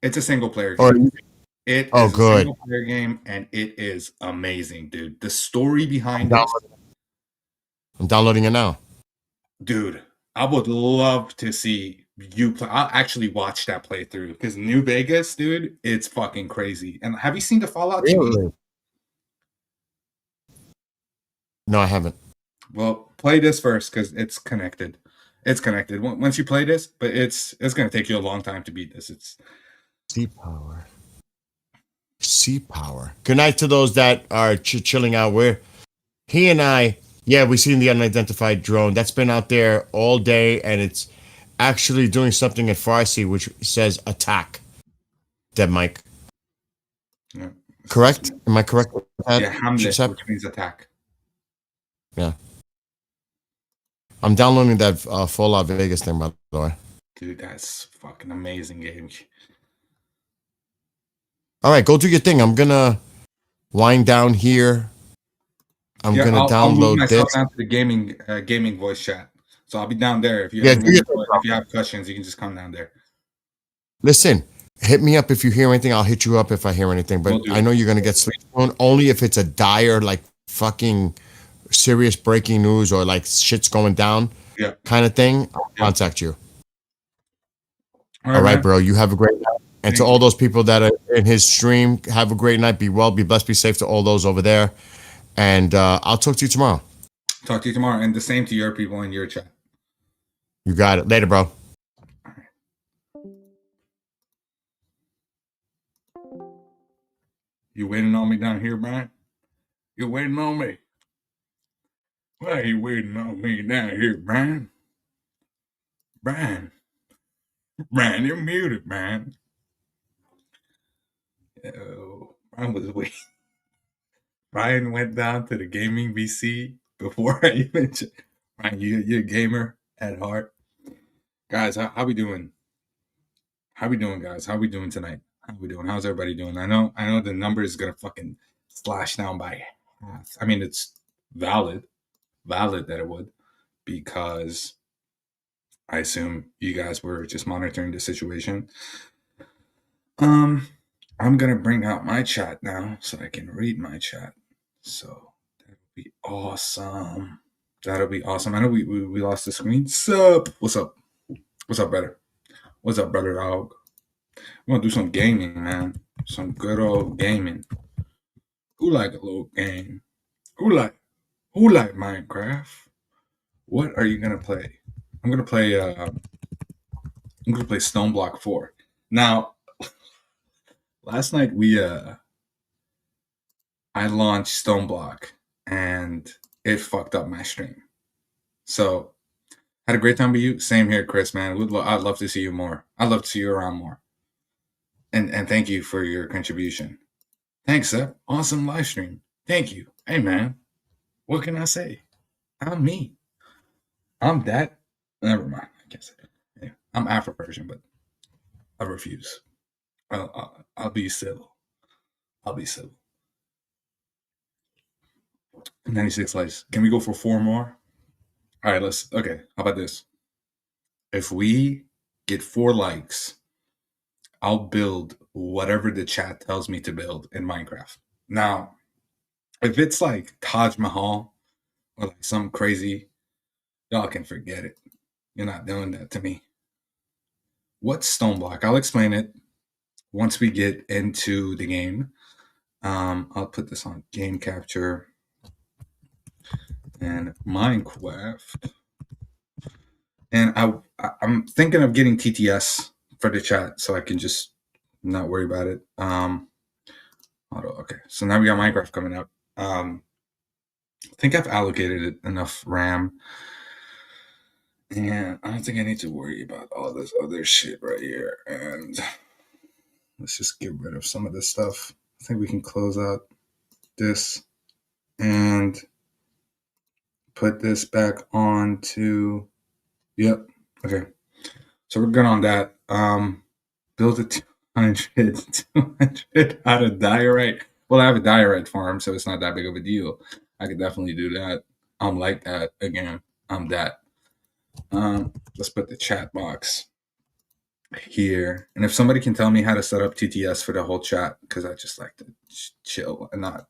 It's a single player or game. It is a good. single player game, and it is amazing, dude. The story behind it, I'm downloading it now. dude. I would love to see you play. I'll actually watch that playthrough because New Vegas, dude, it's fucking crazy. And have you seen the Fallout? Really? No, I haven't. Well, play this first because it's connected. It's connected. Once you play this, but it's going to take you a long time to beat this. It's Sea power. Sea power. Good night to those that are chilling out. He and I, we seen the unidentified drone that's been out there all day, and it's actually doing something at Farsi which says attack. Dead Mike. Yeah. Correct? Am I correct? Hamlet, which means attack. Yeah. I'm downloading that Fallout Vegas thing, by the way. Dude, that's fucking amazing game. All right, go do your thing. I'm gonna wind down here. I'm gonna I'll move download myself this. down to the gaming voice chat. So I'll be down there. If you Yeah, ever do your if you have questions, you can just come down there. Listen, hit me up if you hear anything. I'll hit you up if I hear anything. But I know you're gonna get sleep soon. Only if it's a dire, like fucking serious breaking news or like shit's going down, kind of thing. I'll contact you. All right, man. bro. You have a great night. And to all those people that are in his stream, have a great night. Be well, be blessed, be safe to all those over there. And I'll talk to you tomorrow. Talk to you tomorrow, and the same to your people in your chat. You got it. Later, bro. You waiting on me down here, Brian? You waiting on me? Why are you waiting on me down here, Brian? Brian, you're muted, man. Oh, Brian was waiting. Brian went down to the gaming VC before I even. Brian, you're a gamer at heart, guys. How we doing? How we doing, guys? How we doing tonight? How we doing? How's everybody doing? I know the number is gonna fucking slash down by half. I mean, it's valid that it would, because I assume you guys were just monitoring the situation. I'm gonna bring out my chat now so I can read my chat. So that'll be awesome. That'll be awesome. I know we lost the screen. Sup? What's up? What's up, brother? What's up, brother dog? We're gonna do some gaming, man. Some good old gaming. Who like a little game? Who like Minecraft? What are you gonna play? I'm gonna play Stone Block 4. Now, last night I launched Stone Block and it fucked up my stream. So had a great time with you. Same here, Chris, man. I'd love to see you more. I'd love to see you around more. And thank you for your contribution. Thanks, Seth. Awesome live stream. Thank you. Hey, man. What can I say? I'm me. I'm that. Never mind. I can't say that. Anyway, I'm Afro-Persian, but I refuse. I'll be civil. I'll be civil. 96 likes. Can we go for 4 more? All right, okay. How about this? If we get 4 likes, I'll build whatever the chat tells me to build in Minecraft. Now, if it's like Taj Mahal or like some crazy, y'all can forget it. You're not doing that to me. What's Stone Block? I'll explain it once we get into the game. I'll put this on game capture and Minecraft. And I'm thinking of getting TTS for the chat so I can just not worry about it. Okay, so now we got Minecraft coming up. I think I've allocated enough RAM. And I don't think I need to worry about all this other shit right here. And let's just get rid of some of this stuff. I think we can close out this and put this back on to, yep. Okay. So we're good on that. Build a 200 out of diorite. Well, I have a diorite farm, so it's not that big of a deal. I could definitely do that. I'm like that. Again, I'm that. Let's put the chat box here. And if somebody can tell me how to set up TTS for the whole chat, because I just like to chill and not.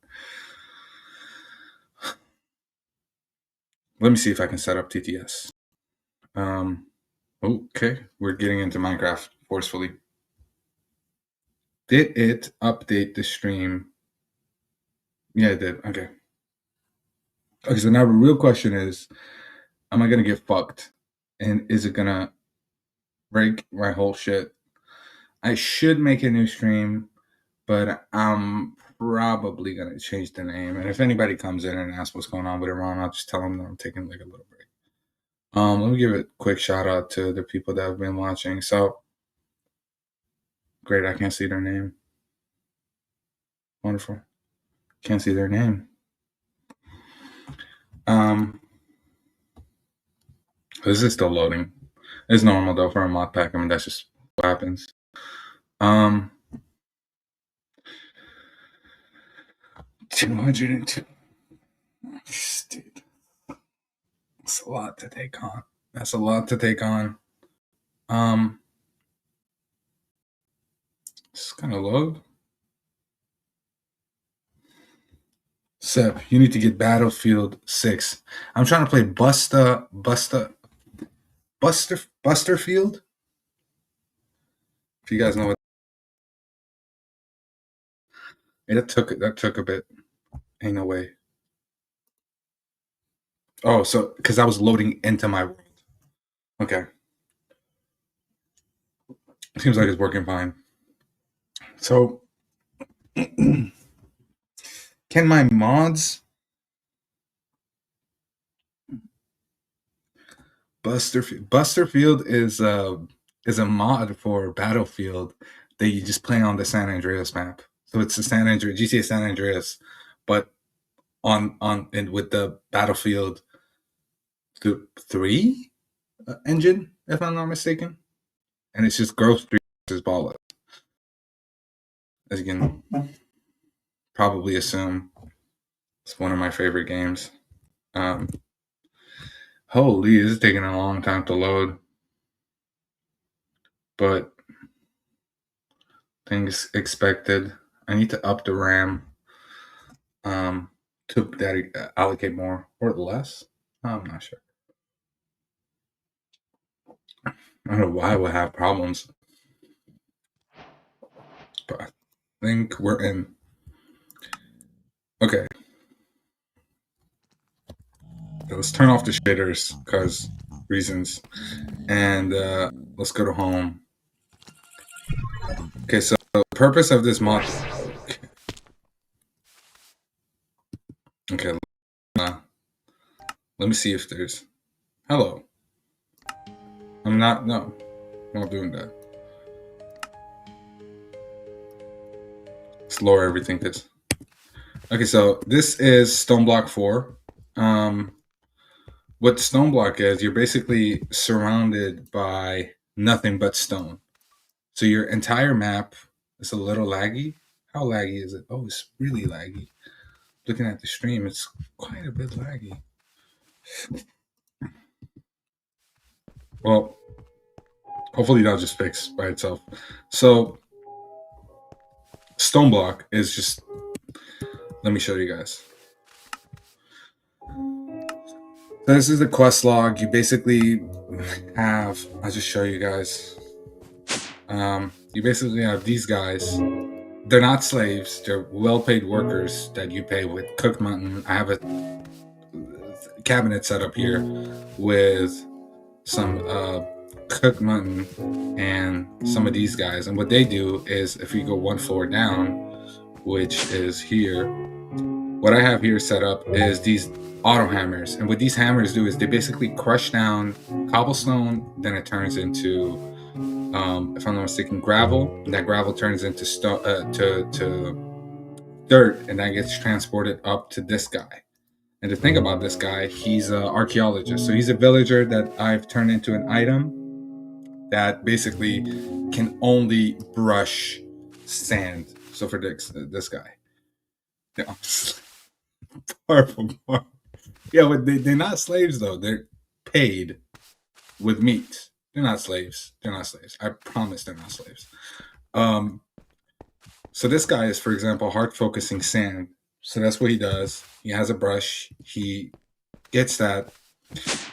Let me see if I can set up TTS. Okay, we're getting into Minecraft forcefully. Did it update the stream? Yeah, it did. Okay. Okay, so now the real question is, am I going to get fucked? And is it going to break my whole shit? I should make a new stream, but I'm probably going to change the name. And if anybody comes in and asks what's going on with Iran, I'll just tell them that I'm taking like a little break. Let me give a quick shout out to the people that have been watching. So, great, I can't see their name. Wonderful. Can't see their name. This is still loading. It's normal though for a mod pack. I mean, that's just what happens. 202. Dude, that's a lot to take on. That's a lot to take on. It's gonna load. Sep, you need to get Battlefield 6. I'm trying to play Busterfield. If you guys know what. Yeah, that took a bit. Ain't no way. Oh, so because I was loading into my world. Okay. Seems like it's working fine. So can my mods Busterfield is a mod for Battlefield that you just play on the San Andreas map. So it's the GTA San Andreas, but on with the Battlefield 3 engine, if I'm not mistaken. And it's just Grove Street versus Bala. As you can probably assume, it's one of my favorite games. Holy, this is taking a long time to load. But things expected. I need to up the RAM to allocate more or less. I'm not sure. I don't know why we'll have problems. But I think we're in. Okay. Let's turn off the shaders because reasons. And let's go to home. Okay, so the purpose of this mod. Okay. Let me see if there's. Hello. I'm not doing that. Let's lower everything. Okay, so this is Stone Block 4. What Stone Block is, you're basically surrounded by nothing but stone. So your entire map is a little laggy. How laggy is it? Oh, it's really laggy. Looking at the stream, it's quite a bit laggy. Well, hopefully that'll just fix by itself. So Stone Block is just, let me show you guys. So this is the quest log. You basically have, I'll just show you guys. You basically have these guys. They're not slaves. They're well-paid workers that you pay with cooked mutton. I have a cabinet set up here with some cooked mutton and some of these guys. And what they do is, if you go one floor down, which is here, what I have here set up is these auto hammers. And what these hammers do is they basically crush down cobblestone, then it turns into, if I'm not mistaken, gravel. And that gravel turns into to dirt, and that gets transported up to this guy. And to think about this guy, he's an archaeologist. So he's a villager that I've turned into an item that basically can only brush sand. So for this guy. Yeah. Yeah, but they're not slaves, though. They're paid with meat. They're not slaves. They're not slaves. I promise they're not slaves. So this guy is, for example, hard focusing sand. So that's what he does. He has a brush. He gets that,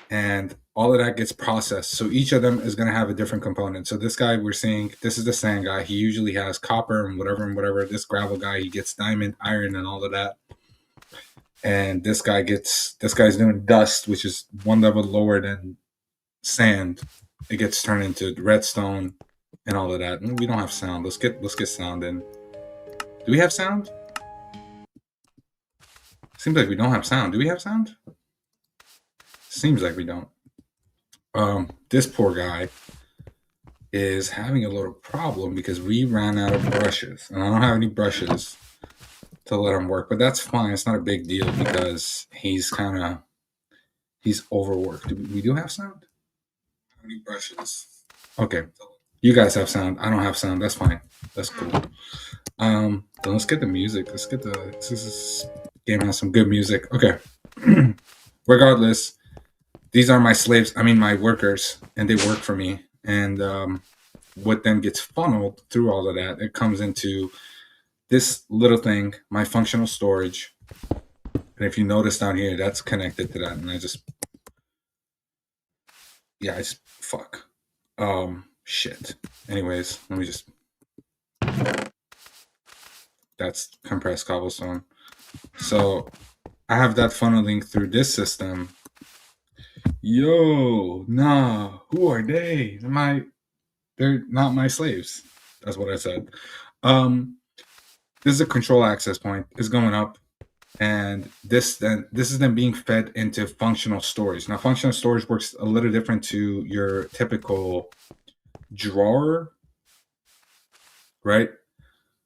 and all of that gets processed. So each of them is going to have a different component. So this guy we're seeing, this is the sand guy. He usually has copper and whatever. This gravel guy, he gets diamond, iron, and all of that. And this guy's doing dust, which is one level lower than sand. It gets turned into redstone and all of that. And we don't have sound. Let's get sound in. Do we have sound? Seems like we don't have sound. Do we have sound? Seems like we don't. This poor guy is having a little problem because we ran out of brushes. And I don't have any brushes to let him work. But that's fine. It's not a big deal because he's overworked. We do have sound? How many brushes? Okay. You guys have sound. I don't have sound. That's fine. That's cool. Then let's get the music. This game has some good music. Okay. Regardless, these are my slaves. I mean, my workers, and they work for me. And what then gets funneled through all of that, it comes into this little thing, my functional storage. And if you notice down here, that's connected to that. And fuck. Shit. Anyways, let me just. That's compressed cobblestone. So I have that funneling through this system. Yo, nah, who are they? They're not my slaves. That's what I said. This is a control access point. It's going up. And this is then being fed into functional storage. Now, functional storage works a little different to your typical drawer, right?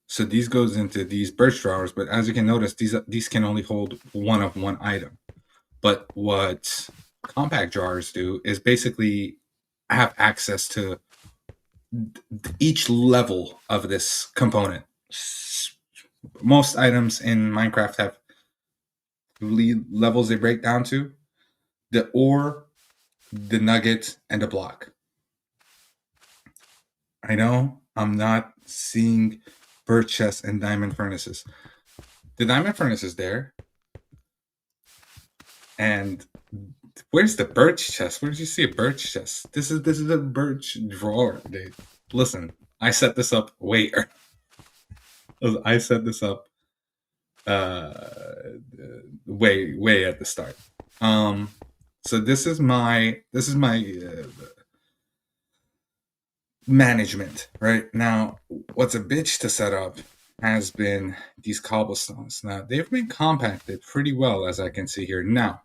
So these goes into these birch drawers, but as you can notice, these can only hold one item. But what compact drawers do is basically have access to each level of this component. Most items in Minecraft have levels they break down to: the ore, the nugget, and the block. I know I'm not seeing birch chests and diamond furnaces. The diamond furnace is there. And where's the birch chest? Where did you see a birch chest? This is a birch drawer, dude. Listen, I set this up way I set this up way at the start. So this is my management right now. What's a bitch to set up has been these cobblestones. Now they've been compacted pretty well, as I can see here. Now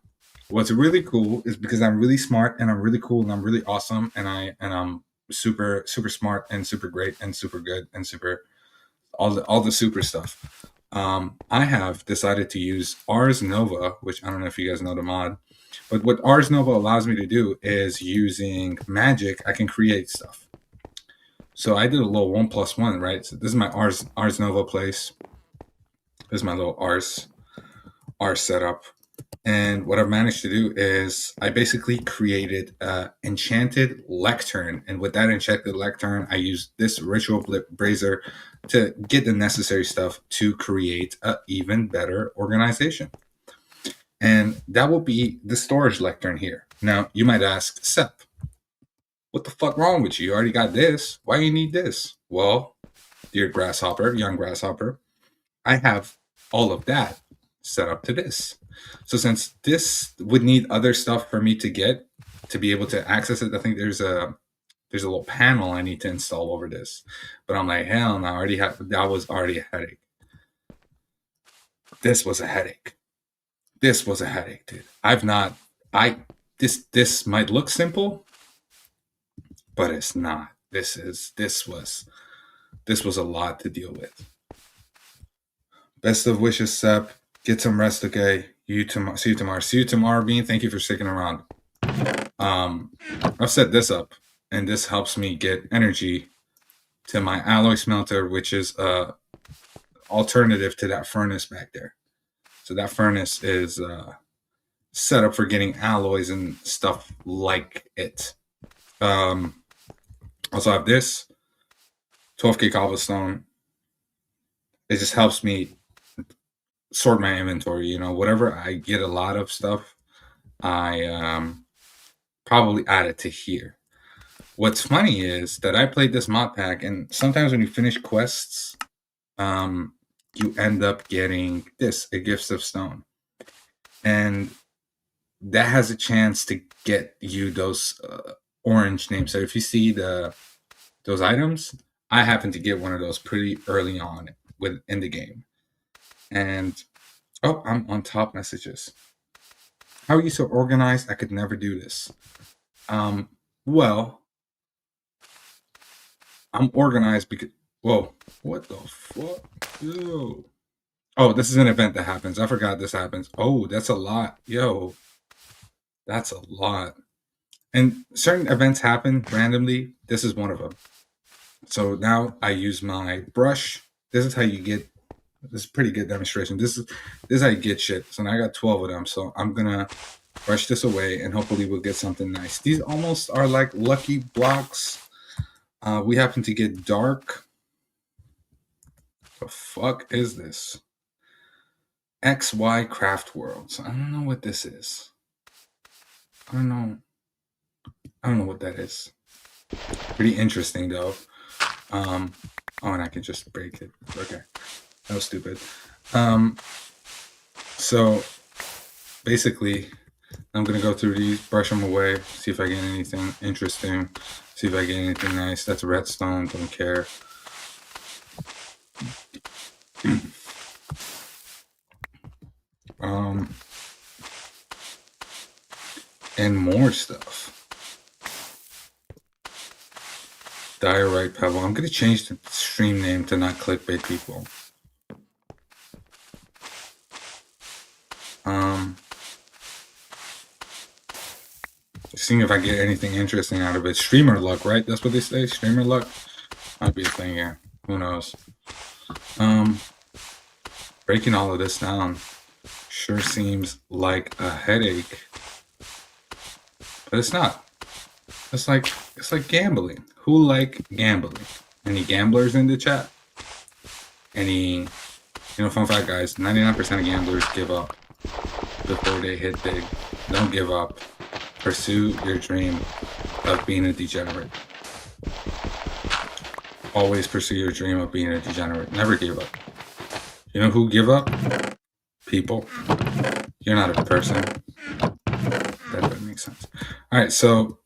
what's really cool is because I'm really smart and I'm really cool and I'm really awesome and I'm super smart and super great and super good and super all the super stuff. I have decided to use Ars Nova, which I don't know if you guys know the mod, but what Ars Nova allows me to do is using magic, I can create stuff. So I did a little 1+1, right? So this is my Ars Nova place. This is my little Ars setup. And what I've managed to do is I basically created an enchanted lectern. And with that enchanted lectern, I used this ritual brazier to get the necessary stuff to create an even better organization. And that will be the storage lectern here. Now, you might ask, Sep, what the fuck wrong with you? You already got this. Why do you need this? Well, dear grasshopper, young grasshopper, I have all of that set up to this. So since this would need other stuff for me to get to be able to access it, I think there's a little panel I need to install over this. But I'm like, hell no, that was already a headache. This was a headache. This was a headache, dude. This might look simple, but it's not. This was a lot to deal with. Best of wishes, Sep. Get some rest, okay? See you tomorrow. See you tomorrow, Bean. Thank you for sticking around. I've set this up, and this helps me get energy to my alloy smelter, which is alternative to that furnace back there. So that furnace is set up for getting alloys and stuff like it. Also have this 12K cobblestone. It just helps me sort my inventory. You know, whatever I get a lot of stuff, I probably add it to here. What's funny is that I played this mod pack, and sometimes when you finish quests, you end up getting this, a Gifts of Stone. And that has a chance to get you those orange names. So if you see those items, I happen to get one of those pretty early on in the game. And oh, I'm on top messages. How are you so organized? I could never do this. Well, I'm organized because whoa, what the fuck? Yo. Oh, this is an event that happens. I forgot this happens. Oh, that's a lot. Yo. That's a lot. And certain events happen randomly. This is one of them. So now I use my brush. This is how you get. This is a pretty good demonstration. This is how you get shit. So now I got 12 of them. So I'm gonna brush this away, and hopefully we'll get something nice. These almost are like lucky blocks. We happen to get dark. The fuck is this? XY Craft Worlds. I don't know what this is. I don't know what that is. Pretty interesting though. Oh, and I can just break it. Okay. That was stupid. So basically I'm gonna go through these, brush them away, see if I get anything interesting, see if I get anything nice. That's redstone, don't care. And more stuff. Diorite Pebble. I'm gonna change the stream name to not clickbait people. seeing if I get anything interesting out of it. Streamer luck, right? That's what they say. Streamer luck might be a thing here. Who knows? Breaking all of this down sure seems like a headache, but it's not. It's like gambling. Who like gambling? Any gamblers in the chat? Any, fun fact, guys, 99% of gamblers give up before they hit big. Don't give up. Pursue your dream of being a degenerate. Always pursue your dream of being a degenerate. Never give up. You know who give up? People. You're not a person. That doesn't make sense. All right, so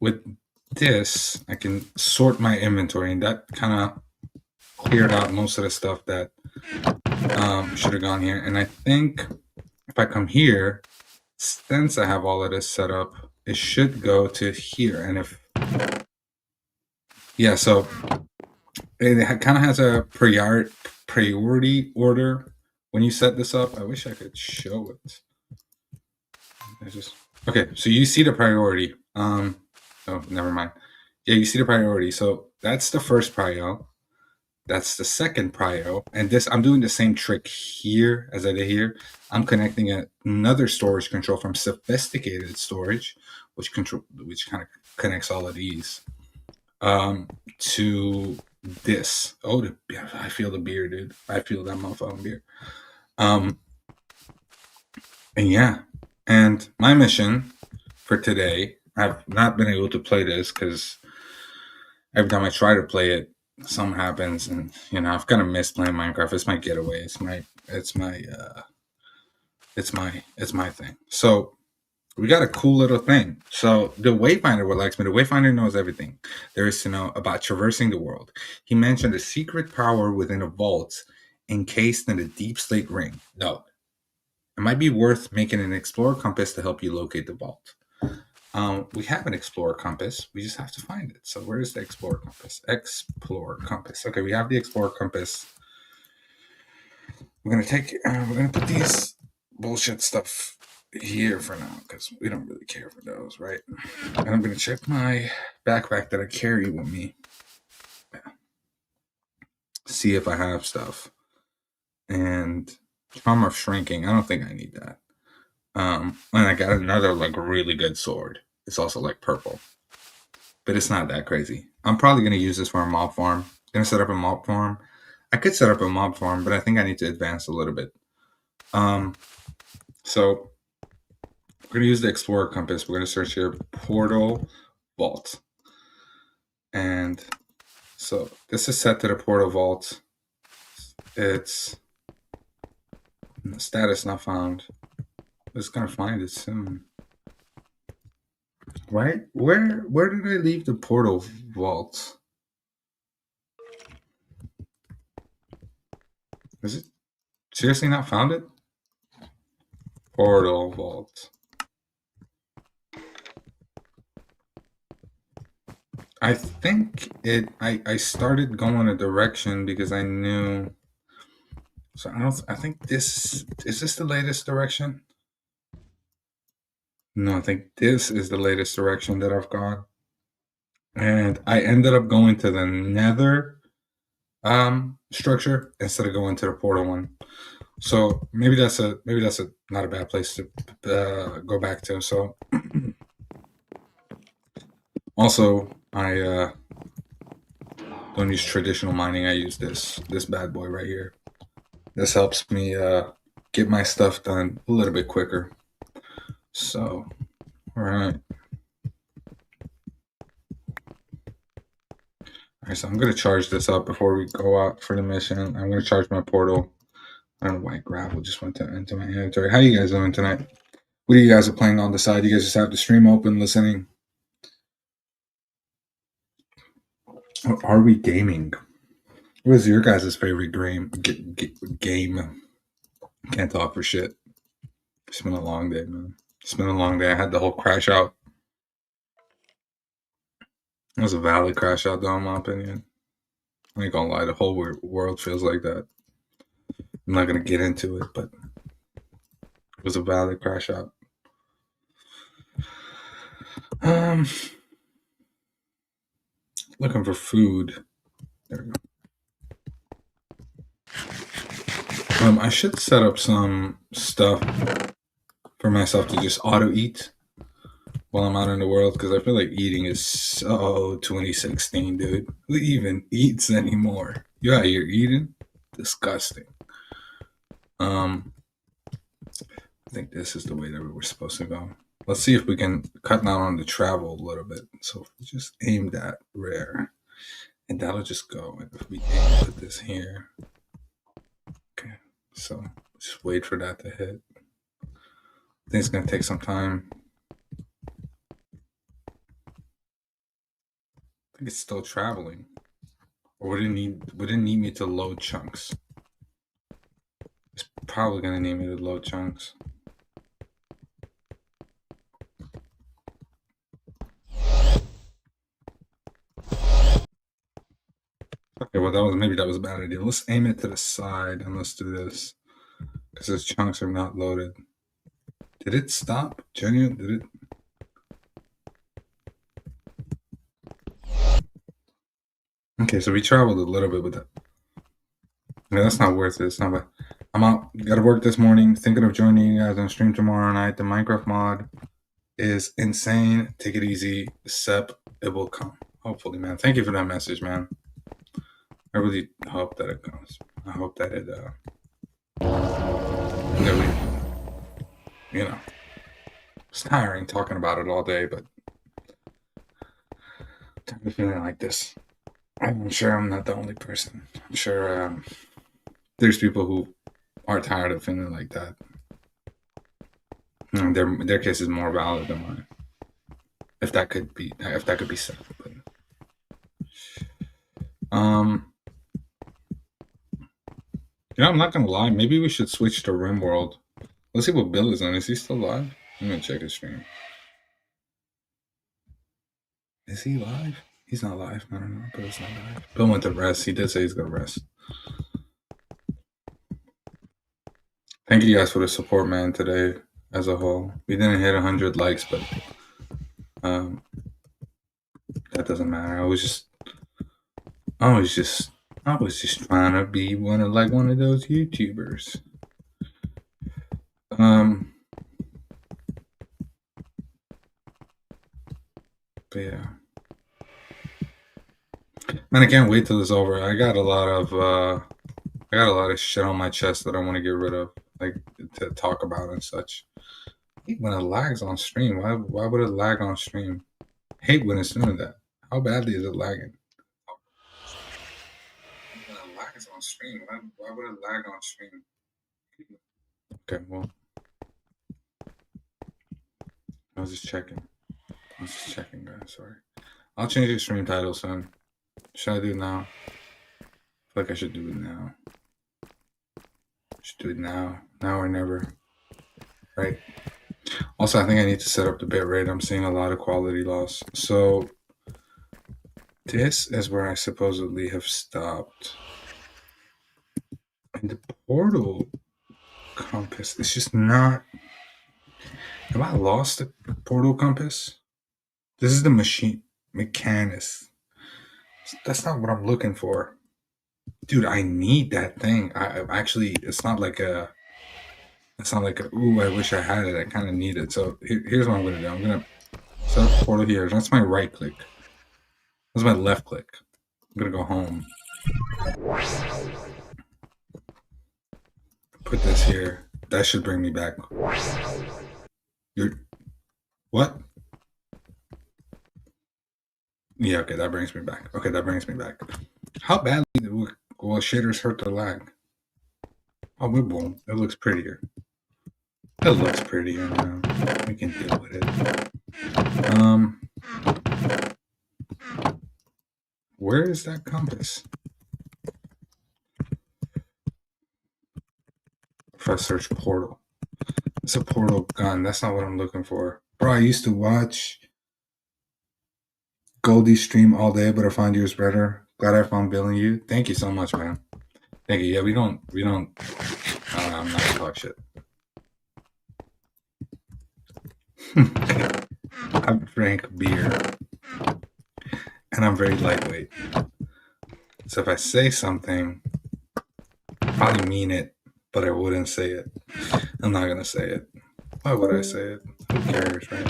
with this, I can sort my inventory, and that kind of cleared out most of the stuff that should have gone here. And I think if I come here, since I have all of this set up, it should go to here. And if, yeah, so it kind of has a priority order when you set this up. I wish I could show it. Okay, so you see the priority. Oh, never mind. Yeah, you see the priority. So that's the first prio. That's the second prio. And this, I'm doing the same trick here as I did here. I'm connecting another storage control from sophisticated storage, which kind of connects all of these to this. Oh, I feel the beer, dude. I feel that motherfucking beer. And yeah. And my mission for today, I've not been able to play this because every time I try to play it, something happens, and I've kind of missed playing Minecraft. It's my getaway. It's my thing. So we got a cool little thing. So the Wayfinder would like me. The Wayfinder knows everything there is to know about traversing the world. He mentioned a secret power within a vault encased in a deep slate ring. No. It might be worth making an Explorer Compass to help you locate the vault. We have an Explorer Compass. We just have to find it. So where is the Explorer Compass? Explorer Compass. Okay, we have the Explorer Compass. We're gonna put these bullshit stuff here for now because we don't really care for those, right? And I'm gonna check my backpack that I carry with me. See if I have stuff. And Charm of Shrinking. I don't think I need that. And I got another really good sword. It's also purple, but it's not that crazy. I'm probably gonna use this for a mob farm. Gonna set up a mob farm. I could set up a mob farm, but I think I need to advance a little bit. So we're gonna use the Explorer Compass. We're gonna search here portal vault, and so this is set to the portal vault. It's status not found. It's gonna find it soon. Right? Where did I leave the portal vault? Is it seriously not found it? Portal vault. I think I started going a direction because I knew. So I think is this the latest direction? No, I think this is the latest direction that I've gone. And I ended up going to the nether structure instead of going to the portal one. So maybe that's not a bad place to go back to. So also I don't use traditional mining. I use this bad boy right here. This helps me get my stuff done a little bit quicker. So, all right. All right, so I'm going to charge this up before we go out for the mission. I'm going to charge my portal. I don't know why gravel just went into my inventory. How you guys doing tonight? What are you guys playing on the side? You guys just have the stream open, listening? Or are we gaming? What is your guys' favorite game? Can't talk for shit. It's been a long day, man. It's been a long day. I had the whole crash out. It was a valid crash out, though, in my opinion. I ain't gonna lie, the whole world feels like that. I'm not gonna get into it, but it was a valid crash out. Um, looking for food. There we go. I should set up some stuff for myself to just auto eat while I'm out in the world, because I feel like eating is so 2016, dude. Who even eats anymore? You out here eating? Disgusting. I think this is the way that we were supposed to go. Let's see if we can cut down on the travel a little bit. So if we just aim that rare, and that'll just go. And if we put this here, okay. So just wait for that to hit. I think it's gonna take some time. I think it's still traveling, or would it need me to load chunks? It's probably gonna need me to load chunks. Okay, well maybe that was a bad idea. Let's aim it to the side and let's do this, because those chunks are not loaded. Did it stop? Genuine? Did it? Okay, so we traveled a little bit with that. Yeah, that's not worth it. It's not bad. I'm out. Got to work this morning. Thinking of joining you guys on stream tomorrow night. The Minecraft mod is insane. Take it easy. Sep, it will come. Hopefully, man. Thank you for that message, man. I really hope that it comes. I hope that it, it's tiring talking about it all day, but I'm feeling like this. I'm sure I'm not the only person. I'm sure there's people who are tired of feeling like that. Their case is more valid than mine. If that could be said. But, I'm not gonna lie. Maybe we should switch to RimWorld. Let's see what Bill is on. Is he still live? I'm gonna check his stream. Is he live? He's not live. I don't know. Bill's not live. Bill went to rest. He did say he's gonna rest. Thank you guys for the support, man, today as a whole. We didn't hit 100 likes, but that doesn't matter. I was just trying to be one of those YouTubers. But yeah. Man, I can't wait till it's over. I got a lot of shit on my chest that I want to get rid of, like to talk about and such. I hate when it lags on stream. Why would it lag on stream? I hate when it's doing that. How badly is it lagging? When it lags on stream, why would it lag on stream? Okay, well, I was just checking, guys. Sorry. I'll change the stream title soon. Should I do it now? I feel like I should do it now. Should do it now. Now or never. Right? Also, I think I need to set up the bitrate. I'm seeing a lot of quality loss. So this is where I supposedly have stopped. And the portal compass, it's just not. Have I lost the portal compass? This is the mechanist. That's not what I'm looking for. Dude, I need that thing. I actually, it's not like a, ooh, I wish I had it. I kind of need it. So here's what I'm going to do. I'm going to set up the portal here. That's my right click. That's my left click. I'm going to go home. Put this here. That should bring me back. What? Yeah, okay, that brings me back. How badly will shaders hurt the lag? Oh, we won't. It looks prettier. It looks prettier now. We can deal with it. Where is that compass? If I search portal. It's a portal gun. That's not what I'm looking for. Bro, I used to watch Goldie stream all day, but I found yours better. Glad I found Bill and you. Thank you so much, man. Thank you. Yeah, we don't. I'm not gonna talk shit. I've drank beer, and I'm very lightweight. So if I say something, I probably mean it, but I wouldn't say it. I'm not gonna say it. Why would I say it? Who cares, right?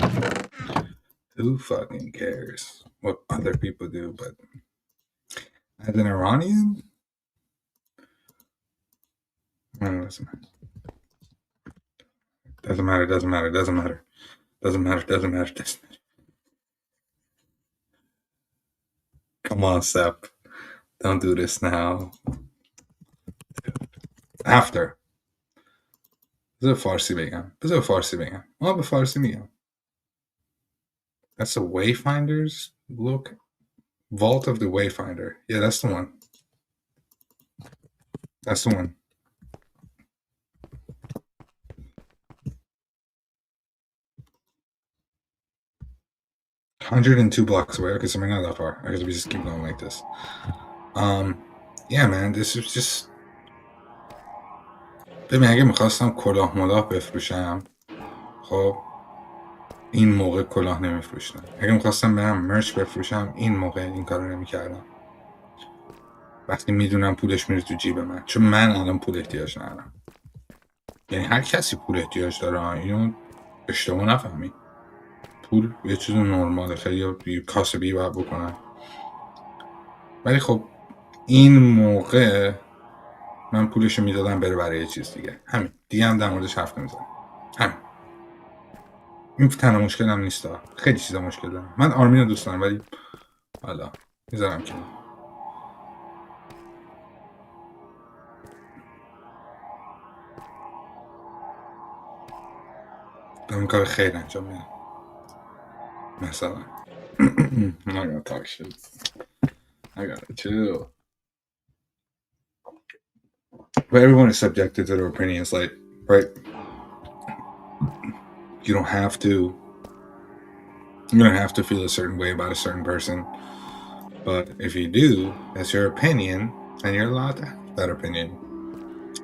Who fucking cares what other people do? But as an Iranian, it doesn't matter. Doesn't matter. Doesn't matter. Doesn't matter. Doesn't matter. Doesn't matter. Doesn't matter. Come on, Sep. Don't do this now. After. بذار فارسی بگم. ما به فارسی میگم. That's the Wayfinders look. Vault of the Wayfinder. Yeah, that's the one. That's the one. $102 away. Okay, so we're not that far. I guess we just keep going like this. Yeah, man, this is just. ببین اگه میخواستم کلاه ملاه بفروشم خب این موقع کلاه نمیفروشتم. اگه میخواستم برم مرچ بفروشم این موقع این کارو نمیکردم. وقتی میدونم پولش میره تو جیب من، چون من الان پول احتیاج ندارم. یعنی هر کسی پول احتیاج داره، اینو اشتباه نفهمید. پول یه چیز نرماله، خیلی کاسبی باید بکنن. ولی خب این موقع من پولشو میدادم بره برای یه چیز دیگه. همین دیگه هم در موردش حرف نمیزنم. همین این تنها مشکلم نیست. خیلی چیزا مشکل دارم. من آرمین رو دوست دارم ولی حالا میذارم که دارم کار خیر انجام میدم. مثلا I'm not gonna talk shit. I gotta chill. But everyone is subjected to their opinions, like, right? You don't have to feel a certain way about a certain person. But if you do, that's your opinion, and you're allowed to have that opinion.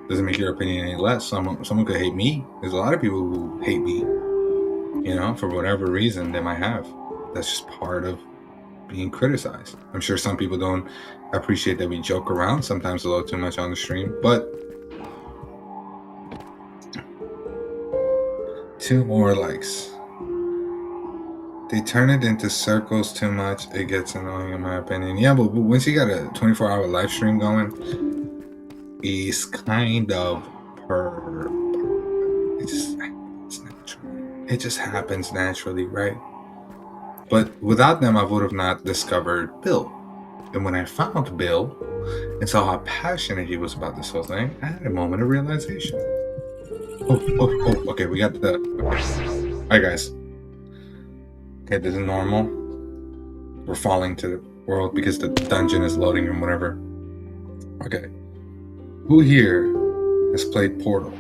Doesn't make your opinion any less. Someone could hate me. There's a lot of people who hate me, you know, for whatever reason they might have. That's just part of being criticized. I'm sure some people don't appreciate that we joke around sometimes a little too much on the stream, but 2 more likes. They turn it into circles too much. It gets annoying in my opinion. Yeah, but once you got a 24-hour live stream going, it's kind of it just happens naturally, right? But without them, I would have not discovered Bill. And when I found Bill and saw how passionate he was about this whole thing, I had a moment of realization. Oh, okay, we got the... All right, guys. Okay, this is normal. We're falling to the world because the dungeon is loading and whatever. Okay. Who here has played Portal?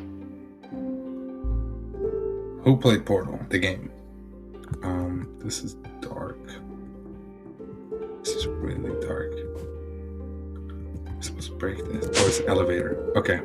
Who played Portal, the game? This is dark. This is really dark. I'm supposed to break this. Oh, it's an elevator. Okay.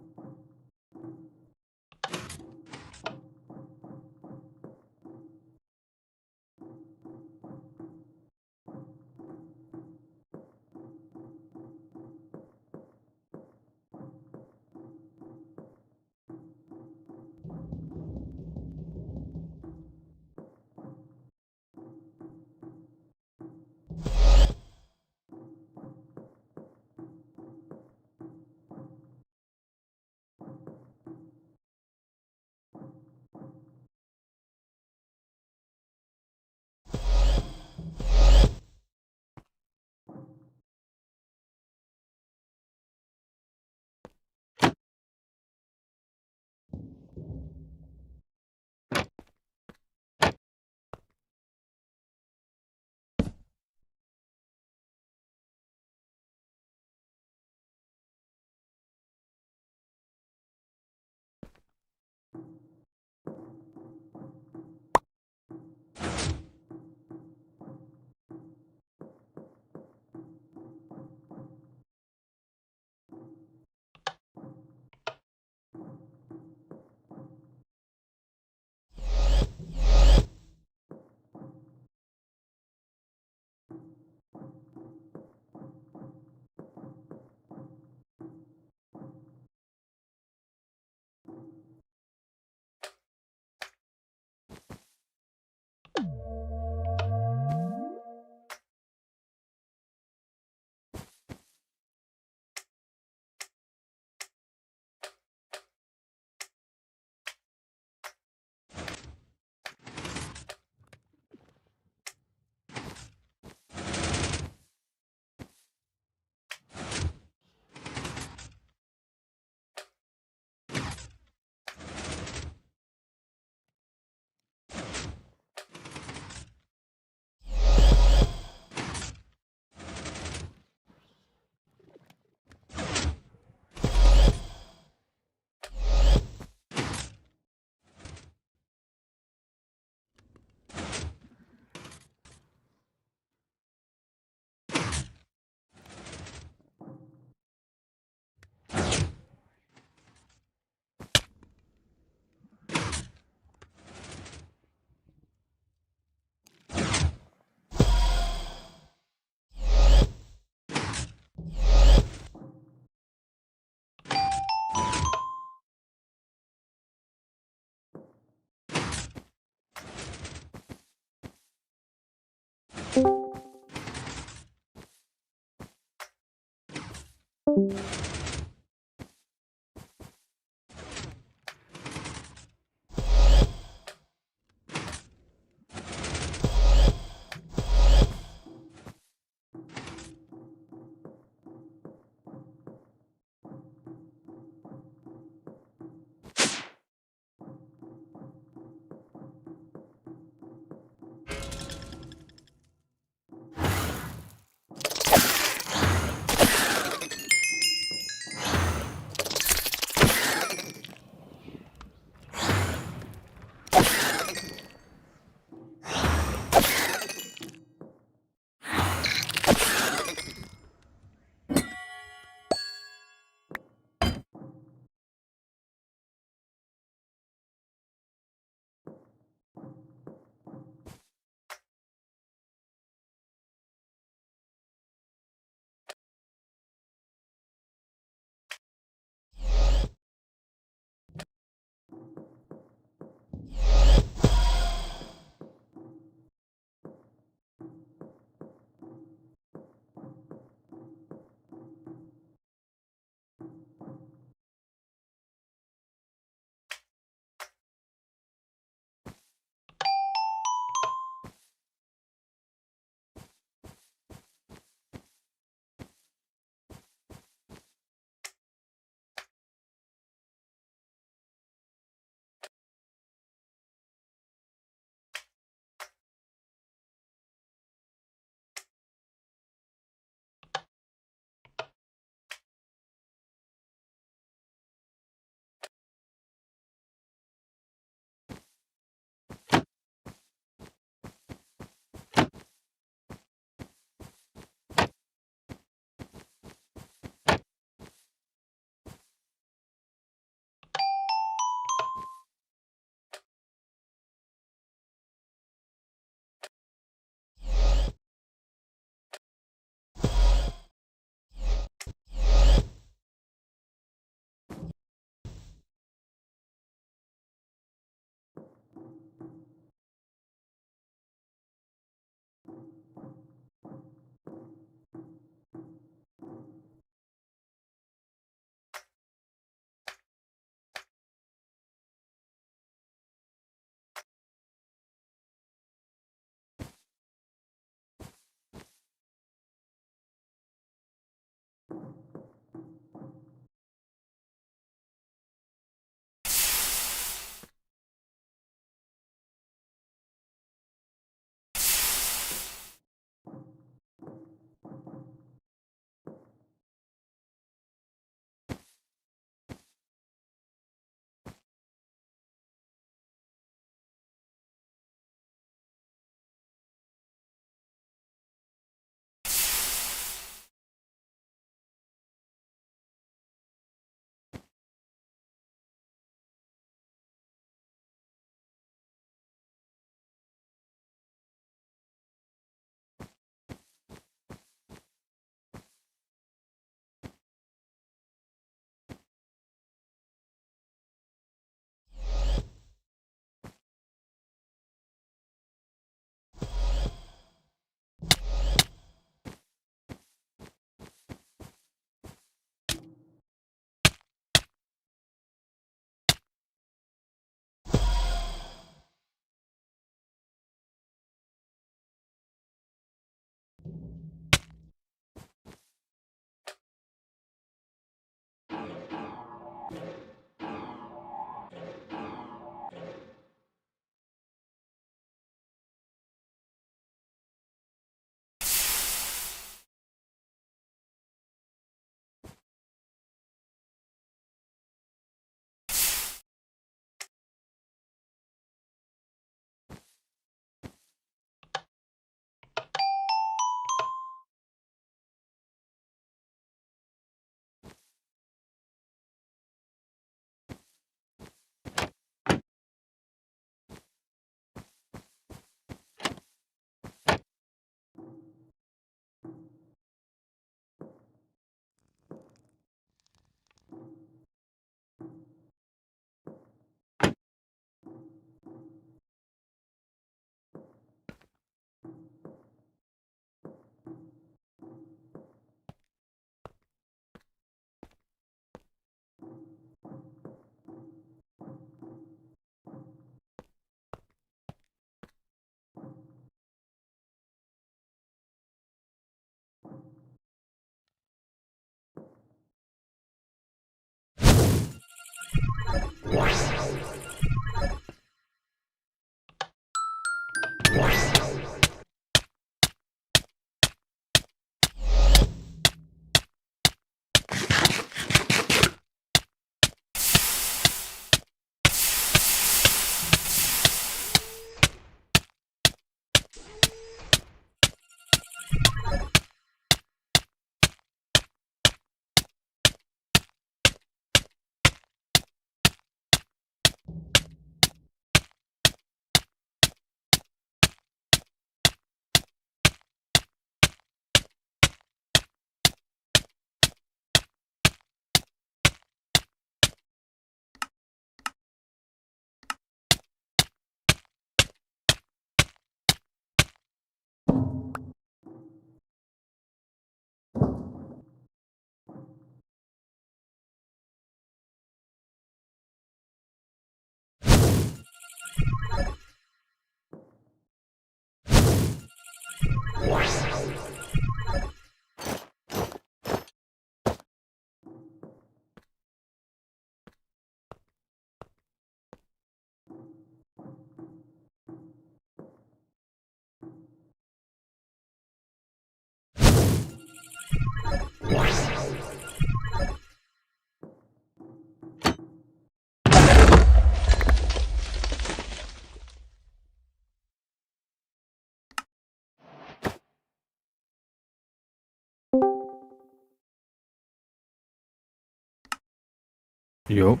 Yup.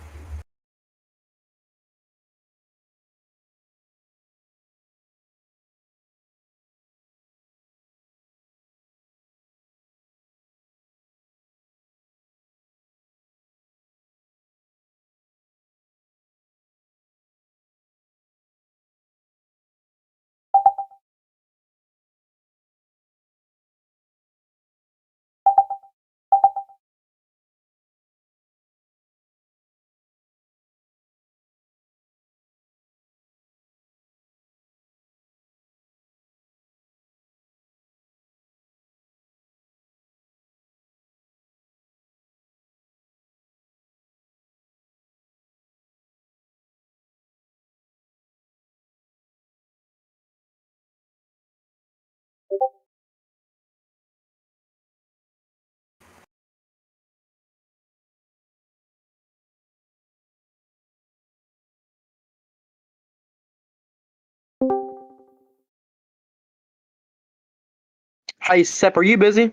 Hey, Sep, are you busy?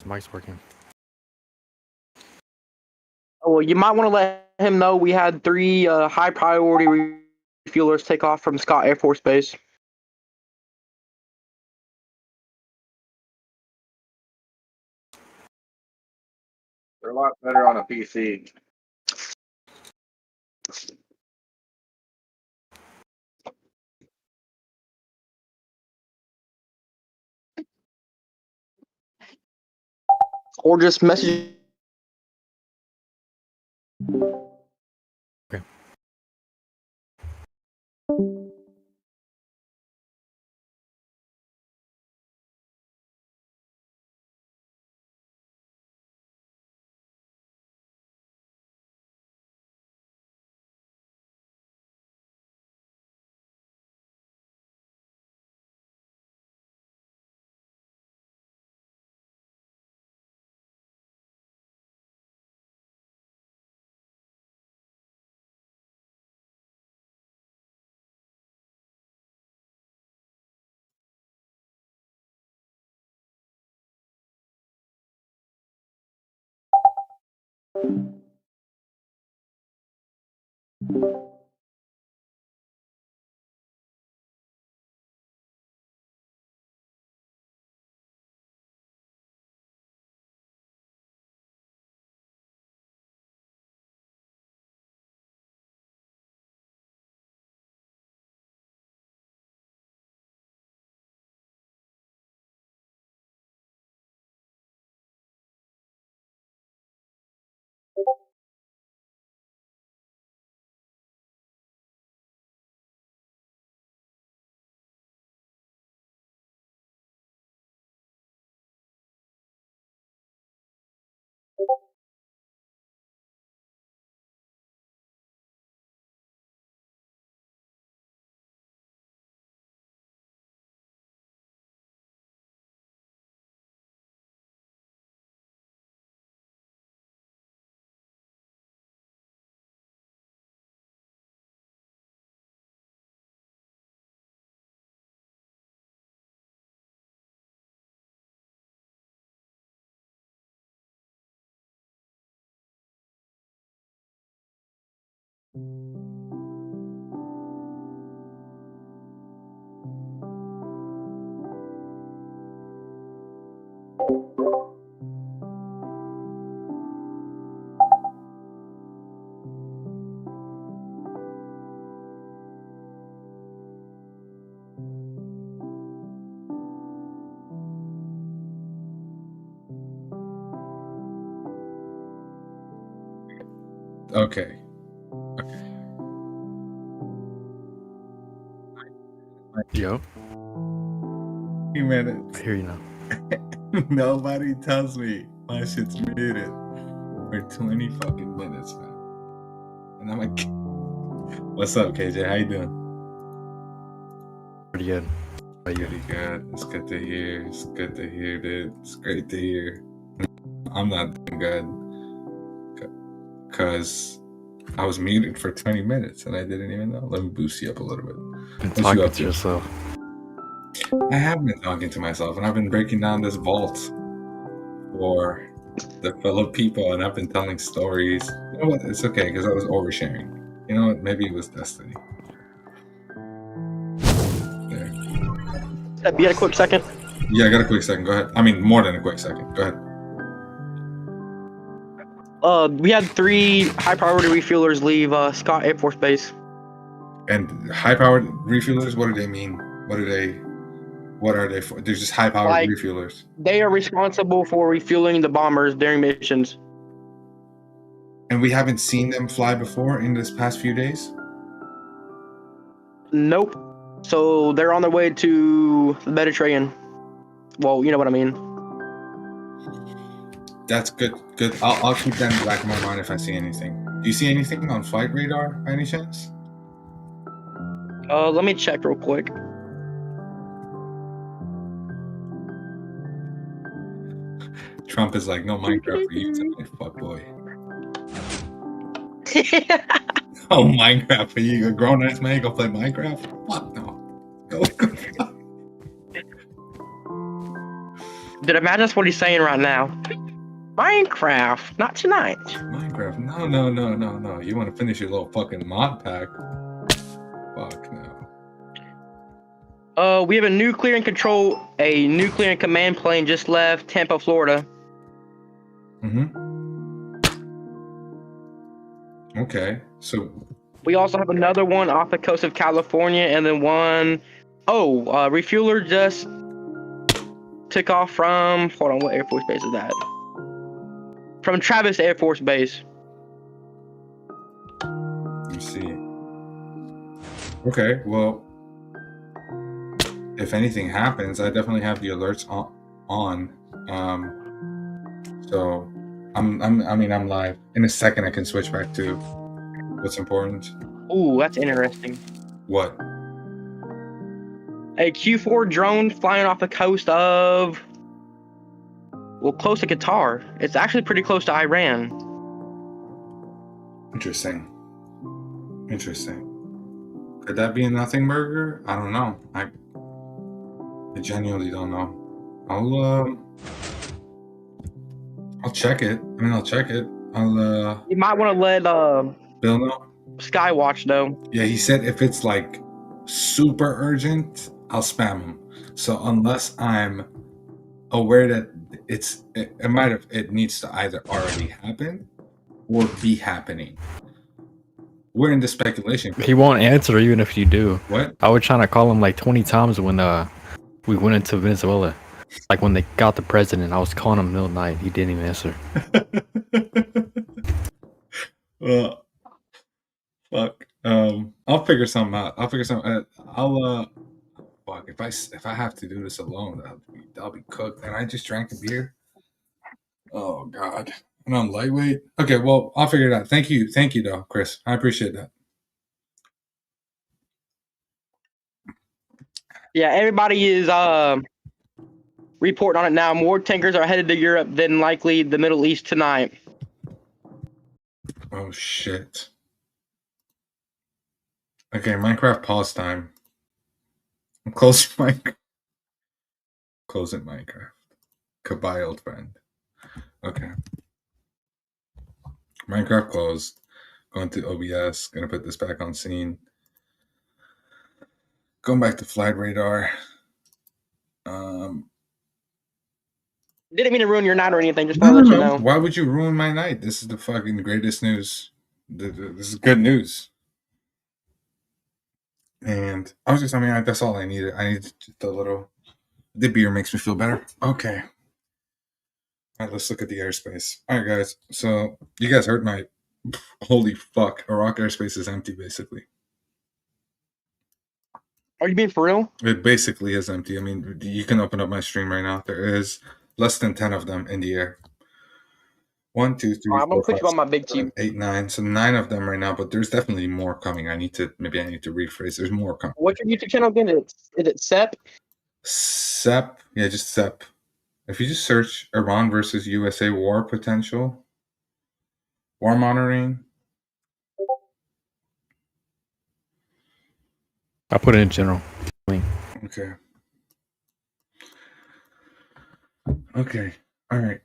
Mike's working. Oh, well, you might want to let him know we had 3 high priority refuelers take off from Scott Air Force Base. They're a lot better on a PC. Or just message. Okay. Okay. 3 minutes. I hear you now. Nobody tells me my shit's muted for 20 fucking minutes, man. And I'm like, what's up, KJ? How you doing? Pretty good. How are you? Pretty good. It's good to hear. It's good to hear, dude. It's great to hear. I'm not doing good because I was muted for 20 minutes and I didn't even know. Let me boost you up a little bit. Been What you talking up to yourself. I have been talking to myself, and I've been breaking down this vault for the fellow people, and I've been telling stories. You know what? It's okay because I was oversharing. You know what? Maybe it was destiny. There. You got a quick second? Yeah, I got a quick second. Go ahead. I mean, more than a quick second. Go ahead. We had 3 high priority refuelers leave Scott Air Force Base. And high-powered refuelers, what do they mean? What are they for? They're just high-powered Like- refuelers. They are responsible for refueling the bombers during missions. And we haven't seen them fly before in this past few days? Nope. So they're on their way to the Mediterranean. Well, you know what I mean. That's good. Good. I'll keep that in the back of my mind if I see anything. Do you see anything on flight radar by any chance? Let me check real quick. Trump is like, no Minecraft for you tonight, fuck boy. Oh, Minecraft for you. A grown ass man go play Minecraft? Fuck no. Go. Dude, imagine that's what he's saying right now. Minecraft, not tonight. Minecraft. No. You want to finish your little fucking mod pack? Fuck no. We have a nuclear and command plane just left Tampa, Florida. Okay, so We also have another one off the coast of California, and then one refueler just took off from, hold on, what Air Force Base is that? From Travis Air Force Base. let's see. Okay, well, if anything happens, I definitely have the alerts on. So I'm live. In a second, I can switch back to what's important. Ooh, that's interesting. What? A Q-4 drone flying off the coast of, close to Qatar. It's actually pretty close to Iran. Interesting. Could that be a nothing burger? I don't know. I genuinely don't know. I'll check it. I'll check it. I'll You might want to let Bill know. Skywatch know. Yeah, he said if it's like super urgent, I'll spam him. So unless I'm aware that it needs to either already happen or be happening. We're in the speculation. He won't answer even if you do. What? I was trying to call him like 20 times when we went into Venezuela. Like when they got the president, I was calling him middle of the night. He didn't even answer. Fuck. I'll figure something out. Fuck. If I have to do this alone, I'll be cooked. And I just drank a beer. Oh God. And I'm lightweight. Okay, well, I'll figure it out. Thank you, though, Chris. I appreciate that. Yeah, everybody is reporting on it now. More tankers are headed to Europe than likely the Middle East tonight. Oh shit. Okay, Minecraft pause time. I'm closing Minecraft. Goodbye, old friend. Okay. Minecraft closed. Going to OBS. Gonna put this back on scene. Going back to Flight Radar. Didn't mean to ruin your night or anything. Just want to let you know. Why would you ruin my night? This is the fucking greatest news. This is good news. And that's all I needed. I needed just a little. The beer makes me feel better. Okay. All right, let's look at the airspace. All right, guys. So you guys heard my. Holy fuck! Iraq airspace is empty, basically. Are you being for real? It basically is empty. I mean, you can open up my stream right now. There is less than 10 of them in the air. 1, 2, 3, I'm gonna 4, put 5, you on my big 7, TV. 8, 9. So 9 of them right now, but there's definitely more coming. I need to rephrase. There's more coming. What's your YouTube channel again? Is it SEP? SEP. Yeah, just SEP. If you just search Iran versus USA war potential, war monitoring. I put it in general. Okay. Okay. All right.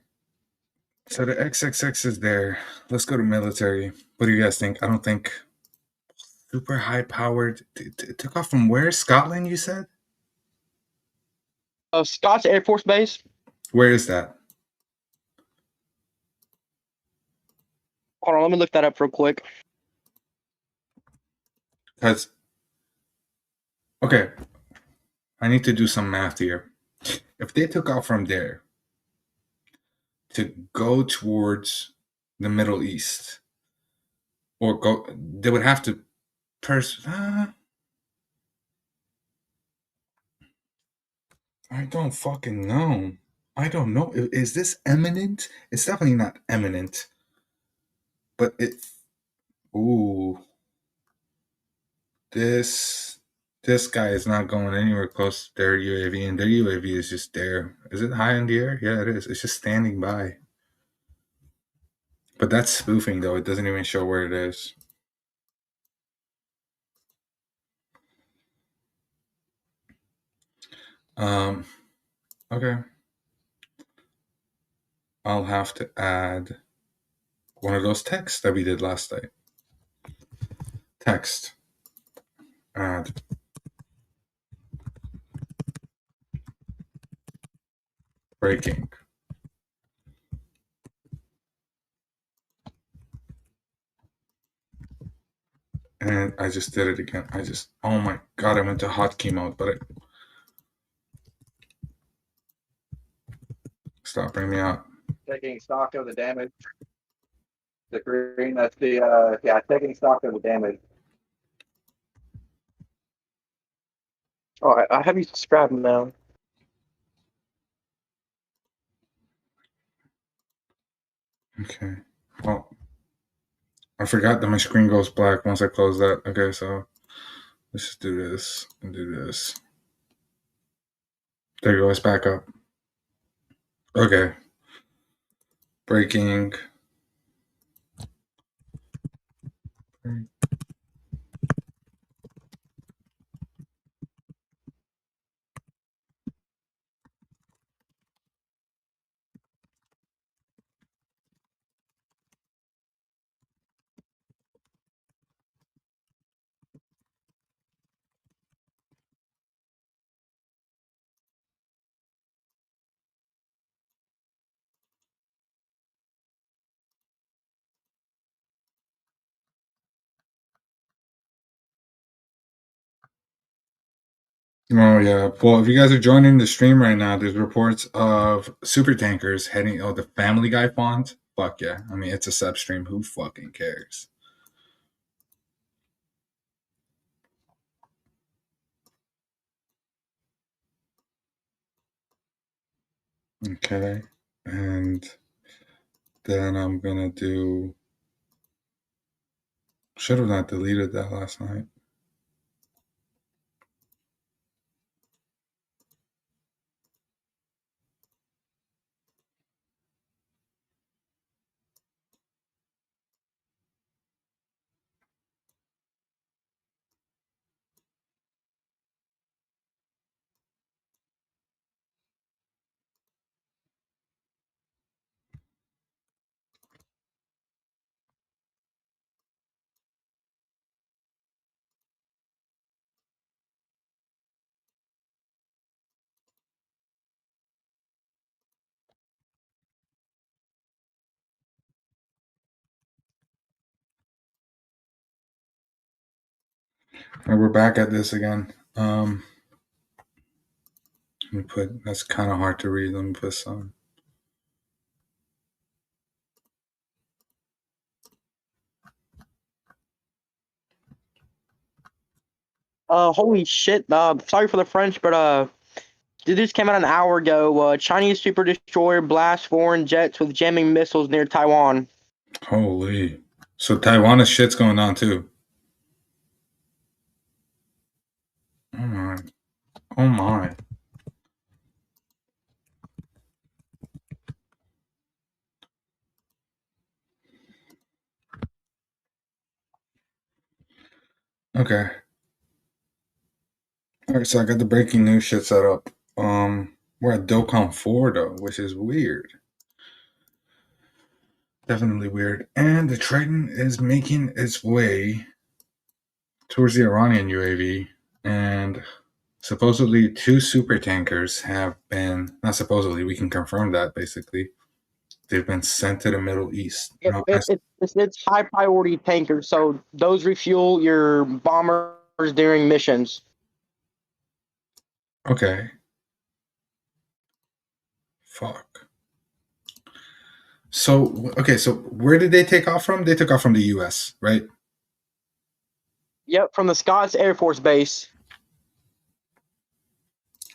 So the XXX is there. Let's go to military. What do you guys think? I don't think super high powered. It took off from where? Scotland, you said? Scott's Air Force Base. Where is that? Hold on, let me look that up real quick. Because, okay, I need to do some math here. If they took off from there to go towards the Middle East, or they would have to I don't fucking know. I don't know. Is this eminent? It's definitely not eminent. But ooh. This guy is not going anywhere close to their UAV, and their UAV is just there. Is it high in the air? Yeah, it is. It's just standing by. But that's spoofing, though. It doesn't even show where it is. Okay. I'll have to add one of those texts that we did last night. Text. Add. Breaking. And I just did it again. Oh my God, I went to hotkey mode, but stop bringing me out. Taking stock of the damage. The green, that's the, taking stock of the damage. All right, I have you subscribed now. Okay. Well, I forgot that my screen goes black once I close that. Okay, so let's just do this and do this. There you go. It's back up. Okay. Breaking. Oh yeah. Well, if you guys are joining the stream right now, there's reports of super tankers heading. Oh, the Family Guy font. Fuck yeah. I mean, it's a sub stream. Who fucking cares? Okay, and then I'm gonna do. Should have not deleted that last night. And we're back at this again. Let me put. That's kind of hard to read. Let me put some. Holy shit. Sorry for the French, but this came out an hour ago. Chinese super destroyer blasts foreign jets with jamming missiles near Taiwan. Holy. So Taiwan is shit's going on too. Oh my. Oh my. Okay. All right, so I got the breaking news shit set up. We're at DOCOM 4 though, which is weird. Definitely weird. And the Triton is making its way towards the Iranian UAV, and supposedly 2 super tankers have been, not supposedly, we can confirm that basically. They've been sent to the Middle East. Now, It's high priority tankers, so those refuel your bombers during missions. okay. Fuck. So, okay, so where did they take off from? They took off from the US, right? Yep, from the Scots Air Force Base.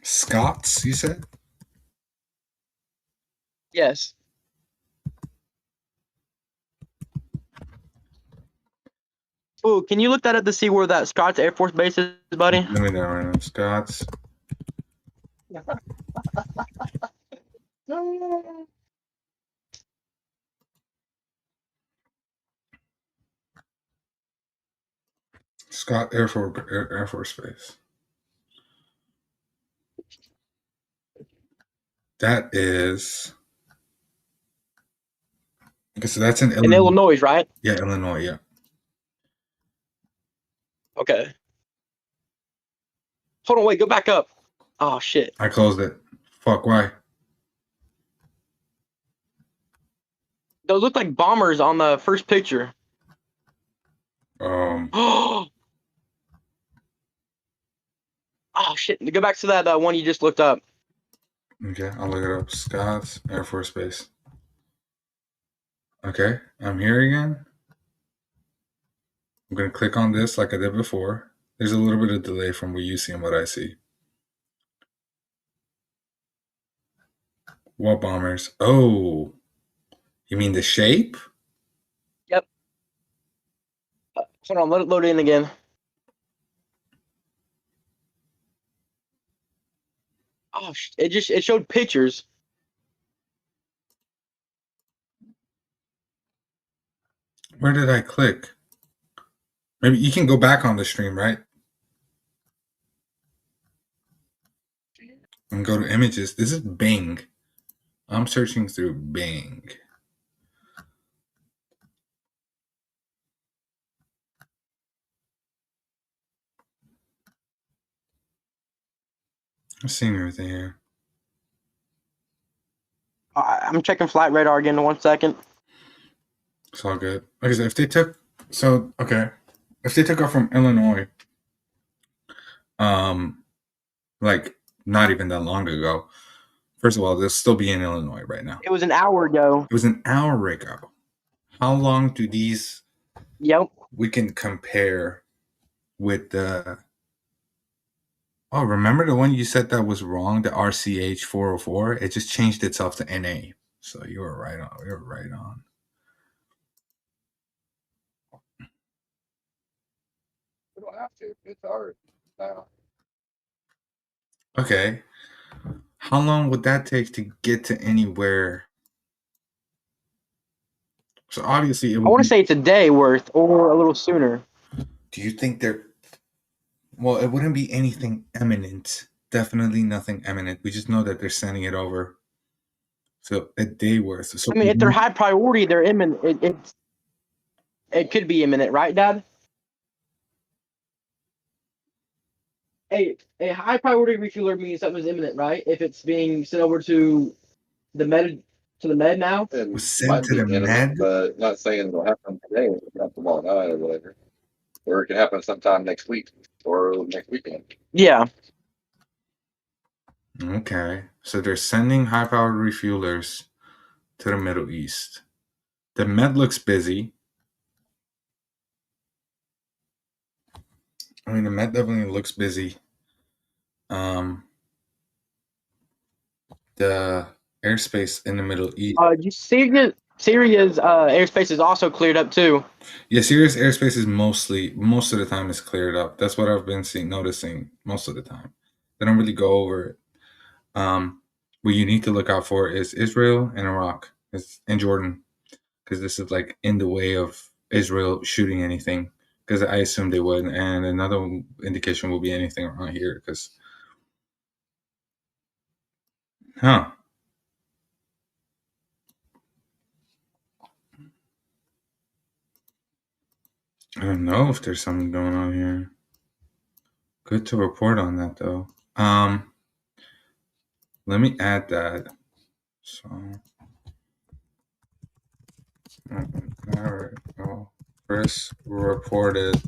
Scots, you said? Yes. Ooh, can you look that up to see where that Scots Air Force Base is, buddy? Let me know right now. Scots. Scott Air Force Base. That is. Okay, so that's in Illinois. In Illinois, right? Yeah, Illinois, yeah. Okay. Hold on, wait, go back up. Oh, shit. I closed it. Fuck, why? Those look like bombers on the first picture. Oh, shit. Go back to that one you just looked up. Okay, I'll look it up. Scott's Air Force Base. Okay, I'm here again. I'm going to click on this like I did before. There's a little bit of delay from what you see and what I see. What bombers? Oh, you mean the shape? Yep. Hold on, let it load in again. Oh, it showed pictures. Where did I click? Maybe you can go back on the stream, right? And go to images. This is Bing. I'm searching through Bing. I'm seeing everything here. I'm checking flight radar again in 1 second. It's all good. Okay, so if they took off from Illinois, like not even that long ago. First of all, they'll still be in Illinois right now. It was an hour ago. It was an hour ago. How long do these? Yep. We can compare with the. Oh, remember the one you said that was wrong? The RCH 404. It just changed itself to NA. So you were right on. You were right on. We don't have to. It's ours now. Okay. How long would that take to get to anywhere? So obviously, I want to say it's a day worth or a little sooner. Do you think they're? Well, it wouldn't be anything imminent. Definitely nothing imminent. We just know that they're sending it over. So a day worth. So I mean, if they're high priority, they're imminent. It could be imminent, right, Dad? A high priority refueler means something's imminent, right? If it's being sent over to the med now. It was sent might to be the imminent, med? but not saying it'll happen today. It can happen tomorrow night or whatever. Or it can happen sometime next week or next weekend. Yeah. Okay. So they're sending high-powered refuelers to the Middle East. The Med looks busy. I mean, the Met definitely looks busy. The airspace in the Middle East. Syria's airspace is also cleared up too. Yeah, Syria's airspace is most of the time is cleared up. That's what I've been noticing most of the time. They don't really go over it. What you need to look out for is Israel and Iraq, and Jordan, because this is like in the way of Israel shooting anything. Because I assume they would, and another indication will be anything around here. Because, I don't know if there's something going on here. Good to report on that though. Let me add that. So, all right. Oh, Chris reported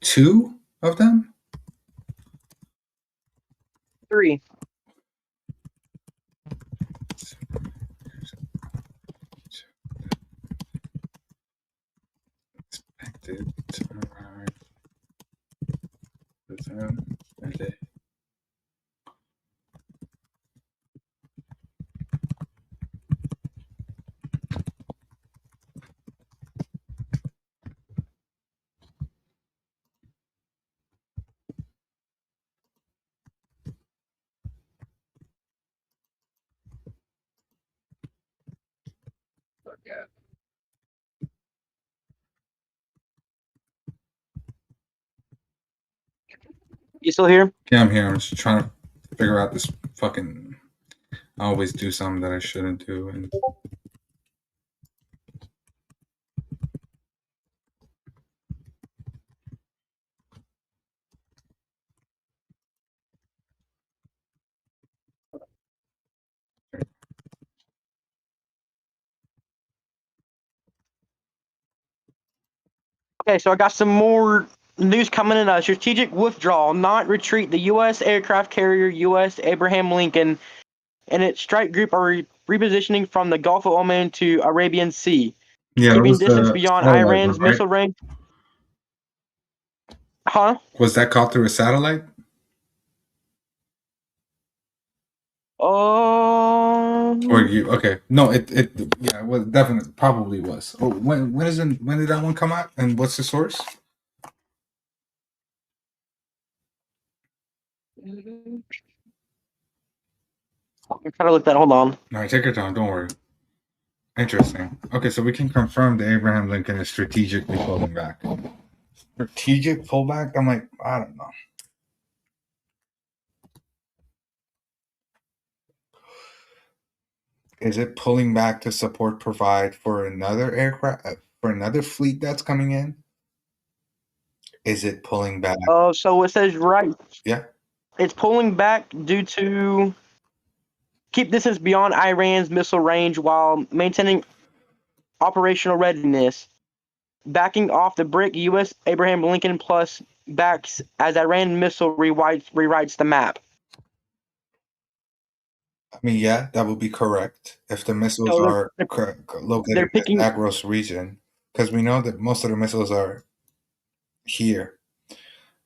2 of them. 3. Expected to arrive within a day. You still here? Yeah, I'm here. I'm just trying to figure out this fucking. I always do something that I shouldn't do, and Okay, so I got some more news coming in. Strategic withdrawal, not retreat. The U.S. aircraft carrier U.S. Abraham Lincoln and its strike group are repositioning from the Gulf of Oman to Arabian Sea, keeping distance beyond Iran's missile range. Huh? Was that caught through a satellite? Or you? Okay, no, it yeah, it was definitely probably was. Oh, when did that one come out? And what's the source? I'm trying to look that. Hold on. All right, take your time. Don't worry. Interesting. Okay, so we can confirm the Abraham Lincoln is strategically pulling back. Strategic pullback? I'm like, I don't know. Is it pulling back to provide for another aircraft, for another fleet that's coming in? Is it pulling back? Oh, so it says right. Yeah. It's pulling back due to keep distance beyond Iran's missile range while maintaining operational readiness. Backing off the BRIC, U.S. Abraham Lincoln Plus backs as Iran missile rewrites the map. I mean, yeah, that would be correct if the missiles So are they're located in the picking. Zagros region, because we know that most of the missiles are here,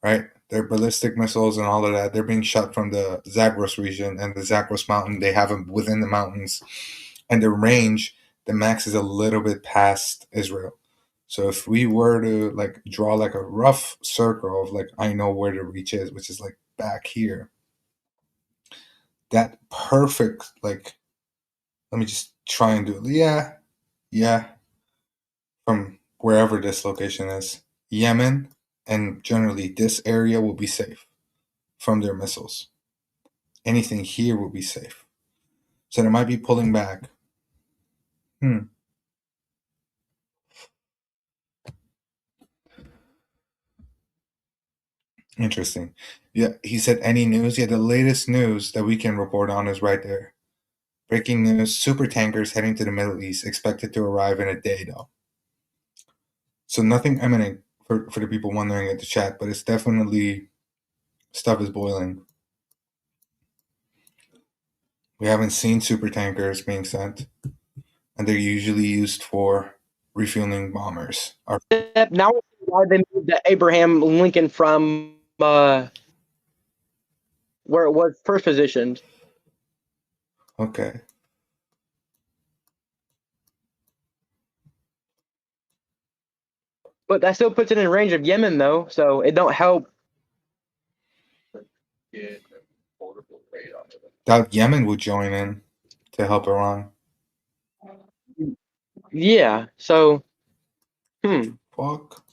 right? They're ballistic missiles and all of that. They're being shot from the Zagros region and the Zagros mountain. They have them within the mountains, and the range, the max is a little bit past Israel. So if we were to like draw like a rough circle of like I know where the reach is, which is like back here, that perfect like let me just try and do it. Yeah, from wherever this location is, Yemen, and generally this area will be safe from their missiles. Anything here will be safe. So they might be pulling back. Interesting. Yeah, he said any news? Yeah, the latest news that we can report on is right there. Breaking news, super tankers heading to the Middle East, expected to arrive in a day though. So nothing imminent for the people wondering in the chat, but it's definitely stuff is boiling. We haven't seen super tankers being sent, and they're usually used for refueling bombers. Now why they moved the Abraham Lincoln from where it was first positioned. Okay. But that still puts it in range of Yemen, though, so it don't help. Doubt Yemen would join in to help Iran. Yeah. So. Fuck.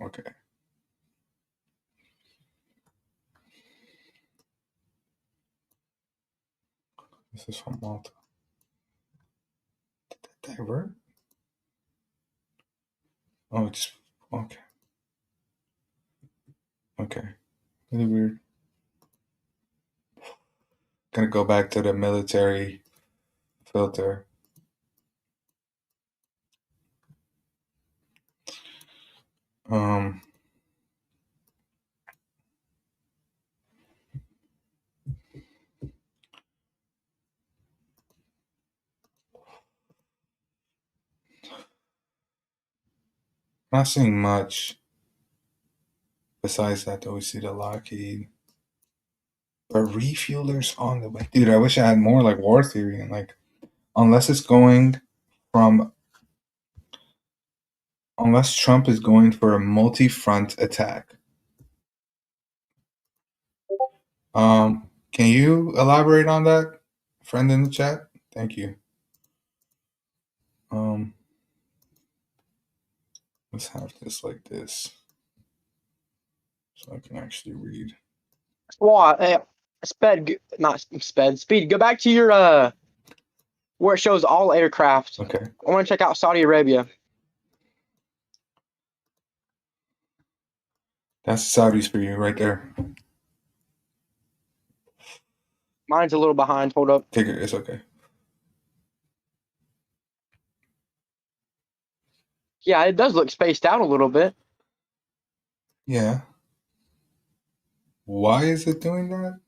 Okay. This is from Malta. Did that divert? Oh, it's okay. Okay. Really weird. Gonna go back to the military filter. Not seeing much. Besides that, though, we see the Lockheed. But refuelers on the way. Dude, I wish I had more like war theory and like unless Trump is going for a multi-front attack. Can you elaborate on that, friend in the chat? Thank you. Let's have this like this so I can actually read. Well, speed. Go back to your where it shows all aircraft. Okay. I want to check out Saudi Arabia. That's the Saudis for you right there. Mine's a little behind. Hold up. Take it. It's okay. Yeah, it does look spaced out a little bit. Yeah. Why is it doing that?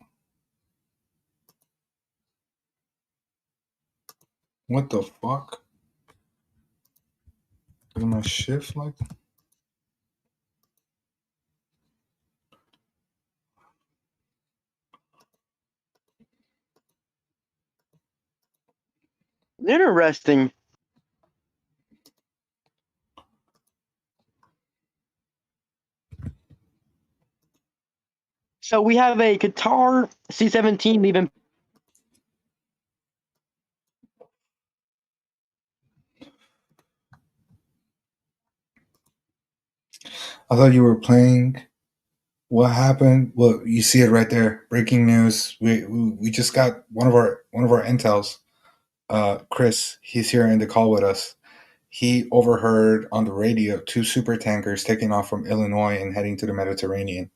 What the fuck? Is my shift like? Interesting. So we have a Qatar C-17 leaving. I thought you were playing. What happened? Well, you see it right there. Breaking news. We just got one of our intels. Chris, he's here in the call with us. He overheard on the radio 2 super tankers taking off from Illinois and heading to the Mediterranean.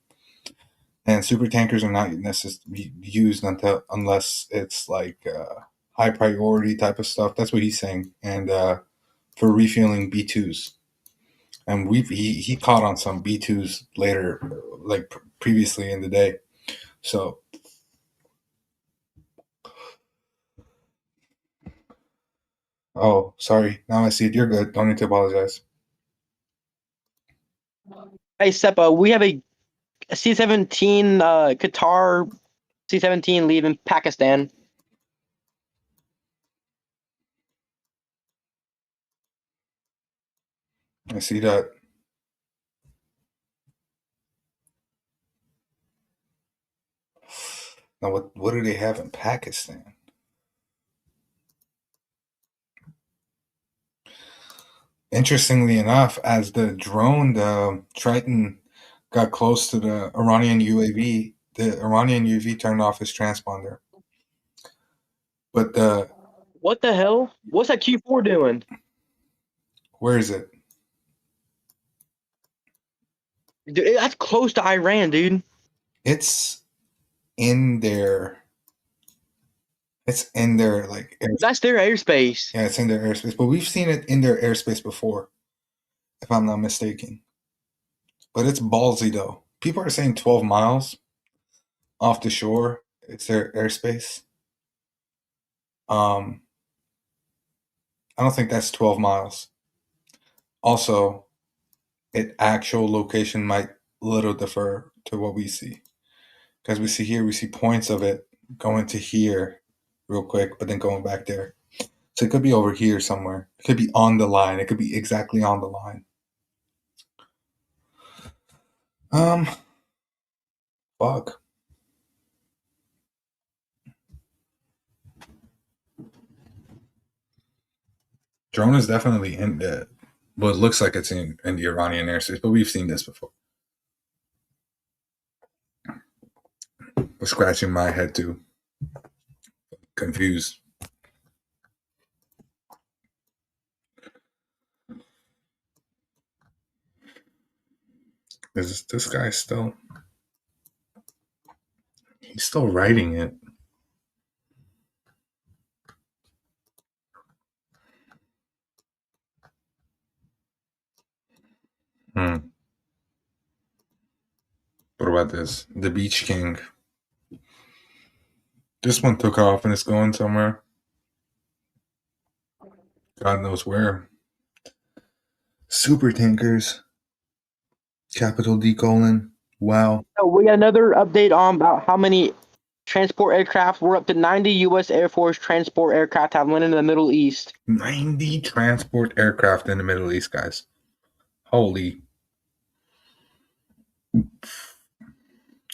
And super tankers are not necessarily used unless it's like high priority type of stuff. That's what he's saying. And for refueling B2s. And he caught on some B2s later, like previously in the day. So Oh, sorry. Now I see it. You're good. Don't need to apologize. Hey, Seppa, we have a C-17 Qatar C-17 leaving Pakistan. I see that. Now, what do they have in Pakistan? Interestingly enough, as the drone, the Triton, got close to the Iranian UAV, the Iranian UAV turned off its transponder. But What the hell? What's that Q4 doing? where is it? Dude, that's close to Iran, dude. It's in their like That's their airspace. yeah, it's in their airspace. But we've seen it in their airspace before, if I'm not mistaken. But it's ballsy though. People are saying 12 miles off the shore. It's their airspace. I don't think that's 12 miles. Also, its actual location might little differ to what we see. Because we see points of it going to here real quick, but then going back there. So it could be over here somewhere. It could be on the line. It could be exactly on the line. Fuck. Drone is definitely in the, well, it looks like it's in the Iranian airspace, but we've seen this before. I'm scratching my head too. Confused. Is this guy still? He's still writing it. What about this? The Beach King. This one took off and it's going somewhere. God knows where. Super tankers. Capital D colon. Wow. So we got another update on about how many transport aircraft. We're up to 90 U.S. Air Force transport aircraft have landed in the Middle East. 90 transport aircraft in the Middle East, guys. Holy.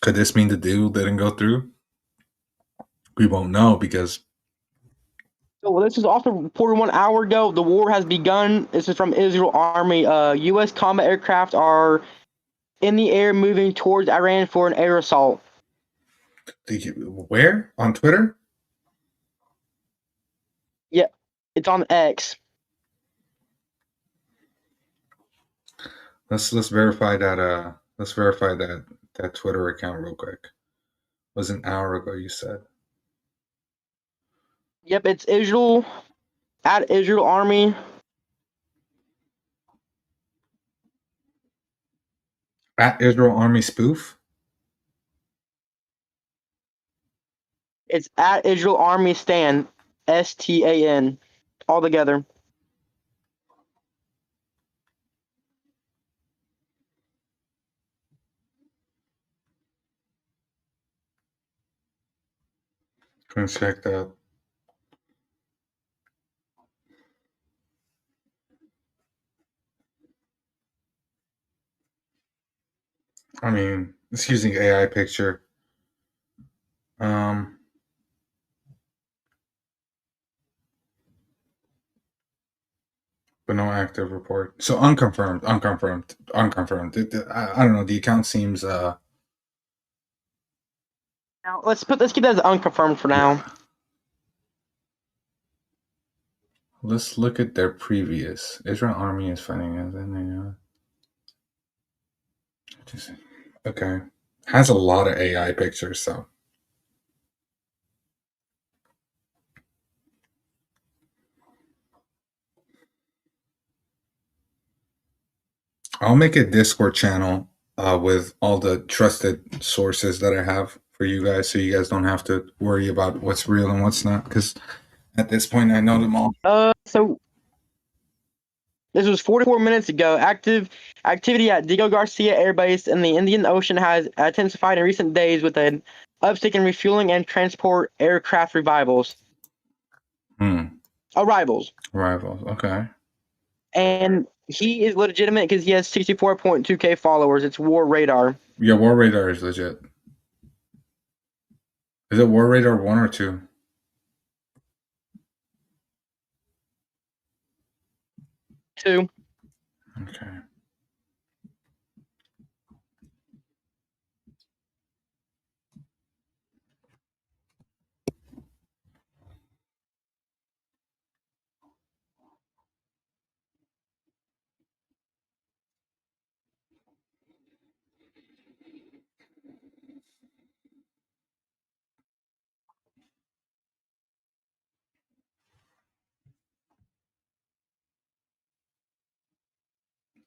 Could this mean the deal didn't go through? We won't know because. So this is also reported 1 hour ago. The war has begun. This is from Israel Army. U.S. combat aircraft are in the air moving towards Iran for an air assault. Where? On Twitter? Yeah, it's on X. Let's verify that. Let's verify that Twitter account real quick. It was an hour ago, you said. Yep, it's Israel at Israel Army. At Israel Army spoof? It's at Israel Army Stan, STAN, all together. Gonna check that. I mean, it's using AI picture. But no active report. So unconfirmed. I don't know. The account seems Now let's keep that as unconfirmed for now. Let's look at their previous. Israel Army is fighting as okay. Has a lot of AI pictures, so. I'll make a Discord channel with all the trusted sources that I have for you guys, so you guys don't have to worry about what's real and what's not. Because at this point, I know them all. So this was 44 minutes ago. Activity at Diego Garcia Air Base in the Indian Ocean has intensified in recent days with an uptick in refueling and transport aircraft arrivals. Rivals. Okay. And he is legitimate because he has 64.2K followers. It's War Radar. Yeah, War Radar is legit. Is it War Radar 1 or 2? 2. Okay.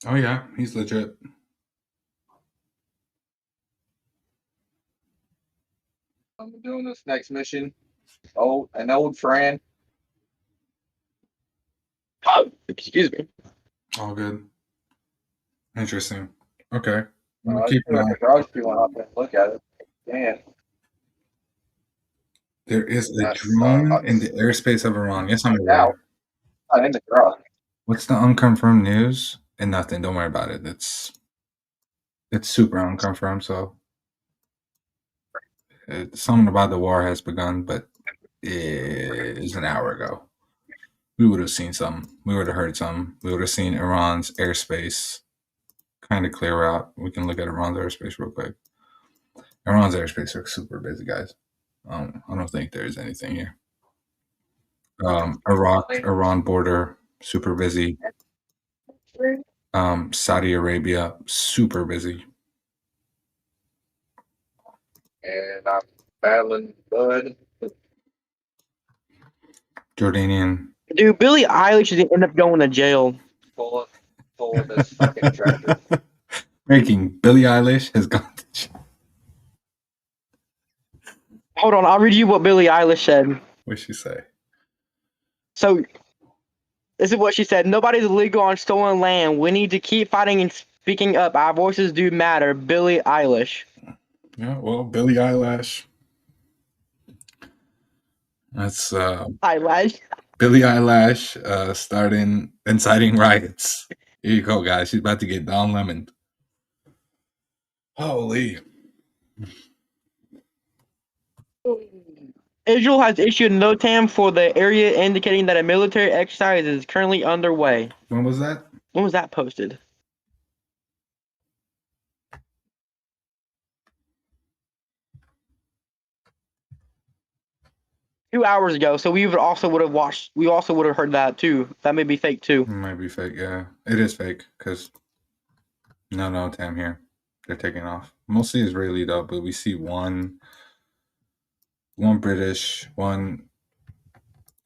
Oh yeah, he's legit. I'm doing this next mission. Oh, an old friend. Oh, excuse me. All good. Interesting. Okay. I Keep feel like a garage feeling up and look at it. Damn. There is a That drone in sucks. the airspace of Iran. Yes, I'm Now, aware. not in the garage. What's the unconfirmed news? And nothing. Don't worry about it. It's super unconfirmed. So something about the war has begun, but it's an hour ago. We would have seen some. We would have heard some. We would have seen Iran's airspace kind of clear out. We can look at Iran's airspace real quick. Iran's airspace looks super busy, guys. I don't think there's anything here. Iran border, super busy. Saudi Arabia, super busy. And I'm battling Bud. Jordanian. Dude, Billie Eilish is gonna end up going to jail. Full of this fucking tractor. Breaking. Billie Eilish has gone to jail. Hold on, I'll read you what Billie Eilish said. What'd she say? So, this is what she said. Nobody's illegal on stolen land. We need to keep fighting and speaking up. Our voices do matter. Billie Eilish. Yeah, well, Billie Eilish. That's Eyelash. Billie Eilish starting inciting riots. Here you go, guys. She's about to get Don Lemon. Holy. Israel has issued a NOTAM for the area indicating that a military exercise is currently underway. When was that? When was that posted? Two hours ago, so we also would have heard that too. That may be fake too. It might be fake, yeah. It is fake, because no Tam here. They're taking off. Mostly Israeli though, but we see one British, one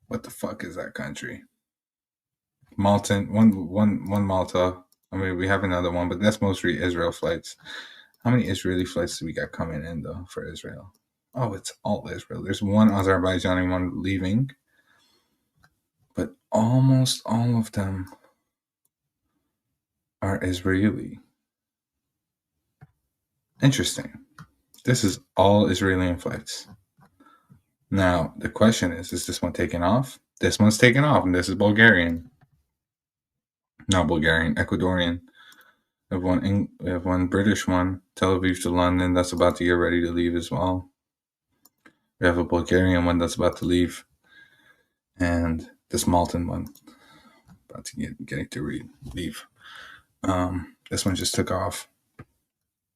what the fuck is that country? Malta, one Malta. I mean, we have another one, but that's mostly Israel flights. How many Israeli flights do we got coming in though for Israel? Oh, it's all Israel. There's one Azerbaijani one leaving, but almost all of them are Israeli. Interesting. This is all Israeli flights. Now, the question is this one taking off? This one's taking off, and this is Bulgarian. Not Bulgarian, Ecuadorian. We have one British one, Tel Aviv to London, that's about to get ready to leave as well. We have a Bulgarian one that's about to leave, and this Maltan one about to getting to leave. This one just took off.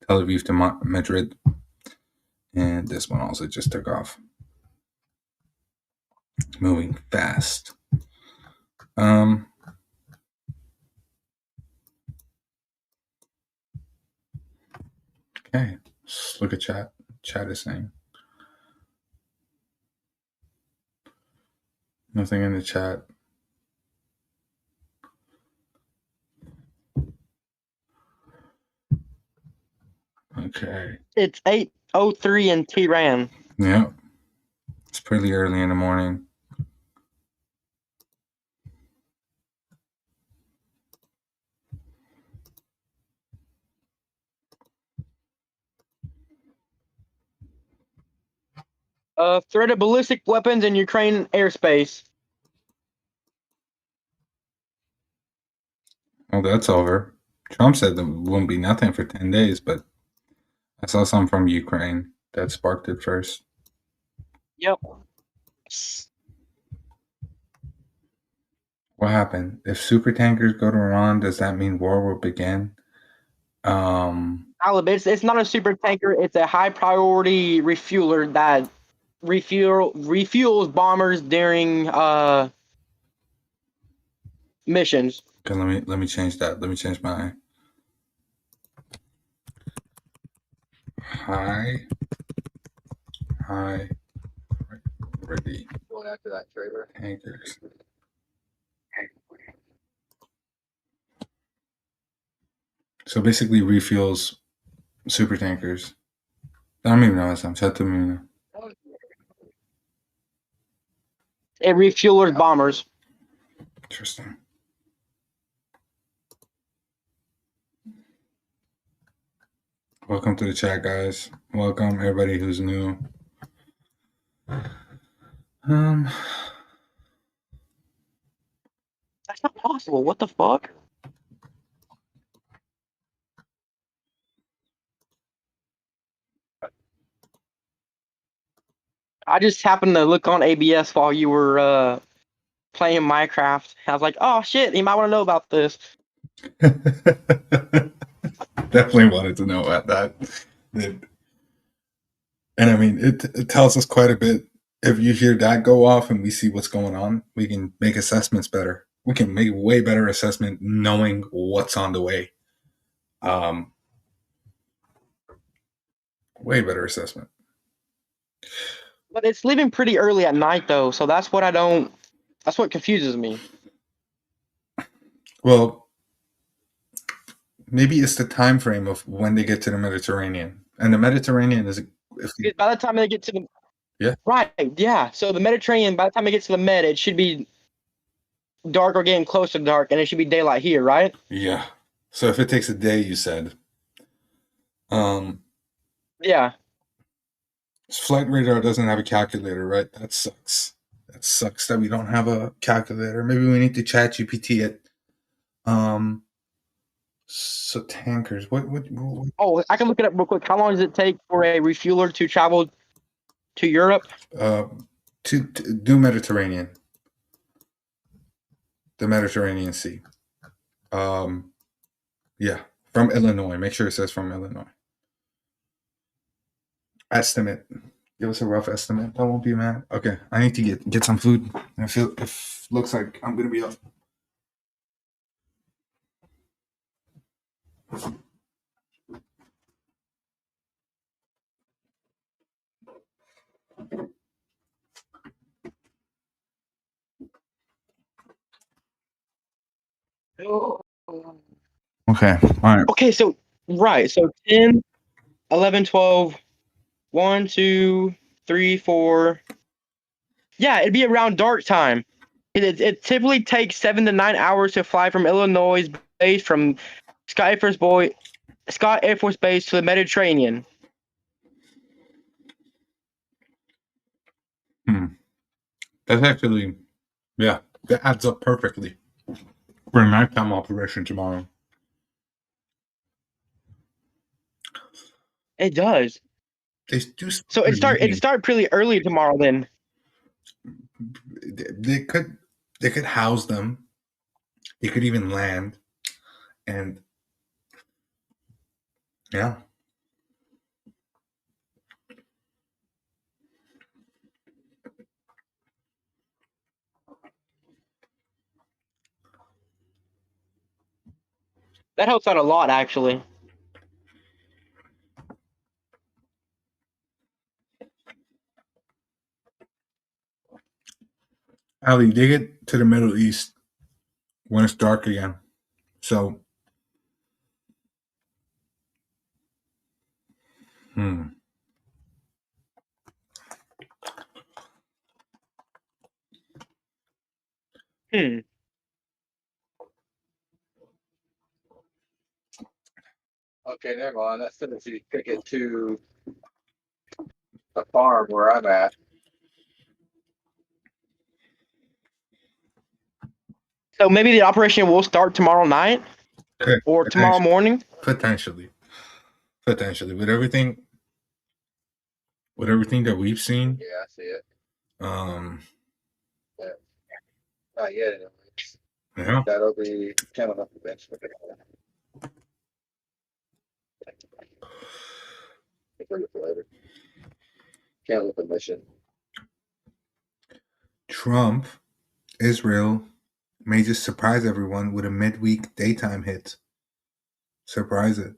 Tel Aviv to Madrid, and this one also just took off. Moving fast. Okay, let's look at chat. Chat is saying nothing in the chat. Okay. It's 8:03 in Tehran. Yeah. It's pretty early in the morning. Threat of ballistic weapons in Ukraine airspace. Well, that's over. Trump said there won't be nothing for 10 days, but I saw some from Ukraine that sparked it first. Yep. What happened? If super tankers go to Iran, does that mean war will begin? It's not a super tanker. It's a high priority refueler that refuels bombers during missions. Okay, let me change that. Let me change my high ready Going after that trailer. tankers. So basically refuels super tankers. I don't even know what I'm saying. It refuelers bombers. Interesting. Welcome to the chat, guys. Welcome everybody who's new. That's not possible. What the fuck? I just happened to look on ABS while you were playing Minecraft. I was like, oh shit, you might want to know about this. Definitely wanted to know about that. And I mean, it tells us quite a bit. If you hear that go off and we see what's going on, we can make assessments better. We can make way better assessment knowing what's on the way. Way better assessment. But it's leaving pretty early at night though, so that's what confuses me. Well, maybe it's the time frame of when they get to the Mediterranean. And the Mediterranean is Because by the time they get to the Yeah. Right, yeah. So the Mediterranean, by the time it gets to the Med, it should be dark or getting close to dark, and it should be daylight here, right? Yeah. So if it takes a day, you said. Yeah. Flight radar doesn't have a calculator, right? That sucks. That sucks that we don't have a calculator. Maybe we need to chat GPT it. So tankers. What Oh, I can look it up real quick. How long does it take for a refueler to travel to Europe? to do Mediterranean. The Mediterranean Sea. Yeah, from Illinois. Make sure it says from Illinois. Estimate. Give us a rough estimate. I won't be mad. Okay, I need to get some food. I feel looks like I'm gonna be up. Okay. All right. Okay, so right, so 10, 11, 12, 1, 2, 3, 4. Yeah, it'd be around dark time. It typically takes 7 to 9 hours to fly from Illinois base from Scott Air Force Base to the Mediterranean. That's actually, yeah, that adds up perfectly for a nighttime operation tomorrow. It does. They do. So it start pretty early tomorrow then. They could house them. They could even land, and yeah. That helps out a lot, actually. Ali, they get to the Middle East when it's dark again. So, Okay, never mind. That's Tennessee. Pick it to the farm where I'm at. So maybe the operation will start tomorrow night Okay. or tomorrow morning. Potentially with everything that we've seen. Yeah, I see it. Yeah. Not yet. Yeah. That'll be coming up eventually. Can't look at mission. Trump, Israel may just surprise everyone with a midweek daytime hit. Surprise it.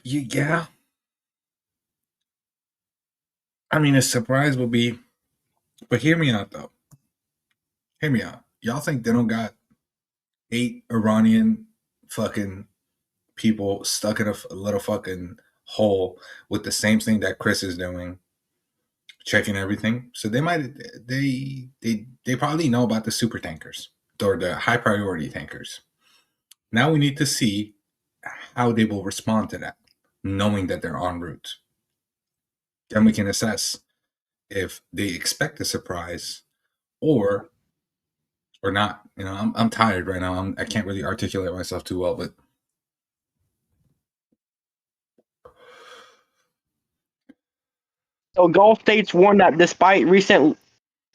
Yeah. I mean, a surprise will be, but hear me out though. Hear me out. Y'all think they don't got 8 Iranian fucking people stuck in a little fucking hole with the same thing that Chris is doing, checking everything? So they probably know about the super tankers or the high priority tankers. Now we need to see how they will respond to that, knowing that they're en route. Then we can assess if they expect a surprise or not. You know, I'm tired right now. I can't really articulate myself too well, but So Gulf states warned that despite recent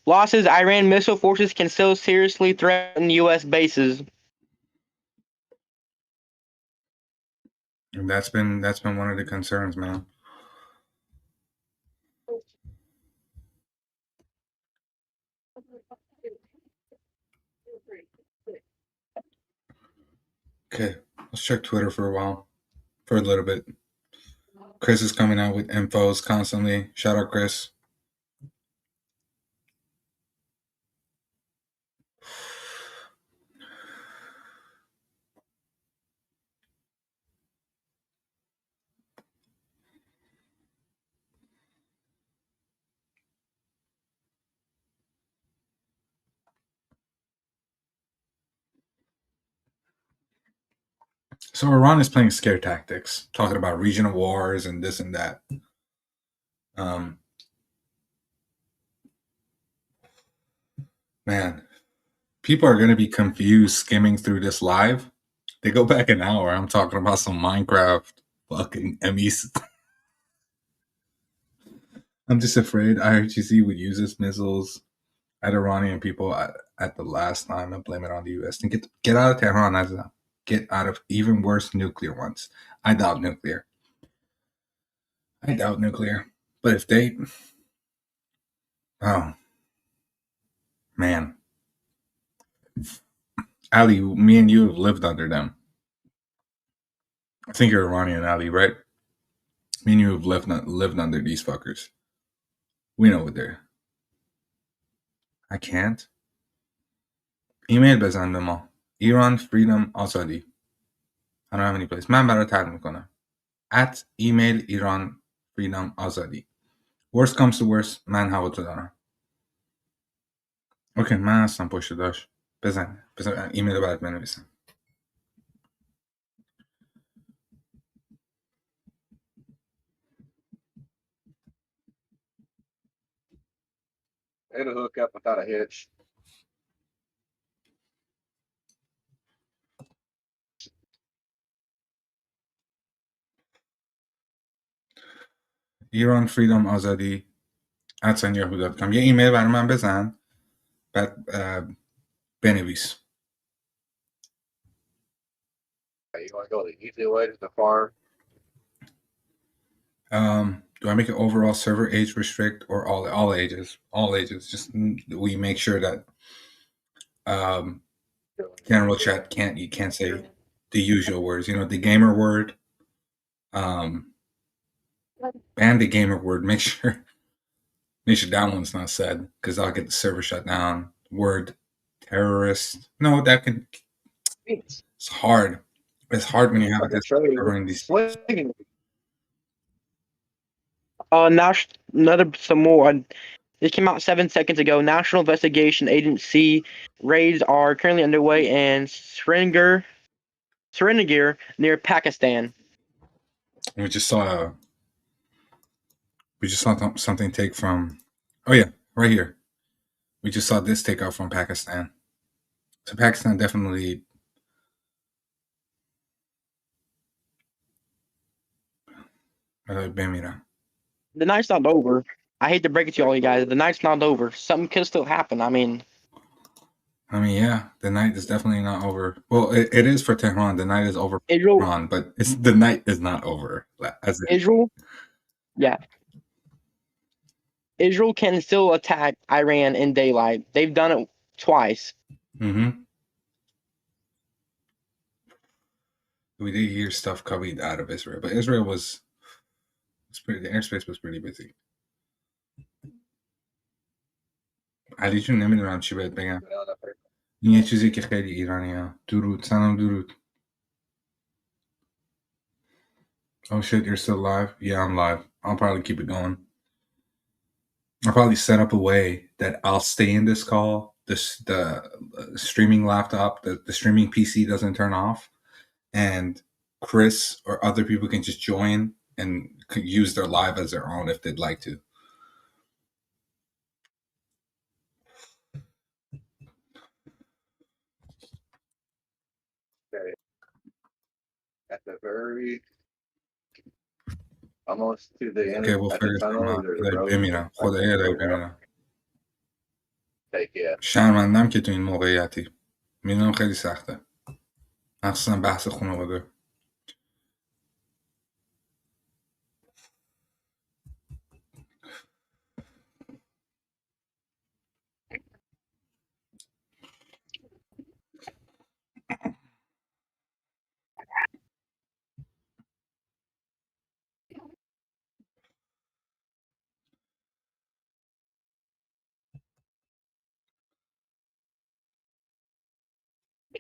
losses, Iran missile forces can still seriously threaten U.S. bases. and that's been one of the concerns, man. Okay, let's check Twitter for a little bit. Chris is coming out with infos constantly. Shout out, Chris. So Iran is playing scare tactics, talking about regional wars and this and that. Man, people are going to be confused skimming through this live. They go back an hour. I'm talking about some Minecraft fucking MEs. I'm just afraid IRGC would use its missiles at Iranian people at the last time and blame it on the US. And get out of Tehran, Azza. Get out of even worse nuclear ones. I doubt nuclear. But if they... Oh. Man. Ali, me and you have lived under them. I think you're Iranian, Ali, right? Me and you have lived under these fuckers. We know what they're... I can't. Email بزن به ما. Iran Freedom Azadi. I don't have any place. من برای تر میکنم. At email Iran Freedom Azadi. Worst comes to worst, من هواتو دارم. اوکی، من هستم پشت داشت. بزن ایمیل رو برات بنویسم. It'll hook up without a hitch. Iran Freedom Azadi @yahoo.com. یه ایمیل برای من بزن، بعد بنویس. You want to go the easy way to the farm? Do I make it overall server age restrict or all ages? All ages. Just we make sure that general chat you can't say the usual words. You know, the gamer word. Ban the gamer word. Make sure that one's not said, because I'll get the server shut down. Word terrorist. No, that can. It's hard. It's hard when you have this covering these. Now some more. This came out 7 seconds ago. National Investigation Agency raids are currently underway in Srinagar near Pakistan. We just saw something take from. Oh yeah, right here. We just saw this takeout from Pakistan. So Pakistan definitely. بمیرم. The night's not over. I hate to break it to all you guys. The night's not over. Something could still happen. I mean, yeah, the night is definitely not over. Well, it is for Tehran. The night is over for Israel, Tehran, but the night is not over. Israel, yeah. Israel can still attack Iran in daylight. They've done it twice. Mm-hmm. We did hear stuff coming out of Israel, but Israel was the airspace was pretty busy. علی جون نمیدونم چی بهت بگم. این یه چیزی که خیلی ایرانیه. درود، سلام درود. Oh shit, you're still live? Yeah, I'm live. I'll probably keep it going. I'll probably set up a way that I'll stay in this call. The streaming laptop, the streaming PC doesn't turn off, and Chris or other people can just join and use their live as their own if they'd like to. Okay. At the very almost to the end Okay, we'll at the figure tunnel, something out. there's a road. بمیرم. خدایا بمیرم. Take it. شرمندم که تو این موقعیتی. میدونم خیلی سخته. مخصوصا بحث خانواده.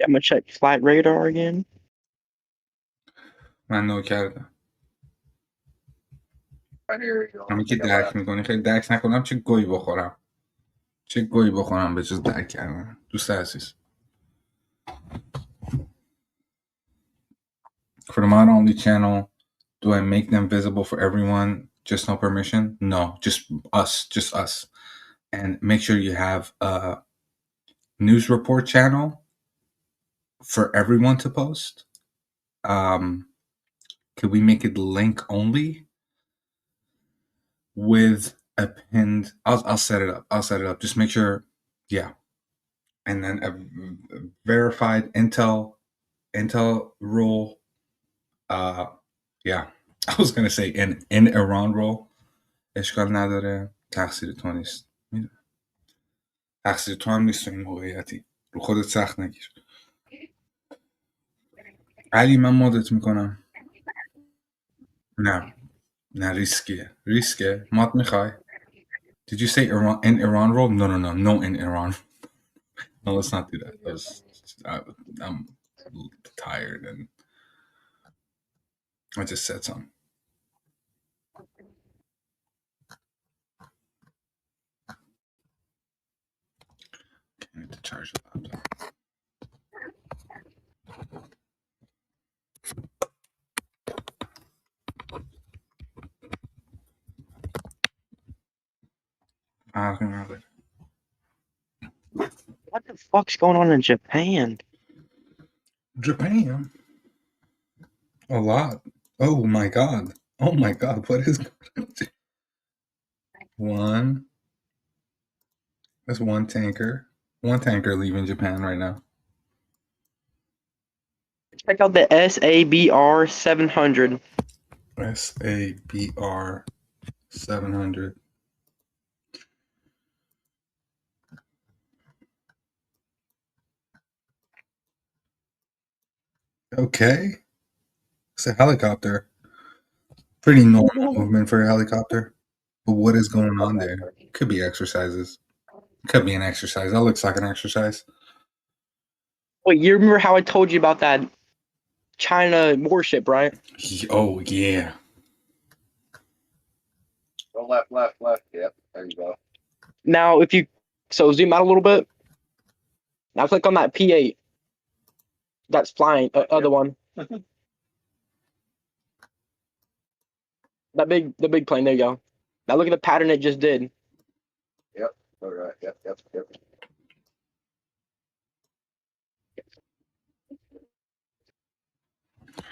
I'm gonna check flight radar again. من نو کردم. Right here, you know, همین که درک میکنی خیلی درک نکنم چه گویی بخورم. چه گویی بخورم به جز درک کردن. دوست عزیز. For the mod only channel, do I make them visible for everyone? Just no permission? No, just us. And make sure you have a news report channel for everyone to post. Could we make it link only with a pinned? I'll set it up. Just make sure, yeah. And then a verified Intel role. Yeah. I was gonna say in Iran role. اشکال نداره. تقصیر تو نیست. تقصیر تو هم نیست تو این موقعیتی. رو خودت سخت نگیر. علی من مدت میکنم. نه ریسکه. مات میخوای؟ Did you say in Iran role? No in Iran. No, let's not do that. I'm tired and I just said something. I need to charge the laptop. What the fuck's going on in Japan? Japan? A lot. Oh my god. What is going on? That's one tanker. One tanker leaving Japan right now. Check out the SABR 700. SABR 700. Okay. It's a helicopter. Pretty normal movement for a helicopter. But what is going on there? Could be exercises. Could be an exercise. That looks like an exercise. Wait, you remember how I told you about that China warship, right? Oh, yeah. Go left. Yep, there you go. Now, if you zoom out a little bit. Now click on that P8. That's flying. Other one. The big plane. There you go. Now look at the pattern it just did. Yep. All right. Yep.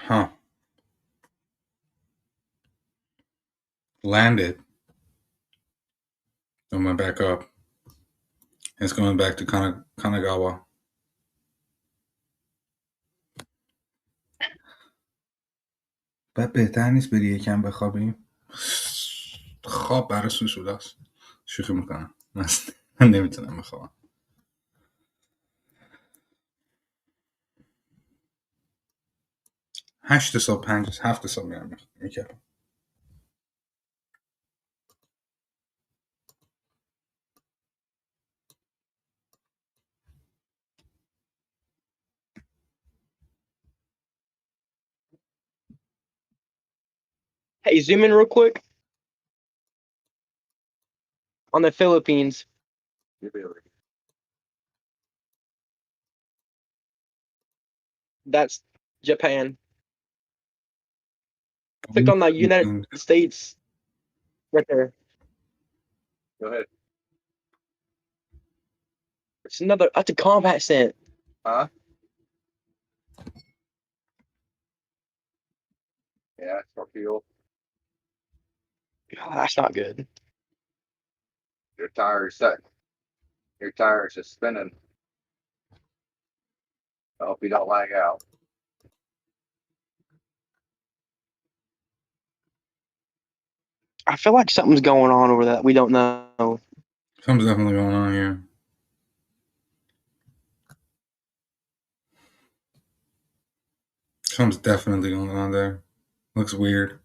Huh. Landed. Then went back up. It's going back to Kanagawa. بعد بهتر نیست بری یکم بخوابیم. خواب برای سوسوله است. شوخی میکنم. من نمیتونم بخوابم. 8 صبح 7 صبح میرم میکردم. Hey, zoom in real quick on the Philippines. That's Japan. Click on the United States right there. Go ahead. It's another. That's a combat cent. Huh? Yeah, torpedo. Oh, that's not good. Your tires set. Your tires is spinning. I hope you don't lag out. I feel like something's going on over there that we don't know. Something's definitely going on here. Something's definitely going on there. Looks weird.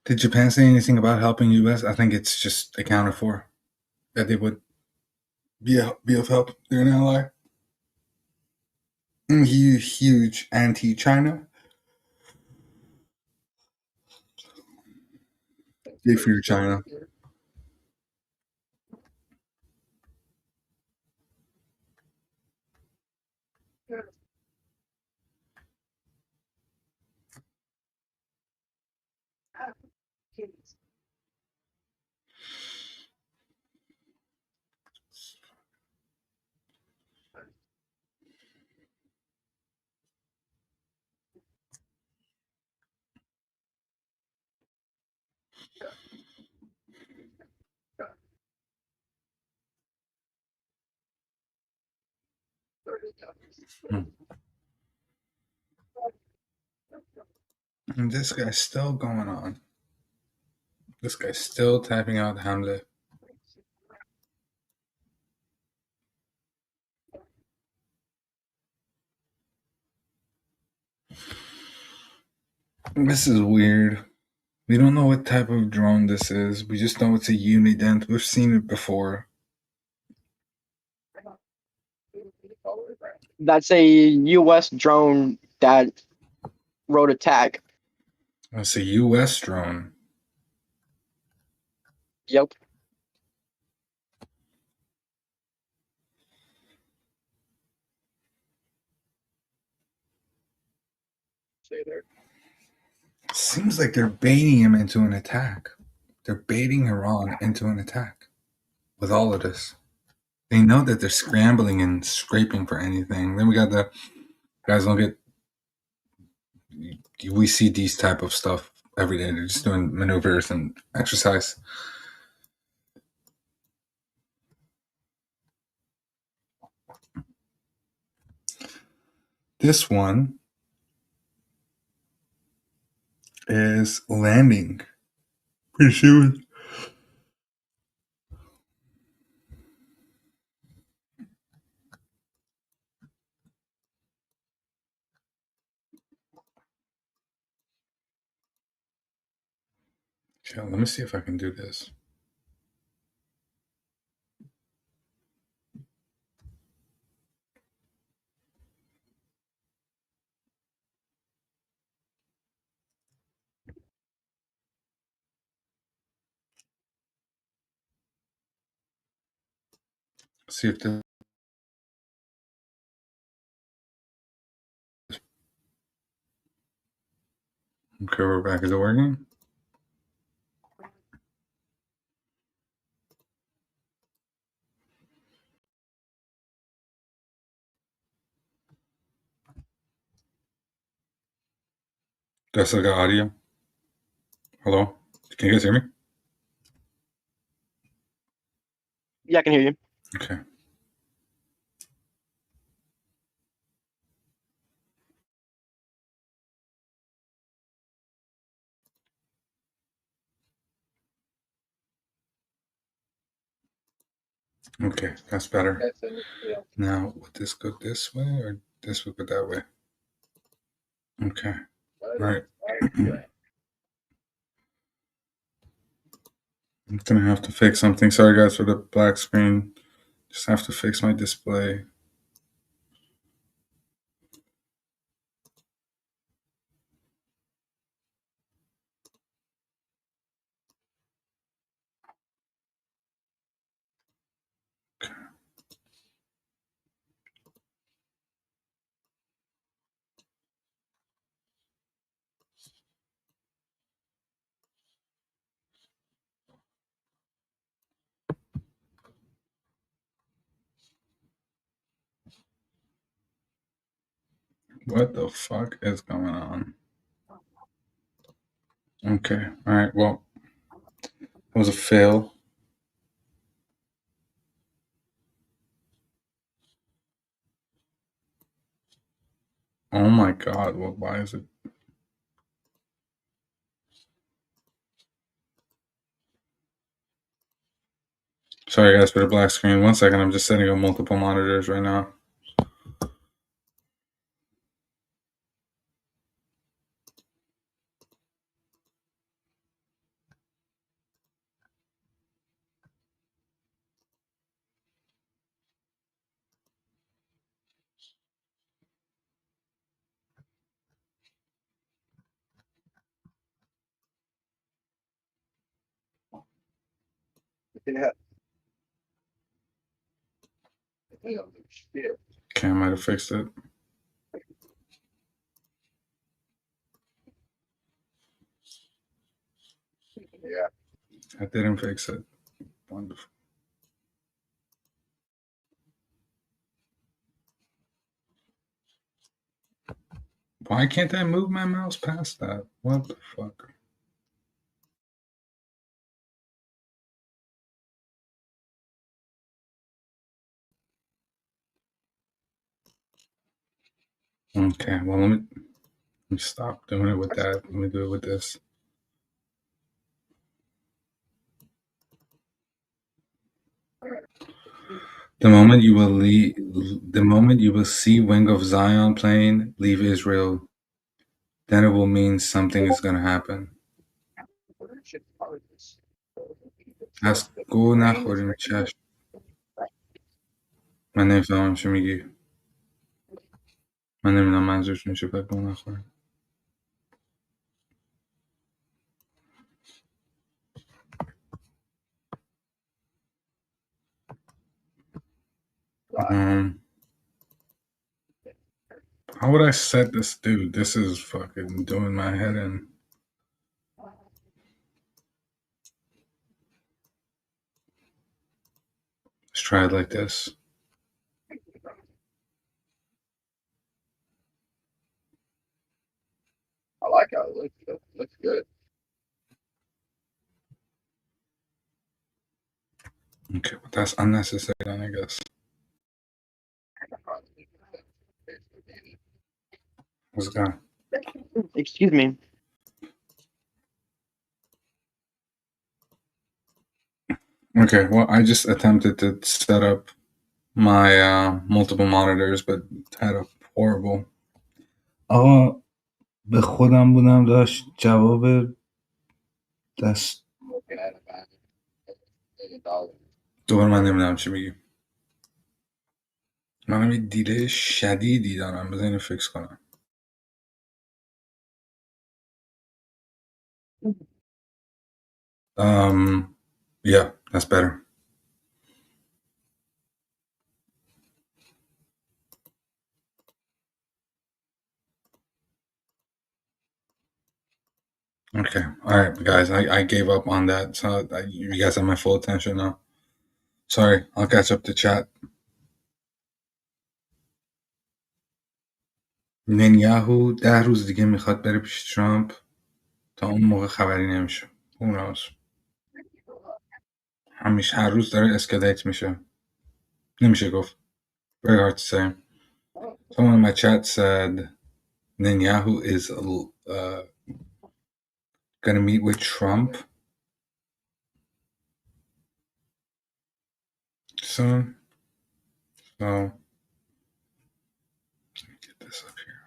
Did Japan say anything about helping U.S.? I think it's just accounted for that they would be of help. They're an ally. Huge anti-China. They fear China. And this guy's still going on. This guy's still typing out Hamlet. This is weird. We don't know what type of drone this is. We just know it's a Unident. We've seen it before. That's a U.S. drone that wrote attack. It's a U.S. drone. Yep. Stay there. Seems like they're baiting him into an attack. They're baiting Iran into an attack with all of this. They know that they're scrambling and scraping for anything. Then we got the guys don't get. We see these type of stuff every day. They're just doing maneuvers and exercise. This one is landing pretty soon. Okay, let me see if I can do this. See if the okay, we're back. Is it working? That's like audio. Hello? Can you guys hear me? Yeah, I can hear you. Okay. Okay, that's better. Now, would this go this way or this would go that way? Okay. All right. I'm gonna have to fix something. Sorry guys for the black screen. Just have to fix my display. What the fuck is going on? Okay. All right. Well, it was a fail. Oh my god. Well, why is it? Sorry guys for the black screen. 1 second. I'm just setting up multiple monitors right now. Yeah. Okay, I might have fixed it. Yeah. I didn't fix it. Wonderful. Why can't I move my mouse past that? What the fuck? Okay, well, let me stop doing it with that. Let me do it with this. The moment you will see Wing of Zion playing, leave Israel, then it will mean something is going to happen. از گو نخوریم چشم. من نمیفهمم چی میگی. من نمیدونم منظورشون چیه باید گو نخوریم. How would I set this, dude? This is fucking doing my head in. Let's try it like this. I like how it looks. It looks good. Okay, but that's unnecessary then, I guess. Let's go. Excuse me. Okay, well, I just attempted to set up my multiple monitors, but had a horrible. آقا به خودم بودم داشت جواب دست دوباره من نمیدونم چی میگی. منم یه دیله شدیدی دارم. بذار اینو فکس کنم. Yeah, that's better. Okay. All right, guys. I gave up on that. So you guys have my full attention now. Sorry. I'll catch up to chat. نتانیاهو 10 روز دیگه میخواد بره پیش ترامپ تا اون موقع خبری نمیشه. Who knows؟ همیشه هر روز داره اسکلیت میشه. نمیشه گفت. Very hard to say. Someone in my chat said Netanyahu is going to meet with Trump soon. So, let me get this up here.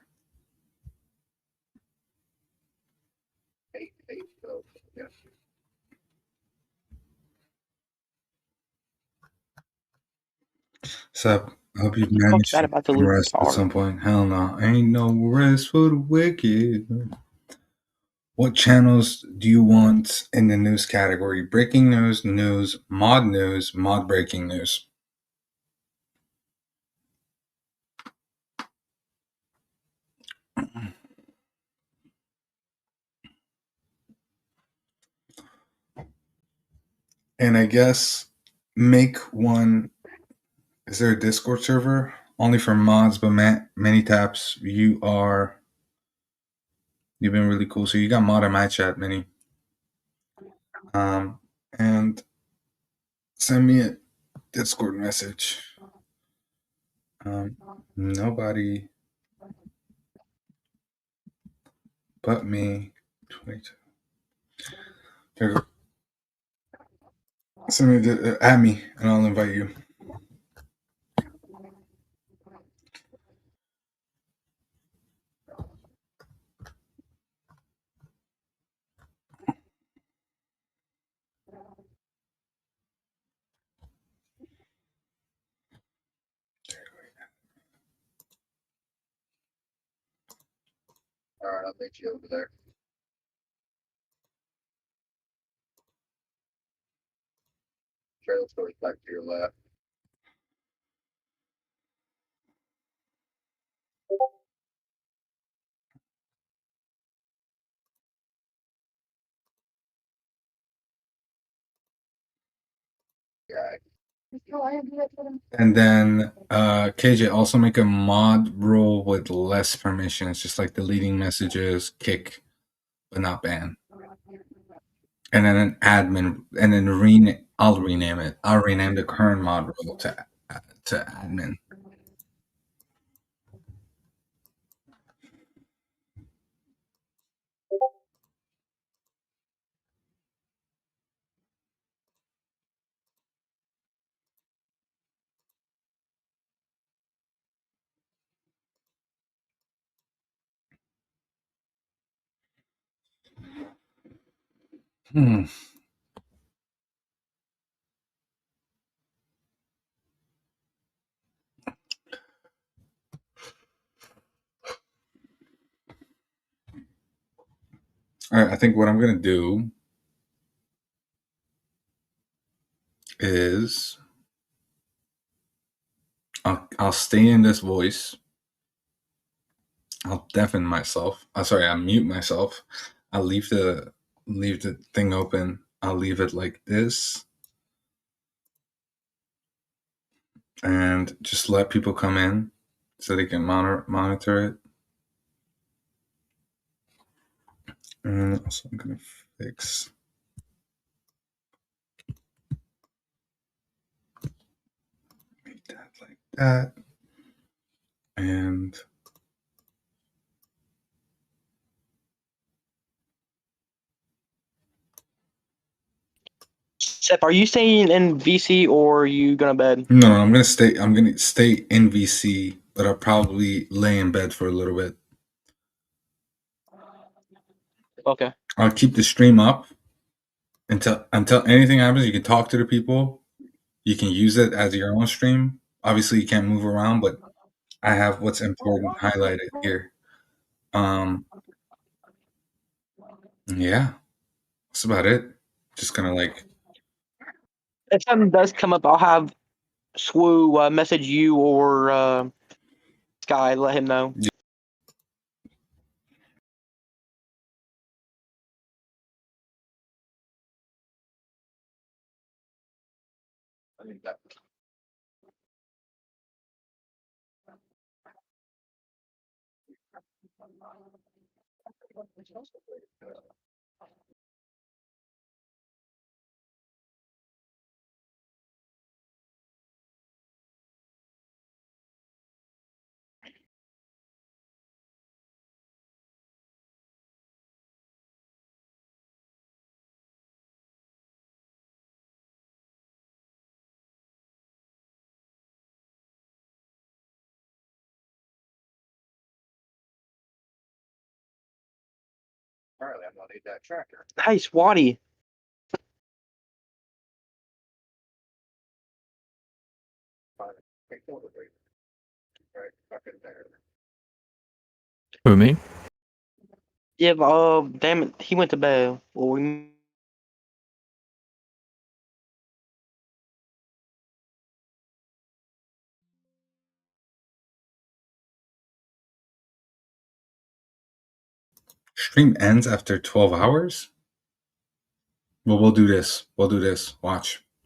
Sup? I hope you've managed that to about to some lose rest at guitar? some point. Hell no. Ain't no rest for the wicked. What channels do you want in the news category? Breaking news, mod breaking news. And I guess make one. Is there a Discord server? Only for mods, but many taps. You've been really cool. So you got mod in my chat, Mini. And send me a Discord message. Nobody but me. 22. Here you go. Send me add me, and I'll invite you. All right, I'll meet you over there. Trailer store's back to your left. And then KJ, also make a mod role with less permissions, just like deleting messages, kick, but not ban. And then an admin, and then I'll rename it. I'll rename the current mod role to admin. All right, I think what I'm gonna do is I'll stay in this voice. I'll deafen myself. I'll mute myself. I'll leave the thing open. I'll leave it like this. And just let people come in so they can monitor it. And also I'm gonna fix make that like that. And Sep, are you staying in VC or are you gonna bed? no, I'm gonna stay in VC, but I'll probably lay in bed for a little bit. Okay. I'll keep the stream up until anything happens. You can talk to the people. You can use it as your own stream. Obviously, you can't move around, but I have what's important highlighted here. Yeah, that's about it. Just gonna like. If something does come up, I'll have Swoo message you or Sky, let him know. Apparently, I'm gonna need that tractor. Nice, Waddy. Right, fuck in there. Who, me? Yeah, but, damn it, he went to bed. Well, we Stream ends after 12 hours? Well, we'll do this. We'll do this. Watch.